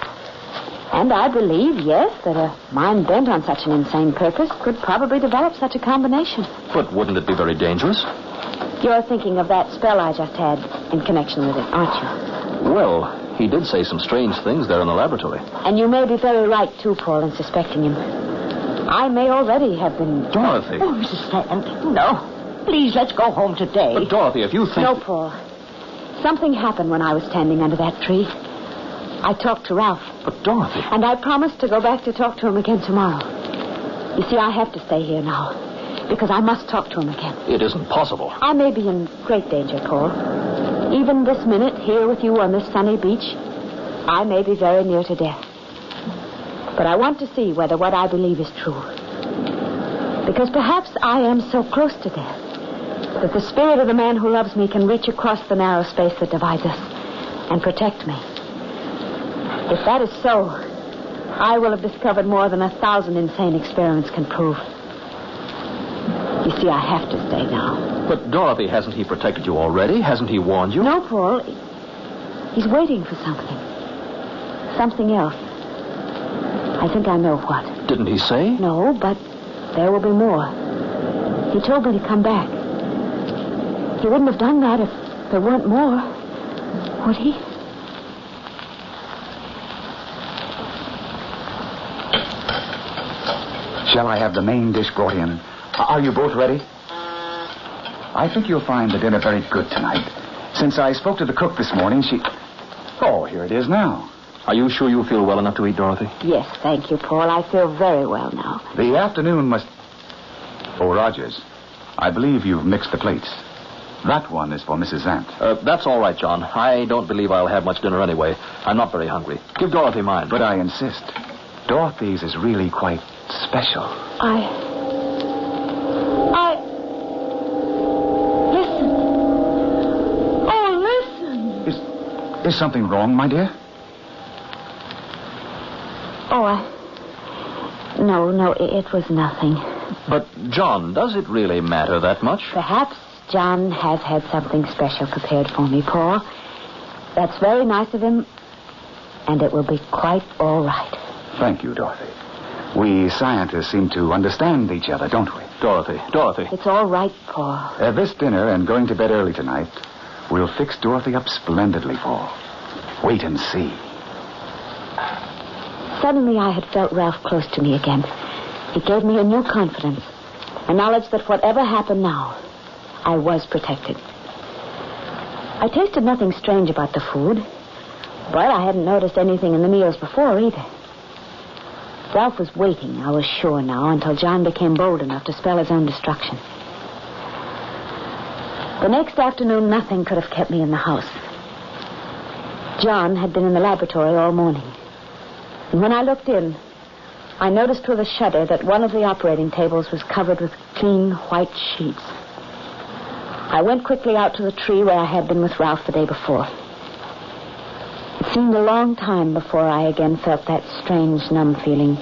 And I believe, yes, that a mind bent on such an insane purpose could probably develop such a combination. But wouldn't it be very dangerous? You're thinking of that spell I just had in connection with it, aren't you? Well, he did say some strange things there in the laboratory. And you may be very right, too, Paul, in suspecting him. I may already have been... Dorothy. Oh, Mrs. Sand, no. Please, let's go home today. But, Dorothy, if you think... No, Paul. Something happened when I was standing under that tree. I talked to Ralph. But, Dorothy... And I promised to go back to talk to him again tomorrow. You see, I have to stay here now, because I must talk to him again. It isn't possible. I may be in great danger, Paul. Even this minute, here with you on this sunny beach, I may be very near to death. But I want to see whether what I believe is true. Because perhaps I am so close to death that the spirit of the man who loves me can reach across the narrow space that divides us and protect me. If that is so, I will have discovered more than 1,000 insane experiments can prove. You see, I have to stay now. But, Dorothy, hasn't he protected you already? Hasn't he warned you? No, Paul. He's waiting for something. Something else. I think I know what. Didn't he say? No, but there will be more. He told me to come back. He wouldn't have done that if there weren't more, would he? Shall I have the main dish brought in? Are you both ready? I think you'll find the dinner very good tonight. Since I spoke to the cook this morning, she... Oh, here it is now. Are you sure you feel well enough to eat, Dorothy? Yes, thank you, Paul. I feel very well now. The afternoon must... Oh, Rogers, I believe you've mixed the plates. That one is for Mrs. Zant. That's all right, John. I don't believe I'll have much dinner anyway. I'm not very hungry. Give Dorothy mine. But I insist. Dorothy's is really quite special. Listen. Oh, listen. Is something wrong, my dear? Oh, No, it was nothing. But, John, does it really matter that much? Perhaps John has had something special prepared for me, Paul. That's very nice of him, and it will be quite all right. Thank you, Dorothy. We scientists seem to understand each other, don't we? Dorothy. It's all right, Paul. This dinner and going to bed early tonight will fix Dorothy up splendidly, Paul. Wait and see. Suddenly I had felt Ralph close to me again. He gave me a new confidence, a knowledge that whatever happened now, I was protected. I tasted nothing strange about the food, but I hadn't noticed anything in the meals before either. Ralph was waiting, I was sure now, until John became bold enough to spell his own destruction. The next afternoon, nothing could have kept me in the house. John had been in the laboratory all morning. And when I looked in, I noticed with a shudder that one of the operating tables was covered with clean white sheets. I went quickly out to the tree where I had been with Ralph the day before. It seemed a long time before I again felt that strange, numb feeling,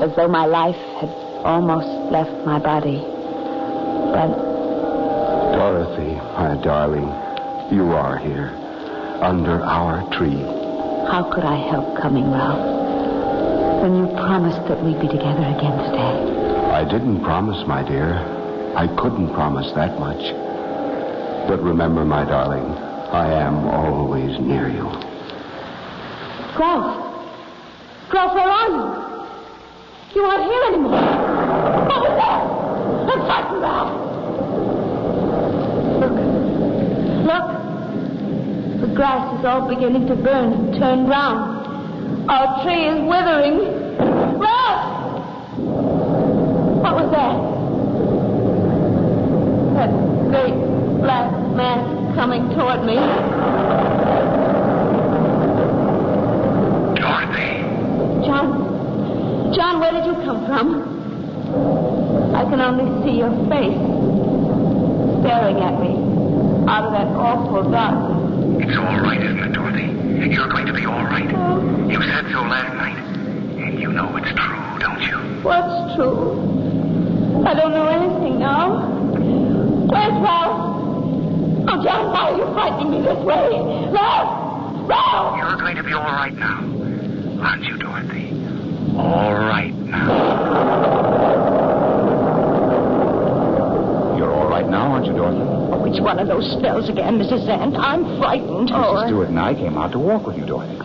as though my life had almost left my body. But... Dorothy, my darling, you are here, under our tree. How could I help coming, Ralph, when you promised that we'd be together again today? I didn't promise, my dear. I couldn't promise that much. But remember, my darling, I am always near you. Ralph, where are you? You aren't here anymore. What was that? I'm frightened, Ralph. Look. The grass is all beginning to burn and turn brown. Our tree is withering. Ralph! What was that? That great black mass coming toward me. Dorothy. John, where did you come from? I can only see your face staring at me out of that awful darkness. It's all right, isn't it, Dorothy? You're going to be all right. Oh. You said so last night. And you know it's true, don't you? What's true? I don't know anything now. Where's Ralph? Oh, John, why are you frightening me this way? Ralph! You're going to be all right now. Aren't you, Dorothy? All right now. You're all right now, aren't you, Dorothy? Which one of those spells again, Mrs. Zant? I'm frightened. Mrs. Stewart and I came out to walk with you, Dorothy.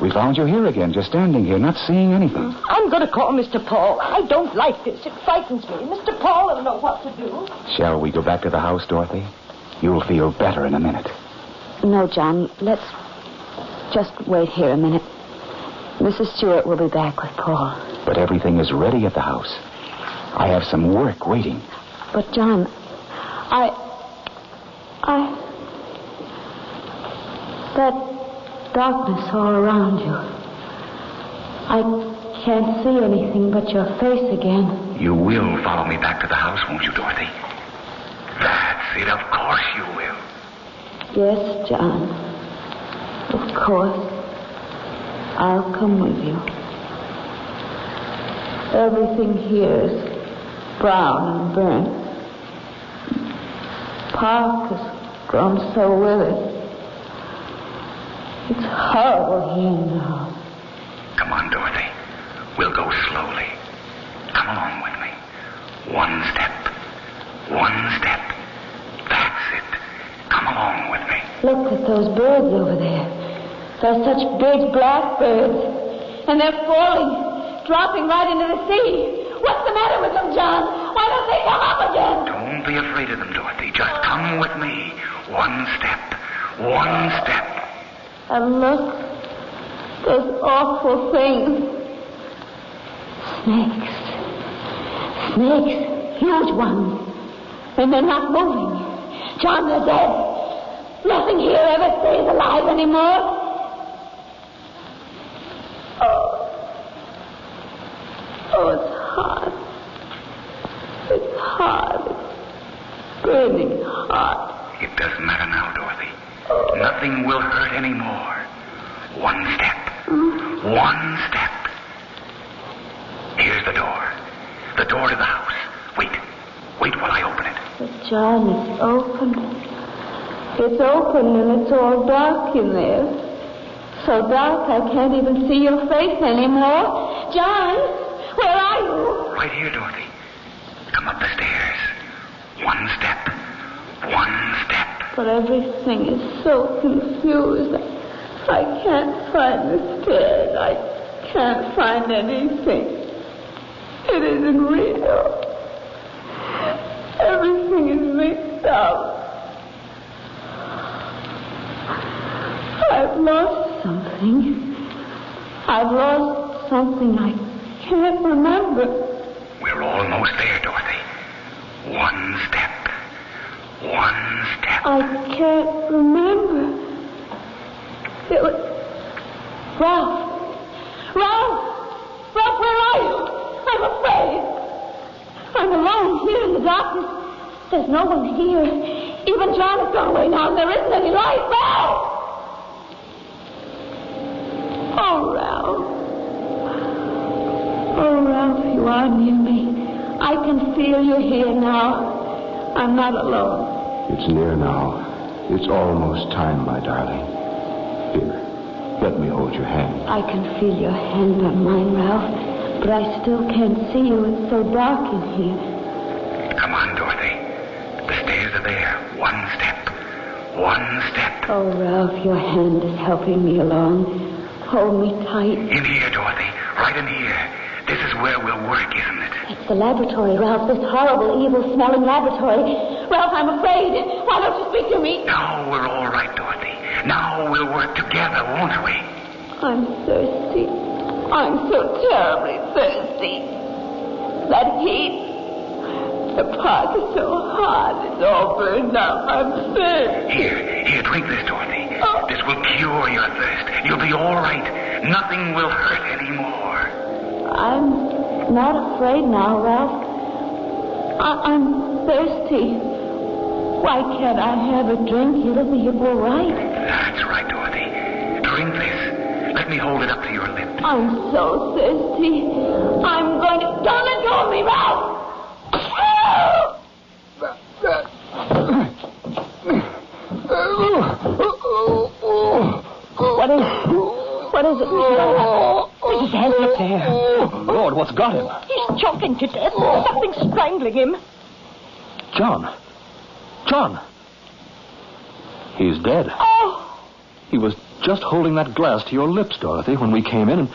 We found you here again, just standing here, not seeing anything. I'm going to call Mr. Paul. I don't like this. It frightens me. Mr. Paul will know what to do. Shall we go back to the house, Dorothy? You'll feel better in a minute. No, John. Let's just wait here a minute. Mrs. Stewart will be back with Paul. But everything is ready at the house. I have some work waiting. But, John, that darkness all around you. I can't see anything but your face again. You will follow me back to the house, won't you, Dorothy? it. Of course you will. Yes, John. Of course. I'll come with you. Everything here is brown and burnt. Park has grown so withered. It's horrible here now. Come on, Dorothy. We'll go slowly. Come along with me. One step. One step. That's it. Come along with me. Look at those birds over there. They're such big black birds. And they're falling, dropping right into the sea. What's the matter with them, John? Why don't they come up again? Don't be afraid of them, Dorothy. Just come with me. One step. One step. And look, those awful things. Snakes. Snakes. Huge ones. And they're not moving. John, they're dead. Nothing here ever stays alive anymore. Oh, it's hard. It's hard. It's burning hot. It doesn't matter now, Dorothy. Nothing will hurt anymore. One step. One step. Here's the door. The door to the house. Wait. Wait while I open it. But John, it's open. It's open and it's all dark in there. So dark I can't even see your face anymore. John, where are you? Right here, Dorothy. Come up the stairs. One step. One step. But everything is so confused. I can't find the stairs. I can't find anything. It isn't real. Everything is mixed up. I've lost something. I've lost something I can't remember. We're almost there, Dorothy. One step. One step. I can't remember. It was... Ralph! Ralph! Ralph, where are you? I'm afraid. I'm alone here in the darkness. There's no one here. Even John has gone away now, and there isn't any light. Ralph! Oh, Ralph. Oh, Ralph, you are near me. I can feel you here now. I'm not alone. It's near now. It's almost time, my darling. Here, let me hold your hand. I can feel your hand on mine, Ralph, but I still can't see you. It's so dark in here. Come on, Dorothy. The stairs are there. One step. One step. Oh, Ralph, your hand is helping me along. Hold me tight. In here, Dorothy. Right in here. This is where we'll work, isn't it? It's the laboratory, Ralph. This horrible, evil-smelling laboratory. Ralph, I'm afraid. Why don't you speak to me? Now we're all right, Dorothy. Now we'll work together, won't we? I'm thirsty. I'm so terribly thirsty. That heat. The park is so hot. It's all burned up. I'm thirsty. Here, drink this, Dorothy. Oh. This will cure your thirst. You'll be all right. Nothing will hurt anymore. I'm not afraid now, Ralph. I'm thirsty. Why can't I have a drink? It'll be all right. That's right, Dorothy. Drink this. Let me hold it up to your lips. I'm so thirsty. I'm going to... Don't let go of me, Ralph! What is it, Mr. His hand up there. Oh, Lord, what's got him? He's choking to death. Something's strangling him. John. He's dead. Oh! He was just holding that glass to your lips, Dorothy, when we came in, and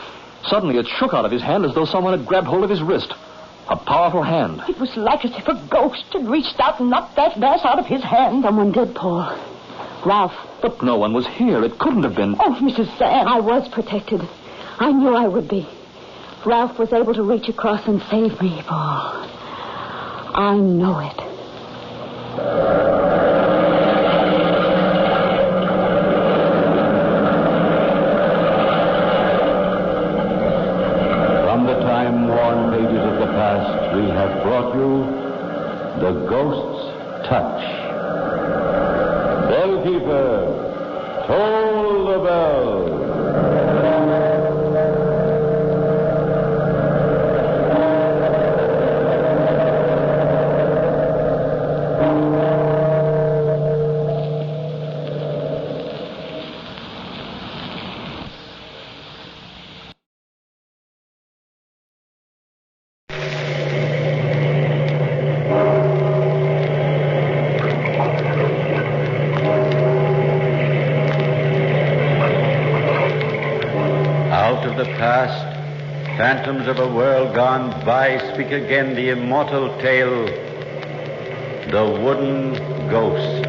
suddenly it shook out of his hand as though someone had grabbed hold of his wrist. A powerful hand. It was like as if a ghost had reached out and knocked that glass out of his hand. Someone did, Paul. Ralph. But no one was here. It couldn't have been... Oh, Mrs. Sam. I was protected. I knew I would be. Ralph was able to reach across and save me, Paul. I know it. From the time-worn pages of the past, we have brought you The Ghost's Touch. bellkeeper, toll the bell. The past, phantoms of a world gone by, speak again the immortal tale, the wooden ghost.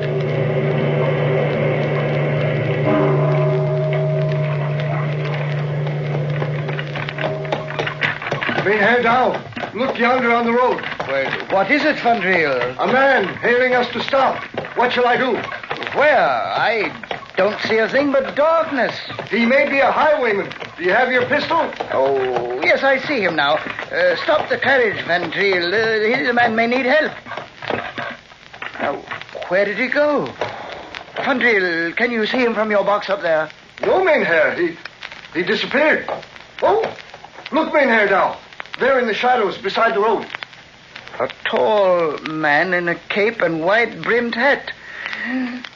Head down. Look yonder on the road. Well, what is it, Fandril? A man hailing us to stop. What shall I do? Where? I don't see a thing but darkness. He may be a highwayman. Do you have your pistol? Oh, yes, I see him now. Stop the carriage, Fandril. The man may need help. Now, where did he go? Fandril, can you see him from your box up there? No, Mainherr. He disappeared. Oh, look, Mainherr, now. There in the shadows beside the road. A tall man in a cape and wide-brimmed hat.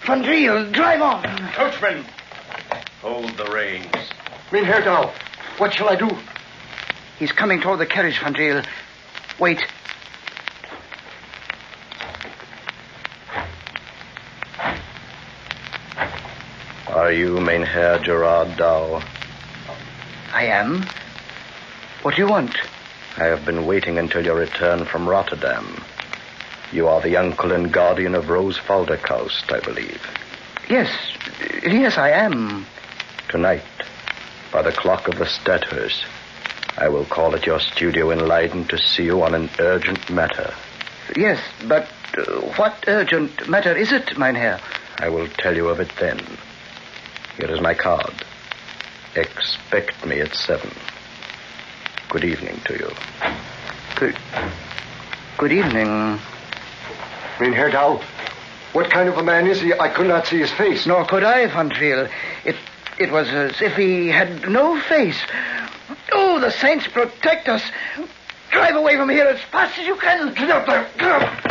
Fandril, drive on. Coachman, hold the reins. Mainherr Dow, what shall I do? He's coming toward the carriage, Fandril. Wait. Are you Mainherr Gerard Dow? I am. What do you want? I have been waiting until your return from Rotterdam. You are the uncle and guardian of Rose Falderkaust, I believe. Yes, I am. Tonight, by the clock of the Stadthuis, I will call at your studio in Leiden to see you on an urgent matter. Yes, but what urgent matter is it, Mainherr? I will tell you of it then. Here is my card. Expect me at 7. Good evening to you. Good evening. Mainherr Dow, what kind of a man is he? I could not see his face. Nor could I, Fandril. It was as if he had no face. Oh, the saints protect us. Drive away from here as fast as you can. Get up there. Get up.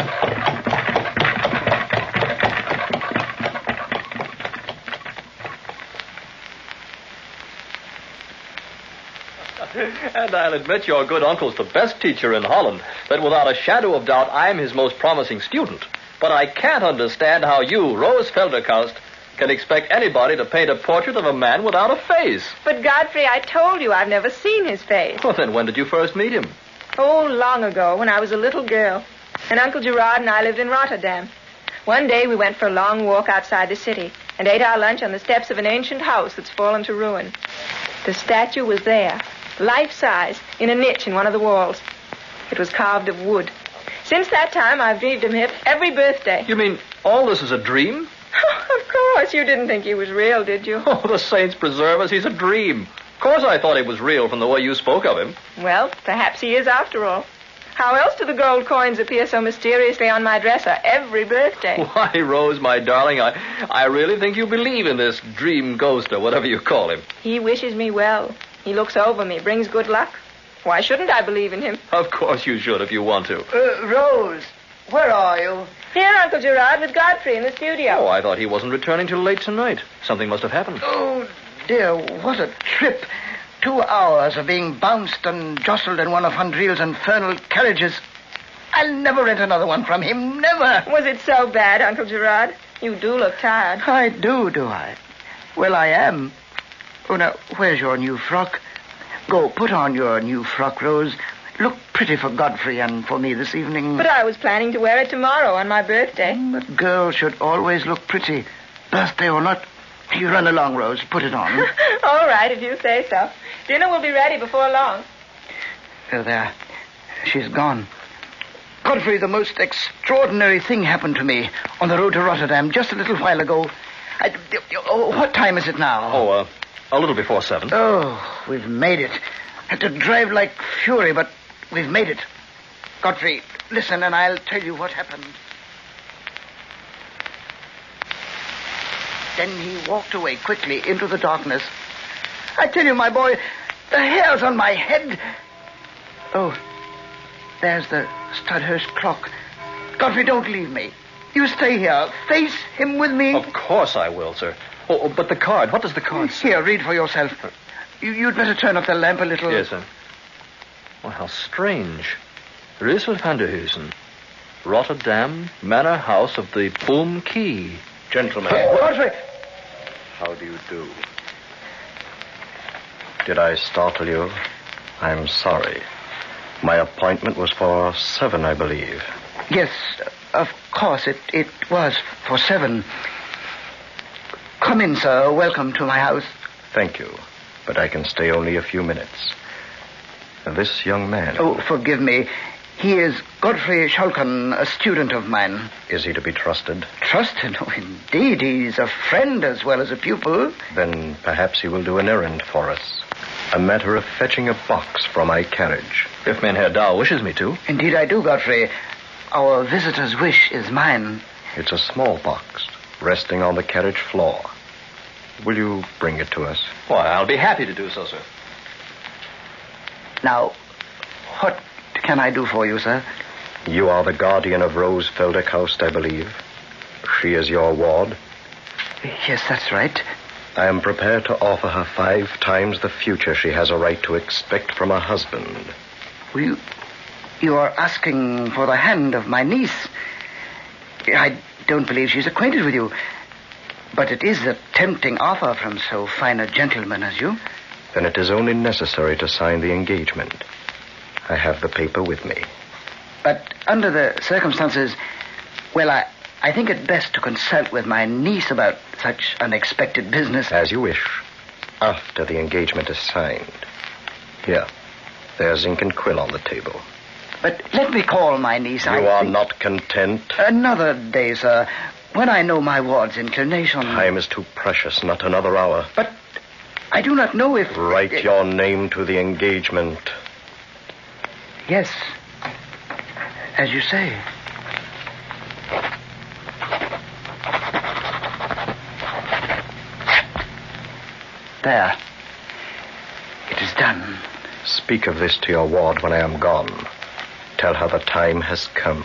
And I'll admit your good uncle's the best teacher in Holland, that without a shadow of doubt I'm his most promising student. But I can't understand how you, Rose Felderkaust, can expect anybody to paint a portrait of a man without a face. But, Godfrey, I told you I've never seen his face. Well, then when did you first meet him? Oh, long ago, when I was a little girl. And Uncle Gerard and I lived in Rotterdam. One day we went for a long walk outside the city and ate our lunch on the steps of an ancient house that's fallen to ruin. The statue was there, life-size, in a niche in one of the walls. It was carved of wood. Since that time, I've dreamed of him every birthday. You mean all this is a dream? Of course, you didn't think he was real, did you? Oh, the saints preserve us, he's a dream. Of course I thought he was real from the way you spoke of him. Well, perhaps he is after all. How else do the gold coins appear so mysteriously on my dresser every birthday? Why, Rose, my darling, I really think you believe in this dream ghost or whatever you call him. He wishes me well. He looks over me, brings good luck. Why shouldn't I believe in him? Of course you should if you want to. Rose, where are you? Here, Uncle Gerard, with Godfrey in the studio. Oh, I thought he wasn't returning till late tonight. Something must have happened. Oh, dear, what a trip. 2 hours of being bounced and jostled in one of Fandril's infernal carriages. I'll never rent another one from him, never. Was it so bad, Uncle Gerard? You do look tired. I do I? Well, I am. Oh, now, where's your new frock? Go, put on your new frock, Rose. Look pretty for Godfrey and for me this evening. But I was planning to wear it tomorrow on my birthday. But girls should always look pretty, birthday or not. You run along, Rose. Put it on. All right, if you say so. Dinner will be ready before long. Oh, there. She's gone. Godfrey, the most extraordinary thing happened to me on the road to Rotterdam just a little while ago. What time is it now? Oh, a little before 7. Oh, we've made it. Had to drive like fury, but we've made it. Godfrey, listen, and I'll tell you what happened. Then he walked away quickly into the darkness. I tell you, my boy, the hairs on my head. Oh, there's the Studhurst clock. Godfrey, don't leave me. You stay here. Face him with me. Of course I will, sir. Oh, but the card. What does the card say? Here, read for yourself. You'd better turn up the lamp a little. Yes, sir. Well, how strange. Russell van der Huysen. Rotterdam, Manor House of the Boom Key. Gentlemen. Godfrey! How do you do? Did I startle you? I'm sorry. My appointment was for 7, I believe. Yes, of course, it was for 7. Come in, sir. Welcome to my house. Thank you, but I can stay only a few minutes. This young man... Oh, forgive me. He is Godfrey Shulkin, a student of mine. Is he to be trusted? Trusted? Oh, indeed. He's a friend as well as a pupil. Then perhaps he will do an errand for us. A matter of fetching a box from my carriage. If Herr Dow wishes me to. Indeed I do, Godfrey. Our visitor's wish is mine. It's a small box, resting on the carriage floor. Will you bring it to us? Why, I'll be happy to do so, sir. Now, what can I do for you, sir? You are the guardian of Rose Felderkaust, I believe. She is your ward? Yes, that's right. I am prepared to offer her 5 times the future she has a right to expect from her husband. You are asking for the hand of my niece. I don't believe she's acquainted with you. But it is a tempting offer from so fine a gentleman as you. Then it is only necessary to sign the engagement. I have the paper with me. But under the circumstances, well, I think it best to consult with my niece about such unexpected business. As you wish. After the engagement is signed. Here. There's ink and quill on the table. But let me call my niece. You are not content? Another day, sir. When I know my ward's inclination. Time is too precious, not another hour. But I do not know if... Write your name to the engagement. Yes. As you say. There. It is done. Speak of this to your ward when I am gone. Tell her the time has come.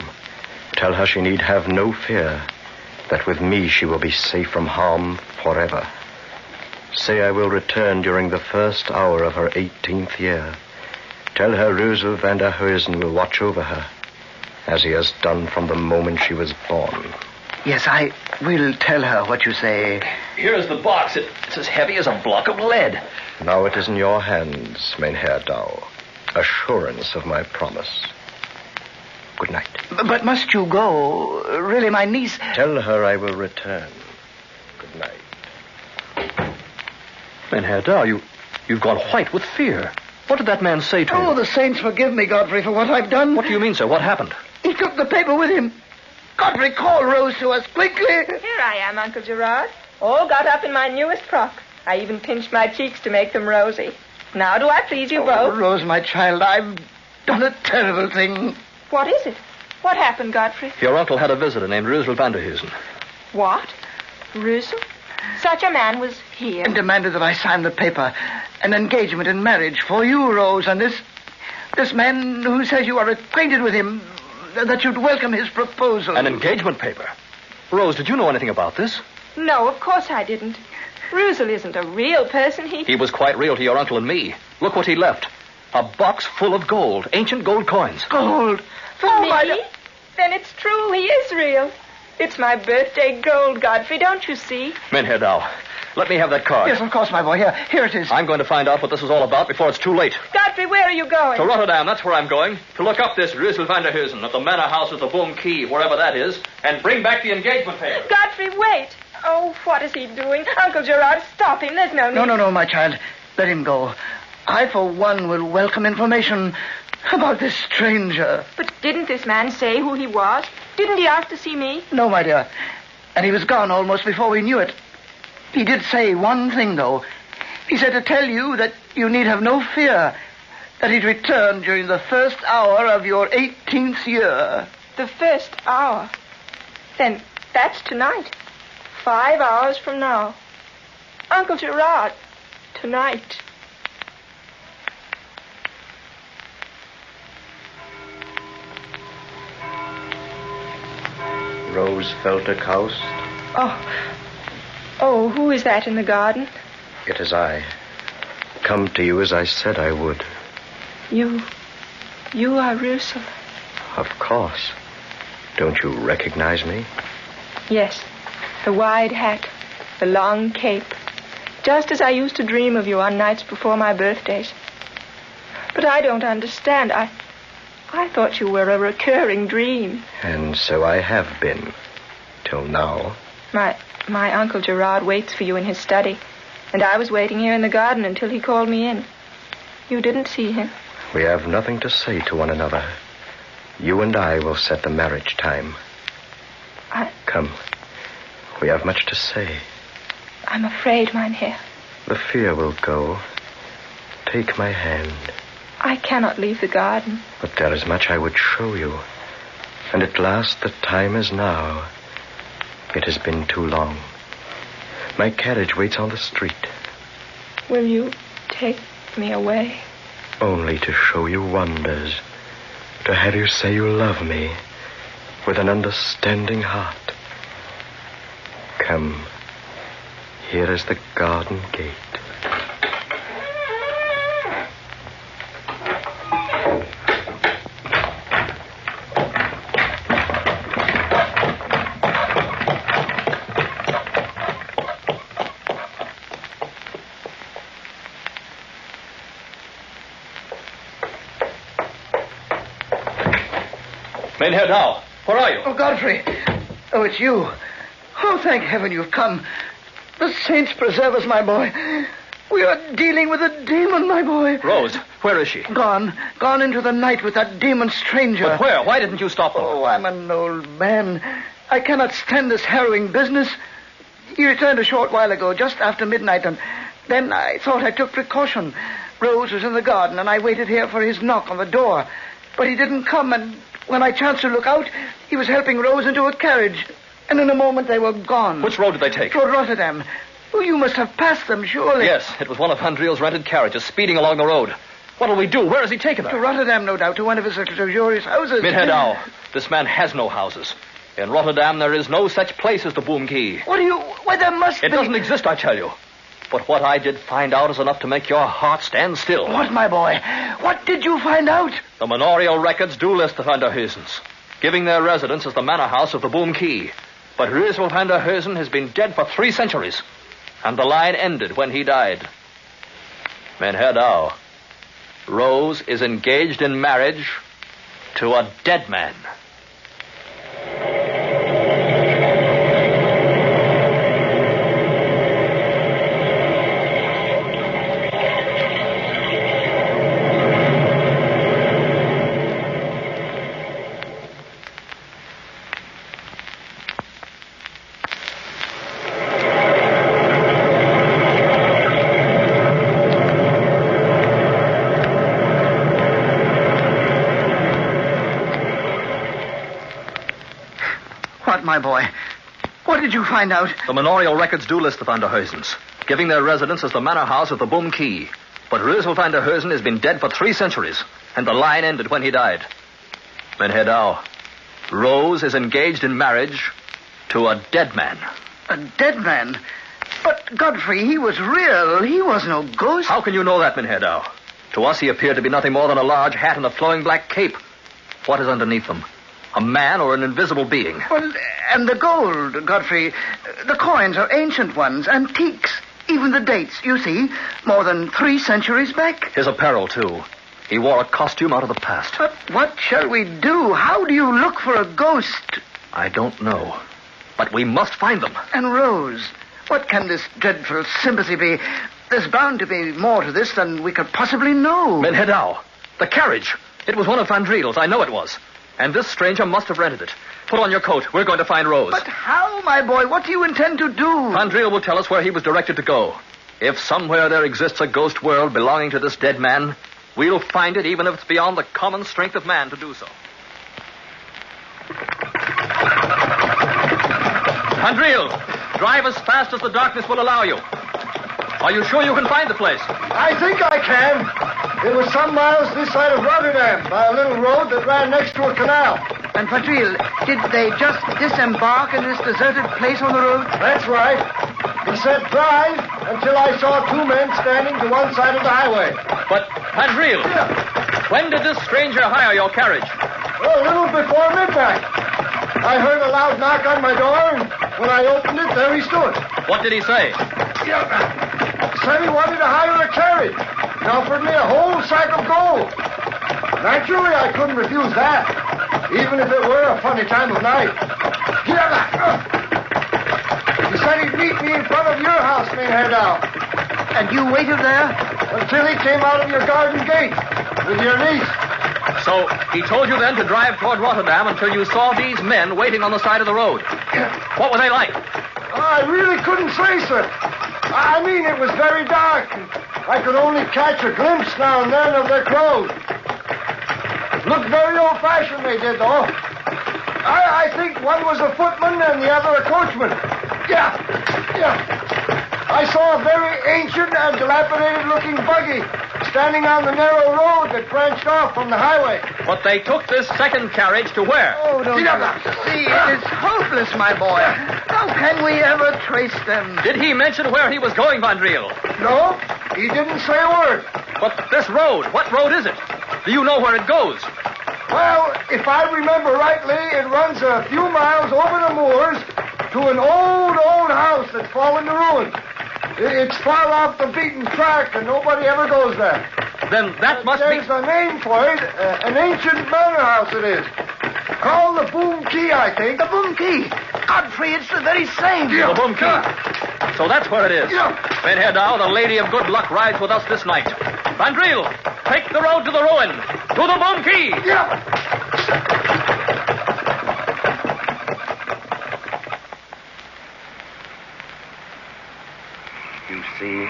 Tell her she need have no fear, that with me she will be safe from harm forever. Say I will return during the first hour of her 18th year. Tell her Russell van der Huysen will watch over her, as he has done from the moment she was born. Yes, I will tell her what you say. Here's the box. It's as heavy as a block of lead. Now it is in your hands, Herr Dow. Assurance of my promise. Good night. But must you go? Really, my niece... Tell her I will return. Good night. Herr Dow, you've gone white with fear. What did that man say to you? Oh, the saints forgive me, Godfrey, for what I've done. What do you mean, sir? What happened? He took the paper with him. Godfrey, call Rose to us, quickly. Here I am, Uncle Gerard. All got up in my newest frock. I even pinched my cheeks to make them rosy. Now do I please you both? Rose, my child, I've done a terrible thing. What is it? What happened, Godfrey? Your uncle had a visitor named Russell van der Huysen. What? Russell? Such a man was here. And demanded that I sign the paper. An engagement in marriage for you, Rose, and this man who says you are acquainted with him, that you'd welcome his proposal. An engagement paper? Rose, did you know anything about this? No, of course I didn't. Russell isn't a real person. He was quite real to your uncle and me. Look what he left. A box full of gold, ancient gold coins. Gold? For me? Then it's true, he is real. It's my birthday gold, Godfrey, don't you see? Herr Dow, let me have that card. Yes, of course, my boy. Here it is. I'm going to find out what this is all about before it's too late. Godfrey, where are you going? To Rotterdam, that's where I'm going. To look up this Russell van der Huysen at the Manor House of the Boom Key, wherever that is, and bring back the engagement paper. Godfrey, wait. Oh, what is he doing? Uncle Gerard, stop him. There's no need. No, my child. Let him go. I, for one, will welcome information about this stranger. But didn't this man say who he was? Didn't he ask to see me? No, my dear. And he was gone almost before we knew it. He did say one thing, though. He said to tell you that you need have no fear, that he'd return during the first hour of your 18th year. The first hour? Then that's tonight. 5 hours from now. Uncle Gerard, tonight. Rose Felderkaust? Oh, who is that in the garden? It is I. Come to you as I said I would. You are Russell. Of course. Don't you recognize me? Yes, the wide hat, the long cape. Just as I used to dream of you on nights before my birthdays. But I don't understand. I thought you were a recurring dream. And so I have been. Till now. My Uncle Gerard waits for you in his study. And I was waiting here in the garden until he called me in. You didn't see him. We have nothing to say to one another. You and I will set the marriage time. Come. We have much to say. I'm afraid, Mynheer. The fear will go. Take my hand. I cannot leave the garden. But there is much I would show you. And at last the time is now. It has been too long. My carriage waits on the street. Will you take me away? Only to show you wonders. To have you say you love me. With an understanding heart. Come. Here is the garden gate. Mynheer Dow, where are you? Oh, Godfrey. Oh, it's you. Oh, thank heaven you've come. The saints preserve us, my boy. We are dealing with a demon, my boy. Rose, where is she? Gone into the night with that demon stranger. But where? Why didn't you stop them? Oh, I'm an old man. I cannot stand this harrowing business. He returned a short while ago, just after midnight, and then I thought I took precaution. Rose was in the garden, and I waited here for his knock on the door. But he didn't come, and when I chanced to look out, he was helping Rose into a carriage. And in a moment they were gone. Which road did they take? Toward Rotterdam. Oh, you must have passed them, surely. Yes, it was one of Van Driel's rented carriages speeding along the road. What'll we do? Where has he taken her? To Rotterdam, no doubt, to one of his luxurious houses. Mynheer Dow, this man has no houses. In Rotterdam, there is no such place as the Boom Key. What do you... Why, there must be... It doesn't exist, I tell you. But what I did find out is enough to make your heart stand still. What, my boy? What did you find out? The manorial records do list the Van der Heusens, giving their residence as the manor house of the Boom Key. But Reuzel van der Heusen has been dead for 3 centuries, and the line ended when he died. Mynheer Dow, Rose is engaged in marriage to a dead man. My boy, what did you find out? The manorial records do list the Van der Heusens, giving their residence as the manor house of the Boom Key. But Reuzel van der Heusen has been dead for 3 centuries, and the line ended when he died. Mynheer Dow, Rose is engaged in marriage to a dead man. A dead man? But, Godfrey, he was real. He was no ghost. How can you know that, Mynheer Dow? To us, he appeared to be nothing more than a large hat and a flowing black cape. What is underneath them? A man or an invisible being? Well, and the gold, Godfrey. The coins are ancient ones, antiques. Even the dates, you see, more than 3 centuries back. His apparel, too. He wore a costume out of the past. But what shall we do? How do you look for a ghost? I don't know. But we must find them. And Rose, what can this dreadful sympathy be? There's bound to be more to this than we could possibly know. Mynheer Dow, the carriage. It was one of Van Driel's. I know it was. And this stranger must have rented it. Put on your coat. We're going to find Rose. But how, my boy? What do you intend to do? Van Driel will tell us where he was directed to go. If somewhere there exists a ghost world belonging to this dead man, we'll find it even if it's beyond the common strength of man to do so. Van Driel! Drive as fast as the darkness will allow you. Are you sure you can find the place? I think I can. It was some miles this side of Rotterdam by a little road that ran next to a canal. And Patril, did they just disembark in this deserted place on the road? That's right. He said drive until I saw two men standing to one side of the highway. But, Patril, when did this stranger hire your carriage? Well, a little before midnight. I heard a loud knock on my door, and when I opened it, there he stood. What did he say? Said he wanted to hire a carriage. He offered me a whole sack of gold. Naturally, I couldn't refuse that, even if it were a funny time of night. He said he'd meet me in front of your house, Herr Dow. And you waited there? Until he came out of your garden gate with your niece. So he told you then to drive toward Rotterdam until you saw these men waiting on the side of the road. What were they like? I really couldn't say, sir. I mean, it was very dark. I could only catch a glimpse now and then of their clothes. Looked very old-fashioned, they did, though. I think one was a footman and the other a coachman. Yeah. I saw a very ancient and dilapidated-looking buggy standing on the narrow road that branched off from the highway. But they took this second carriage to where? Oh, don't see, it is hopeless, my boy. How can we ever trace them? Did he mention where he was going, Van Driel? No, he didn't say a word. But this road, what road is it? Do you know where it goes? Well, if I remember rightly, it runs a few miles over the moors to an old house that's fallen to ruin. It's far off the beaten track, and nobody ever goes there. Then that must be... There's a name for it. An ancient manor house it is. Called the Boom Key, I think. The Boom Key? Godfrey, it's the very same. The Boom Key. So that's where it is. Herr Dow, the Lady of Good Luck rides with us this night. Van Driel, take the road to the ruin. To the Boom Key. You see,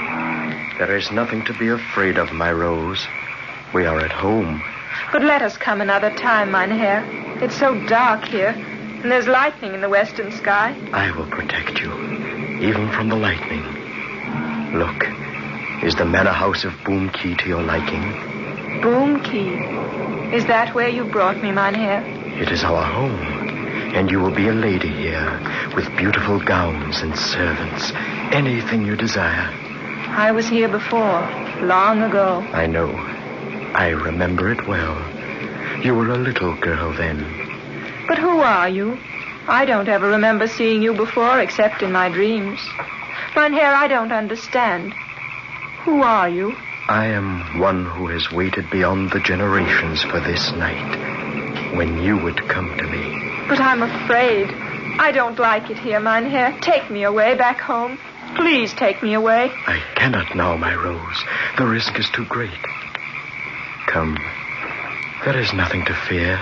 there is nothing to be afraid of, my Rose. We are at home. But let us come another time, Mynheer. It's so dark here, and there's lightning in the western sky. I will protect you, even from the lightning. Look, is the manor house of Boom Key to your liking? Boom Key? Is that where you brought me, Mynheer? It is our home, and you will be a lady here, with beautiful gowns and servants. Anything you desire. I was here before, long ago. I know. I remember it well. You were a little girl then. But who are you? I don't ever remember seeing you before, except in my dreams. Mynheer, I don't understand. Who are you? I am one who has waited beyond the generations for this night, when you would come to me. But I'm afraid. I don't like it here, Mynheer. Take me away back home. Please take me away. I cannot now, my Rose. The risk is too great. Come. There is nothing to fear.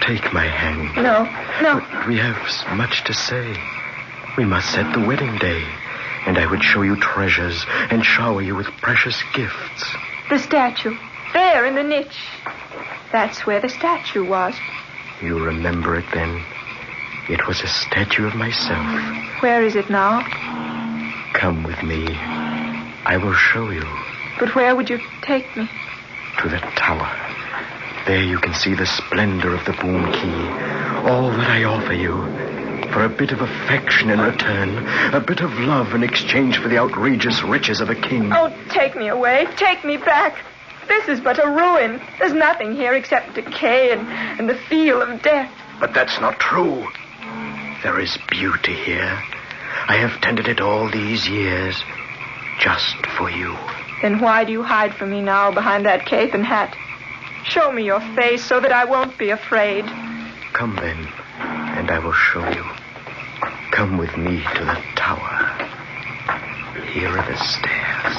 Take my hand. No. But we have much to say. We must set the wedding day, and I would show you treasures and shower you with precious gifts. The statue. There in the niche. That's where the statue was. You remember it then? It was a statue of myself. Where is it now? Come with me. I will show you. But where would you take me? To the tower. There you can see the splendor of the Boom Key. All that I offer you. For a bit of affection in return. A bit of love in exchange for the outrageous riches of a king. Oh, take me away. Take me back. This is but a ruin. There's nothing here except decay and the feel of death. But that's not true. There is beauty here. I have tended it all these years, just for you. Then why do you hide from me now behind that cape and hat? Show me your face so that I won't be afraid. Come then, and I will show you. Come with me to the tower. Here are the stairs.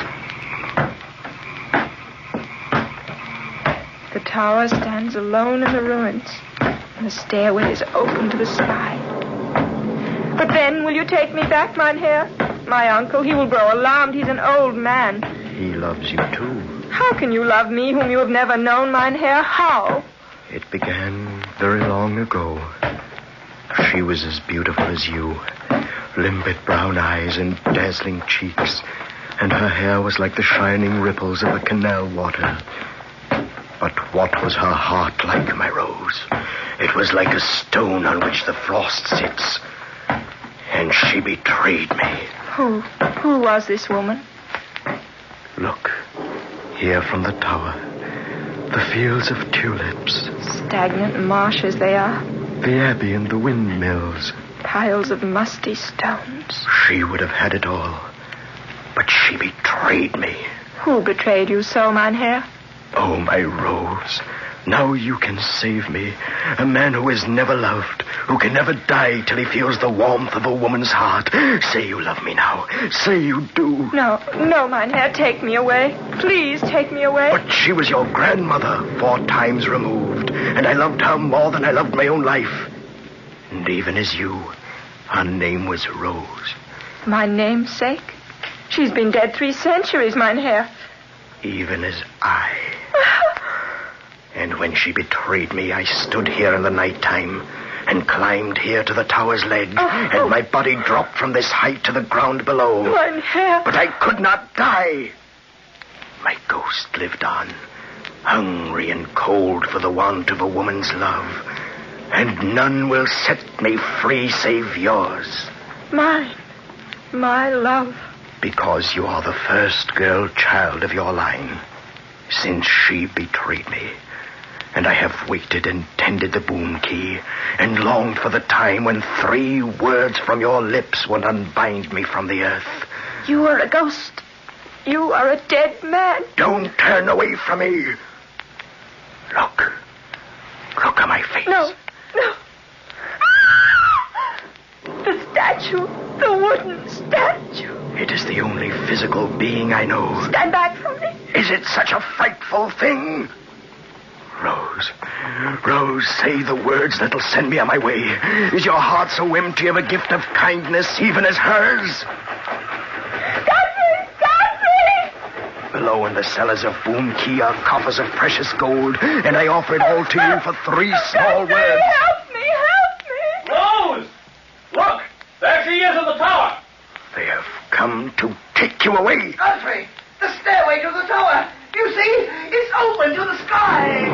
The tower stands alone in the ruins, and the stairway is open to the sky. But then, will you take me back, Mynheer? My uncle, he will grow alarmed. He's an old man. He loves you, too. How can you love me, whom you have never known, Mynheer? How? It began very long ago. She was as beautiful as you. Limpid brown eyes and dazzling cheeks. And her hair was like the shining ripples of the canal water. But what was her heart like, my Rose? It was like a stone on which the frost sits. And she betrayed me. Who was this woman? Look, here from the tower. The fields of tulips. Stagnant marshes they are. The abbey and the windmills. Piles of musty stones. She would have had it all. But she betrayed me. Who betrayed you so, Mynheer? Oh, my Rose. Now you can save me. A man who has never loved, who can never die till he feels the warmth of a woman's heart. Say you love me now. Say you do. No, Mynheer, take me away. Please take me away. But she was your grandmother, 4 times removed, and I loved her more than I loved my own life. And even as you, her name was Rose. My namesake? She's been dead 3 centuries, Mynheer. Even as I. And when she betrayed me, I stood here in the nighttime and climbed here to the tower's ledge, and my body dropped from this height to the ground below. Mynheer. But I could not die. My ghost lived on, hungry and cold for the want of a woman's love, and none will set me free save yours. My love. Because you are the first girl child of your line, since she betrayed me. And I have waited and tended the boom key, and longed for the time when 3 words from your lips would unbind me from the earth. You are a ghost. You are a dead man. Don't turn away from me. Look at my face. No. The statue, the wooden statue. It is the only physical being I know. Stand back from me. Is it such a frightful thing? Rose, say the words that'll send me on my way. Is your heart so empty of a gift of kindness, even as hers? Godfrey! Below in the cellars of Boom Key are coffers of precious gold, and I offer it all to you for 3 small words. Help me! Rose! Look! There she is in the tower! They have come to take you away. Godfrey, the stairway to the tower. You see, it's open to the sky.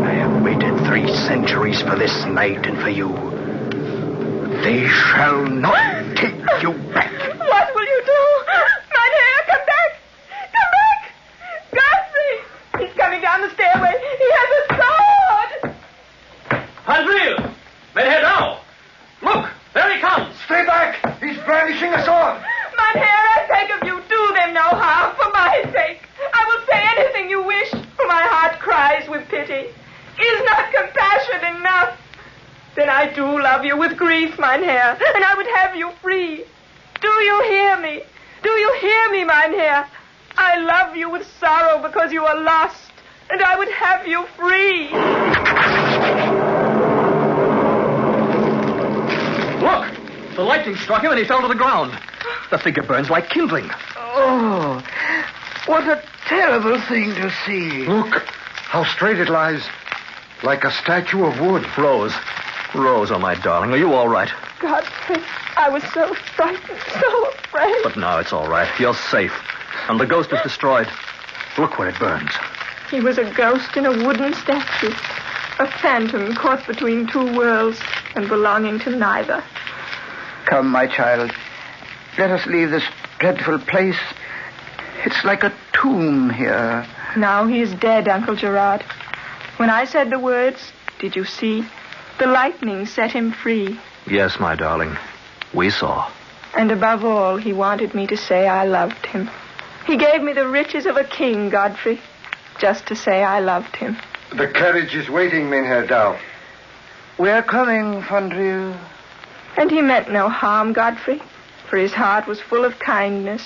I have waited 3 centuries for this night and for you. They shall not take you back. What will you do? Mynheer, come back! Come back! Godfrey! He's coming down the stairway. He has a sword! Unreal! Mynheer, now! Look, there he comes! Stay back! He's brandishing a sword! Mynheer, I beg of you, do them no harm for my sake. I will say anything you wish, for my heart cries with pity. Is not compassion enough? Then I do love you with grief, Mynheer, and I would have you free. Do you hear me? Do you hear me, Mynheer? I love you with sorrow because you are lost, and I would have you free. Look! The lightning struck him and he fell to the ground. The figure burns like kindling. Oh, what a terrible thing to see. Look, how straight it lies. Like a statue of wood. Rose, oh my darling, are you all right? Godfrey, I was so frightened, so afraid. But now it's all right. You're safe. And the ghost is destroyed. Look where it burns. He was a ghost in a wooden statue. A phantom caught between 2 worlds and belonging to neither. Come, my child. Let us leave this dreadful place. It's like a tomb here. Now he is dead, Uncle Gerard. When I said the words, did you see? The lightning set him free. Yes, my darling. We saw. And above all, he wanted me to say I loved him. He gave me the riches of a king, Godfrey, just to say I loved him. The carriage is waiting, Mynheer Dow. We're coming, Fondrieu. And he meant no harm, Godfrey, for his heart was full of kindness.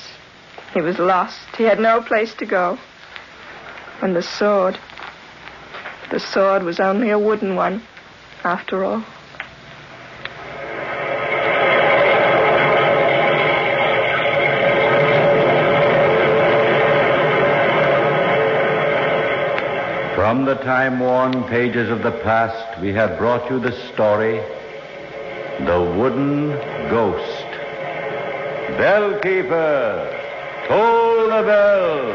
He was lost. He had no place to go. And the sword was only a wooden one, after all. From the time-worn pages of the past, we have brought you the story The Wooden Ghost. Bellkeeper, toll the bell.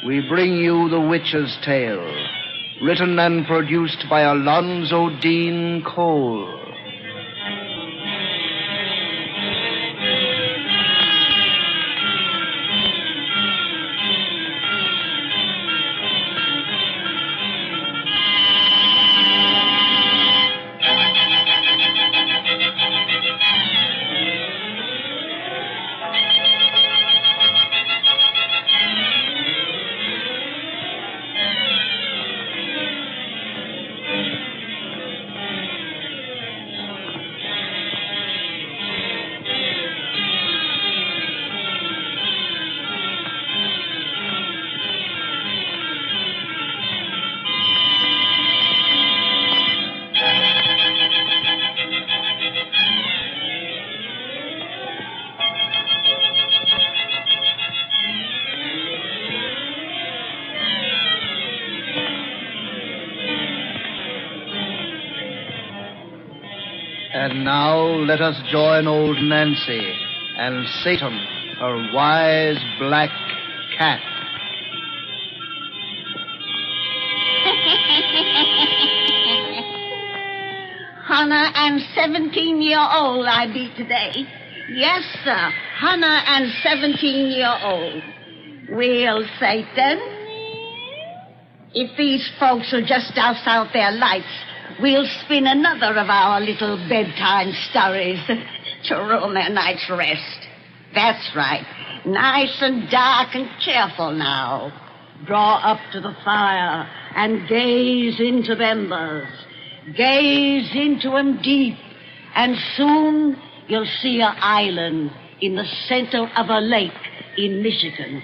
We bring you The Witch's Tale, written and produced by Alonzo Dean Cole. And now let us join old Nancy and Satan, her wise black cat. Hannah and 17-year-old I be today. Yes, sir. Hannah and 17-year-old. Well, Satan, if these folks will just douse out their lights, we'll spin another of our little bedtime stories to ruin their night's rest. That's right. Nice and dark and cheerful now. Draw up to the fire and gaze into the embers. Gaze into them deep, and soon you'll see an island in the center of a lake in Michigan.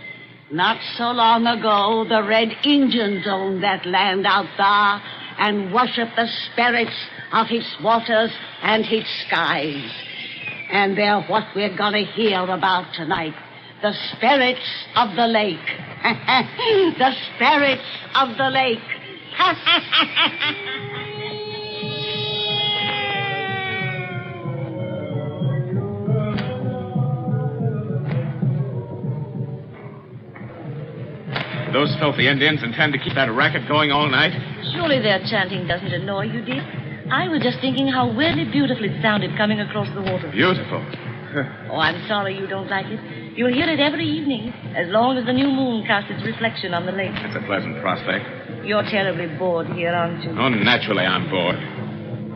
Not so long ago, the Red Indians owned that land out there and worship the spirits of its waters and its skies. And they're what we're going to hear about tonight. The spirits of the lake. The spirits of the lake. Those filthy Indians intend to keep that racket going all night? Surely their chanting doesn't annoy you, dear. I was just thinking how weirdly beautiful it sounded coming across the water. Beautiful. Oh, I'm sorry you don't like it. You'll hear it every evening, as long as the new moon casts its reflection on the lake. That's a pleasant prospect. You're terribly bored here, aren't you? Oh, naturally I'm bored.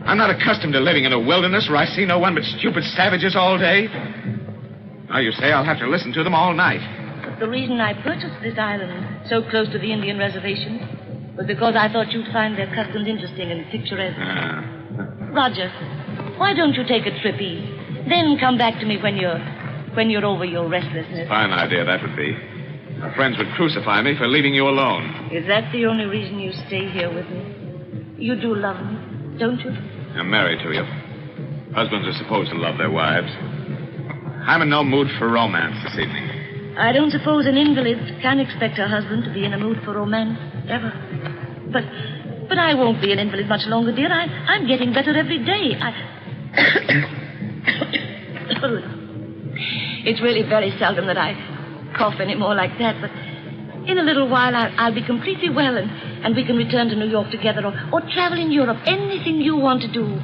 I'm not accustomed to living in a wilderness where I see no one but stupid savages all day. Now you say I'll have to listen to them all night. The reason I purchased this island so close to the Indian reservation was because I thought you'd find their customs interesting and picturesque. Roger, why don't you take a trip east? Then come back to me when you're over your restlessness. Fine idea that would be. My friends would crucify me for leaving you alone. Is that the only reason you stay here with me? You do love me, don't you? I'm married to you. Husbands are supposed to love their wives. I'm in no mood for romance this evening. I don't suppose an invalid can expect her husband to be in a mood for romance, ever. But I won't be an invalid much longer, dear. I'm getting better every day. It's really very seldom that I cough anymore like that, but in a little while I'll be completely well, and we can return to New York together or travel in Europe, anything you want to do.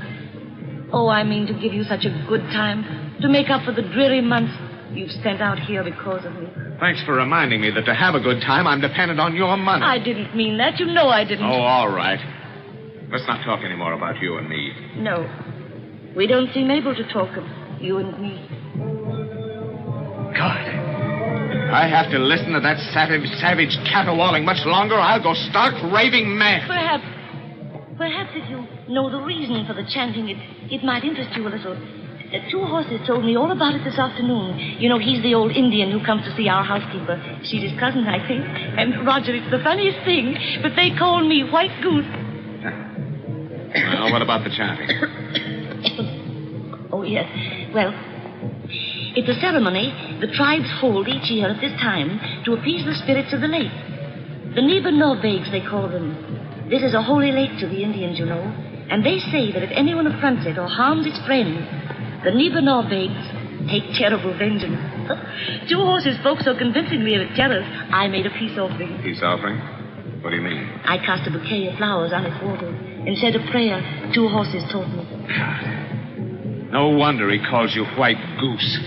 Oh, I mean to give you such a good time, to make up for the dreary months you've spent out here because of me. Thanks for reminding me that to have a good time, I'm dependent on your money. I didn't mean that. You know I didn't. Oh, all right. Let's not talk anymore about you and me. No. We don't seem able to talk of you and me. God. If I have to listen to that savage caterwauling much longer, I'll go stark raving mad. Perhaps if you know the reason for the chanting, it might interest you a little. Two horses told me all about it this afternoon. You know, he's the old Indian who comes to see our housekeeper. She's his cousin, I think. And, Roger, it's the funniest thing, but they call me White Goose. Well, what about the chanting? Oh, yes. Well, it's a ceremony the tribes hold each year at this time to appease the spirits of the lake. The Nibanor-Begs, they call them. This is a holy lake to the Indians, you know. And they say that if anyone affronts it or harms its friends, the Nibanor-Begs take terrible vengeance. Two horses spoke so convincingly of its terrors, I made a peace offering. Peace offering? What do you mean? I cast a bouquet of flowers on its waters and said a prayer. Two horses told me. No wonder he calls you White Goose.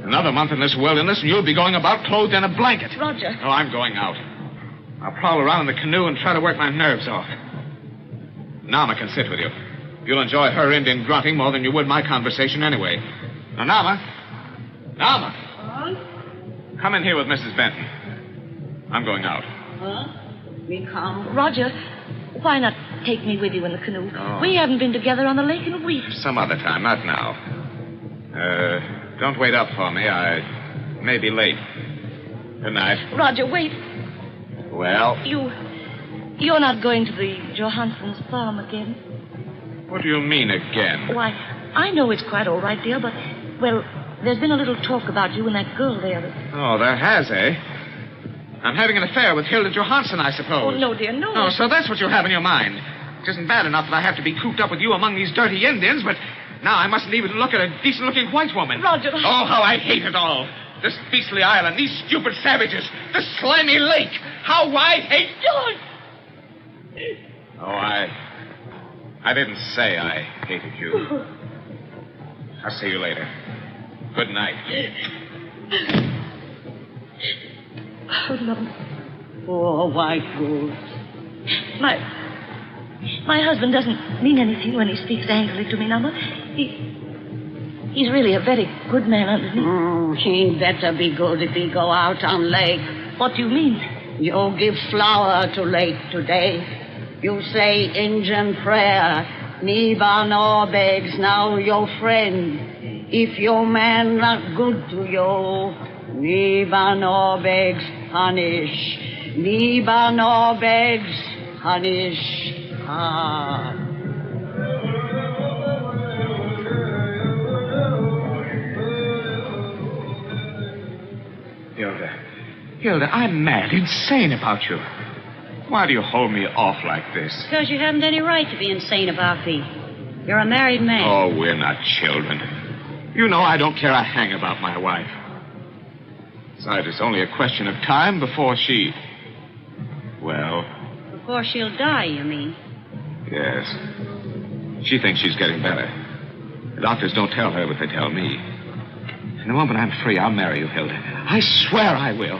Another month in this wilderness, and you'll be going about clothed in a blanket. Roger. Oh, I'm going out. I'll prowl around in the canoe and try to work my nerves off. Nama can sit with you. You'll enjoy her Indian grunting more than you would my conversation anyway. Now, Nama! Huh? Come in here with Mrs. Benton. I'm going out. Huh? Me come. Roger, why not take me with you in the canoe? Oh. We haven't been together on the lake in a week. Some other time, not now. Don't wait up for me. I may be late. Good night. Roger, wait. Well? You're not going to the Johansson's farm again? What do you mean again? Why, I know it's quite all right, dear, but, well, there's been a little talk about you and that girl there. Oh, there has, eh? I'm having an affair with Hilda Johansson, I suppose. Oh, no, dear, no. Oh, so that's what you have in your mind. It isn't bad enough that I have to be cooped up with you among these dirty Indians, but now I mustn't even look at a decent-looking white woman. Roger. Oh, how I hate it all. This beastly island, these stupid savages, this slimy lake. How I hate... Oh, I didn't say I hated you. I'll see you later. Good night. Oh, no. Oh, White Goose. My husband doesn't mean anything when he speaks angrily to me, Nama. He's really a very good man underneath. He'd better be good if he go out on lake. What do you mean? You give flower to lake today. You say Indian prayer. Nibanor begs now your friend. If your man not good to you, Nibanor begs punish. Nibanor begs punish. Hilda, I'm mad, insane about you. Why do you hold me off like this? Because you haven't any right to be insane about me. You're a married man. Oh, we're not children. You know I don't care a hang about my wife. Besides, it's only a question of time before she... Well... Before she'll die, you mean? Yes. She thinks she's getting better. The doctors don't tell her what they tell me. And the moment I'm free, I'll marry you, Hilda. I swear I will.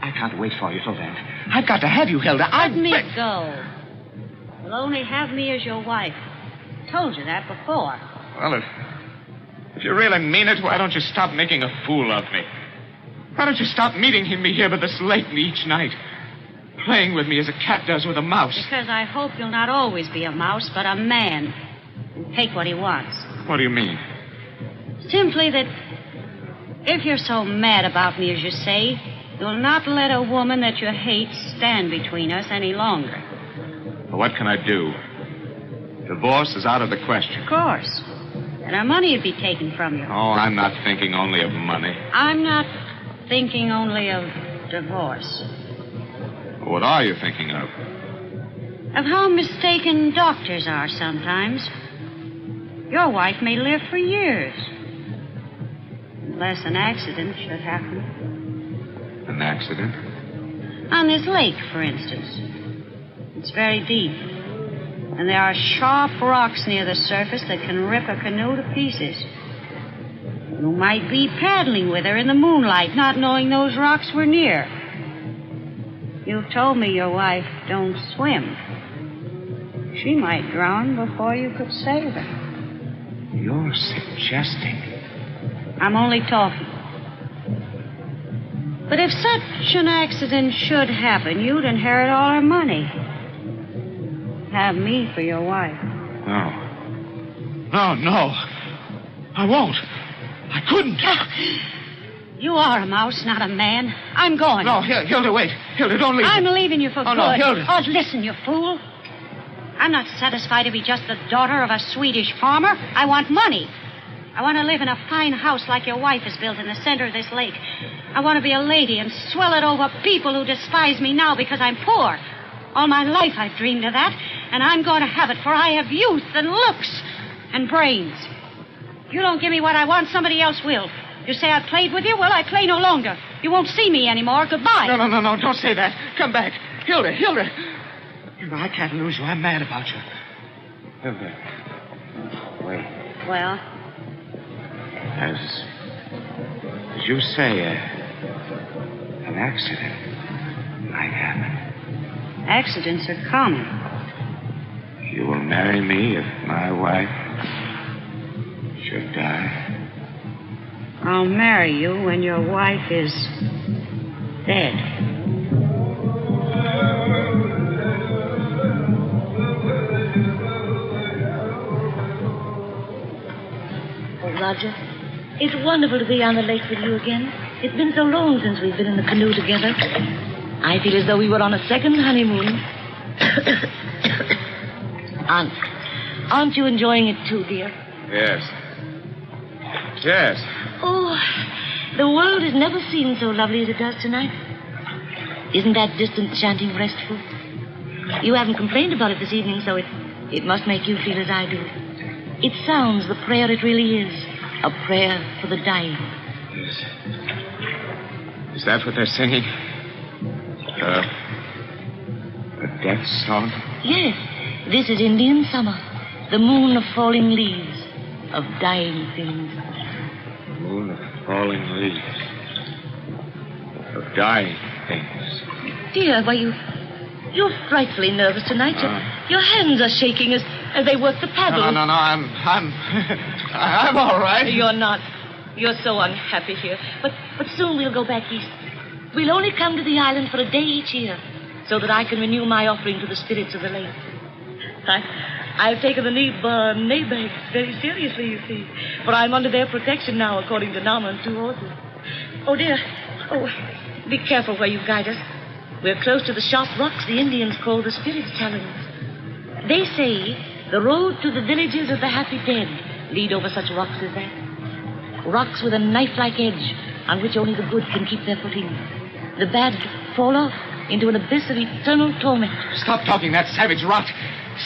I can't wait for you till then. I've got to have you, Hilda. Let me go. You'll only have me as your wife. Told you that before. Well, if you really mean it, why don't you stop making a fool of me? Why don't you stop meeting me here by this lake each night? Playing with me as a cat does with a mouse. Because I hope you'll not always be a mouse, but a man. And take what he wants. What do you mean? Simply that if you're so mad about me as you say, you'll not let a woman that you hate stand between us any longer. Well, what can I do? Divorce is out of the question. Of course. And our money would be taken from you. Oh, I'm not thinking only of money. I'm not thinking only of divorce. What are you thinking of? Of how mistaken doctors are sometimes. Your wife may live for years. Unless an accident should happen. An accident? On this lake, for instance. It's very deep. And there are sharp rocks near the surface that can rip a canoe to pieces. You might be paddling with her in the moonlight, not knowing those rocks were near. You've told me your wife don't swim. She might drown before you could save her. You're suggesting... I'm only talking. But if such an accident should happen, you'd inherit all her money. Have me for your wife. No. No. I won't. I couldn't. You are a mouse, not a man. I'm going. No, Hilda, wait. Hilda, don't leave. I'm leaving you for good. No, Hilda. Oh, listen, you fool. I'm not satisfied to be just the daughter of a Swedish farmer. I want money. I want to live in a fine house like your wife has built in the center of this lake. I want to be a lady and swell it over people who despise me now because I'm poor. All my life I've dreamed of that, and I'm going to have it, for I have youth and looks and brains. You don't give me what I want, somebody else will. You say I played with you? Well, I play no longer. You won't see me anymore. Goodbye. No. Don't say that. Come back. Hilda. Hilda, I can't lose you. I'm mad about you. Hilda. Wait. Well? As you say, an accident might happen. Accidents are common. You will marry me if my wife should die. I'll marry you when your wife is dead. Oh, Roger, it's wonderful to be on the lake with you again. It's been so long since we've been in the canoe together. I feel as though we were on a second honeymoon. Aren't you enjoying it too, dear? Yes. Oh, the world has never seemed so lovely as it does tonight. Isn't that distant chanting restful? You haven't complained about it this evening, so it must make you feel as I do. It sounds the prayer it really is. A prayer for the dying. Yes. Is that what they're singing? A death song? Yes. This is Indian summer. The moon of falling leaves. Of dying things. Moon of falling leaves. Of dying things. Dear, why, you're frightfully nervous tonight. Your hands are shaking as they work the paddle. No, I'm all right. You're not. You're so unhappy here. But soon we'll go back east. We'll only come to the island for a day each year, so that I can renew my offering to the spirits of the lake. I've taken the Nabag very seriously, you see. For I'm under their protection now, according to Nama and 2 horses. Oh, dear. Oh, be careful where you guide us. We're close to the sharp rocks the Indians call the Spirit's Talons. They say the road to the villages of the happy dead lead over such rocks as that. Rocks with a knife-like edge on which only the good can keep their footing. The bad fall off into an abyss of eternal torment. Stop talking that savage rot.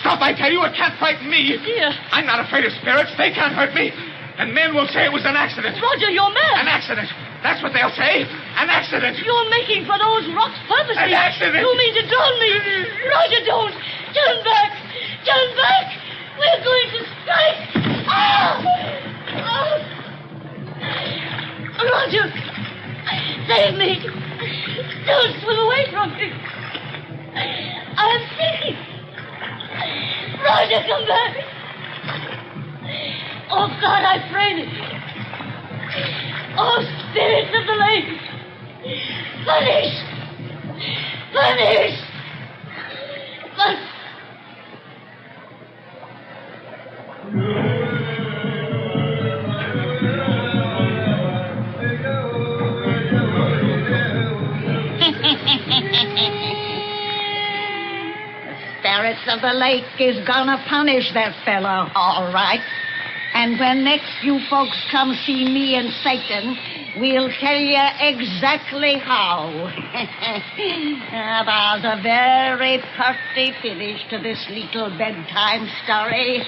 Stop, I tell you. It can't frighten me. Dear. I'm not afraid of spirits. They can't hurt me. And men will say it was an accident. Roger, you're mad. An accident. That's what they'll say. An accident. You're making for those rocks purposely. An accident. You mean to drown me. Roger, don't. Turn back. Turn back. We're going to strike. Roger, save me. Don't swim away from me. I'm sinking. Roger, come back. Oh, God, I pray thee. Oh, spirits of the lake. Punish. Spirits of the lake is gonna punish that fellow, all right. And when next you folks come see me and Satan, we'll tell you exactly how. There's a very pretty finish to this little bedtime story.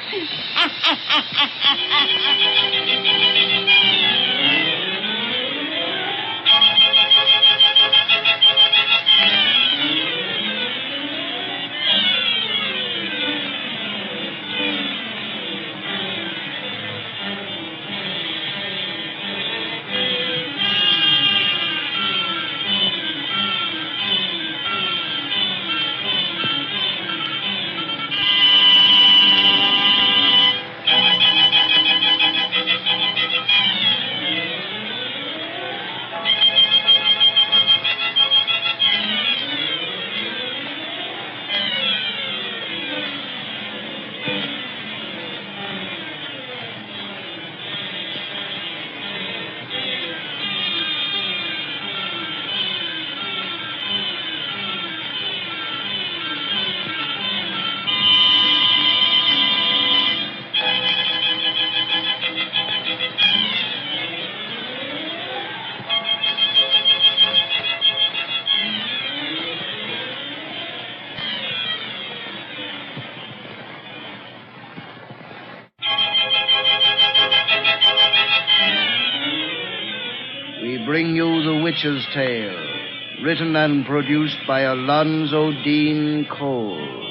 Witch's Tale, written and produced by Alonzo Dean Cole.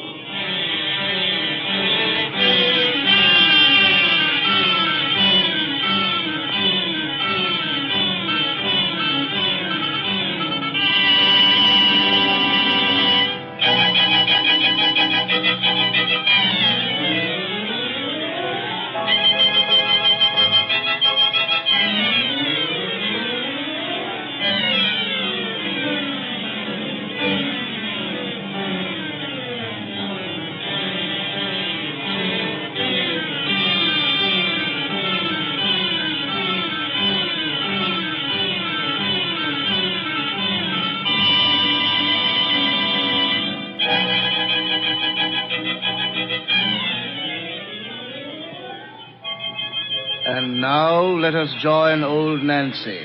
And now let us join old Nancy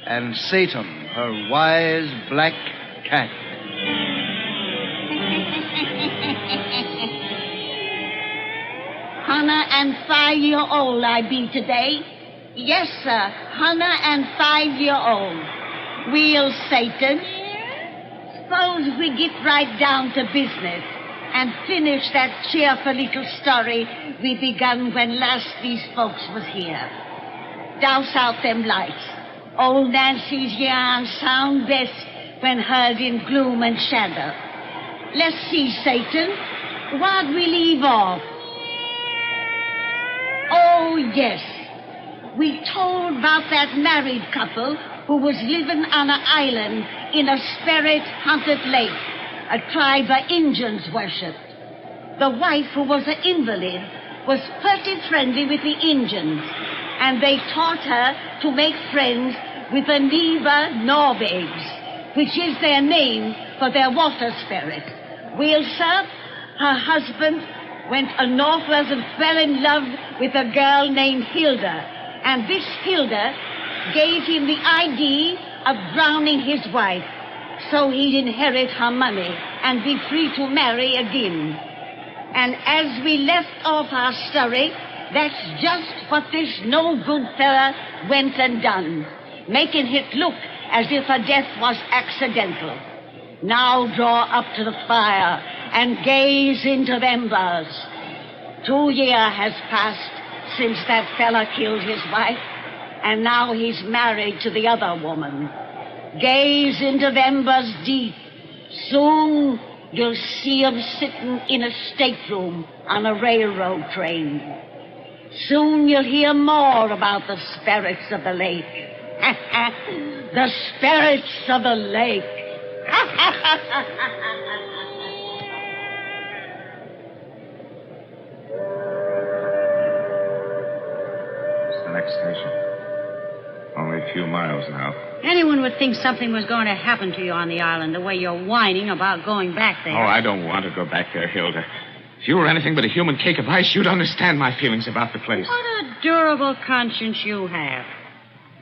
and Satan, her wise black cat. Hannah and 5-year-old I be today. Yes, sir, Hannah and 5-year-old. Well, Satan, suppose we get right down to business and finish that cheerful little story we begun when last these folks was here. Douse out them lights. Old Nancy's yarn sound best when heard in gloom and shadow. Let's see, Satan, what'd we leave off? Oh, yes. We told about that married couple who was living on an island in a spirit-haunted lake, a tribe of Indians worshipped. The wife, who was an invalid, was pretty friendly with the Indians, and they taught her to make friends with the Neva Norvegs, which is their name for their water spirit. Well, sir, her husband went northwards and fell in love with a girl named Hilda, and this Hilda gave him the idea of drowning his wife so he'd inherit her money and be free to marry again. And as we left off our story, that's just what this no-good fella went and done, making it look as if her death was accidental. Now draw up to the fire and gaze into the embers. 2 years has passed since that fella killed his wife, and now he's married to the other woman. Gaze into the embers deep. Soon you'll see him sitting in a stateroom on a railroad train. Soon you'll hear more about the spirits of the lake. The spirits of the lake. It's the next station. Only a few miles now. Anyone would think something was going to happen to you on the island the way you're whining about going back there. Oh, I don't want to go back there, Hilda. If you were anything but a human cake of ice, you'd understand my feelings about the place. What a durable conscience you have.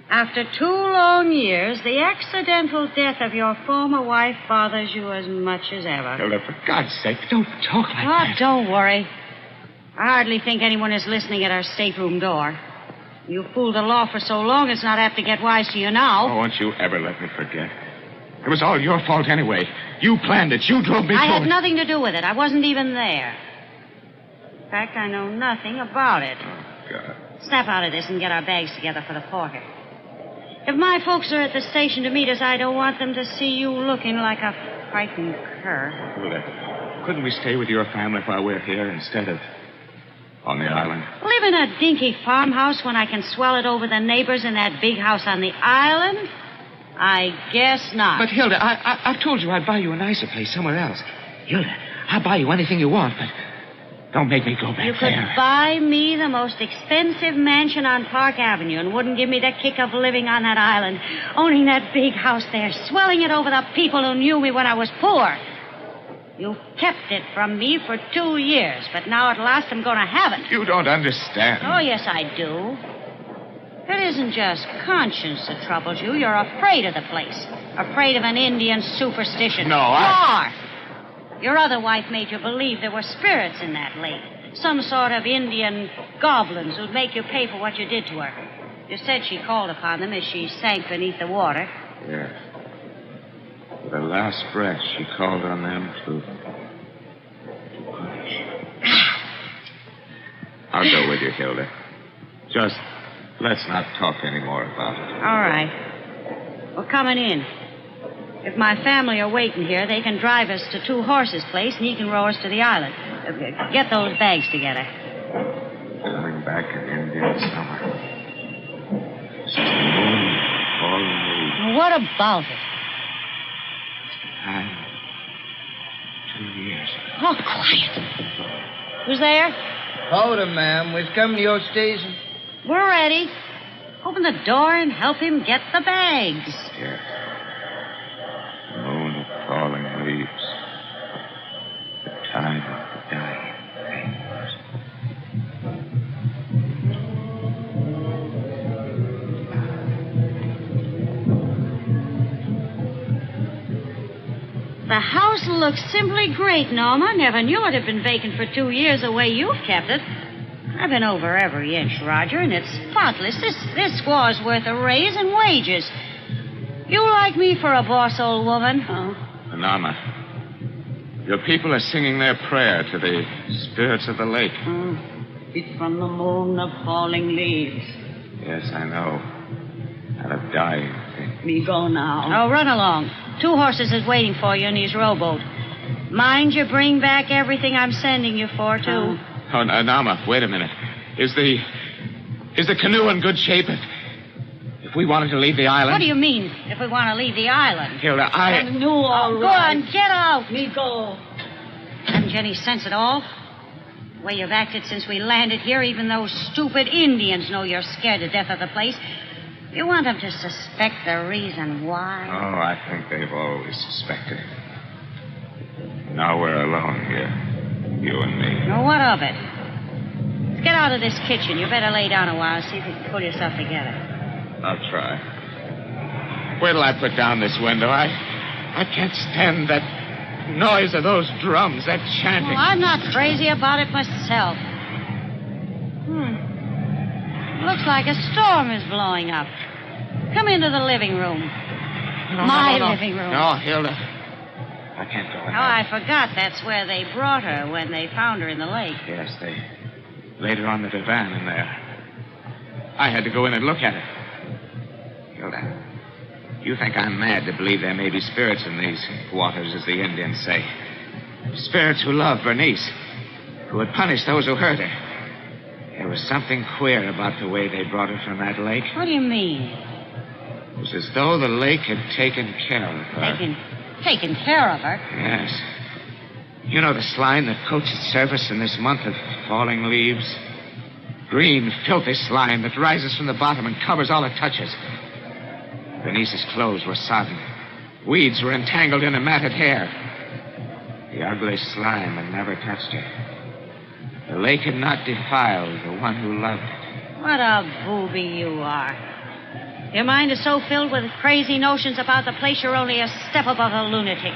After 2 long years, the accidental death of your former wife bothers you as much as ever. Hilda, for God's sake, don't talk like that. Don't worry. I hardly think anyone is listening at our stateroom door. You fooled the law for so long, it's not apt to get wise to you now. Oh, won't you ever let me forget? It was all your fault anyway. You planned it. You drove me to it. I had nothing to do with it. I wasn't even there. In fact, I know nothing about it. Oh, God. Snap out of this and get our bags together for the porter. If my folks are at the station to meet us, I don't want them to see you looking like a frightened cur. Hilda, couldn't we stay with your family while we're here instead of on the island? Live in a dinky farmhouse when I can swell it over the neighbors in that big house on the island? I guess not. But, Hilda, I've told you I'd buy you a nicer place somewhere else. Hilda, I'll buy you anything you want, but don't make me go back there. You could buy me the most expensive mansion on Park Avenue and wouldn't give me the kick of living on that island, owning that big house there, swelling it over the people who knew me when I was poor. You kept it from me for 2 years, but now at last I'm going to have it. You don't understand. Oh, yes, I do. It isn't just conscience that troubles you. You're afraid of the place. Afraid of an Indian superstition. No, Your other wife made you believe there were spirits in that lake. Some sort of Indian goblins who'd make you pay for what you did to her. You said she called upon them as she sank beneath the water. Yeah. her last breath, she called on them to punish. I'll go with you, Hilda. Just let's not talk any more about it. All right. We're coming in. If my family are waiting here, they can drive us to Two Horses' place, and he can row us to the island. Get those bags together. Coming back in Indian summer. This is the moon falling leaves. What about it? Time. 2 years. Oh, quiet. Who's there? Hold him, ma'am. We've come to your station. We're ready. Open the door and help him get the bags. Yes. The moon of falling leaves. The time of the dying things. The house looks simply great, Norma. Never knew it had been vacant for 2 years the way you've kept it. I've been over every inch, Roger, and it's spotless. This squaw's worth a raise in wages. You like me for a boss, old woman? Oh. Norma, your people are singing their prayer to the spirits of the lake. It's from the moon of falling leaves. Yes, I know. And of dying things. Me go now. Oh, run along. Two Horses is waiting for you in his rowboat. Mind you bring back everything I'm sending you for, too. Oh, Norma, wait a minute. Is the canoe in good shape if we wanted to leave the island? What do you mean, if we want to leave the island? Hilda, Canoe, all Go right. on, get out. Me go. Haven't you any sense at all? The way you've acted since we landed here, even those stupid Indians know you're scared to death of the place. You want them to suspect the reason why? Oh, I think they've always suspected. Now we're alone here. You and me. Now, what of it? Let's get out of this kitchen. You better lay down a while and see if you can pull yourself together. I'll try. Wait till I put down this window. I can't stand that noise of those drums, that chanting. Well, I'm not crazy about it myself. Looks like a storm is blowing up. Come into the living room. My living room. No, Hilda. I can't go in there. Oh, I forgot that's where they brought her when they found her in the lake. Yes, they laid her on the divan in there. I had to go in and look at her. Hilda, you think I'm mad to believe there may be spirits in these waters, as the Indians say. Spirits who love Bernice, who would punish those who hurt her. There was something queer about the way they brought her from that lake. What do you mean? It was as though the lake had taken care of her. Taken care of her? Yes. You know the slime that coats its surface in this month of falling leaves? Green, filthy slime that rises from the bottom and covers all it touches. Bernice's clothes were sodden. Weeds were entangled in her matted hair. The ugly slime had never touched her. The lake had not defiled the one who loved it. What a booby you are. Your mind is so filled with crazy notions about the place you're only a step above a lunatic.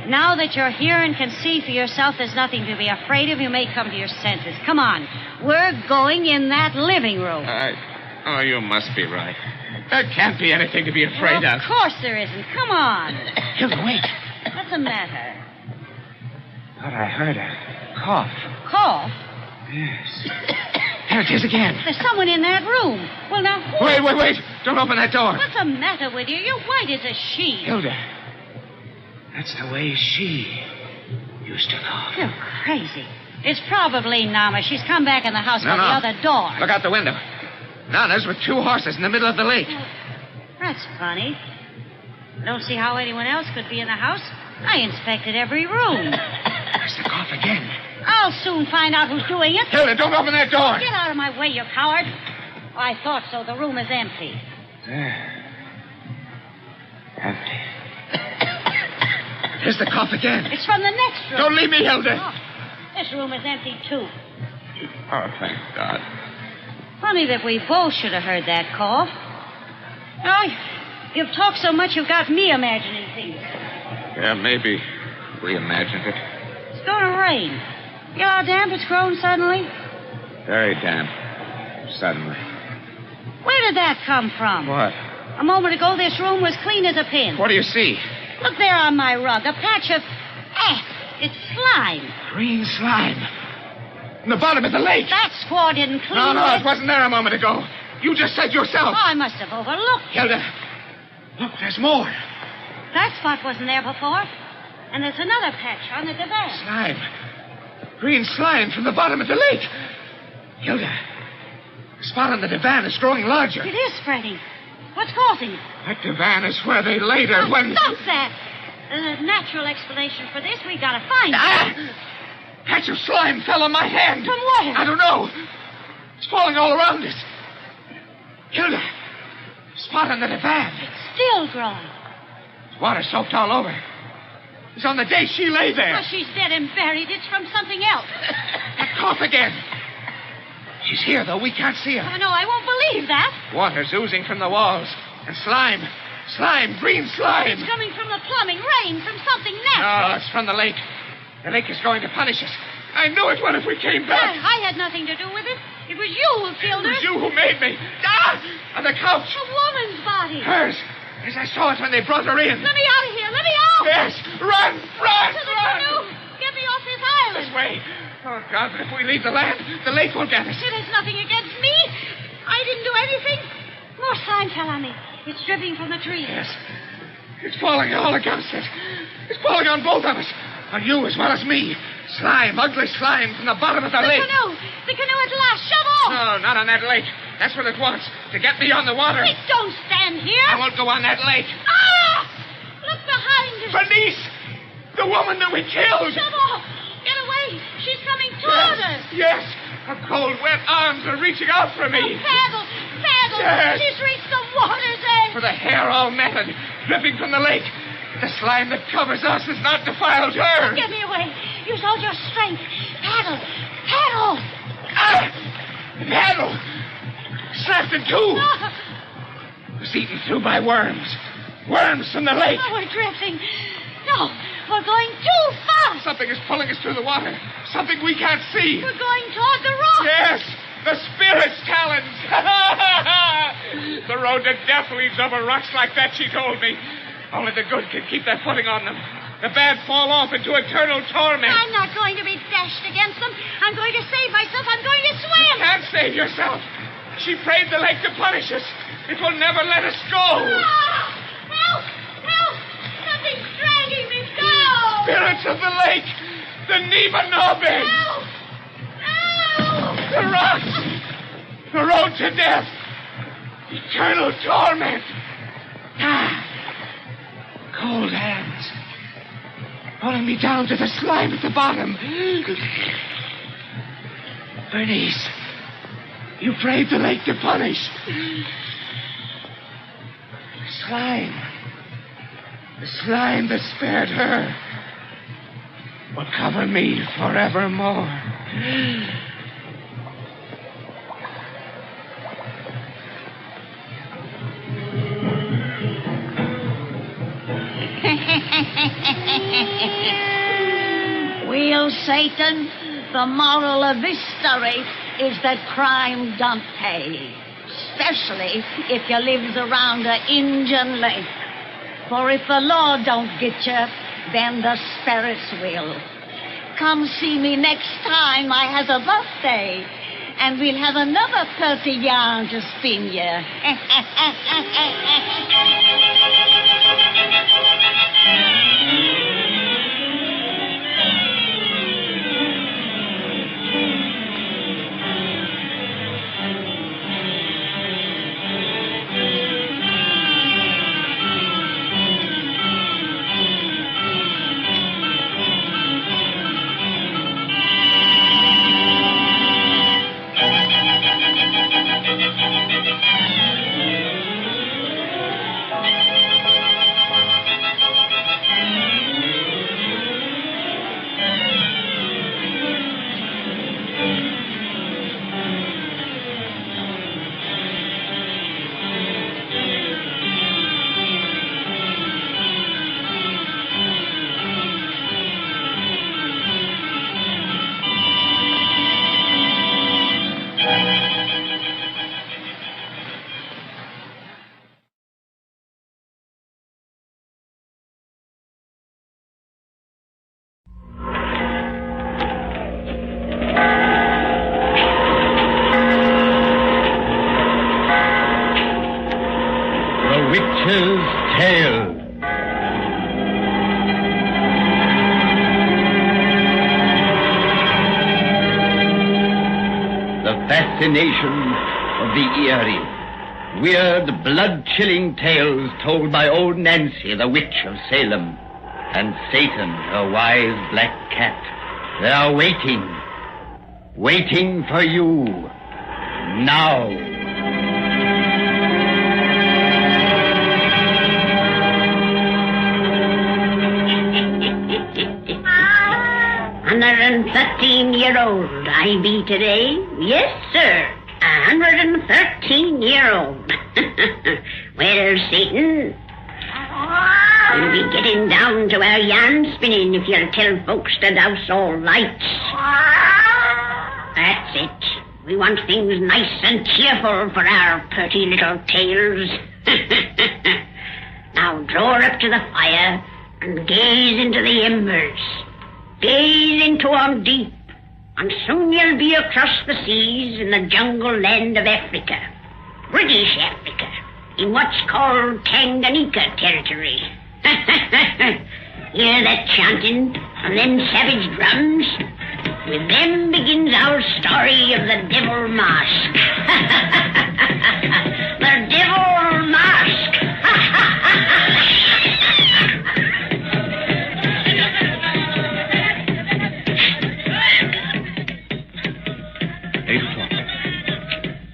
Now that you're here and can see for yourself there's nothing to be afraid of, you may come to your senses. Come on. We're going in that living room. Oh, you must be right. There can't be anything to be afraid of. Of course there isn't. Come on. Hilda, wait. What's the matter? Thought I heard a cough. Cough? Yes. There it is again. There's someone in that room. Well, now, who... Wait. Don't open that door. What's the matter with you? You're white as a sheet. Hilda, that's the way she used to cough. You're crazy. It's probably Nama. She's come back in the house by the other door. Look out the window. Nana's with 2 horses in the middle of the lake. That's funny. I don't see how anyone else could be in the house. I inspected every room. There's the cough again. I'll soon find out who's doing it. Hilda, don't open that door. Get out of my way, you coward. I thought so. The room is empty. There. Empty. There's the cough again. It's from the next room. Don't leave me, Hilda. Oh, this room is empty, too. Oh, thank God. Funny that we both should have heard that cough. Oh, you've talked so much you've got me imagining things. Yeah, maybe we imagined it. It's going to rain. You know how damp it's grown suddenly? Very damp. Suddenly. Where did that come from? What? A moment ago, this room was clean as a pin. What do you see? Look there on my rug, a patch of... it's slime. Green slime. In the bottom of the lake. That squaw didn't clean No, it. it wasn't there a moment ago. You just said yourself. Oh, I must have overlooked it. Hilda, look, there's more. That spot wasn't there before. And there's another patch on the divan. Slime. Green slime from the bottom of the lake. Hilda, the spot on the divan is growing larger. It is spreading. What's causing it? That divan is where they laid her when... Stop that! There's a natural explanation for this. We gotta find it. Patch of slime fell on my hand. From where? I don't know. It's falling all around us. Hilda, spot on the divan. It's still growing. Water soaked all over. It's on the day she lay there. Well, she's dead and buried. It's from something else. That cough again. She's here, though. We can't see her. Oh, no, I won't believe that. Water's oozing from the walls. And slime. Slime. Green slime. It's coming from the plumbing. Rain from something natural. No, it's from the lake. The lake is going to punish us. I knew it would if we came back. I had nothing to do with it. It was you who killed her. It was you who made me. On the couch. A woman's body. Hers. As I saw it when they brought her in. Let me out of here. Let me out. Yes. Run. To the canoe. Get me off this island. This way. Oh, God, but if we leave the land, the lake will get us. It has nothing against me. I didn't do anything. More slime fell on me. It's dripping from the tree. Yes. It's falling all against us. It's falling on both of us. On you as well as me. Slime, ugly slime from the bottom of the lake. The canoe at last. Shove off. No, not on that lake. That's what it wants. To get me on the water. Wait, don't stand here. I won't go on that lake. Look behind us. Bernice! The woman that we killed. Shove off. Get away. She's coming toward us. Yes. Her cold, wet arms are reaching out for me. Paddle. Yes. She's reached the water's edge. For the hair all matted, dripping from the lake. The slime that covers us has not defiled her. Get me away. Use all your strength. Paddle. Paddle. Snapped in two. Was eaten through by worms. Worms from the lake. Oh, we're drifting. No, we're going too fast. Something is pulling us through the water. Something we can't see. We're going toward the rock. Yes. The spirit's talons. The road to death leads over rocks like that, she told me. Only the good can keep their footing on them. The bad fall off into eternal torment. I'm not going to be dashed against them. I'm going to save myself. I'm going to swim. You can't save yourself. She prayed the lake to punish us. It will never let us go. Help! Something's dragging me down. Spirits of the lake. The Neva-Nobes. Help! The rocks. The road to death. Eternal torment. Cold hands. Pulling me down to the slime at the bottom. Bernice, you prayed the lake to punish. Slime. The slime that spared her will cover me forevermore. Well, Satan, the moral of this story is that crime don't pay, especially if you lives around a Injun lake. For if the law don't get you, then the spirits will. Come see me next time I has a birthday, and we'll have another 30 yarn to spin you. fascination of the eerie. Weird, blood-chilling tales told by old Nancy, the witch of Salem, and Satan, her wise black cat. They are waiting for you. Now. $113-year-old I be today. Yes, sir. 113-year-old. Well, Satan, we'll be getting down to our yarn spinning if you'll tell folks to douse all lights. That's it. We want things nice and cheerful for our purty little tales. Now draw up to the fire and gaze into the embers. Gaze into 'em deep, and soon you'll be across the seas in the jungle land of Africa. British Africa, in what's called Tanganyika territory. Hear that chanting and them savage drums? With them begins our story of the Devil Mask. The Devil Mask. 8 o'clock.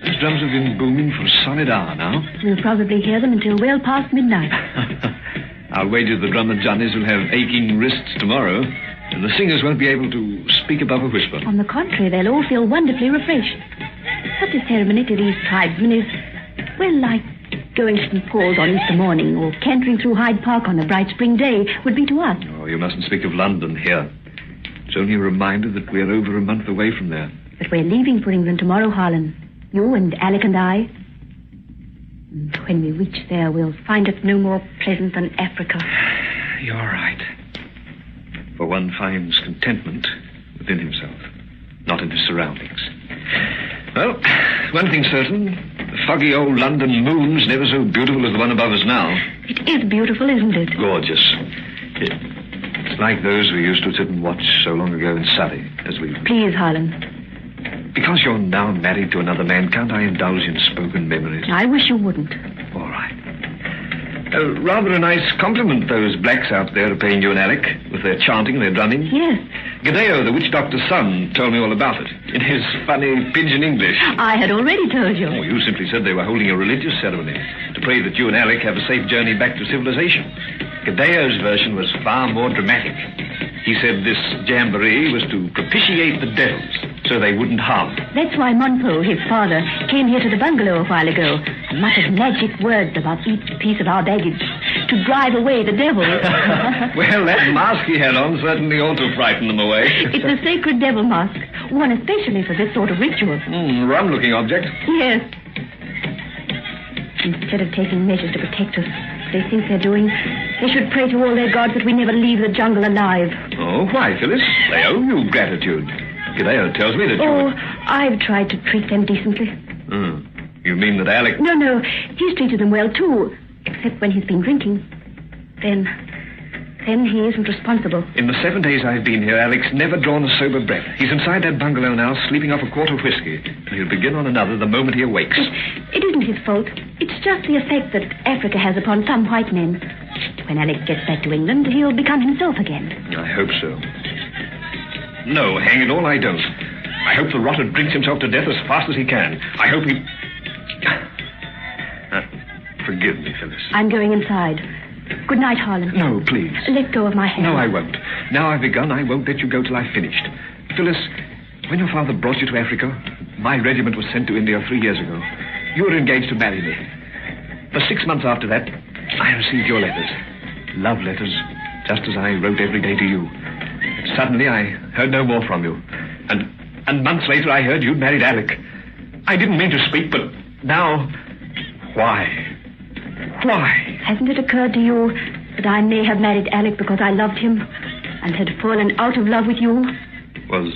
Those drums have been booming for a solid hour now. We'll probably hear them until well past midnight. I'll wager the drummer Johnnies will have aching wrists tomorrow, and the singers won't be able to speak above a whisper. On the contrary, they'll all feel wonderfully refreshed. Such a ceremony to these tribesmen is, well, like going to St. Paul's on Easter morning or cantering through Hyde Park on a bright spring day would be to us. Oh, you mustn't speak of London here. It's only a reminder that we're over a month away from there. But we're leaving for England tomorrow, Harlan. You and Alec and I. And when we reach there, we'll find it no more pleasant than Africa. You're right. For one finds contentment within himself, not in his surroundings. Well, one thing's certain. The foggy old London moon's never so beautiful as the one above us now. It is beautiful, isn't it? Gorgeous. It's like those we used to sit and watch so long ago in Surrey, as we... Please, Harlan. Because you're now married to another man, can't I indulge in spoken memories? I wish you wouldn't. All right. Rather a nice compliment those blacks out there are paying you and Alec, with their chanting and their drumming. Yes. Gadeo, the witch doctor's son, told me all about it, in his funny pidgin English. I had already told you. Oh, you simply said they were holding a religious ceremony to pray that you and Alec have a safe journey back to civilization. Gadeo's version was far more dramatic. He said this jamboree was to propitiate the devils, so they wouldn't harm. That's why Monpo, his father, came here to the bungalow a while ago and muttered magic words about each piece of our baggage to drive away the devils. Well, that mask he had on certainly ought to frighten them away. It's a sacred devil mask, worn especially for this sort of ritual. Rum-looking object. Yes. Instead of taking measures to protect us, they think they're doing, they should pray to all their gods that we never leave the jungle alive. Oh, why, Phyllis? They owe you gratitude. Gadeo tells me that you... Oh, I've tried to treat them decently. You mean that Alec... No, he's treated them well, too. Except when he's been drinking. Then he isn't responsible. In the 7 days I've been here, Alec's never drawn a sober breath. He's inside that bungalow now, sleeping off a quart of whiskey. And he'll begin on another the moment he awakes. It isn't his fault. It's just the effect that Africa has upon some white men. When Alec gets back to England, he'll become himself again. I hope so. No, hang it all, I don't. I hope the rotter drinks himself to death as fast as he can. I hope he... Forgive me, Phyllis. I'm going inside. Good night, Harlan. No, please. Let go of my hand. No, I won't. Now I've begun, I won't let you go till I've finished. Phyllis, when your father brought you to Africa, my regiment was sent to India 3 years ago. You were engaged to marry me. For 6 months after that, I received your letters. Love letters, just as I wrote every day to you. Suddenly, I heard no more from you. And months later, I heard you'd married Alec. I didn't mean to speak, but now... Why? Why? Hasn't it occurred to you that I may have married Alec because I loved him and had fallen out of love with you? Was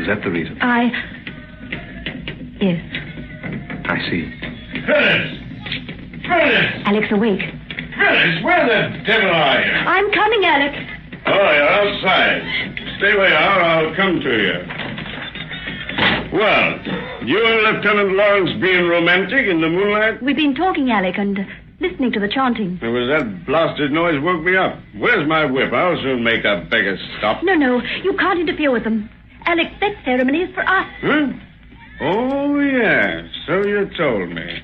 that the reason? Yes. I see. Phyllis! Alec's awake. Phyllis, where the devil are you? I'm coming, Alec. Oh, you're outside. Stay where you are, I'll come to you. Well, you and Lieutenant Lawrence being romantic in the moonlight? We've been talking, Alec, and listening to the chanting. It was that blasted noise woke me up. Where's my whip? I'll soon make that beggar stop. No, you can't interfere with them. Alex, that ceremony is for us. Huh? Oh, yeah, so you told me.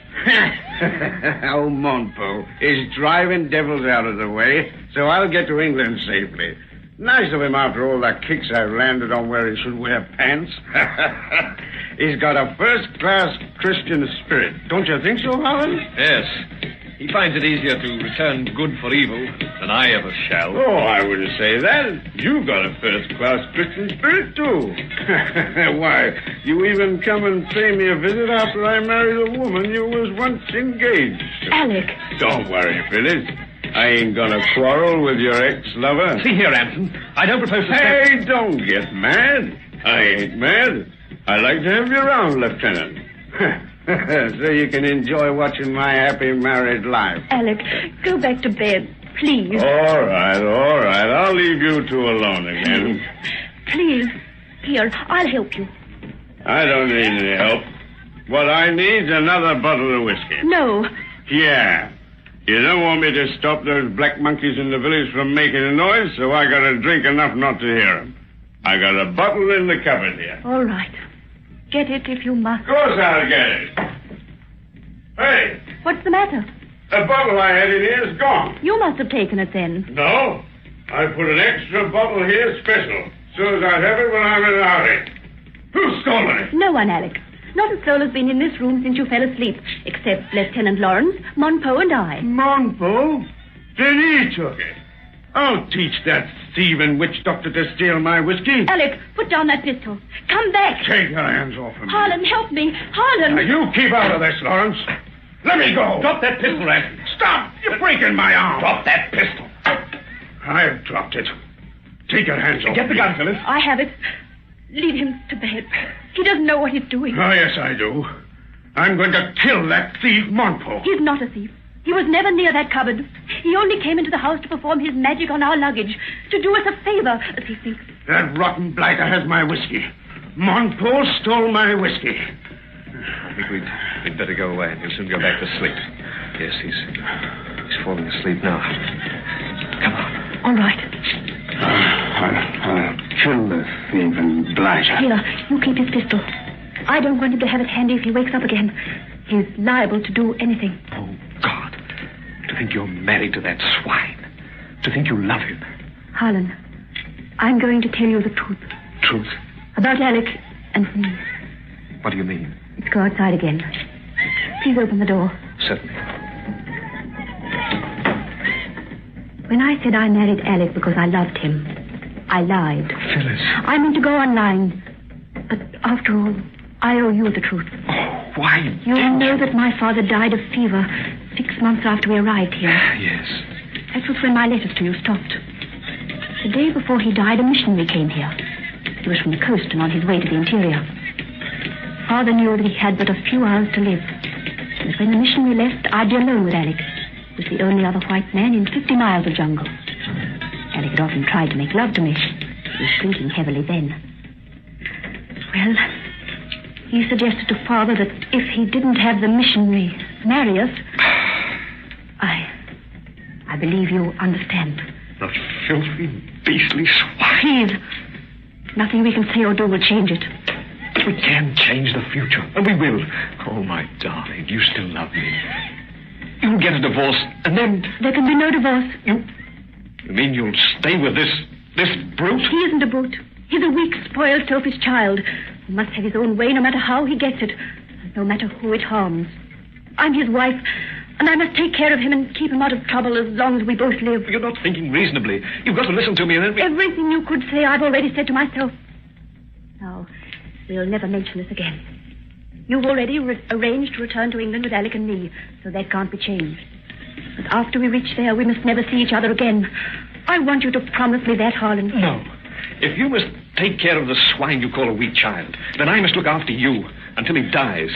Old Montpo is driving devils out of the way, so I'll get to England safely. Nice of him after all the kicks I've landed on where he should wear pants. He's got a first-class Christian spirit. Don't you think so, Holland? Yes. He finds it easier to return good for evil than I ever shall. Oh, I wouldn't say that. You've got a first-class Christian spirit, too. Why, you even come and pay me a visit after I married a woman you was once engaged to. Alec. Don't worry, Phyllis. I ain't gonna quarrel with your ex-lover. See here, Anson. I don't propose to... Hey, don't get mad. I ain't mad. I like to have you around, Lieutenant. So you can enjoy watching my happy married life. Alec, go back to bed, please. All right. I'll leave you two alone again. Please. Here, I'll help you. I don't need any help. What I need's another bottle of whiskey. No. Yeah. You don't want me to stop those black monkeys in the village from making a noise, so I gotta drink enough not to hear them. I got a bottle in the cupboard here. All right. Get it if you must. Of course I'll get it. Hey, What's the matter? the bottle I had in here is gone. You must have taken it then. No, I put an extra bottle here special, so as I'd have it when I'm in a hurry. Who's stolen it? No one, Alec. Not a soul has been in this room since you fell asleep, except Lieutenant Lawrence, Montpo, and I. Montpo? Then he took it. I'll teach that thieving witch doctor to steal my whiskey. Alec, put down that pistol. Come back. Take your hands off of me. Harlan, help me. Harlan. Now, you keep out of this, Lawrence. Let me go. Drop that pistol, Anthony. Stop! You're breaking my arm. Drop that pistol. I've dropped it. Take your hands off Get the me. gun, Phyllis. I have it. Lead him to bed. He doesn't know what he's doing. Oh, yes, I do. I'm going to kill that thief, Montpo. He's not a thief. He was never near that cupboard. He only came into the house to perform his magic on our luggage, to do us a favor, as he thinks. That rotten blighter has my whiskey. Montpo stole my whiskey. I think we'd better go away, and he'll soon go back to sleep. Yes, he's falling asleep now. Come on. All right. I'll kill the thieving blighter. Here, you keep his pistol. I don't want him to have it handy if he wakes up again. He's liable to do anything. Oh, God. To think you're married to that swine. To think you love him. Harlan, I'm going to tell you the truth. Truth? About Alec and me. What do you mean? Let's go outside again. Please open the door. Certainly. When I said I married Alec because I loved him, I lied. Phyllis. I meant to go on lying. But after all, I owe you the truth. Oh, why? You know that my father died of fever 6 months after we arrived here. Yes. That was when my letters to you stopped. The day before he died, a missionary came here. He was from the coast and on his way to the interior. Father knew that he had but a few hours to live. And when the missionary left, I'd be alone with Alec, who was the only other white man in 50 miles of jungle. Alec had often tried to make love to me. He was drinking heavily then. Well, he suggested to Father that if he didn't have the missionary marry us, I believe you understand. The filthy, beastly swine. Please, nothing we can say or do will change it. We can change the future, and we will. Oh, my darling, you still love me. You'll get a divorce, and then... There can be no divorce. You mean you'll stay with this brute? He isn't a brute. He's a weak, spoiled, selfish child. He must have his own way no matter how he gets it, no matter who it harms. I'm his wife, and I must take care of him and keep him out of trouble as long as we both live. You're not thinking reasonably. You've got to listen to me and then... Everything you could say I've already said to myself. Now, we'll never mention this again. You've already arranged to return to England with Alec and me, so that can't be changed. But after we reach there, we must never see each other again. I want you to promise me that, Harlan. No. If you must take care of the swine you call a weak child, then I must look after you until he dies.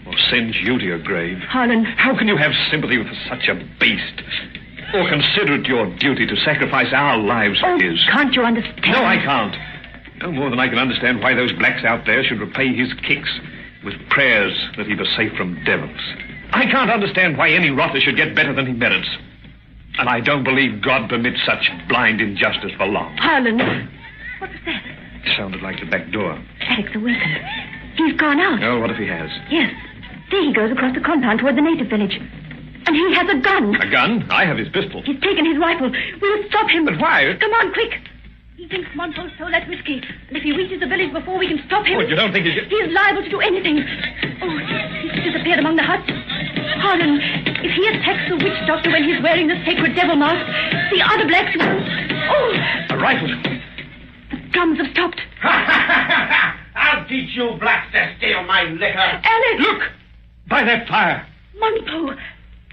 Or sends you to your grave. Harlan. How can you have sympathy for such a beast? Or consider it your duty to sacrifice our lives for his? Can't you understand? No, I can't. No more than I can understand why those blacks out there should repay his kicks with prayers that he was safe from devils. I can't understand why any rotter should get better than he merits. And I don't believe God permits such blind injustice for long. Harlan, what was that? It sounded like the back door. Alec's awakened. He's gone out. Oh, what if he has? Yes. There he goes across the compound toward the native village. And he has a gun. A gun? I have his pistol. He's taken his rifle. We'll stop him. But why? Come on, quick. He thinks Monpo stole that whiskey. And if he reaches the village before we can stop him... Oh, you don't think he's... He's liable to do anything. Oh, he's disappeared among the huts. Harlan, if he attacks the witch doctor when he's wearing the sacred devil mask, the other blacks will... Oh! A rifle. The drums have stopped. I'll teach you blacks to steal my liquor. Alec! Look! By that fire. Monpo,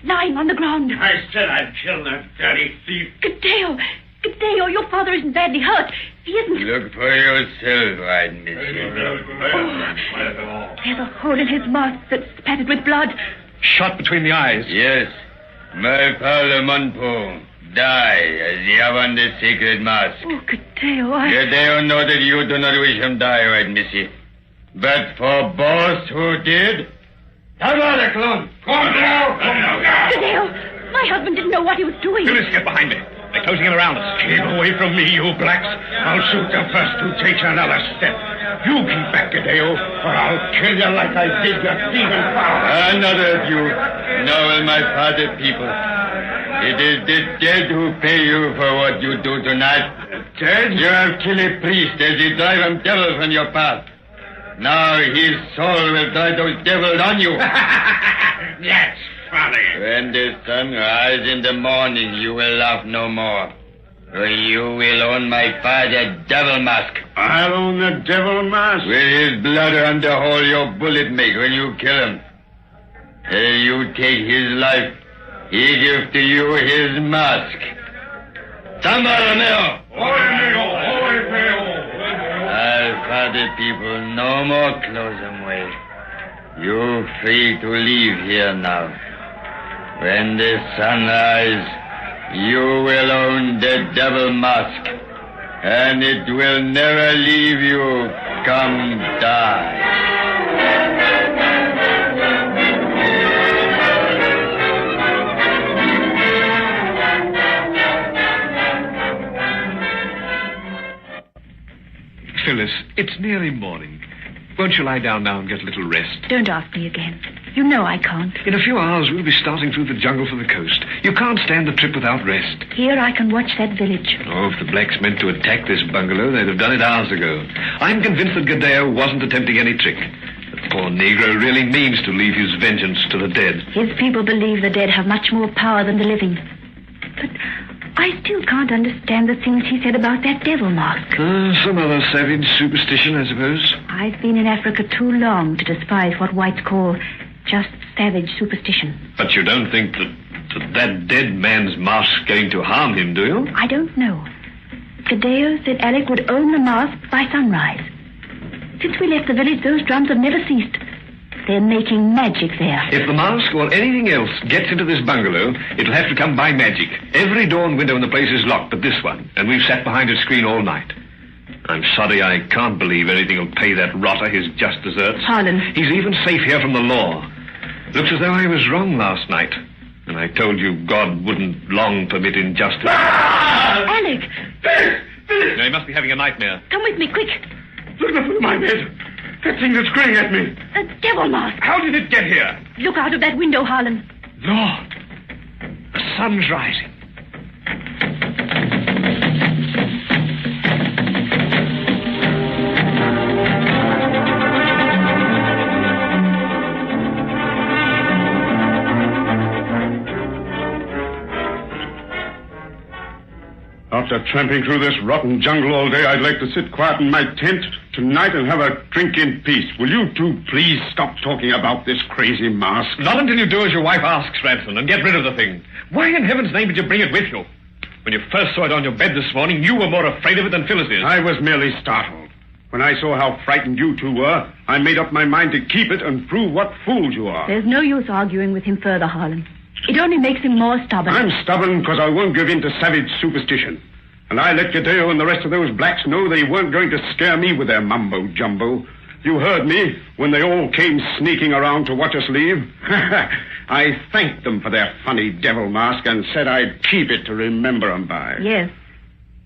lying on the ground. I said I'd kill that dirty thief. Gadeo, your father isn't badly hurt. He isn't... Look for yourself, I'd miss you. There's a hole in his mask that's spattered with blood. Shot between the eyes. Yes. My father, Monpo, die as you have on the sacred mask. Oh, Gadeo, Gadeo know that you do not wish him die, right, missy. But for both who did... How about it, clone? Come now! Gadeo, my husband didn't know what he was doing. Phyllis, get behind me. They're closing in around us. Keep away from me, you blacks. I'll shoot the first who takes another step. You keep back, Gadeo, or I'll kill you like I did your thieving father. Another of you. Now will my father people. It is the dead who pay you for what you do tonight. Dead? You have killed a priest as you drive him devil from your path. Now his soul will drive those devils on you. That's funny. When the sun rises in the morning, you will laugh no more. For you will own my father devil mask. I'll own the devil mask? With his blood on the hole your bullet make when you kill him. If you take his life, he gives to you his mask. Samba Romeo! I'll father people no more close them way. You free to leave here now. When the sun rises, you will own the devil mask, and it will never leave you, come die. Phyllis, it's nearly morning. Won't you lie down now and get a little rest? Don't ask me again. You know I can't. In a few hours, we'll be starting through the jungle for the coast. You can't stand the trip without rest. Here I can watch that village. Oh, if the blacks meant to attack this bungalow, they'd have done it hours ago. I'm convinced that Gadeo wasn't attempting any trick. The poor Negro really means to leave his vengeance to the dead. His people believe the dead have much more power than the living. But I still can't understand the things he said about that devil mask. Some other savage superstition, I suppose. I've been in Africa too long to despise what whites call just savage superstition. But you don't think that dead man's mask's going to harm him, do you? I don't know. Gadeo said Alec would own the mask by sunrise. Since we left the village, those drums have never ceased. They're making magic there. If the mask or anything else gets into this bungalow, it'll have to come by magic. Every door and window in the place is locked but this one, and we've sat behind a screen all night. I'm sorry I can't believe anything will pay that rotter his just deserts. Harlan. He's even safe here from the law. Looks as though I was wrong last night. And I told you God wouldn't long permit injustice. Alec! No, he must be having a nightmare. Come with me, quick. Look up at my bed. That thing that's grinning at me. A devil mask. How did it get here? Look out of that window, Harlan. Lord, the sun's rising. After tramping through this rotten jungle all day, I'd like to sit quiet in my tent tonight and have a drink in peace. Will you two please stop talking about this crazy mask? Not until you do as your wife asks, Ransom, and get rid of the thing. Why in heaven's name did you bring it with you? When you first saw it on your bed this morning, you were more afraid of it than Phyllis is. I was merely startled. When I saw how frightened you two were, I made up my mind to keep it and prove what fools you are. There's no use arguing with him further, Harlan. It only makes him more stubborn. I'm stubborn because I won't give in to savage superstition. And I let Gadeo and the rest of those blacks know they weren't going to scare me with their mumbo-jumbo. You heard me when they all came sneaking around to watch us leave. I thanked them for their funny devil mask and said I'd keep it to remember them by. Yes.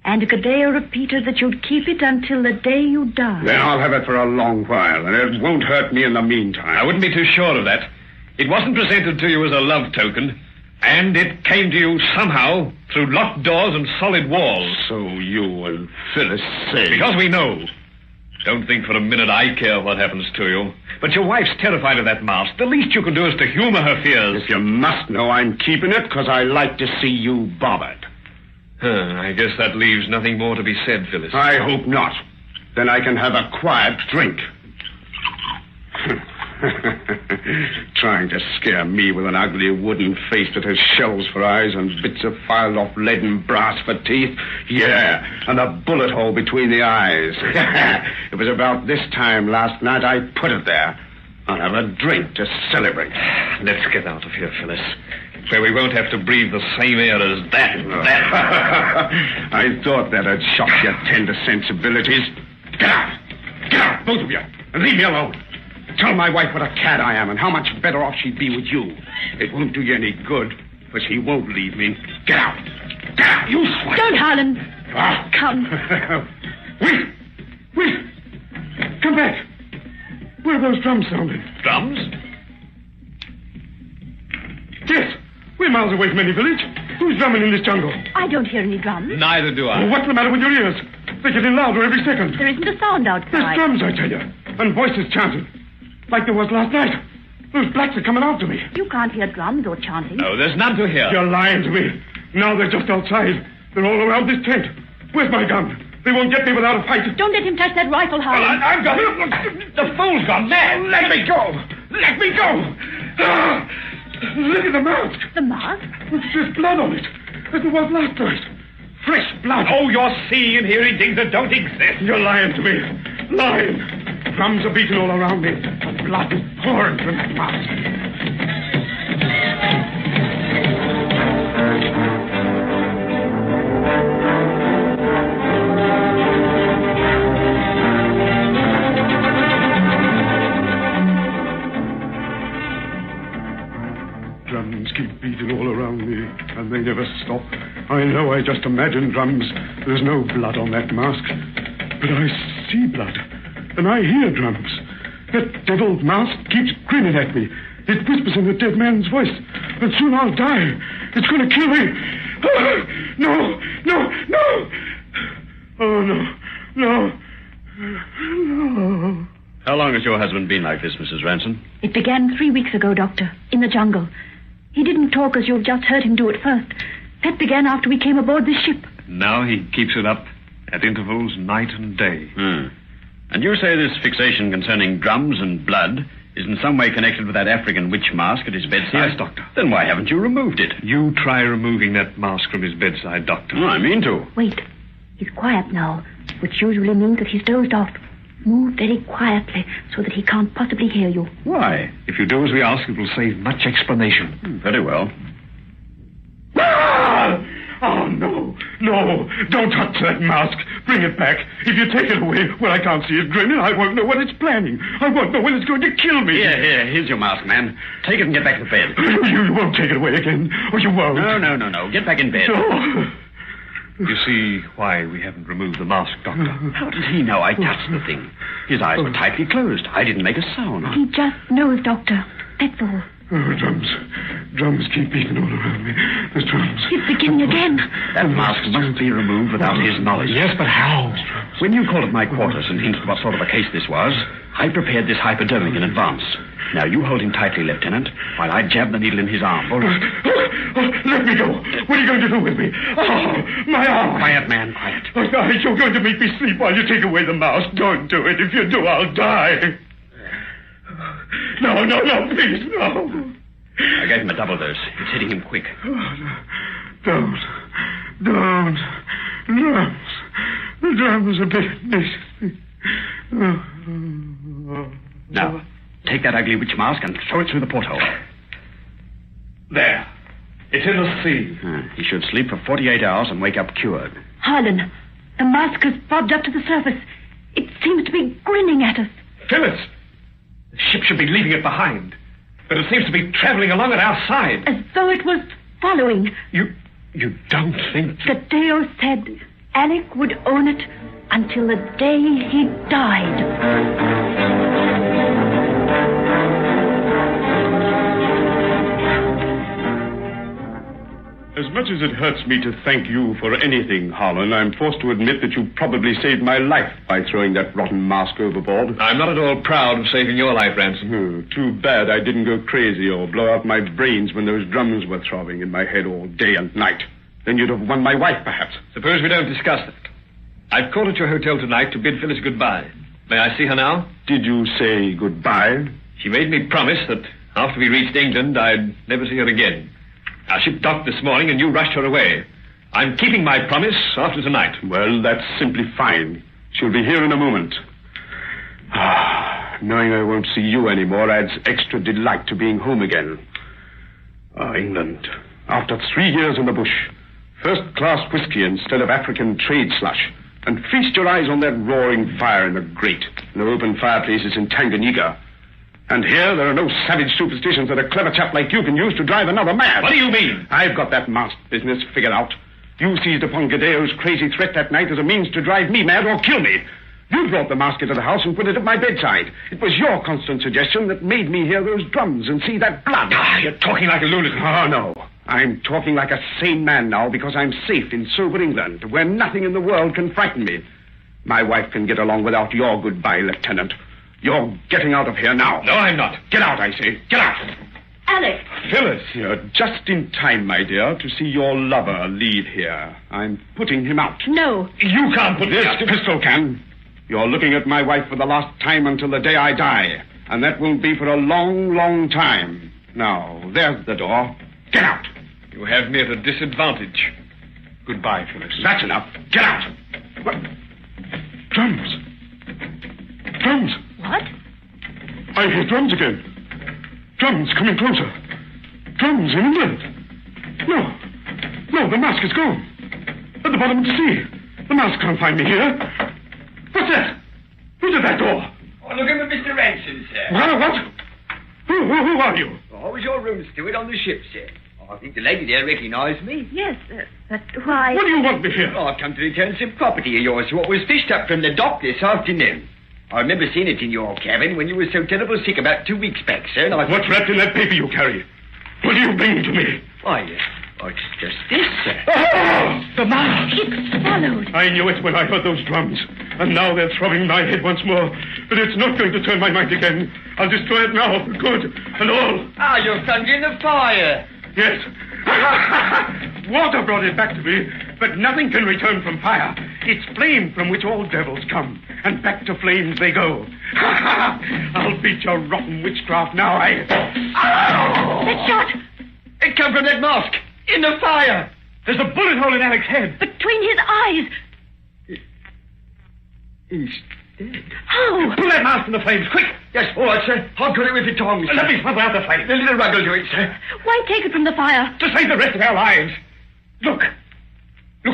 And Gadeo repeated that you'd keep it until the day you die. Then I'll have it for a long while, and it won't hurt me in the meantime. I wouldn't be too sure of that. It wasn't presented to you as a love token, and it came to you somehow through locked doors and solid walls. So you and Phyllis say... Because we know. Don't think for a minute I care what happens to you. But your wife's terrified of that mask. The least you can do is to humor her fears. If you must know I'm keeping it, because I like to see you bothered. I guess that leaves nothing more to be said, Phyllis. I hope not. Then I can have a quiet drink. Trying to scare me with an ugly wooden face that has shells for eyes and bits of filed-off lead and brass for teeth. Yeah, and a bullet hole between the eyes. It was about this time last night I put it there. I'll have a drink to celebrate. Let's get out of here, Phyllis. Where we won't have to breathe the same air as that. I thought that'd shock your tender sensibilities. Get out! Get out, both of you, and leave me alone. Tell my wife what a cad I am and how much better off she'd be with you. It won't do you any good, for she won't leave me. Get out! Get out, you swine! Don't, Harlan. Come. Wait! Come back! Where are those drums sounding? Drums? Yes! We're miles away from any village. Who's drumming in this jungle? I don't hear any drums. Neither do I. What's the matter with your ears? They're getting louder every second. There isn't a sound outside. There's drums, I tell you. And voices chanting. Like there was last night. Those blacks are coming after me. You can't hear drums or chanting. No, there's none to hear. You're lying to me. Now they're just outside. They're all around this tent. Where's my gun? They won't get me without a fight. Don't let him touch that rifle, Harlan. I've got it. The fool's gone mad. Let me go. Let me go. Look at the mask. The mask? There's blood on it, as there was last night. Fresh blood. Oh, you're seeing and hearing things that don't exist. You're lying to me. Lying. Drums are beating all around me. The blood is pouring from that mask. Drums keep beating all around me, and they never stop. I know I just imagine drums. There's no blood on that mask. But I see blood, and I hear drums. That devil's mask keeps grinning at me. It whispers in the dead man's voice, and soon I'll die. It's going to kill me. No. Oh, no. How long has your husband been like this, Mrs. Ranson? It began 3 weeks ago, Doctor, in the jungle. He didn't talk as you've just heard him do at first. That began after we came aboard this ship. Now he keeps it up at intervals night and day. And you say this fixation concerning drums and blood is in some way connected with that African witch mask at his bedside? Yes, Doctor. Then why haven't you removed it? You try removing that mask from his bedside, Doctor. I mean to. Wait. He's quiet now, which usually means that he's dozed off. Move very quietly so that he can't possibly hear you. Why? If you do as we ask, it will save much explanation. Very well. Oh, no. Don't touch that mask. Bring it back. If you take it away where I can't see it grinning, I won't know what it's planning. I won't know when it's going to kill me. Here's your mask, man. Take it and get back to bed. You won't take it away again, or you won't. No. Get back in bed. No. You see why we haven't removed the mask, Doctor. How does he know I touched the thing? His eyes were tightly closed. I didn't make a sound. He just knows, Doctor. That's all. Oh, drums. Drums keep beating all around me. The drums. It's beginning again. That mask must be removed without his knowledge. Yes, but how? When you called at my quarters and hinted what sort of a case this was, I prepared this hypodermic in advance. Now, you hold him tightly, Lieutenant, while I jab the needle in his arm. Let me go. What are you going to do with me? Oh, my arm. Quiet, man, quiet. You're going to make me sleep while you take away the mask. Don't do it. If you do, I'll die. No, please, no. I gave him a double dose. It's hitting him quick. Don't. Drums. The drums are big. Now, take that ugly witch mask and throw it through the porthole. There. It's in the sea. He should sleep for 48 hours and wake up cured. Harlan, the mask has bobbed up to the surface. It seems to be grinning at us. Phyllis! The ship should be leaving it behind. But it seems to be traveling along at our side. As though it was following. You don't think... The Deo said Alec would own it until the day he died. As much as it hurts me to thank you for anything, Harlan, I'm forced to admit that you probably saved my life by throwing that rotten mask overboard. I'm not at all proud of saving your life, Ransom. Too bad I didn't go crazy or blow out my brains when those drums were throbbing in my head all day and night. Then you'd have won my wife, perhaps. Suppose we don't discuss that. I've called at your hotel tonight to bid Phyllis goodbye. May I see her now? Did you say goodbye? She made me promise that after we reached England, I'd never see her again. Our ship docked this morning and you rushed her away. I'm keeping my promise after tonight. Well, that's simply fine. She'll be here in a moment. Knowing I won't see you anymore adds extra delight to being home again. England. After 3 years in the bush, first-class whiskey instead of African trade slush, and feast your eyes on that roaring fire in the grate, no open fireplaces in Tanganyika. And here there are no savage superstitions that a clever chap like you can use to drive another mad. What do you mean? I've got that masked business figured out. You seized upon Gadeo's crazy threat that night as a means to drive me mad or kill me. You brought the mask into the house and put it at my bedside. It was your constant suggestion that made me hear those drums and see that blood. You're talking like a lunatic. Oh, no. I'm talking like a sane man now because I'm safe in sober England, where nothing in the world can frighten me. My wife can get along without your goodbye, Lieutenant. You're getting out of here now. No, I'm not. Get out, I say. Get out. Alec! Phyllis, you're just in time, my dear, to see your lover leave here. I'm putting him out. No. You can't put this pistol can. You're looking at my wife for the last time until the day I die. And that will be for a long, long time. Now, there's the door. Get out. You have me at a disadvantage. Goodbye, Phyllis. That's enough. Get out. What? Drums. Drums. What? I hear drums again. Drums coming closer. Drums in England. No, the mask is gone. At the bottom of the sea. The mask can't find me here. What's that? Who's at that door? Oh, look at Mr. Ransom, sir. What? Who are you? I was your room steward on the ship, sir. I think the lady there recognised me. Yes, but why... What do you want me here? I've come to return some property of yours, what was fished up from the dock this afternoon. I remember seeing it in your cabin when you were so terrible sick about 2 weeks back, sir, and I... What's wrapped in that paper you carry? What do you bring to me? Why, it's just this, sir. Oh, the mask! It's swallowed. I knew it when I heard those drums. And now they're throbbing my head once more. But it's not going to turn my mind again. I'll destroy it now for good and all. Ah, you're thundering the fire. Yes. Water brought it back to me, but nothing can return from fire. It's flame from which all devils come, and back to flames they go. I'll beat your rotten witchcraft now, That shot! It come from that mask, in the fire. There's a bullet hole in Alec's head. Between his eyes. He's dead. How? Pull that mask from the flames, quick! Yes, all right, sir. I'll cut it with the tongs. Let me smother out the flame. The little rug will do it, sir. Why take it from the fire? To save the rest of our lives. Look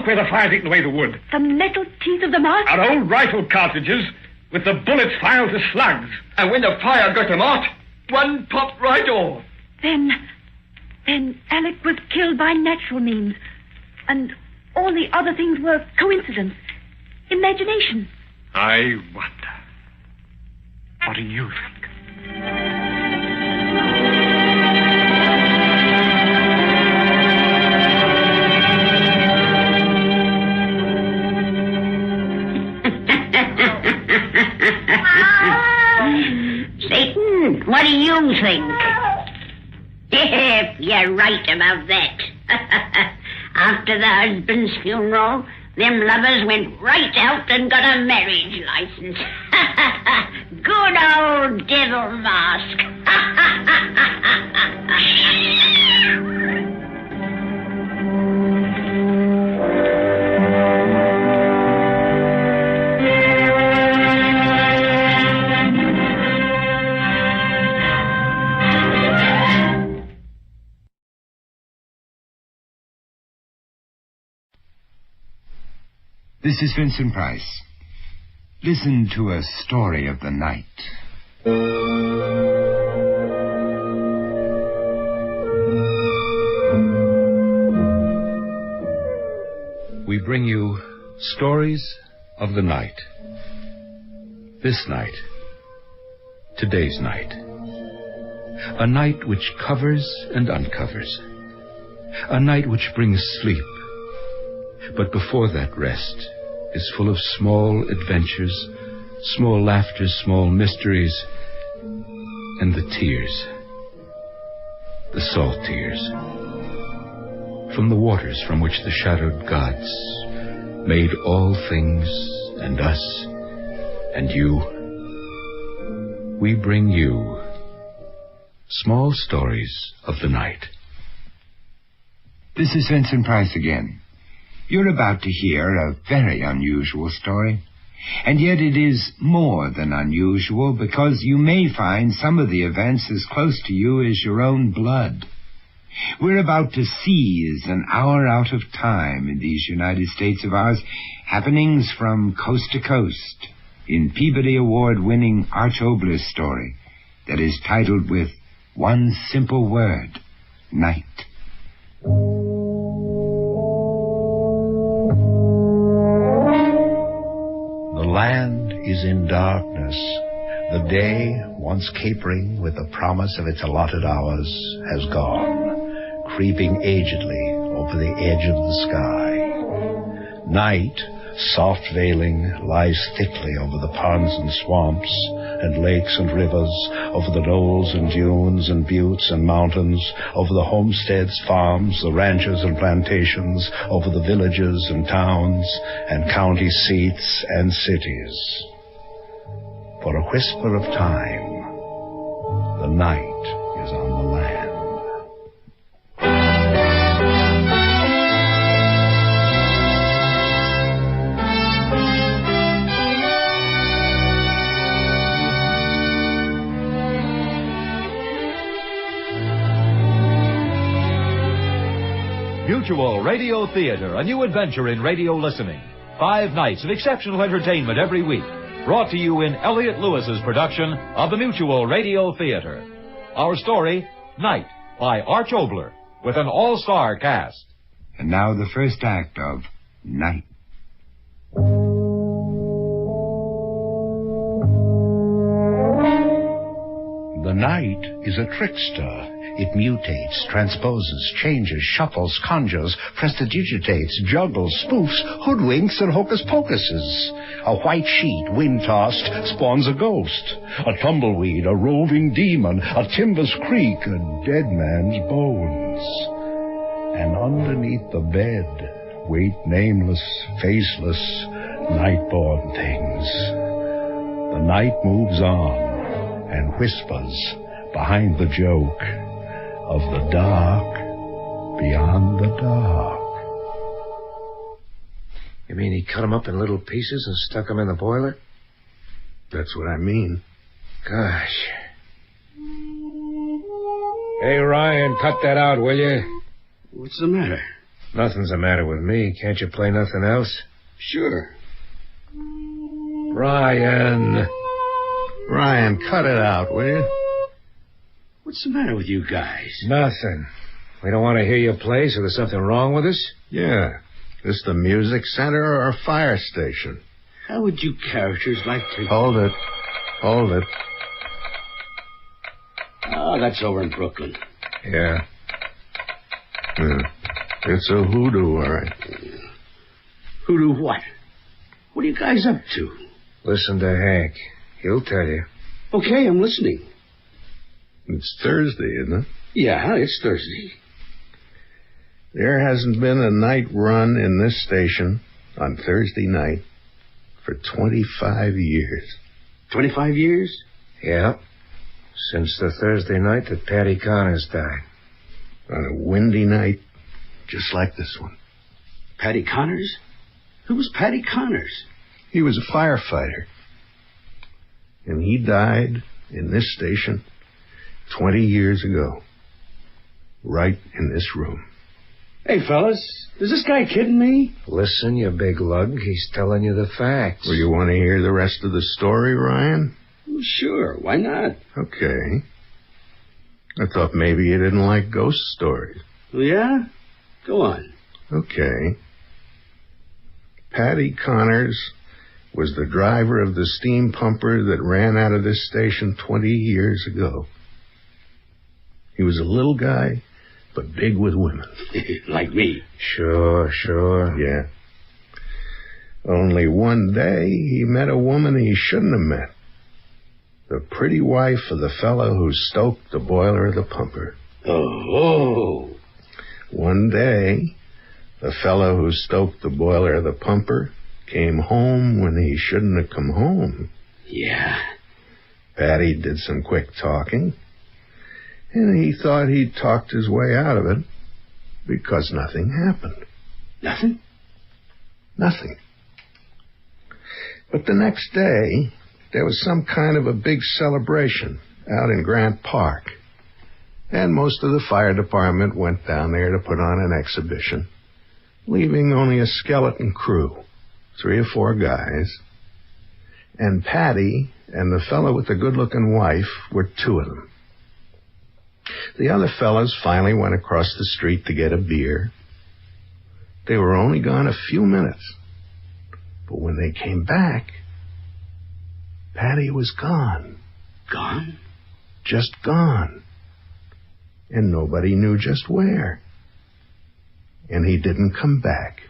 where the fire's eaten away the wood. The metal teeth of the mask? Our old rifle cartridges with the bullets filed to slugs. And when the fire got them out, one popped right off. Then Alec was killed by natural means. And all the other things were coincidence. Imagination. I wonder. What do you think? Satan, what do you think? You're right about that. After the husband's funeral, them lovers went right out and got a marriage license. Good old devil mask. This is Vincent Price. Listen to a story of the night. We bring you stories of the night. This night. Today's night. A night which covers and uncovers. A night which brings sleep. But before that rest is full of small adventures, small laughters, small mysteries, and the tears. The salt tears. From the waters from which the shadowed gods made all things and us and you. We bring you small stories of the night. This is Vincent Price again. You're about to hear a very unusual story. And yet it is more than unusual, because you may find some of the events as close to you as your own blood. We're about to seize an hour out of time in these United States of ours, happenings from coast to coast, in Peabody Award-winning Arch Obler's story that is titled with one simple word: night. The land is in darkness. The day, once capering with the promise of its allotted hours, has gone, creeping agedly over the edge of the sky. Night, soft veiling, lies thickly over the ponds and swamps and lakes and rivers, over the knolls and dunes and buttes and mountains, over the homesteads, farms, the ranches and plantations, over the villages and towns and county seats and cities. For a whisper of time, the night is on the land. Mutual Radio Theater, a new adventure in radio listening. 5 nights of exceptional entertainment every week. Brought to you in Elliot Lewis's production of the Mutual Radio Theater. Our story, Night, by Arch Obler, with an all-star cast. And now the first act of Night. The night is a trickster. It mutates, transposes, changes, shuffles, conjures, prestidigitates, juggles, spoofs, hoodwinks, and hocus-pocuses. A white sheet, wind-tossed, spawns a ghost. A tumbleweed, a roving demon, a timbers creak, a dead man's bones. And underneath the bed wait nameless, faceless, night-born things. The night moves on and whispers behind the joke of the dark beyond the dark. You mean he cut them up in little pieces and stuck them in the boiler? That's what I mean. Gosh. Hey, Ryan, cut that out, will you? What's the matter? Nothing's the matter with me. Can't you play nothing else? Sure. Ryan, cut it out, will you? What's the matter with you guys? Nothing. We don't want to hear you play, so there's something wrong with us? Yeah. This the music center or a fire station? How would you characters like to... Hold it. Oh, that's over in Brooklyn. Yeah. It's a hoodoo, all right. Hoodoo what? What are you guys up to? Listen to Hank. He'll tell you. Okay, I'm listening. It's Thursday, isn't it? Yeah, it's Thursday. There hasn't been a night run in this station on Thursday night for 25 years. 25 years? Yeah. Since the Thursday night that Patty Connors died. On a windy night, just like this one. Patty Connors? Who was Patty Connors? He was a firefighter. And he died in this station 20 years ago. Right in this room. Hey, fellas, is this guy kidding me? Listen, you big lug. He's telling you the facts. Well, you want to hear the rest of the story, Ryan? Well, sure, why not? Okay. I thought maybe you didn't like ghost stories. Oh, yeah? Go on. Okay. Paddy Connors was the driver of the steam pumper that ran out of this station 20 years ago. He was a little guy, but big with women. Like me. Sure. Yeah. Only one day he met a woman he shouldn't have met. The pretty wife of the fellow who stoked the boiler of the pumper. Oh. One day, the fellow who stoked the boiler of the pumper came home when he shouldn't have come home. Yeah. Paddy did some quick talking, and he thought he'd talked his way out of it because nothing happened. Nothing? Nothing. But the next day, there was some kind of a big celebration out in Grant Park, and most of the fire department went down there to put on an exhibition, leaving only a skeleton crew, 3 or 4 guys, and Paddy and the fellow with the good-looking wife were 2 of them. The other fellows finally went across the street to get a beer. They were only gone a few minutes, but when they came back, Paddy was gone. Gone? Just gone. And nobody knew just where. And he didn't come back.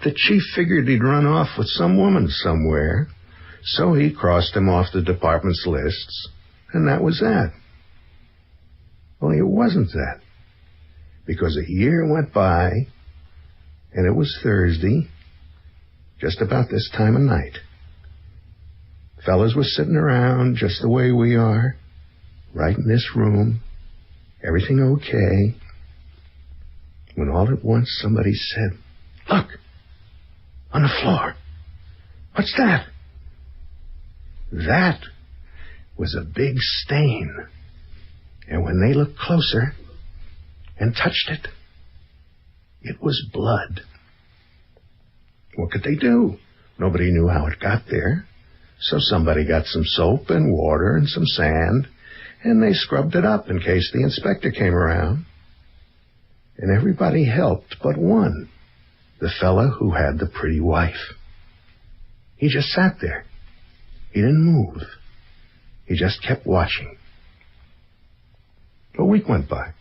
The chief figured he'd run off with some woman somewhere, so he crossed him off the department's lists, and that was that. Only it wasn't that, because a year went by, and it was Thursday, just about this time of night. Fellas were sitting around just the way we are, right in this room, everything okay, when all at once somebody said, "Look, on the floor. What's that?" That was a big stain. And when they looked closer and touched it, it was blood. What could they do? Nobody knew how it got there. So somebody got some soap and water and some sand, and they scrubbed it up in case the inspector came around. And everybody helped but one, the fellow who had the pretty wife. He just sat there. He didn't move. He just kept watching. A week went by.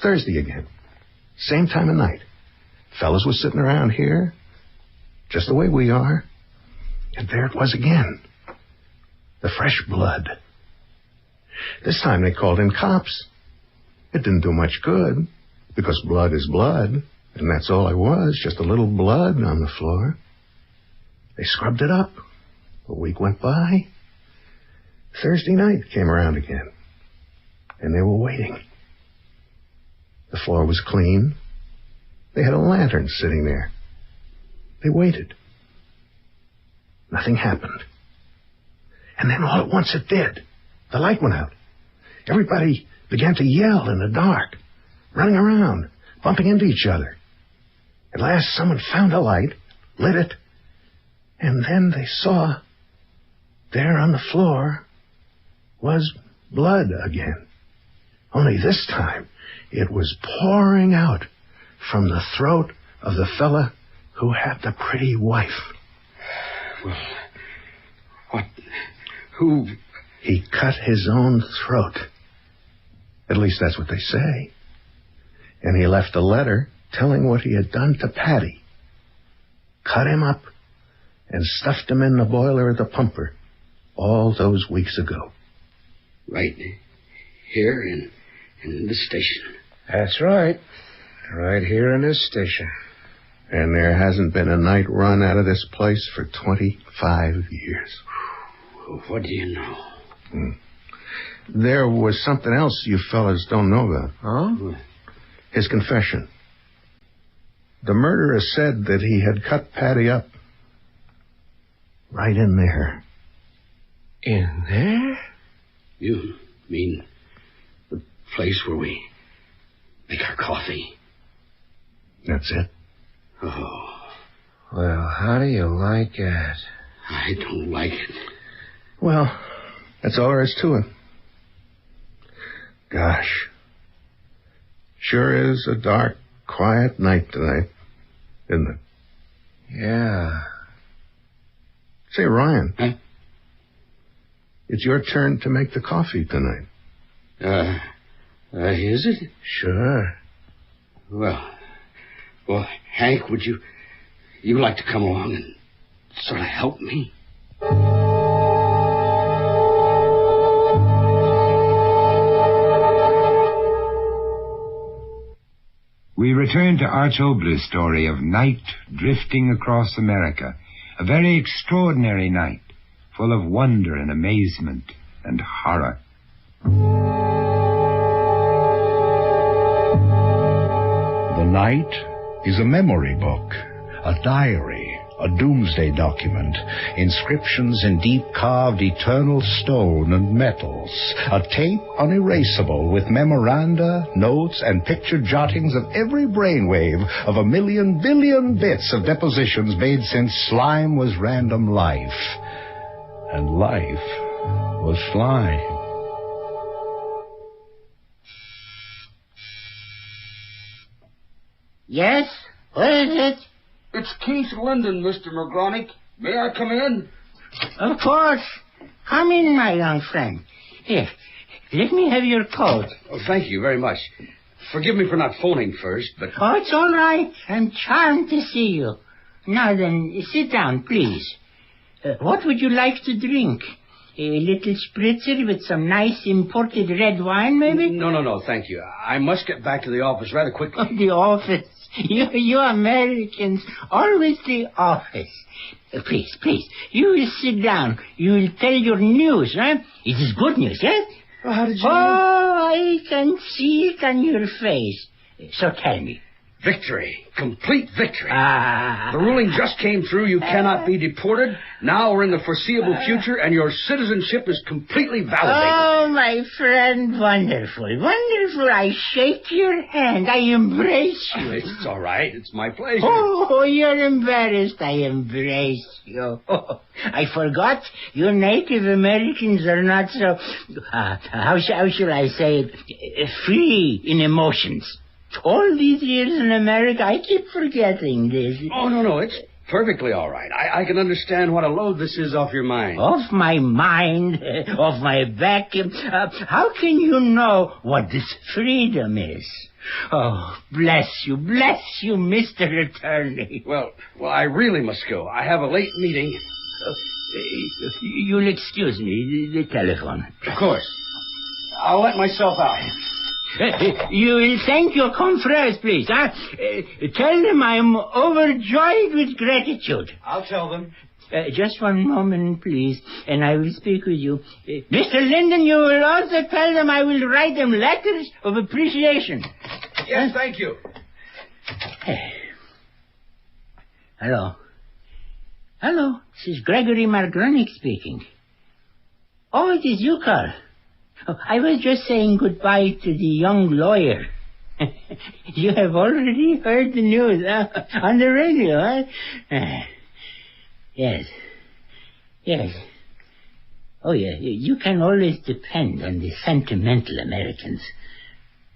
Thursday again. Same time of night. Fellas were sitting around here, just the way we are. And there it was again. The fresh blood. This time they called in cops. It didn't do much good, because blood is blood, and that's all it was, just a little blood on the floor. They scrubbed it up. A week went by. Thursday night came around again, and they were waiting. The floor was clean. They had a lantern sitting there. They waited. Nothing happened. And then all at once it did. The light went out. Everybody began to yell in the dark, running around, bumping into each other. At last someone found a light, lit it, and then they saw there on the floor was blood again. Only this time it was pouring out from the throat of the fella who had the pretty wife. Well, what? Who? He cut his own throat. At least that's what they say. And he left a letter telling what he had done to Paddy. Cut him up and stuffed him in the boiler of the pumper all those weeks ago. Right here in this station. That's right. Right here in this station. And there hasn't been a night run out of this place for 25 years. What do you know? There was something else you fellas don't know about. Huh? His confession. The murderer said that he had cut Paddy up right in there. In there? You mean the place where we Make our coffee. That's it? Oh. Well, how do you like it? I don't like it. Well, that's all there is to it. Gosh. Sure is a dark, quiet night tonight, isn't it? Yeah. Say, Ryan. Huh? It's your turn to make the coffee tonight. Is it? Sure. Well, Hank, would you like to come along and sort of help me? We return to Arch Obler's story of night drifting across America, a very extraordinary night, full of wonder and amazement and horror. The night is a memory book, a diary, a doomsday document, inscriptions in deep-carved eternal stone and metals, a tape unerasable with memoranda, notes, and picture jottings of every brainwave of 1,000,000 billion bits of depositions made since slime was random life, and life was slime. Yes? What is it? It's Keith Linden, Mr. McGronick. May I come in? Of course. Come in, my young friend. Here, let me have your coat. Oh, thank you very much. Forgive me for not phoning first, but... Oh, it's all right. I'm charmed to see you. Now then, sit down, please. What would you like to drink? A little spritzer with some nice imported red wine, maybe? No, thank you. I must get back to the office rather quickly. Oh, the office. You Americans, always the office. Please, you sit down. You will tell your news, huh? It is good news, yes? Well, how did you know? I can see it on your face. So tell me. Victory. Complete victory. The ruling just came through. You cannot be deported. Now we're in the foreseeable future, and your citizenship is completely validated. Oh, my friend, wonderful. Wonderful. I shake your hand. I embrace you. It's all right. It's my pleasure. Oh, you're embarrassed. I embrace you. Oh, I forgot you Native Americans are not so, how shall I say it, free in emotions. All these years in America, I keep forgetting this. Oh, no, it's perfectly all right. I can understand what a load this is off your mind. Off my mind? Off my back? How can you know what this freedom is? Oh, bless you, Mr. Attorney. Well, I really must go. I have a late meeting. You'll excuse me, the telephone. Of course. I'll let myself out. You will thank your confreres, please. Tell them I'm overjoyed with gratitude. I'll tell them. Just one moment, please, and I will speak with you. Mr. Linden, you will also tell them I will write them letters of appreciation. Yes, thank you. Hello, this is Gregory Margronick speaking. Oh, it is you, Carl. I was just saying goodbye to the young lawyer. You have already heard the news on the radio, huh? Yes. Oh, yeah, you can always depend on the sentimental Americans.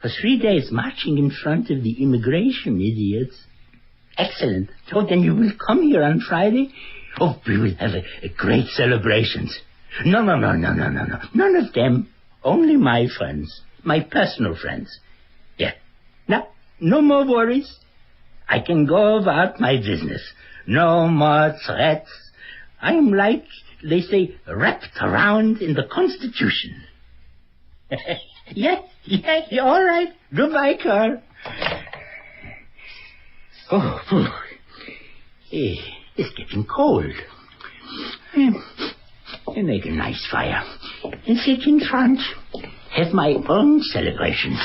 For 3 days marching in front of the immigration idiots. Excellent. So then you will come here on Friday? Oh, we will have a great celebrations. No. None of them. Only my friends. My personal friends. Yeah. Now, no more worries. I can go about my business. No more threats. I am like, they say, wrapped around in the Constitution. Yeah, all right. Goodbye, Carl. Oh, it's getting cold. I make a nice fire and sit in front. Have my own celebration.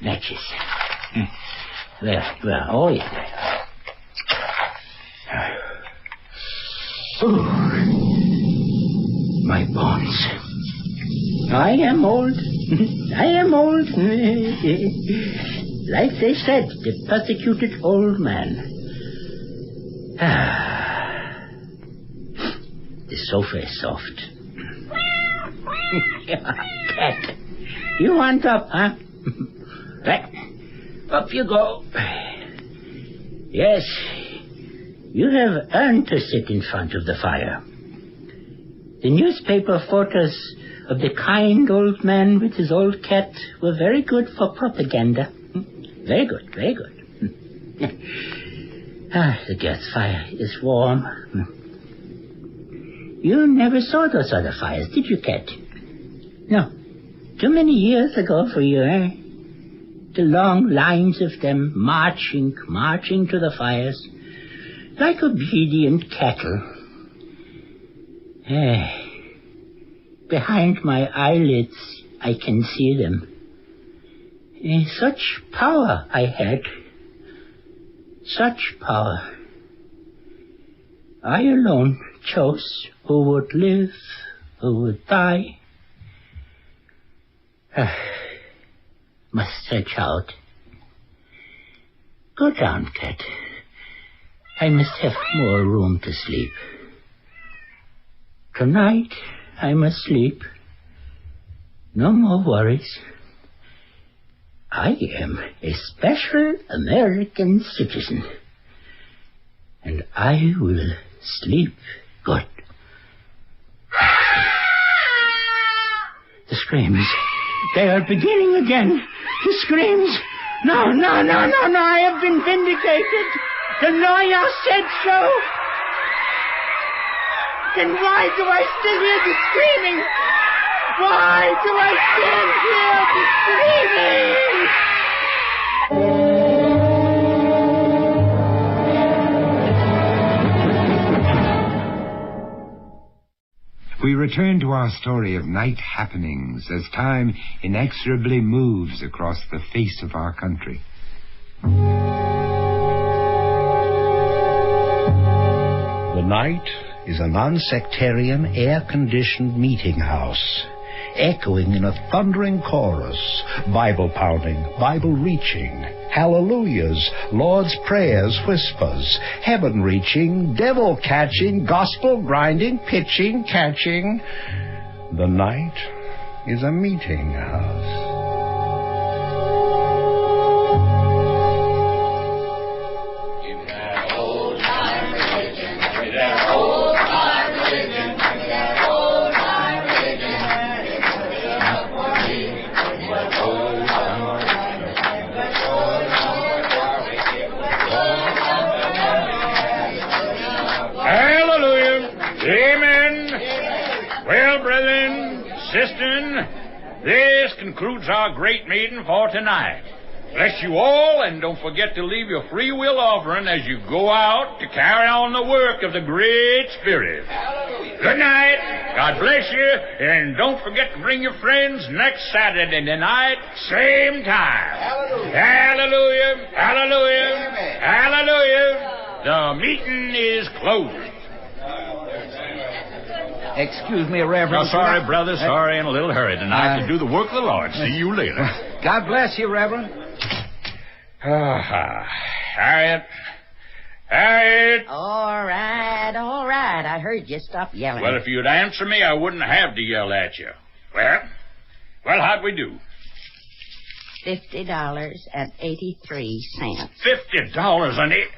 Matches. Well, oh yeah. Oh, my bones. I am old. I am old. Like they said, the persecuted old man. The sofa is soft. Cat, you want up, huh? Right. Up you go. Yes, you have earned to sit in front of the fire. The newspaper photos of the kind old man with his old cat were very good for propaganda. Very good, very good. The gas fire is warm. You never saw those other fires, did you, Cat? No. Too many years ago for you, eh? The long lines of them marching to the fires, like obedient cattle. Behind my eyelids, I can see them. Such power I had. Such power. I alone chose who would live, who would die. Must stretch out. Go down, Cat. I must have more room to sleep. Tonight, I must sleep. No more worries. I am a special American citizen. And I will sleep good. The screams. They are beginning again. The screams. No. I have been vindicated. The lawyer said so. Then why do I still hear the screaming? Why do I still hear the screaming? We return to our story of night happenings as time inexorably moves across the face of our country. The night is a non-sectarian, air-conditioned meeting house, echoing in a thundering chorus, Bible-pounding, Bible-reaching, hallelujahs, Lord's prayers, whispers, heaven-reaching, devil-catching, gospel-grinding, pitching, catching. The night is a meeting house. This concludes our great meeting for tonight. Bless you all, and don't forget to leave your free will offering as you go out to carry on the work of the Great Spirit. Good night. God bless you, and don't forget to bring your friends next Saturday night, same time. Hallelujah. Hallelujah. Hallelujah. The meeting is closed. Excuse me, Reverend. No, sorry, brother. Sorry, in a little hurry tonight to do the work of the Lord. See you later. God bless you, Reverend. Harriet. Harriet. All right. I heard you. Stop yelling. Well, if you'd answer me, I wouldn't have to yell at you. Well, how'd we do? $50.83. $50.80?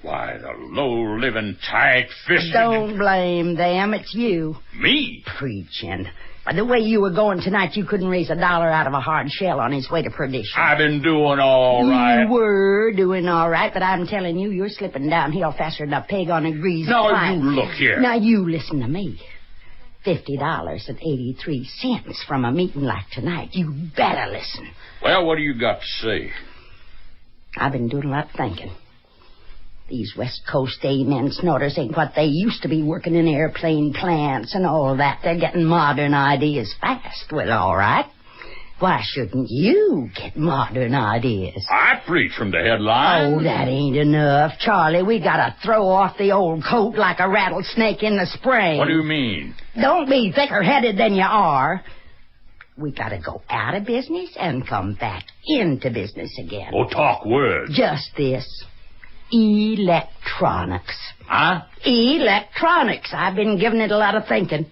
Why, the low-living, tight-fisted... Don't blame them. It's you. Me? Preaching. By the way you were going tonight, you couldn't raise $1 out of a hard shell on his way to perdition. I've been doing all right. You were doing all right, but I'm telling you, you're slipping downhill faster than a pig on a greasy Now, you look here. Now, you listen to me. $50.83 from a meeting like tonight. You better listen. Well, what do you got to say? I've been doing a lot of thinking. These West Coast amen snorters ain't what they used to be, working in airplane plants and all that. They're getting modern ideas fast. Well, all right. Why shouldn't you get modern ideas? I preach from the headline. Oh, that ain't enough. Charlie, we gotta throw off the old coat like a rattlesnake in the spring. What do you mean? Don't be thicker-headed than you are. We gotta go out of business and come back into business again. Oh, talk words. Just this. Electronics. Huh? Electronics. I've been giving it a lot of thinking.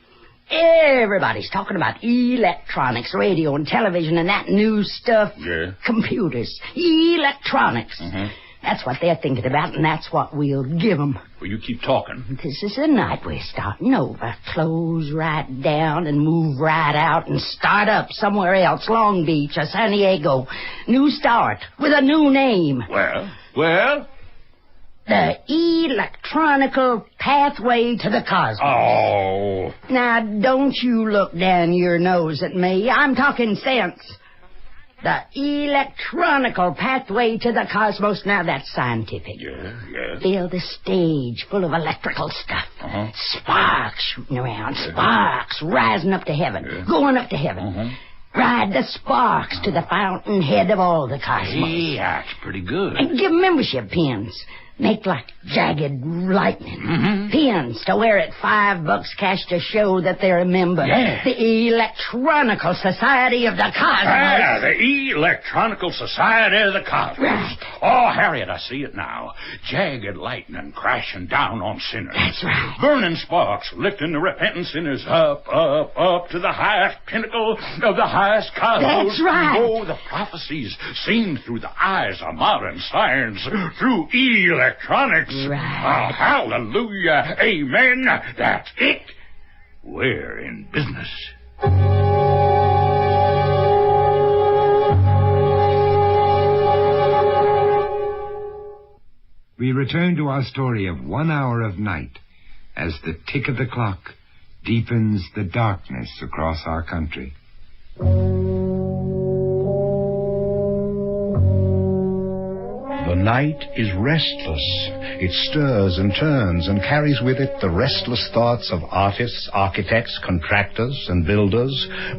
Everybody's talking about electronics, radio and television and that new stuff. Yeah. Computers. Electronics. Mm-hmm. That's what they're thinking about, and that's what we'll give them. Well, you keep talking. This is the night we're starting over. Close right down and move right out and start up somewhere else. Long Beach or San Diego. New start with a new name. Well? The Electronical Pathway to the Cosmos. Oh. Now, don't you look down your nose at me. I'm talking sense. The Electronical Pathway to the Cosmos. Now, that's scientific. Yeah. Build a stage full of electrical stuff. Uh-huh. Sparks shooting around. Sparks rising up to heaven. Going up to heaven. Uh-huh. Ride the sparks to the fountainhead of all the cosmos. Yeah, that's pretty good. And give membership pins. Make like jagged lightning. Mm-hmm. Pins to wear at $5 cash to show that they're a member. Yeah. The Electronical Society of the Cosmos. Yeah, the Electronical Society of the Cosmos. Right. Oh, Harriet, I see it now. Jagged lightning crashing down on sinners. That's right. Burning sparks lifting the repentant sinners up to the highest pinnacle of the highest cosmos. That's right. Oh, the prophecies seen through the eyes of modern science, through electronics. Right. Oh, hallelujah. Amen. That's it. We're in business. We return to our story of 1 hour of night as the tick of the clock deepens the darkness across our country. The night is restless. It stirs and turns and carries with it the restless thoughts of artists, architects, contractors and builders,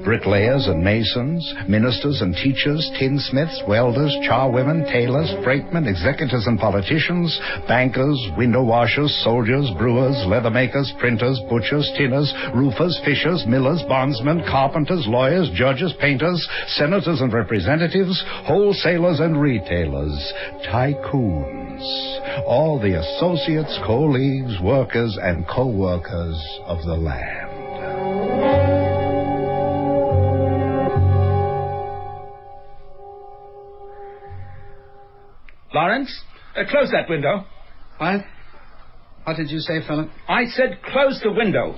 bricklayers and masons, ministers and teachers, tinsmiths, welders, charwomen, tailors, freightmen, executors and politicians, bankers, window washers, soldiers, brewers, leather makers, printers, butchers, tinners, roofers, fishers, millers, bondsmen, carpenters, lawyers, judges, painters, senators and representatives, wholesalers and retailers, tycoons, all the associates, colleagues, workers, and co-workers of the land. Lawrence, close that window. What? What did you say, Philip? I said close the window.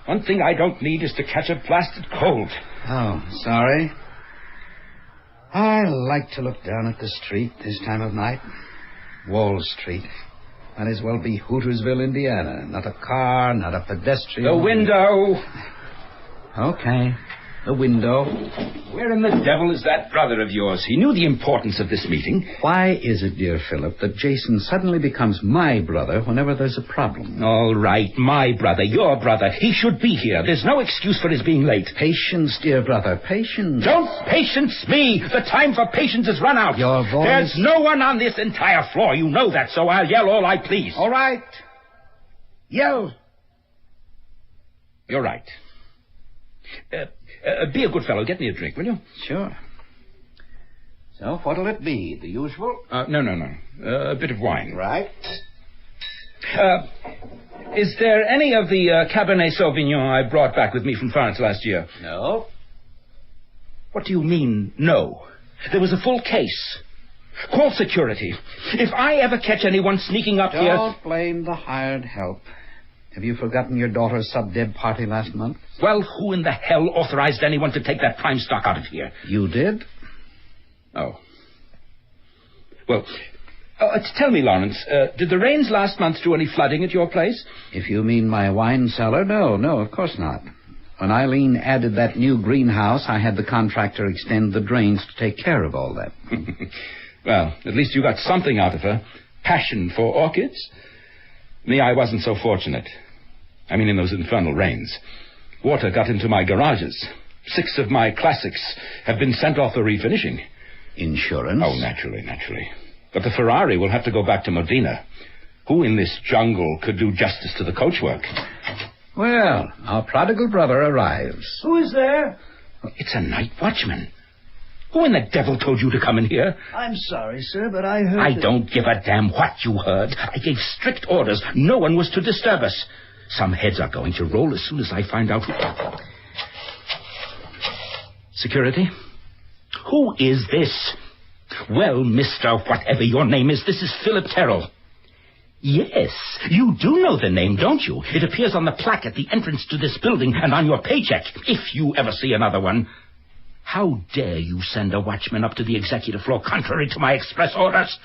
One thing I don't need is to catch a blasted cold. Oh, sorry. I like to look down at the street this time of night. Wall Street. Might as well be Hootersville, Indiana. Not a car, not a pedestrian. The window. Okay. The window. Where in the devil is that brother of yours? He knew the importance of this meeting. Why is it, dear Philip, that Jason suddenly becomes my brother whenever there's a problem? All right, my brother, your brother. He should be here. There's no excuse for his being late. Patience, dear brother, patience. Don't patience me. The time for patience has run out. Your voice... There's no one on this entire floor. You know that, so I'll yell all I please. All right. Yell. You're right. Be a good fellow. Get me a drink, will you? Sure. So, what'll it be? The usual? No. A bit of wine. Right. Is there any of the Cabernet Sauvignon I brought back with me from France last year? No. What do you mean, no? There was a full case. Call security. If I ever catch anyone sneaking up here... Don't blame the hired help. Have you forgotten your daughter's sub-deb party last month? Well, who in the hell authorized anyone to take that prime stock out of here? You did? Oh. Well, tell me, Lawrence, did the rains last month do any flooding at your place? If you mean my wine cellar, no, of course not. When Eileen added that new greenhouse, I had the contractor extend the drains to take care of all that. Well, at least you got something out of her. Passion for orchids. Me, I wasn't so fortunate. I mean, in those infernal rains. Water got into my garages. 6 of my classics have been sent off for refinishing. Insurance? Oh, naturally. But the Ferrari will have to go back to Modena. Who in this jungle could do justice to the coachwork? Well, our prodigal brother arrives. Who is there? It's a night watchman. Who in the devil told you to come in here? I'm sorry, sir, but I heard... I don't give a damn what you heard. I gave strict orders. No one was to disturb us. Some heads are going to roll as soon as I find out who... Security? Who is this? Well, Mr. Whatever your name is, this is Philip Terrell. Yes, you do know the name, don't you? It appears on the plaque at the entrance to this building and on your paycheck, if you ever see another one. How dare you send a watchman up to the executive floor contrary to my express orders?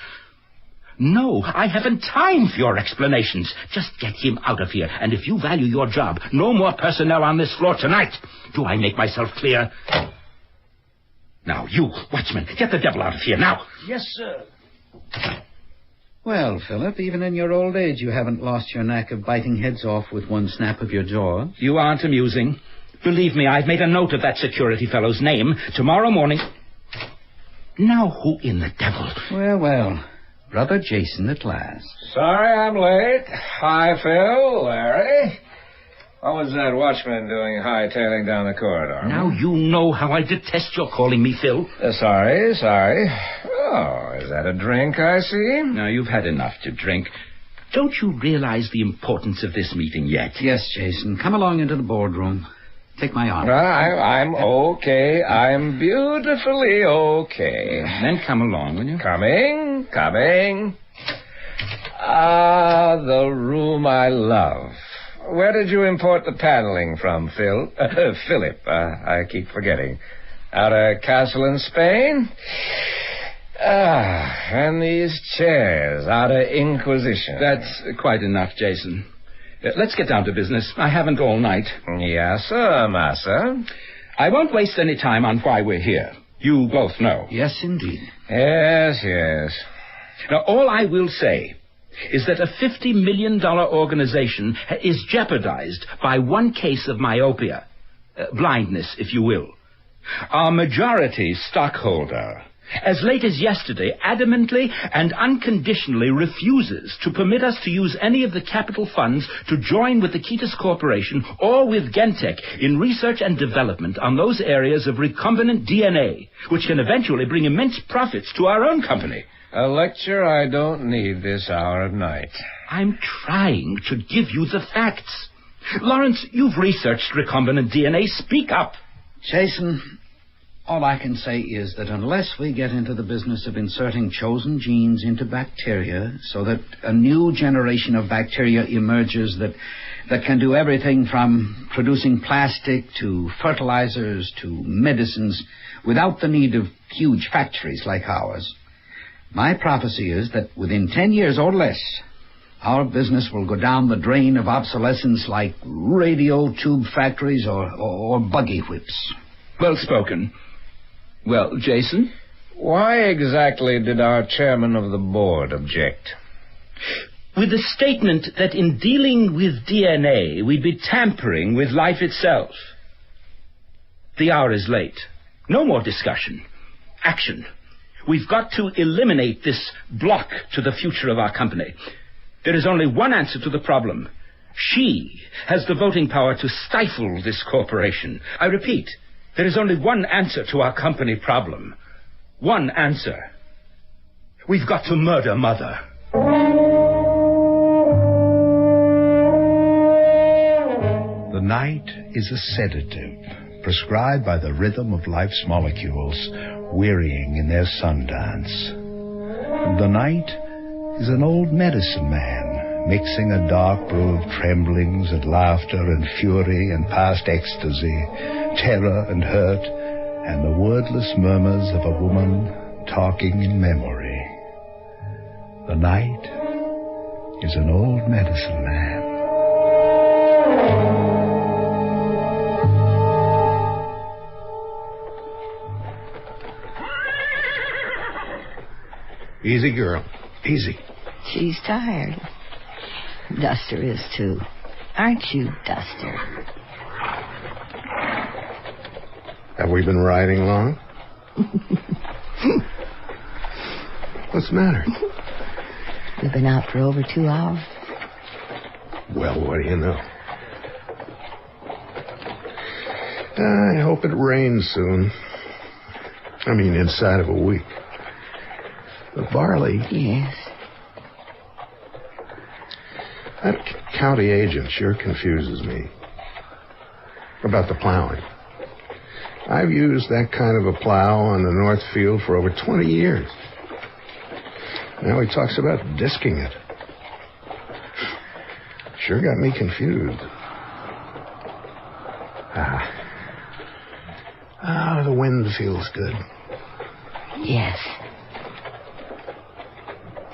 No, I haven't time for your explanations. Just get him out of here, and if you value your job, no more personnel on this floor tonight. Do I make myself clear? Now, you, watchman, get the devil out of here, now. Yes, sir. Well, Philip, even in your old age, you haven't lost your knack of biting heads off with one snap of your jaw. You aren't amusing. Believe me, I've made a note of that security fellow's name. Tomorrow morning... Now, who in the devil? Well, Brother Jason at last. Sorry I'm late. Hi, Phil, Larry. What was that watchman doing hightailing down the corridor? Now you know how I detest your calling me Phil. Sorry. Oh, is that a drink I see? Now, you've had enough to drink. Don't you realize the importance of this meeting yet? Yes, Jason. Come along into the boardroom. Take my arm. I'm okay. I'm beautifully okay. Then come along, will you? Coming. Ah, the room I love. Where did you import the paneling from, Phil? Philip, I keep forgetting. Out of Castle in Spain? And these chairs out of Inquisition. That's quite enough, Jason. Let's get down to business. I haven't all night. Yes, sir, massa. I won't waste any time on why we're here. You both know. Yes, indeed. Yes. Now, all I will say is that a $50 million organization is jeopardized by one case of myopia. Blindness, if you will. Our majority stockholder, as late as yesterday, adamantly and unconditionally refuses to permit us to use any of the capital funds to join with the Ketis Corporation or with Gentech in research and development on those areas of recombinant DNA, which can eventually bring immense profits to our own company. A lecture I don't need this hour of night. I'm trying to give you the facts. Lawrence, you've researched recombinant DNA. Speak up. Jason, all I can say is that unless we get into the business of inserting chosen genes into bacteria so that a new generation of bacteria emerges that can do everything from producing plastic to fertilizers to medicines without the need of huge factories like ours, my prophecy is that within 10 years or less, our business will go down the drain of obsolescence like radio tube factories or buggy whips. Well spoken. Well, Jason? Why exactly did our chairman of the board object? With the statement that in dealing with DNA, we'd be tampering with life itself. The hour is late. No more discussion. Action. We've got to eliminate this block to the future of our company. There is only one answer to the problem. She has the voting power to stifle this corporation. I repeat, there is only one answer to our company problem. One answer. We've got to murder Mother. The night is a sedative, prescribed by the rhythm of life's molecules, wearying in their sundance. The night is an old medicine man, mixing a dark brew of tremblings and laughter and fury and past ecstasy, terror and hurt, and the wordless murmurs of a woman talking in memory. The night is an old medicine man. Easy, girl. Easy. She's tired. Duster is too. Aren't you, Duster? Have we been riding long? What's the matter? We've been out for over 2 hours. Well, what do you know? I hope it rains soon. I mean, inside of a week. But Barley... Yes? That county agent sure confuses me. About the plowing. I've used that kind of a plow on the North Field for over 20 years. Now he talks about disking it. Sure got me confused. The wind feels good. Yes.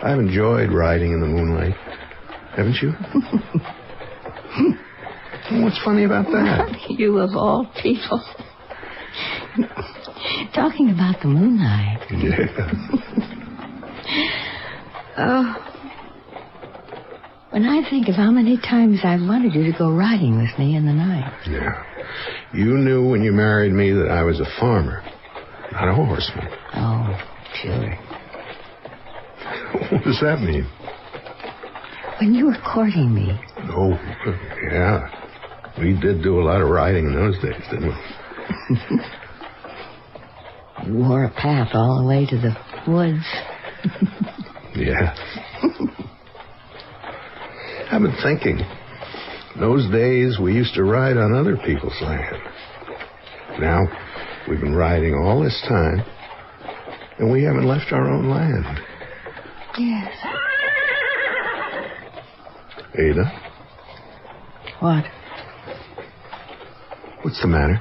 I've enjoyed riding in the moonlight. Haven't you? What's funny about that? You of all people. Talking about the moonlight. Yeah. Oh. When I think of how many times I've wanted you to go riding with me in the night. Yeah. You knew when you married me that I was a farmer, not a horseman. Oh, sure. What does that mean? When you were courting me. Oh, yeah. We did do a lot of riding in those days, didn't we? You wore a path all the way to the woods. Yeah. I've been thinking. Those days we used to ride on other people's land. Now, we've been riding all this time, and we haven't left our own land. Yes. Ada? What? What's the matter?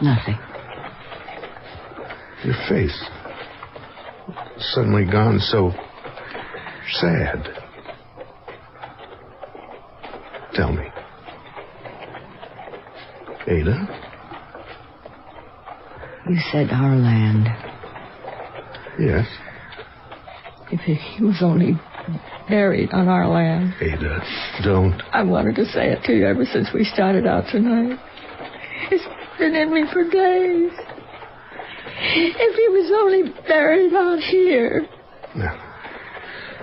Nothing. Your face. Suddenly gone so sad. Tell me. Ada? You said our land. Yes. If he was only buried on our land. Ada, don't. I wanted to say it to you ever since we started out tonight. It's been in me for days. If he was only buried out here. Now,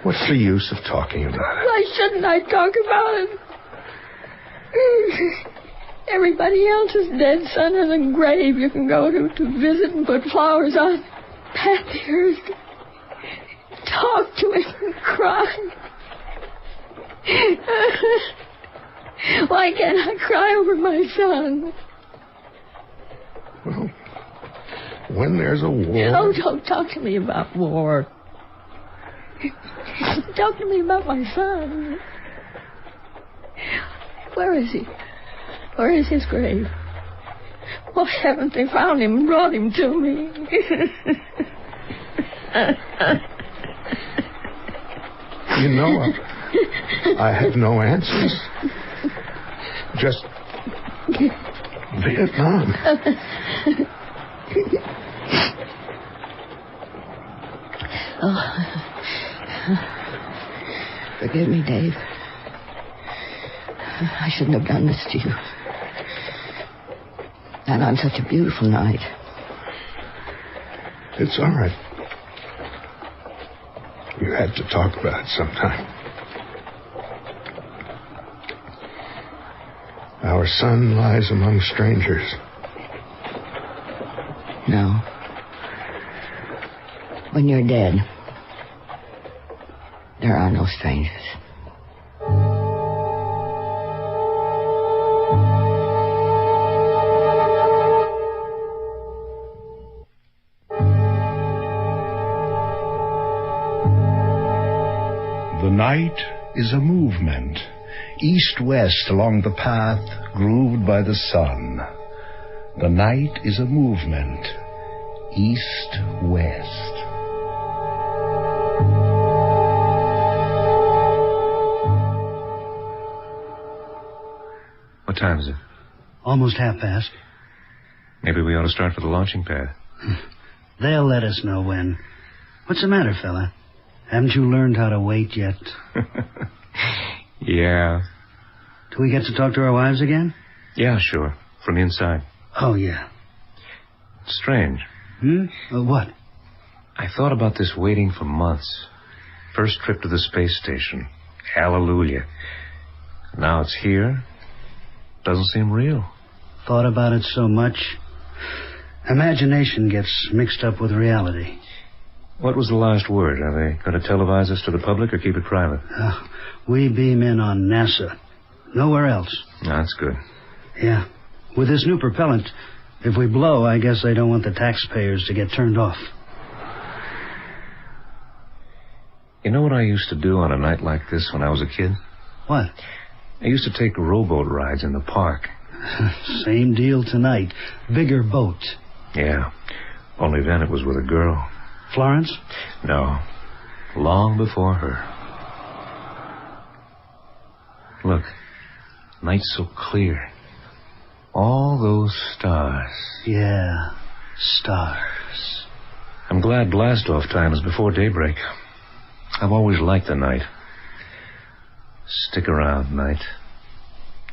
what's the use of talking about it? Why shouldn't I talk about it? Everybody else's dead son has a grave you can go to visit and put flowers on. Bathurst. Talk to him and cry. Why can't I cry over my son? Well, when there's a war... Oh, don't talk to me about war. Talk to me about my son. Where is he? Where is his grave? Why haven't they found him and brought him to me? You know, I have no answers. Just Vietnam. Oh. Forgive me, Dave. I shouldn't have done this to you. Not on such a beautiful night. It's all right. You had to talk about it sometime. Our son lies among strangers. No. When you're dead, there are no strangers. The night is a movement, east-west along the path grooved by the sun. The night is a movement, east-west. What time is it? Almost 1:30. Maybe we ought to start for the launching pad. They'll let us know when. What's the matter, fella? Haven't you learned how to wait yet? Yeah. Do we get to talk to our wives again? Yeah, sure. From inside. Oh, yeah. Strange. What? I thought about this waiting for months. First trip to the space station. Hallelujah. Now it's here. Doesn't seem real. thought about it so much. Imagination gets mixed up with reality. What was the last word? Are they going to televise us to the public or keep it private? We beam in on NASA. Nowhere else. That's good. Yeah. With this new propellant, if we blow, I guess they don't want the taxpayers to get turned off. You know what I used to do on a night like this when I was a kid? What? I used to take rowboat rides in the park. Same deal tonight. Bigger boat. Yeah. Only then it was with a girl. Florence? No. Long before her. Look. Night's so clear. All those stars. Yeah. Stars. I'm glad blast-off time is before daybreak. I've always liked the night. Stick around, night.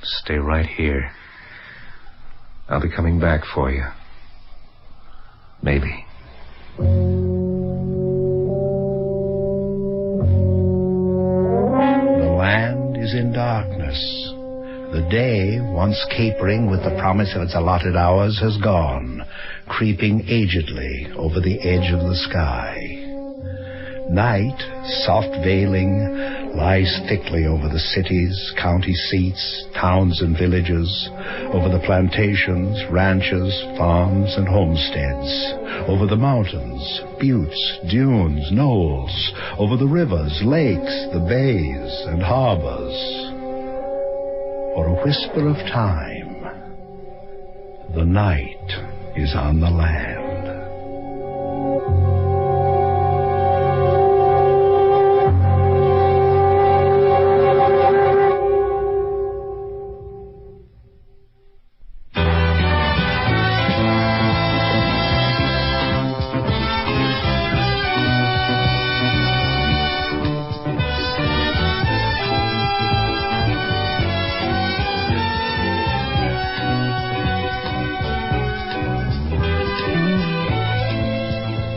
Stay right here. I'll be coming back for you. Maybe. The land is in darkness. The day, once capering with the promise of its allotted hours, has gone, creeping agedly over the edge of the sky. Night, soft veiling, lies thickly over the cities, county seats, towns and villages, over the plantations, ranches, farms, and homesteads, over the mountains, buttes, dunes, knolls, over the rivers, lakes, the bays, and harbors. For a whisper of time, the night is on the land.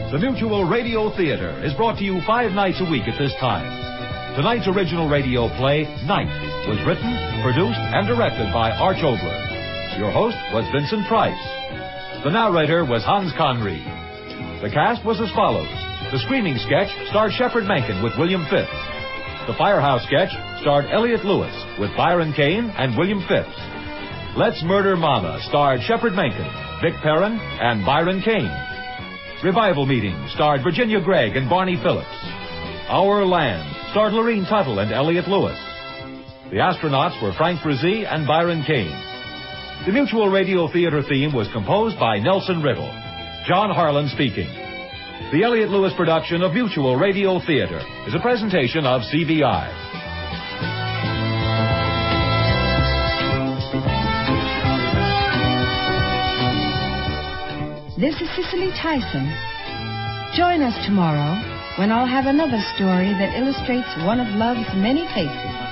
The Mutual Radio Theater is brought to you 5 nights a week at this time. Tonight's original radio play, Night, was written, produced, and directed by Arch Obler. Your host was Vincent Price. The narrator was Hans Conried. The cast was as follows. The screaming sketch starred Shepard Menken with William Phipps. The Firehouse sketch starred Elliot Lewis with Byron Kane and William Phipps. Let's Murder Mama starred Shepard Menken, Vic Perrin, and Byron Kane. Revival Meeting starred Virginia Gregg and Barney Phillips. Our Land starred Lorene Tuttle and Elliot Lewis. The astronauts were Frank Brzee and Byron Kane. The Mutual Radio Theater theme was composed by Nelson Riddle. John Harlan speaking. The Elliot Lewis production of Mutual Radio Theater is a presentation of CBI. This is Cicely Tyson. Join us tomorrow when I'll have another story that illustrates one of love's many faces.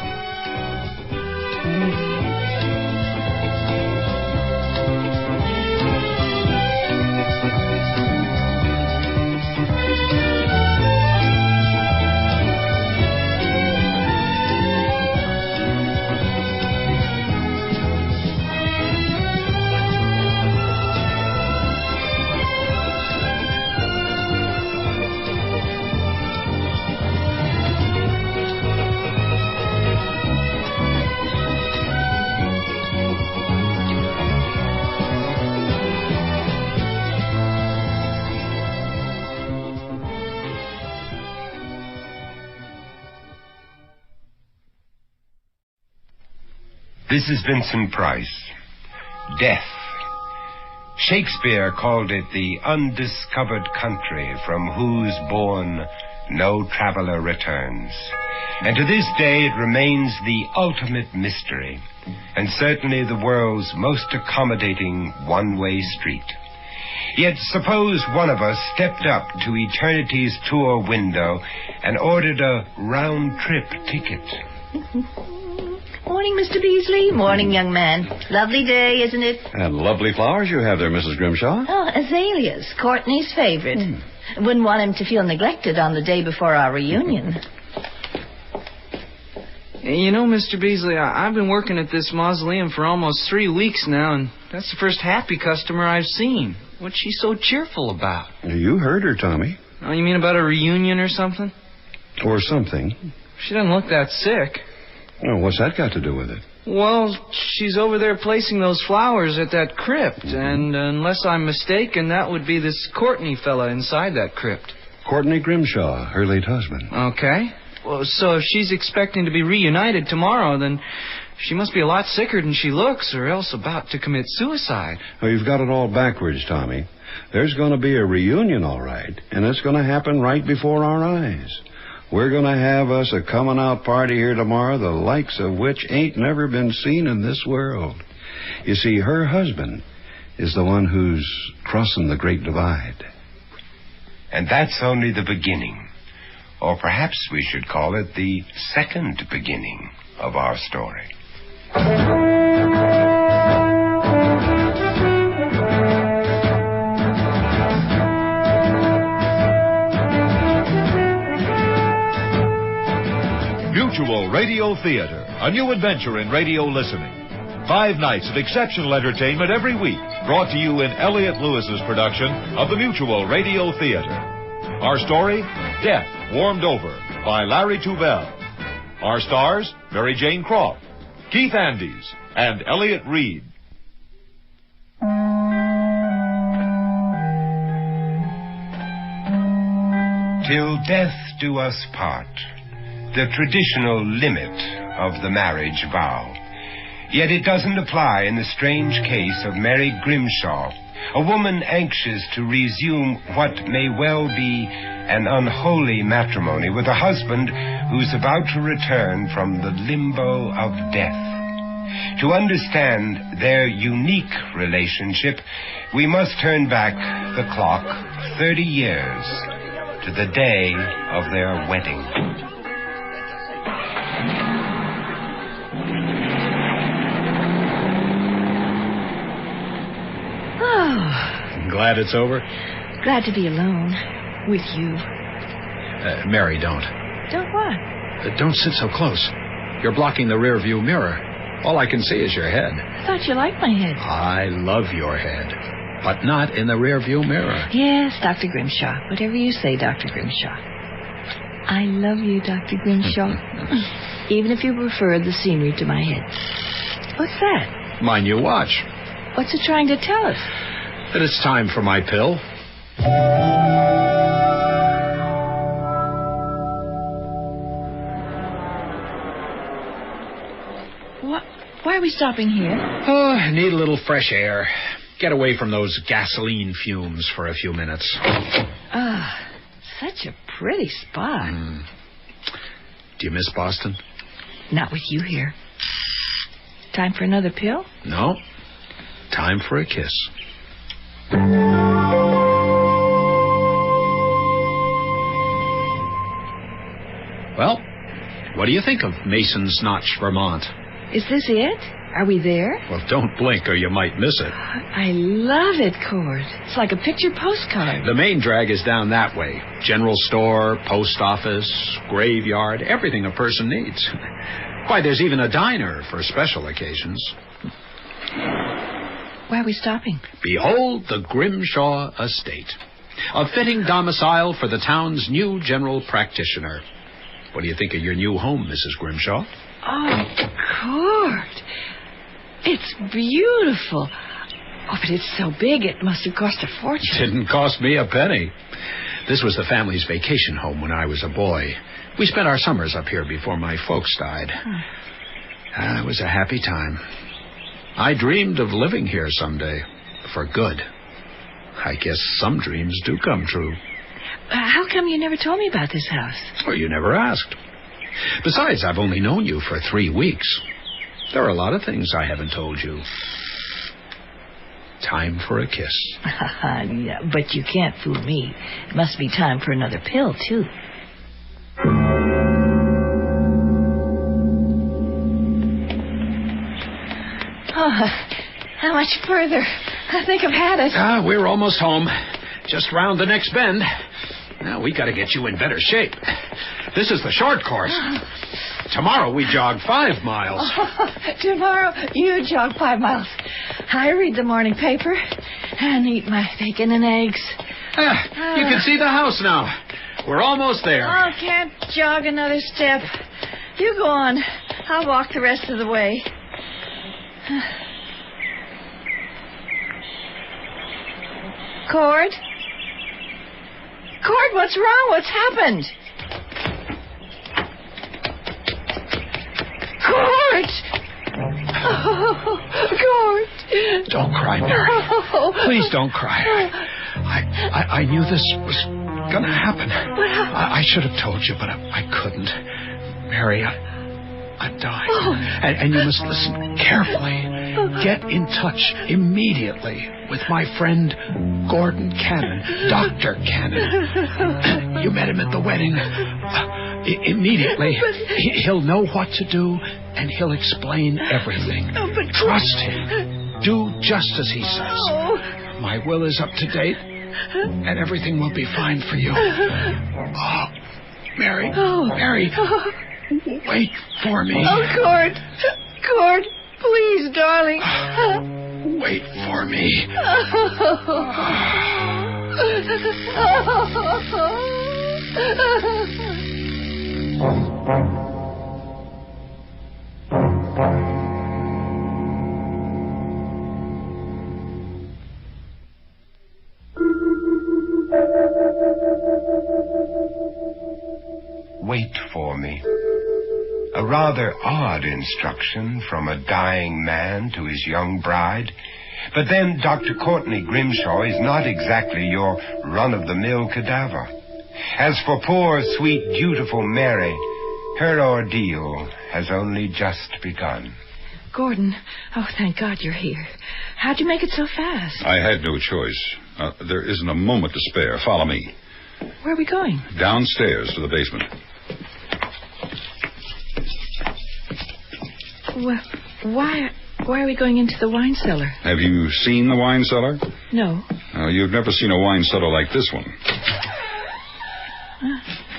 This is Vincent Price. Death. Shakespeare called it the undiscovered country from whose bourne no traveler returns. And to this day it remains the ultimate mystery, and certainly the world's most accommodating one-way street. Yet suppose one of us stepped up to eternity's tour window and ordered a round-trip ticket. Morning, Mr. Beasley. Morning, young man. Lovely day, isn't it? And lovely flowers you have there, Mrs. Grimshaw. Oh, azaleas. Courtney's favorite. Wouldn't want him to feel neglected on the day before our reunion. You know, Mr. Beasley, I've been working at this mausoleum for almost 3 weeks now, and that's the first happy customer I've seen. What's she so cheerful about? You heard her, Tommy. Oh, you mean about a reunion or something? Or something. She doesn't look that sick. Well, what's that got to do with it? Well, she's over there placing those flowers at that crypt, and unless I'm mistaken, that would be this Courtney fella inside that crypt. Courtney Grimshaw, her late husband. Okay. Well, so if she's expecting to be reunited tomorrow, then she must be a lot sicker than she looks, or else about to commit suicide. Oh, you've got it all backwards, Tommy. There's going to be a reunion, all right, and it's going to happen right before our eyes. We're going to have us a coming-out party here tomorrow, the likes of which ain't never been seen in this world. You see, her husband is the one who's crossing the Great Divide. And that's only the beginning. Or perhaps we should call it the second beginning of our story. Mutual Radio Theater, a new adventure in radio listening. 5 nights of exceptional entertainment every week, brought to you in Elliott Lewis's production of the Mutual Radio Theater. Our story, Death Warmed Over, by Larry Tubell. Our stars, Mary Jane Croft, Keith Andes, and Elliott Reed. Till death do us part, the traditional limit of the marriage vow. Yet it doesn't apply in the strange case of Mary Grimshaw, a woman anxious to resume what may well be an unholy matrimony with a husband who's about to return from the limbo of death. To understand their unique relationship, we must turn back the clock 30 years to the day of their wedding. Glad it's over? Glad to be alone. With you. Mary, don't. Don't what? Don't sit so close. You're blocking the rear view mirror. All I can see is your head. I thought you liked my head. I love your head. But not in the rear view mirror. Yes, Dr. Grimshaw. Whatever you say, Dr. Grimshaw. I love you, Dr. Grimshaw. Even if you prefer the scenery to my head. What's that? My new watch. What's it trying to tell us? That it's time for my pill. Why are we stopping here? Oh, I need a little fresh air. Get away from those gasoline fumes for a few minutes. Ah, such a pretty spot. Do you miss Boston? Not with you here. Time for another pill? No. Time for a kiss. Well, what do you think of Mason's Notch, Vermont? Is this it? Are we there? Well, don't blink or you might miss it. I love it, Cord. It's like a picture postcard. The main drag is down that way. General store, post office, graveyard, everything a person needs. Why, there's even a diner for special occasions. Why are we stopping? Behold the Grimshaw Estate. A fitting domicile for the town's new general practitioner. What do you think of your new home, Mrs. Grimshaw? Oh, Cord. It's beautiful. Oh, but it's so big it must have cost a fortune. Didn't cost me a penny. This was the family's vacation home when I was a boy. We spent our summers up here before my folks died. It was a happy time. I dreamed of living here someday, for good. I guess some dreams do come true. How come you never told me about this house? Well, you never asked. Besides, I've only known you for 3 weeks. There are a lot of things I haven't told you. Time for a kiss. Yeah, but you can't fool me. It must be time for another pill, too. Oh, how much further? I think I've had it. We're almost home. Just round the next bend. Now, we got to get you in better shape. This is the short course. Tomorrow we jog 5 miles. Tomorrow you jog 5 miles. I read the morning paper and eat my bacon and eggs. You can see the house now. We're almost there. Oh, can't jog another step. You go on. I'll walk the rest of the way. Cord? Cord, what's wrong? What's happened? Cord! Oh, Cord! Don't cry, Mary. Oh. Please don't cry. I knew this was going to happen. I should have told you, but I couldn't. Mary, I've died. Oh. And you must listen carefully. Get in touch immediately with my friend Gordon Cannon, Dr. Cannon. You met him at the wedding. Immediately, he'll know what to do, and he'll explain everything. Trust him. Do just as he says. My will is up to date, and everything will be fine for you. Oh, Mary, Mary, wait for me. Oh, Cord, please, darling. Wait for me. Wait for me. A rather odd instruction from a dying man to his young bride. But then Dr. Courtney Grimshaw is not exactly your run-of-the-mill cadaver. As for poor, sweet, dutiful Mary, her ordeal has only just begun. Gordon, oh, thank God you're here. How'd you make it so fast? I had no choice. There isn't a moment to spare. Follow me. Where are we going? Downstairs to the basement. Well, why are we going into the wine cellar? Have you seen the wine cellar? No. You've never seen a wine cellar like this one.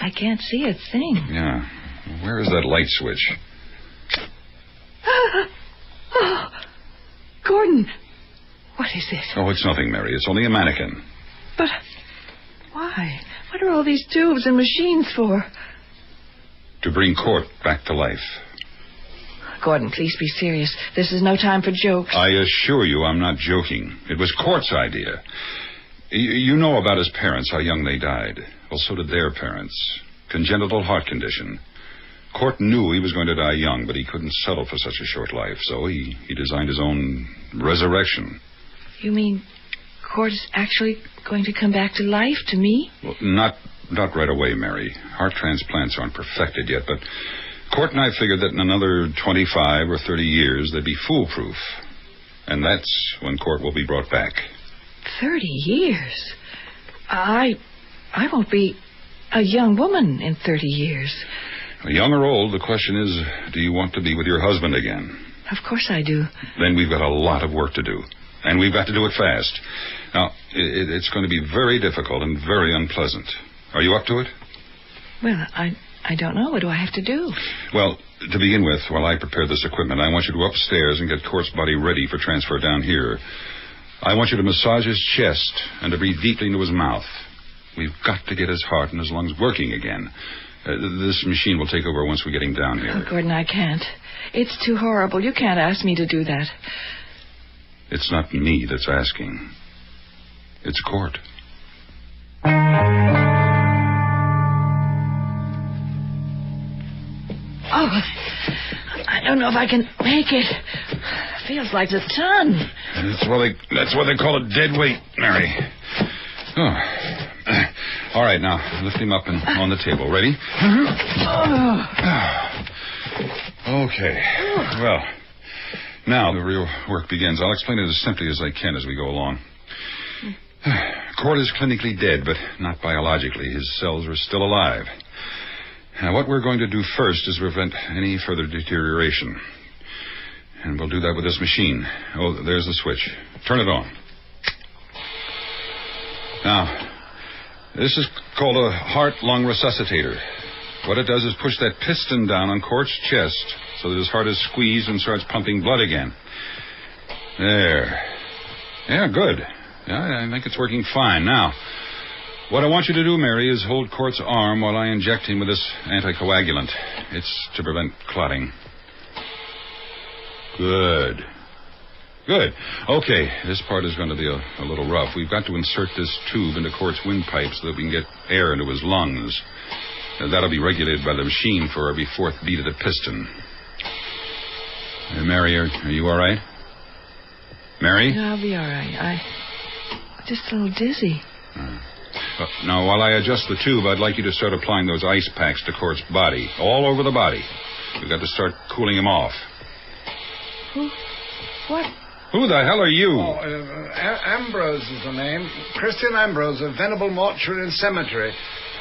I can't see a thing. Yeah. Where is that light switch? Oh, Gordon, what is it? Oh, it's nothing, Mary. It's only a mannequin. But why? What are all these tubes and machines for? To bring Court back to life. Gordon, please be serious. This is no time for jokes. I assure you I'm not joking. It was Court's idea. You know about his parents, how young they died. Well, so did their parents. Congenital heart condition. Court knew he was going to die young, but he couldn't settle for such a short life, so he designed his own resurrection. You mean Court is actually going to come back to life, to me? Well, not right away, Mary. Heart transplants aren't perfected yet, but Court and I figured that in another 25 or 30 years, they'd be foolproof. And that's when Court will be brought back. 30 years? I won't be a young woman in 30 years. Young or old, the question is, do you want to be with your husband again? Of course I do. Then we've got a lot of work to do. And we've got to do it fast. Now, it's going to be very difficult and very unpleasant. Are you up to it? Well, I don't know. What do I have to do? Well, to begin with, while I prepare this equipment, I want you to go upstairs and get Court's body ready for transfer down here. I want you to massage his chest and to breathe deeply into his mouth. We've got to get his heart and his lungs working again. This machine will take over once we get him down here. Oh, Gordon, I can't. It's too horrible. You can't ask me to do that. It's not me that's asking. It's Court. Oh, I don't know if I can make it. Feels like a ton. That's what they call a dead weight, Mary. Oh. All right, now, lift him up and on the table. Ready? Okay. Well, now the real work begins. I'll explain it as simply as I can as we go along. Court is clinically dead, but not biologically. His cells are still alive. Now, what we're going to do first is prevent any further deterioration. And we'll do that with this machine. Oh, there's the switch. Turn it on. Now, this is called a heart-lung resuscitator. What it does is push that piston down on Court's chest so that his heart is squeezed and starts pumping blood again. There. Yeah, good. Yeah, I think it's working fine. Now, what I want you to do, Mary, is hold Court's arm while I inject him with this anticoagulant. It's to prevent clotting. Good. Good. Okay, this part is going to be a little rough. We've got to insert this tube into Court's windpipe so that we can get air into his lungs. That'll be regulated by the machine for every fourth beat of the piston. Mary, are you all right? Mary? Yeah, I'll be all right. I'm just a little dizzy. Now, while I adjust the tube, I'd like you to start applying those ice packs to Court's body, all over the body. We've got to start cooling him off. What? Who the hell are you? Ambrose is the name. Christian Ambrose of Venable Mortuary and Cemetery.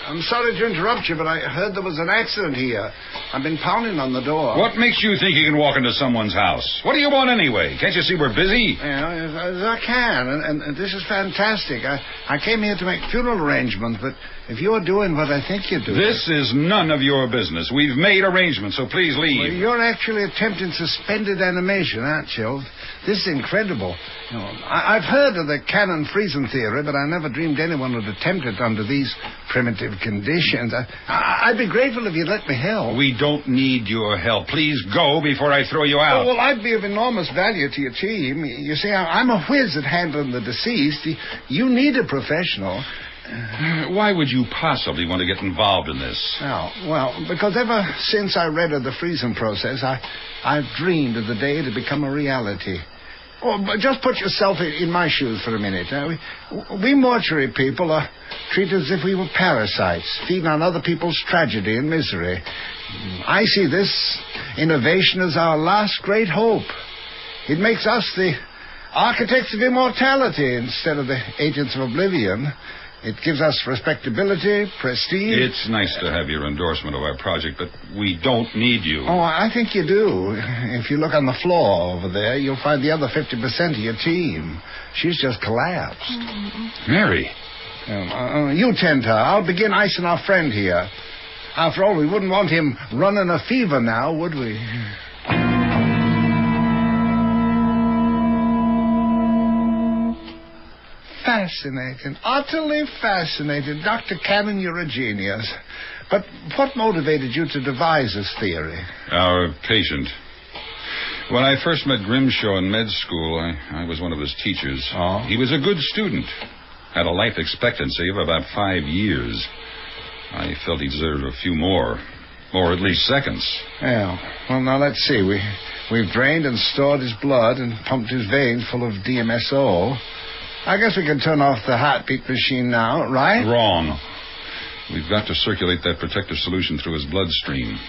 I'm sorry to interrupt you, but I heard there was an accident here. I've been pounding on the door. What makes you think you can walk into someone's house? What do you want anyway? Can't you see we're busy? Yeah, as I can, and this is fantastic. I came here to make funeral arrangements, but if you're doing what I think you're doing... This is none of your business. We've made arrangements, so please leave. Well, you're actually attempting suspended animation, aren't you? This is incredible. You know, I've heard of the Cannon freezing theory, but I never dreamed anyone would attempt it under these primitive conditions. I'd be grateful if you'd let me help. We don't need your help. Please go before I throw you out. Oh, well, I'd be of enormous value to your team. You see, I'm a whiz at handling the deceased. You need a professional. Why would you possibly want to get involved in this? Oh, well, because ever since I read of the freezing process, I've dreamed of the day to become a reality. Oh, but just put yourself in my shoes for a minute. We mortuary people are treated as if we were parasites, feeding on other people's tragedy and misery. I see this innovation as our last great hope. It makes us the architects of immortality instead of the agents of oblivion. It gives us respectability, prestige. It's nice to have your endorsement of our project, but we don't need you. Oh, I think you do. If you look on the floor over there, you'll find the other 50% of your team. She's just collapsed. Mary. You tend to her. I'll begin icing our friend here. After all, we wouldn't want him running a fever now, would we? Fascinating. Utterly fascinating. Dr. Cannon, you're a genius. But what motivated you to devise this theory? Our patient. When I first met Grimshaw in med school, I was one of his teachers. Oh? He was a good student. Had a life expectancy of about 5 years. I felt he deserved a few more. Or at least seconds. Yeah. Well, now, let's see. We've drained and stored his blood and pumped his veins full of DMSO. I guess we can turn off the heartbeat machine now, right? Wrong. We've got to circulate that protective solution through his bloodstream.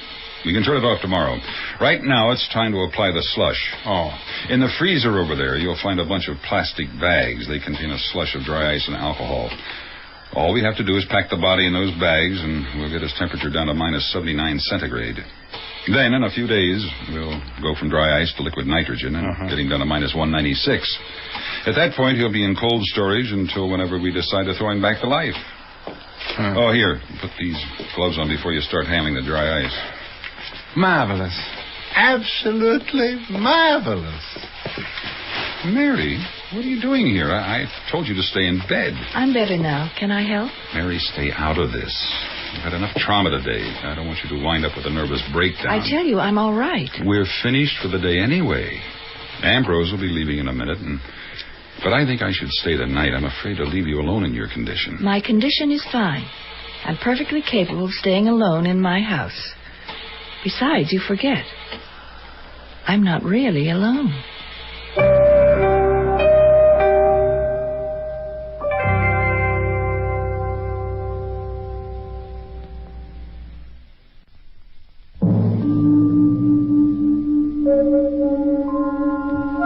We can turn it off tomorrow. Right now, it's time to apply the slush. Oh. In the freezer over there, you'll find a bunch of plastic bags. They contain a slush of dry ice and alcohol. All we have to do is pack the body in those bags, and we'll get his temperature down to minus 79 centigrade. Then, in a few days, we'll go from dry ice to liquid nitrogen and get him down to minus 196. At that point, he'll be in cold storage until whenever we decide to throw him back to life. Oh, here, put these gloves on before you start handling the dry ice. Marvelous. Absolutely marvelous. Mary, what are you doing here? I told you to stay in bed. I'm better now. Can I help? Mary, stay out of this. You've had enough trauma today. I don't want you to wind up with a nervous breakdown. I tell you, I'm all right. We're finished for the day anyway. Ambrose will be leaving in a minute, but I think I should stay the night. I'm afraid to leave you alone in your condition. My condition is fine. I'm perfectly capable of staying alone in my house. Besides, you forget. I'm not really alone.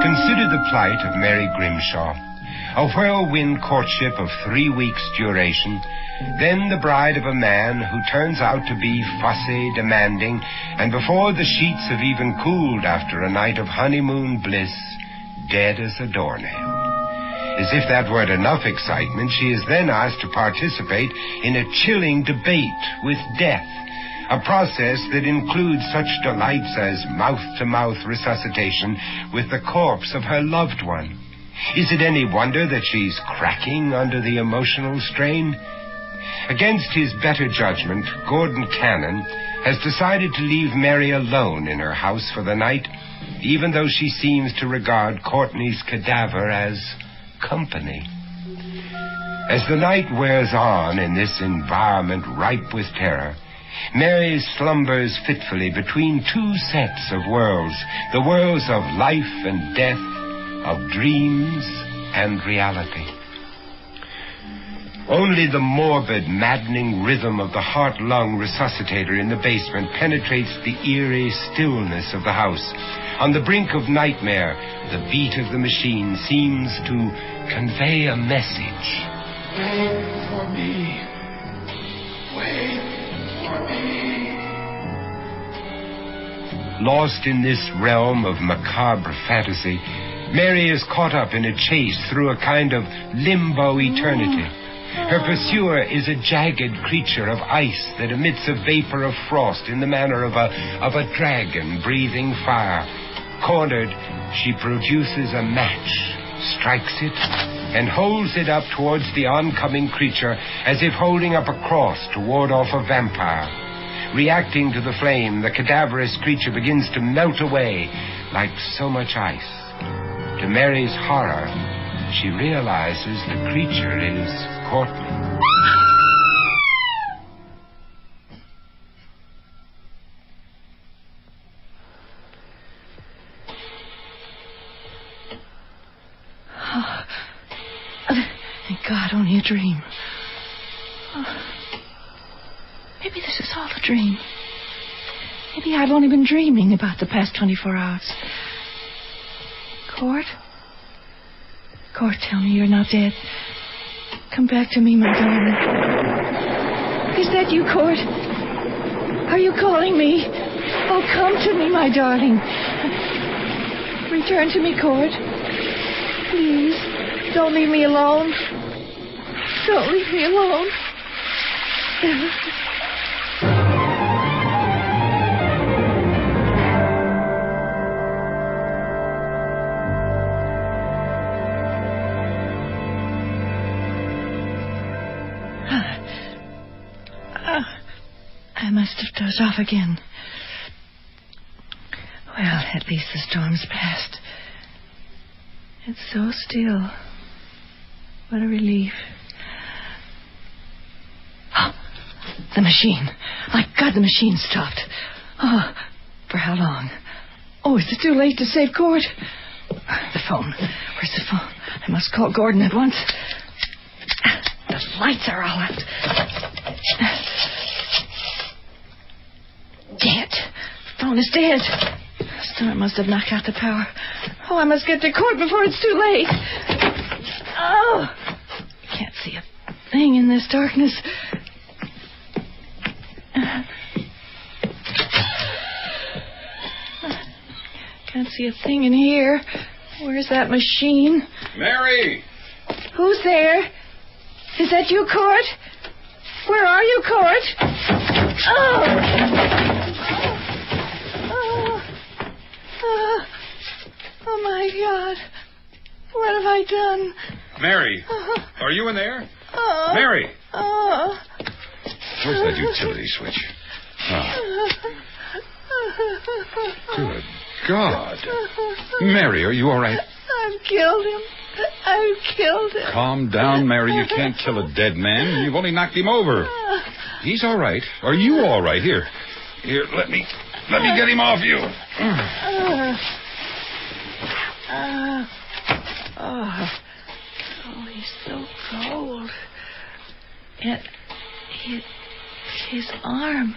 Consider the plight of Mary Grimshaw. A whirlwind courtship of 3 weeks' duration, then the bride of a man who turns out to be fussy, demanding, and before the sheets have even cooled after a night of honeymoon bliss, dead as a doornail. As if that weren't enough excitement, she is then asked to participate in a chilling debate with death, a process that includes such delights as mouth-to-mouth resuscitation with the corpse of her loved one. Is it any wonder that she's cracking under the emotional strain? Against his better judgment, Gordon Cannon has decided to leave Mary alone in her house for the night, even though she seems to regard Courtney's cadaver as company. As the night wears on in this environment ripe with terror, Mary slumbers fitfully between two sets of worlds, the worlds of life and death, of dreams and reality. Only the morbid, maddening rhythm of the heart-lung resuscitator in the basement penetrates the eerie stillness of the house. On the brink of nightmare, the beat of the machine seems to convey a message. Wait for me. Wait for me. Lost in this realm of macabre fantasy, Mary is caught up in a chase through a kind of limbo eternity. Her pursuer is a jagged creature of ice that emits a vapor of frost in the manner of a dragon breathing fire. Cornered, she produces a match, strikes it, and holds it up towards the oncoming creature as if holding up a cross to ward off a vampire. Reacting to the flame, the cadaverous creature begins to melt away like so much ice. To Mary's horror, she realizes the creature is Courtney. Oh, thank God, only a dream. Oh, maybe this is all a dream. Maybe I've only been dreaming about the past 24 hours. Court? Court, tell me you're not dead. Come back to me, my darling. Is that you, Court? Are you calling me? Oh, come to me, my darling. Return to me, Court. Please, don't leave me alone. Don't leave me alone. I must have dozed off again. Well, at least the storm's passed. It's so still. What a relief. Oh, the machine. My God, the machine stopped. Oh, for how long? Oh, is it too late to save Court? The phone. Where's the phone? I must call Gordon at once. The lights are all out. Dead. The phone is dead. The storm must have knocked out the power. Oh, I must get to Court before it's too late. Oh, can't see a thing in this darkness. Can't see a thing in here. Where's that machine? Mary! Who's there? Is that you, Court? Where are you, Court? Oh! Oh, my God. What have I done? Mary, are you in there? Oh. Mary! Oh. Where's that utility switch? Oh. Good God. Mary, are you all right? I've killed him. I've killed him. Calm down, Mary. You can't kill a dead man. You've only knocked him over. He's all right. Are you all right? Here, let me get him off you. Oh, he's so cold. His arm,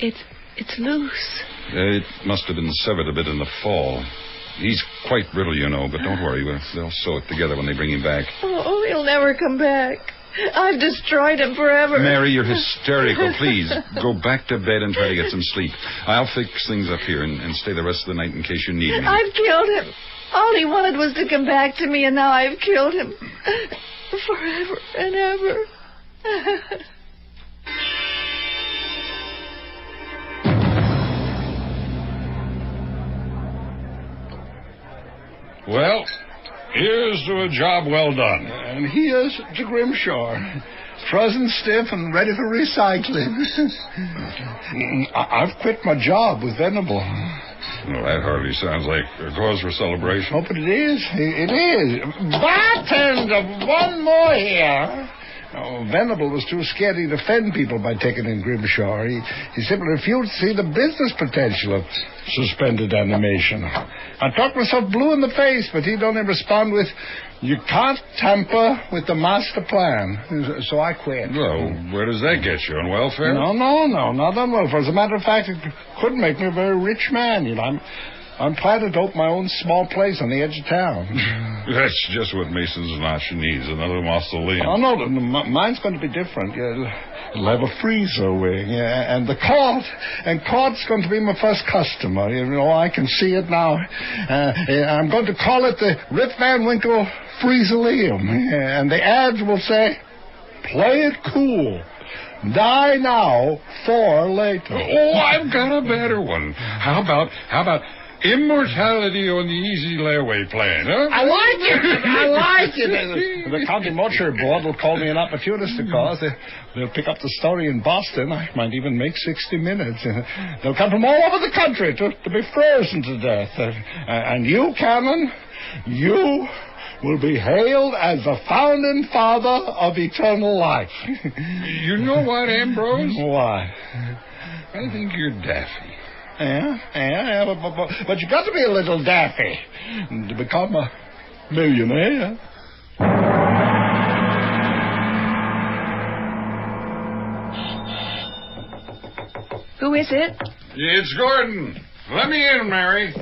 it's loose. It must have been severed a bit in the fall. He's quite brittle, you know, but don't worry. They'll sew it together when they bring him back. Oh, he'll never come back. I've destroyed him forever. Mary, you're hysterical. Please, go back to bed and try to get some sleep. I'll fix things up here and stay the rest of the night in case you need me. I've killed him. All he wanted was to come back to me, and now I've killed him. Forever and ever. Well, here's to a job well done. And here's to Grimshaw. Frozen stiff and ready for recycling. I've quit my job with Venable. Well, that hardly sounds like a cause for celebration. Oh, but it is. It is. Bartender, one more here. Oh, Venable was too scared he'd offend people by taking in Grimshaw. He simply refused to see the business potential of suspended animation. I talked myself blue in the face, but he'd only respond with, "You can't tamper with the master plan." So I quit. Well, where does that get you? On welfare? No, not on welfare. As a matter of fact, it could make me a very rich man. You know, I'm planning to open my own small place on the edge of town. That's just what Mason's Notch needs, another mausoleum. Oh, no, mine's going to be different. It'll have a freezer wing, and the court. And court's going to be my first customer. You know, I can see it now. I'm going to call it the Rip Van Winkle Freezoleum. And the ads will say, "Play it cool. Die now, 4 later." Oh, I've got a better one. How about immortality on the easy layaway plan, huh? I like it. The county mortuary board will call me an opportunist, of course. They'll pick up the story in Boston. I might even make 60 minutes. They'll come from all over the country to be frozen to death. And you, Cannon, you will be hailed as the founding father of eternal life. You know what, Ambrose? Why? I think you're daffy. Yeah, but you got to be a little daffy to become a millionaire. Who is it? It's Gordon. Let me in, Mary.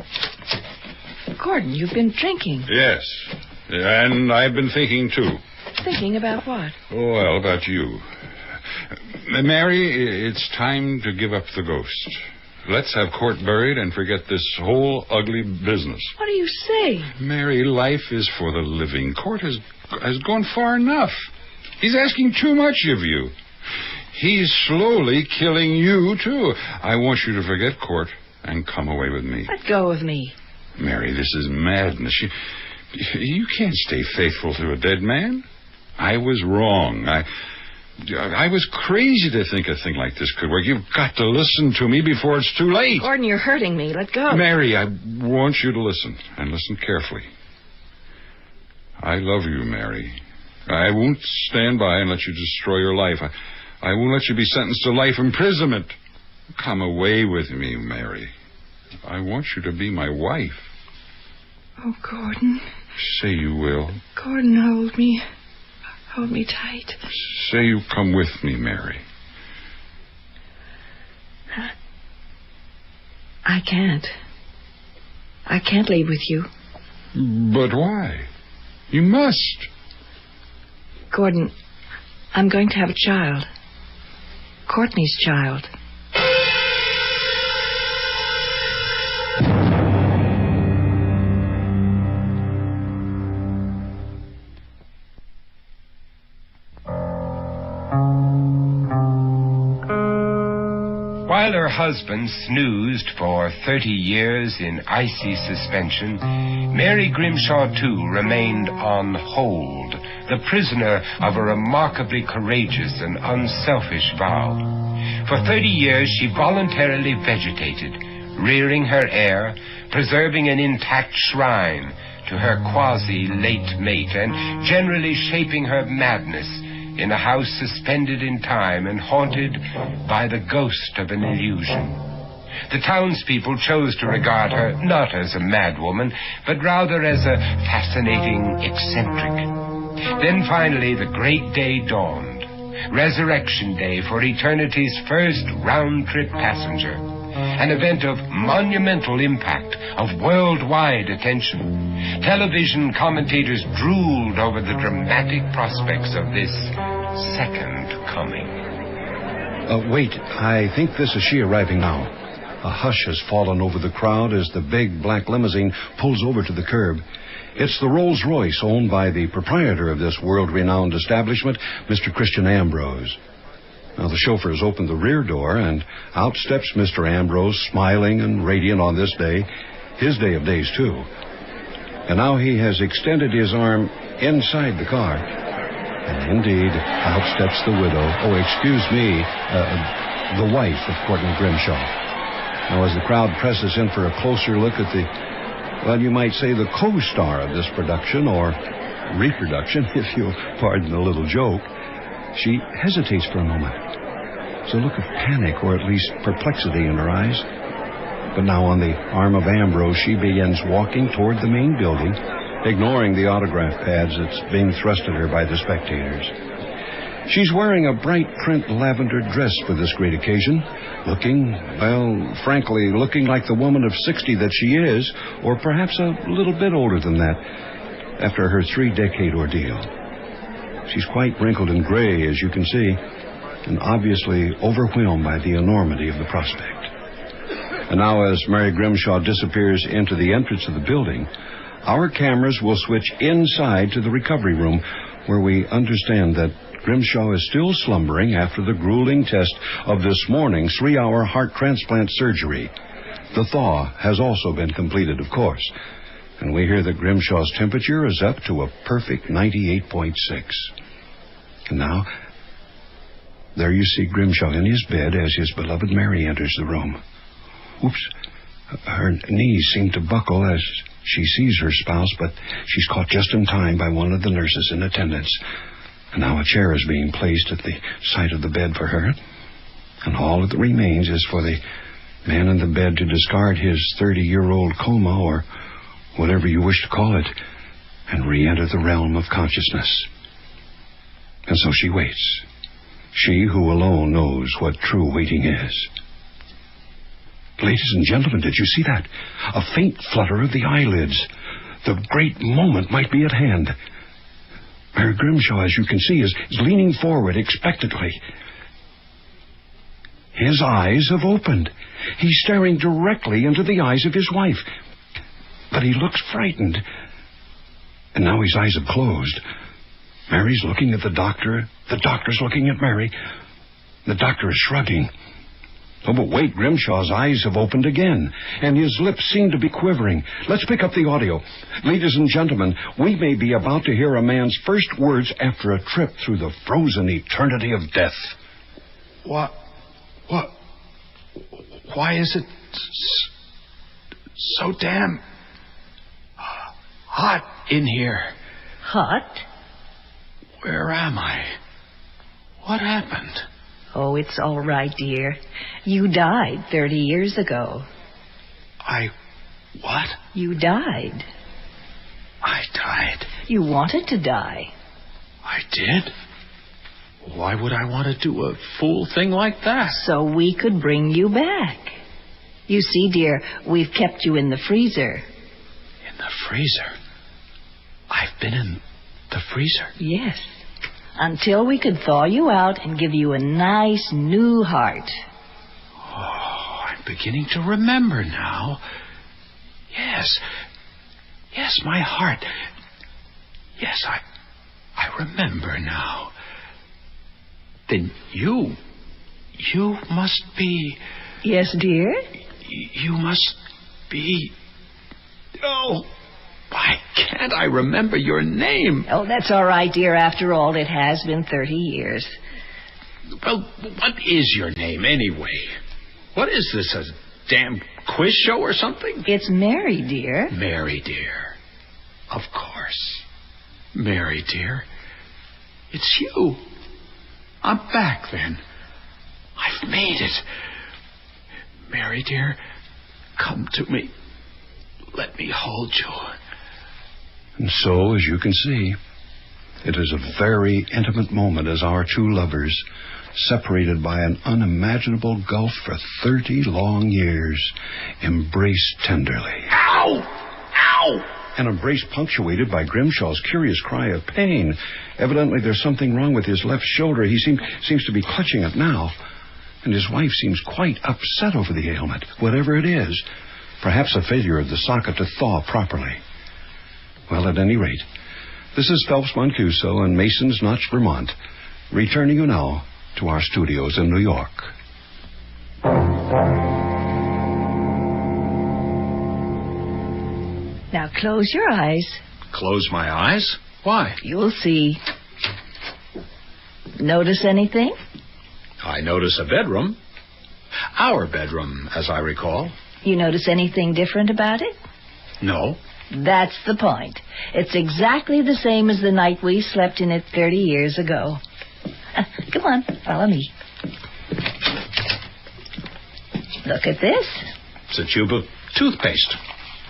Gordon, you've been drinking. Yes, and I've been thinking, too. Thinking about what? Well, about you. Mary, it's time to give up the ghost. Let's have Court buried and forget this whole ugly business. What are you saying? Mary, life is for the living. Court has gone far enough. He's asking too much of you. He's slowly killing you, too. I want you to forget Court and come away with me. Let go of me. Mary, this is madness. You can't stay faithful to a dead man. I was wrong. I was crazy to think a thing like this could work. You've got to listen to me before it's too late. Gordon, you're hurting me. Let go. Mary, I want you to listen, and listen carefully. I love you, Mary. I won't stand by and let you destroy your life. I won't let you be sentenced to life imprisonment. Come away with me, Mary. I want you to be my wife. Oh, Gordon. Say you will. Gordon, hold me. Hold me tight. Say you come with me, Mary. I can't. I can't leave with you. But why? You must. Gordon, I'm going to have a child. Courtney's child. While her husband snoozed for 30 years in icy suspension, Mary Grimshaw, too, remained on hold, the prisoner of a remarkably courageous and unselfish vow. For 30 years she voluntarily vegetated, rearing her heir, preserving an intact shrine to her quasi-late mate, and generally shaping her madness in a house suspended in time and haunted by the ghost of an illusion. The townspeople chose to regard her not as a madwoman, but rather as a fascinating eccentric. Then finally the great day dawned, Resurrection Day for eternity's first round-trip passenger, an event of monumental impact, of worldwide attention. Television commentators drooled over the dramatic prospects of this second coming. Wait, I think this is she arriving now. A hush has fallen over the crowd as the big black limousine pulls over to the curb. It's the Rolls-Royce owned by the proprietor of this world-renowned establishment, Mr. Christian Ambrose. Now, the chauffeur has opened the rear door, and out steps Mr. Ambrose, smiling and radiant on this day, his day of days, too. And now he has extended his arm inside the car. And indeed, out steps the widow. Oh, excuse me, the wife of Courtney Grimshaw. Now, as the crowd presses in for a closer look at the, well, you might say the co-star of this production, or reproduction, if you'll pardon the little joke, she hesitates for a moment. There's a look of panic, or at least perplexity in her eyes. But now on the arm of Ambrose, she begins walking toward the main building, ignoring the autograph pads that's being thrust at her by the spectators. She's wearing a bright print lavender dress for this great occasion, looking, well, frankly, looking like the woman of 60 that she is, or perhaps a little bit older than that, after her 3-decade ordeal. She's quite wrinkled and gray, as you can see, and obviously overwhelmed by the enormity of the prospect. And now, as Mary Grimshaw disappears into the entrance of the building, our cameras will switch inside to the recovery room, where we understand that Grimshaw is still slumbering after the grueling test of this morning's 3-hour heart transplant surgery. The thaw has also been completed, of course, and we hear that Grimshaw's temperature is up to a perfect 98.6. And now, there you see Grimshaw in his bed as his beloved Mary enters the room. Oops. Her knees seem to buckle as she sees her spouse, but she's caught just in time by one of the nurses in attendance. And now a chair is being placed at the side of the bed for her. And all that remains is for the man in the bed to discard his 30-year-old coma, or whatever you wish to call it, and re-enter the realm of consciousness. And so she waits. She who alone knows what true waiting is. Ladies and gentlemen, did you see that? A faint flutter of the eyelids. The great moment might be at hand. Mary Grimshaw, as you can see, is leaning forward expectantly. His eyes have opened. He's staring directly into the eyes of his wife. But he looks frightened. And now his eyes have closed. Mary's looking at the doctor. The doctor's looking at Mary. The doctor is shrugging. Oh, but wait, Grimshaw's eyes have opened again, and his lips seem to be quivering. Let's pick up the audio. Ladies and gentlemen, we may be about to hear a man's first words after a trip through the frozen eternity of death. What? Why is it so damn hot in here? Hot? Where am I? What happened? Oh, it's all right, dear. You died 30 years ago. What? You died. I died? You wanted to die. I did? Why would I want to do a fool thing like that? So we could bring you back. You see, dear, we've kept you in the freezer. In the freezer? I've been in the freezer? Yes. Until we could thaw you out and give you a nice new heart. Oh, I'm beginning to remember now. Yes, my heart. Yes, I remember now. Then you must be... Yes, dear? You must be... Oh... Why can't I remember your name? Oh, that's all right, dear. After all, it has been 30 years. Well, what is your name, anyway? What is this, a damn quiz show or something? It's Mary, dear. Mary, dear. Of course. Mary, dear. It's you. I'm back, then. I've made it. Mary, dear, come to me. Let me hold you. And so, as you can see, it is a very intimate moment as our two lovers, separated by an unimaginable gulf for 30 long years, embrace tenderly. Ow! Ow! An embrace punctuated by Grimshaw's curious cry of pain. Evidently, there's something wrong with his left shoulder. He seems to be clutching it now. And his wife seems quite upset over the ailment, whatever it is. Perhaps a failure of the socket to thaw properly. Well, at any rate, this is Phelps Mancuso in Mason's Notch, Vermont, returning you now to our studios in New York. Now, Now close your eyes. Close my eyes? Why? You'll see. Notice anything? I notice a bedroom. Our bedroom, as I recall. You notice anything different about it? No. That's the point. It's exactly the same as the night we slept in it 30 years ago. Come on, follow me. Look at this. It's a tube of toothpaste.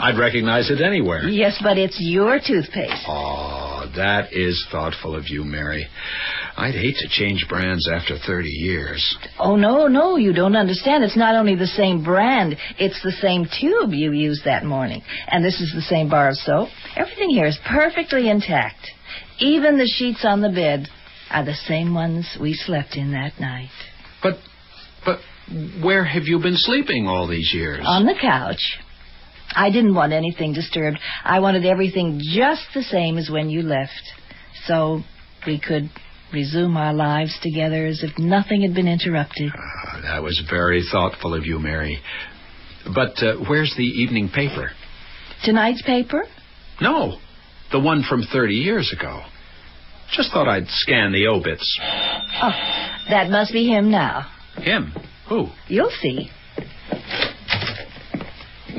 I'd recognize it anywhere. Yes, but it's your toothpaste. Oh, that is thoughtful of you, Mary. I'd hate to change brands after 30 years. Oh, no, you don't understand. It's not only the same brand, it's the same tube you used that morning. And this is the same bar of soap. Everything here is perfectly intact. Even the sheets on the bed are the same ones we slept in that night. But where have you been sleeping all these years? On the couch. I didn't want anything disturbed. I wanted everything just the same as when you left. So we could resume our lives together as if nothing had been interrupted. That was very thoughtful of you, Mary. But where's the evening paper? Tonight's paper? No, the one from 30 years ago. Just thought I'd scan the obits. Oh, that must be him now. Him? Who? You'll see.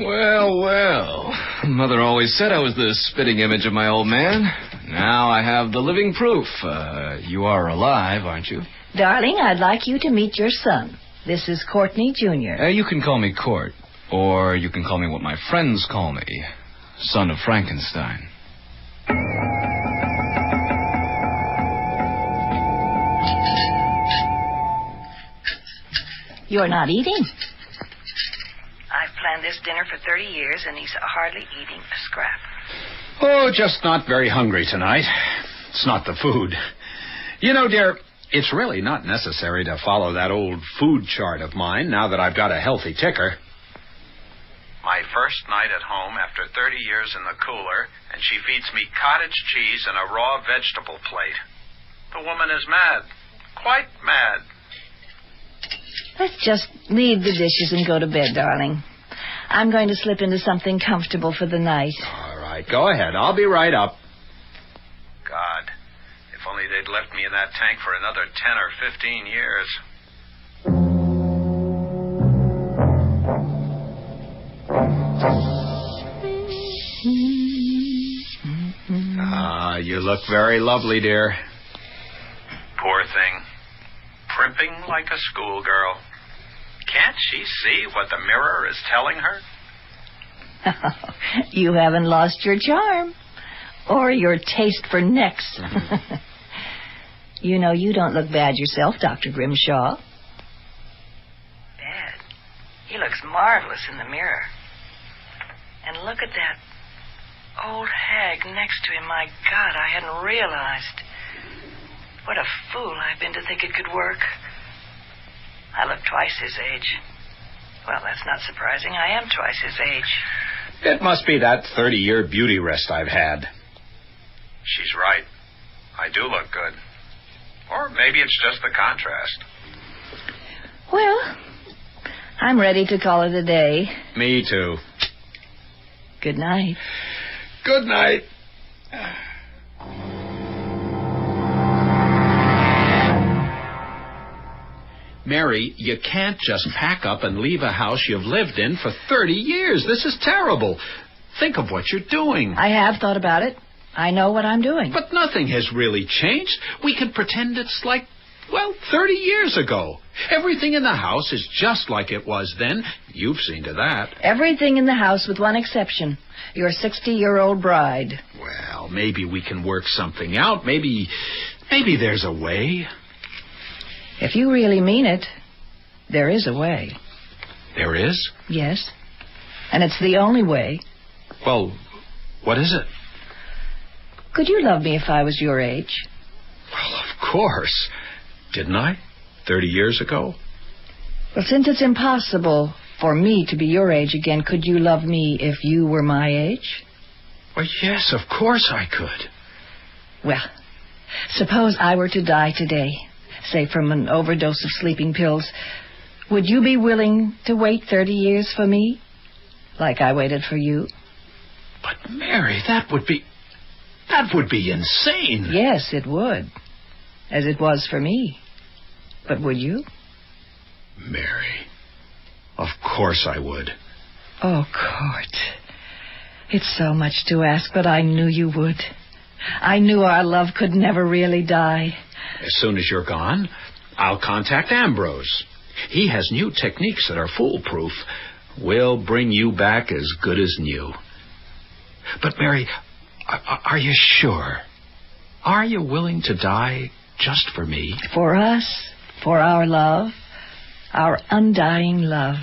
Well. Mother always said I was the spitting image of my old man. Now I have the living proof. You are alive, aren't you? Darling, I'd like you to meet your son. This is Courtney, Jr. You can call me Court. Or you can call me what my friends call me. Son of Frankenstein. You're not eating. I've planned this dinner for 30 years, and he's hardly eating a scrap. Oh, just not very hungry tonight. It's not the food. You know, dear, it's really not necessary to follow that old food chart of mine now that I've got a healthy ticker. My first night at home after 30 years in the cooler, and she feeds me cottage cheese and a raw vegetable plate. The woman is mad. Quite mad. Let's just leave the dishes and go to bed, darling. I'm going to slip into something comfortable for the night. All right, go ahead. I'll be right up. God, if only they'd left me in that tank for another 10 or 15 years. You look very lovely, dear. Poor thing. Primping like a schoolgirl. Can't she see what the mirror is telling her? You haven't lost your charm. Or your taste for necks. You know, you don't look bad yourself, Dr. Grimshaw. Bad? He looks marvelous in the mirror. And look at that old hag next to him. My God, I hadn't realized. What a fool I've been to think it could work. I look twice his age. Well, that's not surprising. I am twice his age. It must be that 30-year beauty rest I've had. She's right. I do look good. Or maybe it's just the contrast. Well, I'm ready to call it a day. Me too. Good night. Good night. Mary, you can't just pack up and leave a house you've lived in for 30 years. This is terrible. Think of what you're doing. I have thought about it. I know what I'm doing. But nothing has really changed. We can pretend it's like, 30 years ago. Everything in the house is just like it was then. You've seen to that. Everything in the house with one exception. Your 60-year-old bride. Well, maybe we can work something out. Maybe there's a way. If you really mean it, there is a way. There is? Yes. And it's the only way. Well, what is it? Could you love me if I was your age? Well, of course. Didn't I? 30 years ago? Well, since it's impossible for me to be your age again, could you love me if you were my age? Well, yes, of course I could. Well, suppose I were to die today, say from an overdose of sleeping pills. Would you be willing to wait 30 years for me, like I waited for you? But, Mary, that would be insane. Yes, it would. As it was for me. But would you? Mary, of course I would. Oh, Court. It's so much to ask, but I knew you would. I knew our love could never really die. As soon as you're gone, I'll contact Ambrose. He has new techniques that are foolproof. We'll bring you back as good as new. But, Mary, are you sure? Are you willing to die just for me? For us, for our love, our undying love.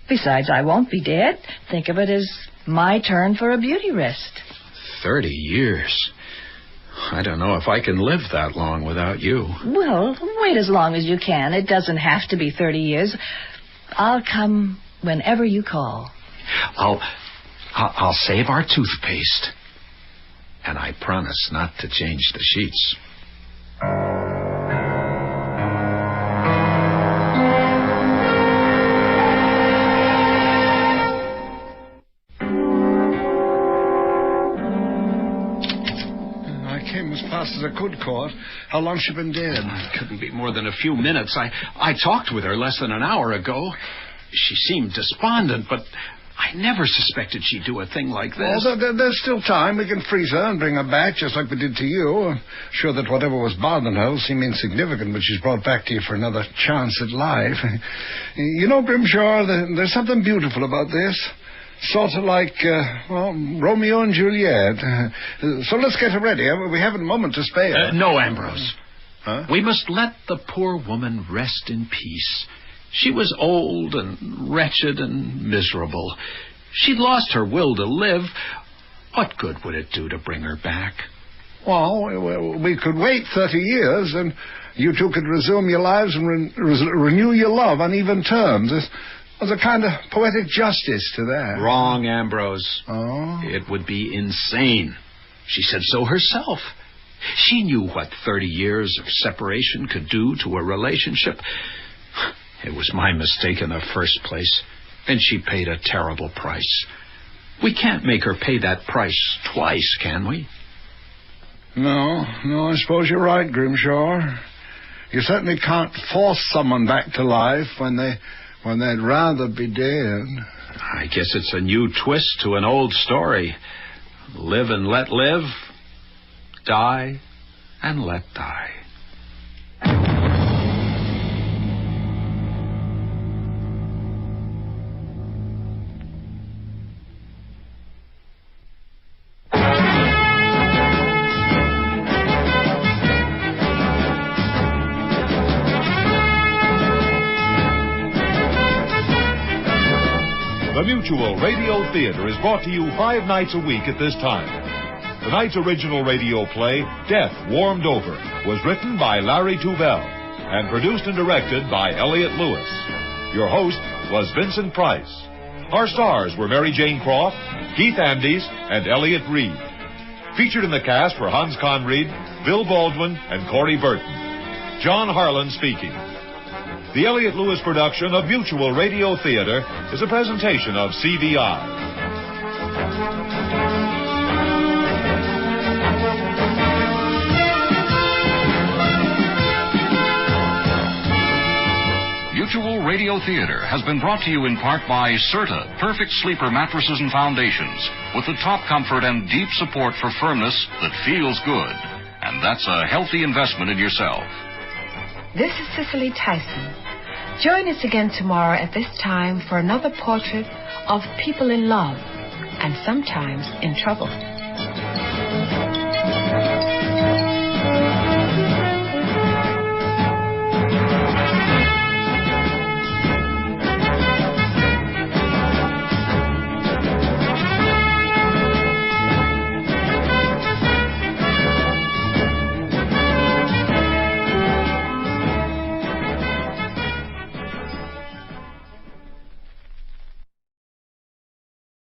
Besides, I won't be dead. Think of it as my turn for a beauty rest. 30 years. I don't know if I can live that long without you. Well, wait as long as you can. It doesn't have to be 30 years. I'll come whenever you call. I'll save our toothpaste. And I promise not to change the sheets. As fast as I could, Court. How long's she been dead? Couldn't be more than a few minutes. I talked with her less than an hour ago. She seemed despondent, but I never suspected she'd do a thing like this. Oh, there's still time. We can freeze her and bring her back, just like we did to you. I'm sure that whatever was bothering her will seem insignificant, but she's brought back to you for another chance at life. You know, Grimshaw, there's something beautiful about this. Sort of like, Romeo and Juliet. So let's get her ready. We haven't a moment to spare. No, Ambrose. Huh? We must let the poor woman rest in peace. She was old and wretched and miserable. She'd lost her will to live. What good would it do to bring her back? Well, we could wait 30 years, and you two could resume your lives and renew your love on even terms. There's a kind of poetic justice to that. Wrong, Ambrose. Oh? It would be insane. She said so herself. She knew what 30 years of separation could do to a relationship. It was my mistake in the first place, and she paid a terrible price. We can't make her pay that price twice, can we? No, I suppose you're right, Grimshaw. You certainly can't force someone back to life when they'd rather be dead. I guess it's a new twist to an old story. Live and let live. Die and let die. The Mutual Radio Theater is brought to you 5 nights a week at this time. Tonight's original radio play, Death Warmed Over, was written by Larry Tuvell and produced and directed by Elliott Lewis. Your host was Vincent Price. Our stars were Mary Jane Croft, Keith Andes, and Elliott Reed. Featured in the cast were Hans Conried, Bill Baldwin, and Corey Burton. John Harlan speaking. The Elliott Lewis production of Mutual Radio Theater is a presentation of CBI. Mutual Radio Theater has been brought to you in part by Serta, perfect sleeper mattresses and foundations, with the top comfort and deep support for firmness that feels good. And that's a healthy investment in yourself. This is Cicely Tyson. Join us again tomorrow at this time for another portrait of people in love and sometimes in trouble.